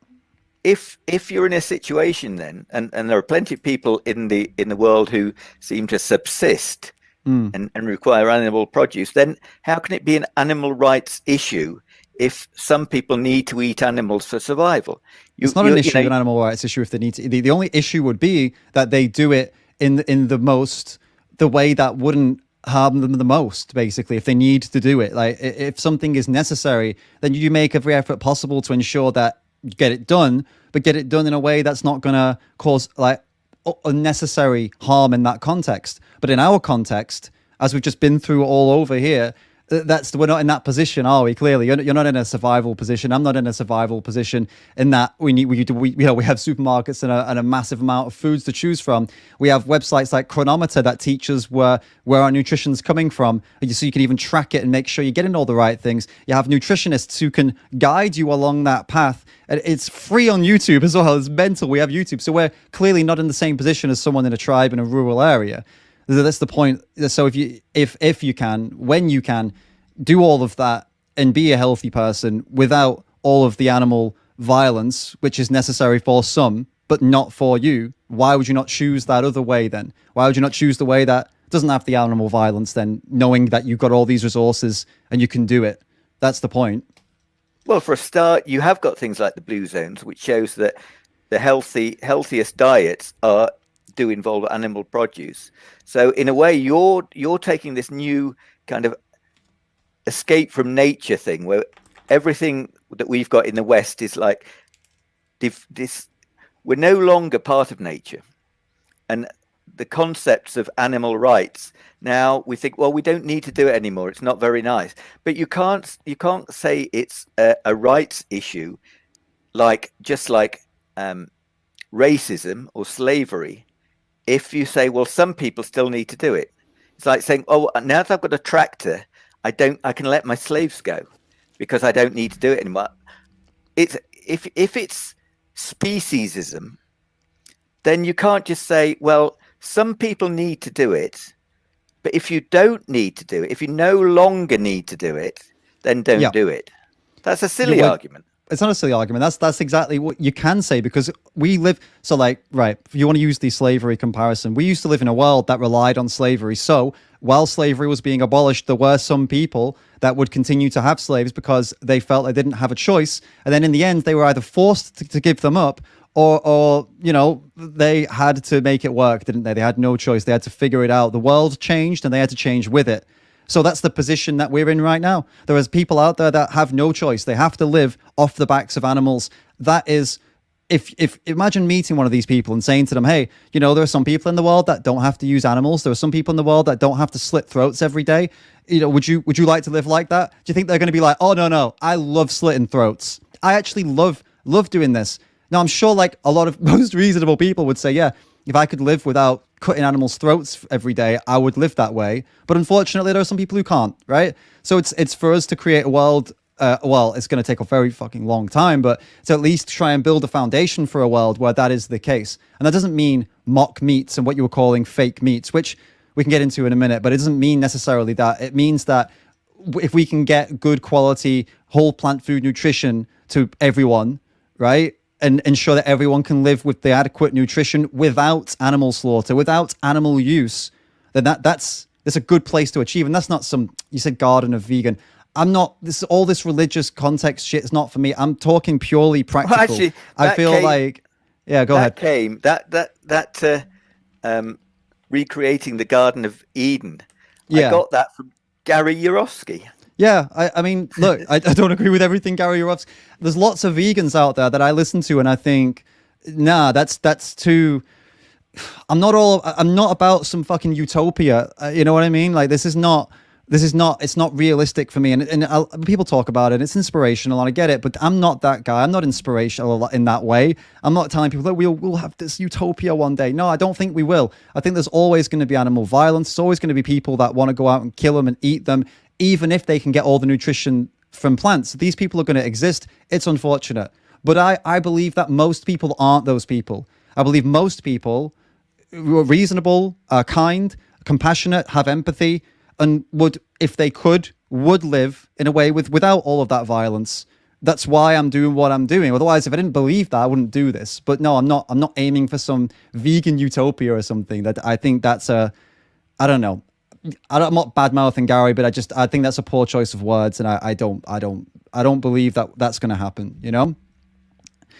If you're in a situation then, and there are plenty of people in the world who seem to subsist and require animal produce, then how can it be an animal rights issue if some people need to eat animals for survival? It's not an issue, an animal rights issue, if they need to. The only issue would be that they do it in the way that wouldn't harm them the most, basically, if they need to do it. Like, if something is necessary, then you make every effort possible to ensure that you get it done, but get it done in a way that's not going to cause, like, unnecessary harm in that context. But in our context, as we've just been through all over here, we're not in that position, are we? Clearly, you're not in a survival position. I'm not in a survival position. In that we have supermarkets and a massive amount of foods to choose from. We have websites like Chronometer that teach us where our nutrition's coming from, so you can even track it and make sure you're getting all the right things. You have nutritionists who can guide you along that path. And it's free on YouTube as well. It's mental. We have YouTube, so we're clearly not in the same position as someone in a tribe in a rural area. That's the point. So if you can, when you can, do all of that and be a healthy person without all of the animal violence, which is necessary for some, but not for you, why would you not choose that other way then? Why would you not choose the way that doesn't have the animal violence then, knowing that you've got all these resources and you can do it? That's the point. Well, for a start, you have got things like the blue zones, which shows that the healthiest diets do involve animal produce. So in a way, you're taking this new kind of escape from nature thing, where everything that we've got in the West is like this. We're no longer part of nature, and the concepts of animal rights. Now we think, well, we don't need to do it anymore. It's not very nice. But you can't say it's a rights issue, like racism or slavery. If you say, well, some people still need to do it, it's like saying, oh, now that I've got a tractor, I can let my slaves go because I don't need to do it anymore. It's if it's speciesism, then you can't just say, well, some people need to do it, but if you don't need to do it, if you no longer need to do it, then don't do it. That's a silly argument. It's not a silly argument. That's exactly what you can say, because we live. So like, right, if you want to use the slavery comparison, we used to live in a world that relied on slavery. So while slavery was being abolished, there were some people that would continue to have slaves because they felt they didn't have a choice. And then in the end, they were either forced to give them up, or they had to make it work, didn't they? They had no choice. They had to figure it out. The world changed and they had to change with it. So that's the position that we're in right now. There is people out there that have no choice. They have to live off the backs of animals. That is, if imagine meeting one of these people and saying to them, hey, there are some people in the world that don't have to use animals. There are some people in the world that don't have to slit throats every day. Would you like to live like that? Do you think they're going to be like, oh, no, I love slitting throats. I actually love doing this. Now, I'm sure like a lot of most reasonable people would say, yeah, if I could live without cutting animals' throats every day, I would live that way. But unfortunately, there are some people who can't, right? So it's for us to create a world. Well, it's going to take a very fucking long time, but to at least try and build a foundation for a world where that is the case. And that doesn't mean mock meats and what you were calling fake meats, which we can get into in a minute, but it doesn't mean necessarily that. It means that if we can get good quality whole plant food nutrition to everyone, right? And ensure that everyone can live with the adequate nutrition without animal slaughter, without animal use, then that's a good place to achieve. And that's not you said garden of vegan. I'm not, all this religious context shit is not for me. I'm talking purely practical. Well, actually, I feel like, yeah, go ahead. Recreating the Garden of Eden. Yeah. I got that from Gary Yourofsky. Yeah, I mean, look, I don't agree with everything Gary Yourofsky. There's lots of vegans out there that I listen to, and I think, nah, that's too. I'm not about some fucking utopia. You know what I mean? Like it's not realistic for me. And people talk about it. It's inspirational, and I get it, but I'm not that guy. I'm not inspirational in that way. I'm not telling people that we'll have this utopia one day. No, I don't think we will. I think there's always going to be animal violence. There's always going to be people that want to go out and kill them and eat them, even if they can get all the nutrition from plants. These people are going to exist. It's unfortunate. But I believe that most people aren't those people. I believe most people who are reasonable, are kind, compassionate, have empathy, and would, if they could, would live in a way without all of that violence. That's why I'm doing what I'm doing. Otherwise, if I didn't believe that, I wouldn't do this. But no, I'm not aiming for some vegan utopia or something. That I think that's I don't know. I'm not bad mouthing Gary, but I think that's a poor choice of words, and I don't believe that that's going to happen.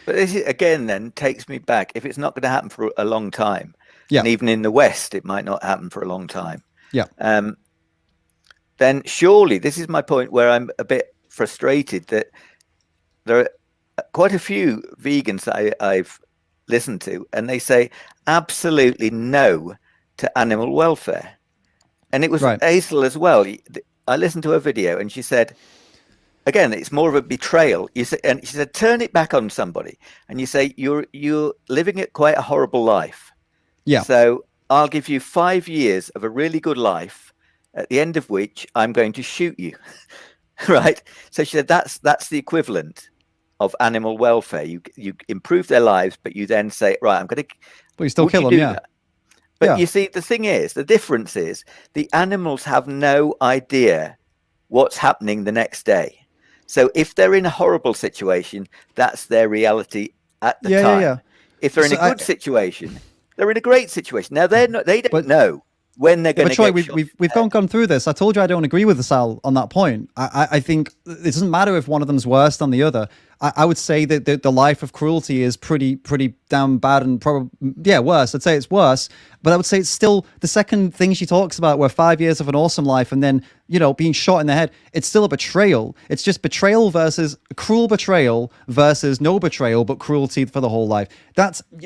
But this again then takes me back. If it's not going to happen for a long time, yeah, and even in the West, it might not happen for a long time. Yeah. Then surely this is my point where I'm a bit frustrated that there are quite a few vegans that I've listened to, and they say absolutely no to animal welfare. And it was right. Hazel as well. listened to her video, and she said, again, it's more of a betrayal. You say, and she said, turn it back on somebody, and you say you're living it quite a horrible life. Yeah. So I'll give you 5 years of a really good life, at the end of which I'm going to shoot you. Right. So she said that's the equivalent of animal welfare. You improve their lives, but you then say, right, I'm going to. But you still kill them, yeah. That? But you see, the thing is, the difference is the animals have no idea what's happening the next day. So if they're in a horrible situation, that's their reality at the time. Yeah. If they're in a good situation, they're in a great situation. Now they don't know when they're going to get shot. We've gone through this. I told you I don't agree with Sal on that point. I think it doesn't matter if one of them's worse than the other. I would say that the life of cruelty is pretty damn bad and probably, worse. I'd say it's worse, but I would say it's still the second thing she talks about, where 5 years of an awesome life and then, being shot in the head. It's still a betrayal. It's just betrayal versus cruel betrayal versus no betrayal, but cruelty for the whole life.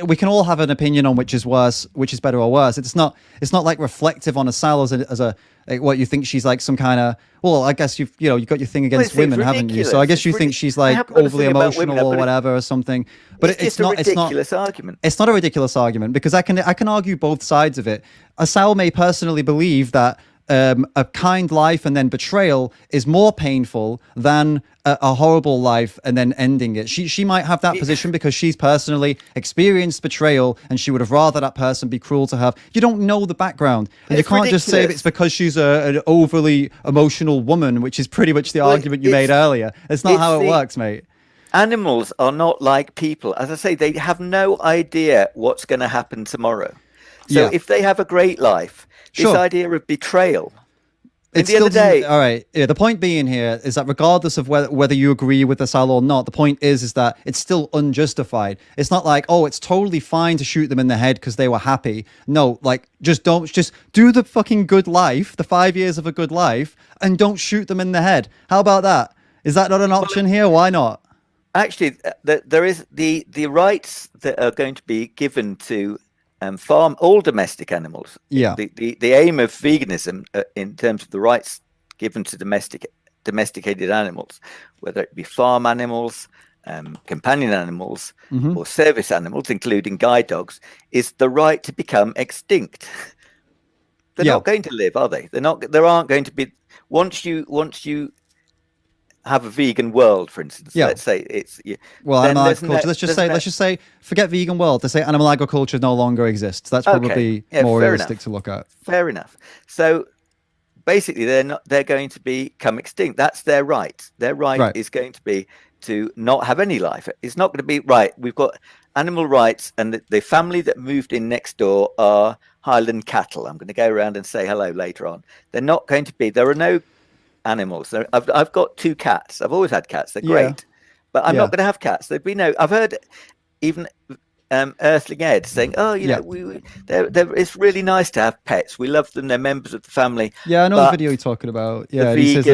We can all have an opinion on which is worse, which is better or worse. It's not like reflective on Sal as a what you think she's like some kind of, well, I guess you've got your thing against women, haven't you? So I guess you think she's like overly emotional or whatever or something. But it's not a ridiculous argument. It's not a ridiculous argument, because I can argue both sides of it. Sal may personally believe that a kind life and then betrayal is more painful than a horrible life and then ending it. She might have that position because she's personally experienced betrayal and she would have rather that person be cruel to her. You don't know the background, and you can't just say it's because she's an overly emotional woman, which is pretty much the argument you made earlier. It's not how it works, mate. Animals are not like people. As I say, they have no idea what's going to happen tomorrow. So if they have a great life, this idea of betrayal. At the end of the day, all right. Yeah, the point being here is that regardless of whether you agree with Sal or not, the point is that it's still unjustified. It's not like, oh, it's totally fine to shoot them in the head because they were happy. No, like just do the fucking good life, the 5 years of a good life, and don't shoot them in the head. How about that? Is that not an option here? Why not? Actually, there is the rights that are going to be given to farm all domestic animals. Yeah. The aim of veganism in terms of the rights given to domesticated animals, whether it be farm animals, companion animals, or service animals, including guide dogs, is the right to become extinct. They're not going to live, are they? There aren't going to be once you have a vegan world, for instance. Let's say it's animal agriculture. Let's just say forget vegan world. Let's say animal agriculture no longer exists. That's probably more realistic to look at. Fair enough. So basically, they're going to become extinct. That's their right. Their right is going to be to not have any life. It's not going to be right. We've got animal rights, and the family that moved in next door are Highland cattle. I'm going to go around and say hello later on. They're not going to be. There are no animals. I've got 2 cats. I've always had cats. They're great, but I'm not going to have cats. There'd be no. I've heard even Earthling Ed saying, "Oh, it's really nice to have pets. We love them. They're members of the family." Yeah, I know the video you're talking about. Yeah, he says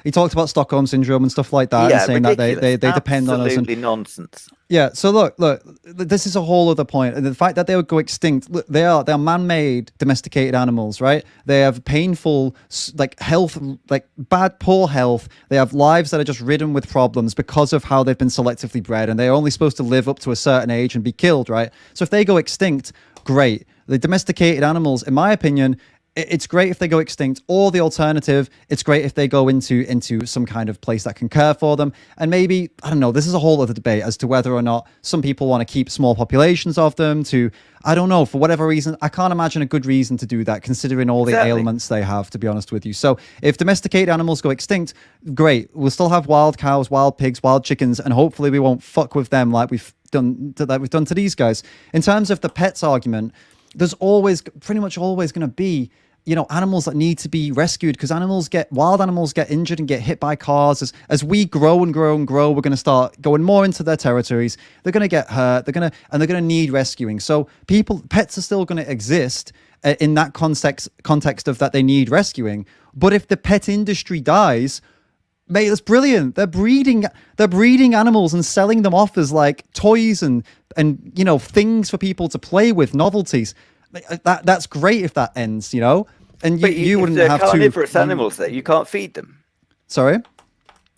he talked about Stockholm syndrome and stuff like that, and saying ridiculous. that they depend on us. Absolutely nonsense. Yeah, so look, this is a whole other point. And the fact that they would go extinct, look, they're man-made domesticated animals, right? They have painful, health, poor health. They have lives that are just ridden with problems because of how they've been selectively bred, and they're only supposed to live up to a certain age and be killed, right? So if they go extinct, great. The domesticated animals, in my opinion, it's great if they go extinct, or the alternative, it's great if they go into some kind of place that can care for them. And maybe, I don't know, this is a whole other debate as to whether or not some people want to keep small populations of them I don't know, for whatever reason. I can't imagine a good reason to do that, considering all the ailments they have, to be honest with you. So if domesticated animals go extinct, great. We'll still have wild cows, wild pigs, wild chickens, and hopefully we won't fuck with them like we've done to these guys. In terms of the pets argument, there's pretty much always going to be animals that need to be rescued, because wild animals get injured and get hit by cars. As we grow and grow and grow, we're going to start going more into their territories. They're going to get hurt. They're going to need rescuing. So pets are still going to exist in that context of that they need rescuing. But if the pet industry dies, mate, that's brilliant. They're breeding animals and selling them off as like toys and things for people to play with, novelties. That's great if that ends, And But you if wouldn't they're have carnivorous to. animals, though, you can't feed them. Sorry?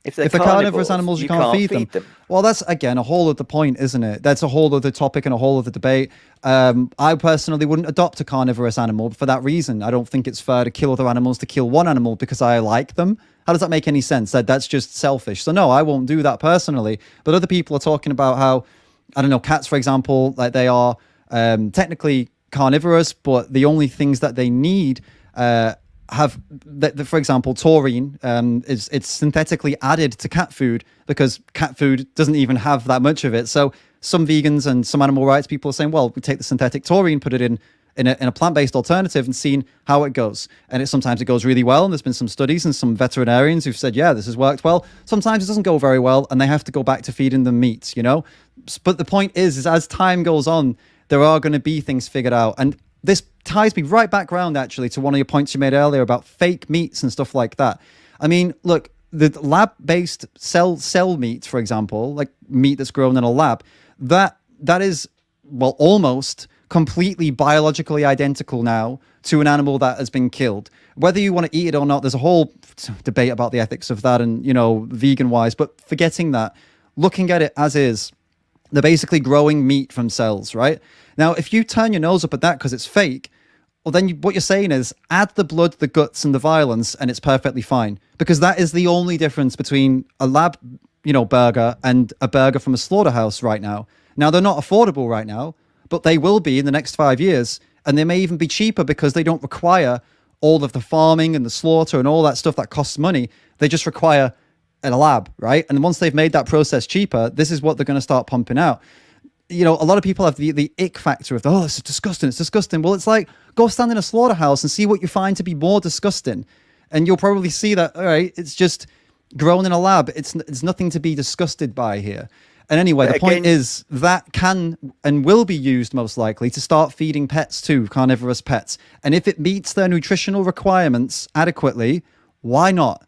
If they're carnivorous animals, you can't feed them. Well, that's, again, a whole other point, isn't it? That's a whole other topic and a whole other debate. I personally wouldn't adopt a carnivorous animal for that reason. I don't think it's fair to kill other animals to kill one animal because I like them. How does that make any sense? That's just selfish. So no, I won't do that personally. But other people are talking about how, I don't know, cats, for example, like they are technically carnivorous, but the only things that they need have, for example, taurine. It's synthetically added to cat food because cat food doesn't even have that much of it. So some vegans and some animal rights people are saying, well, we take the synthetic taurine, put it in a plant-based alternative and seeing how it goes. And sometimes it goes really well. And there's been some studies and some veterinarians who've said, yeah, this has worked well. Sometimes it doesn't go very well and they have to go back to feeding them meat, you know? But the point is as time goes on, there are going to be things figured out. And this ties me right back around, actually, to one of your points you made earlier about fake meats and stuff like that. I mean, look, the lab-based cell meat, for example, like meat that's grown in a lab, that is, well, almost completely biologically identical now to an animal that has been killed. Whether you want to eat it or not, there's a whole debate about the ethics of that and, you know, vegan-wise, but forgetting that, looking at it as is, they're basically growing meat from cells, right? Now, if you turn your nose up at that because it's fake, well, then what you're saying is add the blood, the guts, and the violence, and it's perfectly fine. Because that is the only difference between a lab, burger and a burger from a slaughterhouse right now. Now, they're not affordable right now, but they will be in the next 5 years. And they may even be cheaper because they don't require all of the farming and the slaughter and all that stuff that costs money. They just require in a lab, right? And once they've made that process cheaper, this is what they're going to start pumping out. You know, a lot of people have the ick factor of, oh, this is disgusting, it's disgusting. Well, it's like, go stand in a slaughterhouse and see what you find to be more disgusting. And you'll probably see that, all right, it's just grown in a lab. It's nothing to be disgusted by here. And anyway, the point is that can and will be used most likely to start feeding pets too, carnivorous pets. And if it meets their nutritional requirements adequately, why not?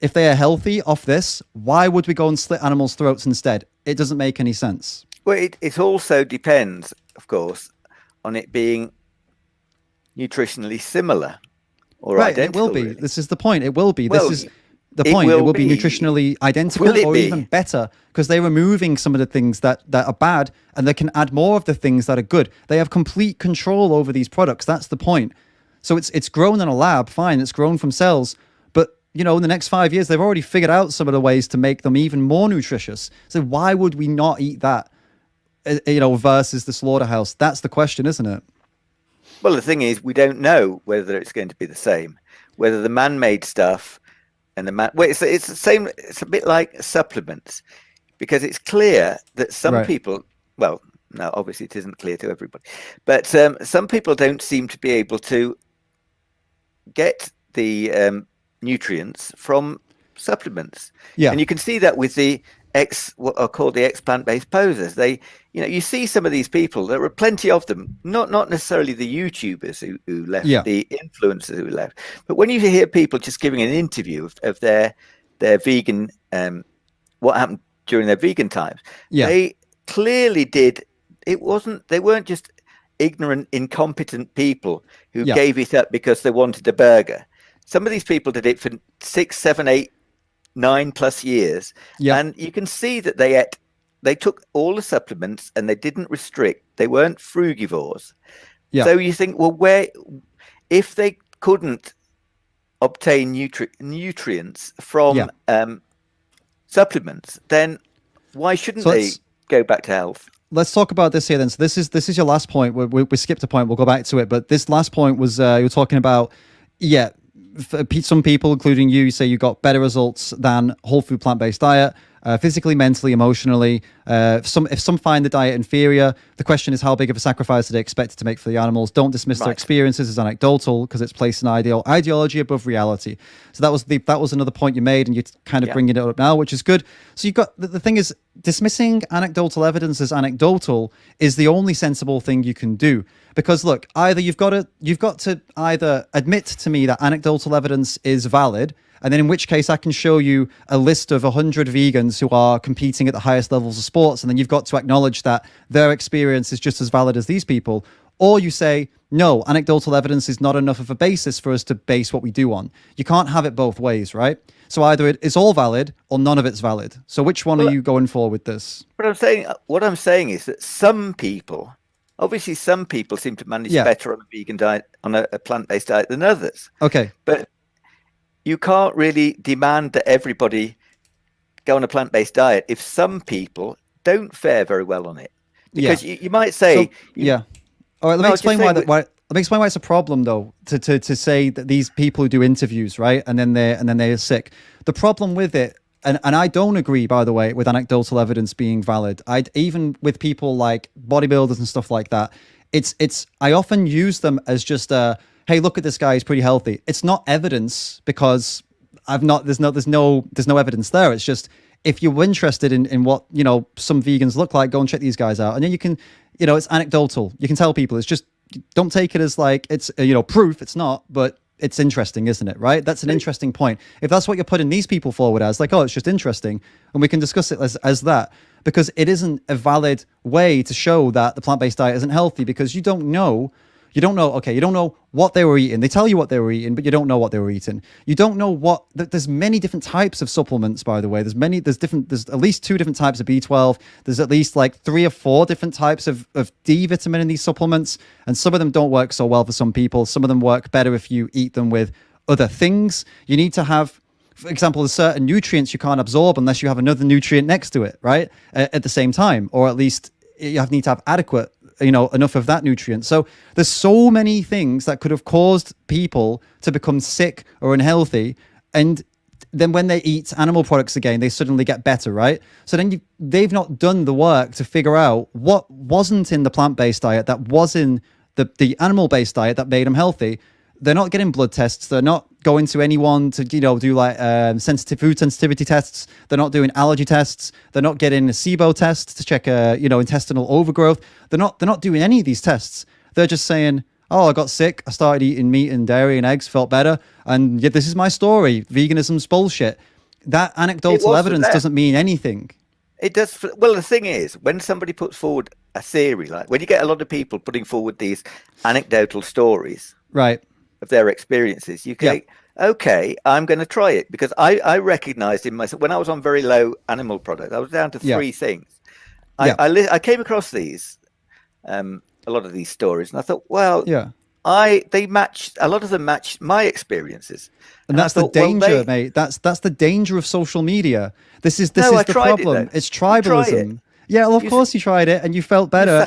If they are healthy off this, why would we go and slit animals' throats instead? It doesn't make any sense. Well, it also depends, of course, on it being nutritionally similar or right, identical. It will be. Really. This is the point. It will be. Well, this is the point. It will be nutritionally identical or be? even better because they're removing some of the things that are bad and they can add more of the things that are good. They have complete control over these products. That's the point. So it's grown in a lab, fine. It's grown from cells. But, in the next 5 years, they've already figured out some of the ways to make them even more nutritious. So why would we not eat that? Versus the slaughterhouse. That's the question, isn't it? Well, the thing is, we don't know whether it's going to be the same. Whether the man-made stuff and it's the same. It's a bit like supplements, because it's clear that some people. Well, no, obviously it isn't clear to everybody, but some people don't seem to be able to get the nutrients from supplements. Yeah, and you can see that with the what are called the plant-based posers. They, you see some of these people. There are plenty of them. Not necessarily the YouTubers who left, the influencers who left, but when you hear people just giving an interview of their vegan, what happened during their vegan times, they clearly did. They weren't just ignorant, incompetent people who gave it up because they wanted a burger. Some of these people did it for 6, 7, 8, 9+ years, and you can see that they took all the supplements and they didn't restrict. They weren't frugivores. So you think, well, if they couldn't obtain nutrients from supplements, then why shouldn't they go back to health? Let's talk about this here then. So this is your last point. We skipped a point. We'll go back to it, but this last point was you were talking about some people, including you, say you got better results than whole food plant-based diet, physically, mentally, emotionally. If some find the diet inferior, the question is how big of a sacrifice are they expected to make for the animals? Don't dismiss their experiences as anecdotal because it's placed an ideology above reality. So that was another point you made, and you're kind of bringing it up now, which is good. So you've got the thing is, dismissing anecdotal evidence as anecdotal is the only sensible thing you can do. Because look, either you've got to either admit to me that anecdotal evidence is valid, and then in which case I can show you a list of 100 vegans who are competing at the highest levels of sports, and then you've got to acknowledge that their experience is just as valid as these people. or you say, no, anecdotal evidence is not enough of a basis for us to base what we do on. You can't have it both ways, right? So either it's all valid or none of it's valid. So which one are you going for with this? What I'm saying is that some people seem to manage better on a vegan diet, on a plant-based diet than others. Okay. But you can't really demand that everybody go on a plant-based diet if some people don't fare very well on it. Because you might say... All right, let me explain why it's a problem, though, to say that these people who do interviews, right, and then they're sick. The problem with it, and I don't agree, by the way, with anecdotal evidence being valid. Even with people like bodybuilders and stuff like that, I often use them as just hey, look at this guy, he's pretty healthy. It's not evidence because there's no evidence there. It's just, if you're interested in what, some vegans look like, go and check these guys out. And then you can, it's anecdotal. You can tell people, it's just, don't take it as like it's, proof. It's not, but it's interesting, isn't it? Right? That's an interesting point. If that's what you're putting these people forward as, like, oh, it's just interesting, and we can discuss it as that, because it isn't a valid way to show that the plant-based diet isn't healthy, because you don't know, okay, you don't know what they were eating. They tell you what they were eating, but you don't know what they were eating. You don't know there's many different types of supplements, by the way. There's at least 2 different types of B12. There's at least like 3 or 4 different types of D vitamin in these supplements. And some of them don't work so well for some people. Some of them work better if you eat them with other things. You need to have, for example, there's certain nutrients you can't absorb unless you have another nutrient next to it, right? At the same time, or at least you need to have adequate, enough of that nutrient. So there's so many things that could have caused people to become sick or unhealthy. And then when they eat animal products again, they suddenly get better, right? So then they've not done the work to figure out what wasn't in the plant-based diet that was in the animal-based diet that made them healthy. They're not getting blood tests. They're not going to anyone to, do like food sensitivity tests. They're not doing allergy tests. They're not getting a SIBO test to check, intestinal overgrowth. They're not doing any of these tests. They're just saying, oh, I got sick. I started eating meat and dairy and eggs, felt better. And yeah, this is my story. Veganism's bullshit. That anecdotal evidence doesn't mean anything. It does. Well, the thing is, when somebody puts forward a theory, like when you get a lot of people putting forward these anecdotal stories, right, of their experiences, you can okay, I'm going to try it, because I recognized in myself when I was on very low animal products, I was down to 3 things. I came across these a lot of these stories, and I thought, well, they matched, a lot of them matched my experiences, and that's the danger, mate. That's the danger of social media. This is the problem. It's tribalism. Yeah, well, of course you tried it and you felt better,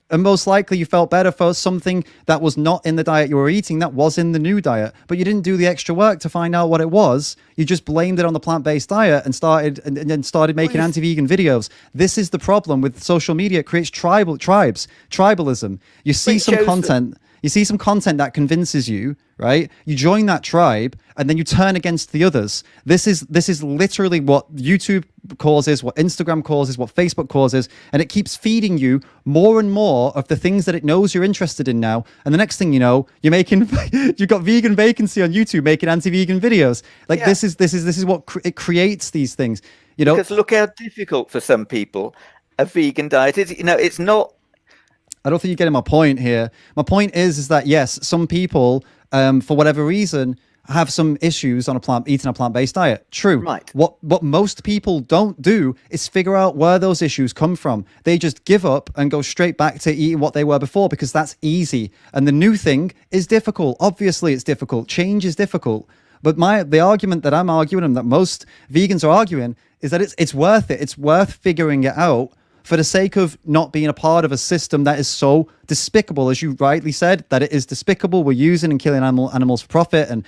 and most likely you felt better for something that was not in the diet you were eating, that was in the new diet, but you didn't do the extra work to find out what it was. You just blamed it on the plant-based diet and started making anti-vegan videos. This is the problem with social media. It creates tribalism. You see some content. You see some content that convinces you, right? You join that tribe, and then you turn against the others. This is literally what YouTube causes, what Instagram causes, what Facebook causes, and it keeps feeding you more and more of the things that it knows you're interested in now. And the next thing you know, you've got vegan vacancy on YouTube making anti-vegan videos. Like this is what it creates these things. Because look how difficult for some people a vegan diet is. It's not. I don't think you're getting my point here. My point is that yes, some people, for whatever reason, have some issues on eating a plant-based diet. True. Right. What most people don't do is figure out where those issues come from. They just give up and go straight back to eating what they were before, because that's easy. And the new thing is difficult. Obviously, it's difficult. Change is difficult. But the argument that I'm arguing, and that most vegans are arguing, is that it's worth it. It's worth figuring it out, for the sake of not being a part of a system that is so despicable, as you rightly said, that it is despicable. We're using and killing animals for profit, and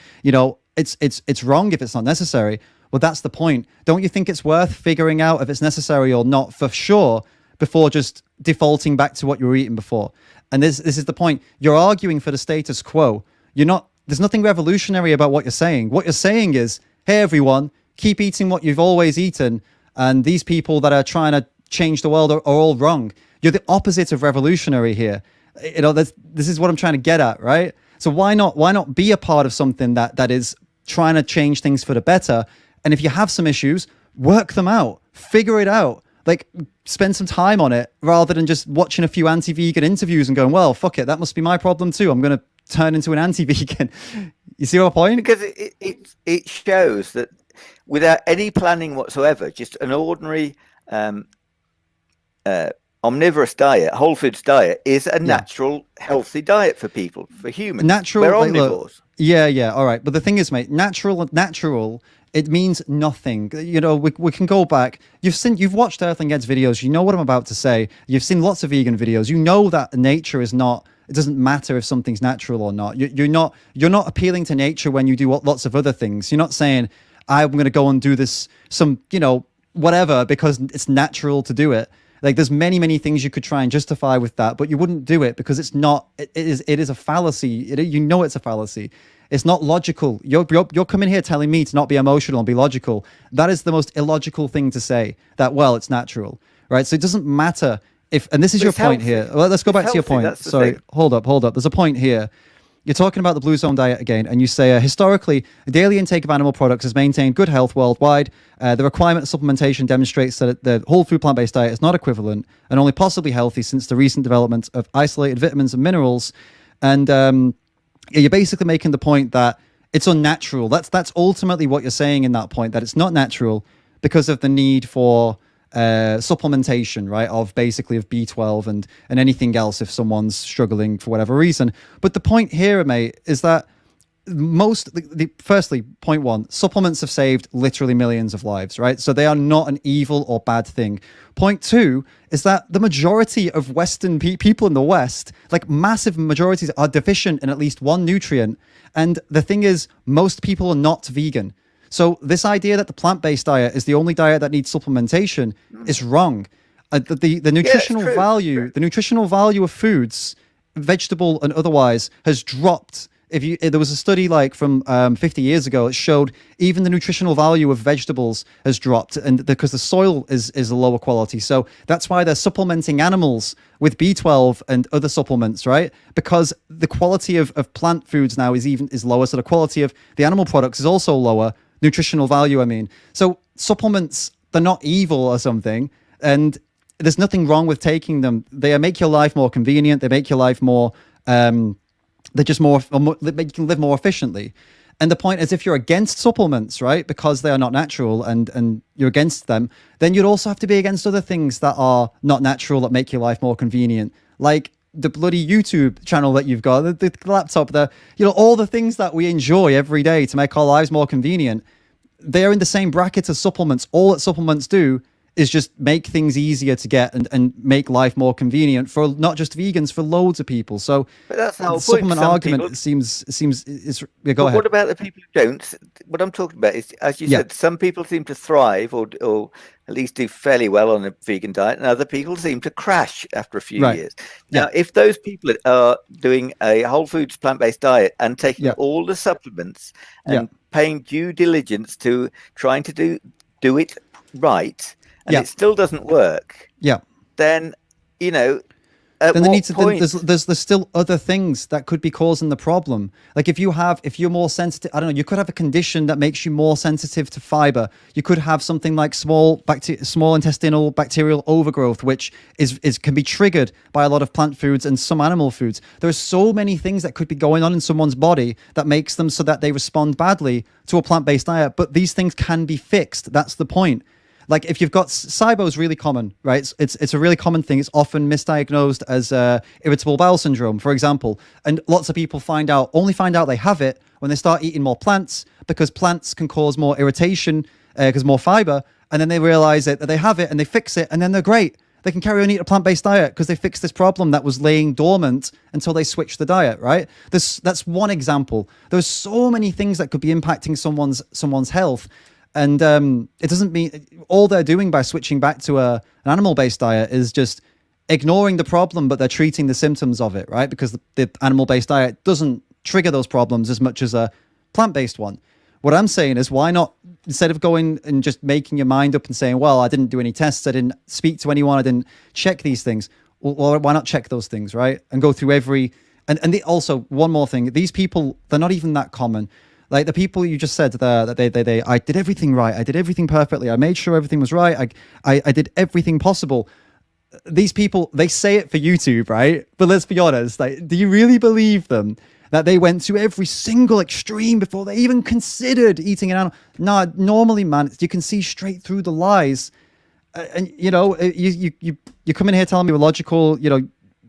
it's wrong if it's not necessary. Well, that's the point. Don't you think it's worth figuring out if it's necessary or not for sure before just defaulting back to what you were eating before? And this is the point. You're arguing for the status quo. There's nothing revolutionary about what you're saying. What you're saying is, hey everyone, keep eating what you've always eaten, and these people that are trying to change the world are all wrong. You're the opposite of revolutionary here. This is what I'm trying to get at, right? So why not be a part of something that is trying to change things for the better? And if you have some issues, work them out, figure it out. Like, spend some time on it rather than just watching a few anti-vegan interviews and going, well, fuck it, that must be my problem too. I'm going to turn into an anti-vegan. You see my point? Because it shows that without any planning whatsoever, just an ordinary omnivorous diet, whole foods diet, is a natural, healthy diet for people, for humans. Natural, we're like, omnivores. look, yeah, all right. But the thing is, mate, natural, it means nothing. You know, we can go back. You've watched Earthling Ed's videos. You know what I'm about to say. You've seen lots of vegan videos. You know that nature is not. It doesn't matter if something's natural or not. You're not appealing to nature when you do lots of other things. You're not saying I'm going to go and do this whatever because it's natural to do it. Like, there's many things you could try and justify with that, but you wouldn't do it because it's not. It is a fallacy. It's a fallacy. It's not logical. You're coming here telling me to not be emotional and be logical. That is the most illogical thing to say. That, well, it's natural, right? So it doesn't matter if. And this is your point here. Well, let's go back to your point. Sorry, hold up. There's a point here. You're talking about the Blue Zone diet again, and you say, historically, the daily intake of animal products has maintained good health worldwide. The requirement of supplementation demonstrates that the whole food plant-based diet is not equivalent and only possibly healthy since the recent development of isolated vitamins and minerals. And you're basically making the point that it's unnatural. That's ultimately what you're saying in that point, that it's not natural because of the need for supplementation, right, of B12 and anything else if someone's struggling for whatever reason. But the point here, mate, is that firstly, point one, supplements have saved literally millions of lives, right? So they are not an evil or bad thing. Point two is that the majority of Western people in the West, like massive majorities, are deficient in at least one nutrient. And the thing is, most people are not vegan. So this idea that the plant-based diet is the only diet that needs supplementation is wrong. The nutritional value of foods, vegetable and otherwise, has dropped. There was a study like from 50 years ago, it showed even the nutritional value of vegetables has dropped, and because the soil is a lower quality. So that's why they're supplementing animals with B12 and other supplements, right? Because the quality of plant foods now is lower, so the quality of the animal products is also lower. Nutritional value, I mean. So supplements, they're not evil or something, and there's nothing wrong with taking them. They make your life more convenient. They make your life more. They're just more. They make you live more efficiently. And the point is, if you're against supplements, right, because they are not natural, and you're against them, then you'd also have to be against other things that are not natural that make your life more convenient, like the bloody YouTube channel that you've got, the laptop, all the things that we enjoy every day to make our lives more convenient. They're in the same bracket as supplements. All that supplements do is just make things easier to get and make life more convenient for not just vegans, for loads of people. So but that's the whole supplement point. argument seems go ahead. What about the people who don't? What I'm talking about is, as you said, some people seem to thrive or at least do fairly well on a vegan diet, and other people seem to crash after a few years. Now, if those people are doing a whole foods plant-based diet and taking all the supplements and paying due diligence to trying to do it right, and it still doesn't work, then Then there's still other things that could be causing the problem. Like if you're more sensitive, I don't know, you could have a condition that makes you more sensitive to fiber. You could have something like small intestinal bacterial overgrowth, which can be triggered by a lot of plant foods and some animal foods. There are so many things that could be going on in someone's body that makes them so that they respond badly to a plant-based diet. But these things can be fixed. That's the point. Like if you've got SIBO is really common, right? It's a really common thing. It's often misdiagnosed as irritable bowel syndrome, for example. And lots of people only find out they have it when they start eating more plants, because plants can cause more irritation because more fiber. And then they realize that they have it and they fix it, and then they're great. They can carry on eating a plant-based diet because they fixed this problem that was laying dormant until they switched the diet, right? That's one example. There's so many things that could be impacting someone's health. And it doesn't mean all they're doing by switching back to an animal-based diet is just ignoring the problem, but they're treating the symptoms of it, right? Because the animal-based diet doesn't trigger those problems as much as a plant-based one. What I'm saying is, why not, instead of going and just making your mind up and saying, well, I didn't do any tests, I didn't speak to anyone, I didn't check these things. Well, why not check those things, right? And go through also, one more thing, these people, they're not even that common. Like the people you just said there, that they I did everything right, I did everything perfectly, I made sure everything was right, I did everything possible. These people, they say it for YouTube, right? But let's be honest, like, do you really believe them that they went to every single extreme before they even considered eating an animal? No, normally, man, you can see straight through the lies. And you know, you come in here telling me we're logical, you know,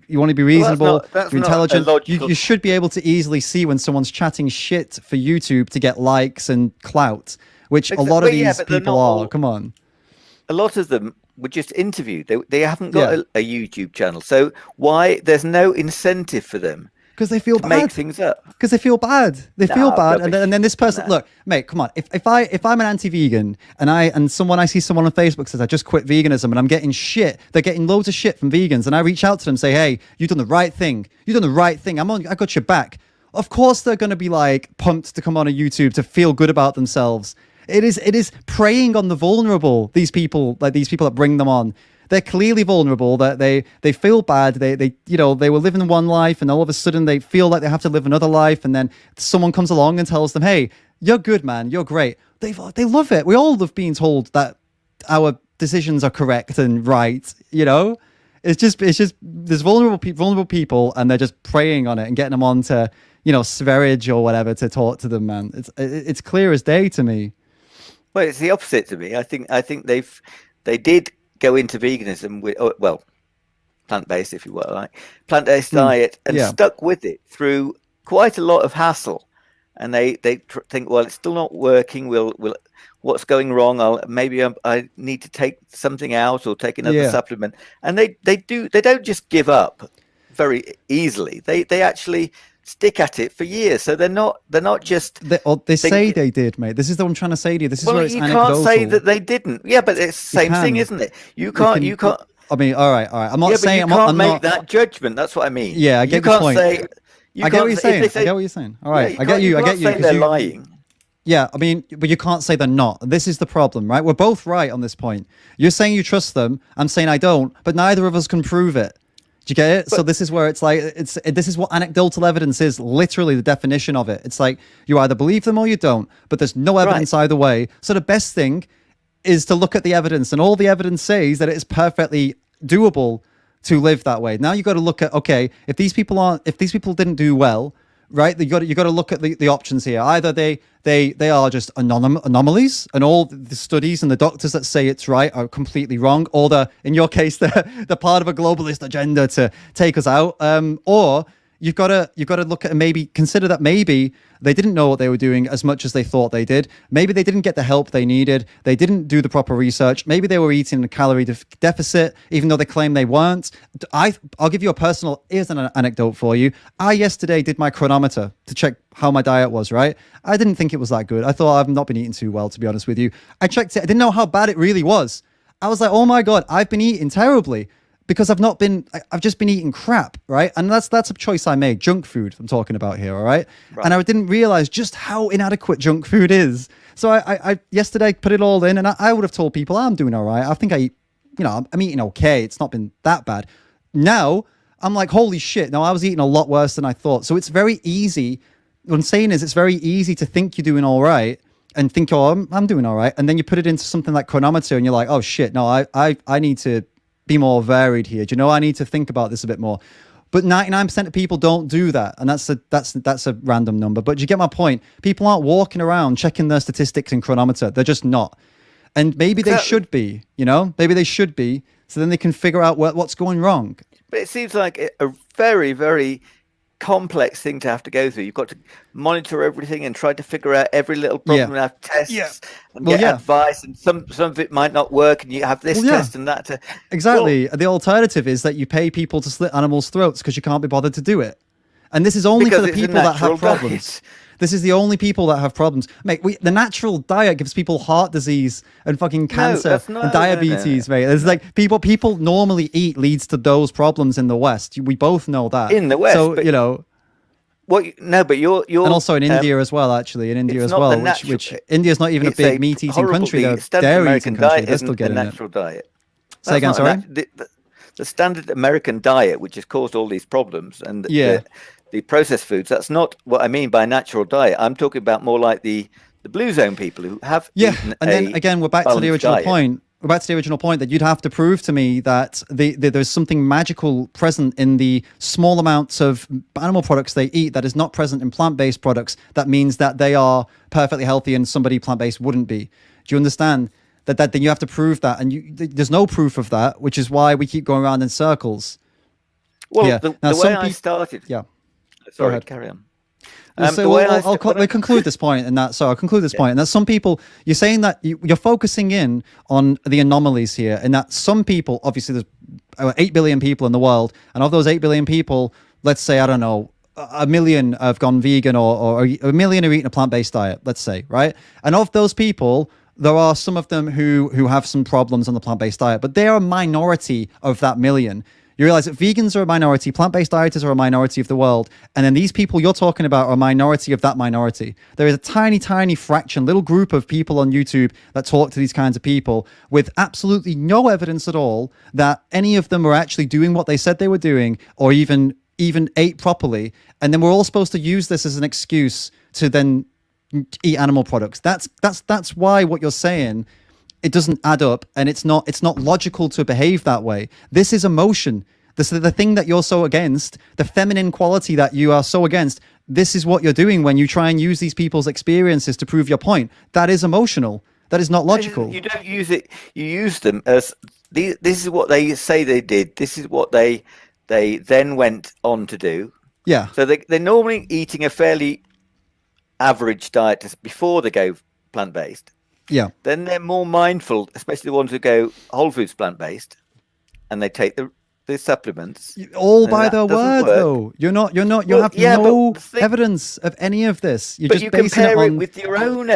you want to be reasonable, that's you're not intelligent. illogical. You should be able to easily see when someone's chatting shit for YouTube to get likes and clout, which a lot of these but they're people not are. all- Come on. A lot of them were just interviewed. They haven't got a YouTube channel, so why? There's no incentive for them Because they feel to make bad. things up. Because they feel bad. They feel bad, rubbish. and then this person. Nah. Look, mate, come on. If I'm an anti-vegan and I see someone on Facebook says I just quit veganism and I'm getting shit, they're getting loads of shit from vegans, and I reach out to them and say, hey, you've done the right thing. You've done the right thing. I got your back. Of course, they're going to be like pumped to come on a YouTube to feel good about themselves. It is preying on the vulnerable. These people that bring them on. They're clearly vulnerable, that they feel bad. They you know, they were living one life and all of a sudden they feel like they have to live another life, and then someone comes along and tells them, hey, you're good, man, you're great. They love it. We all love being told that our decisions are correct and right, you know? It's just there's vulnerable people, and they're just preying on it and getting them on to, you know, Sverige or whatever to talk to them, man. It's clear as day to me. Well, it's the opposite to me. I think they did go into veganism with plant-based, if you will, like plant-based diet, and stuck with it through quite a lot of hassle. And they think, well, it's still not working. What's going wrong? I need to take something out or take another supplement. And they don't just give up very easily. They actually stick at it for years. So they're not just they say they did, mate. This is what I'm trying to say to you. This is where it's anecdotal. You can't say that they didn't. Yeah, but it's the same thing, isn't it? You can't. I mean, all right. I'm not saying you can't make that judgment. That's what I mean. Yeah, I get your point. I get what you're saying. I get what you're saying. All right, I get you. I get you. They're lying. Yeah, I mean, but you can't say they're not. This is the problem, right? We're both right on this point. You're saying you trust them. I'm saying I don't, but neither of us can prove it. Do you get it? So this is where it's like, this is what anecdotal evidence is, literally the definition of it. It's like you either believe them or you don't, but there's no evidence either way. So the best thing is to look at the evidence, and all the evidence says that it is perfectly doable to live that way. Now you got to look at, okay, if these people didn't do well, right? You got to look at the options here. Either they are just anomalies, and all the studies and the doctors that say it's right are completely wrong, or in your case, they're part of a globalist agenda to take us out. Or you've got to look at, and maybe consider that maybe they didn't know what they were doing as much as they thought they did. Maybe they didn't get the help they needed. They didn't do the proper research. Maybe they were eating a calorie deficit, even though they claim they weren't. I'll give you here's an anecdote for you. I yesterday did my chronometer to check how my diet was, right? I didn't think it was that good. I thought I've not been eating too well, to be honest with you. I checked it. I didn't know how bad it really was. I was like, oh my God, I've been eating terribly. Because I've just been eating crap, right? And that's a choice I made. Junk food I'm talking about here, all right? And I didn't realize just how inadequate junk food is. So I yesterday put it all in, and I would have told people I'm doing all right. I think I eat, I'm eating okay. It's not been that bad. Now I'm like, holy shit. No, I was eating a lot worse than I thought. So it's very easy. What I'm saying is it's very easy to think you're doing all right and think, oh, I'm doing all right. And then you put it into something like chronometer and you're like, oh shit, no, I need to be more varied here. Do you know, I need to think about this a bit more. But 99% of people don't do that, and that's a random number. But do you get my point? People aren't walking around checking their statistics in chronometer. They're just not. And maybe they should be, maybe they should be, so then they can figure out what's going wrong. But it seems like a very, very complex thing to have to go through. You've got to monitor everything and try to figure out every little problem and have tests and get advice, and some of it might not work, and you have this test and that. Exactly. The alternative is that you pay people to slit animals' throats because you can't be bothered to do it. And this is only for the people that have problems. This is the only people that have problems. Mate, the natural diet gives people heart disease and fucking cancer and diabetes, mate. There's like people normally eat leads to those problems in the West. We both know that. In the West. So, but you're and also in India as well, actually. In India as well, which India's not even a big meat-eating country. They're dairy-eating country. They're still getting natural diet. Say again, sorry? The standard American diet, which has caused all these problems, and the processed foods. That's not what I mean by natural diet. I'm talking about more like the blue zone people who have eaten and then again we're back to the balanced original diet. point. We're back to the original point that you'd have to prove to me that there's something magical present in the small amounts of animal products they eat that is not present in plant-based products. That means that they are perfectly healthy and somebody plant-based wouldn't be. Do you understand? That then you have to prove that, and there's no proof of that, which is why we keep going around in circles. Well, Yeah. the Now, way I started. Yeah. Sorry, ahead. carry on. So we'll conclude this point, and that. So I'll conclude this point, and that some people, you're saying that you're focusing in on the anomalies here, and that some people, obviously, there's 8 billion people in the world, and of those 8 billion people, let's say, I don't know, a million have gone vegan, or a million are eating a plant-based diet, let's say, right? And of those people, there are some of them who have some problems on the plant-based diet, but they are a minority of that million. You realize that vegans are a minority, plant-based dieters are a minority of the world, and then these people you're talking about are a minority of that minority. There is a tiny, tiny fraction, little group of people on YouTube that talk to these kinds of people with absolutely no evidence at all that any of them were actually doing what they said they were doing, or even ate properly. And then we're all supposed to use this as an excuse to then eat animal products. That's why what you're saying, it doesn't add up, and it's not logical to behave that way. This is emotion. This is the thing that you're so against, the feminine quality that you are so against. This is what you're doing when you try and use these people's experiences to prove your point. That is emotional. That is not logical. You don't use it. You use them as this is what they say they did. This is what they then went on to do. Yeah. So they're normally eating a fairly average diet before they go plant-based. Yeah. Then they're more mindful, especially the ones who go whole foods plant-based, and they take the supplements. All by their word, though. You have no evidence of any of this. You're but just you basing compare it on with your own.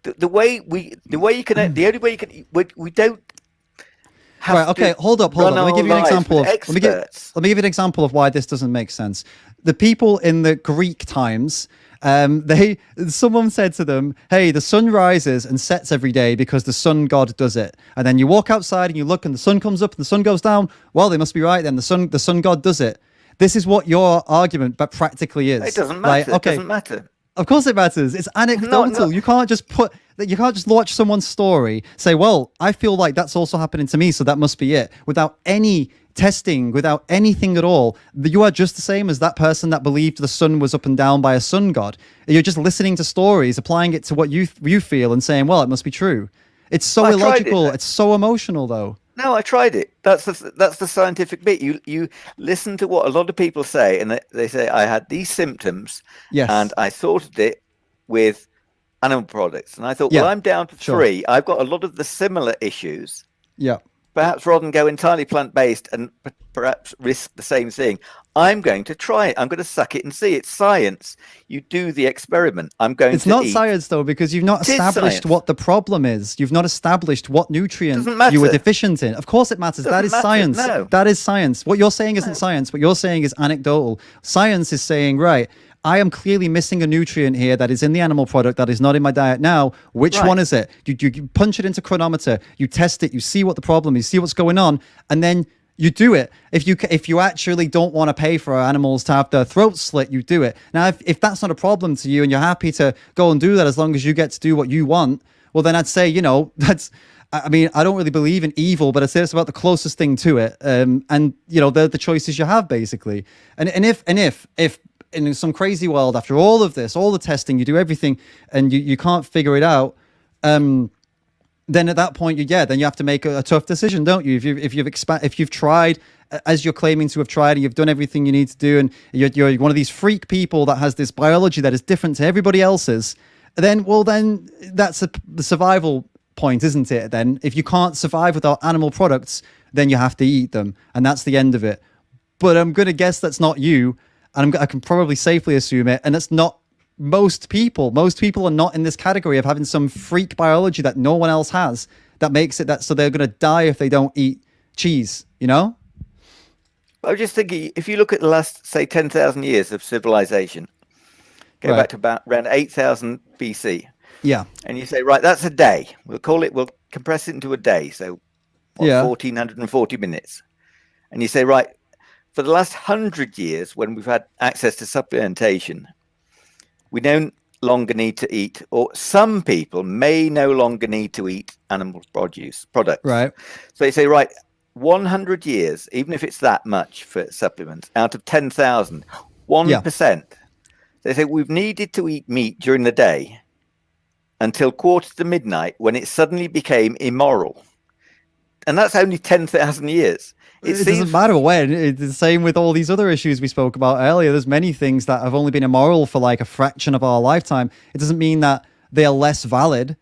The way you can. The only way you can. We don't. Have right. Okay. Hold up. Let me give you an example. Let me give you an example of why this doesn't make sense. The people in the Greek times. Someone said to them, hey, the sun rises and sets every day because the sun god does it. And then you walk outside and you look and the sun comes up and the sun goes down. Well, they must be right then. The sun god does it. This is what your argument but practically is. It doesn't matter. Okay. It doesn't matter. Of course it matters. It's anecdotal. You can't just watch someone's story, say, well, I feel like that's also happening to me, so that must be it, without any testing, without anything at all. You are just the same as that person that believed the sun was up and down by a sun god. You're just listening to stories, applying it to what you feel and saying, well, it must be true. It's so illogical. It's so emotional, though. No, I tried it. That's the scientific bit. You listen to what a lot of people say, and they say, I had these symptoms, yes, and I sorted it with animal products. And I thought, well, I'm down to 3. I've got a lot of the similar issues. Yeah. Perhaps rather than go entirely plant-based and perhaps risk the same thing, I'm going to try it. I'm going to suck it and see. It's science. You do the experiment. It's not science, though, because you've not established what the problem is. You've not established what nutrient you were deficient in. Of course it matters. That is science. No. That is science. What you're saying isn't science. What you're saying is anecdotal. Science is saying, right, I am clearly missing a nutrient here that is in the animal product that is not in my diet now. Which one is it? You punch it into chronometer, you test it, you see what the problem is, you see what's going on, and then you do it. If you actually don't want to pay for animals to have their throats slit, you do it. Now, if that's not a problem to you and you're happy to go and do that as long as you get to do what you want, well, then I'd say, that's... I mean, I don't really believe in evil, but I'd say it's about the closest thing to it. And, they're the choices you have, basically. And if in some crazy world, after all of this, all the testing, you do everything, and you can't figure it out, then at that point, then you have to make a tough decision, don't you? If you've tried, as you're claiming to have tried, and you've done everything you need to do, and you're one of these freak people that has this biology that is different to everybody else's, then that's the survival point, isn't it? Then if you can't survive without animal products, then you have to eat them, and that's the end of it. But I'm going to guess that's not you. And I can probably safely assume it. And that's not most people. Most people are not in this category of having some freak biology that no one else has that makes it that so they're going to die if they don't eat cheese, I was just thinking, if you look at the last, say, 10,000 years of civilization, go back to about around 8,000 BC. Yeah. And you say, right, that's a day. We'll compress it into a day. So 1,440 minutes. And you say, right, for the last 100 years, when we've had access to supplementation, we no longer need to eat, or some people may no longer need to eat animal products. Right. So they say, right, 100 years, even if it's that much for supplements, out of 10,000, 1%. They say we've needed to eat meat during the day until quarter to midnight, when it suddenly became immoral. And that's only 10,000 years. It doesn't matter when. It's the same with all these other issues we spoke about earlier. There's many things that have only been immoral for like a fraction of our lifetime. It doesn't mean that they are less valid.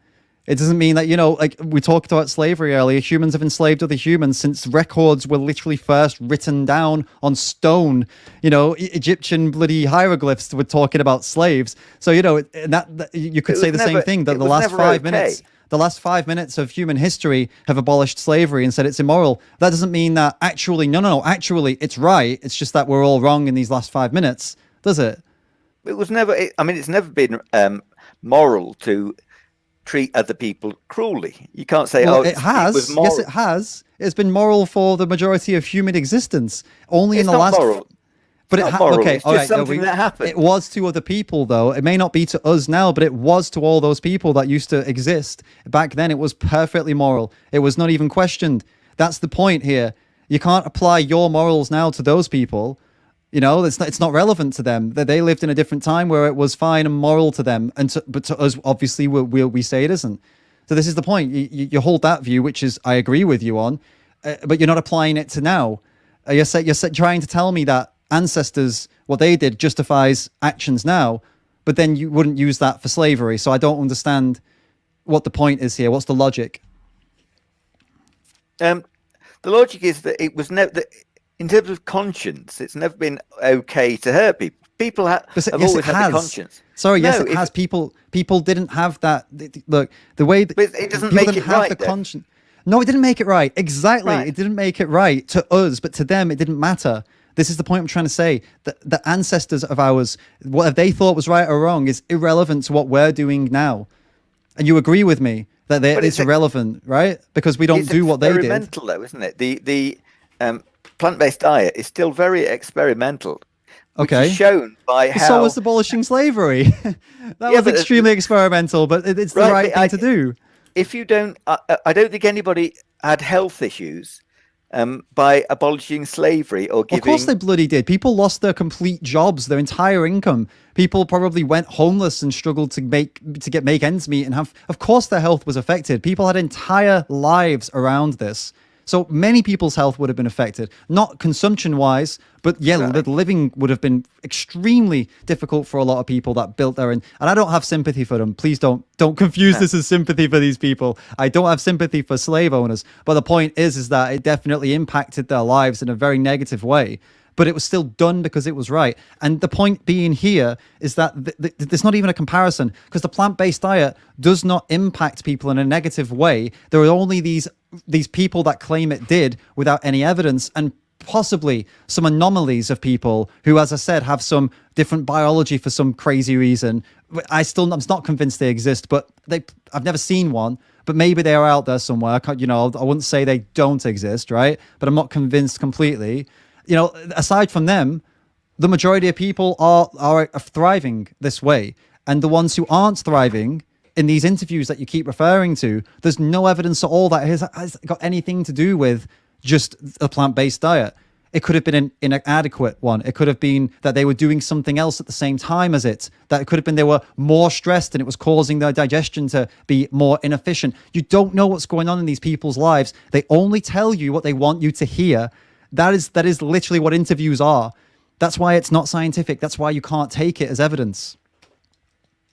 It doesn't mean that, like we talked about slavery earlier, humans have enslaved other humans since records were literally first written down on stone. Egyptian bloody hieroglyphs were talking about slaves. So, that you could say the same thing, that the last 5 minutes... The last 5 minutes of human history have abolished slavery and said it's immoral. That doesn't mean that actually, actually it's right. It's just that we're all wrong in these last 5 minutes, does it? It was never, it's never been moral to treat other people cruelly. You can't say, it has. It was moral. Yes, it has. It's been moral for the majority of human existence. Only in the last... Moral. But okay, it's just something that happened. It was to other people, though. It may not be to us now, but it was to all those people that used to exist. Back then, it was perfectly moral. It was not even questioned. That's the point here. You can't apply your morals now to those people. It's not relevant to them. That they lived in a different time where it was fine and moral to them, but to us, obviously, we say it isn't. So this is the point. You hold that view, which is I agree with you on, but you're not applying it to now. You're trying to tell me that ancestors, what they did justifies actions now, but then you wouldn't use that for slavery. So I don't understand what the point is here. What's the logic? The logic is that it was never, in terms of conscience, it's never been okay to hurt people. People have always had a conscience. Sorry, yes, it has. People didn't have that. Look, the way that but it doesn't make it right. The conscience. No, it didn't make it right. Exactly, right. It didn't make it right to us, but to them, it didn't matter. This is the point I'm trying to say. That the ancestors of ours, what they thought was right or wrong, is irrelevant to what we're doing now. And you agree with me that it's irrelevant, right? Because we don't do what they did. It's experimental, though, isn't it? The plant-based diet is still very experimental. Which is shown by how... So was abolishing slavery. That was extremely experimental, but it's the right thing to do. If you don't... I don't think anybody had health issues by abolishing slavery or giving... Of course they bloody did. People lost their complete jobs, their entire income. People probably went homeless and struggled to make ends meet and have... Of course their health was affected. People had entire lives around this. So many people's health would have been affected, not consumption-wise, but the living would have been extremely difficult for a lot of people that built their own. And I don't have sympathy for them. Please don't confuse this as sympathy for these people. I don't have sympathy for slave owners. But the point is that it definitely impacted their lives in a very negative way. But it was still done because it was right. And the point being here is that there's not even a comparison, because the plant-based diet does not impact people in a negative way. There are only these people that claim it did without any evidence, and possibly some anomalies of people who, as I said, have some different biology for some crazy reason. I'm not convinced they exist, but I've never seen one. But maybe they are out there somewhere. I wouldn't say they don't exist, right? But I'm not convinced completely. Aside from them, the majority of people are thriving this way. And the ones who aren't thriving in these interviews that you keep referring to, there's no evidence at all that has got anything to do with just a plant-based diet. It could have been an inadequate one. It could have been that they were doing something else at the same time as it. That it could have been they were more stressed and it was causing their digestion to be more inefficient. You don't know what's going on in these people's lives. They only tell you what they want you to hear. That is literally what interviews are. That's why it's not scientific. That's why you can't take it as evidence.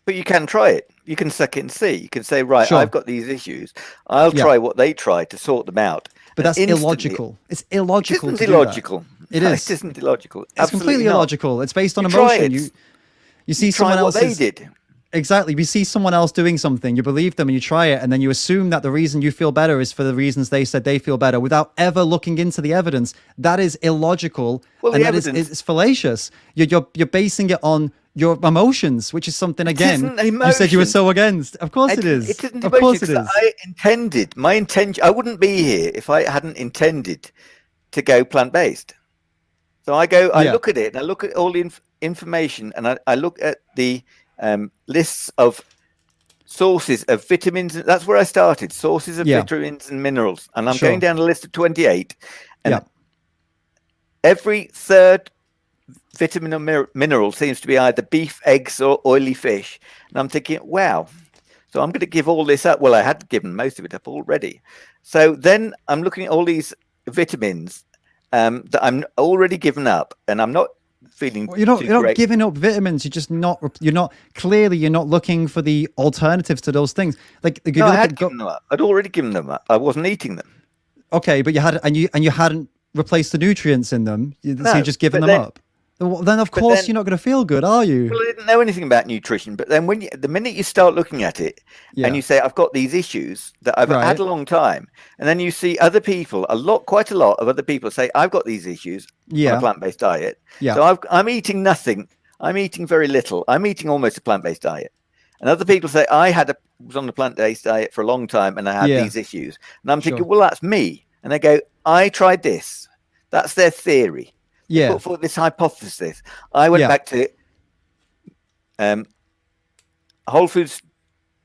But you can try it. You can suck it and see. You can say, right, sure, I've got these issues. I'll try what they tried to sort them out. But that's illogical. It's illogical. It isn't illogical. It is. It isn't illogical. It's completely illogical. It's based on emotion. You see someone else. They did. Exactly. You see someone else doing something, you believe them and you try it, and then you assume that the reason you feel better is for the reasons they said they feel better without ever looking into the evidence. That is illogical, and that is fallacious. You're basing it on your emotions, which is something, again, you said you were so against. Of course it is. It isn't of course it is. My intention, I wouldn't be here if I hadn't intended to go plant-based. So I Yeah. look at it, and I look at all the information, and I look at the lists of sources of vitamins. That's where I started. Sources of Yeah. vitamins and minerals, and I'm Sure. going down a list of 28, and Yeah. every third vitamin or mineral seems to be either beef, eggs, or oily fish. And I'm thinking, wow. So I'm going to give all this up. Well, I had given most of it up already. So then I'm looking at all these vitamins that I'm already given up, and I'm not feeling. Well, you're not giving up vitamins. You're not looking for the alternatives to those things. Like if you No, I look had at given them up. I'd already given them up. I wasn't eating them. okay, but you hadn't replaced the nutrients in them, so No, you're just giving but them then- up. Then of course then- you're not going to feel good, are you? Well, I didn't know anything about nutrition, but then the minute you start looking at it Yeah. and you say, I've got these issues that I've Right. had a long time, and then you see other people, quite a lot of other people say, I've got these issues on Yeah. a plant-based diet. Yeah. So I'm eating nothing. I'm eating very little. I'm eating almost a plant-based diet. And other people say, was on the plant-based diet for a long time and I had Yeah. these issues. And I'm thinking, Sure. well, that's me. And they go, I tried this. That's their theory. Yeah. Put forward this hypothesis. I went Yeah. back to whole foods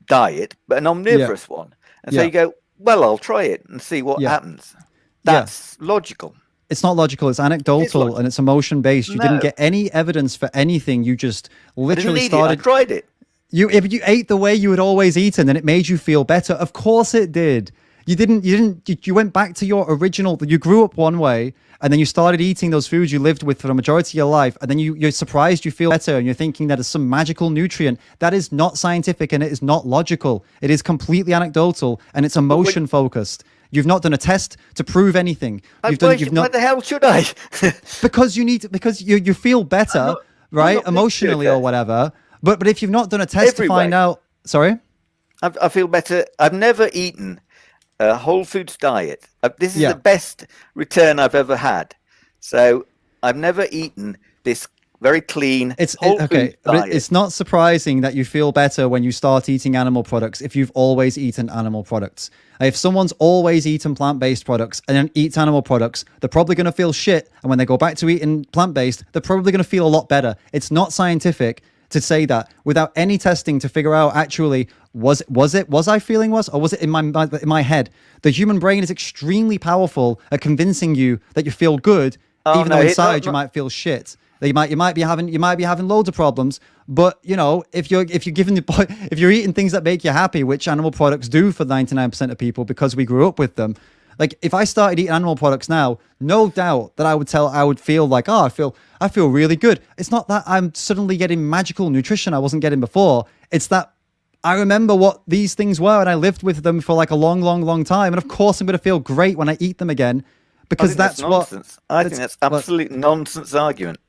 diet, but an omnivorous one. And so Yeah. you go, well, I'll try it and see what Yeah. happens. Yeah. That's logical. It's not logical. It's anecdotal logical. and it's emotion based. You No. didn't get any evidence for anything. You just I didn't literally need started. it. I tried it. If you ate the way you had always eaten, and it made you feel better. Of course it did. You went back to your original. You grew up one way, and then you started eating those foods you lived with for the majority of your life, and then you're surprised you feel better, and you're thinking that it's some magical nutrient. That is not scientific, and it is not logical. It is completely anecdotal, and it's emotion focused. You've not done a test to prove anything. Why the hell should I? because you feel better, right, not emotionally better. or whatever. But if you've not done a test to find way. out, sorry. I feel better. I've never eaten a whole foods diet. This is Yeah. the best return I've ever had. So I've never eaten this very clean whole Okay, foods but diet. it's not surprising that you feel better when you start eating animal products if you've always eaten animal products. If someone's always eaten plant-based products and then eats animal products, they're probably going to feel shit. And when they go back to eating plant-based, they're probably going to feel a lot better. It's not scientific to say that without any testing to figure out actually was I feeling worse, or was it in my head? The human brain is extremely powerful at convincing you that you feel good, even though inside you might feel shit. That you might be having loads of problems, but if you're eating things that make you happy, which animal products do for 99% of people because we grew up with them. Like if I started eating animal products now, no doubt that I would feel like, I feel really good. It's not that I'm suddenly getting magical nutrition I wasn't getting before. It's that I remember what these things were and I lived with them for like a long, long, long time. And of course I'm going to feel great when I eat them again because that's nonsense. I think that's absolute nonsense argument.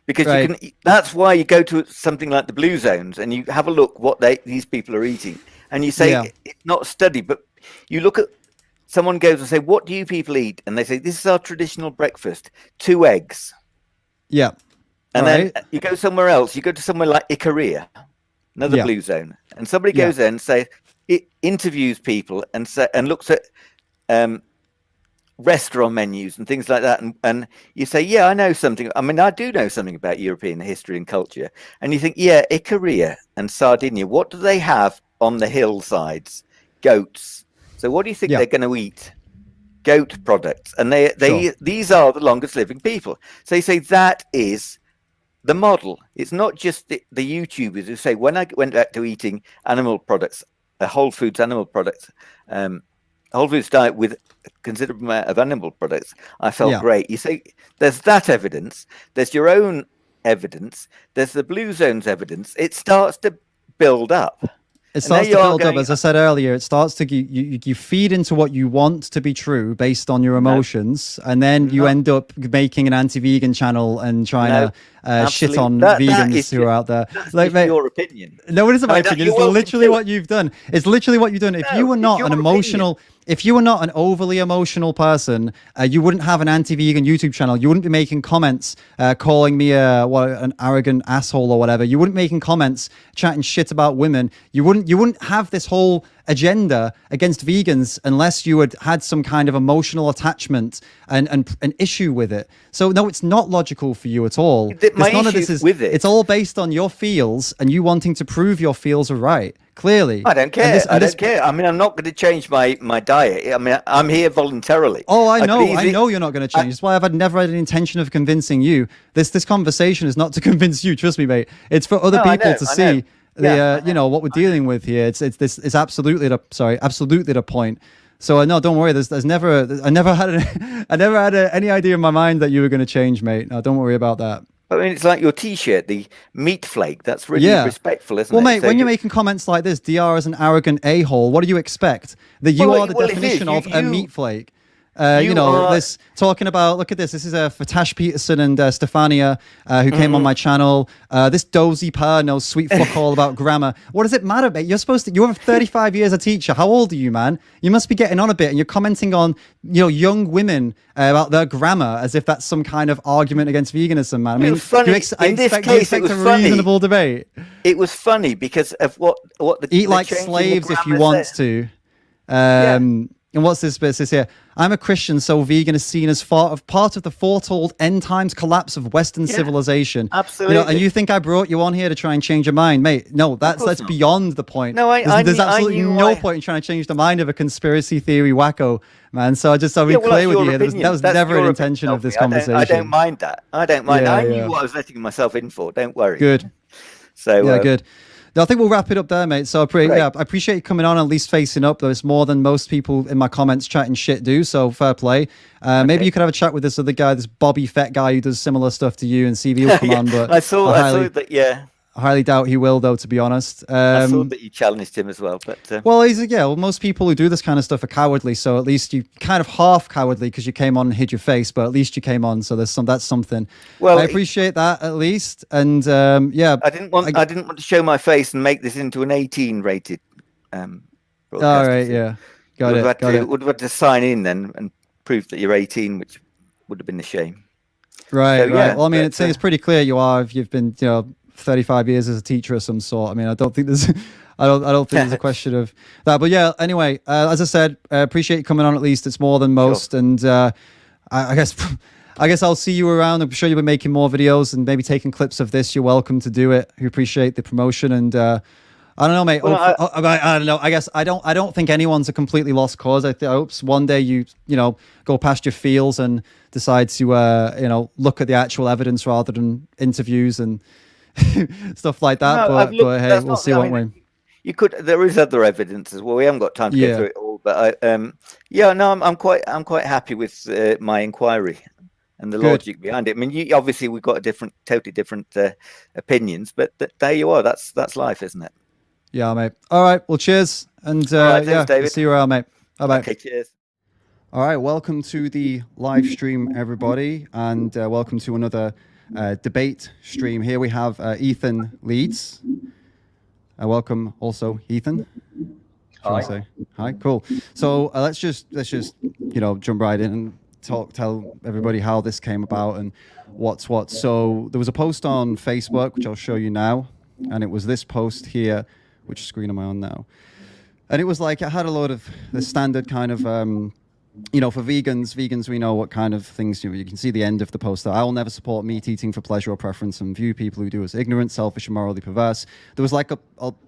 Because Right. that's why you go to something like the blue zones and you have a look what these people are eating. And you say, Yeah. it's not a study, but you look at, someone goes and say, what do you people eat? And they say, this is our traditional breakfast, 2 eggs. Yeah. And Right. then you go somewhere else. You go to somewhere like Ikaria, another Yeah. blue zone. And somebody Yeah. goes there and it interviews people and looks at restaurant menus and things like that. And you say, yeah, I know something. I mean, I do know something about European history and culture. And you think, yeah, Ikaria and Sardinia, what do they have on the hillsides? Goats. So what do you think Yeah. they're going to eat? Goat products. And these are the longest living people. So you say that is the model. It's not just the YouTubers who say, when I went back to eating animal products, whole foods animal products, whole foods diet with a considerable amount of animal products, I felt great. You say there's that evidence, there's your own evidence, there's the blue zones evidence. It starts to build up. It starts to build up, as I said earlier. It starts to you feed into what you want to be true based on your emotions, and then you end up making an anti-vegan channel and trying to shit on vegans who are out there. Like, your opinion. No, it isn't my opinion. It's literally what you've done. It's literally what you've done. If you were not an emotional, if you were not an overly emotional person, you wouldn't have an anti-vegan YouTube channel. You wouldn't be making comments calling me an arrogant asshole or whatever. You wouldn't be making comments chatting shit about women. You wouldn't have this whole agenda against vegans unless you had some kind of emotional attachment and an issue with it. So no, it's not logical for you at all. My None of issue this is with it- It's all based on your feels and you wanting to prove your feels are right. Clearly, I don't care. I don't care. I mean, I'm not going to change my diet. I mean, I'm here voluntarily. Oh, I know easily- you're not going to change. That's why I've never had an intention of convincing you. This conversation is not to convince you. Trust me, mate. It's for other people to see what we're dealing with here. It's absolutely the point. So no, don't worry. I never had any idea in my mind that you were going to change, mate. No, don't worry about that. I mean, it's like your T-shirt, the meat flake. That's really respectful, isn't it? Well, mate, So when you're making comments like this, DR is an arrogant a-hole. What do you expect? That you are the definition of a meat flake. This talking about, look at this. This is for Tash Peterson and Stefania, who came on my channel. This dozy pair knows sweet fuck all about grammar. What does it matter, mate? You're 35 years a teacher. How old are you, man? You must be getting on a bit, and you're commenting on, young women about their grammar as if that's some kind of argument against veganism, man. I mean, funny. In this case, it was a funny. reasonable debate. It was funny because of what the Eat the like change in the slaves if you grammar want said. to. And what's this bit? It says here, I'm a Christian, so vegan is seen as part of the foretold end times collapse of Western civilization. Absolutely. And you think I brought you on here to try and change your mind, mate? No, that's not. beyond the point. No, there's absolutely no point in trying to change the mind of a conspiracy theory wacko, man. So I'll be clear with you here. That was never an intention of this conversation. I don't mind that. I don't mind. Yeah, I knew what I was letting myself in for. Don't worry. Good. So good. No, I think we'll wrap it up there, mate. So I appreciate you coming on, at least facing up. There's more than most people in my comments chatting shit do, so fair play. Maybe you could have a chat with this other guy, this Bobby Fett guy who does similar stuff to you, and see if he'll come on. But I saw that. Yeah. I highly doubt he will, though, to be honest. I saw that you challenged him as well. But well, most people who do this kind of stuff are cowardly. So at least you kind of half cowardly because you came on and hid your face, but at least you came on. So that's something. Well, I appreciate that at least. And I didn't want to show my face and make this into an 18 rated. All right, yeah, got it. Would have had to sign in then and prove that you're 18, which would have been a shame. Right, so, right. Well, I mean, it's pretty clear you are. If you've been, 35 years as a teacher of some sort. I mean, I don't think there's there's a question of that. But yeah, anyway, as I said, appreciate you coming on. At least it's more than most. Sure. And I guess I'll see you around. I'm sure you'll be making more videos and maybe taking clips of this. You're welcome to do it. We appreciate the promotion. And I don't know, mate. Well, I don't know. I guess I don't think anyone's a completely lost cause. I hope one day you go past your feels and decide to look at the actual evidence rather than interviews and stuff like that. But hey, we'll see, won't we? You could. There is other evidence as well. We haven't got time to get through it all. But I'm quite happy with my inquiry and the logic behind it. I mean, obviously we've got totally different opinions, but there you are. That's life, isn't it? Yeah, mate. All right. Well, cheers, and thanks, David. See you around, mate. Bye bye. Okay, cheers. All right. Welcome to the live stream, everybody, and welcome to another debate stream. Here we have Ethan Leeds. Welcome also, Ethan. Hi. Hi. Cool. So let's just jump right in and tell everybody how this came about and what's what. So there was a post on Facebook which I'll show you now, and it was this post here. Which screen am I on now? And it was like it had a lot of the standard kind of for vegans, we know what kind of things you can see the end of the post. I will never support meat eating for pleasure or preference and view people who do as ignorant, selfish, and morally perverse. There was like a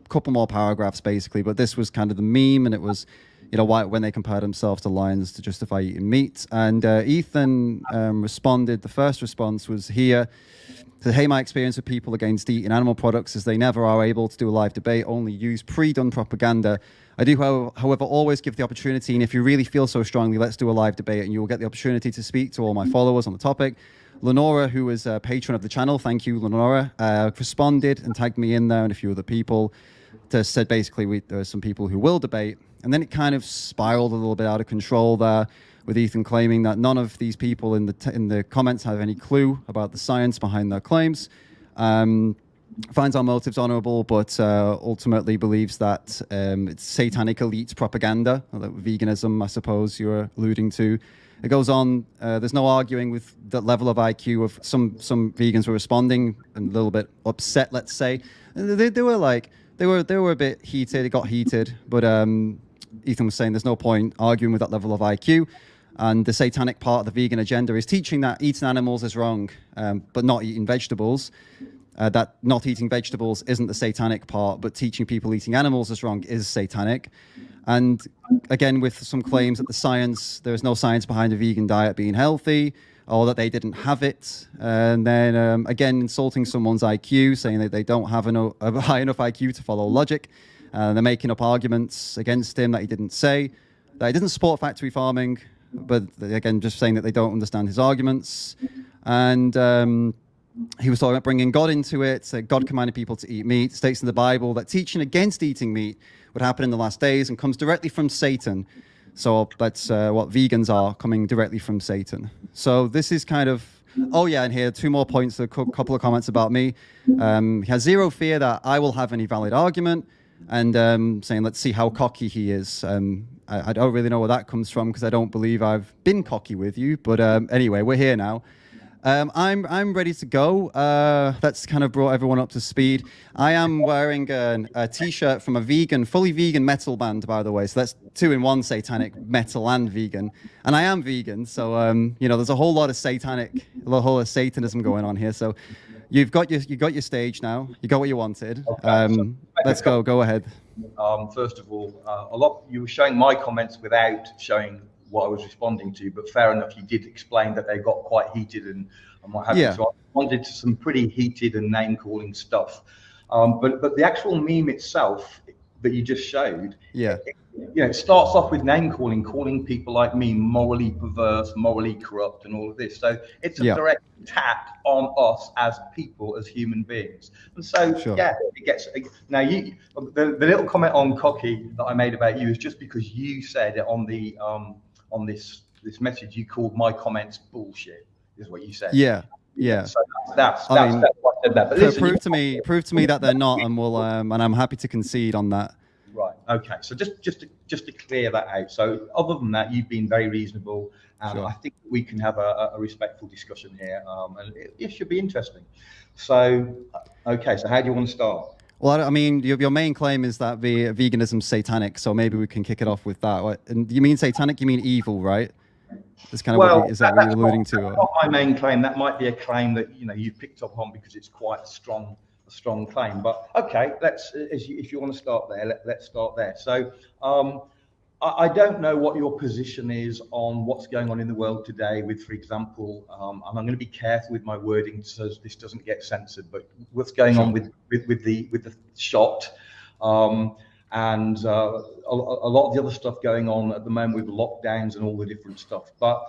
couple more paragraphs basically, but this was kind of the meme, and it was, why when they compared themselves to lions to justify eating meat. And Ethan responded. The first response was here. Said, hey, my experience with people against eating animal products is they never are able to do a live debate, only use pre-done propaganda. I do, however, always give the opportunity, and if you really feel so strongly, let's do a live debate, and you will get the opportunity to speak to all my followers on the topic. Lenora, who is a patron of the channel, thank you, Lenora, responded and tagged me in there and a few other people. Said basically there are some people who will debate, and then it kind of spiraled a little bit out of control there, with Ethan claiming that none of these people in the comments have any clue about the science behind their claims. Finds our motives honorable, but ultimately believes that it's satanic elite propaganda, veganism, I suppose you're alluding to. It goes on, there's no arguing with the level of IQ of some vegans were responding and a little bit upset, let's say. They were like, they were a bit heated. It got heated, but Ethan was saying there's no point arguing with that level of IQ. And the satanic part of the vegan agenda is teaching that eating animals is wrong, but not eating vegetables. That not eating vegetables isn't the satanic part, but teaching people eating animals is wrong is satanic. And again, with some claims that there is no science behind a vegan diet being healthy, or that they didn't have it. And then again, insulting someone's IQ, saying that they don't have a high enough IQ to follow logic. They're making up arguments against him that he didn't say, that he didn't support factory farming, but again, just saying that they don't understand his arguments. And he was talking about bringing God into it. So God commanded people to eat meat. It states in the Bible that teaching against eating meat would happen in the last days and comes directly from Satan. So that's what vegans are, coming directly from Satan. So this is kind of, oh yeah, and here, 2 more points, a couple of comments about me. He has zero fear that I will have any valid argument, and saying, let's see how cocky he is. I don't really know where that comes from, because I don't believe I've been cocky with you. But anyway, we're here now. I'm ready to go. That's kind of brought everyone up to speed. I am wearing a t-shirt from a fully vegan metal band, by the way. So that's 2 in 1, satanic, metal and vegan. And I am vegan, so there's a whole lot of Satanism going on here. So you've got your stage now. You got what you wanted. Let's go. Go ahead. First of all, you were showing my comments without showing what I was responding to, but fair enough, you did explain that they got quite heated and what have you. So I responded to some pretty heated and name-calling stuff. But the actual meme itself that you just showed, it starts off with name-calling, calling people like me morally perverse, morally corrupt, and all of this. So it's a direct attack on us as people, as human beings. And so, it gets... Now, the little comment on cocky that I made about you is just because you said it on the... on this message, you called my comments bullshit, is what you said. So that's why I said that. But listen, prove to me that they're not, and we'll and I'm happy to concede on that. Right. Okay. So just to clear that out. So other than that, you've been very reasonable, and I think we can have a respectful discussion here, and it should be interesting. So, okay. So how do you want to start? Well, I mean, your main claim is that veganism's satanic, so maybe we can kick it off with that. And you mean satanic? You mean evil, right? That's kind of is that what you're alluding to? That's not my main claim. That might be a claim that you've picked up on because it's quite a strong claim. But okay, if you want to start there, let's start there. So I don't know what your position is on what's going on in the world today with, for example, and I'm going to be careful with my wording so this doesn't get censored, but what's going on with the shot, and a lot of the other stuff going on at the moment with lockdowns and all the different stuff. But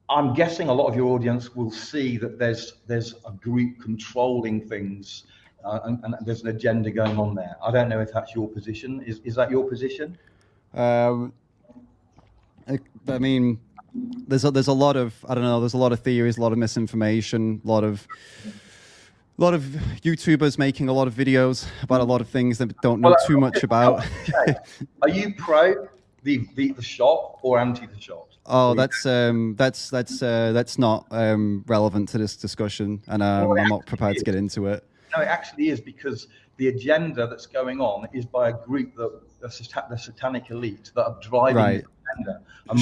I'm guessing a lot of your audience will see that there's a group controlling things, and there's an agenda going on there. I don't know if that's your position. Is that your position? I mean, there's a lot of, I don't know, there's a lot of theories, a lot of misinformation, a lot of YouTubers making a lot of videos about a lot of things that don't know too much about. Are you pro the shot or anti the shot? Oh, that's not relevant to this discussion, and I'm not prepared to get into it. No, it actually is, because the agenda that's going on is by a group that the satanic elite that are driving the agenda. And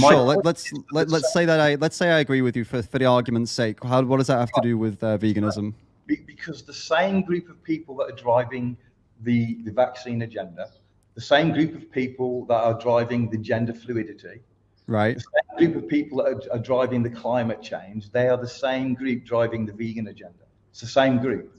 let's say I agree with you for the argument's sake. What does that have to do with veganism? Because the same group of people that are driving the vaccine agenda, the same group of people that are driving the gender fluidity, the same group of people that are driving the climate change, they are the same group driving the vegan agenda. It's the same group.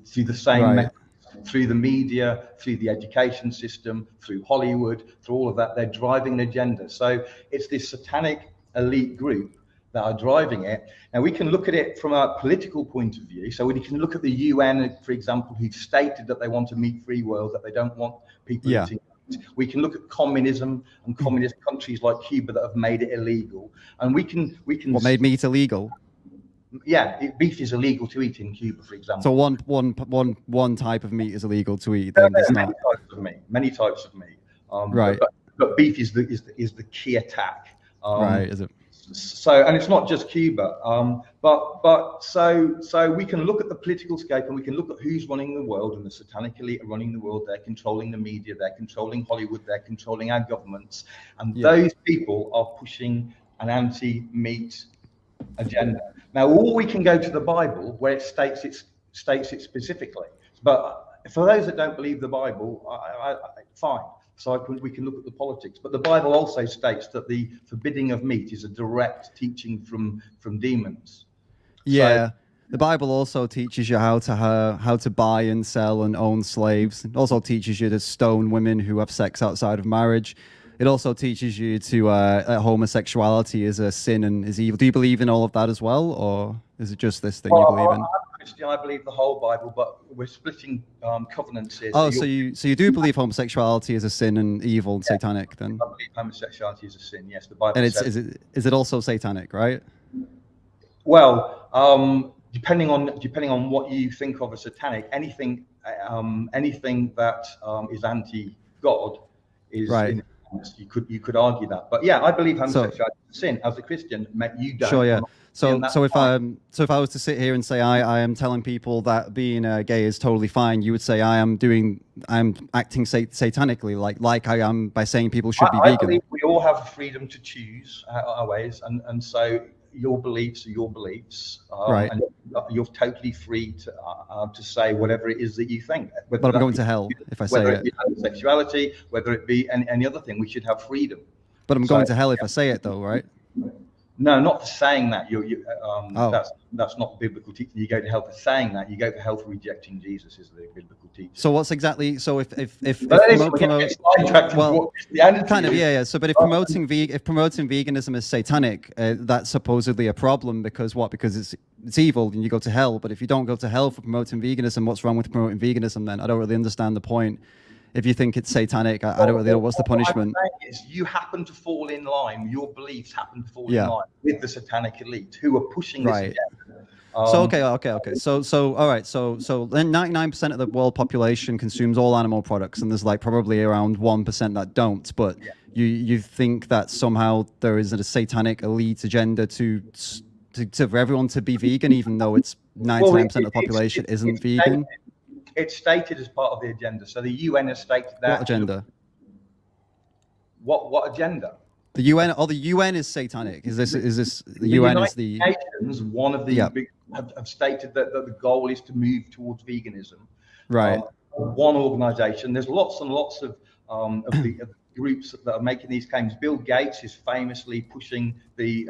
Through the same methods, through the media, through the education system, through Hollywood, through all of that, they're driving an agenda. So it's this satanic elite group that are driving it. Now, we can look at it from a political point of view. So we can look at the UN, for example, who've stated that they want a meat-free world, that they don't want people eating meat. We can look at communism and communist countries like Cuba that have made it illegal. And we can What made meat illegal? Yeah, beef is illegal to eat in Cuba, for example. So one type of meat is illegal to eat. Then there's many types of meat. But beef is the key attack. Is it? So, and it's not just Cuba, but so we can look at the political scope, and we can look at who's running the world, and the satanic elite are running the world. They're controlling the media, they're controlling Hollywood, they're controlling our governments, and those people are pushing an anti-meat agenda. Now, or we can go to the Bible, where it states it specifically. But for those that don't believe the Bible, fine. So we can look at the politics. But the Bible also states that the forbidding of meat is a direct teaching from demons. Yeah. So, the Bible also teaches you how to buy and sell and own slaves. It also teaches you to stone women who have sex outside of marriage. It also teaches you to homosexuality is a sin and is evil. Do you believe in all of that as well, or is it just this thing you believe in? I'm Christian. I believe the whole Bible, but we're splitting covenants here. Oh, so you do believe homosexuality is a sin and evil and satanic then? I believe homosexuality is a sin. Yes, the Bible. And says is it also satanic, right? Well, depending on what you think of as satanic, anything that is anti-God is right. You could argue that, but yeah, I believe homosexuality is a sin. As a Christian, you don't. Sure, yeah. So if I was to sit here and say I am telling people that being gay is totally fine, you would say I'm acting satanically, like I am by saying people should be vegan. I believe we all have the freedom to choose our ways, and so your beliefs are your beliefs, right? And you're totally free to say whatever it is that you think. But I'm going to hell if I say it. Whether it be homosexuality, whether it be any other thing, we should have freedom. But I'm going to hell if I say it, though, right? No, not for saying that. That's not biblical teaching. You go to hell for saying that. You go to hell for rejecting Jesus is the biblical teaching. So what's exactly? So if So but if promoting veganism is satanic, that's supposedly a problem because what? Because it's evil and you go to hell. But if you don't go to hell for promoting veganism, what's wrong with promoting veganism then? I don't really understand the point. If you think it's satanic, I don't really know what's the punishment. What I'm saying is you happen to fall in line, your beliefs happen to fall in line with the satanic elite who are pushing this agenda. So okay. So all right. So then 99% of the world population consumes all animal products, and there's like probably around 1% that don't. But you think that somehow there is a satanic elite agenda to for everyone to be vegan, even though it's 99% of the population isn't vegan. It's stated as part of the agenda. So the UN has stated that. What agenda? What agenda? The UN. Oh, the UN is satanic. Is this the UN is the Nations? One of the big have stated that the goal is to move towards veganism. Right. One organisation. There's lots and lots of the groups that are making these claims. Bill Gates is famously pushing the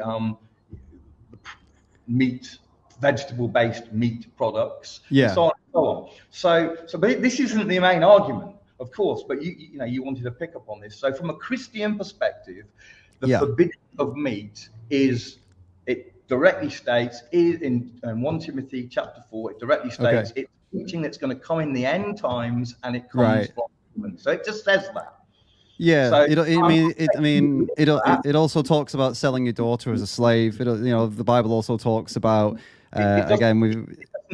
vegetable-based meat products. Yeah. And so on and so on. So, but this isn't the main argument, of course. But you wanted to pick up on this. So, from a Christian perspective, the forbidding of meat it directly states in 1 Timothy chapter 4. It directly states it's teaching that's going to come in the end times, and it comes from humans. So it just says that. Yeah, so, it also talks about selling your daughter as a slave. The Bible also talks about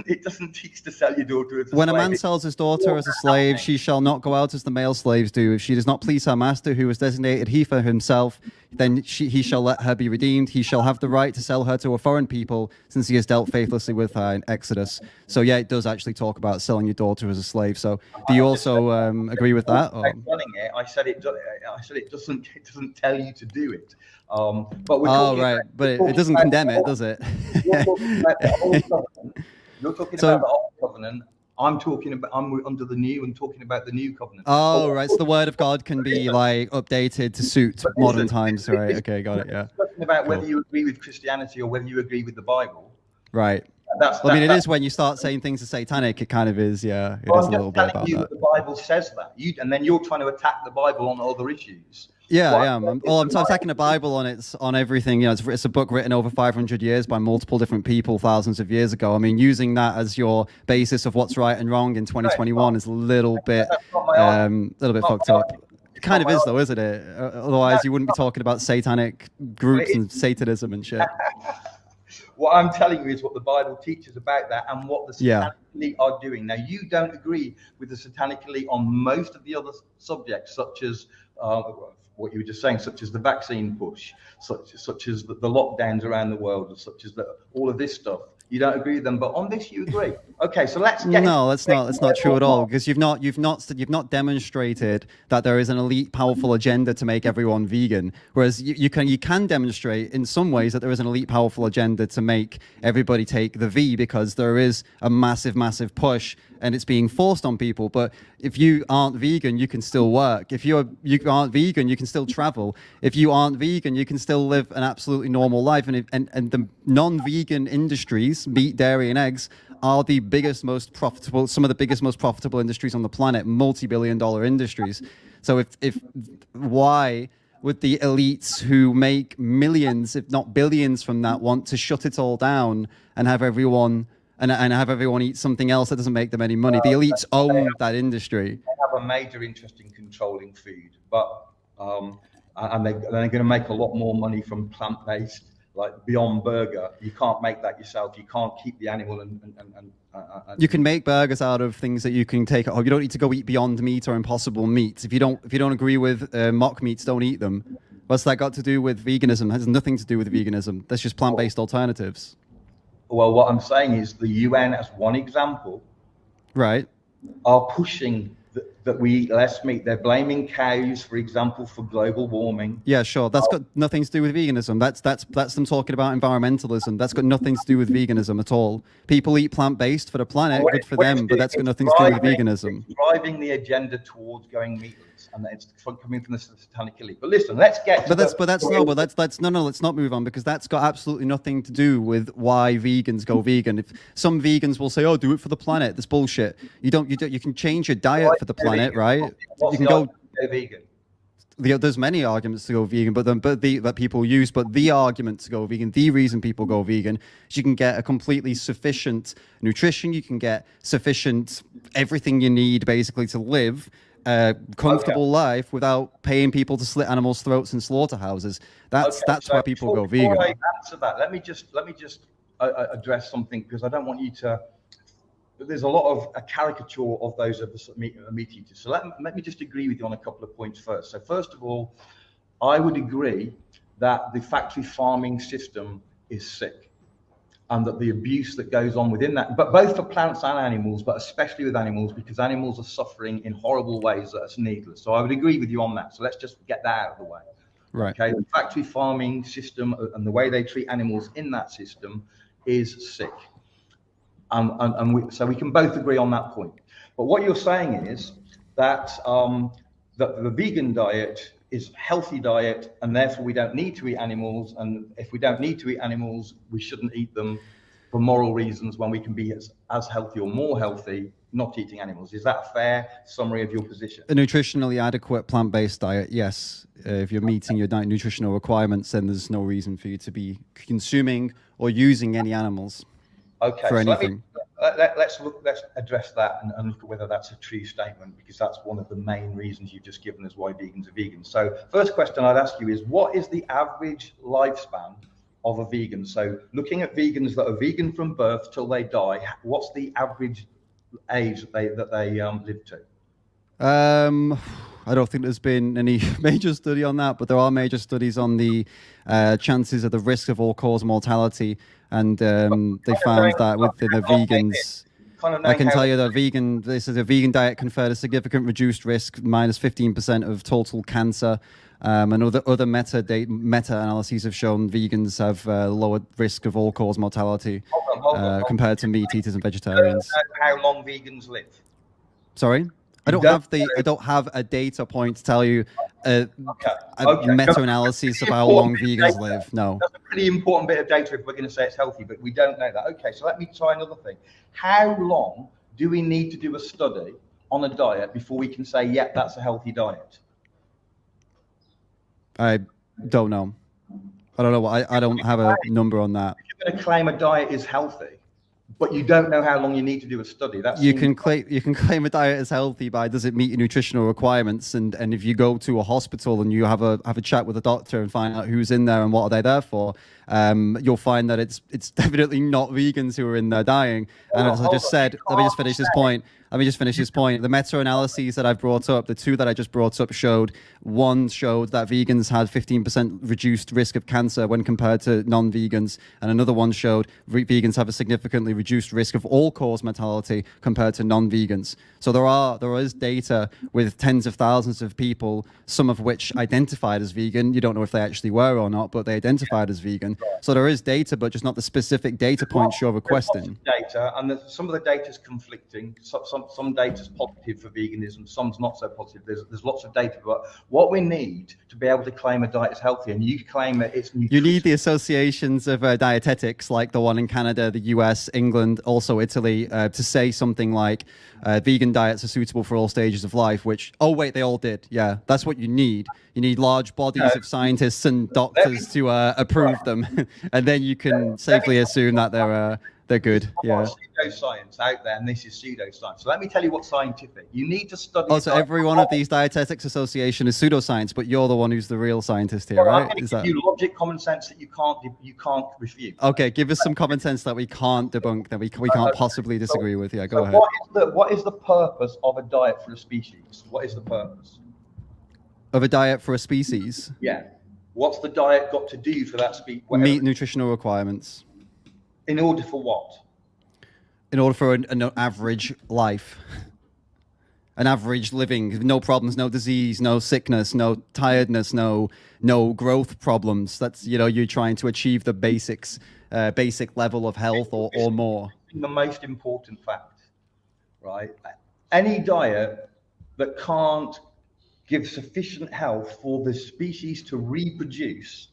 it doesn't teach to sell your daughter as a slave. When a man sells his daughter as a slave, she shall not go out as the male slaves do. If she does not please her master, who has designated he for himself, then he shall let her be redeemed. He shall have the right to sell her to a foreign people, since he has dealt faithlessly with her in Exodus. So yeah, it does actually talk about selling your daughter as a slave. So do you also agree with that? I said it doesn't tell you to do it. But but it doesn't condemn it, does it? You're talking about the old covenant. I'm under the new and talking about the new covenant. Oh, right. So the word of God can be like updated to suit modern times, right? Okay, got it. Yeah. Talking about whether you agree with Christianity or whether you agree with the Bible. Right. It is when you start saying things are satanic. It kind of is. Yeah. It is a little bit about that. The Bible says that. And then you're trying to attack the Bible on other issues. Yeah, I am. I'm attacking the Bible on everything. It's a book written over 500 years by multiple different people, thousands of years ago. I mean, using that as your basis of what's right and wrong in 2021 is a little bit fucked up. It kind of is, though, isn't it? Otherwise, you wouldn't be talking about satanic groups and Satanism and shit. What I'm telling you is what the Bible teaches about that and what the Yeah. satanic elite are doing. Now, you don't agree with the satanic elite on most of the other subjects, such as what you were just saying, such as the vaccine push, such as the lockdowns around the world, such as all of this stuff. You don't agree with them, but on this you agree. Okay, so let's get. No, that's not true at all, because you've not demonstrated that there is an elite powerful agenda to make everyone vegan. Whereas you can demonstrate in some ways that there is an elite powerful agenda to make everybody take the V, because there is a massive push and it's being forced on people. But if you aren't vegan, you can still work. If you aren't vegan, you can still travel. If you aren't vegan, you can still live an absolutely normal life. And the non-vegan industries, meat, dairy, and eggs, are the biggest, most profitable, some of the biggest, most profitable industries on the planet, multi-billion-dollar industries. So if why would the elites who make millions, if not billions from that, want to shut it all down and have everyone eat something else that doesn't make them any money? The elites own that industry. They have a major interest in controlling food, but and they're going to make a lot more money from plant-based, like Beyond Burger. You can't make that yourself. You can't keep the animal and you can make burgers out of things that you can take at home. You don't need to go eat Beyond Meat or Impossible Meat. If you don't agree with mock meats, don't eat them. What's that got to do with veganism? It has nothing to do with veganism. That's just plant-based alternatives. Well, what I'm saying is the UN, as one example, right, are pushing that we eat less meat. They're blaming cows, for example, for global warming. Yeah, sure. That's got nothing to do with veganism. That's them talking about environmentalism. That's got nothing to do with veganism at all. People eat plant-based for the planet, good for them, but that's got nothing to do with veganism. It's driving the agenda towards going meatless, and it's coming from the satanic elite. But listen, let's get. Let's not move on, because that's got absolutely nothing to do with why vegans go vegan. If some vegans will say, "Oh, do it for the planet," that's bullshit. You can change your diet for the planet, right? You can go vegan. There's many arguments to go vegan, that people use. But the argument to go vegan, the reason people go vegan, is you can get a completely sufficient nutrition. You can get sufficient everything you need basically to live a comfortable life without paying people to slit animals' throats in slaughterhouses. That's why people go vegan. Before I answer that, let me just address something, because I don't want you to. There's a lot of a caricature of those of the meat eaters. So let me just agree with you on a couple of points first. So first of all, I would agree that the factory farming system is sick, and that the abuse that goes on within that, but both for plants and animals, but especially with animals, because animals are suffering in horrible ways that's needless. So I would agree with you on that. So let's just get that out of the way. Right. Okay. The factory farming system and the way they treat animals in that system is sick. So we can both agree on that point. But what you're saying is that that the vegan diet is a healthy diet, and therefore we don't need to eat animals. And if we don't need to eat animals, we shouldn't eat them for moral reasons, when we can be as healthy or more healthy not eating animals. Is that a fair summary of your position? A nutritionally adequate plant-based diet, yes. If you're meeting your nutritional requirements, then there's no reason for you to be consuming or using any animals. Okay, for so anything. Let's address that and look at whether that's a true statement, because that's one of the main reasons you've just given us why vegans are vegans. So first question I'd ask you is, what is the average lifespan of a vegan? So looking at vegans that are vegan from birth till they die, what's the average age that they live to? I don't think there's been any major study on that, but there are major studies on the chances of the risk of all-cause mortality, and they found that within the vegans. I can tell you that a vegan diet conferred a significant reduced risk, minus 15% of total cancer, and other meta-analyses have shown vegans have lower risk of all-cause mortality compared to meat eaters and vegetarians. How long vegans live? Sorry? I don't have a data point to tell you a meta-analysis of how long vegans live. No. That's a pretty important bit of data if we're going to say it's healthy, but we don't know that. Okay, so let me try another thing. How long do we need to do a study on a diet before we can say, yeah, that's a healthy diet? I don't know. I don't know. I don't have a number on that. If you're going to claim a diet is healthy, but you don't know how long you need to do a study. That's you can claim a diet as healthy by does it meet your nutritional requirements, and if you go to a hospital and you have a chat with a doctor and find out who's in there and what are they there for, you'll find that it's definitely not vegans who are in there dying. And as I just said, let me just finish this point. The meta-analyses that I've brought up, the two that I just brought up one showed that vegans had 15% reduced risk of cancer when compared to non-vegans, and another one showed vegans have a significantly reduced risk of all-cause mortality compared to non-vegans. So there is data with tens of thousands of people, some of which identified as vegan. You don't know if they actually were or not, but they identified as vegan. So there is data, but just not the specific data points you're requesting. Data, and some of the data is conflicting. Some data is positive for veganism, some's not so positive. There's lots of data, but what we need to be able to claim a diet is healthy, and you claim that it's nutritious. You need the associations of dietetics, like the one in Canada, the US, England, also Italy, to say something like vegan diets are suitable for all stages of life, which, oh wait, they all did. Yeah, that's what you need. You need large bodies of scientists and doctors to approve them, and then you can safely assume that they're good. Yeah. Pseudoscience out there, and this is pseudoscience. So let me tell you what's scientific. You need to study. Oh, so every one of these dietetics association is pseudoscience, but you're the one who's the real scientist here, right? I'm going to give you logic, common sense that you can't refute. Okay, give us some common sense that we can't debunk, that we can't possibly disagree with. Yeah, go ahead. What is the purpose of a diet for a species? What is the purpose of a diet for a species? Yeah. What's the diet got to do for that species? Meet nutritional requirements. In order for what? In order for an average life. An average living, no problems, no disease, no sickness, no tiredness, no growth problems. That's, you're trying to achieve the basics, basic level of health or more. The most important fact, right? Any diet that can't give sufficient health for the species to reproduce,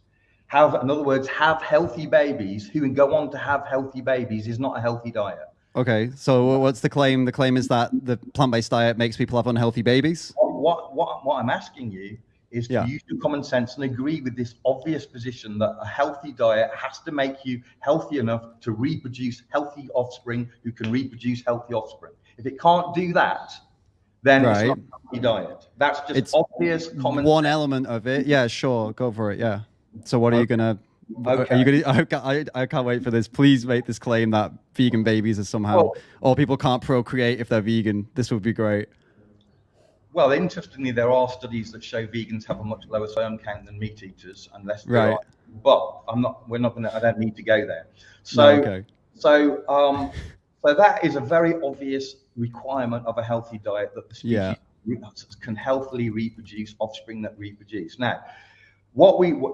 in other words, have healthy babies who can go on to have healthy babies, is not a healthy diet. Okay, so what's the claim? The claim is that the plant-based diet makes people have unhealthy babies? What I'm asking you is to use your common sense and agree with this obvious position that a healthy diet has to make you healthy enough to reproduce healthy offspring who can reproduce healthy offspring. If it can't do that, then it's not a healthy diet. That's just obvious common sense. One element of it. Yeah, sure, go for it. Yeah. So what are you gonna? Okay. Are you gonna? I can't wait for this. Please make this claim that vegan babies are somehow, or people can't procreate if they're vegan. This would be great. Well, interestingly, there are studies that show vegans have a much lower sperm count than meat eaters, unless but we're not gonna. I don't need to go there. So, okay. So that is a very obvious requirement of a healthy diet, that the species can healthily reproduce offspring that reproduce. Now,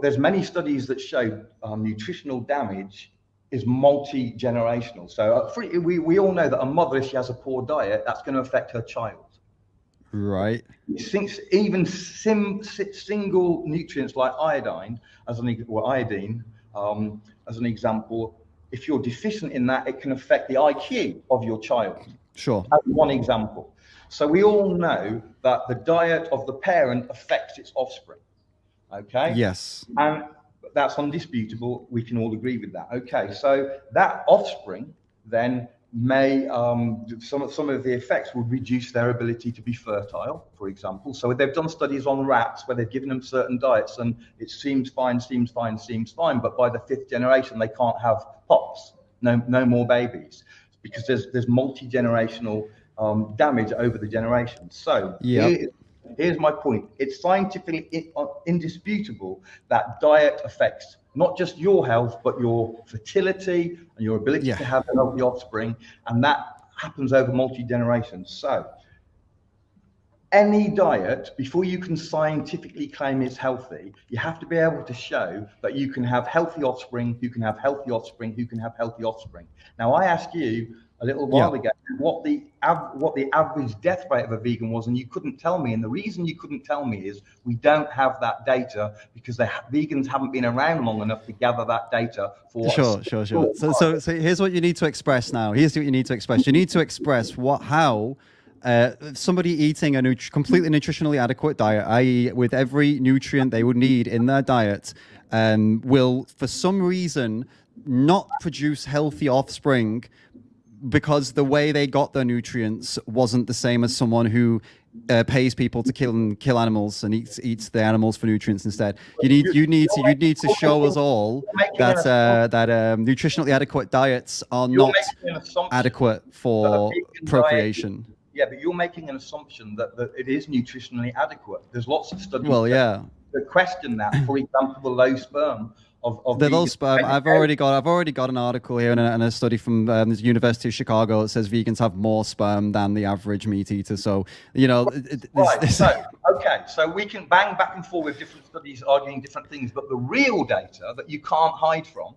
there's many studies that show nutritional damage is multi-generational. So we all know that a mother, if she has a poor diet, that's going to affect her child. Right. Since even single nutrients like iodine, as an example, if you're deficient in that, it can affect the IQ of your child. Sure. That's one example. So we all know that the diet of the parent affects its offspring. Okay. Yes. And that's undisputable. We can all agree with that. Okay. So that offspring then may some of the effects will reduce their ability to be fertile, for example. So they've done studies on rats where they've given them certain diets, and it seems fine. But by the 5th generation, they can't have pops. No more babies, because there's multi-generational damage over the generations. So here's my point. It's scientifically indisputable that diet affects not just your health, but your fertility and your ability to have healthy offspring. And that happens over multi-generations. So any diet, before you can scientifically claim it's healthy, you have to be able to show that you can have healthy offspring, who can have healthy offspring, who can have healthy offspring. Now, I asked you a little while ago what the average death rate of a vegan was, and you couldn't tell me. And the reason you couldn't tell me is we don't have that data, because vegans haven't been around long enough to gather that data for. Sure. So here's what you need to express now. Here's what you need to express. You need to express how somebody eating a completely nutritionally adequate diet, i.e. with every nutrient they would need in their diet, will, for some reason, not produce healthy offspring because the way they got their nutrients wasn't the same as someone who pays people to kill animals and eats the animals for nutrients instead. You need to show us all that nutritionally adequate diets are not adequate for procreation. Yeah, but you're making an assumption that it is nutritionally adequate. There's lots of studies that question that. For example, the low sperm of the low sperm. I've already got an article here and a study from the University of Chicago that says vegans have more sperm than the average meat eater. So so we can bang back and forth with different studies arguing different things, but the real data that you can't hide from.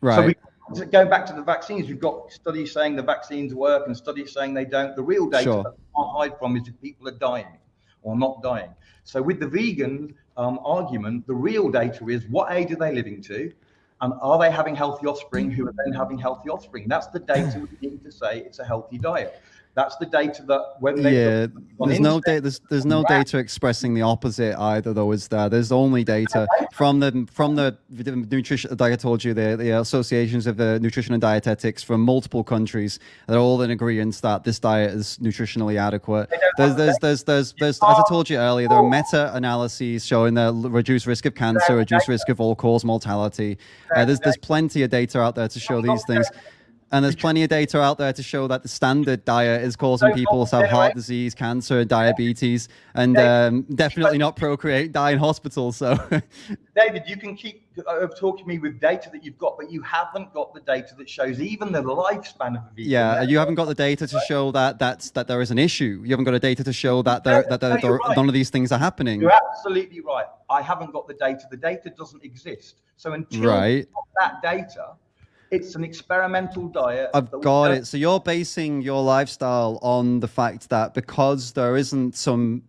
Right. So going back to the vaccines, we've got studies saying the vaccines work and studies saying they don't. The real data that you can't hide from is if people are dying or not dying. So with the vegan argument, the real data is what age are they living to, and are they having healthy offspring who are then having healthy offspring? That's the data we need to say it's a healthy diet. That's the data that when they there's no data expressing the opposite either, though, is there? There's only data from the nutrition, like I told you, the associations of the nutrition and dietetics from multiple countries. They're all in agreement that this diet is nutritionally adequate. There's as I told you earlier, there are meta-analyses showing the reduced risk of cancer, reduced risk of all-cause mortality. There's plenty of data out there to show these things. And there's plenty of data out there to show that the standard diet is causing people to have heart disease, cancer, diabetes, and definitely not procreate, die in hospital. So, David, you can keep talking to me with data that you've got, but you haven't got the data that shows even the lifespan of a vegan. Yeah, you haven't got the data to show that there is an issue. You haven't got the data to show that none of these things are happening. You're absolutely right. I haven't got the data. The data doesn't exist. So until you have that data, it's an experimental diet. I've got it. So you're basing your lifestyle on the fact that because there isn't some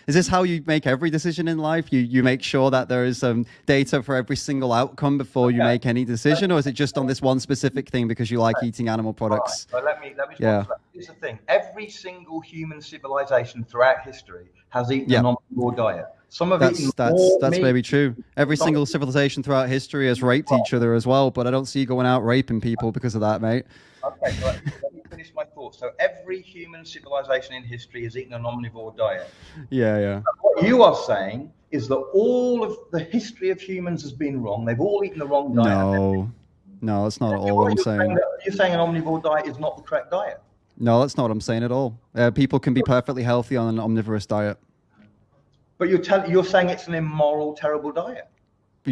is this how you make every decision in life? You make sure that there is some data for every single outcome before you make any decision, or is it just on this one specific thing because you like eating animal products? Right. Let me respond to that. Here's the thing. Every single human civilization throughout history has eaten an omnivore diet. Some of that's maybe true. Every single civilization throughout history has raped each other as well, but I don't see you going out raping people because of that, mate. Okay, so let me finish my thought. So every human civilization in history has eaten an omnivore diet. Yeah. What you are saying is that all of the history of humans has been wrong. They've all eaten the wrong diet. No, that's not all what I'm saying. You're saying an omnivore diet is not the correct diet. No, that's not what I'm saying at all. People can be perfectly healthy on an omnivorous diet. But you're saying it's an immoral, terrible diet.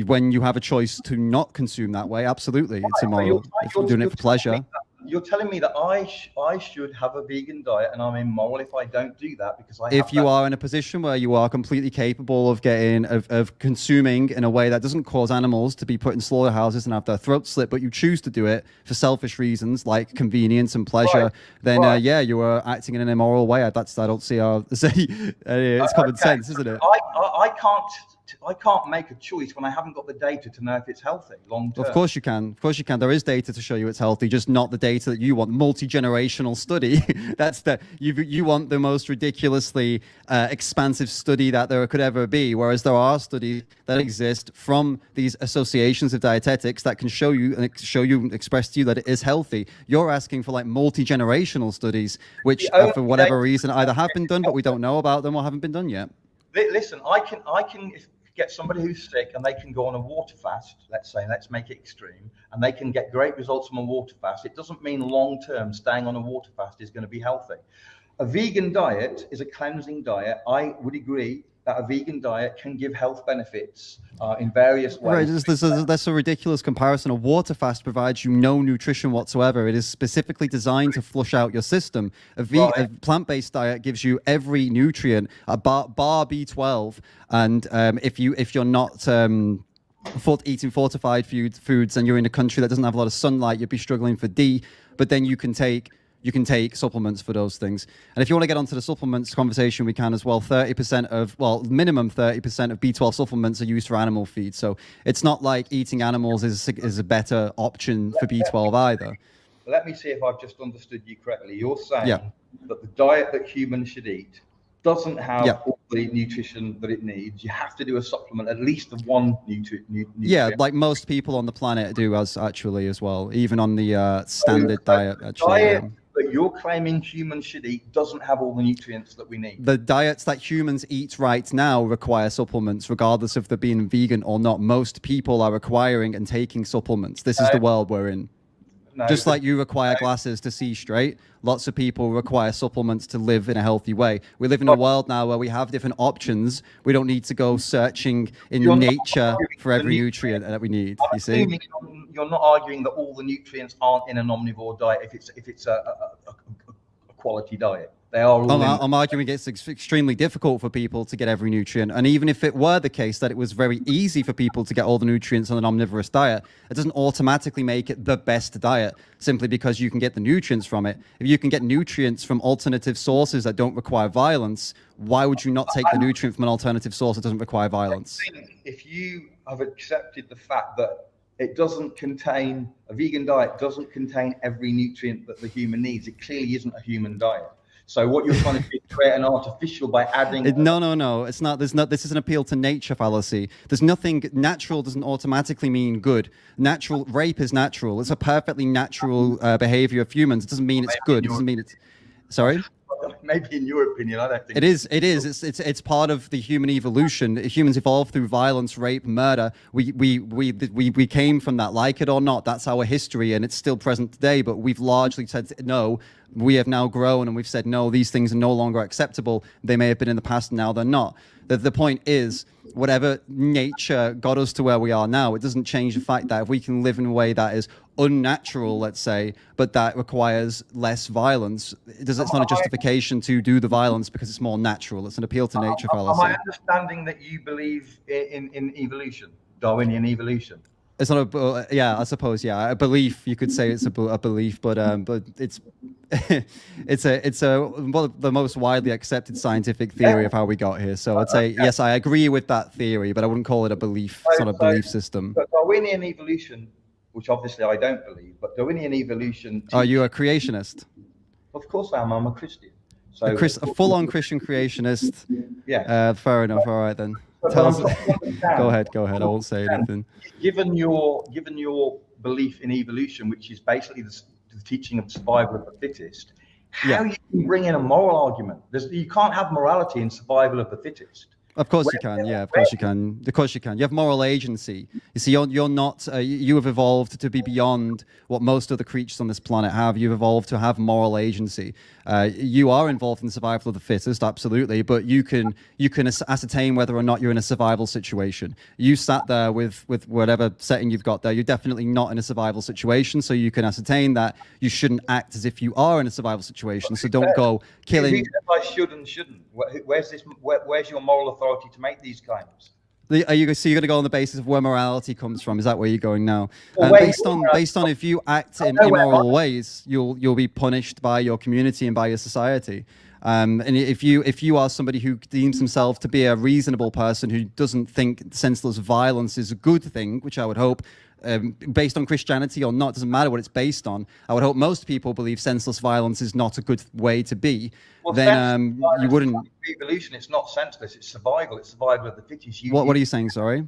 When you have a choice to not consume that way, absolutely, it's immoral. If you're doing it for pleasure. You're telling me that I should have a vegan diet and I'm immoral if I don't do that because if you are in a position where you are completely capable of of consuming in a way that doesn't cause animals to be put in slaughterhouses and have their throats slit, but you choose to do it for selfish reasons like convenience and pleasure, then you are acting in an immoral way. I don't see how it's common sense, isn't it? I can't make a choice when I haven't got the data to know if it's healthy long term. Of course you can. There is data to show you it's healthy, just not the data that you want. Multi-generational study. That's you want the most ridiculously expansive study that there could ever be. Whereas there are studies that exist from these associations of dietetics that can show you and express to you that it is healthy. You're asking for like multi-generational studies, which for whatever reason either have been done, but we don't know about them, or haven't been done yet. Listen, I can get somebody who's sick and they can go on a water fast, let's make it extreme, and they can get great results from a water fast. It doesn't mean long term staying on a water fast is going to be healthy. A vegan diet is a cleansing diet. I would agree that a vegan diet can give health benefits in various ways. Right, that's a ridiculous comparison. A water fast provides you no nutrition whatsoever. It is specifically designed to flush out your system. A plant-based diet gives you every nutrient, a bar B12, and if you're not eating fortified foods and you're in a country that doesn't have a lot of sunlight, you'd be struggling for D. But then you can take supplements for those things. And if you want to get onto the supplements conversation, we can as well. Minimum 30% of B12 supplements are used for animal feed. So it's not like eating animals is a better option for B12 either. Let me see if I've just understood you correctly. You're saying that the diet that humans should eat doesn't have all the nutrition that it needs, you have to do a supplement, at least of one nutrient. Yeah, like most people on the planet do, as well, even on the standard diet. Actually, diet that you're claiming humans should eat doesn't have all the nutrients that we need. The diets that humans eat right now require supplements, regardless of them being vegan or not. Most people are requiring and taking supplements. This is the world we're in. No, Just like you require glasses to see straight, lots of people require supplements to live in a healthy way. We live in a world now where we have different options. We don't need to go searching in nature for every nutrient that we need. You see? You're not arguing that all the nutrients aren't in an omnivore diet if it's a quality diet. They are all I'm arguing it's extremely difficult for people to get every nutrient. And even if it were the case that it was very easy for people to get all the nutrients on an omnivorous diet, it doesn't automatically make it the best diet simply because you can get the nutrients from it. If you can get nutrients from alternative sources that don't require violence, why would you not take the nutrient from an alternative source that doesn't require violence? If you have accepted the fact that it doesn't contain, a vegan diet doesn't contain every nutrient that the human needs, it clearly isn't a human diet. So what you're trying to do is create an artificial by adding. No. It's not. There's not. This is an appeal to nature fallacy. There's nothing. Natural doesn't automatically mean good. Natural rape is natural. It's a perfectly natural behavior of humans. It doesn't mean it's good. It doesn't mean it's. Sorry. Maybe in your opinion, I don't think it is. It is. It's part of the human evolution. Humans evolved through violence, rape, murder. We came from that, like it or not. That's our history, and it's still present today. But we've largely said no. We have now grown, and we've said no. These things are no longer acceptable. They may have been in the past, and now they're not. The point is, whatever nature got us to where we are now, it doesn't change the fact that if we can live in a way that is unnatural, let's say, but that requires less violence, it's not a justification to do the violence because it's more natural. It's an appeal to nature fallacy. Am I understanding that you believe in evolution, Darwinian evolution? It's not a yeah, I suppose, yeah, a belief. You could say it's a belief, but it's it's one of the most widely accepted scientific theory of how we got here. So I'd say yes, I agree with that theory, but I wouldn't call it a belief. It's not a belief system. But Darwinian evolution, which obviously I don't believe, but Darwinian evolution. Are you a creationist? Of course I am. I'm a Christian. So a full-on Christian creationist. Yeah. Fair enough. All right then. Go ahead. I won't say anything. Given your belief in evolution, which is basically the teaching of survival of the fittest, how you can bring in a moral argument? You can't have morality in survival of the fittest. Of course you can. Yeah, of course you can. Of course you can. You have moral agency. You see, you're not. You have evolved to be beyond what most of the creatures on this planet have. You've evolved to have moral agency. You are involved in the survival of the fittest, absolutely. But you can ascertain whether or not you're in a survival situation. You sat there with whatever setting you've got there. You're definitely not in a survival situation, so you can ascertain that you shouldn't act as if you are in a survival situation. So don't go killing. I should and shouldn't. Where's your moral authority to make these claims? So you're going to go on the basis of where morality comes from? Is that where you're going now? Well, based on if you act in immoral ways, you'll be punished by your community and by your society. And if you are somebody who deems himself to be a reasonable person who doesn't think senseless violence is a good thing, which I would hope, based on Christianity or not, doesn't matter what it's based on. I would hope most people believe senseless violence is not a good way to be. Well, then you wouldn't. Evolution, it's not senseless. It's survival. It's survival of the fittest. What are you saying? Sorry.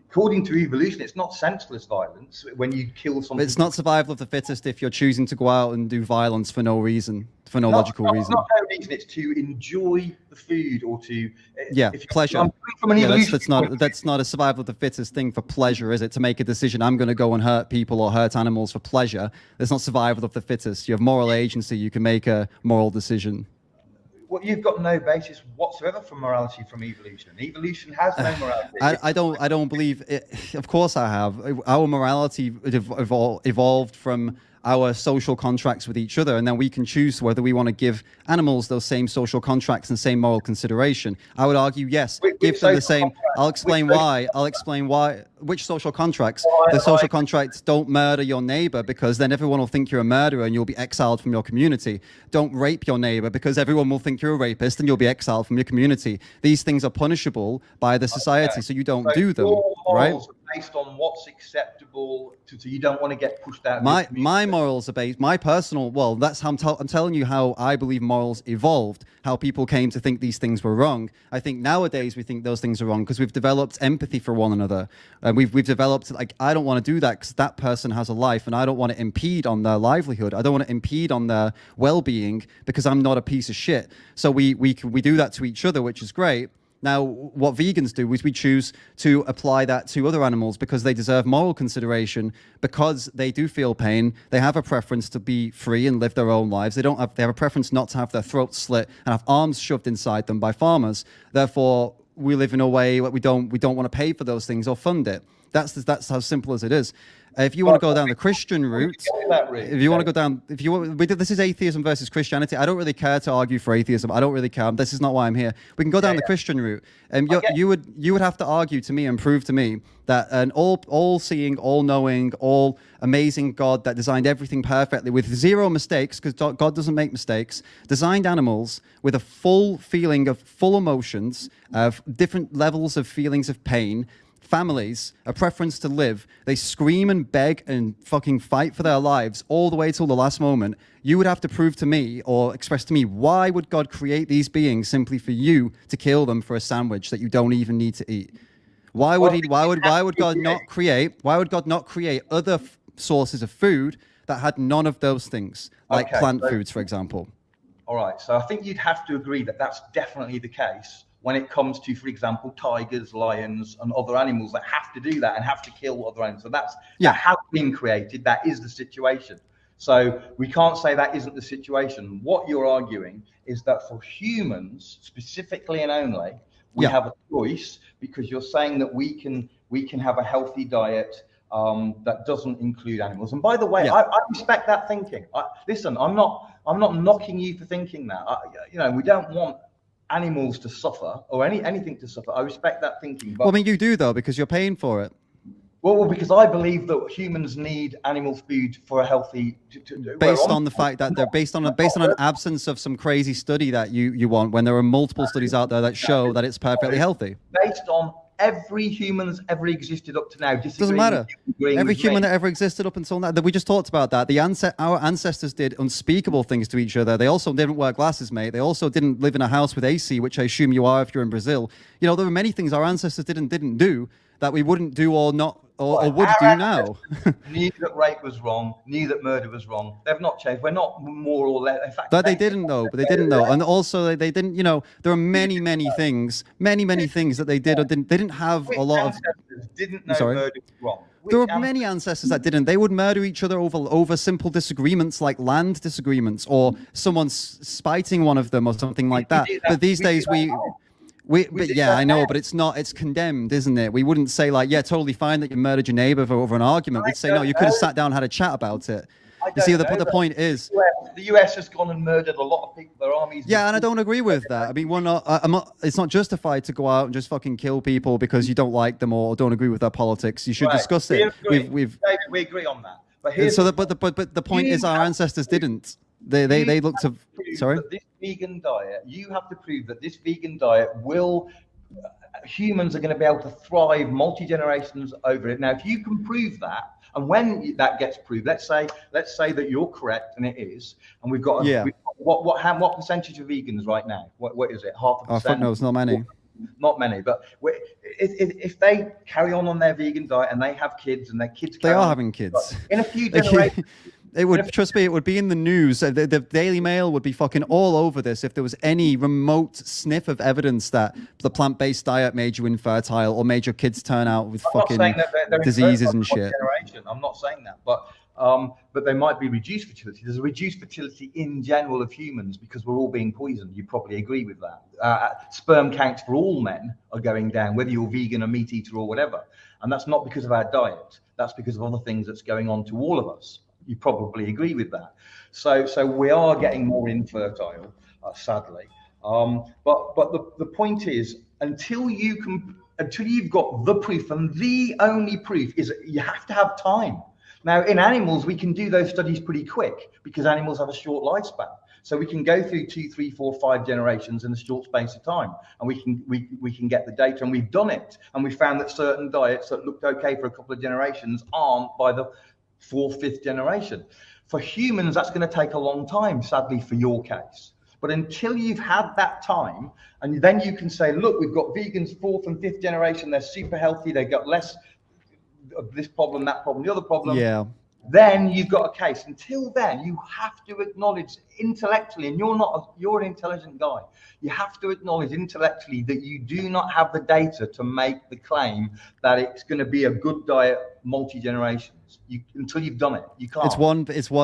According to evolution, it's not senseless violence when you kill something. It's not survival of the fittest if you're choosing to go out and do violence for no reason, for no logical reason. Not no reason. It's to enjoy the food or to pleasure. That's not a survival of the fittest thing for pleasure, is it? To make a decision, I'm going to go and hurt people or hurt animals for pleasure. That's not survival of the fittest. You have moral agency. You can make a moral decision. Well, you've got no basis whatsoever for morality from evolution. Evolution has no morality. I don't believe it. Of course I have. Our morality evolved from our social contracts with each other, and then we can choose whether we want to give animals those same social contracts and same moral consideration. I would argue, yes, give them the same. I'll explain why. Which social contracts? The social contracts: don't murder your neighbor, because then everyone will think you're a murderer and you'll be exiled from your community. Don't rape your neighbor, because everyone will think you're a rapist and you'll be exiled from your community. These things are punishable by the society, so you don't do them, right? based on what's acceptable so you don't want to get pushed out. My morals are based, my personal, well, that's how I'm telling you how I believe morals evolved, how people came to think these things were wrong. I think nowadays we think those things are wrong because we've developed empathy for one another. We've developed, like, I don't want to do that because that person has a life and I don't want to impede on their livelihood. I don't want to impede on their well-being because I'm not a piece of shit. So we do that to each other, which is great. Now, what vegans do is we choose to apply that to other animals because they deserve moral consideration, because they do feel pain. They have a preference to be free and live their own lives. They have a preference not to have their throats slit and have arms shoved inside them by farmers. Therefore, we live in a way that we don't want to pay for those things or fund it. That's how simple as it is. If you want to go down the Christian route, if you want to go down, this is atheism versus Christianity. I don't really care to argue for atheism. I don't really care. This is not why I'm here. We can go down the Christian route, and you would have to argue to me and prove to me that an all-seeing, all-knowing, all-amazing God that designed everything perfectly with zero mistakes, because God doesn't make mistakes, designed animals with a full feeling of full emotions, of different levels of feelings of pain, families, a preference to live. They scream and beg and fucking fight for their lives all the way till the last moment. You would have to prove to me or express to me, why would God create these beings simply for you to kill them for a sandwich that you don't even need to eat? Why would God not create other sources of food that had none of those things, like plant foods, for example? All right, so I think you'd have to agree that that's definitely the case when it comes to, for example, tigers, lions, and other animals that have to do that and have to kill other animals. So that has been created. That is the situation. So we can't say that isn't the situation. What you're arguing is that for humans, specifically and only, we have a choice, because you're saying that we can have a healthy diet that doesn't include animals. And by the way, I respect that thinking. Listen, I'm not knocking you for thinking that. We don't want animals to suffer or anything to suffer. I respect that thinking. But, well, I mean, you do though, because you're paying for it. Well, because I believe that humans need animal food for a healthy. Based on the fact that they're based on an absence of some crazy study that you want, when there are multiple studies out there that show that it's perfectly healthy. Based on every human that's ever existed up to now. Doesn't matter. Every human that ever existed up until now. We just talked about that. Our ancestors did unspeakable things to each other. They also didn't wear glasses, mate. They also didn't live in a house with AC, which I assume you are if you're in Brazil. There were many things our ancestors didn't do that we wouldn't do or would do now. Knew that rape was wrong, knew that murder was wrong. They've not changed. We're not more or less. In fact, but they didn't know. And also they didn't. There are many things that they did or didn't. They didn't have a lot of. Didn't know murder was wrong. There were many ancestors that didn't. They would murder each other over simple disagreements, like land disagreements, or someone spiting one of them, or something like that. But these days I know, but it's condemned, isn't it? We wouldn't say like, yeah, totally fine that you murdered your neighbor over an argument. We'd say, no, you could have sat down and had a chat about it. You see, the point is, the US has gone and murdered a lot of people. Their armies. Yeah, and I don't agree with that. I mean, it's not justified to go out and just fucking kill people because you don't like them or don't agree with their politics. You should discuss it. David, we agree on that. But the point is, our ancestors didn't. They looked to. Sorry. This vegan diet, you have to prove that this vegan diet will. Humans are going to be able to thrive multi-generations over it. Now, if you can prove that, and when that gets proved, let's say that you're correct, and it is, and we've got what percentage of vegans right now? What is it? 0.5%? Oh, fuck no, it's not many. Not many, but if they carry on their vegan diet and they have kids and their kids, they are having kids in a few generations. It would, trust me, it would be in the news. The Daily Mail would be fucking all over this if there was any remote sniff of evidence that the plant-based diet made you infertile or made your kids turn out with fucking diseases and shit. I'm not saying that, but there might be reduced fertility. There's a reduced fertility in general of humans because we're all being poisoned. You probably agree with that. Sperm counts for all men are going down, whether you're vegan or meat eater or whatever. And that's not because of our diet. That's because of other things that's going on to all of us. You probably agree with that. So we are getting more infertile, sadly. But the point is, until you've got the proof, and the only proof is you have to have time. Now, in animals, we can do those studies pretty quick because animals have a short lifespan. So we can go through 2, 3, 4, 5 generations in a short space of time, and we can get the data, and we've done it, and we found that certain diets that looked okay for a couple of generations aren't by the 4th, 5th generation. For humans, that's going to take a long time, sadly, for your case. But until you've had that time, and then you can say, look, we've got vegans 4th and 5th generation, they're super healthy, they've got less of this problem, that problem, the other problem. Yeah. Then you've got a case. Until then, you have to acknowledge intellectually, and you're an intelligent guy. You have to acknowledge intellectually that you do not have the data to make the claim that it's going to be a good diet multi-generations. Until you've done it, you can't. It's one.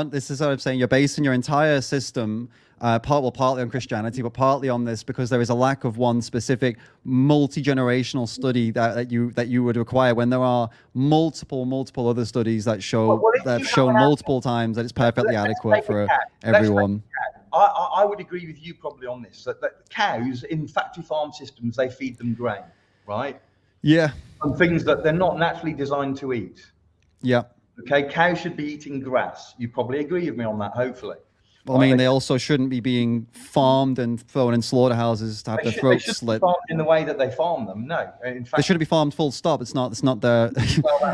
This is what I'm saying. You're basing your entire system, partly on Christianity, but partly on this because there is a lack of one specific multi-generational study that you would require when there are multiple other studies that show that have shown multiple times that it's perfectly adequate for everyone. I would agree with you probably on this. That cows in factory farm systems, they feed them grain, right? Yeah. And things that they're not naturally designed to eat. Yeah. Okay, cows should be eating grass. You probably agree with me on that, hopefully. Well, I mean, they also shouldn't be being farmed and thrown in slaughterhouses to have their throats slit. Farmed in the way that they farm them. No, in fact, they shouldn't be farmed. Full stop. It's not their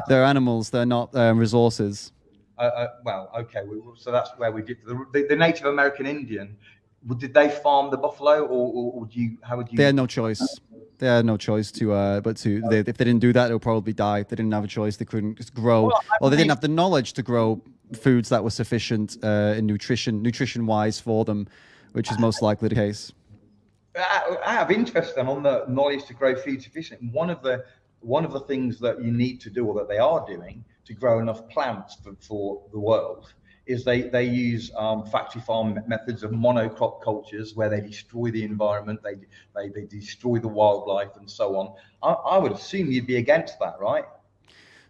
their animals. They're not resources. Well, okay. So that's where we did the Native American Indian. Did they farm the buffalo, or would you? How would you? They had no choice. They had no choice if they didn't do that, they'll probably die. They didn't have a choice. They couldn't just grow, or they didn't have the knowledge to grow foods that were sufficient in nutrition-wise for them, which is most likely the case. I have interest then on the knowledge to grow food sufficient. One of the things that you need to do, or that they are doing, to grow enough plants for the world, is they use factory farm methods of monocrop cultures where they destroy the environment, they destroy the wildlife and so on. I would assume you'd be against that, right?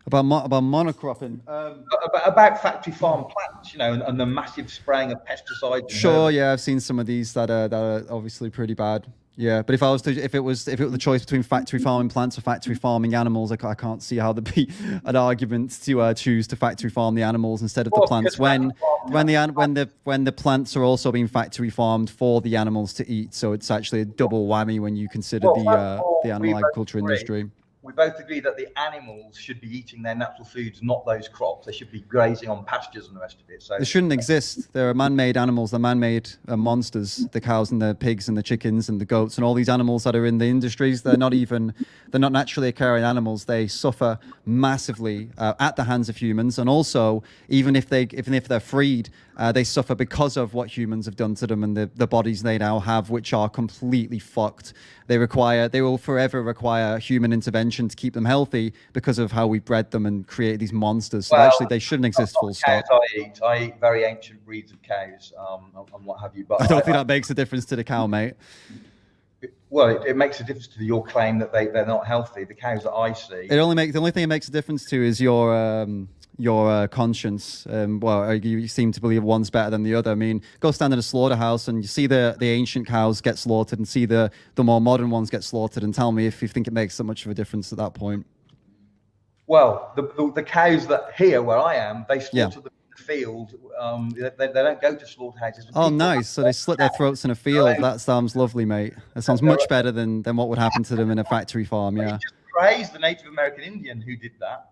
About monocropping. About factory farm plants, and the massive spraying of pesticides. Sure, yeah, I've seen some of these that are obviously pretty bad. Yeah, but if it was the choice between factory farming plants or factory farming animals, I can't see how there'd be an argument to choose to factory farm the animals instead of the plants when the plants are also being factory farmed for the animals to eat. So it's actually a double whammy when you consider the animal agriculture industry. We both agree that the animals should be eating their natural foods, not those crops. They should be grazing on pastures and the rest of it. So they shouldn't exist. They're man-made animals. They're man-made monsters. The cows and the pigs and the chickens and the goats and all these animals that are in the industries. They're not naturally occurring animals. They suffer massively at the hands of humans, and also even if they're freed, they suffer because of what humans have done to them and the bodies they now have, which are completely fucked. They will forever require human intervention to keep them healthy because of how we bred them and created these monsters. So actually, they shouldn't exist. Full stop. I eat very ancient breeds of cows and what have you. But I don't think that makes a difference to the cow, mate. Well, it makes a difference to your claim that they're not healthy. The cows that I see. The only thing it makes a difference to is your conscience. You seem to believe one's better than the other. I mean, go stand in a slaughterhouse and you see the ancient cows get slaughtered and see the more modern ones get slaughtered, and tell me if you think it makes so much of a difference at that point. Well, the cows that here where I am, they slaughter them in the field. They don't go to slaughterhouses. Oh, nice. So they slit their throats in a field. That sounds lovely, mate. That sounds much better than what would happen to them in a factory farm. Yeah. Just praise the Native American Indian who did that.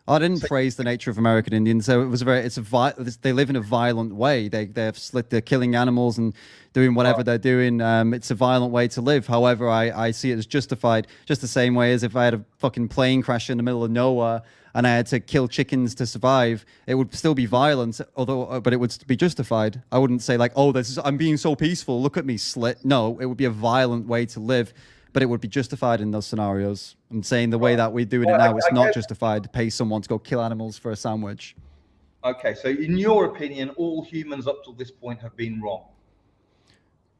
I didn't praise the nature of American Indians. So they live in a violent way. They're killing animals and doing whatever they're doing. It's a violent way to live. However, I see it as justified, just the same way as if I had a fucking plane crash in the middle of nowhere and I had to kill chickens to survive. It would still be violent, but it would be justified. I wouldn't say like, oh, I'm being so peaceful. Look at me slit. No, it would be a violent way to live. But it would be justified in those scenarios. I'm saying the way that we're doing it now, it's not justified to pay someone to go kill animals for a sandwich. Okay, so in your opinion, all humans up till this point have been wrong?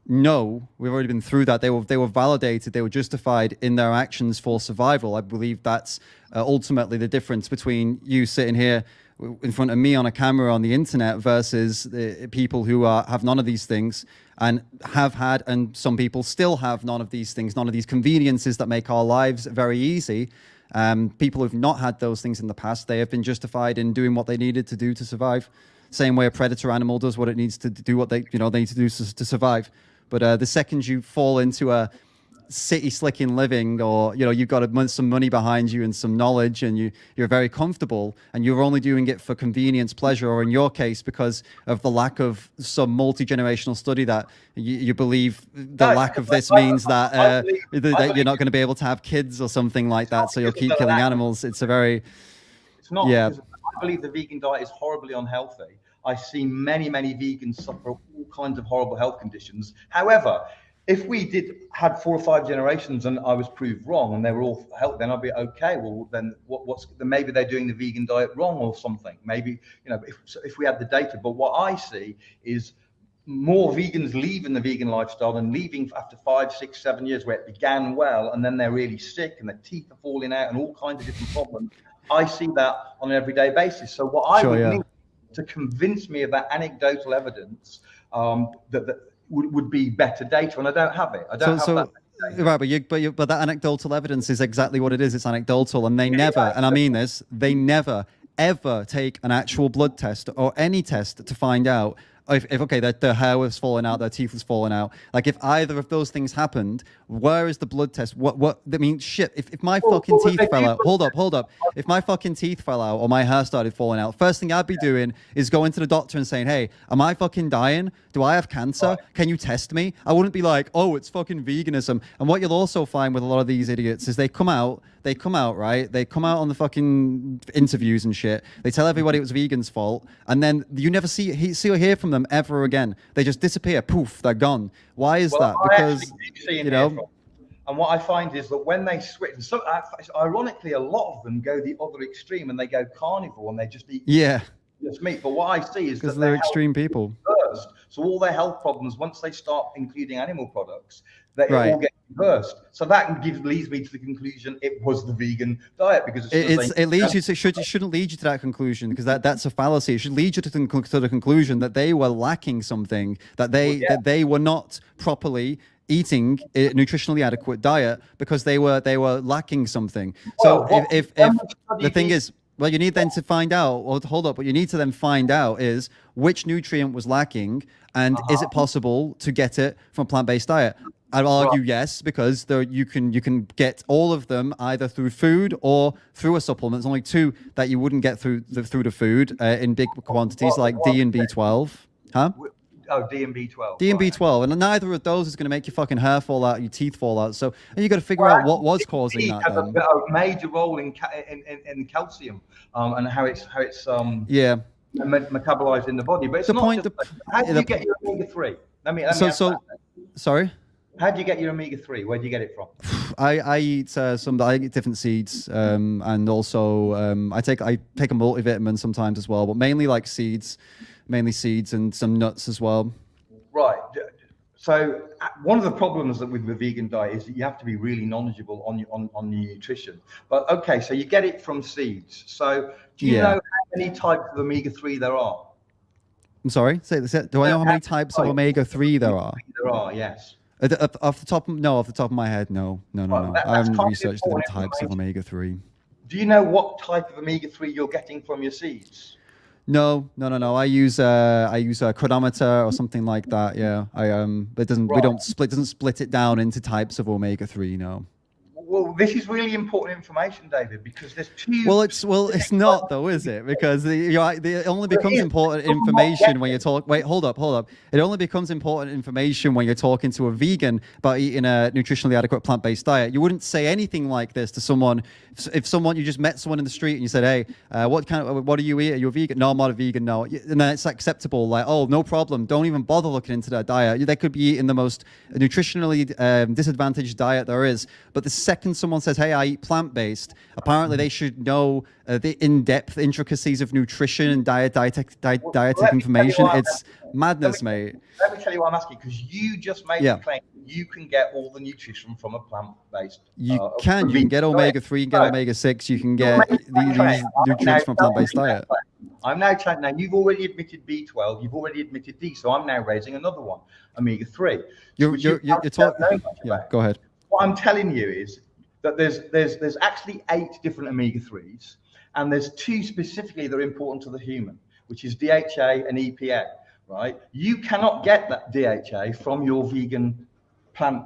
No, we've already been through that. They were validated. They were justified in their actions for survival. I believe that's ultimately the difference between you sitting here in front of me on a camera on the internet versus the people who have none of these things and have had, and some people still have none of these things, none of these conveniences that make our lives very easy. People who've not had those things in the past, they have been justified in doing what they needed to do to survive. same way a predator animal does what it needs to do, what they need to do to survive. But the second you fall into a city slicking living, or you've got some money behind you and some knowledge, and you're very comfortable, and you're only doing it for convenience, pleasure, or in your case because of the lack of some multi-generational study that you believe the lack of this means that you're not going to be able to have kids or something like that, so you'll keep killing animals. It's not. I believe the vegan diet is horribly unhealthy. I see many vegans suffer all kinds of horrible health conditions. However, if we had 4 or 5 generations and I was proved wrong and they were all healthy, then I'd be okay. Well, then maybe they're doing the vegan diet wrong or something. Maybe, if we had the data. But what I see is more vegans leaving the vegan lifestyle and leaving after 5, 6, 7 years where it began well, and then they're really sick and their teeth are falling out and all kinds of different problems. I see that on an everyday basis. So what I would need to convince me of that anecdotal evidence that would be better data, and I don't have it. I don't have that data. Right, but that anecdotal evidence is exactly what it is. It's anecdotal, and they never, and I mean this, they never ever take an actual blood test or any test to find out if their hair was falling out, their teeth was falling out. Like, if either of those things happened, where is the blood test? I mean, shit, if my fucking teeth fell out, hold up. If my fucking teeth fell out or my hair started falling out, first thing I'd be doing is going to the doctor and saying, hey, am I fucking dying? Do I have cancer? Can you test me? I wouldn't be like, oh, it's fucking veganism. And what you'll also find with a lot of these idiots is they come out, right? They come out on the fucking interviews and shit. They tell everybody it was vegans' fault. And then you never see or hear from them ever again. They just disappear. Poof, they're gone. Why is that? Because, and what I find is that when they switch, so ironically, a lot of them go the other extreme and they go carnivore and they just eat just meat. But what I see is because they're extreme people. Reversed. So all their health problems, once they start including animal products, they all get reversed. So that leads me to the conclusion it was the vegan diet, because it shouldn't lead you to that conclusion, because that's a fallacy. It should lead you to the conclusion that they were lacking something, that they were not properly eating a nutritionally adequate diet because they were lacking something. So if the thing is, well, you need then to find out, or hold up, what you need to then find out is which nutrient was lacking, and is it possible to get it from a plant-based diet? I'd argue yes, because you can get all of them either through food or through a supplement. There's only 2 that you wouldn't get through the food in big quantities, like D and B12. Huh? Oh, D and B12. D and B12, and neither of those is going to make your fucking hair fall out, your teeth fall out. So you got to figure out what was causing that. Has a major role in calcium, and how it's metabolized in the body. But it's how do you get your omega-3? Sorry. How do you get your omega-3? Where do you get it from? I eat different seeds, and also I take a multivitamin sometimes as well, but mainly seeds and some nuts as well. Right. So one of the problems with the vegan diet is that you have to be really knowledgeable on the nutrition. But okay, so you get it from seeds. So do you know how many types of omega-3 there are? I'm sorry. Do I know how many types of omega-3 there are? There are, yes. Off the top of my head, no. I haven't researched the types of omega-3. Do you know what type of omega-3 you're getting from your seeds? No. I use a chronometer or something like that. Yeah, it doesn't split it down into types of omega-3. No. Well, this is really important information, David, because there's 2. It's not though, is it? Because it only becomes important information when you talk. Wait, hold up. It only becomes important information when you're talking to a vegan about eating a nutritionally adequate plant-based diet. You wouldn't say anything like this to someone. If you just met someone in the street and you said, "Hey, what do you eat? Are you a vegan?" No, I'm not a vegan. No, and then it's acceptable. Like, oh, no problem. Don't even bother looking into their diet. They could be eating the most nutritionally disadvantaged diet there is. But the second someone says, "Hey, I eat plant-based," apparently they should know the in-depth intricacies of nutrition and dietetic information. It's madness, mate. Let me tell you what I'm asking, because you just made the claim you can get all the nutrition from a plant-based. You can get omega-3, you can get omega-6, you can get these nutrients from a plant-based diet. I'm now trying. Now you've already admitted B12, you've already admitted D, so I'm now raising another one, omega-3. You're talking. Yeah, go ahead. What I'm telling you is that there's actually 8 different omega-3s, and there's 2 specifically that are important to the human. which is DHA and EPA, right? You cannot get that DHA from your vegan plant.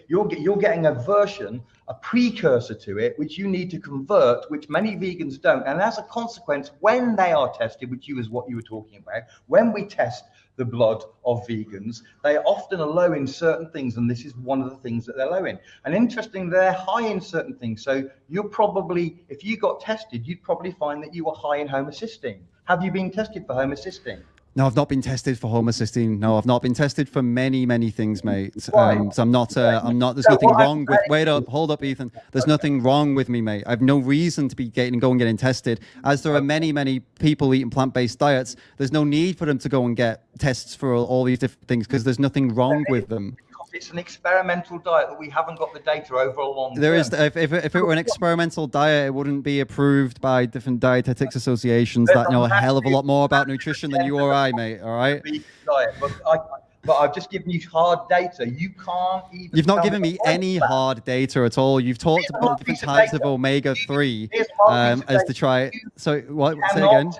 You're getting a version, a precursor to it, which you need to convert, which many vegans don't. And as a consequence, when they are tested, which is what you were talking about, when we test the blood of vegans, they often are low in certain things, and this is one of the things that they're low in. And interesting, they're high in certain things. So you're probably, if you got tested, you'd probably find that you were high in homocysteine. Have you been tested for homocysteine? No, I've not been tested for homocysteine. No, I've not been tested for many, many things, mate. So I'm not. There's nothing wrong with. Wait up, hold up, Ethan. There's nothing wrong with me, mate. I have no reason to be going and getting tested. As there are many, many people eating plant-based diets, there's no need for them to go and get tests for all these different things because there's nothing wrong with them. It's an experimental diet that we haven't got the data over a long term. There is, if it were an experimental diet, it wouldn't be approved by different dietetics associations that know a hell of a lot more about nutrition than you or I, mate. All right. Diet, but I've just given you hard data. You can't even. You've not given me any hard data at all. You've talked about different types of omega-3 as to try. So what? Say again.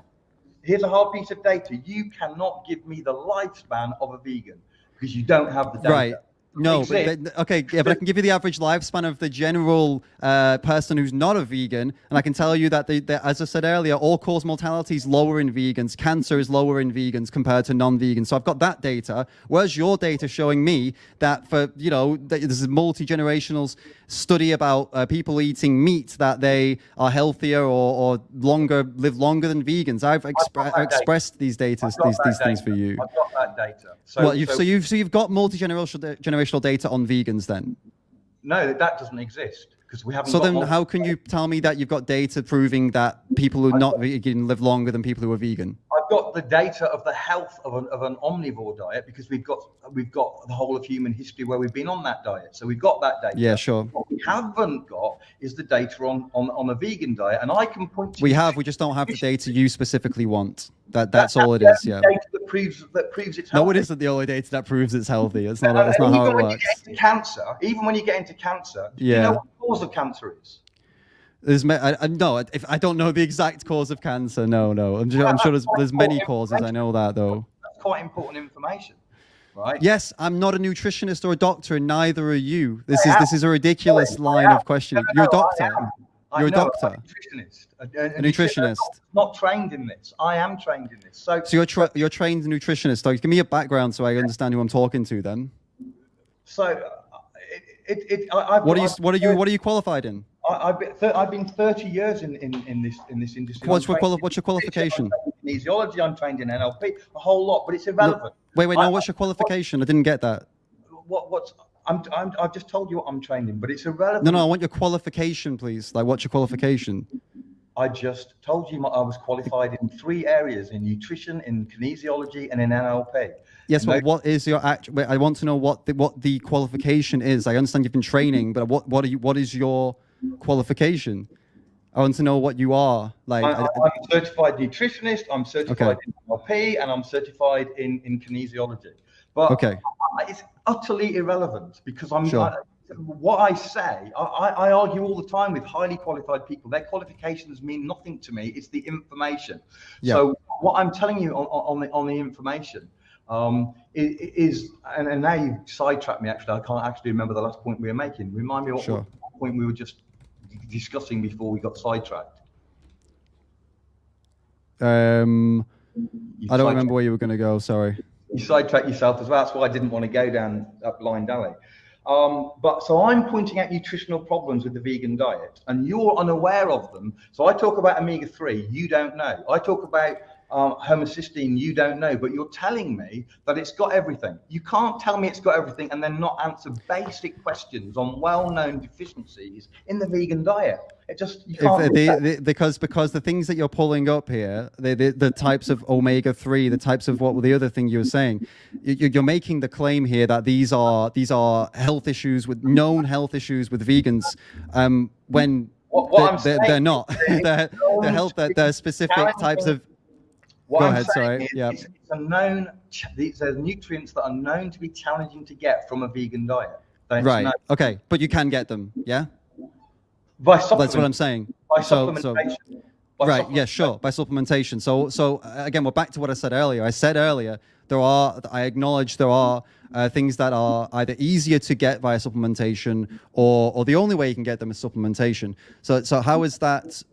Here's a hard piece of data. You cannot give me the lifespan of a vegan because you don't have the data. Right. No, but okay, yeah, but I can give you the average lifespan of the general person who's not a vegan, and I can tell you that, as I said earlier, all-cause mortality is lower in vegans, cancer is lower in vegans compared to non-vegans. So I've got that data. Where's your data showing me that for, you know, there's a multi-generational study about people eating meat that they are healthier or live longer than vegans? I've expressed these data, these things for you. I've got that data. So you've got multi-generational data on vegans then? No, that doesn't exist because we haven't. So then, how can you tell me that you've got data proving that people who are not vegan live longer than people who are vegan? I've got the data of the health of an omnivore diet because we've got the whole of human history where we've been on that diet. So we've got that data. Yeah, sure. What we haven't got is the data on a vegan diet, and I can point to. We just don't have the data you specifically want. That's all it is. Yeah. Data that proves it's healthy. No, it isn't the only data that proves it's healthy. It's not. That's not how it works. Even when you get into cancer, do you know what the cause of cancer is? I don't know the exact cause of cancer. No. I'm sure there's many causes. I know that though. That's quite important information, right? Yes, I'm not a nutritionist or a doctor, and neither are you. This is a ridiculous line of questioning. You're a doctor. You're a doctor. I'm a nutritionist. A nutritionist. Not trained in this. I am trained in this. So you're trained nutritionist. So give me a background so I understand who I'm talking to. Then. So, what are you qualified in? I've been 30 years in this industry. What's your qualification? Kinesiology. I'm trained in NLP. A whole lot, but it's irrelevant. Wait. No, what's your qualification? I didn't get that. I've just told you what I'm trained in, but it's irrelevant. No, I want your qualification, please. Like, what's your qualification? I just told you I was qualified in 3 areas: in nutrition, in kinesiology, and in NLP. Yes, but what is your actual? I want to know what the qualification is. I understand you've been training, but what is your qualification? I want to know what you are. Like, I'm a certified nutritionist. I'm certified in NLP, and I'm certified in kinesiology. But it's utterly irrelevant because what I say, I argue all the time with highly qualified people. Their qualifications mean nothing to me. It's the information. Yeah. So what I'm telling you on the information is, and now you've sidetracked me. Actually, I can't actually remember the last point we were making. Remind me what point we were just discussing before we got sidetracked. I don't remember where you were going to go. Sorry. You sidetrack yourself as well. That's why I didn't want to go down that blind alley. But so I'm pointing out nutritional problems with the vegan diet, and you're unaware of them. So I talk about omega-3, you don't know. I talk about homocysteine, you don't know, but you're telling me that it's got everything. You can't tell me it's got everything and then not answer basic questions on well-known deficiencies in the vegan diet. It just, you can't because the things that you're pulling up here, the types of omega-3, the types of what the other thing you were saying, you're making the claim here that these are health issues with known health issues with vegans, when they're not. they're specific types of. Go ahead. Sorry. Yeah. It's a known. These are nutrients that are known to be challenging to get from a vegan diet. Right. Okay, but you can get them. Yeah. By supplement. That's what I'm saying. By supplementation. Right. Yeah. Sure. By supplementation. So again, we're back to what I said earlier. I said earlier I acknowledge there are things that are either easier to get via supplementation, or the only way you can get them is supplementation. So how is that?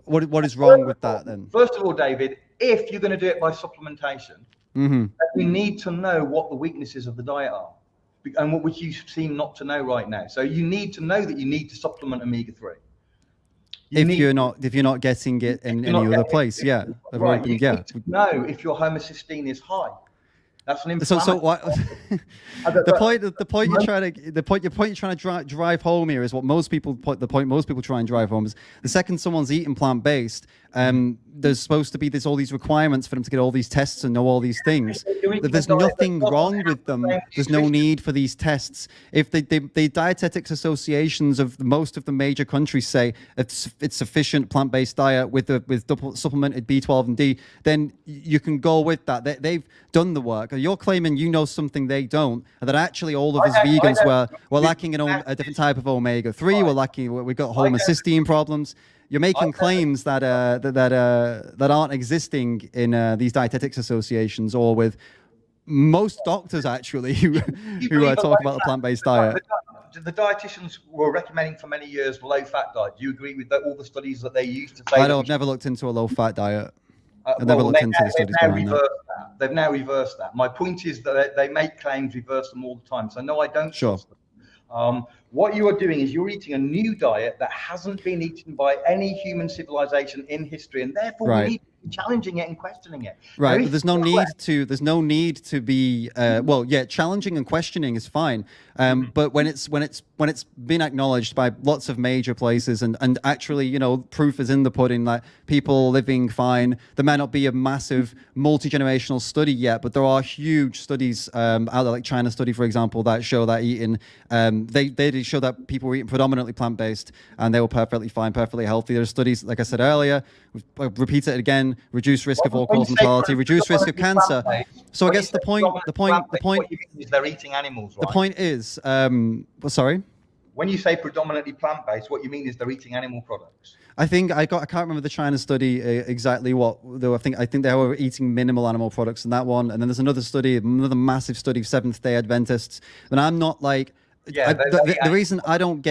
What is wrong with that then? First of all, David, if you're going to do it by supplementation, you need to know what the weaknesses of the diet are, and which you seem not to know right now. So you need to know that you need to supplement omega-3. If you're not getting it in any other place, yeah. Right. You need to know if your homocysteine is high. That's an So what? the point you're trying to drive home here is what most people try and drive home is the second someone's eating plant-based, there's supposed to be all these requirements for them to get all these tests and know all these things. There's nothing wrong with them. There's no need for these tests. If the dietetics associations of most of the major countries say it's sufficient plant-based diet with supplemented B12 and D, then you can go with that. They've done the work. You're claiming you know something they don't, and that actually all of us vegans were lacking a different type of omega-3. We've got homocysteine problems. You're making claims that aren't existing in these dietetics associations or with most doctors actually who talk about the plant-based diet. The dietitians were recommending for many years low-fat diet. Do you agree with all the studies that they used to say? I've never looked into a low-fat diet. I've never looked into the studies behind that. They've now reversed that. My point is that they make claims, reverse them all the time. So no, I don't. Sure. What you are doing is you're eating a new diet that hasn't been eaten by any human civilization in history, and therefore we need to be challenging it and questioning it. Right, but there's no need to be challenging and questioning is fine. But when it's been acknowledged by lots of major places and actually, proof is in the pudding that people living fine, there may not be a massive multi-generational study yet, but there are huge studies out there, like China study, for example, that show that eating, they did show that people were eating predominantly plant-based and they were perfectly fine, perfectly healthy. There's studies, like I said earlier, repeat it again, reduce risk of all-cause mortality, reduce risk of cancer. So I guess the point is they're eating animals, right? The point is, sorry? When you say predominantly plant-based, what you mean is they're eating animal products. I can't remember the China study exactly what, though I think they were eating minimal animal products in that one. And then there's another massive study of Seventh-day Adventists. And I'm not like, the reason I don't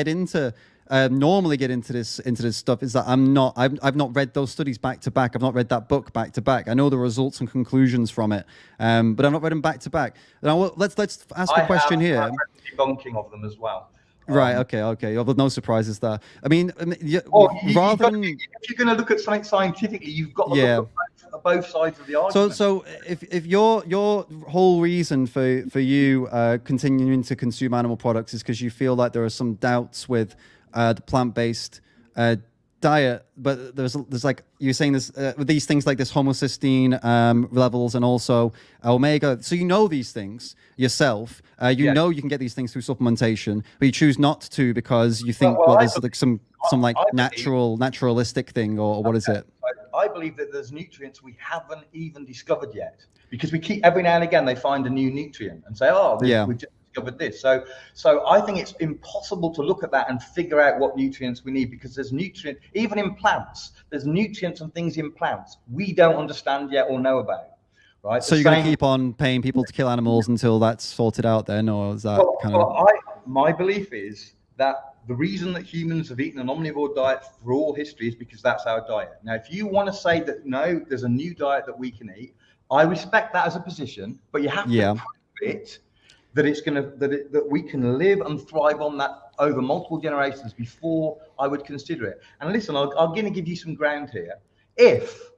normally get into this stuff is that I've not read those studies back to back. I've not read that book back to back. I know the results and conclusions from it, but I've not read them back to back. Now let's ask a question here. I've read debunking of them as well. Right. Okay. Well, no surprises there. I mean, if you're going to look at something scientifically, you've got to look at both sides of the argument. So if your whole reason for you continuing to consume animal products is because you feel like there are some doubts with the plant-based diet, but there's like you're saying this with these things like this homocysteine levels and also omega. So these things yourself. You know you can get these things through supplementation, but you choose not to because you think there's like some like naturalistic thing or what is it? I believe that there's nutrients we haven't even discovered yet because we keep every now and again they find a new nutrient and say, we've just discovered this. So I think it's impossible to look at that and figure out what nutrients we need because there's nutrients even in plants. There's nutrients and things in plants we don't understand yet or know about. Right. So you're going to keep on paying people to kill animals until that's sorted out, then, or is that my belief is that the reason that humans have eaten an omnivore diet for all history is because that's our diet. Now, if you want to say that no, there's a new diet that we can eat, I respect that as a position, but you have to prove it that we can live and thrive on that over multiple generations before I would consider it. And listen, I'm going to give you some ground here. If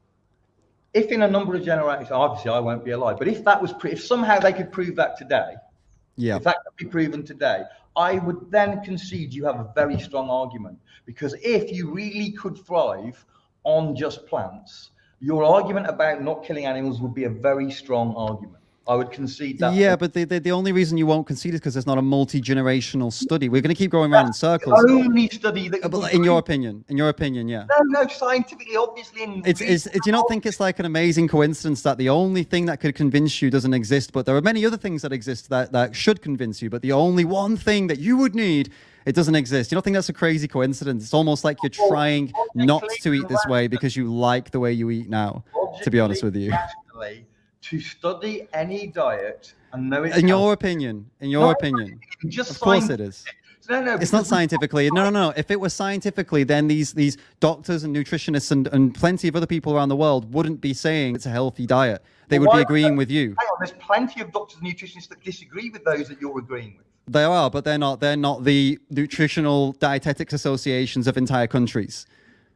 in a number of generations, obviously I won't be alive, but if somehow they could prove that today, if that could be proven today, I would then concede you have a very strong argument. Because if you really could thrive on just plants, your argument about not killing animals would be a very strong argument. I would concede that. Yeah, but the only reason you won't concede is because there's not a multi-generational study. We're going to keep going around in circles. The only study that in your opinion, yeah. No, scientifically, obviously. Do you not think it's like an amazing coincidence that the only thing that could convince you doesn't exist, but there are many other things that exist that should convince you, but the only one thing that you would need It doesn't exist. You don't think that's a crazy coincidence? It's almost like you're trying not to eat this way because you like the way you eat now, to be honest with you. Rationally, to study any diet and know it's In your healthy, opinion, just of course it is. No, It's not scientifically. No. If it was scientifically, then these doctors and nutritionists and plenty of other people around the world wouldn't be saying it's a healthy diet. They would be agreeing with you. Hang on, there's plenty of doctors and nutritionists that disagree with those that you're agreeing with. They are, but they're not. They're not the nutritional dietetics associations of entire countries.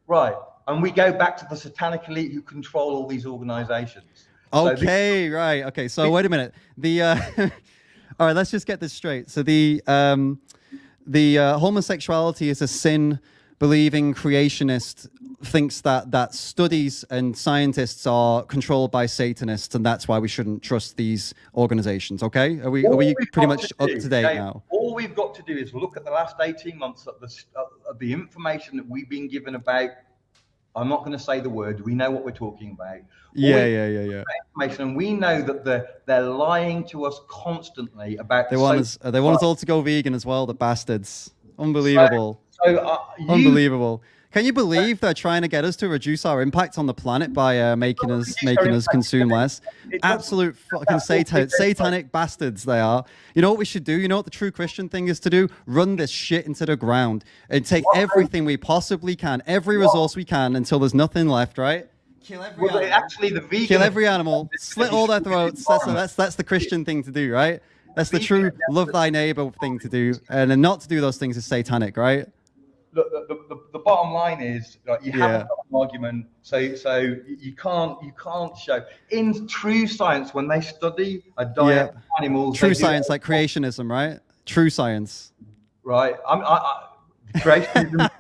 Right. And we go back to the satanic elite who control all these organizations. Okay, right. Okay, so wait a minute. All right, let's just get this straight. So the homosexuality is a sin believing creationist thinks that studies and scientists are controlled by Satanists, and that's why we shouldn't trust these organizations. Okay, are we pretty much up to date now? All we've got to do is look at the last 18 months at the information that we've been given about. I'm not going to say the word. We know what we're talking about. Yeah. Information, and we know that they're lying to us constantly about. They want us all to go vegan as well. The bastards! Unbelievable. Unbelievable. Can you believe they're trying to get us to reduce our impact on the planet by making us consume less? Absolute fucking satanic bastards they are. You know what we should do? You know what the true Christian thing is to do? Run this shit into the ground and take everything we possibly can, every resource we can, until there's nothing left, right? Kill every animal. Actually, the vegan. Kill every animal. Slit all their throats. That's the Christian thing to do, right? That's the true love thy neighbor thing to do, and then not to do those things is satanic, right? Look, the bottom line is you haven't got an argument, so you can't show in true science when they study a diet of animals. True science, like creationism, right? True science, right? Creationism.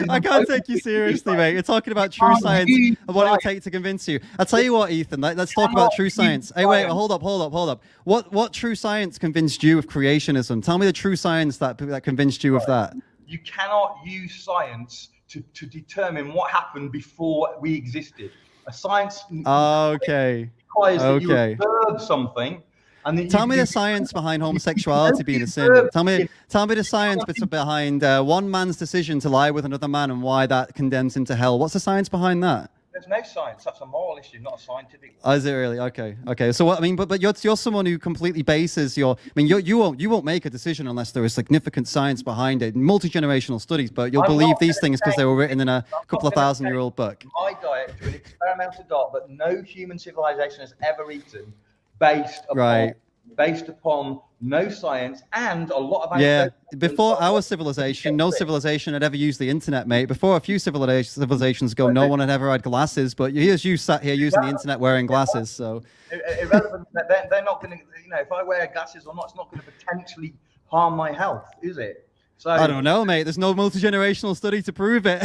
I can't take you seriously, mate. You're talking about true science and what it would take to convince you. I'll tell you what, Ethan. Let's talk about true science. Hey, wait, hold up. What true science convinced you of creationism? Tell me the true science that convinced you of that. You cannot use science to determine what happened before we existed. A science requires that you observe something. And tell me the science behind homosexuality being a sin. Tell me the science behind one man's decision to lie with another man and why that condemns him to hell. What's the science behind that? There's no science. That's a moral issue, not a scientific one. Oh, is it really? Okay. So what I mean, but you're someone who completely bases you won't make a decision unless there is significant science behind it, multi-generational studies. But you'll believe these things because they were written in a couple of 1,000-year-old book. My diet to an experimental diet that no human civilization has ever eaten, based upon no science and a lot of before our civilization, no civilization had ever used the internet, mate. Before a few civilizations ago, no one had ever had glasses, but here's you sat here using the internet wearing glasses. So irrelevant. They're not going to, if I wear glasses or not, it's not going to potentially harm my health, is it? So I don't know, mate. There's no multi-generational study to prove it.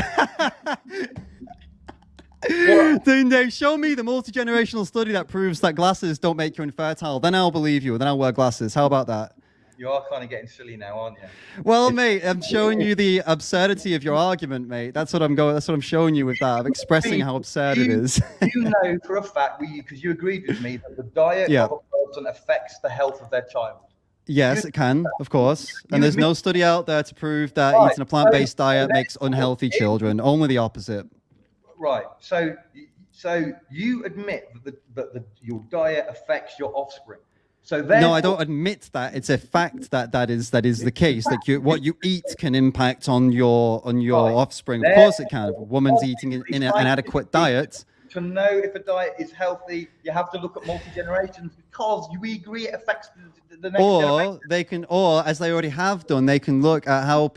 Dave, show me the multi-generational study that proves that glasses don't make you infertile. Then I'll believe you. Then I'll wear glasses. How about that? You are kind of getting silly now, aren't you? Well, mate, I'm showing you the absurdity of your argument, mate. That's what I'm showing you with that. I'm expressing how absurd it is. You know for a fact, because you agreed with me, that the diet of a person affects the health of their child. Yes, it can, of course. And there's no study out there to prove that eating a plant-based diet makes unhealthy children. Only the opposite. Right. So you admit that your diet affects your offspring. So no, I don't admit that. It's a fact that is the case. That what you eat can impact on your offspring. Of course, it can. If a woman's eating an inadequate diet. To know if a diet is healthy, you have to look at multi-generations because we agree it affects the next generation. Or as they already have done, they can look at how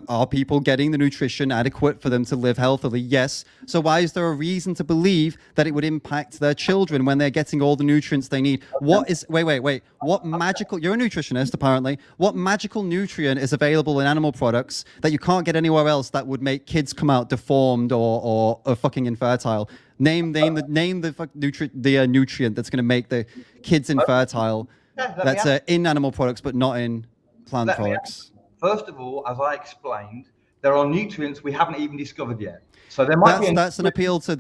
are people getting the nutrition adequate for them to live healthily? Yes. So why is there a reason to believe that it would impact their children when they're getting all the nutrients they need? Wait. What magical? You're a nutritionist, apparently. What magical nutrient is available in animal products that you can't get anywhere else that would make kids come out deformed or fucking infertile? Name the nutrient that's going to make the kids infertile. That's in animal products, but not in plant products. First of all, as I explained, there are nutrients we haven't even discovered yet. So there might that's an appeal to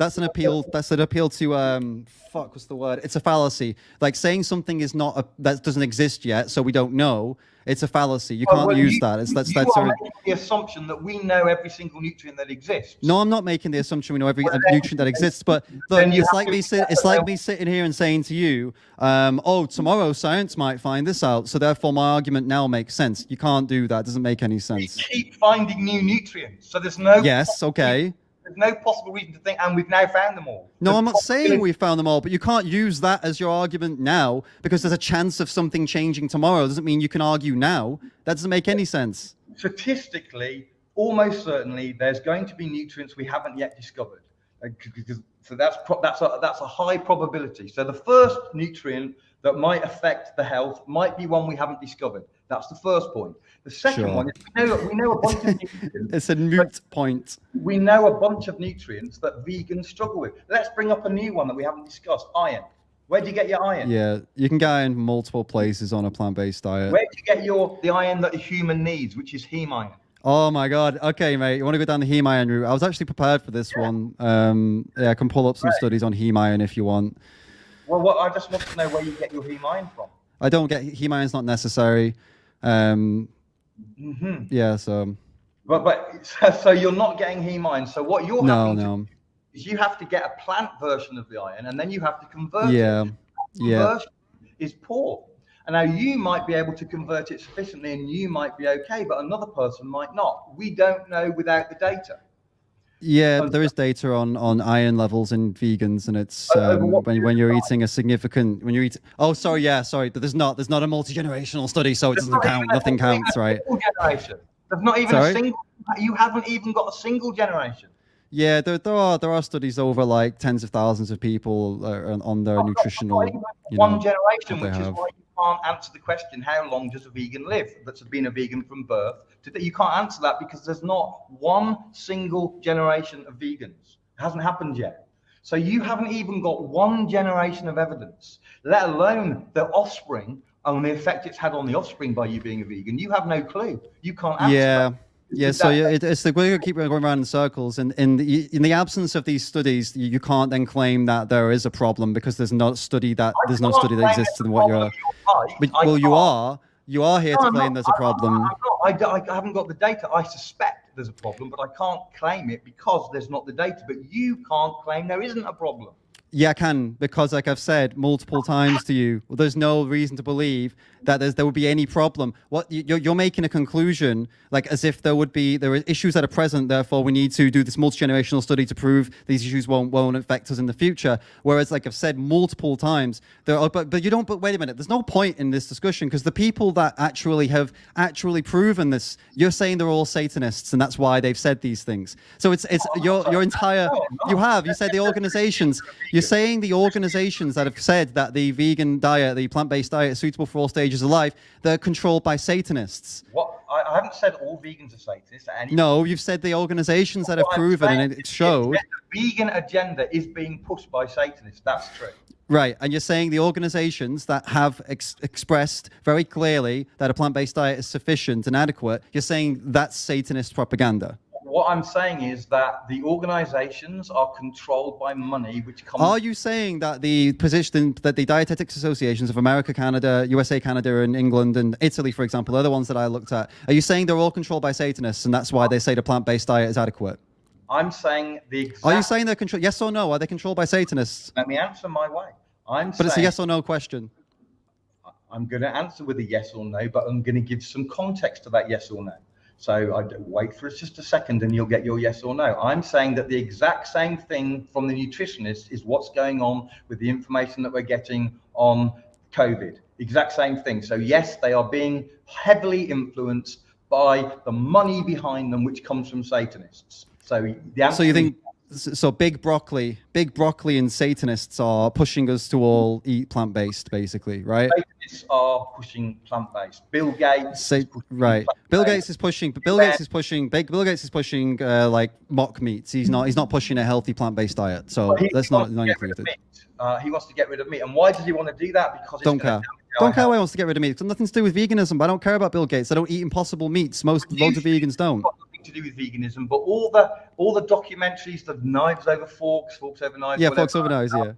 what's the word? It's a fallacy. Like saying something is not that doesn't exist yet, so we don't know. It's a fallacy. You Well, can't use you, that. That's you are a, making the assumption that we know every single nutrient that exists. no, I'm not making the assumption we know every nutrient that exists, but look, Then you it's have like to me accept it's that like there- me sitting here and saying to you, oh, tomorrow science might find this out, so therefore my argument now makes sense. You can't do that. It doesn't make any We sense. keep finding new nutrients, so there's no Yes, okay. there's no possible reason to think, and we've now found them all. No, The I'm not saying probability- we found them all, but you can't use that as your argument now because there's a chance of something changing tomorrow. Doesn't mean you can argue now. That doesn't make any sense. Statistically, almost certainly, there's going to be nutrients we haven't yet discovered. So that's a high probability. So the first nutrient that might affect the health might be one we haven't discovered. That's the first point. The second Sure. one is we know a bunch of nutrients. It's a moot point. We know a bunch of nutrients that vegans struggle with. Let's bring up a new one that we haven't discussed. Iron. Where do you get your iron? Yeah, you can get in multiple places on a plant-based diet. Where do you get the iron that a human needs, which is heme iron? Oh my God. Okay, mate. You want to go down the heme iron route? I was actually prepared for this one. Yeah, I can pull up some studies on heme iron if you want. Well, I just want to know where you get your heme iron from. I don't get heme iron's not necessary. Yeah, so So you're not getting heme iron. So what you're having to no. do is you have to get a plant version of the iron, and then you have to convert Yeah, it. yeah. Conversion is poor. And now you might be able to convert it sufficiently, and you might be okay, but another person might not. We don't know without the data. Yeah, there is data on iron levels in vegans, and it's when you're eating a significant Oh, sorry, but there's not a multi-generational study, so it doesn't count. Nothing counts, right? Generation. There's not even a single. You haven't even got a single generation. Yeah, there are studies over like tens of thousands of people on their nutritional. One generation, what which they is have. why you can't answer the question: how long does a vegan live? That's been a vegan from birth. You can't answer that because there's not one single generation of vegans. It hasn't happened yet. So you haven't even got one generation of evidence, let alone the offspring and the effect it's had on the offspring by you being a vegan. You have no clue. You can't answer that. Yeah, so it's the we're gonna keep going around in circles, and in the absence of these studies, you can't then claim that there is a problem because there's no study that exists in what you're. But, well, you are here to claim there's a problem. I haven't got the data. I suspect there's a problem, but I can't claim it because there's not the data. But you can't claim there isn't a problem. Yeah, I can, because like I've said multiple times to you, there's no reason to believe that there would be any problem. What you're making a conclusion, like as if there are issues that are present, therefore we need to do this multi-generational study to prove these issues won't affect us in the future. Whereas, like I've said multiple times, but you don't. But wait a minute, there's no point in this discussion because the people that have proven this, you're saying they're all Satanists, and that's why they've said these things. So it's your entire. You said the organizations. You're saying the organizations that have said that the vegan diet, the plant-based diet, is suitable for all stages of life, they're controlled by Satanists. What? I haven't said all vegans are Satanists. No, you've said the organizations that have proven, and it showed. The vegan agenda is being pushed by Satanists. That's true. Right, and you're saying the organizations that have expressed very clearly that a plant-based diet is sufficient and adequate, you're saying that's Satanist propaganda. What I'm saying is that the organizations are controlled by money, which comes. Are you saying that the dietetics associations of America, Canada, USA, Canada, and England and Italy, for example, are the ones that I looked at? Are you saying they're all controlled by Satanists, and that's why they say the plant-based diet is adequate? I'm saying the exact. Are you saying they're controlled? Yes or no? Are they controlled by Satanists? Let me answer my way. But it's a yes or no question. I'm going to answer with a yes or no, but I'm going to give some context to that yes or no. So I wait for just a second and you'll get your yes or no. I'm saying that the exact same thing from the nutritionists is what's going on with the information that we're getting on COVID. Exact same thing. So yes, they are being heavily influenced by the money behind them, which comes from Satanists. So the answer. So you think big broccoli and Satanists are pushing us to all eat plant-based, basically, right? Satanists are pushing plant-based. Bill Gates. Right. Bill Gates is pushing like mock meats. He's not pushing a healthy plant-based diet. So that's not included. He wants to get rid of meat. And why does he want to do that? Because don't care why he wants to get rid of meat. It's got nothing to do with veganism. But I don't care about Bill Gates. I don't eat impossible meats. Loads of vegans don't. To do with veganism, but all the documentaries, the knives over forks over knives. Yeah, forks over knives. Yeah.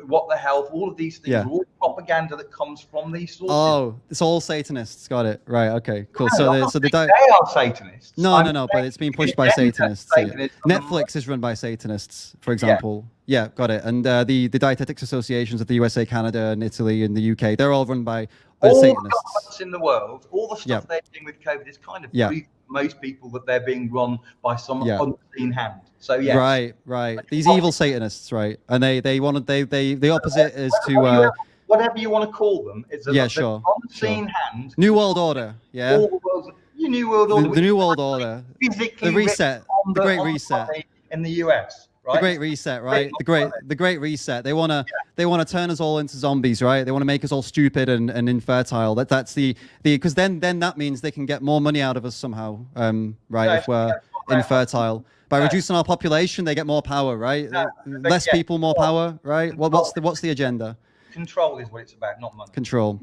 what the health, all of these things Yeah. are all propaganda that comes from these sources. Oh, it's all Satanists. Got it. Right. Okay. Cool. No, I'm not So the saying they are Satanists. No, I'm no, but saying it's being the pushed by agenda Satanists. of Yeah. Satanists and the Netflix is run by Satanists, for example. Yeah, got it. And the dietetics associations of the USA, Canada, and Italy, and the UK, they're all run by all the Satanists. governments in the world, all the stuff Yeah. they're doing with COVID is kind of Yeah. proof to most people that they're being run by some Yeah. unseen hand. So yes, Right. These evil Satanists, right? And they wanted the opposite is to whatever you want to call them, it's a Yeah, sure, unseen hand. New World Order. Yeah. All the world's your New World Order, The New World Order. physically The reset. written on The Great on Reset. money in the US, right? The Great Reset, right? The Great Reset. They wanna turn us all into zombies, right? They want to make us all stupid and infertile. That's the because then that means they can get more money out of us somehow, right? No, if we're that's not infertile. By reducing our population, they get more power, right? Less people, more power, right? What's the agenda? Control is what it's about, not money. Control.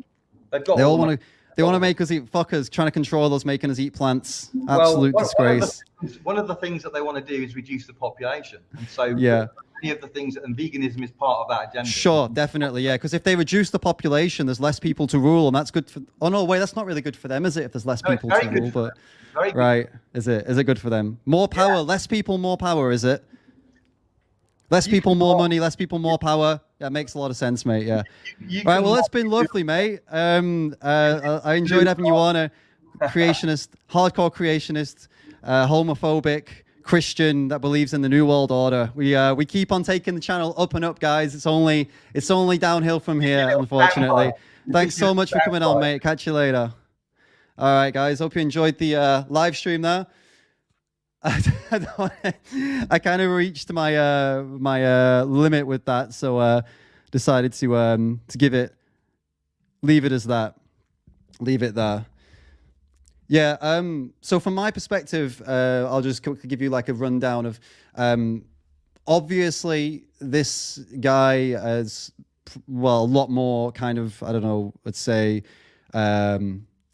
They've got They all all want to. They want to make us eat fuckers, trying to control us, making us eat plants. Well, Absolute disgrace. One of the things that they want to do is reduce the population, and so Yeah. many of the things, and veganism is part of that agenda. Sure, definitely, yeah. Because if they reduce the population, there's less people to rule, and that's good for. Oh no, wait, that's not really good for them, is it? If there's less No, it's people to very good rule, for but them. Very good. right, is it? Is it good for them? More power, Yeah. less people, more power, is it? Less You people, can more talk- money. Less people, more power. That makes a lot of sense, mate. Yeah. You Right. can Well, it's watch- been lovely, mate. I enjoyed having you on. A creationist, hardcore creationist, homophobic Christian that believes in the New World Order. We keep on taking the channel up and up, guys. It's only downhill from here, unfortunately. Thanks so much for coming on, mate. Catch you later. All right, guys. Hope you enjoyed the live stream there. I kind of reached my my limit with that, so decided to leave it as that. Leave it there. Yeah. So from my perspective, I'll just give you like a rundown of. Obviously, this guy has a lot more kind of, I don't know, let's say,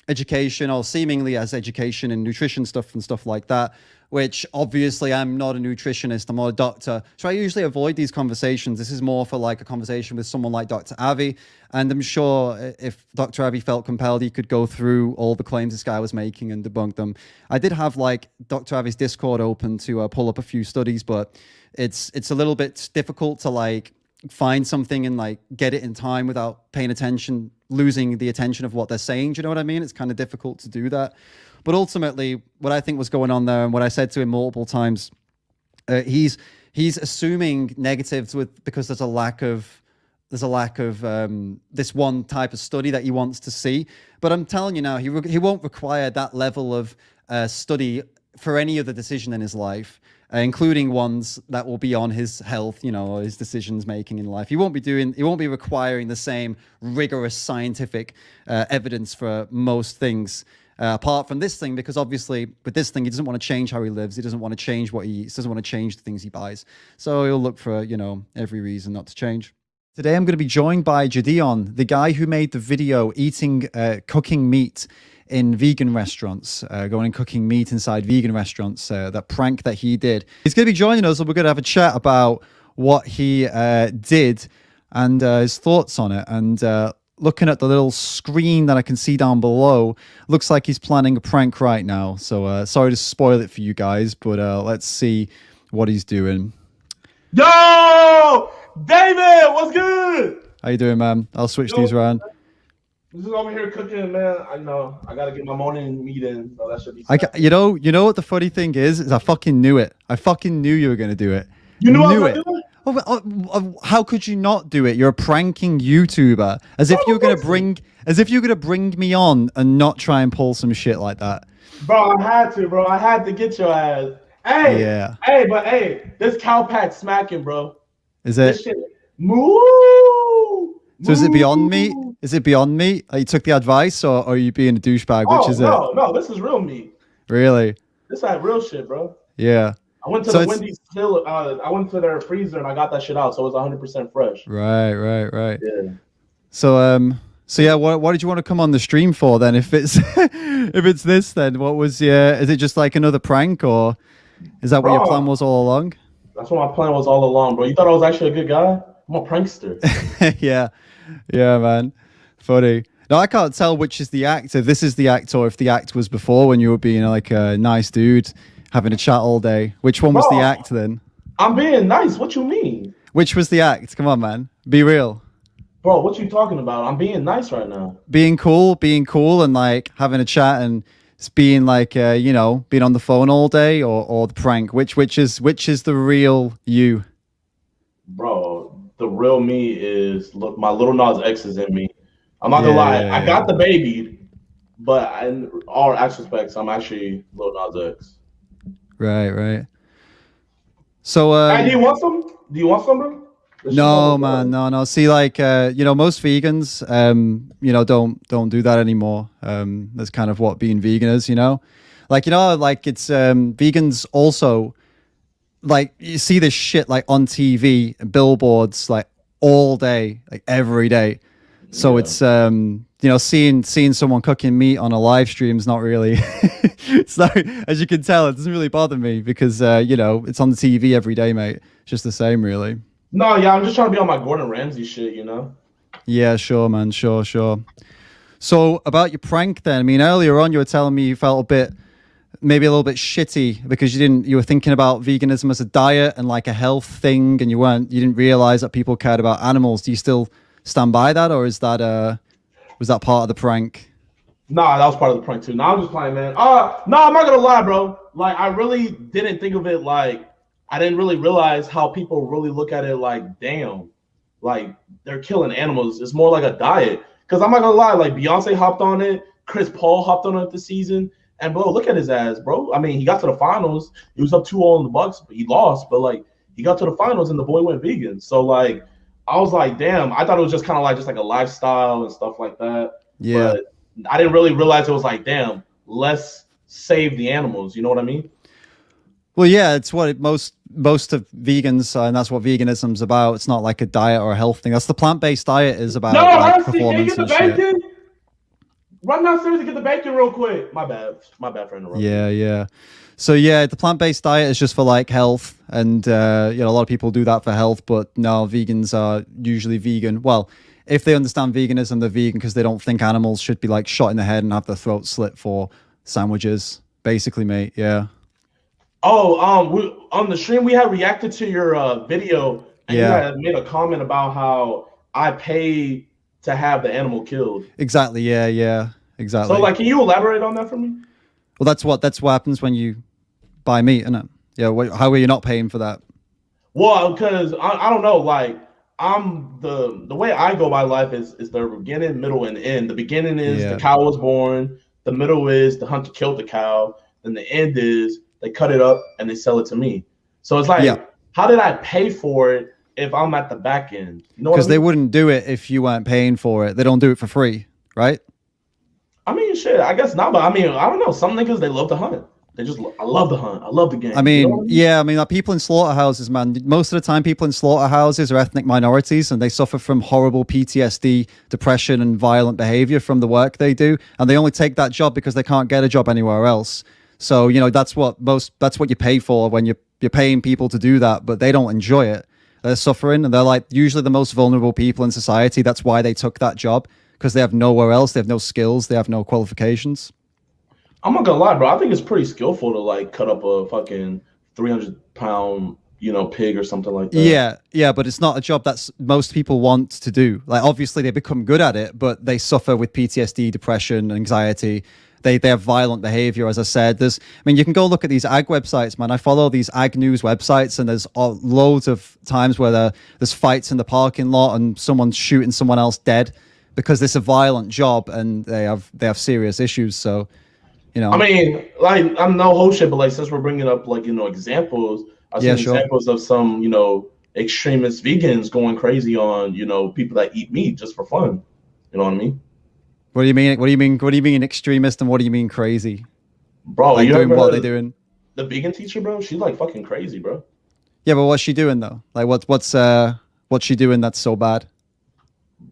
education, or seemingly has education in nutrition stuff and stuff like that. Which obviously I'm not a nutritionist, I'm not a doctor. So I usually avoid these conversations. This is more for like a conversation with someone like Dr. Avi. And I'm sure if Dr. Avi felt compelled, he could go through all the claims this guy was making and debunk them. I did have like Dr. Avi's Discord open to pull up a few studies, but it's a little bit difficult to like find something and like get it in time without paying attention, losing the attention of what they're saying. Do you know what I mean? It's kind of difficult to do that. But ultimately, what I think was going on there, and what I said to him multiple times, he's assuming negatives because there's a lack of this one type of study that he wants to see. But I'm telling you now, he won't require that level of study for any other decision in his life, including ones that will be on his health, or his decisions making in life. He won't be requiring the same rigorous scientific evidence for most things. Apart from this thing, because obviously with this thing, he doesn't want to change how he lives. He doesn't want to change what he eats. Doesn't want to change the things he buys. So he'll look for, every reason not to change. Today, I'm going to be joined by JiDion, the guy who made the video cooking meat in vegan restaurants, going and cooking meat inside vegan restaurants, that prank that he did. He's going to be joining us, and we're going to have a chat about what he did and his thoughts on it. And looking at the little screen that I can see down below, looks like he's planning a prank right now. So sorry to spoil it for you guys, but let's see what he's doing. Yo, David, what's good? How you doing, man? I'll switch these around. Just over here cooking, man. I know I gotta get my morning meat in, so that should be. You know what the funny thing is I fucking knew it. I fucking knew you were gonna do it. You knew I was knew gonna it. do it? How could you not do it? You're a pranking YouTuber. As if you were gonna bring me on and not try and pull some shit like that. Bro, I had to, bro. I had to get your ass. Hey, Yeah. Hey, this cow pack smacking, bro. Is This it? shit, moo. So is it beyond meat? Is it beyond meat? You took the advice, or are you being a douchebag? Which is it? No, this is real meat. Really? This is real shit, bro. Yeah. I went to So the it's- Wendy's still. I went to their freezer and I got that shit out, so it was 100% fresh. Right. Yeah. So yeah, what did you want to come on the stream for then? If it's if it's this, then what was is it just like another prank, or is that what your Bro. plan was all along? That's what my plan was all along, bro. You thought I was actually a good guy? I'm a prankster. Yeah, yeah, man, funny. No, I can't tell which is the act. If this is the act, or if the act was before when you were being like a nice dude having a chat all day. Which one was the act then? I'm being nice. What you mean? Which was the act? Come on, man, be real. Bro, what you talking about? I'm being nice right now. Being cool, and like having a chat and being like, you know, being on the phone all day, or the prank. Which is the real you? Bro, the real me is look. My little Nas X is in me. I'm not gonna lie. I got the baby, but in all aspects, I'm actually little Nas X. Right. So, hey, do you want some? Do you want some, bro? No, man, no. See, like, you know, most vegans, you know, don't do that anymore. That's kind of what being vegan is, you know, like, you know, like it's vegans also, like, you see this shit like on TV, billboards, like all day, like every day. So it's you know, seeing someone cooking meat on a live stream is not really. It's not, as you can tell, it doesn't really bother me because you know, it's on the TV every day, mate. It's just the same, really. No, yeah, I'm just trying to be on my Gordon Ramsay shit, you know? Yeah, sure, man. Sure. So about your prank then, I mean, earlier on you were telling me you felt maybe a little bit shitty because you were thinking about veganism as a diet and like a health thing, and you didn't realize that people cared about animals. Do you still stand by that, or was that part of the prank? Nah, that was part of the prank too. Nah, I'm just playing, man. No, I'm not gonna lie, bro. Like, I really didn't think of it like, I didn't really realize how people really look at it like, damn, like they're killing animals. It's more like a diet. Because I'm not gonna lie, like Beyonce hopped on it, Chris Paul hopped on it this season, and bro, look at his ass, bro. I mean, he got to the finals. He was up 2-0 in the Bucks, but he lost. But like, he got to the finals and the boy went vegan. So like, I was like, damn. I thought it was just kind of like a lifestyle and stuff like that. Yeah. But I didn't really realize it was like, damn, let's save the animals. You know what I mean? Well, yeah, it's what most of vegans, and that's what veganism's about. It's not like a diet or a health thing. That's the plant-based diet is about. No, like, Rusty, can you get the and bacon? Run downstairs and get the bacon real quick. My bad for interrupting. Yeah. So yeah, the plant-based diet is just for like health, and you know, a lot of people do that for health. But no, vegans are usually vegan. Well, if they understand veganism, they're vegan because they don't think animals should be like shot in the head and have their throat slit for sandwiches. Basically, mate. Yeah. Oh, on the stream we had reacted to your video, and you had made a comment about how I pay to have the animal killed. Exactly. Yeah. Exactly. So, like, can you elaborate on that for me? Well, that's what happens when you buy meat, isn't it? Yeah. How are you not paying for that? Well, because I don't know, like, I'm the way I go by life is the beginning, middle, and end. The beginning is the cow was born. The middle is the hunter killed the cow. Then the end is they cut it up and they sell it to me. So it's like, how did I pay for it if I'm at the back end? You know, because they wouldn't do it if you weren't paying for it. They don't do it for free, right? I mean, shit, I guess not, but I mean, I don't know. Some niggas, they love to hunt. I love the hunt. I love the game. I mean, you know what I mean? yeah, I mean, like people in slaughterhouses, man, most of the time people in slaughterhouses are ethnic minorities and they suffer from horrible PTSD, depression, and violent behavior from the work they do. And they only take that job because they can't get a job anywhere else. So, you know, that's what you pay for when you're paying people to do that, but they don't enjoy it. They're suffering, and they're like usually the most vulnerable people in society. That's why they took that job, because they have nowhere else. They have no skills. They have no qualifications. I'm not gonna lie, bro. I think it's pretty skillful to like cut up a fucking 300-pound, you know, pig or something like that. Yeah, but it's not a job that most people want to do. Like, obviously, they become good at it, but they suffer with PTSD, depression, anxiety. They have violent behavior, as I said. You can go look at these ag websites, man. I follow these ag news websites, and there's loads of times where there's fights in the parking lot and someone's shooting someone else dead because it's a violent job and they have serious issues. So, you know. I mean, like, I'm no whole shit, but like, since we're bringing up like, you know, examples, I've seen examples of some, you know, extremist vegans going crazy on, you know, people that eat meat just for fun. You know what I mean? What do you mean? What do you mean extremist, and what do you mean crazy? Bro, like you doing what they're doing? The vegan teacher, bro, she's like fucking crazy, bro. Yeah, but what's she doing though? Like, what's she doing that's so bad?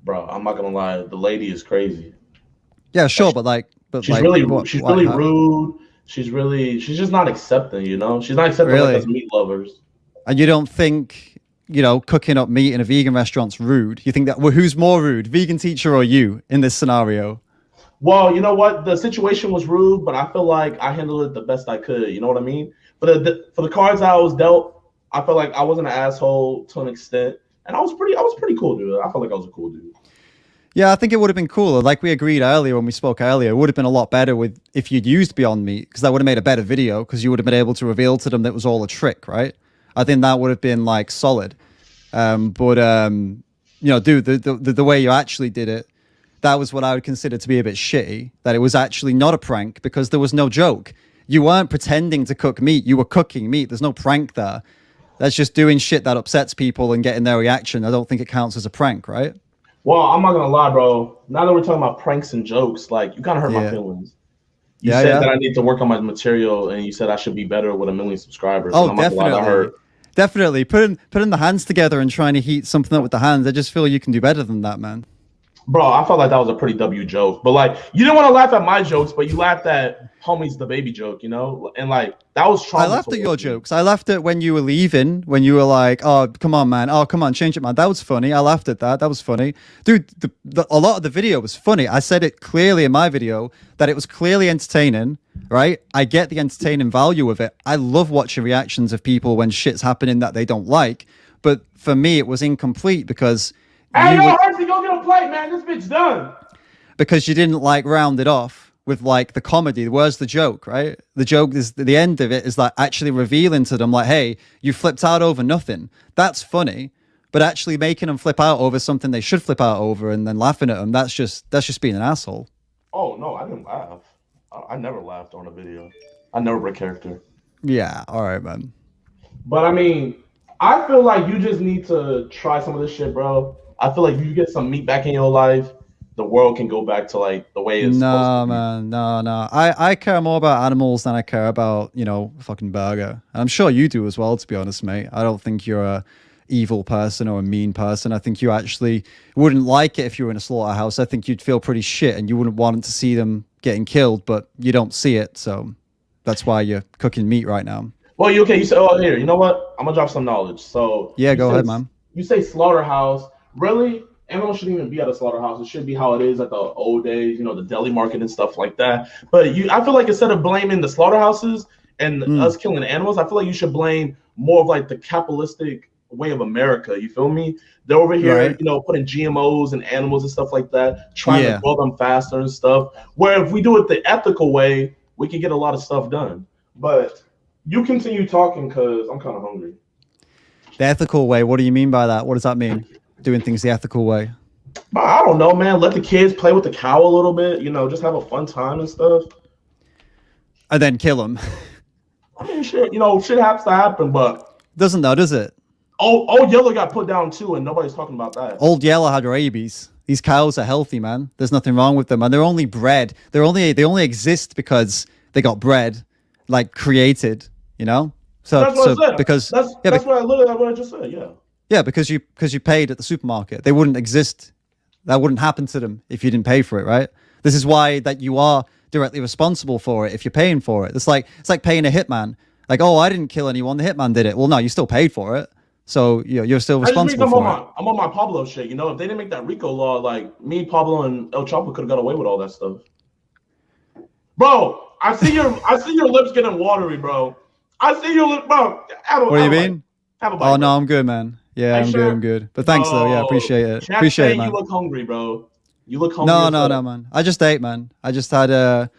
Bro, I'm not gonna lie, the lady is crazy. Yeah, sure, but she's really rude. She's just not accepting, you know. She's not accepting like us meat lovers. And you don't think cooking up meat in a vegan restaurant's rude? You think that who's more rude, vegan teacher or you in this scenario? Well, you know what? The situation was rude, but I feel like I handled it the best I could. You know what I mean? But for the cards I was dealt, I felt like I wasn't an asshole to an extent, and I was pretty cool, dude. I felt like I was a cool dude. Yeah, I think it would have been cooler. Like we agreed earlier when we spoke earlier, it would have been a lot better if you'd used Beyond Meat, because that would have made a better video, because you would have been able to reveal to them that it was all a trick, right? I think that would have been like solid. Dude, the way you actually did it, that was what I would consider to be a bit shitty. That it was actually not a prank because there was no joke. You weren't pretending to cook meat. You were cooking meat. There's no prank there. That's just doing shit that upsets people and getting their reaction. I don't think it counts as a prank, right? Well, I'm not gonna lie, bro. Now that we're talking about pranks and jokes, like you kind of hurt my feelings. You said that I need to work on my material, and you said I should be better with 1 million subscribers. Oh, and I'm definitely. Not gonna lie, that hurt. Definitely. Putting the hands together and trying to heat something up with the hands. I just feel you can do better than that, man. Bro, I felt like that was a pretty W joke. But like, you didn't want to laugh at my jokes, but you laughed at homie's the baby joke, you know? And like, that was trauma. I laughed at your jokes. I laughed at when you were leaving, when you were like, oh, come on, man. Oh, come on, change it, man. That was funny. I laughed at that. That was funny. Dude, a lot of the video was funny. I said it clearly in my video that it was clearly entertaining, right? I get the entertaining value of it. I love watching reactions of people when shit's happening that they don't like. But for me, it was incomplete because... Hey, yo, Hershey, go get a plate, man. This bitch done. Because you didn't like round it off with like the comedy. Where's the joke, right? The joke is the end of it is like actually revealing to them like, hey, you flipped out over nothing. That's funny. But actually making them flip out over something they should flip out over and then laughing at them, that's just being an asshole. Oh, no, I didn't laugh. I never laughed on a video. I never break character. Yeah, all right, man. But I mean, I feel like you just need to try some of this shit, bro. I feel like if you get some meat back in your life, the world can go back to like the way it's supposed to be. Man, no. I care more about animals than I care about, fucking burger. And I'm sure you do as well, to be honest, mate. I don't think you're a evil person or a mean person. I think you actually wouldn't like it if you were in a slaughterhouse. I think you'd feel pretty shit and you wouldn't want to see them getting killed, but you don't see it. So that's why you're cooking meat right now. Well, you said, oh, here, you know what? I'm going to drop some knowledge. So yeah, go ahead, man. You say slaughterhouse. Really? Animals shouldn't even be at a slaughterhouse. It should be how it is at the old days, the deli market and stuff like that. But I feel like instead of blaming the slaughterhouses and us killing animals, I feel like you should blame more of like the capitalistic way of America. You feel me? They're over here, right, putting GMOs and animals and stuff like that, trying to grow them faster and stuff. Where if we do it the ethical way, we can get a lot of stuff done. But you continue talking because I'm kind of hungry. The ethical way? What do you mean by that? What does that mean? Doing things the ethical way? I don't know, man. Let the kids play with the cow a little bit, just have a fun time and stuff. And then kill them. I mean, shit, shit has to happen, but... Doesn't though, does it? Old Yellow got put down too, and nobody's talking about that. Old Yellow had rabies. These cows are healthy, man. There's nothing wrong with them. And they're only bred. They only exist because they got bred, like created, So that's what I said. Because that's what I just said, yeah. Yeah, because you paid at the supermarket. They wouldn't exist. That wouldn't happen to them if you didn't pay for it, right? This is why that you are directly responsible for it if you're paying for it. It's like paying a hitman. Like, oh, I didn't kill anyone. The hitman did it. Well, no, you still paid for it. So you're still responsible for it. I'm on my Pablo shit. If they didn't make that RICO law, like me, Pablo, and El Chapo could have got away with all that stuff. Bro, I see your lips getting watery, bro. I see your lips, bro. What do you mean? Have a bite, oh no, I'm good, man. Yeah, I'm good. But thanks though. Yeah, appreciate it. Appreciate it, man. You look hungry, bro. You look hungry. No, man. I just ate, man. I just had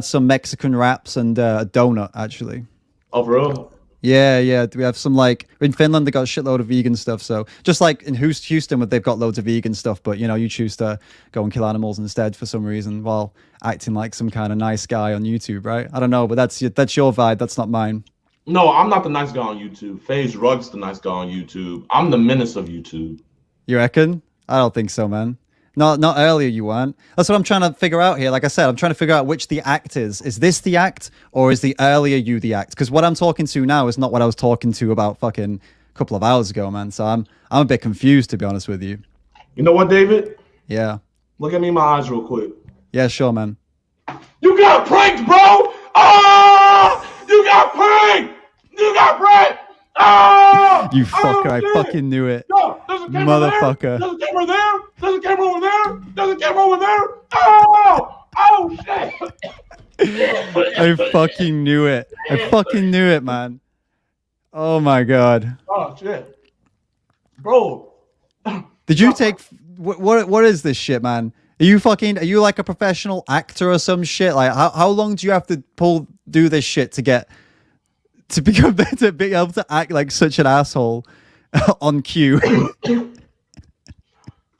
some Mexican wraps and a donut, actually. Oh, for real? Yeah. We have some in Finland they got a shitload of vegan stuff. So just like in Houston, they've got loads of vegan stuff, but you choose to go and kill animals instead for some reason while acting like some kind of nice guy on YouTube, right? I don't know, but that's your vibe. That's not mine. No, I'm not the nice guy on YouTube. FaZe Rug's the nice guy on YouTube. I'm the menace of YouTube. You reckon? I don't think so, man. Not earlier you weren't. That's what I'm trying to figure out here. Like I said, I'm trying to figure out which the act is. Is this the act or is the earlier you the act? Because what I'm talking to now is not what I was talking to about fucking a couple of hours ago, man. So I'm a bit confused, to be honest with you. You know what, David? Yeah. Look at me in my eyes real quick. Yeah, sure, man. You got pranked, bro! Ah! You got pranked! You got pranked! Ah! Oh, You fucker! I shit. fucking knew it, Yo, there's a camera motherfucker. there. There's a camera there. There's a camera over there. There's a camera over there. Oh shit. I fucking knew it. I fucking knew it, man. Oh my god. Oh shit, bro. Did you take what is this shit, man? Are you like a professional actor or some shit? Like how long do you have to do this shit to be able to act like such an asshole on cue?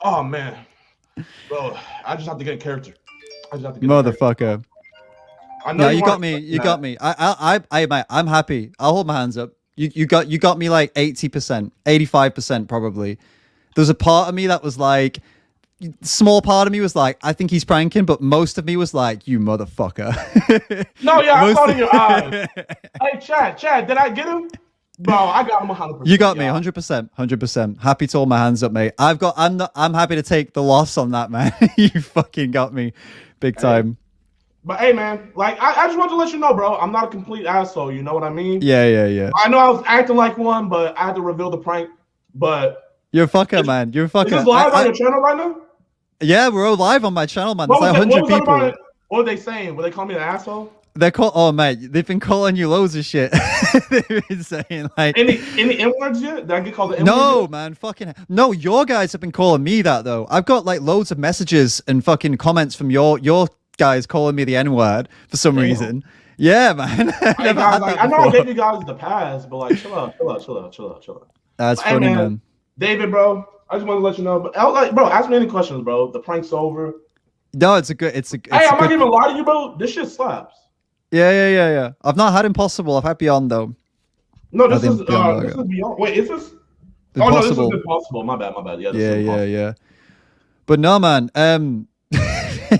Oh man, bro. I just have to get in character. Motherfucker. I know No, you got me. You got me. I'm happy. I'll hold my hands up. You got me like 80%, 85% probably. There's a part of me that was like, small part of me was like, I think he's pranking, but most of me was like, you motherfucker. No, yeah, I saw it in your eyes. Hey, Chad, did I get him? Bro, I got him 100%. You got me 100%, 100%. Happy to hold my hands up, mate. I'm happy to take the loss on that, man. You fucking got me big time. But hey, man, like I just wanted to let you know, bro, I'm not a complete asshole. You know what I mean? Yeah. I know I was acting like one, but I had to reveal the prank. But you're a fucker, man. You're a fucker. Is this live on your channel right now? Yeah, we're all live on my channel, man. What There's like 100 people. What were they saying? Were they calling me an asshole? They're oh mate, they've been calling you loads of shit. They've been saying like any N-words yet? Did I get called the N-word? No, man, fucking no. Your guys have been calling me that though. I've got like loads of messages and fucking comments from your guys calling me the N-word for some reason. Yeah, man. I know I gave you guys the pass, but like chill out. That's funny, man. David, bro, I just want to let you know. But like, bro, ask me any questions, bro. The prank's over. No, it's a hey, I'm not even lying to you, bro. This shit slaps. Yeah. I've not had Impossible. I've had Beyond though. No, this is Beyond. Wait, is this? Impossible. Oh no, this is Impossible. My bad. Yeah. But no, man.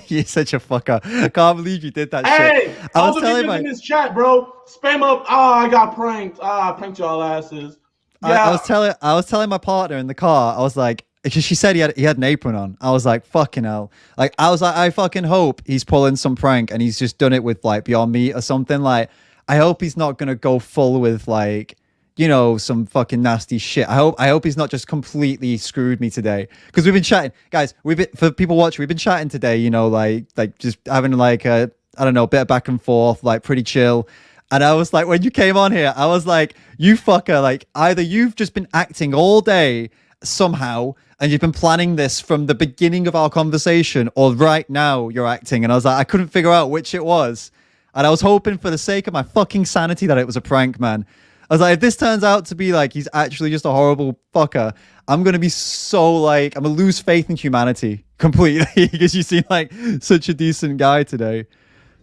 You're such a fucker. I can't believe you did that shit. Hey, all the videos in this chat, bro. Spam up. I got pranked. I pranked y'all asses. Yeah. I was telling my partner in the car. I was like, she said he had an apron on. I was like, fucking hell. Like, I was like, I fucking hope he's pulling some prank and he's just done it with like Beyond Meat or something. Like, I hope he's not gonna go full with like, you know, some fucking nasty shit. I hope he's not just completely screwed me today. Because we've been chatting, guys. For people watching, we've been chatting today. You know, like just having like a bit of back and forth, like pretty chill. And I was like, when you came on here, I was like, you fucker, like either you've just been acting all day somehow and you've been planning this from the beginning of our conversation, or right now you're acting. And I was like, I couldn't figure out which it was. And I was hoping for the sake of my fucking sanity that it was a prank, man. I was like, if this turns out to be like he's actually just a horrible fucker, I'm going to be so like, I'm going to lose faith in humanity completely because you seem like such a decent guy today.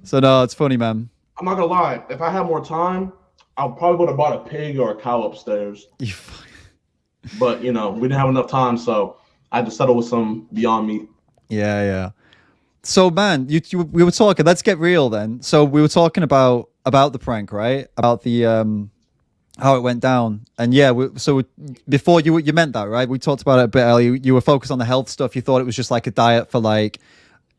So no, it's funny, man. I'm not going to lie. If I had more time, I probably would have bought a pig or a cow upstairs. But, you know, we didn't have enough time, so I had to settle with some Beyond Meat. Yeah. So, man, we were talking. Let's get real then. So we were talking about the prank, right? About the how it went down. And yeah, before you meant that, right? We talked about it a bit earlier. You were focused on the health stuff. You thought it was just like a diet for like,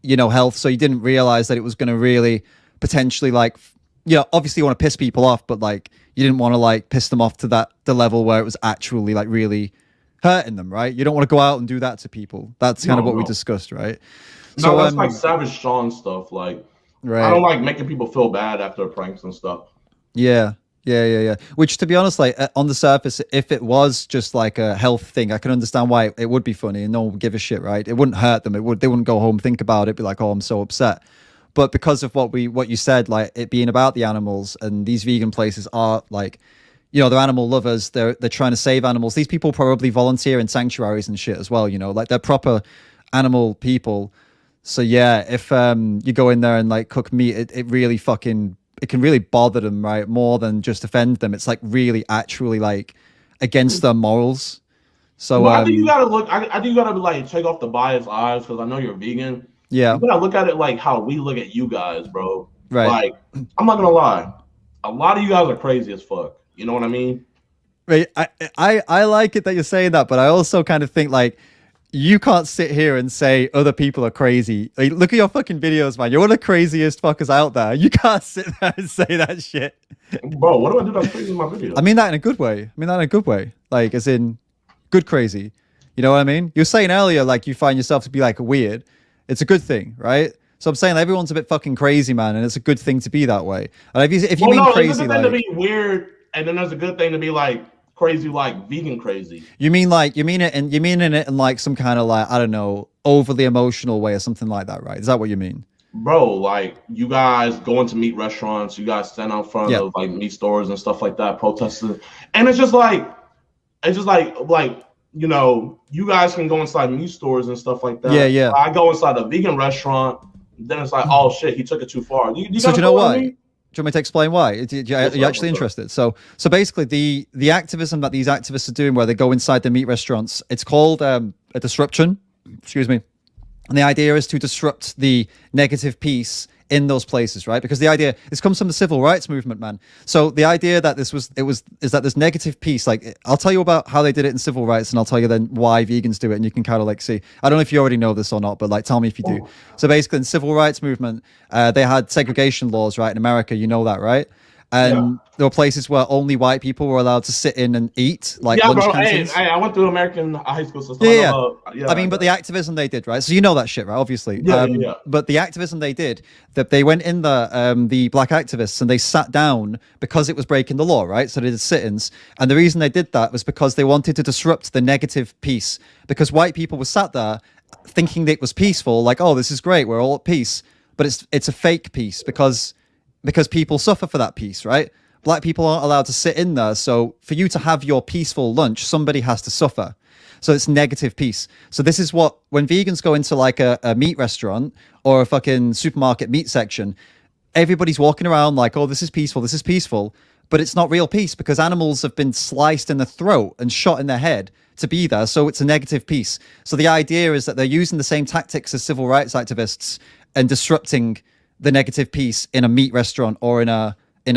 you know, health. So you didn't realize that it was going to really potentially like, you know, obviously you want to piss people off, but like you didn't want to like piss them off to the level where it was actually like really hurting them, right? You don't want to go out and do that to people. That's kind of what we discussed, right? No, so, that's like Savage Sean stuff. Like, right. I don't like making people feel bad after pranks and stuff. Yeah. Which, to be honest, like on the surface, if it was just like a health thing, I can understand why it would be funny and no one would give a shit, right? It wouldn't hurt them. They wouldn't go home, think about it, be like, oh, I'm so upset. But because of what you said, like it being about the animals, and these vegan places are like, you know, they're animal lovers. They're trying to save animals. These people probably volunteer in sanctuaries and shit as well. You know, like they're proper animal people. So yeah, if you go in there and like cook meat, it really it can really bother them, right? More than just offend them. It's like really actually like against their morals. So well, I think you gotta look. I think you gotta like take off the biased eyes because I know you're vegan. Yeah, you gotta look at it like how we look at you guys, bro. Right. Like, I'm not gonna lie, a lot of you guys are crazy as fuck. You know what I mean? Right. I like it that you're saying that, but I also kind of think like you can't sit here and say other people are crazy. Like, look at your fucking videos, man. You're one of the craziest fuckers out there. You can't sit there and say that shit. Bro, what do I do that's crazy in my video? I mean that in a good way. Like, as in, good crazy. You know what I mean? You were saying earlier, like, you find yourself to be, like, weird. It's a good thing, right? So I'm saying everyone's a bit fucking crazy, man, and it's a good thing to be that way. And if you mean crazy, it's a good like, thing to be weird, and then there's a good thing to be, like, crazy, like vegan crazy. You mean it in like some kind of, like, I don't know, overly emotional way or something like that, right? Is that what you mean? Bro, like, you guys go into meat restaurants, you guys stand out front of like meat stores and stuff like that, protesting, and it's just like you know, you guys can go inside meat stores and stuff like that. Yeah. I go inside a vegan restaurant, then it's like, oh shit, he took it too far. So do you know why? Do you want me to explain why? Are you actually interested? So basically, the activism that these activists are doing, where they go inside the meat restaurants, it's called a disruption. Excuse me. And the idea is to disrupt the negative piece in those places, right? Because this comes from the civil rights movement, man. So the idea that is that this negative piece, like, I'll tell you about how they did it in civil rights, and I'll tell you then why vegans do it, and you can kind of like see. I don't know if you already know this or not, but like, tell me if you do. So basically, in the civil rights movement, they had segregation laws, right, in America. You know that, right? And there were places where only white people were allowed to sit in and eat, like lunch canteens. Hey, I went through American high school system. I mean, but the activism they did, right? So you know that shit, right? Obviously. But the activism they did, that they went in the black activists and they sat down because it was breaking the law, right? So they did sit-ins, and the reason they did that was because they wanted to disrupt the negative piece. Because white people were sat there thinking that it was peaceful, like, oh, this is great, we're all at peace, but it's a fake peace because people suffer for that peace, right? Black people aren't allowed to sit in there. So for you to have your peaceful lunch, somebody has to suffer. So it's negative peace. So this is what, when vegans go into like a meat restaurant or a fucking supermarket meat section, everybody's walking around like, oh, this is peaceful. But it's not real peace because animals have been sliced in the throat and shot in the head to be there. So it's a negative peace. So the idea is that they're using the same tactics as civil rights activists and disrupting the negative piece in a meat restaurant or in a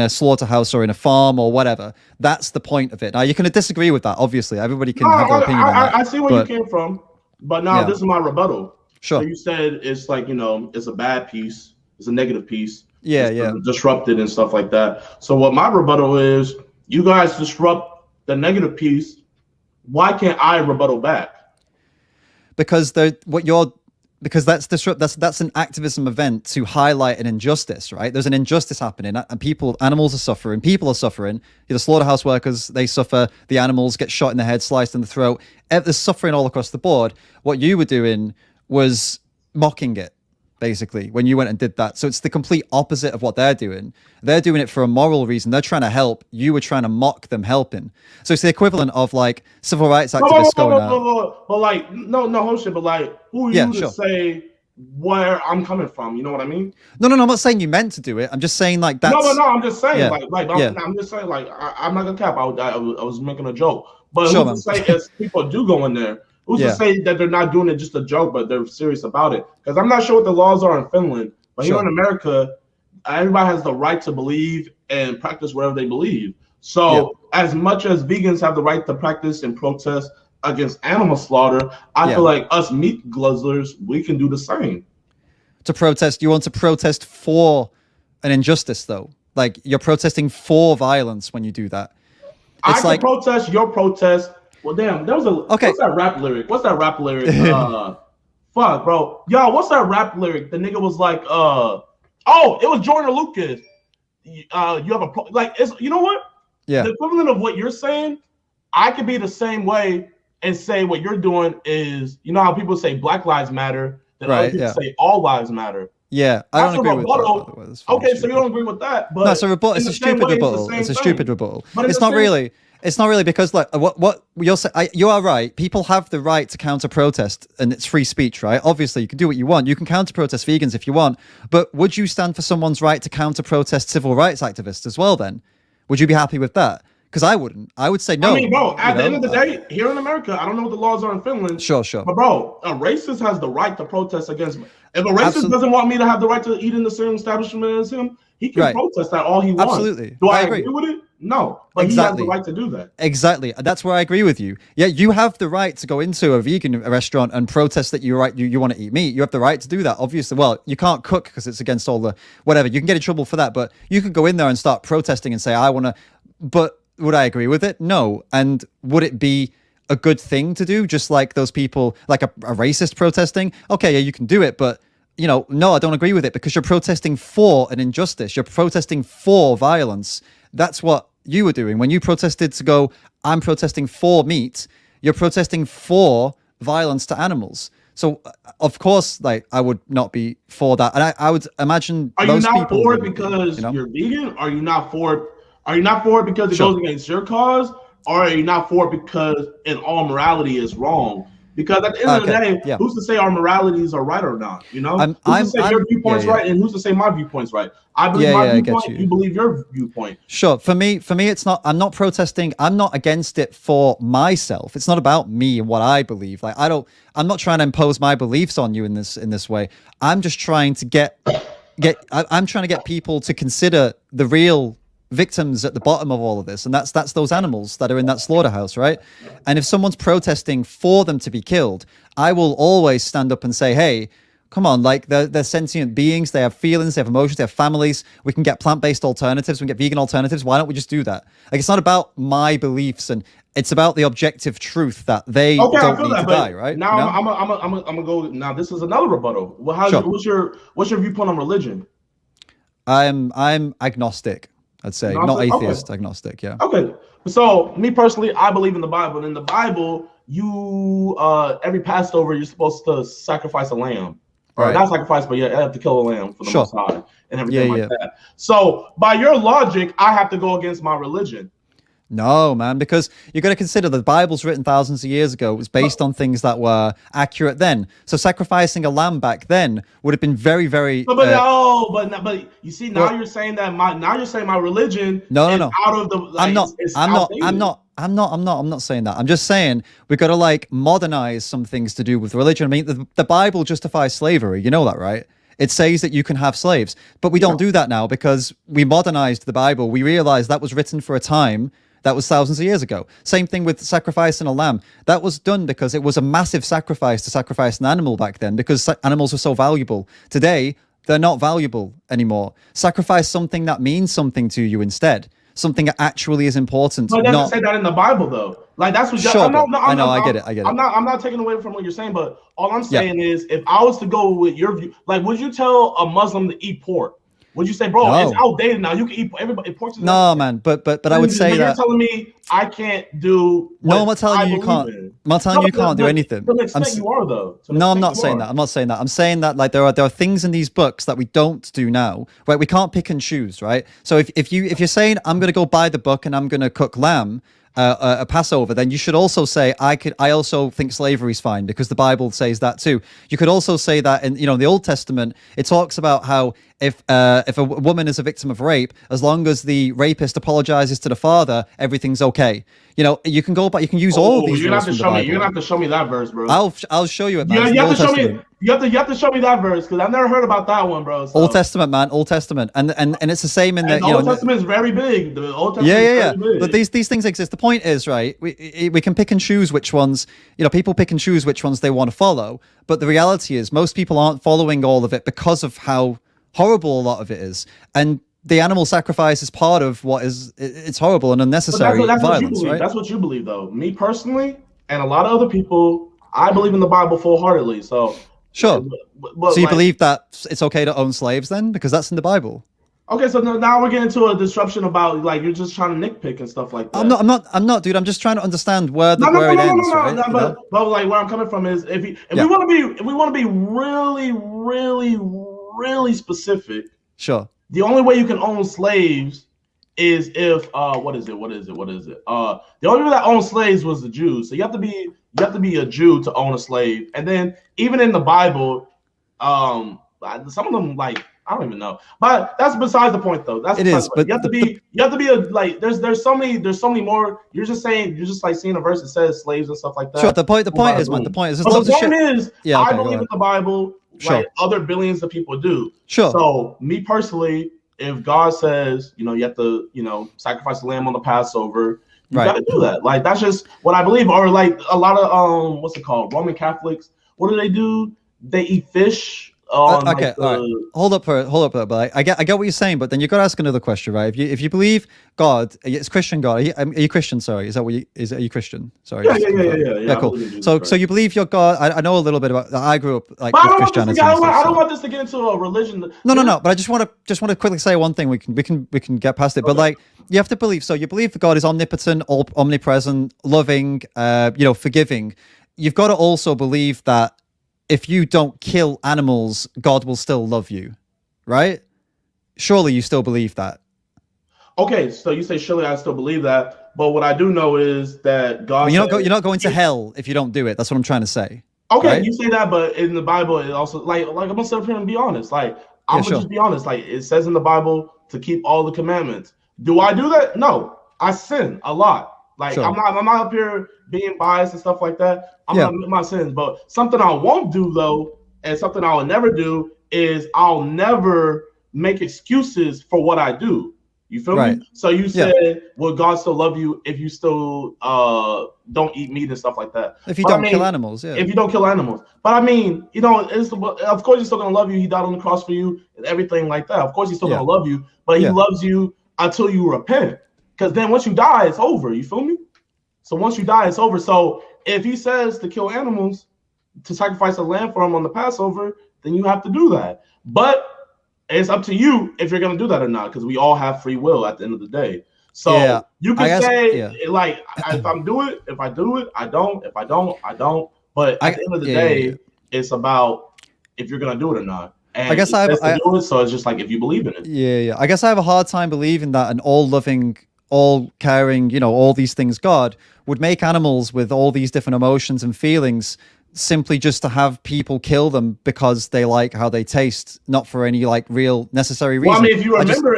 slaughterhouse or in a farm or whatever. That's the point of it. Now, you can disagree with that, obviously. Everybody can have their opinion on that. I see where you came from, but now this is my rebuttal. Sure. So you said it's like, you know, it's a bad piece, it's a negative piece. Yeah. Disrupted and stuff like that. So what my rebuttal is, you guys disrupt the negative piece. Why can't I rebuttal back? Because that's an activism event to highlight an injustice, right? There's an injustice happening, and animals are suffering, people are suffering. The slaughterhouse workers, they suffer. The animals get shot in the head, sliced in the throat. There's suffering all across the board. What you were doing was mocking it, basically, when you went and did that. So it's the complete opposite of what they're doing. They're doing it for a moral reason. They're trying to help. You were trying to mock them helping. So it's the equivalent of like civil rights activists going out. But like, no, hold shit. But like, who are you to say where I'm coming from? You know what I mean? No. I'm not saying you meant to do it. I'm just saying like that's. No. I'm just saying I'm just saying like I'm not gonna cap. I was making a joke. But who's to say as people do go in there? Who's to say that they're not doing it just a joke, but they're serious about it? Because I'm not sure what the laws are in Finland, but here in America, everybody has the right to believe and practice whatever they believe. So as much as vegans have the right to practice and protest against animal slaughter, I feel like us meat guzzlers, we can do the same. To protest, you want to protest for an injustice, though? Like, you're protesting for violence when you do that. It's I can protest your protest. Well, damn, there was a what's that rap lyric? Fuck, bro. Yo, what's that rap lyric? The nigga was like, it was Jordan Lucas. You have a it's, you know what? Yeah. The equivalent of what you're saying, I could be the same way and say what you're doing is, you know how people say Black Lives Matter, then other people say all lives matter. Yeah, I don't agree with that. Okay, so you don't agree with that, but no, it's a rebuttal. It's a stupid rebuttal. It's a stupid rebuttal. It's not really. It's not really because like what you're saying. You are right. People have the right to counter protest, and it's free speech, right? Obviously, you can do what you want. You can counter protest vegans if you want, but would you stand for someone's right to counter protest civil rights activists as well? Then, would you be happy with that? Because I wouldn't. I would say no. I mean, bro, at the end of the day, here in America, I don't know what the laws are in Finland. Sure. But bro, a racist has the right to protest against me. If a racist doesn't want me to have the right to eat in the same establishment as him, He can protest that all he wants. Absolutely. Do I agree with it? No, but he has the right to do that. Exactly. That's where I agree with you. Yeah, you have the right to go into a vegan restaurant and protest that you want to eat meat. You have the right to do that. Obviously, well, you can't cook because it's against all the whatever. You can get in trouble for that, but you could go in there and start protesting and say, I want to. But would I agree with it? No. And would it be a good thing to do? Just like those people, like a racist protesting? Okay, yeah, you can do it, but no, I don't agree with it because you're protesting for an injustice. You're protesting for violence. That's what you were doing when you protested to go, I'm protesting for meat. You're protesting for violence to animals. So of course, like, I would not be for that. And I would imagine are you not for it because you're vegan? Are you not for it? Are you not for it because it goes against your cause? Or are you not for it because in all morality is wrong? Because at the end of the day, who's to say our moralities are right or not? Who's to say your viewpoint's right, and who's to say my viewpoint's right? I believe my viewpoint. You believe your viewpoint. Sure. For me, it's not. I'm not protesting. I'm not against it for myself. It's not about me and what I believe. Like I'm not trying to impose my beliefs on you in this way. I'm just trying to I'm trying to get people to consider the real victims at the bottom of all of this, and that's those animals that are in that slaughterhouse, right? And if someone's protesting for them to be killed, I will always stand up and say, hey, come on, like they're sentient beings, they have feelings, they have emotions, they have families. We can get plant-based alternatives, we can get vegan alternatives. Why don't we just do that? Like, it's not about my beliefs, and it's about the objective truth that they don't need to die, right? Now I'm gonna go. Now this is another rebuttal. Well, what's your viewpoint on religion? I'm agnostic. I'd say not atheist, agnostic. Yeah. Okay. So me personally, I believe in the Bible. And in the Bible, you every Passover you're supposed to sacrifice a lamb, or not sacrifice, but you have to kill a lamb for the Most High and everything that. So by your logic, I have to go against my religion. No, man, because you've got to consider the Bible's written thousands of years ago. It was based on things that were accurate then. So sacrificing a lamb back then would have been very, very. But you see, now you're saying that my religion is out of the. Like, I'm not saying that. I'm just saying we've got to like modernize some things to do with religion. I mean, the Bible justifies slavery. You know that, right? It says that you can have slaves, but we don't do that now because we modernized the Bible. We realized that was written for a time that was thousands of years ago. Same thing with sacrificing a lamb. That was done because it was a massive sacrifice to sacrifice an animal back then because animals were so valuable. Today, they're not valuable anymore. Sacrifice something that means something to you instead. Something that actually is important. But it doesn't say that in the Bible, though. Like, that's what. I get it. I'm not taking away from what you're saying, but all I'm saying is, if I was to go with your view, like, would you tell a Muslim to eat pork? Would you say, bro, it's outdated now? You can eat everybody. Pork is man. But I would say that you're telling me I can't do. No, I'm not telling you you can't. I'm not telling you you can't do anything. To an extent, you are though. No, I'm not saying that. I'm not saying that. I'm saying that like there are things in these books that we don't do now. Right? We can't pick and choose. Right? So if you're saying I'm going to go buy the book and I'm going to cook lamb. A Passover, then you should also say I also think slavery is fine because the Bible says that too. You could also say that in the Old Testament it talks about how if a woman is a victim of rape, as long as the rapist apologizes to the father, everything's okay. You can go back. You can use all of these. You're gonna have to show me that verse, bro. I'll show you it, man. Yeah, you have to show me. You have to show me that verse because I've never heard about that one, bro. So. Old Testament, man. Old Testament, and it's the same in the. Old Testament is very big. The Old Testament is very big. But these things exist. The point is, right? We can pick and choose which ones. People pick and choose which ones they want to follow. But the reality is, most people aren't following all of it because of how horrible a lot of it is, and the animal sacrifice is part of what is. It's horrible and unnecessary violence, right? That's what you believe, though. Me personally, and a lot of other people, I believe in the Bible full-heartedly. So. Sure. But so you believe that it's okay to own slaves then? Because that's in the Bible. Okay, so now we're getting into a disruption about like you're just trying to nitpick and stuff like that. I'm not, dude. I'm just trying to understand where it ends. But like where I'm coming from is if we want to be really, really, really specific. Sure. The only way you can own slaves is if what is it? The only people that owned slaves was the Jews. So you have to be a Jew to own a slave. And then even in the Bible, some of them like I don't even know. But that's besides the point though. But you have to be a like there's so many more. You're just like seeing a verse that says slaves and stuff like that. Sure. The point is I believe in the Bible. Sure. Like other billions of people do. Sure. So me personally, if God says, you know, you have to, you know, sacrifice the lamb on the Passover, you Right. got to do that. Like, that's just what I believe. Or like a lot of what's it called? Roman Catholics. What do? They eat fish. Okay, all right. Hold up, but I get what you're saying, but then you've got to ask another question, right? If you believe God, it's Christian God. Are you Christian? Sorry, are you Christian? Sorry. Yeah. Cool. So you believe your God? I know a little bit about. I grew up like with Christianity. I don't want this to get into a religion. No. But I just want to quickly say one thing. We can get past it. Okay. But like you have to believe. So you believe that God is omnipotent, omnipresent, loving, forgiving. You've got to also believe that if you don't kill animals, God will still love you, right? Surely you still believe that. Okay, so you say surely I still believe that, but what I do know is that God. You're not going to hell if you don't do it. That's what I'm trying to say. Okay, right? You say that, but in the Bible, it also like I'm gonna sit up here and be honest. Like I'm gonna just be honest. Like it says in the Bible to keep all the commandments. Do I do that? No, I sin a lot. Like I'm not up here being biased and stuff like that. I'm gonna admit my sins, but something I won't do though, and something I will never do is I'll never make excuses for what I do. You feel me? So you said, will God still love you if you still don't eat meat and stuff like that? If you don't kill animals, If you don't kill animals. But I mean, you know, of course he's still gonna love you. He died on the cross for you and everything like that. Of course he's still gonna love you, but he loves you until you repent. Because then once you die, it's over. You feel me? So once you die, it's over. So if he says to kill animals, to sacrifice a lamb for him on the Passover, then you have to do that. But it's up to you if you're going to do that or not, because we all have free will at the end of the day. So you can say, like, if I do it, I don't. If I don't, I don't. But at the end of the day, it's about if you're going to do it or not. And I guess I do it, so it's just like if you believe in it. Yeah. I guess I have a hard time believing that an all-loving, all-caring, all these things God would make animals with all these different emotions and feelings simply just to have people kill them because they like how they taste, not for any like real necessary reason. Well, I mean, if you remember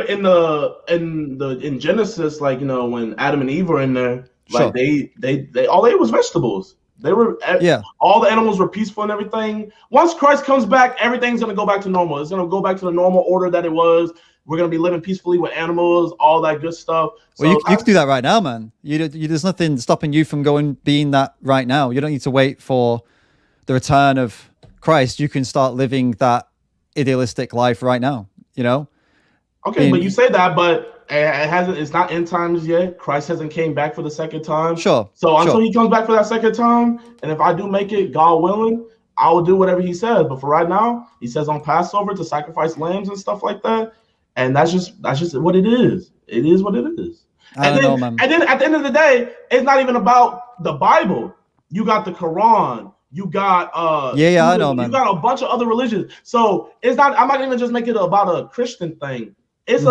in Genesis, like, when Adam and Eve were in there, like they all they ate was vegetables. They were all the animals were peaceful and everything. Once Christ comes back, everything's gonna go back to normal. It's gonna go back to the normal order that it was. We're gonna be living peacefully with animals, all that good stuff. So well, you can do that right now, man. There's nothing stopping you from being that right now. You don't need to wait for the return of Christ. You can start living that idealistic life right now. Okay, but you say that, but it's not end times yet. Christ hasn't came back for the second time. Sure. So until he comes back for that second time, and if I do make it, God willing, I will do whatever he says. But for right now, he says on Passover to sacrifice lambs and stuff like that. And that's just what it is. It is what it is. And then at the end of the day, it's not even about the Bible. You got the Quran. You got I know, man. You got a bunch of other religions. So it's not. I'm not even just make it about a Christian thing. It's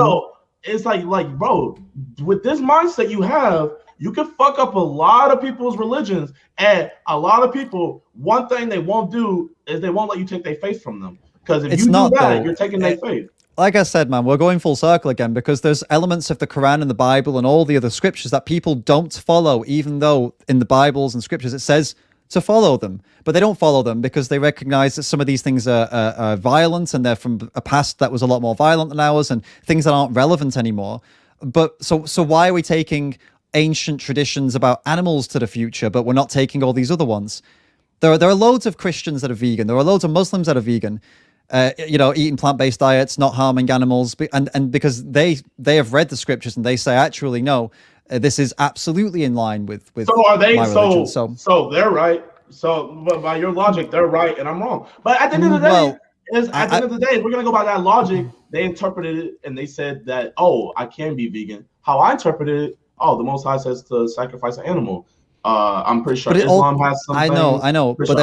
it's like bro, with this mindset you have, you can fuck up a lot of people's religions, and a lot of people. One thing they won't do is they won't let you take their faith from them, because if you do that, you're taking their faith. Like I said, man, we're going full circle again, because there's elements of the Quran and the Bible and all the other scriptures that people don't follow, even though in the Bibles and scriptures it says to follow them, but they don't follow them because they recognize that some of these things are violent, and they're from a past that was a lot more violent than ours, and things that aren't relevant anymore. But so why are we taking ancient traditions about animals to the future, but we're not taking all these other ones? There are loads of Christians that are vegan. There are loads of Muslims that are vegan. Eating plant-based diets, not harming animals, and because they have read the scriptures and they say, actually, no, this is absolutely in line with. So are they? My religion. So they're right. So by your logic, they're right and I'm wrong. But at the end of the day, if we're gonna go by that logic, they interpreted it and they said that, I can be vegan. How I interpreted it, the Most High says to sacrifice an animal. I'm pretty sure Islam has something. I know, but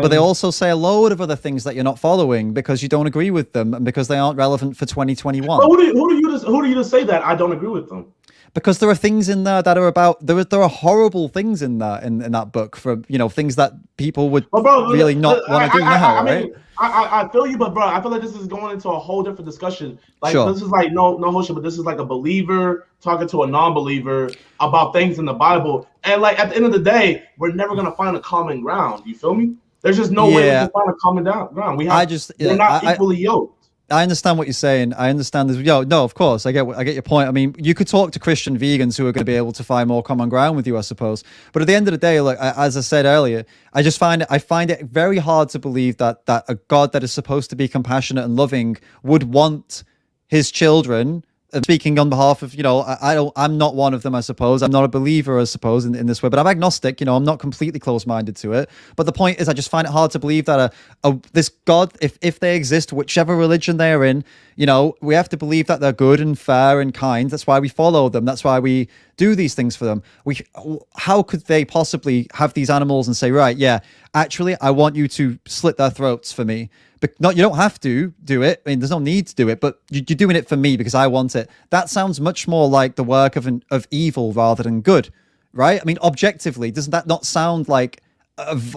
they also say a load of other things that you're not following because you don't agree with them and because they aren't relevant for 2021. But who do you just say that I don't agree with them? Because there are things in there that are about there are horrible things in there in that book for things that people would really not want to do now, right? I feel you, but bro, I feel like this is going into a whole different discussion. Like this is like no host, but this is like a believer talking to a non-believer about things in the Bible, and like at the end of the day, we're never gonna find a common ground. You feel me? There's just no way we can find a common ground. We're not equally yoked. I understand what you're saying. I understand this. No, of course, I get your point. I mean, you could talk to Christian vegans who are going to be able to find more common ground with you, I suppose. But at the end of the day, like as I said earlier, I find it very hard to believe that a God that is supposed to be compassionate and loving would want his children. Speaking on behalf of, I'm not one of them, I suppose. I'm not a believer, I suppose, in this way, but I'm agnostic. I'm not completely close-minded to it. But the point is, I just find it hard to believe that this God, if they exist, whichever religion they are in, we have to believe that they're good and fair and kind. That's why we follow them. That's why we do these things for them. How could they possibly have these animals and say, right, yeah, actually, I want you to slit their throats for me? But you don't have to do it. I mean, there's no need to do it, but you're doing it for me because I want it. That sounds much more like the work of evil rather than good, right? I mean, objectively, doesn't that not sound like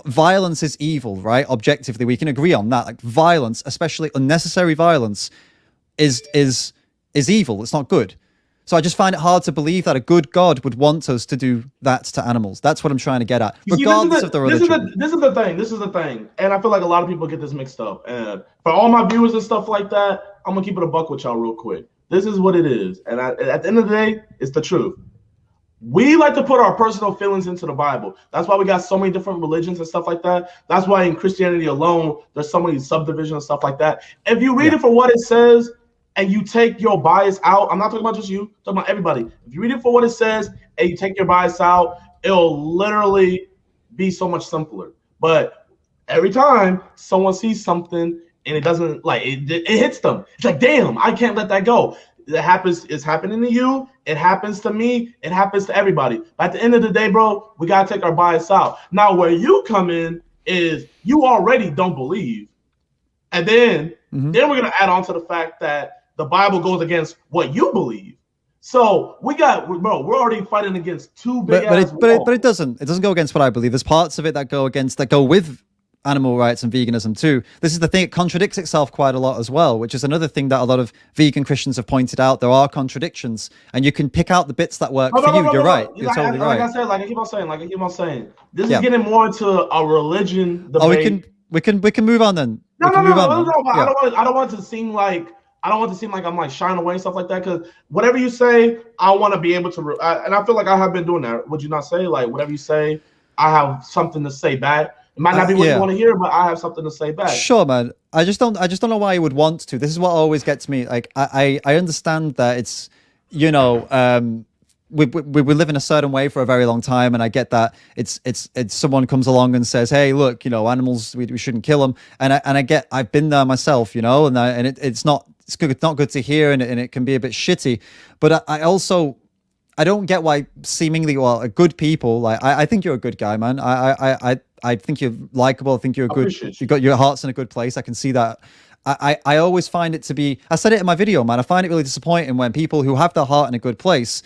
violence is evil, right? Objectively, we can agree on that. Like violence, especially unnecessary violence, is evil. It's not good. So I just find it hard to believe that a good God would want us to do that to animals. That's what I'm trying to get at, regardless of the religion. This is the thing. And I feel like a lot of people get this mixed up. And for all my viewers and stuff like that, I'm going to keep it a buck with y'all real quick. This is what it is. And at the end of the day, it's the truth. We like to put our personal feelings into the Bible. That's why we got so many different religions and stuff like that. That's why in Christianity alone, there's so many subdivisions and stuff like that. If you read it for what it says, and you take your bias out, I'm not talking about just you, I'm talking about everybody. If you read it for what it says and you take your bias out, it'll literally be so much simpler. But every time someone sees something and it doesn't, it hits them. It's like, damn, I can't let that go. It's happening to you, it happens to me, it happens to everybody. But at the end of the day, bro, we gotta take our bias out. Now, where you come in is you already don't believe. And then we're gonna add on to the fact that the Bible goes against what you believe. So we're already fighting against two big but it doesn't go against what I believe. There's parts of it that go with animal rights and veganism too. This is the thing, it contradicts itself quite a lot as well, which is another thing that a lot of vegan Christians have pointed out. There are contradictions, and you can pick out the bits that work for you. You're right. You're totally right. Like I keep on saying, this is getting more into a religion debate. We can move on then. No. I don't want it to seem like I'm like shying away and stuff like that, because whatever you say, I want to be able to, and I feel like I have been doing that. Would you not say, like, whatever you say, I have something to say back? It might not be what you want to hear, but I have something to say back. Sure, man. I just don't know why you would want to. This is what always gets me. Like, I understand that it's, we live in a certain way for a very long time, and I get that it's someone comes along and says, hey, look, animals, we shouldn't kill them, and I've been there myself, and it's not good to hear, and it can be a bit shitty, but I don't get why seemingly good people, like I think you're a good guy, man. I think you're likable. I think you're you got your heart's in a good place. I can see that. I always find it to be, I said it in my video, man, I find it really disappointing when people who have their heart in a good place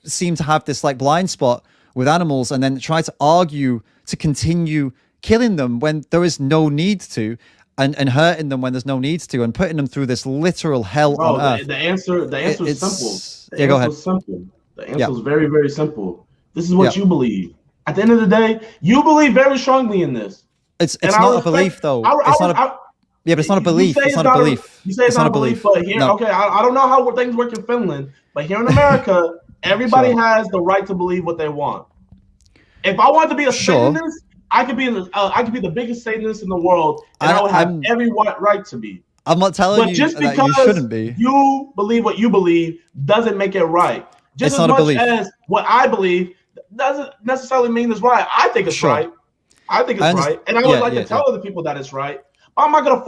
seem to have this like blind spot with animals, and then try to argue to continue killing them when there is no need to, and hurting them when there's no need to, and putting them through this literal hell on earth. The answer is simple. Go ahead. Simple. The answer is very, very simple. This is what you believe. At the end of the day, you believe very strongly in this. It's not a belief, though. It's not a belief. It's not a belief. You say it's not a belief, but here, okay, I don't know how things work in Finland, but here in America, everybody has the right to believe what they want. If I wanted to be a Satanist, I could be the biggest Satanist in the world, and I would have every right to be. I'm not telling you just that you shouldn't be. You believe what you believe doesn't make it right. Just as much as what I believe doesn't necessarily mean it's right. I think it's right. I think it's right, and I would like to tell other people that it's right. I'm not gonna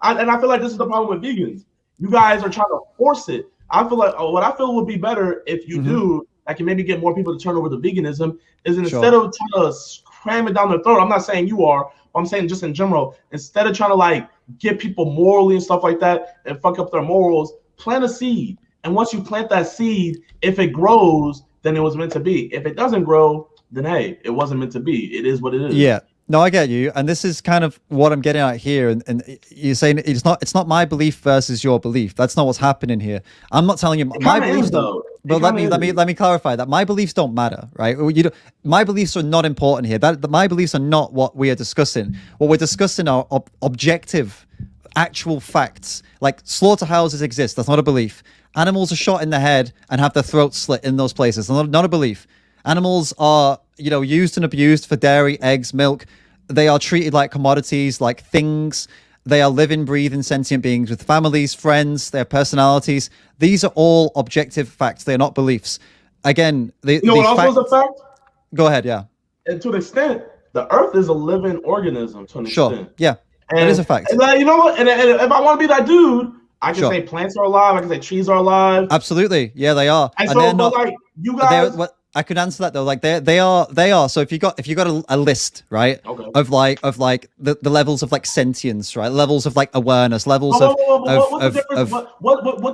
and I feel like this is the problem with vegans. You guys are trying to force it. I feel like what I feel would be better if you do. I can maybe get more people to turn over to veganism. Is instead of trying to cram it down their throat. I'm not saying you are. I'm saying just in general. Instead of trying to like get people morally and stuff like that and fuck up their morals, plant a seed. And once you plant that seed, if it grows, then it was meant to be. If it doesn't grow, then hey, it wasn't meant to be. It is what it is. Yeah. No, I get you, and this is kind of what I'm getting at here. And you're saying it's not my belief versus your belief. That's not what's happening here. I'm not telling you my beliefs don't. But let me clarify that my beliefs don't matter, right? My beliefs are not important here. My beliefs are not what we are discussing. What we're discussing are objective actual facts. Like slaughterhouses exist. That's not a belief. Animals are shot in the head and have their throats slit in those places. That's not a belief. Animals are, used and abused for dairy, eggs, milk. They are treated like commodities, like things. They are living, breathing, sentient beings with families, friends, their personalities. These are all objective facts. They are not beliefs. Again, what also is a fact? Go ahead, yeah. And to an extent, the Earth is a living organism. To an extent, yeah, that is a fact. And you know what? And if I want to be that dude, I can say plants are alive. I can say trees are alive. Absolutely, yeah, they are. And so, but like you guys. I could answer that though. Like they are. So if you got a list, right, of like the levels of like sentience, right, levels of like awareness, levels what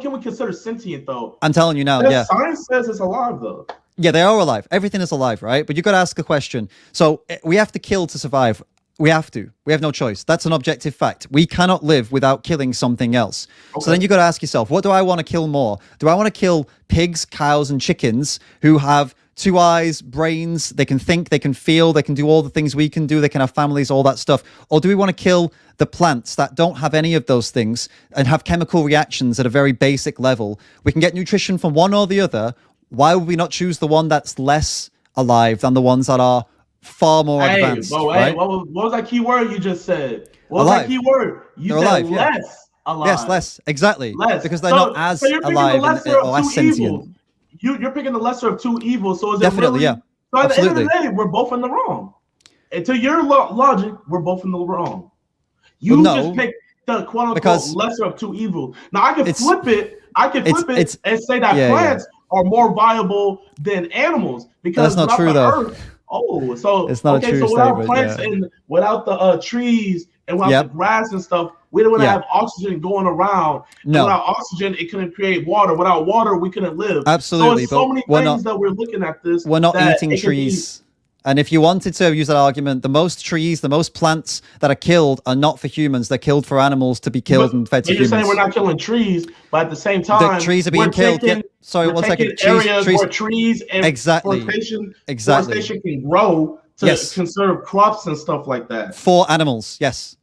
can we consider sentient though? I'm telling you now. Yeah. Science says it's alive though. Yeah, they are alive. Everything is alive, right? But you got to ask a question. So we have to kill to survive. We have to. We have no choice. That's an objective fact. We cannot live without killing something else. Okay. So then you got to ask yourself, what do I want to kill more? Do I want to kill pigs, cows, and chickens who have 2 eyes, brains, they can think, they can feel, they can do all the things we can do, they can have families, all that stuff? Or do we want to kill the plants that don't have any of those things and have chemical reactions at a very basic level? We can get nutrition from one or the other. Why would we not choose the one that's less alive than the ones that are far more advanced? Right? What was that key word you just said? What was that key word? You they're said alive, less alive. Yes, less. Exactly. Less. Because they're not as alive or as sentient. You're picking the lesser of two evils. So is definitely, it really? Yeah. So at the end of the day, we're both in the wrong. And to your logic, we're both in the wrong. You just pick the quote unquote lesser of two evils. Now I can flip it. And say that plants are more viable than animals because that's not true though. Earth, so it's not a true so without statement, plants and without the trees and without the grass and stuff, we don't have oxygen going around. No. Without oxygen, it couldn't create water. Without water, we couldn't live. Absolutely. So many things that we're looking at this. We're not eating trees. And if you wanted to use that argument, the most trees, the most plants that are killed are not for humans. They're killed for animals to be killed and fed to humans. You're saying we're not killing trees, but at the same time, the trees are being killed. Sorry, one second. Areas where trees and forestation can grow to conserve crops and stuff like that. For animals, yes.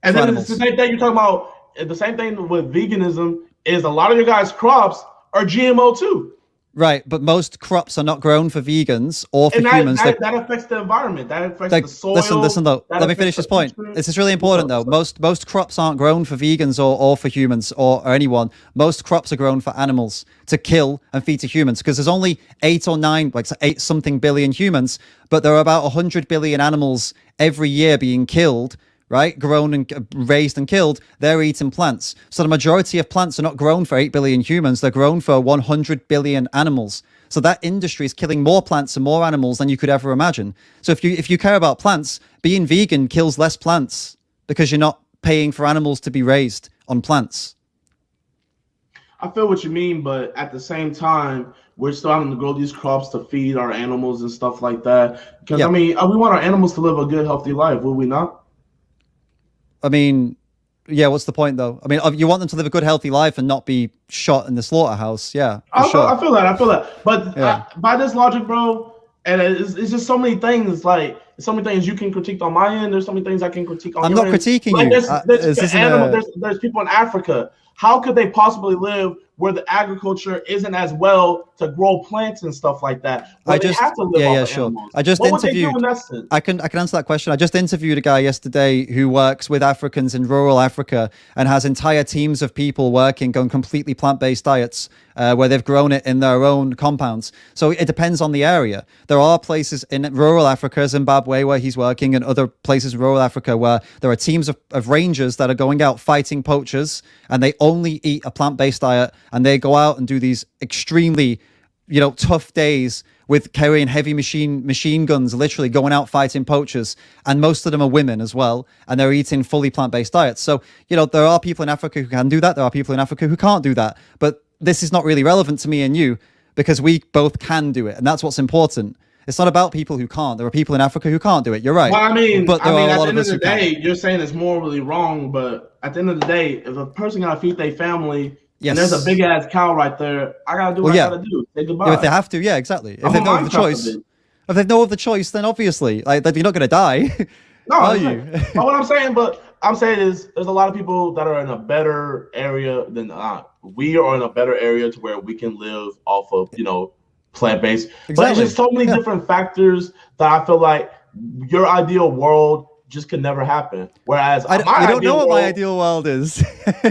And then it's the same thing you're talking about. The same thing with veganism is a lot of your guys' crops are GMO too. Right, but most crops are not grown for vegans or for humans. That affects the environment. That affects the soil. Listen though. Let me finish this point. This is really important though. Most crops aren't grown for vegans or for humans or anyone. Most crops are grown for animals to kill and feed to humans because there's only 8 or 9, like 8 something billion humans, but there are about 100 billion animals every year being killed. Right, grown and raised and killed, they're eating plants. So the majority of plants are not grown for 8 billion humans, they're grown for 100 billion animals. So that industry is killing more plants and more animals than you could ever imagine. So if you care about plants, being vegan kills less plants because you're not paying for animals to be raised on plants. I feel what you mean, but at the same time, we're still having to grow these crops to feed our animals and stuff like that. Because I mean, we want our animals to live a good, healthy life, will we not? I mean, yeah, what's the point though? I mean, you want them to live a good, healthy life and not be shot in the slaughterhouse. Yeah, I feel that. But by this logic, bro, and it's just so many things. Like, so many things you can critique on my end. There's so many things I can critique on your end. I'm not critiquing like, you. There's people in Africa. How could they possibly live where the agriculture isn't as well to grow plants and stuff like that? I can answer that question. I just interviewed a guy yesterday who works with Africans in rural Africa and has entire teams of people working on completely plant-based diets where they've grown it in their own compounds. So it depends on the area. There are places in rural Africa, Zimbabwe, where he's working, and other places in rural Africa where there are teams of rangers that are going out fighting poachers, and they only eat a plant-based diet, and they go out and do these extremely, tough days with carrying heavy machine guns, literally going out fighting poachers. And most of them are women as well, and they're eating fully plant-based diets. So, there are people in Africa who can do that. There are people in Africa who can't do that. But this is not really relevant to me and you because we both can do it. And that's what's important. It's not about people who can't. There are people in Africa who can't do it. You're right. Well, I mean, but there are a lot of us who can. At the end of the day, you're saying it's morally wrong, but at the end of the day, if a person gotta feed their family, and there's a big ass cow right there, I gotta do what I gotta do. Say goodbye. Yeah, if they have to, yeah, exactly. If they've no other choice, then obviously, like, you're not gonna die. No, are you? But what I'm saying, but I'm saying is there's a lot of people that are in a better area than we are in a better area to where we can live off of, plant-based. Exactly. But it's just so many different factors that I feel like your ideal world just could never happen. Whereas you don't know what my ideal world is.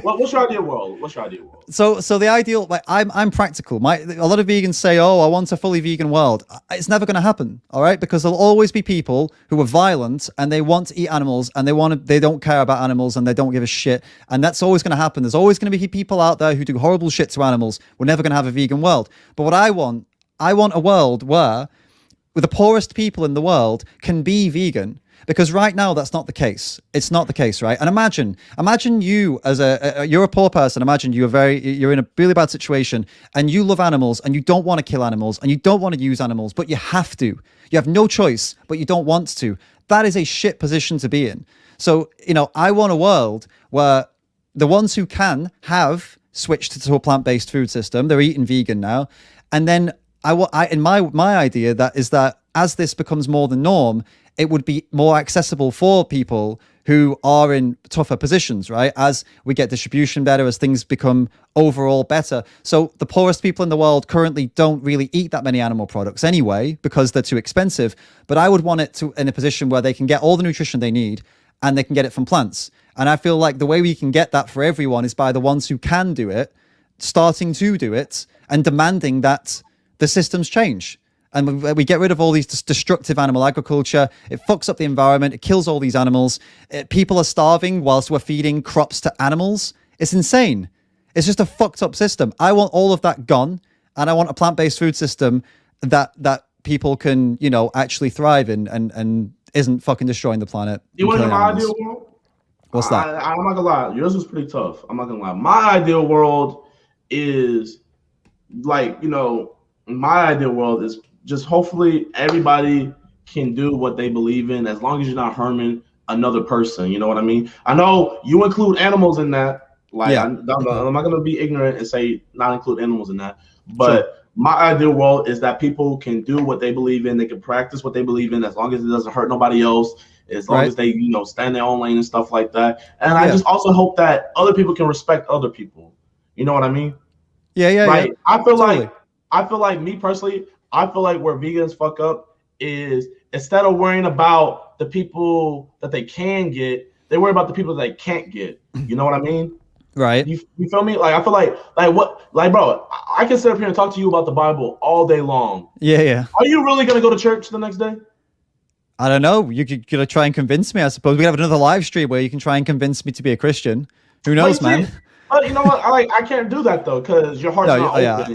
What's your ideal world? What's your ideal world? So the ideal, like I'm practical. A lot of vegans say, "Oh, I want a fully vegan world." It's never going to happen, all right? Because there'll always be people who are violent and they want to eat animals and they don't care about animals and they don't give a shit. And that's always going to happen. There's always going to be people out there who do horrible shit to animals. We're never going to have a vegan world. But what I want a world where the poorest people in the world can be vegan. Because right now that's not the case. It's not the case, right? And imagine you as you're a poor person. Imagine you're in a really bad situation and you love animals and you don't want to kill animals and you don't want to use animals, but you have to. You have no choice, but you don't want to. That is a shit position to be in. So, I want a world where the ones who can have switched to a plant-based food system, they're eating vegan now. And then my idea that is that as this becomes more the norm, it would be more accessible for people who are in tougher positions, right? As we get distribution better, as things become overall better. So the poorest people in the world currently don't really eat that many animal products anyway, because they're too expensive. But I would want it to in a position where they can get all the nutrition they need and they can get it from plants. And I feel like the way we can get that for everyone is by the ones who can do it, starting to do it and demanding that the systems change. And we get rid of all these destructive animal agriculture. It fucks up the environment. It kills all these animals. People are starving whilst we're feeding crops to animals. It's insane. It's just a fucked up system. I want all of that gone. And I want a plant-based food system that people can, actually thrive in and isn't fucking destroying the planet. You want my ideal world? What's that? I'm not gonna lie. Yours was pretty tough. I'm not gonna lie. My ideal world is my ideal world is just hopefully everybody can do what they believe in as long as you're not harming another person. You know what I mean? I know you include animals in that. I'm not going to be ignorant and say not include animals in that. But my ideal world is that people can do what they believe in. They can practice what they believe in as long as it doesn't hurt nobody else. As long as they, stay in their own lane and stuff like that. And I just also hope that other people can respect other people. You know what I mean? Yeah. I feel like me personally, I feel like where vegans fuck up is instead of worrying about the people that they can get, they worry about the people that they can't get. You know what I mean? Right. You feel me? I feel bro, I can sit up here and talk to you about the Bible all day long. Yeah. Are you really going to go to church the next day? I don't know. You're going to try and convince me, I suppose. We have another live stream where you can try and convince me to be a Christian. Who knows, man? But you know what? I can't do that, though, because your heart's not open. Yeah.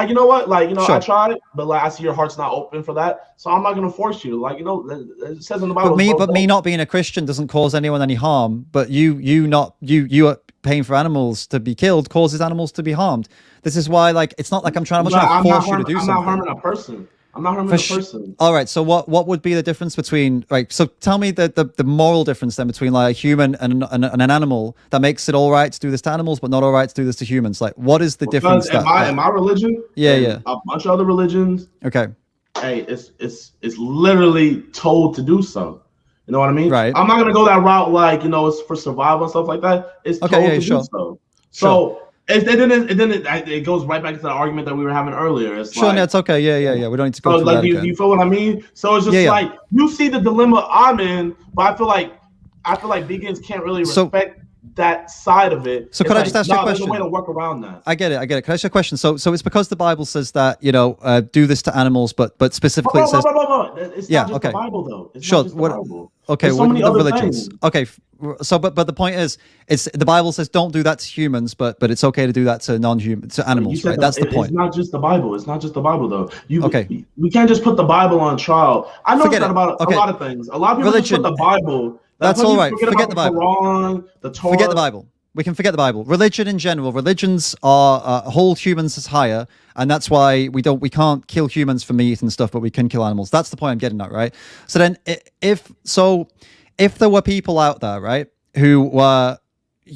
You know what? Sure. I tried, but I see your heart's not open for that, so I'm not gonna force you. It says in the Bible. But me not being a Christian doesn't cause anyone any harm. But you are paying for animals to be killed causes animals to be harmed. This is why, it's not like I'm trying to force you to do something. I'm not harming a person. I'm not harming a person. All right. So what would be the difference between so tell me the moral difference then between a human and an animal that makes it all right to do this to animals but not all right to do this to humans? What is the difference? In my religion, yeah, a bunch of other religions. Okay. Hey, it's literally told to do so. You know what I mean? Right. I'm not gonna go that route. It's for survival and stuff like that. It's told to do so. So. It goes right back to the argument that we were having earlier. It's it's okay. Yeah. We don't need to go through that again. You feel what I mean? So it's just you see the dilemma I'm in, but I feel like vegans can't really respect that side of it. So could I just ask you a question? There's a way to work around that. I get it. Can I ask you a question? So it's because the Bible says that do this to animals, but specifically it says. It's not just the Bible though. It's sure. Not just the Bible. Okay. There's so many other religions. Things. Okay. So, but the point is, it's the Bible says don't do that to humans, but it's okay to do that to to animals, right? That's the point. It's not just the Bible. It's not just the Bible, though. We can't just put the Bible on trial. I know that about a lot of things. A lot of people just put the Bible. That's all right. Forget the Bible. Quran, the Torah. Forget the Bible. We can forget the Bible. Religion in general. Religions hold humans as higher, and that's why we can't kill humans for meat and stuff, but we can kill animals. That's the point I'm getting at, right? So then, if there were people out there, right, who were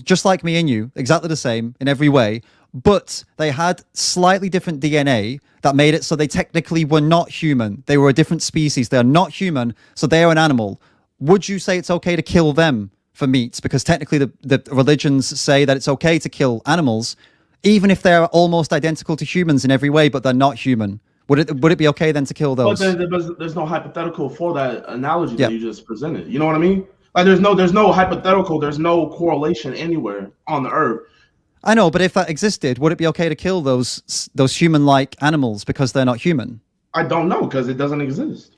just like me and you, exactly the same in every way, but they had slightly different DNA that made it so they technically were not human. They were a different species. They are not human, so they are an animal. Would you say it's okay to kill them for meat, because technically the religions say that it's okay to kill animals, even if they're almost identical to humans in every way, but they're not human. Would it be okay then to kill those? But there's no hypothetical for that analogy that you just presented. You know what I mean? Like there's no hypothetical, there's no correlation anywhere on the earth. I know, but if that existed, would it be okay to kill those human-like animals because they're not human? I don't know, because it doesn't exist.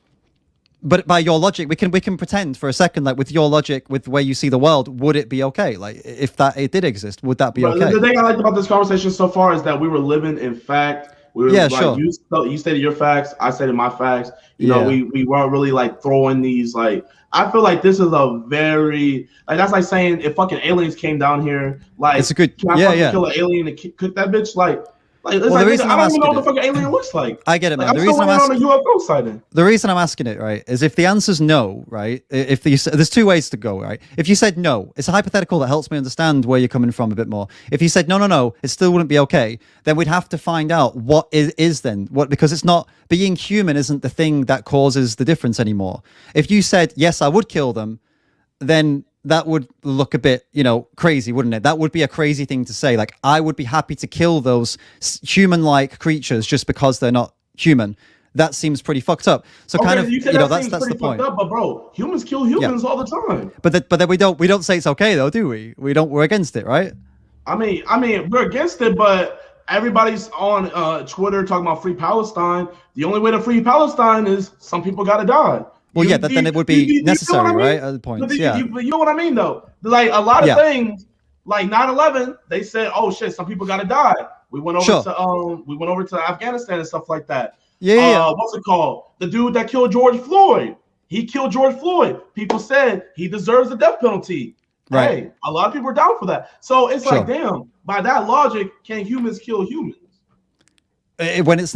But by your logic, we can pretend for a second, like with your logic, with the way you see the world, would it be okay? Like if it did exist, would that be okay? The thing I liked about this conversation so far is that we were living in fact. We were, like, sure. You stated your facts, I stated my facts. You know, we weren't really like throwing these like. I feel like this is a very that's like saying if fucking aliens came down here, like it's a good can I fucking kill an alien and cook that bitch like. It's well, like, the reason I don't even know what the it, fucking alien looks like. I get it, man. Like, the reason I'm asking, on a UFO sighting. The reason I'm asking it, right, is if the answer's no, right? If there's two ways to go, right? If you said no, it's a hypothetical that helps me understand where you're coming from a bit more. If you said no, it still wouldn't be okay. Then we'd have to find out what is then what, because it's not being human isn't the thing that causes the difference anymore. If you said yes, I would kill them, then that would look a bit, crazy, wouldn't it? That would be a crazy thing to say. Like, I would be happy to kill those human-like creatures just because they're not human. That seems pretty fucked up. So kind of, that's the point. Up, but bro, humans kill humans all the time. But then we don't say it's okay though, do we? We're against it, right? I mean, we're against it, but everybody's on Twitter talking about free Palestine. The only way to free Palestine is some people got to die. Well, then it would be necessary, right? At the point, you know what I mean, though. Like a lot of things, like 9/11, they said, "Oh shit, some people got to die." We went over to Afghanistan and stuff like that. What's it called? The dude that killed George Floyd. He killed George Floyd. People said he deserves the death penalty. Right. Hey, a lot of people are down for that. So it's like, damn. By that logic, can humans kill humans? When it's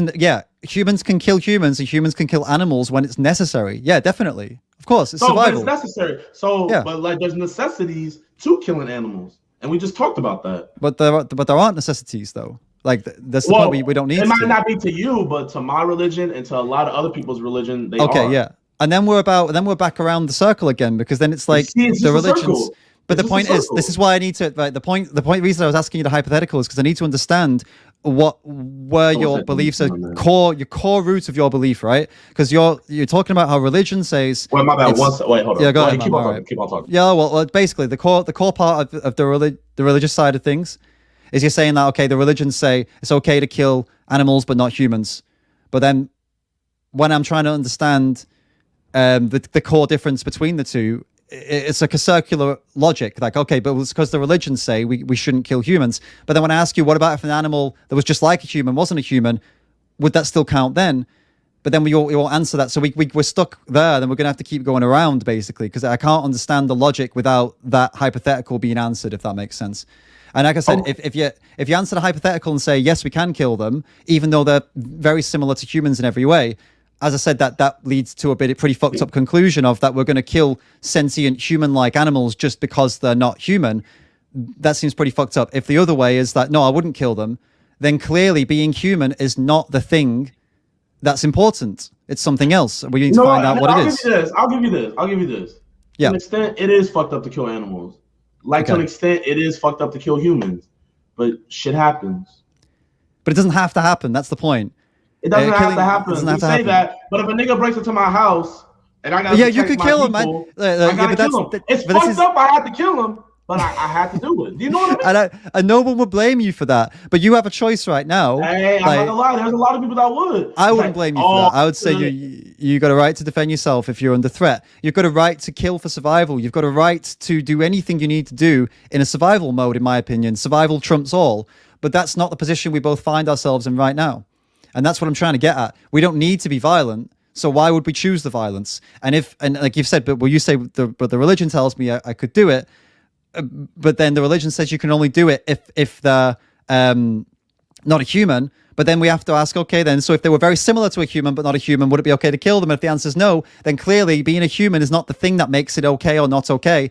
humans can kill humans and humans can kill animals when it's necessary. Yeah, definitely. Of course, it's survival. But it's necessary. So, but like, there's necessities to killing animals, and we just talked about that. But there aren't necessities though. Like that's the point we don't need. It might not be to you, but to my religion and to a lot of other people's religion, they are. Okay, yeah. And then we're back around the circle again, because then it's like the religions. But the point is, this is why I need to. Right, the point reason I was asking you the hypothetical is because I need to understand where your beliefs are your core root of your belief, right? Because you're talking about how religion says. Wait, my bad. Wait, hold on. Yeah, go ahead. Keep on talking. Yeah, well, basically the core part of the religious side of things is you're saying that the religions say it's okay to kill animals but not humans, but then when I'm trying to understand the core difference between the two, it's like a circular logic. Like, okay, but it's because the religions say we shouldn't kill humans. But then when I ask you, what about if an animal that was just like a human wasn't a human, would that still count then? But then we won't answer that. So we're stuck there. Then we're going to have to keep going around, basically, because I can't understand the logic without that hypothetical being answered, if that makes sense. And like I said, if you answer the hypothetical and say, yes, we can kill them, even though they're very similar to humans in every way, as I said, that leads to a pretty fucked up conclusion of that we're going to kill sentient human-like animals just because they're not human. That seems pretty fucked up. If the other way is that, no, I wouldn't kill them, then clearly being human is not the thing that's important. It's something else. We need to find out what it is. I'll give you this. Yeah. To an extent, it is fucked up to kill animals. To an extent, it is fucked up to kill humans. But shit happens. But it doesn't have to happen. That's the point. It doesn't have to happen. You say that, but if a nigga breaks into my house and I gotta you could kill him, man. I gotta kill him. It's fucked up. I had to kill him, but I had to do it. Do you know what I mean? And no one would blame you for that. But you have a choice right now. Hey, I'm not gonna lie. There's a lot of people that would. I wouldn't blame you for that. I would say you got a right to defend yourself if you're under threat. You've got a right to kill for survival. You've got a right to do anything you need to do in a survival mode, in my opinion. Survival trumps all. But that's not the position we both find ourselves in right now. And that's what I'm trying to get at. We don't need to be violent, so why would we choose the violence? And like you've said, but you say, but the religion tells me I could do it, but then the religion says you can only do it if they're not a human. But then we have to ask, okay, then, so if they were very similar to a human but not a human, would it be okay to kill them? And if the answer is no, then clearly being a human is not the thing that makes it okay or not okay.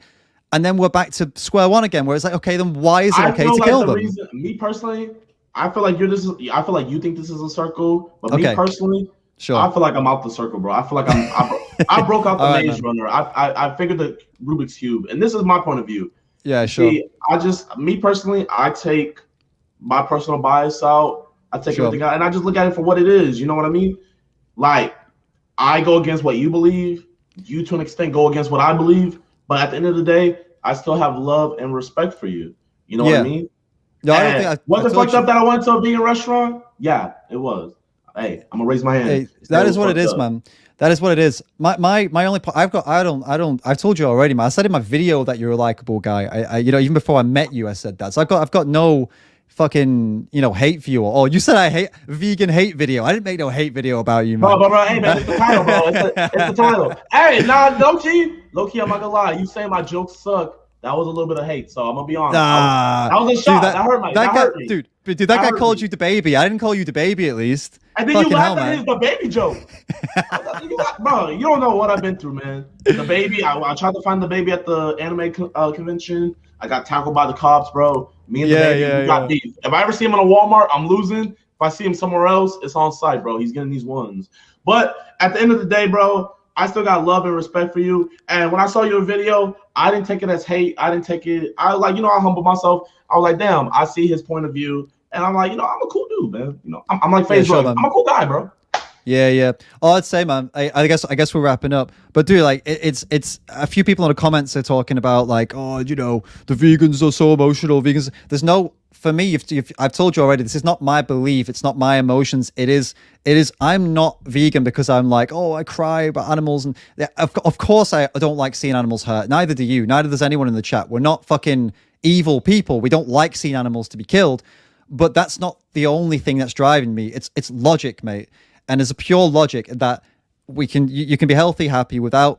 And then we're back to square one again, where it's like, okay, then why is it okay to kill them? Me personally, I feel like you think this is a circle, but me personally, Sure. I feel like I'm out the circle, bro. I feel like I broke out the All right, maze runner. I figured the Rubik's Cube, and this is my point of view. Yeah, sure. See, me personally, I take my personal bias out. I take everything out, and I just look at it for what it is. You know what I mean? Like, I go against what you believe. You, to an extent, go against what I believe. But at the end of the day, I still have love and respect for you. You know what I mean? No, I don't think was it fucked up that I went to a vegan restaurant? Yeah, it was. Hey, I'm gonna raise my hand. Hey, that is what it is, man. That is what it is. My only point I've told you already, man. I said in my video that you're a likable guy. I you know, even before I met you, I said that. So I've got no fucking, you know, hate for you. Oh, you said I hate vegan hate video. I didn't make no hate video about you, man. Bro, hey man, it's the title, bro. It's the title. Hey, nah, low key, I'm not gonna lie. You saying my jokes suck. That was a little bit of hate, so I'm gonna be honest. That was a shot. That hurt me. Dude, that guy called you the baby. I didn't call you the baby, at least. And then you laughed at his the baby joke. Bro, you don't know what I've been through, man. The baby, I tried to find the baby at the anime convention. I got tackled by the cops, bro. Me and the baby, we got beef. If I ever see him in a Walmart, I'm losing. If I see him somewhere else, it's on site, bro. He's getting these ones. But at the end of the day, bro, I still got love and respect for you. And when I saw your video, I didn't take it as hate. I didn't take it. I was like, you know, I humbled myself. I was like, damn, I see his point of view. And I'm like, you know, I'm a cool dude, man. You know, I'm like Facebook. I'm a cool guy, bro. Yeah. All I'd say, man, I guess we're wrapping up. But dude, like, it's a few people in the comments are talking about like, oh, you know, the vegans are so emotional. Vegans, there's no. For me, I've told you already, this is not my belief. It's not my emotions. It is. I'm not vegan because I'm like, oh, I cry about animals, and of course I don't like seeing animals hurt. Neither do you. Neither does anyone in the chat. We're not fucking evil people. We don't like seeing animals to be killed. But that's not the only thing that's driving me. It's logic, mate. And there's a pure logic that you can be healthy, happy without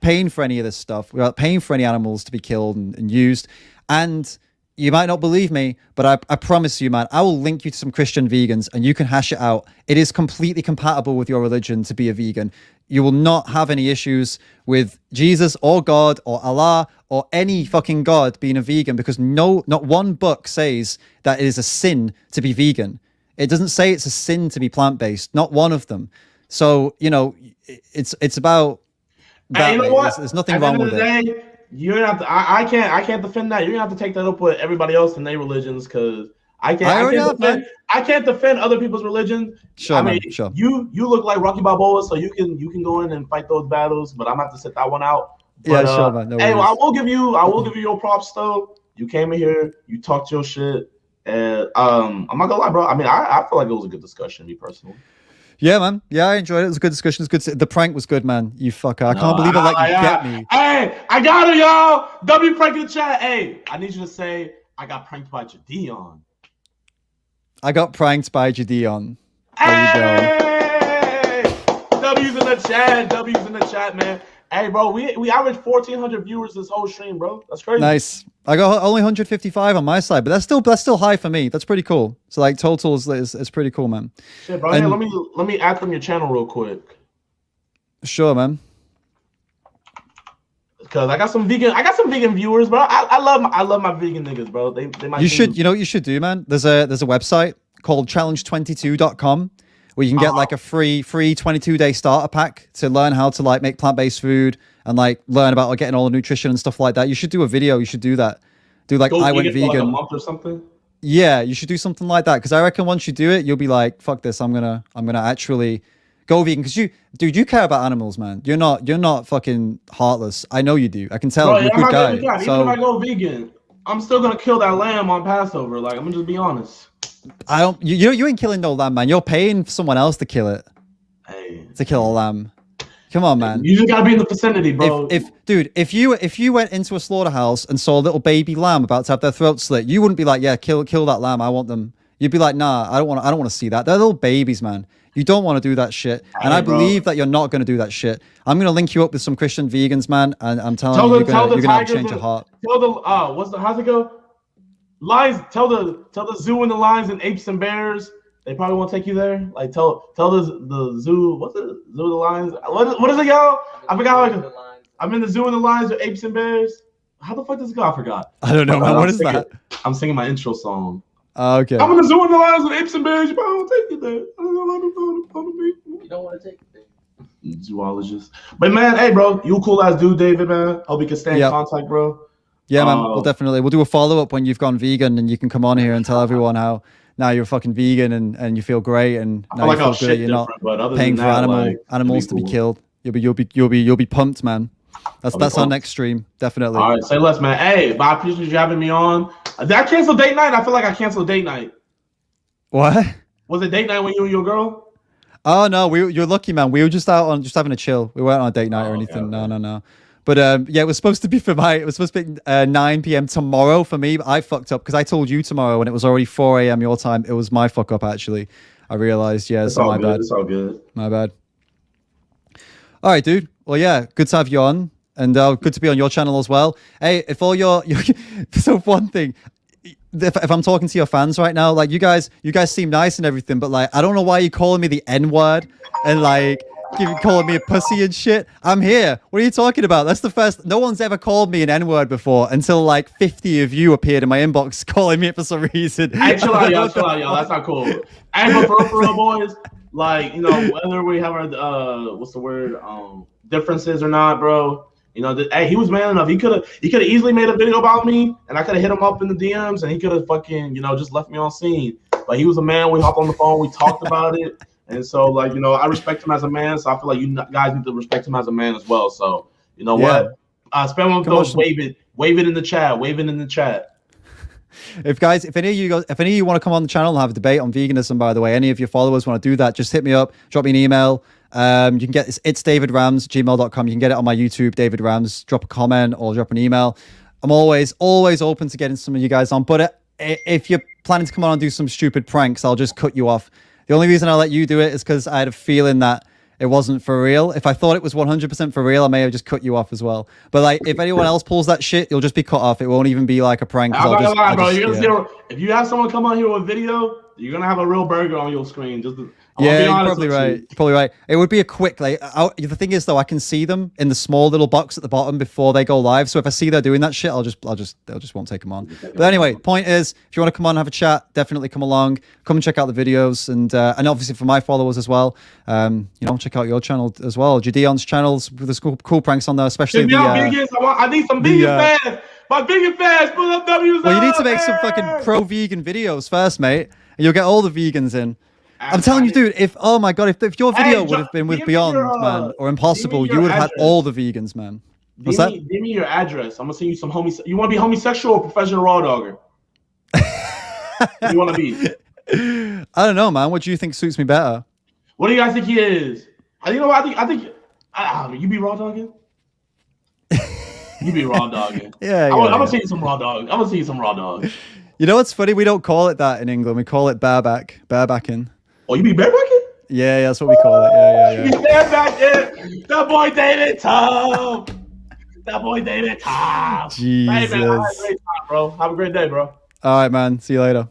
paying for any of this stuff, without paying for any animals to be killed and used. And you might not believe me, but I promise you, man, I will link you to some Christian vegans and you can hash it out. It is completely compatible with your religion to be a vegan. You will not have any issues with Jesus or God or Allah or any fucking God being a vegan, because not one book says that it is a sin to be vegan. It doesn't say it's a sin to be plant-based. Not one of them. So, you know, it's about that. You know what? There's nothing wrong with it. You're gonna have to. I can't defend that. You're gonna have to take that up with everybody else in their religions, because I can't defend other people's religion. Sure, I mean, sure. You look like Rocky Balboa, so you can go in and fight those battles, but I'm gonna have to sit that one out. But, yeah, sure, man. No hey, well, I will give you your props though. You came in here, you talked your shit, and I'm not gonna lie, bro. I mean, I feel like it was a good discussion, me personally. Yeah, man. Yeah, I enjoyed it. It was a good discussion. It was good. The prank was good, man. You fucker. I can't believe I let you get me. Hey, I got it, y'all. W prank in the chat. Hey, I need you to say I got pranked by JiDion. I got pranked by JiDion. There you go. W's in the chat, man. Hey, bro, we averaged 1,400 viewers this whole stream, bro. That's crazy. Nice. I got only 155 on my side, but that's still high for me. That's pretty cool. So like total is pretty cool, man. Shit, bro. And, hey, let me add them your channel real quick. Sure, man. Because I got some vegan viewers, bro. I love my vegan niggas, bro. They might. You know what you should do, man. There's a website called challenge22.com where you can get like a free 22-day starter pack to learn how to like make plant-based food and like learn about like, getting all the nutrition and stuff like that. You should do a video. You should do that. Do like I went vegan. Like a month or something. Yeah, you should do something like that, because I reckon once you do it, you'll be like, fuck this. I'm gonna actually go vegan, because you care about animals, man. You're not fucking heartless. I know you do. I can tell. Bro, you're a good guy. Even if I go vegan, I'm still gonna kill that lamb on Passover. Like, I'm gonna just be honest. You ain't killing no lamb, man. You're paying someone else to kill it. Hey, to kill a lamb. Come on, man. You just gotta be in the vicinity, bro. If you went into a slaughterhouse and saw a little baby lamb about to have their throat slit, you wouldn't be like, yeah, kill that lamb. I want them. You'd be like, nah, I don't want to see that. They're little babies, man. You don't want to do that shit. And I believe that you're not going to do that shit. I'm going to link you up with some Christian vegans, man. And I'm telling you, you're going to have to change your heart. How's it go? Lions, tell the zoo and the lions and apes and bears. They probably won't take you there. Like tell the zoo. What's it? Zoo of the lions. What is it, y'all? I forgot. I'm in the zoo and the lions with apes and bears. How the fuck does it go? I forgot. I don't know, man. What is that? I'm singing my intro song. Okay. I'm in the zoo in the lines with apes and bears, but I don't take it there. I don't know. You don't want to take it there. Zoologist. But man, hey, bro, you a cool ass dude, David, man. Hope we can stay in contact, bro. Yeah, man. We'll do a follow up when you've gone vegan, and you can come on here and tell everyone how now you're fucking vegan and you feel great, and now you feel good. You're not paying for animals to be killed. You'll be pumped, man. That's our next stream, definitely. All right, say less, man. Hey, I appreciate you having me on. Did I cancel date night? I feel like I canceled date night. What? Was it date night when you and your girl? Oh no, you're lucky, man. We were just out on having a chill. We weren't on a date night or anything. Okay. No. But yeah, it was supposed to be 9 p.m. tomorrow for me. But I fucked up because I told you tomorrow and it was already 4 a.m. your time. It was my fuck up actually. I realized. Yeah, it's so all my good. bad. It's all good. My bad. All right, dude. Well, yeah, good to have you on, and good to be on your channel as well. Hey, if all your so one thing. If I'm talking to your fans right now, like you guys seem nice and everything, but like I don't know why you're calling me the N-word and like calling me a pussy and shit. I'm here. What are you talking about? That's the first. No one's ever called me an N-word before until like 50 of you appeared in my inbox calling me it for some reason. Hey, chill out, y'all. That's not cool. Hey, but for real, boys, like whether we have our what's the word differences or not, bro. Hey, he was man enough. He could have easily made a video about me, and I could have hit him up in the DMs, and he could have fucking just left me on scene. But he was a man. We hopped on the phone. We talked about it, and so like I respect him as a man. So I feel like you guys need to respect him as a man as well. So what? Spend one of those. Wave it in the chat. Wave it in the chat. If any of you want to come on the channel and have a debate on veganism, by the way, any of your followers want to do that, just hit me up, drop me an email. You can get it's davidrams@gmail.com. You can get it on my YouTube, David Rams. Drop a comment or drop an email. I'm always open to getting some of you guys on. But if you're planning to come on and do some stupid pranks, I'll just cut you off. The only reason I'll let you do it is because I had a feeling that it wasn't for real. If I thought it was 100% for real, I may have just cut you off as well. But like, if anyone else pulls that shit, you'll just be cut off. It won't even be like a prank. I'm not gonna lie, bro. If you have someone come on here with video, you're gonna have a real burger on your screen. Yeah, you're probably right. Probably right. It would be a quick the thing is though, I can see them in the small little box at the bottom before they go live. So if I see they're doing that shit, they'll just won't take them on. But anyway, point is, if you want to come on and have a chat, definitely come along. Come and check out the videos, and obviously for my followers as well. Check out your channel as well, JiDion's channels. There's cool pranks on there, especially I need some vegan fans. My vegan fans, pull up W's. Well, you need to make some fucking pro-vegan videos first, mate, and you'll get all the vegans in. I'm telling you, dude, if your video would have been with Beyond, man, or Impossible, you would have had all the vegans, man. What's that? Give me your address. I'm going to send you some You want to be homosexual or professional raw dogger? What do you want to be? I don't know, man. What do you think suits me better? What do you guys think he is? I think you be raw dogging? You be raw dogging. Yeah, I'm going to see you some raw dog. I'm going to see you some raw dog. You know what's funny? We don't call it that in England. We call it barebacking. Oh, you be barebacking? Yeah, that's what we call it. Yeah. You be barebacking. That boy David Tom. Jesus. Hey, man, have a great time, bro. Have a great day, bro. All right, man. See you later.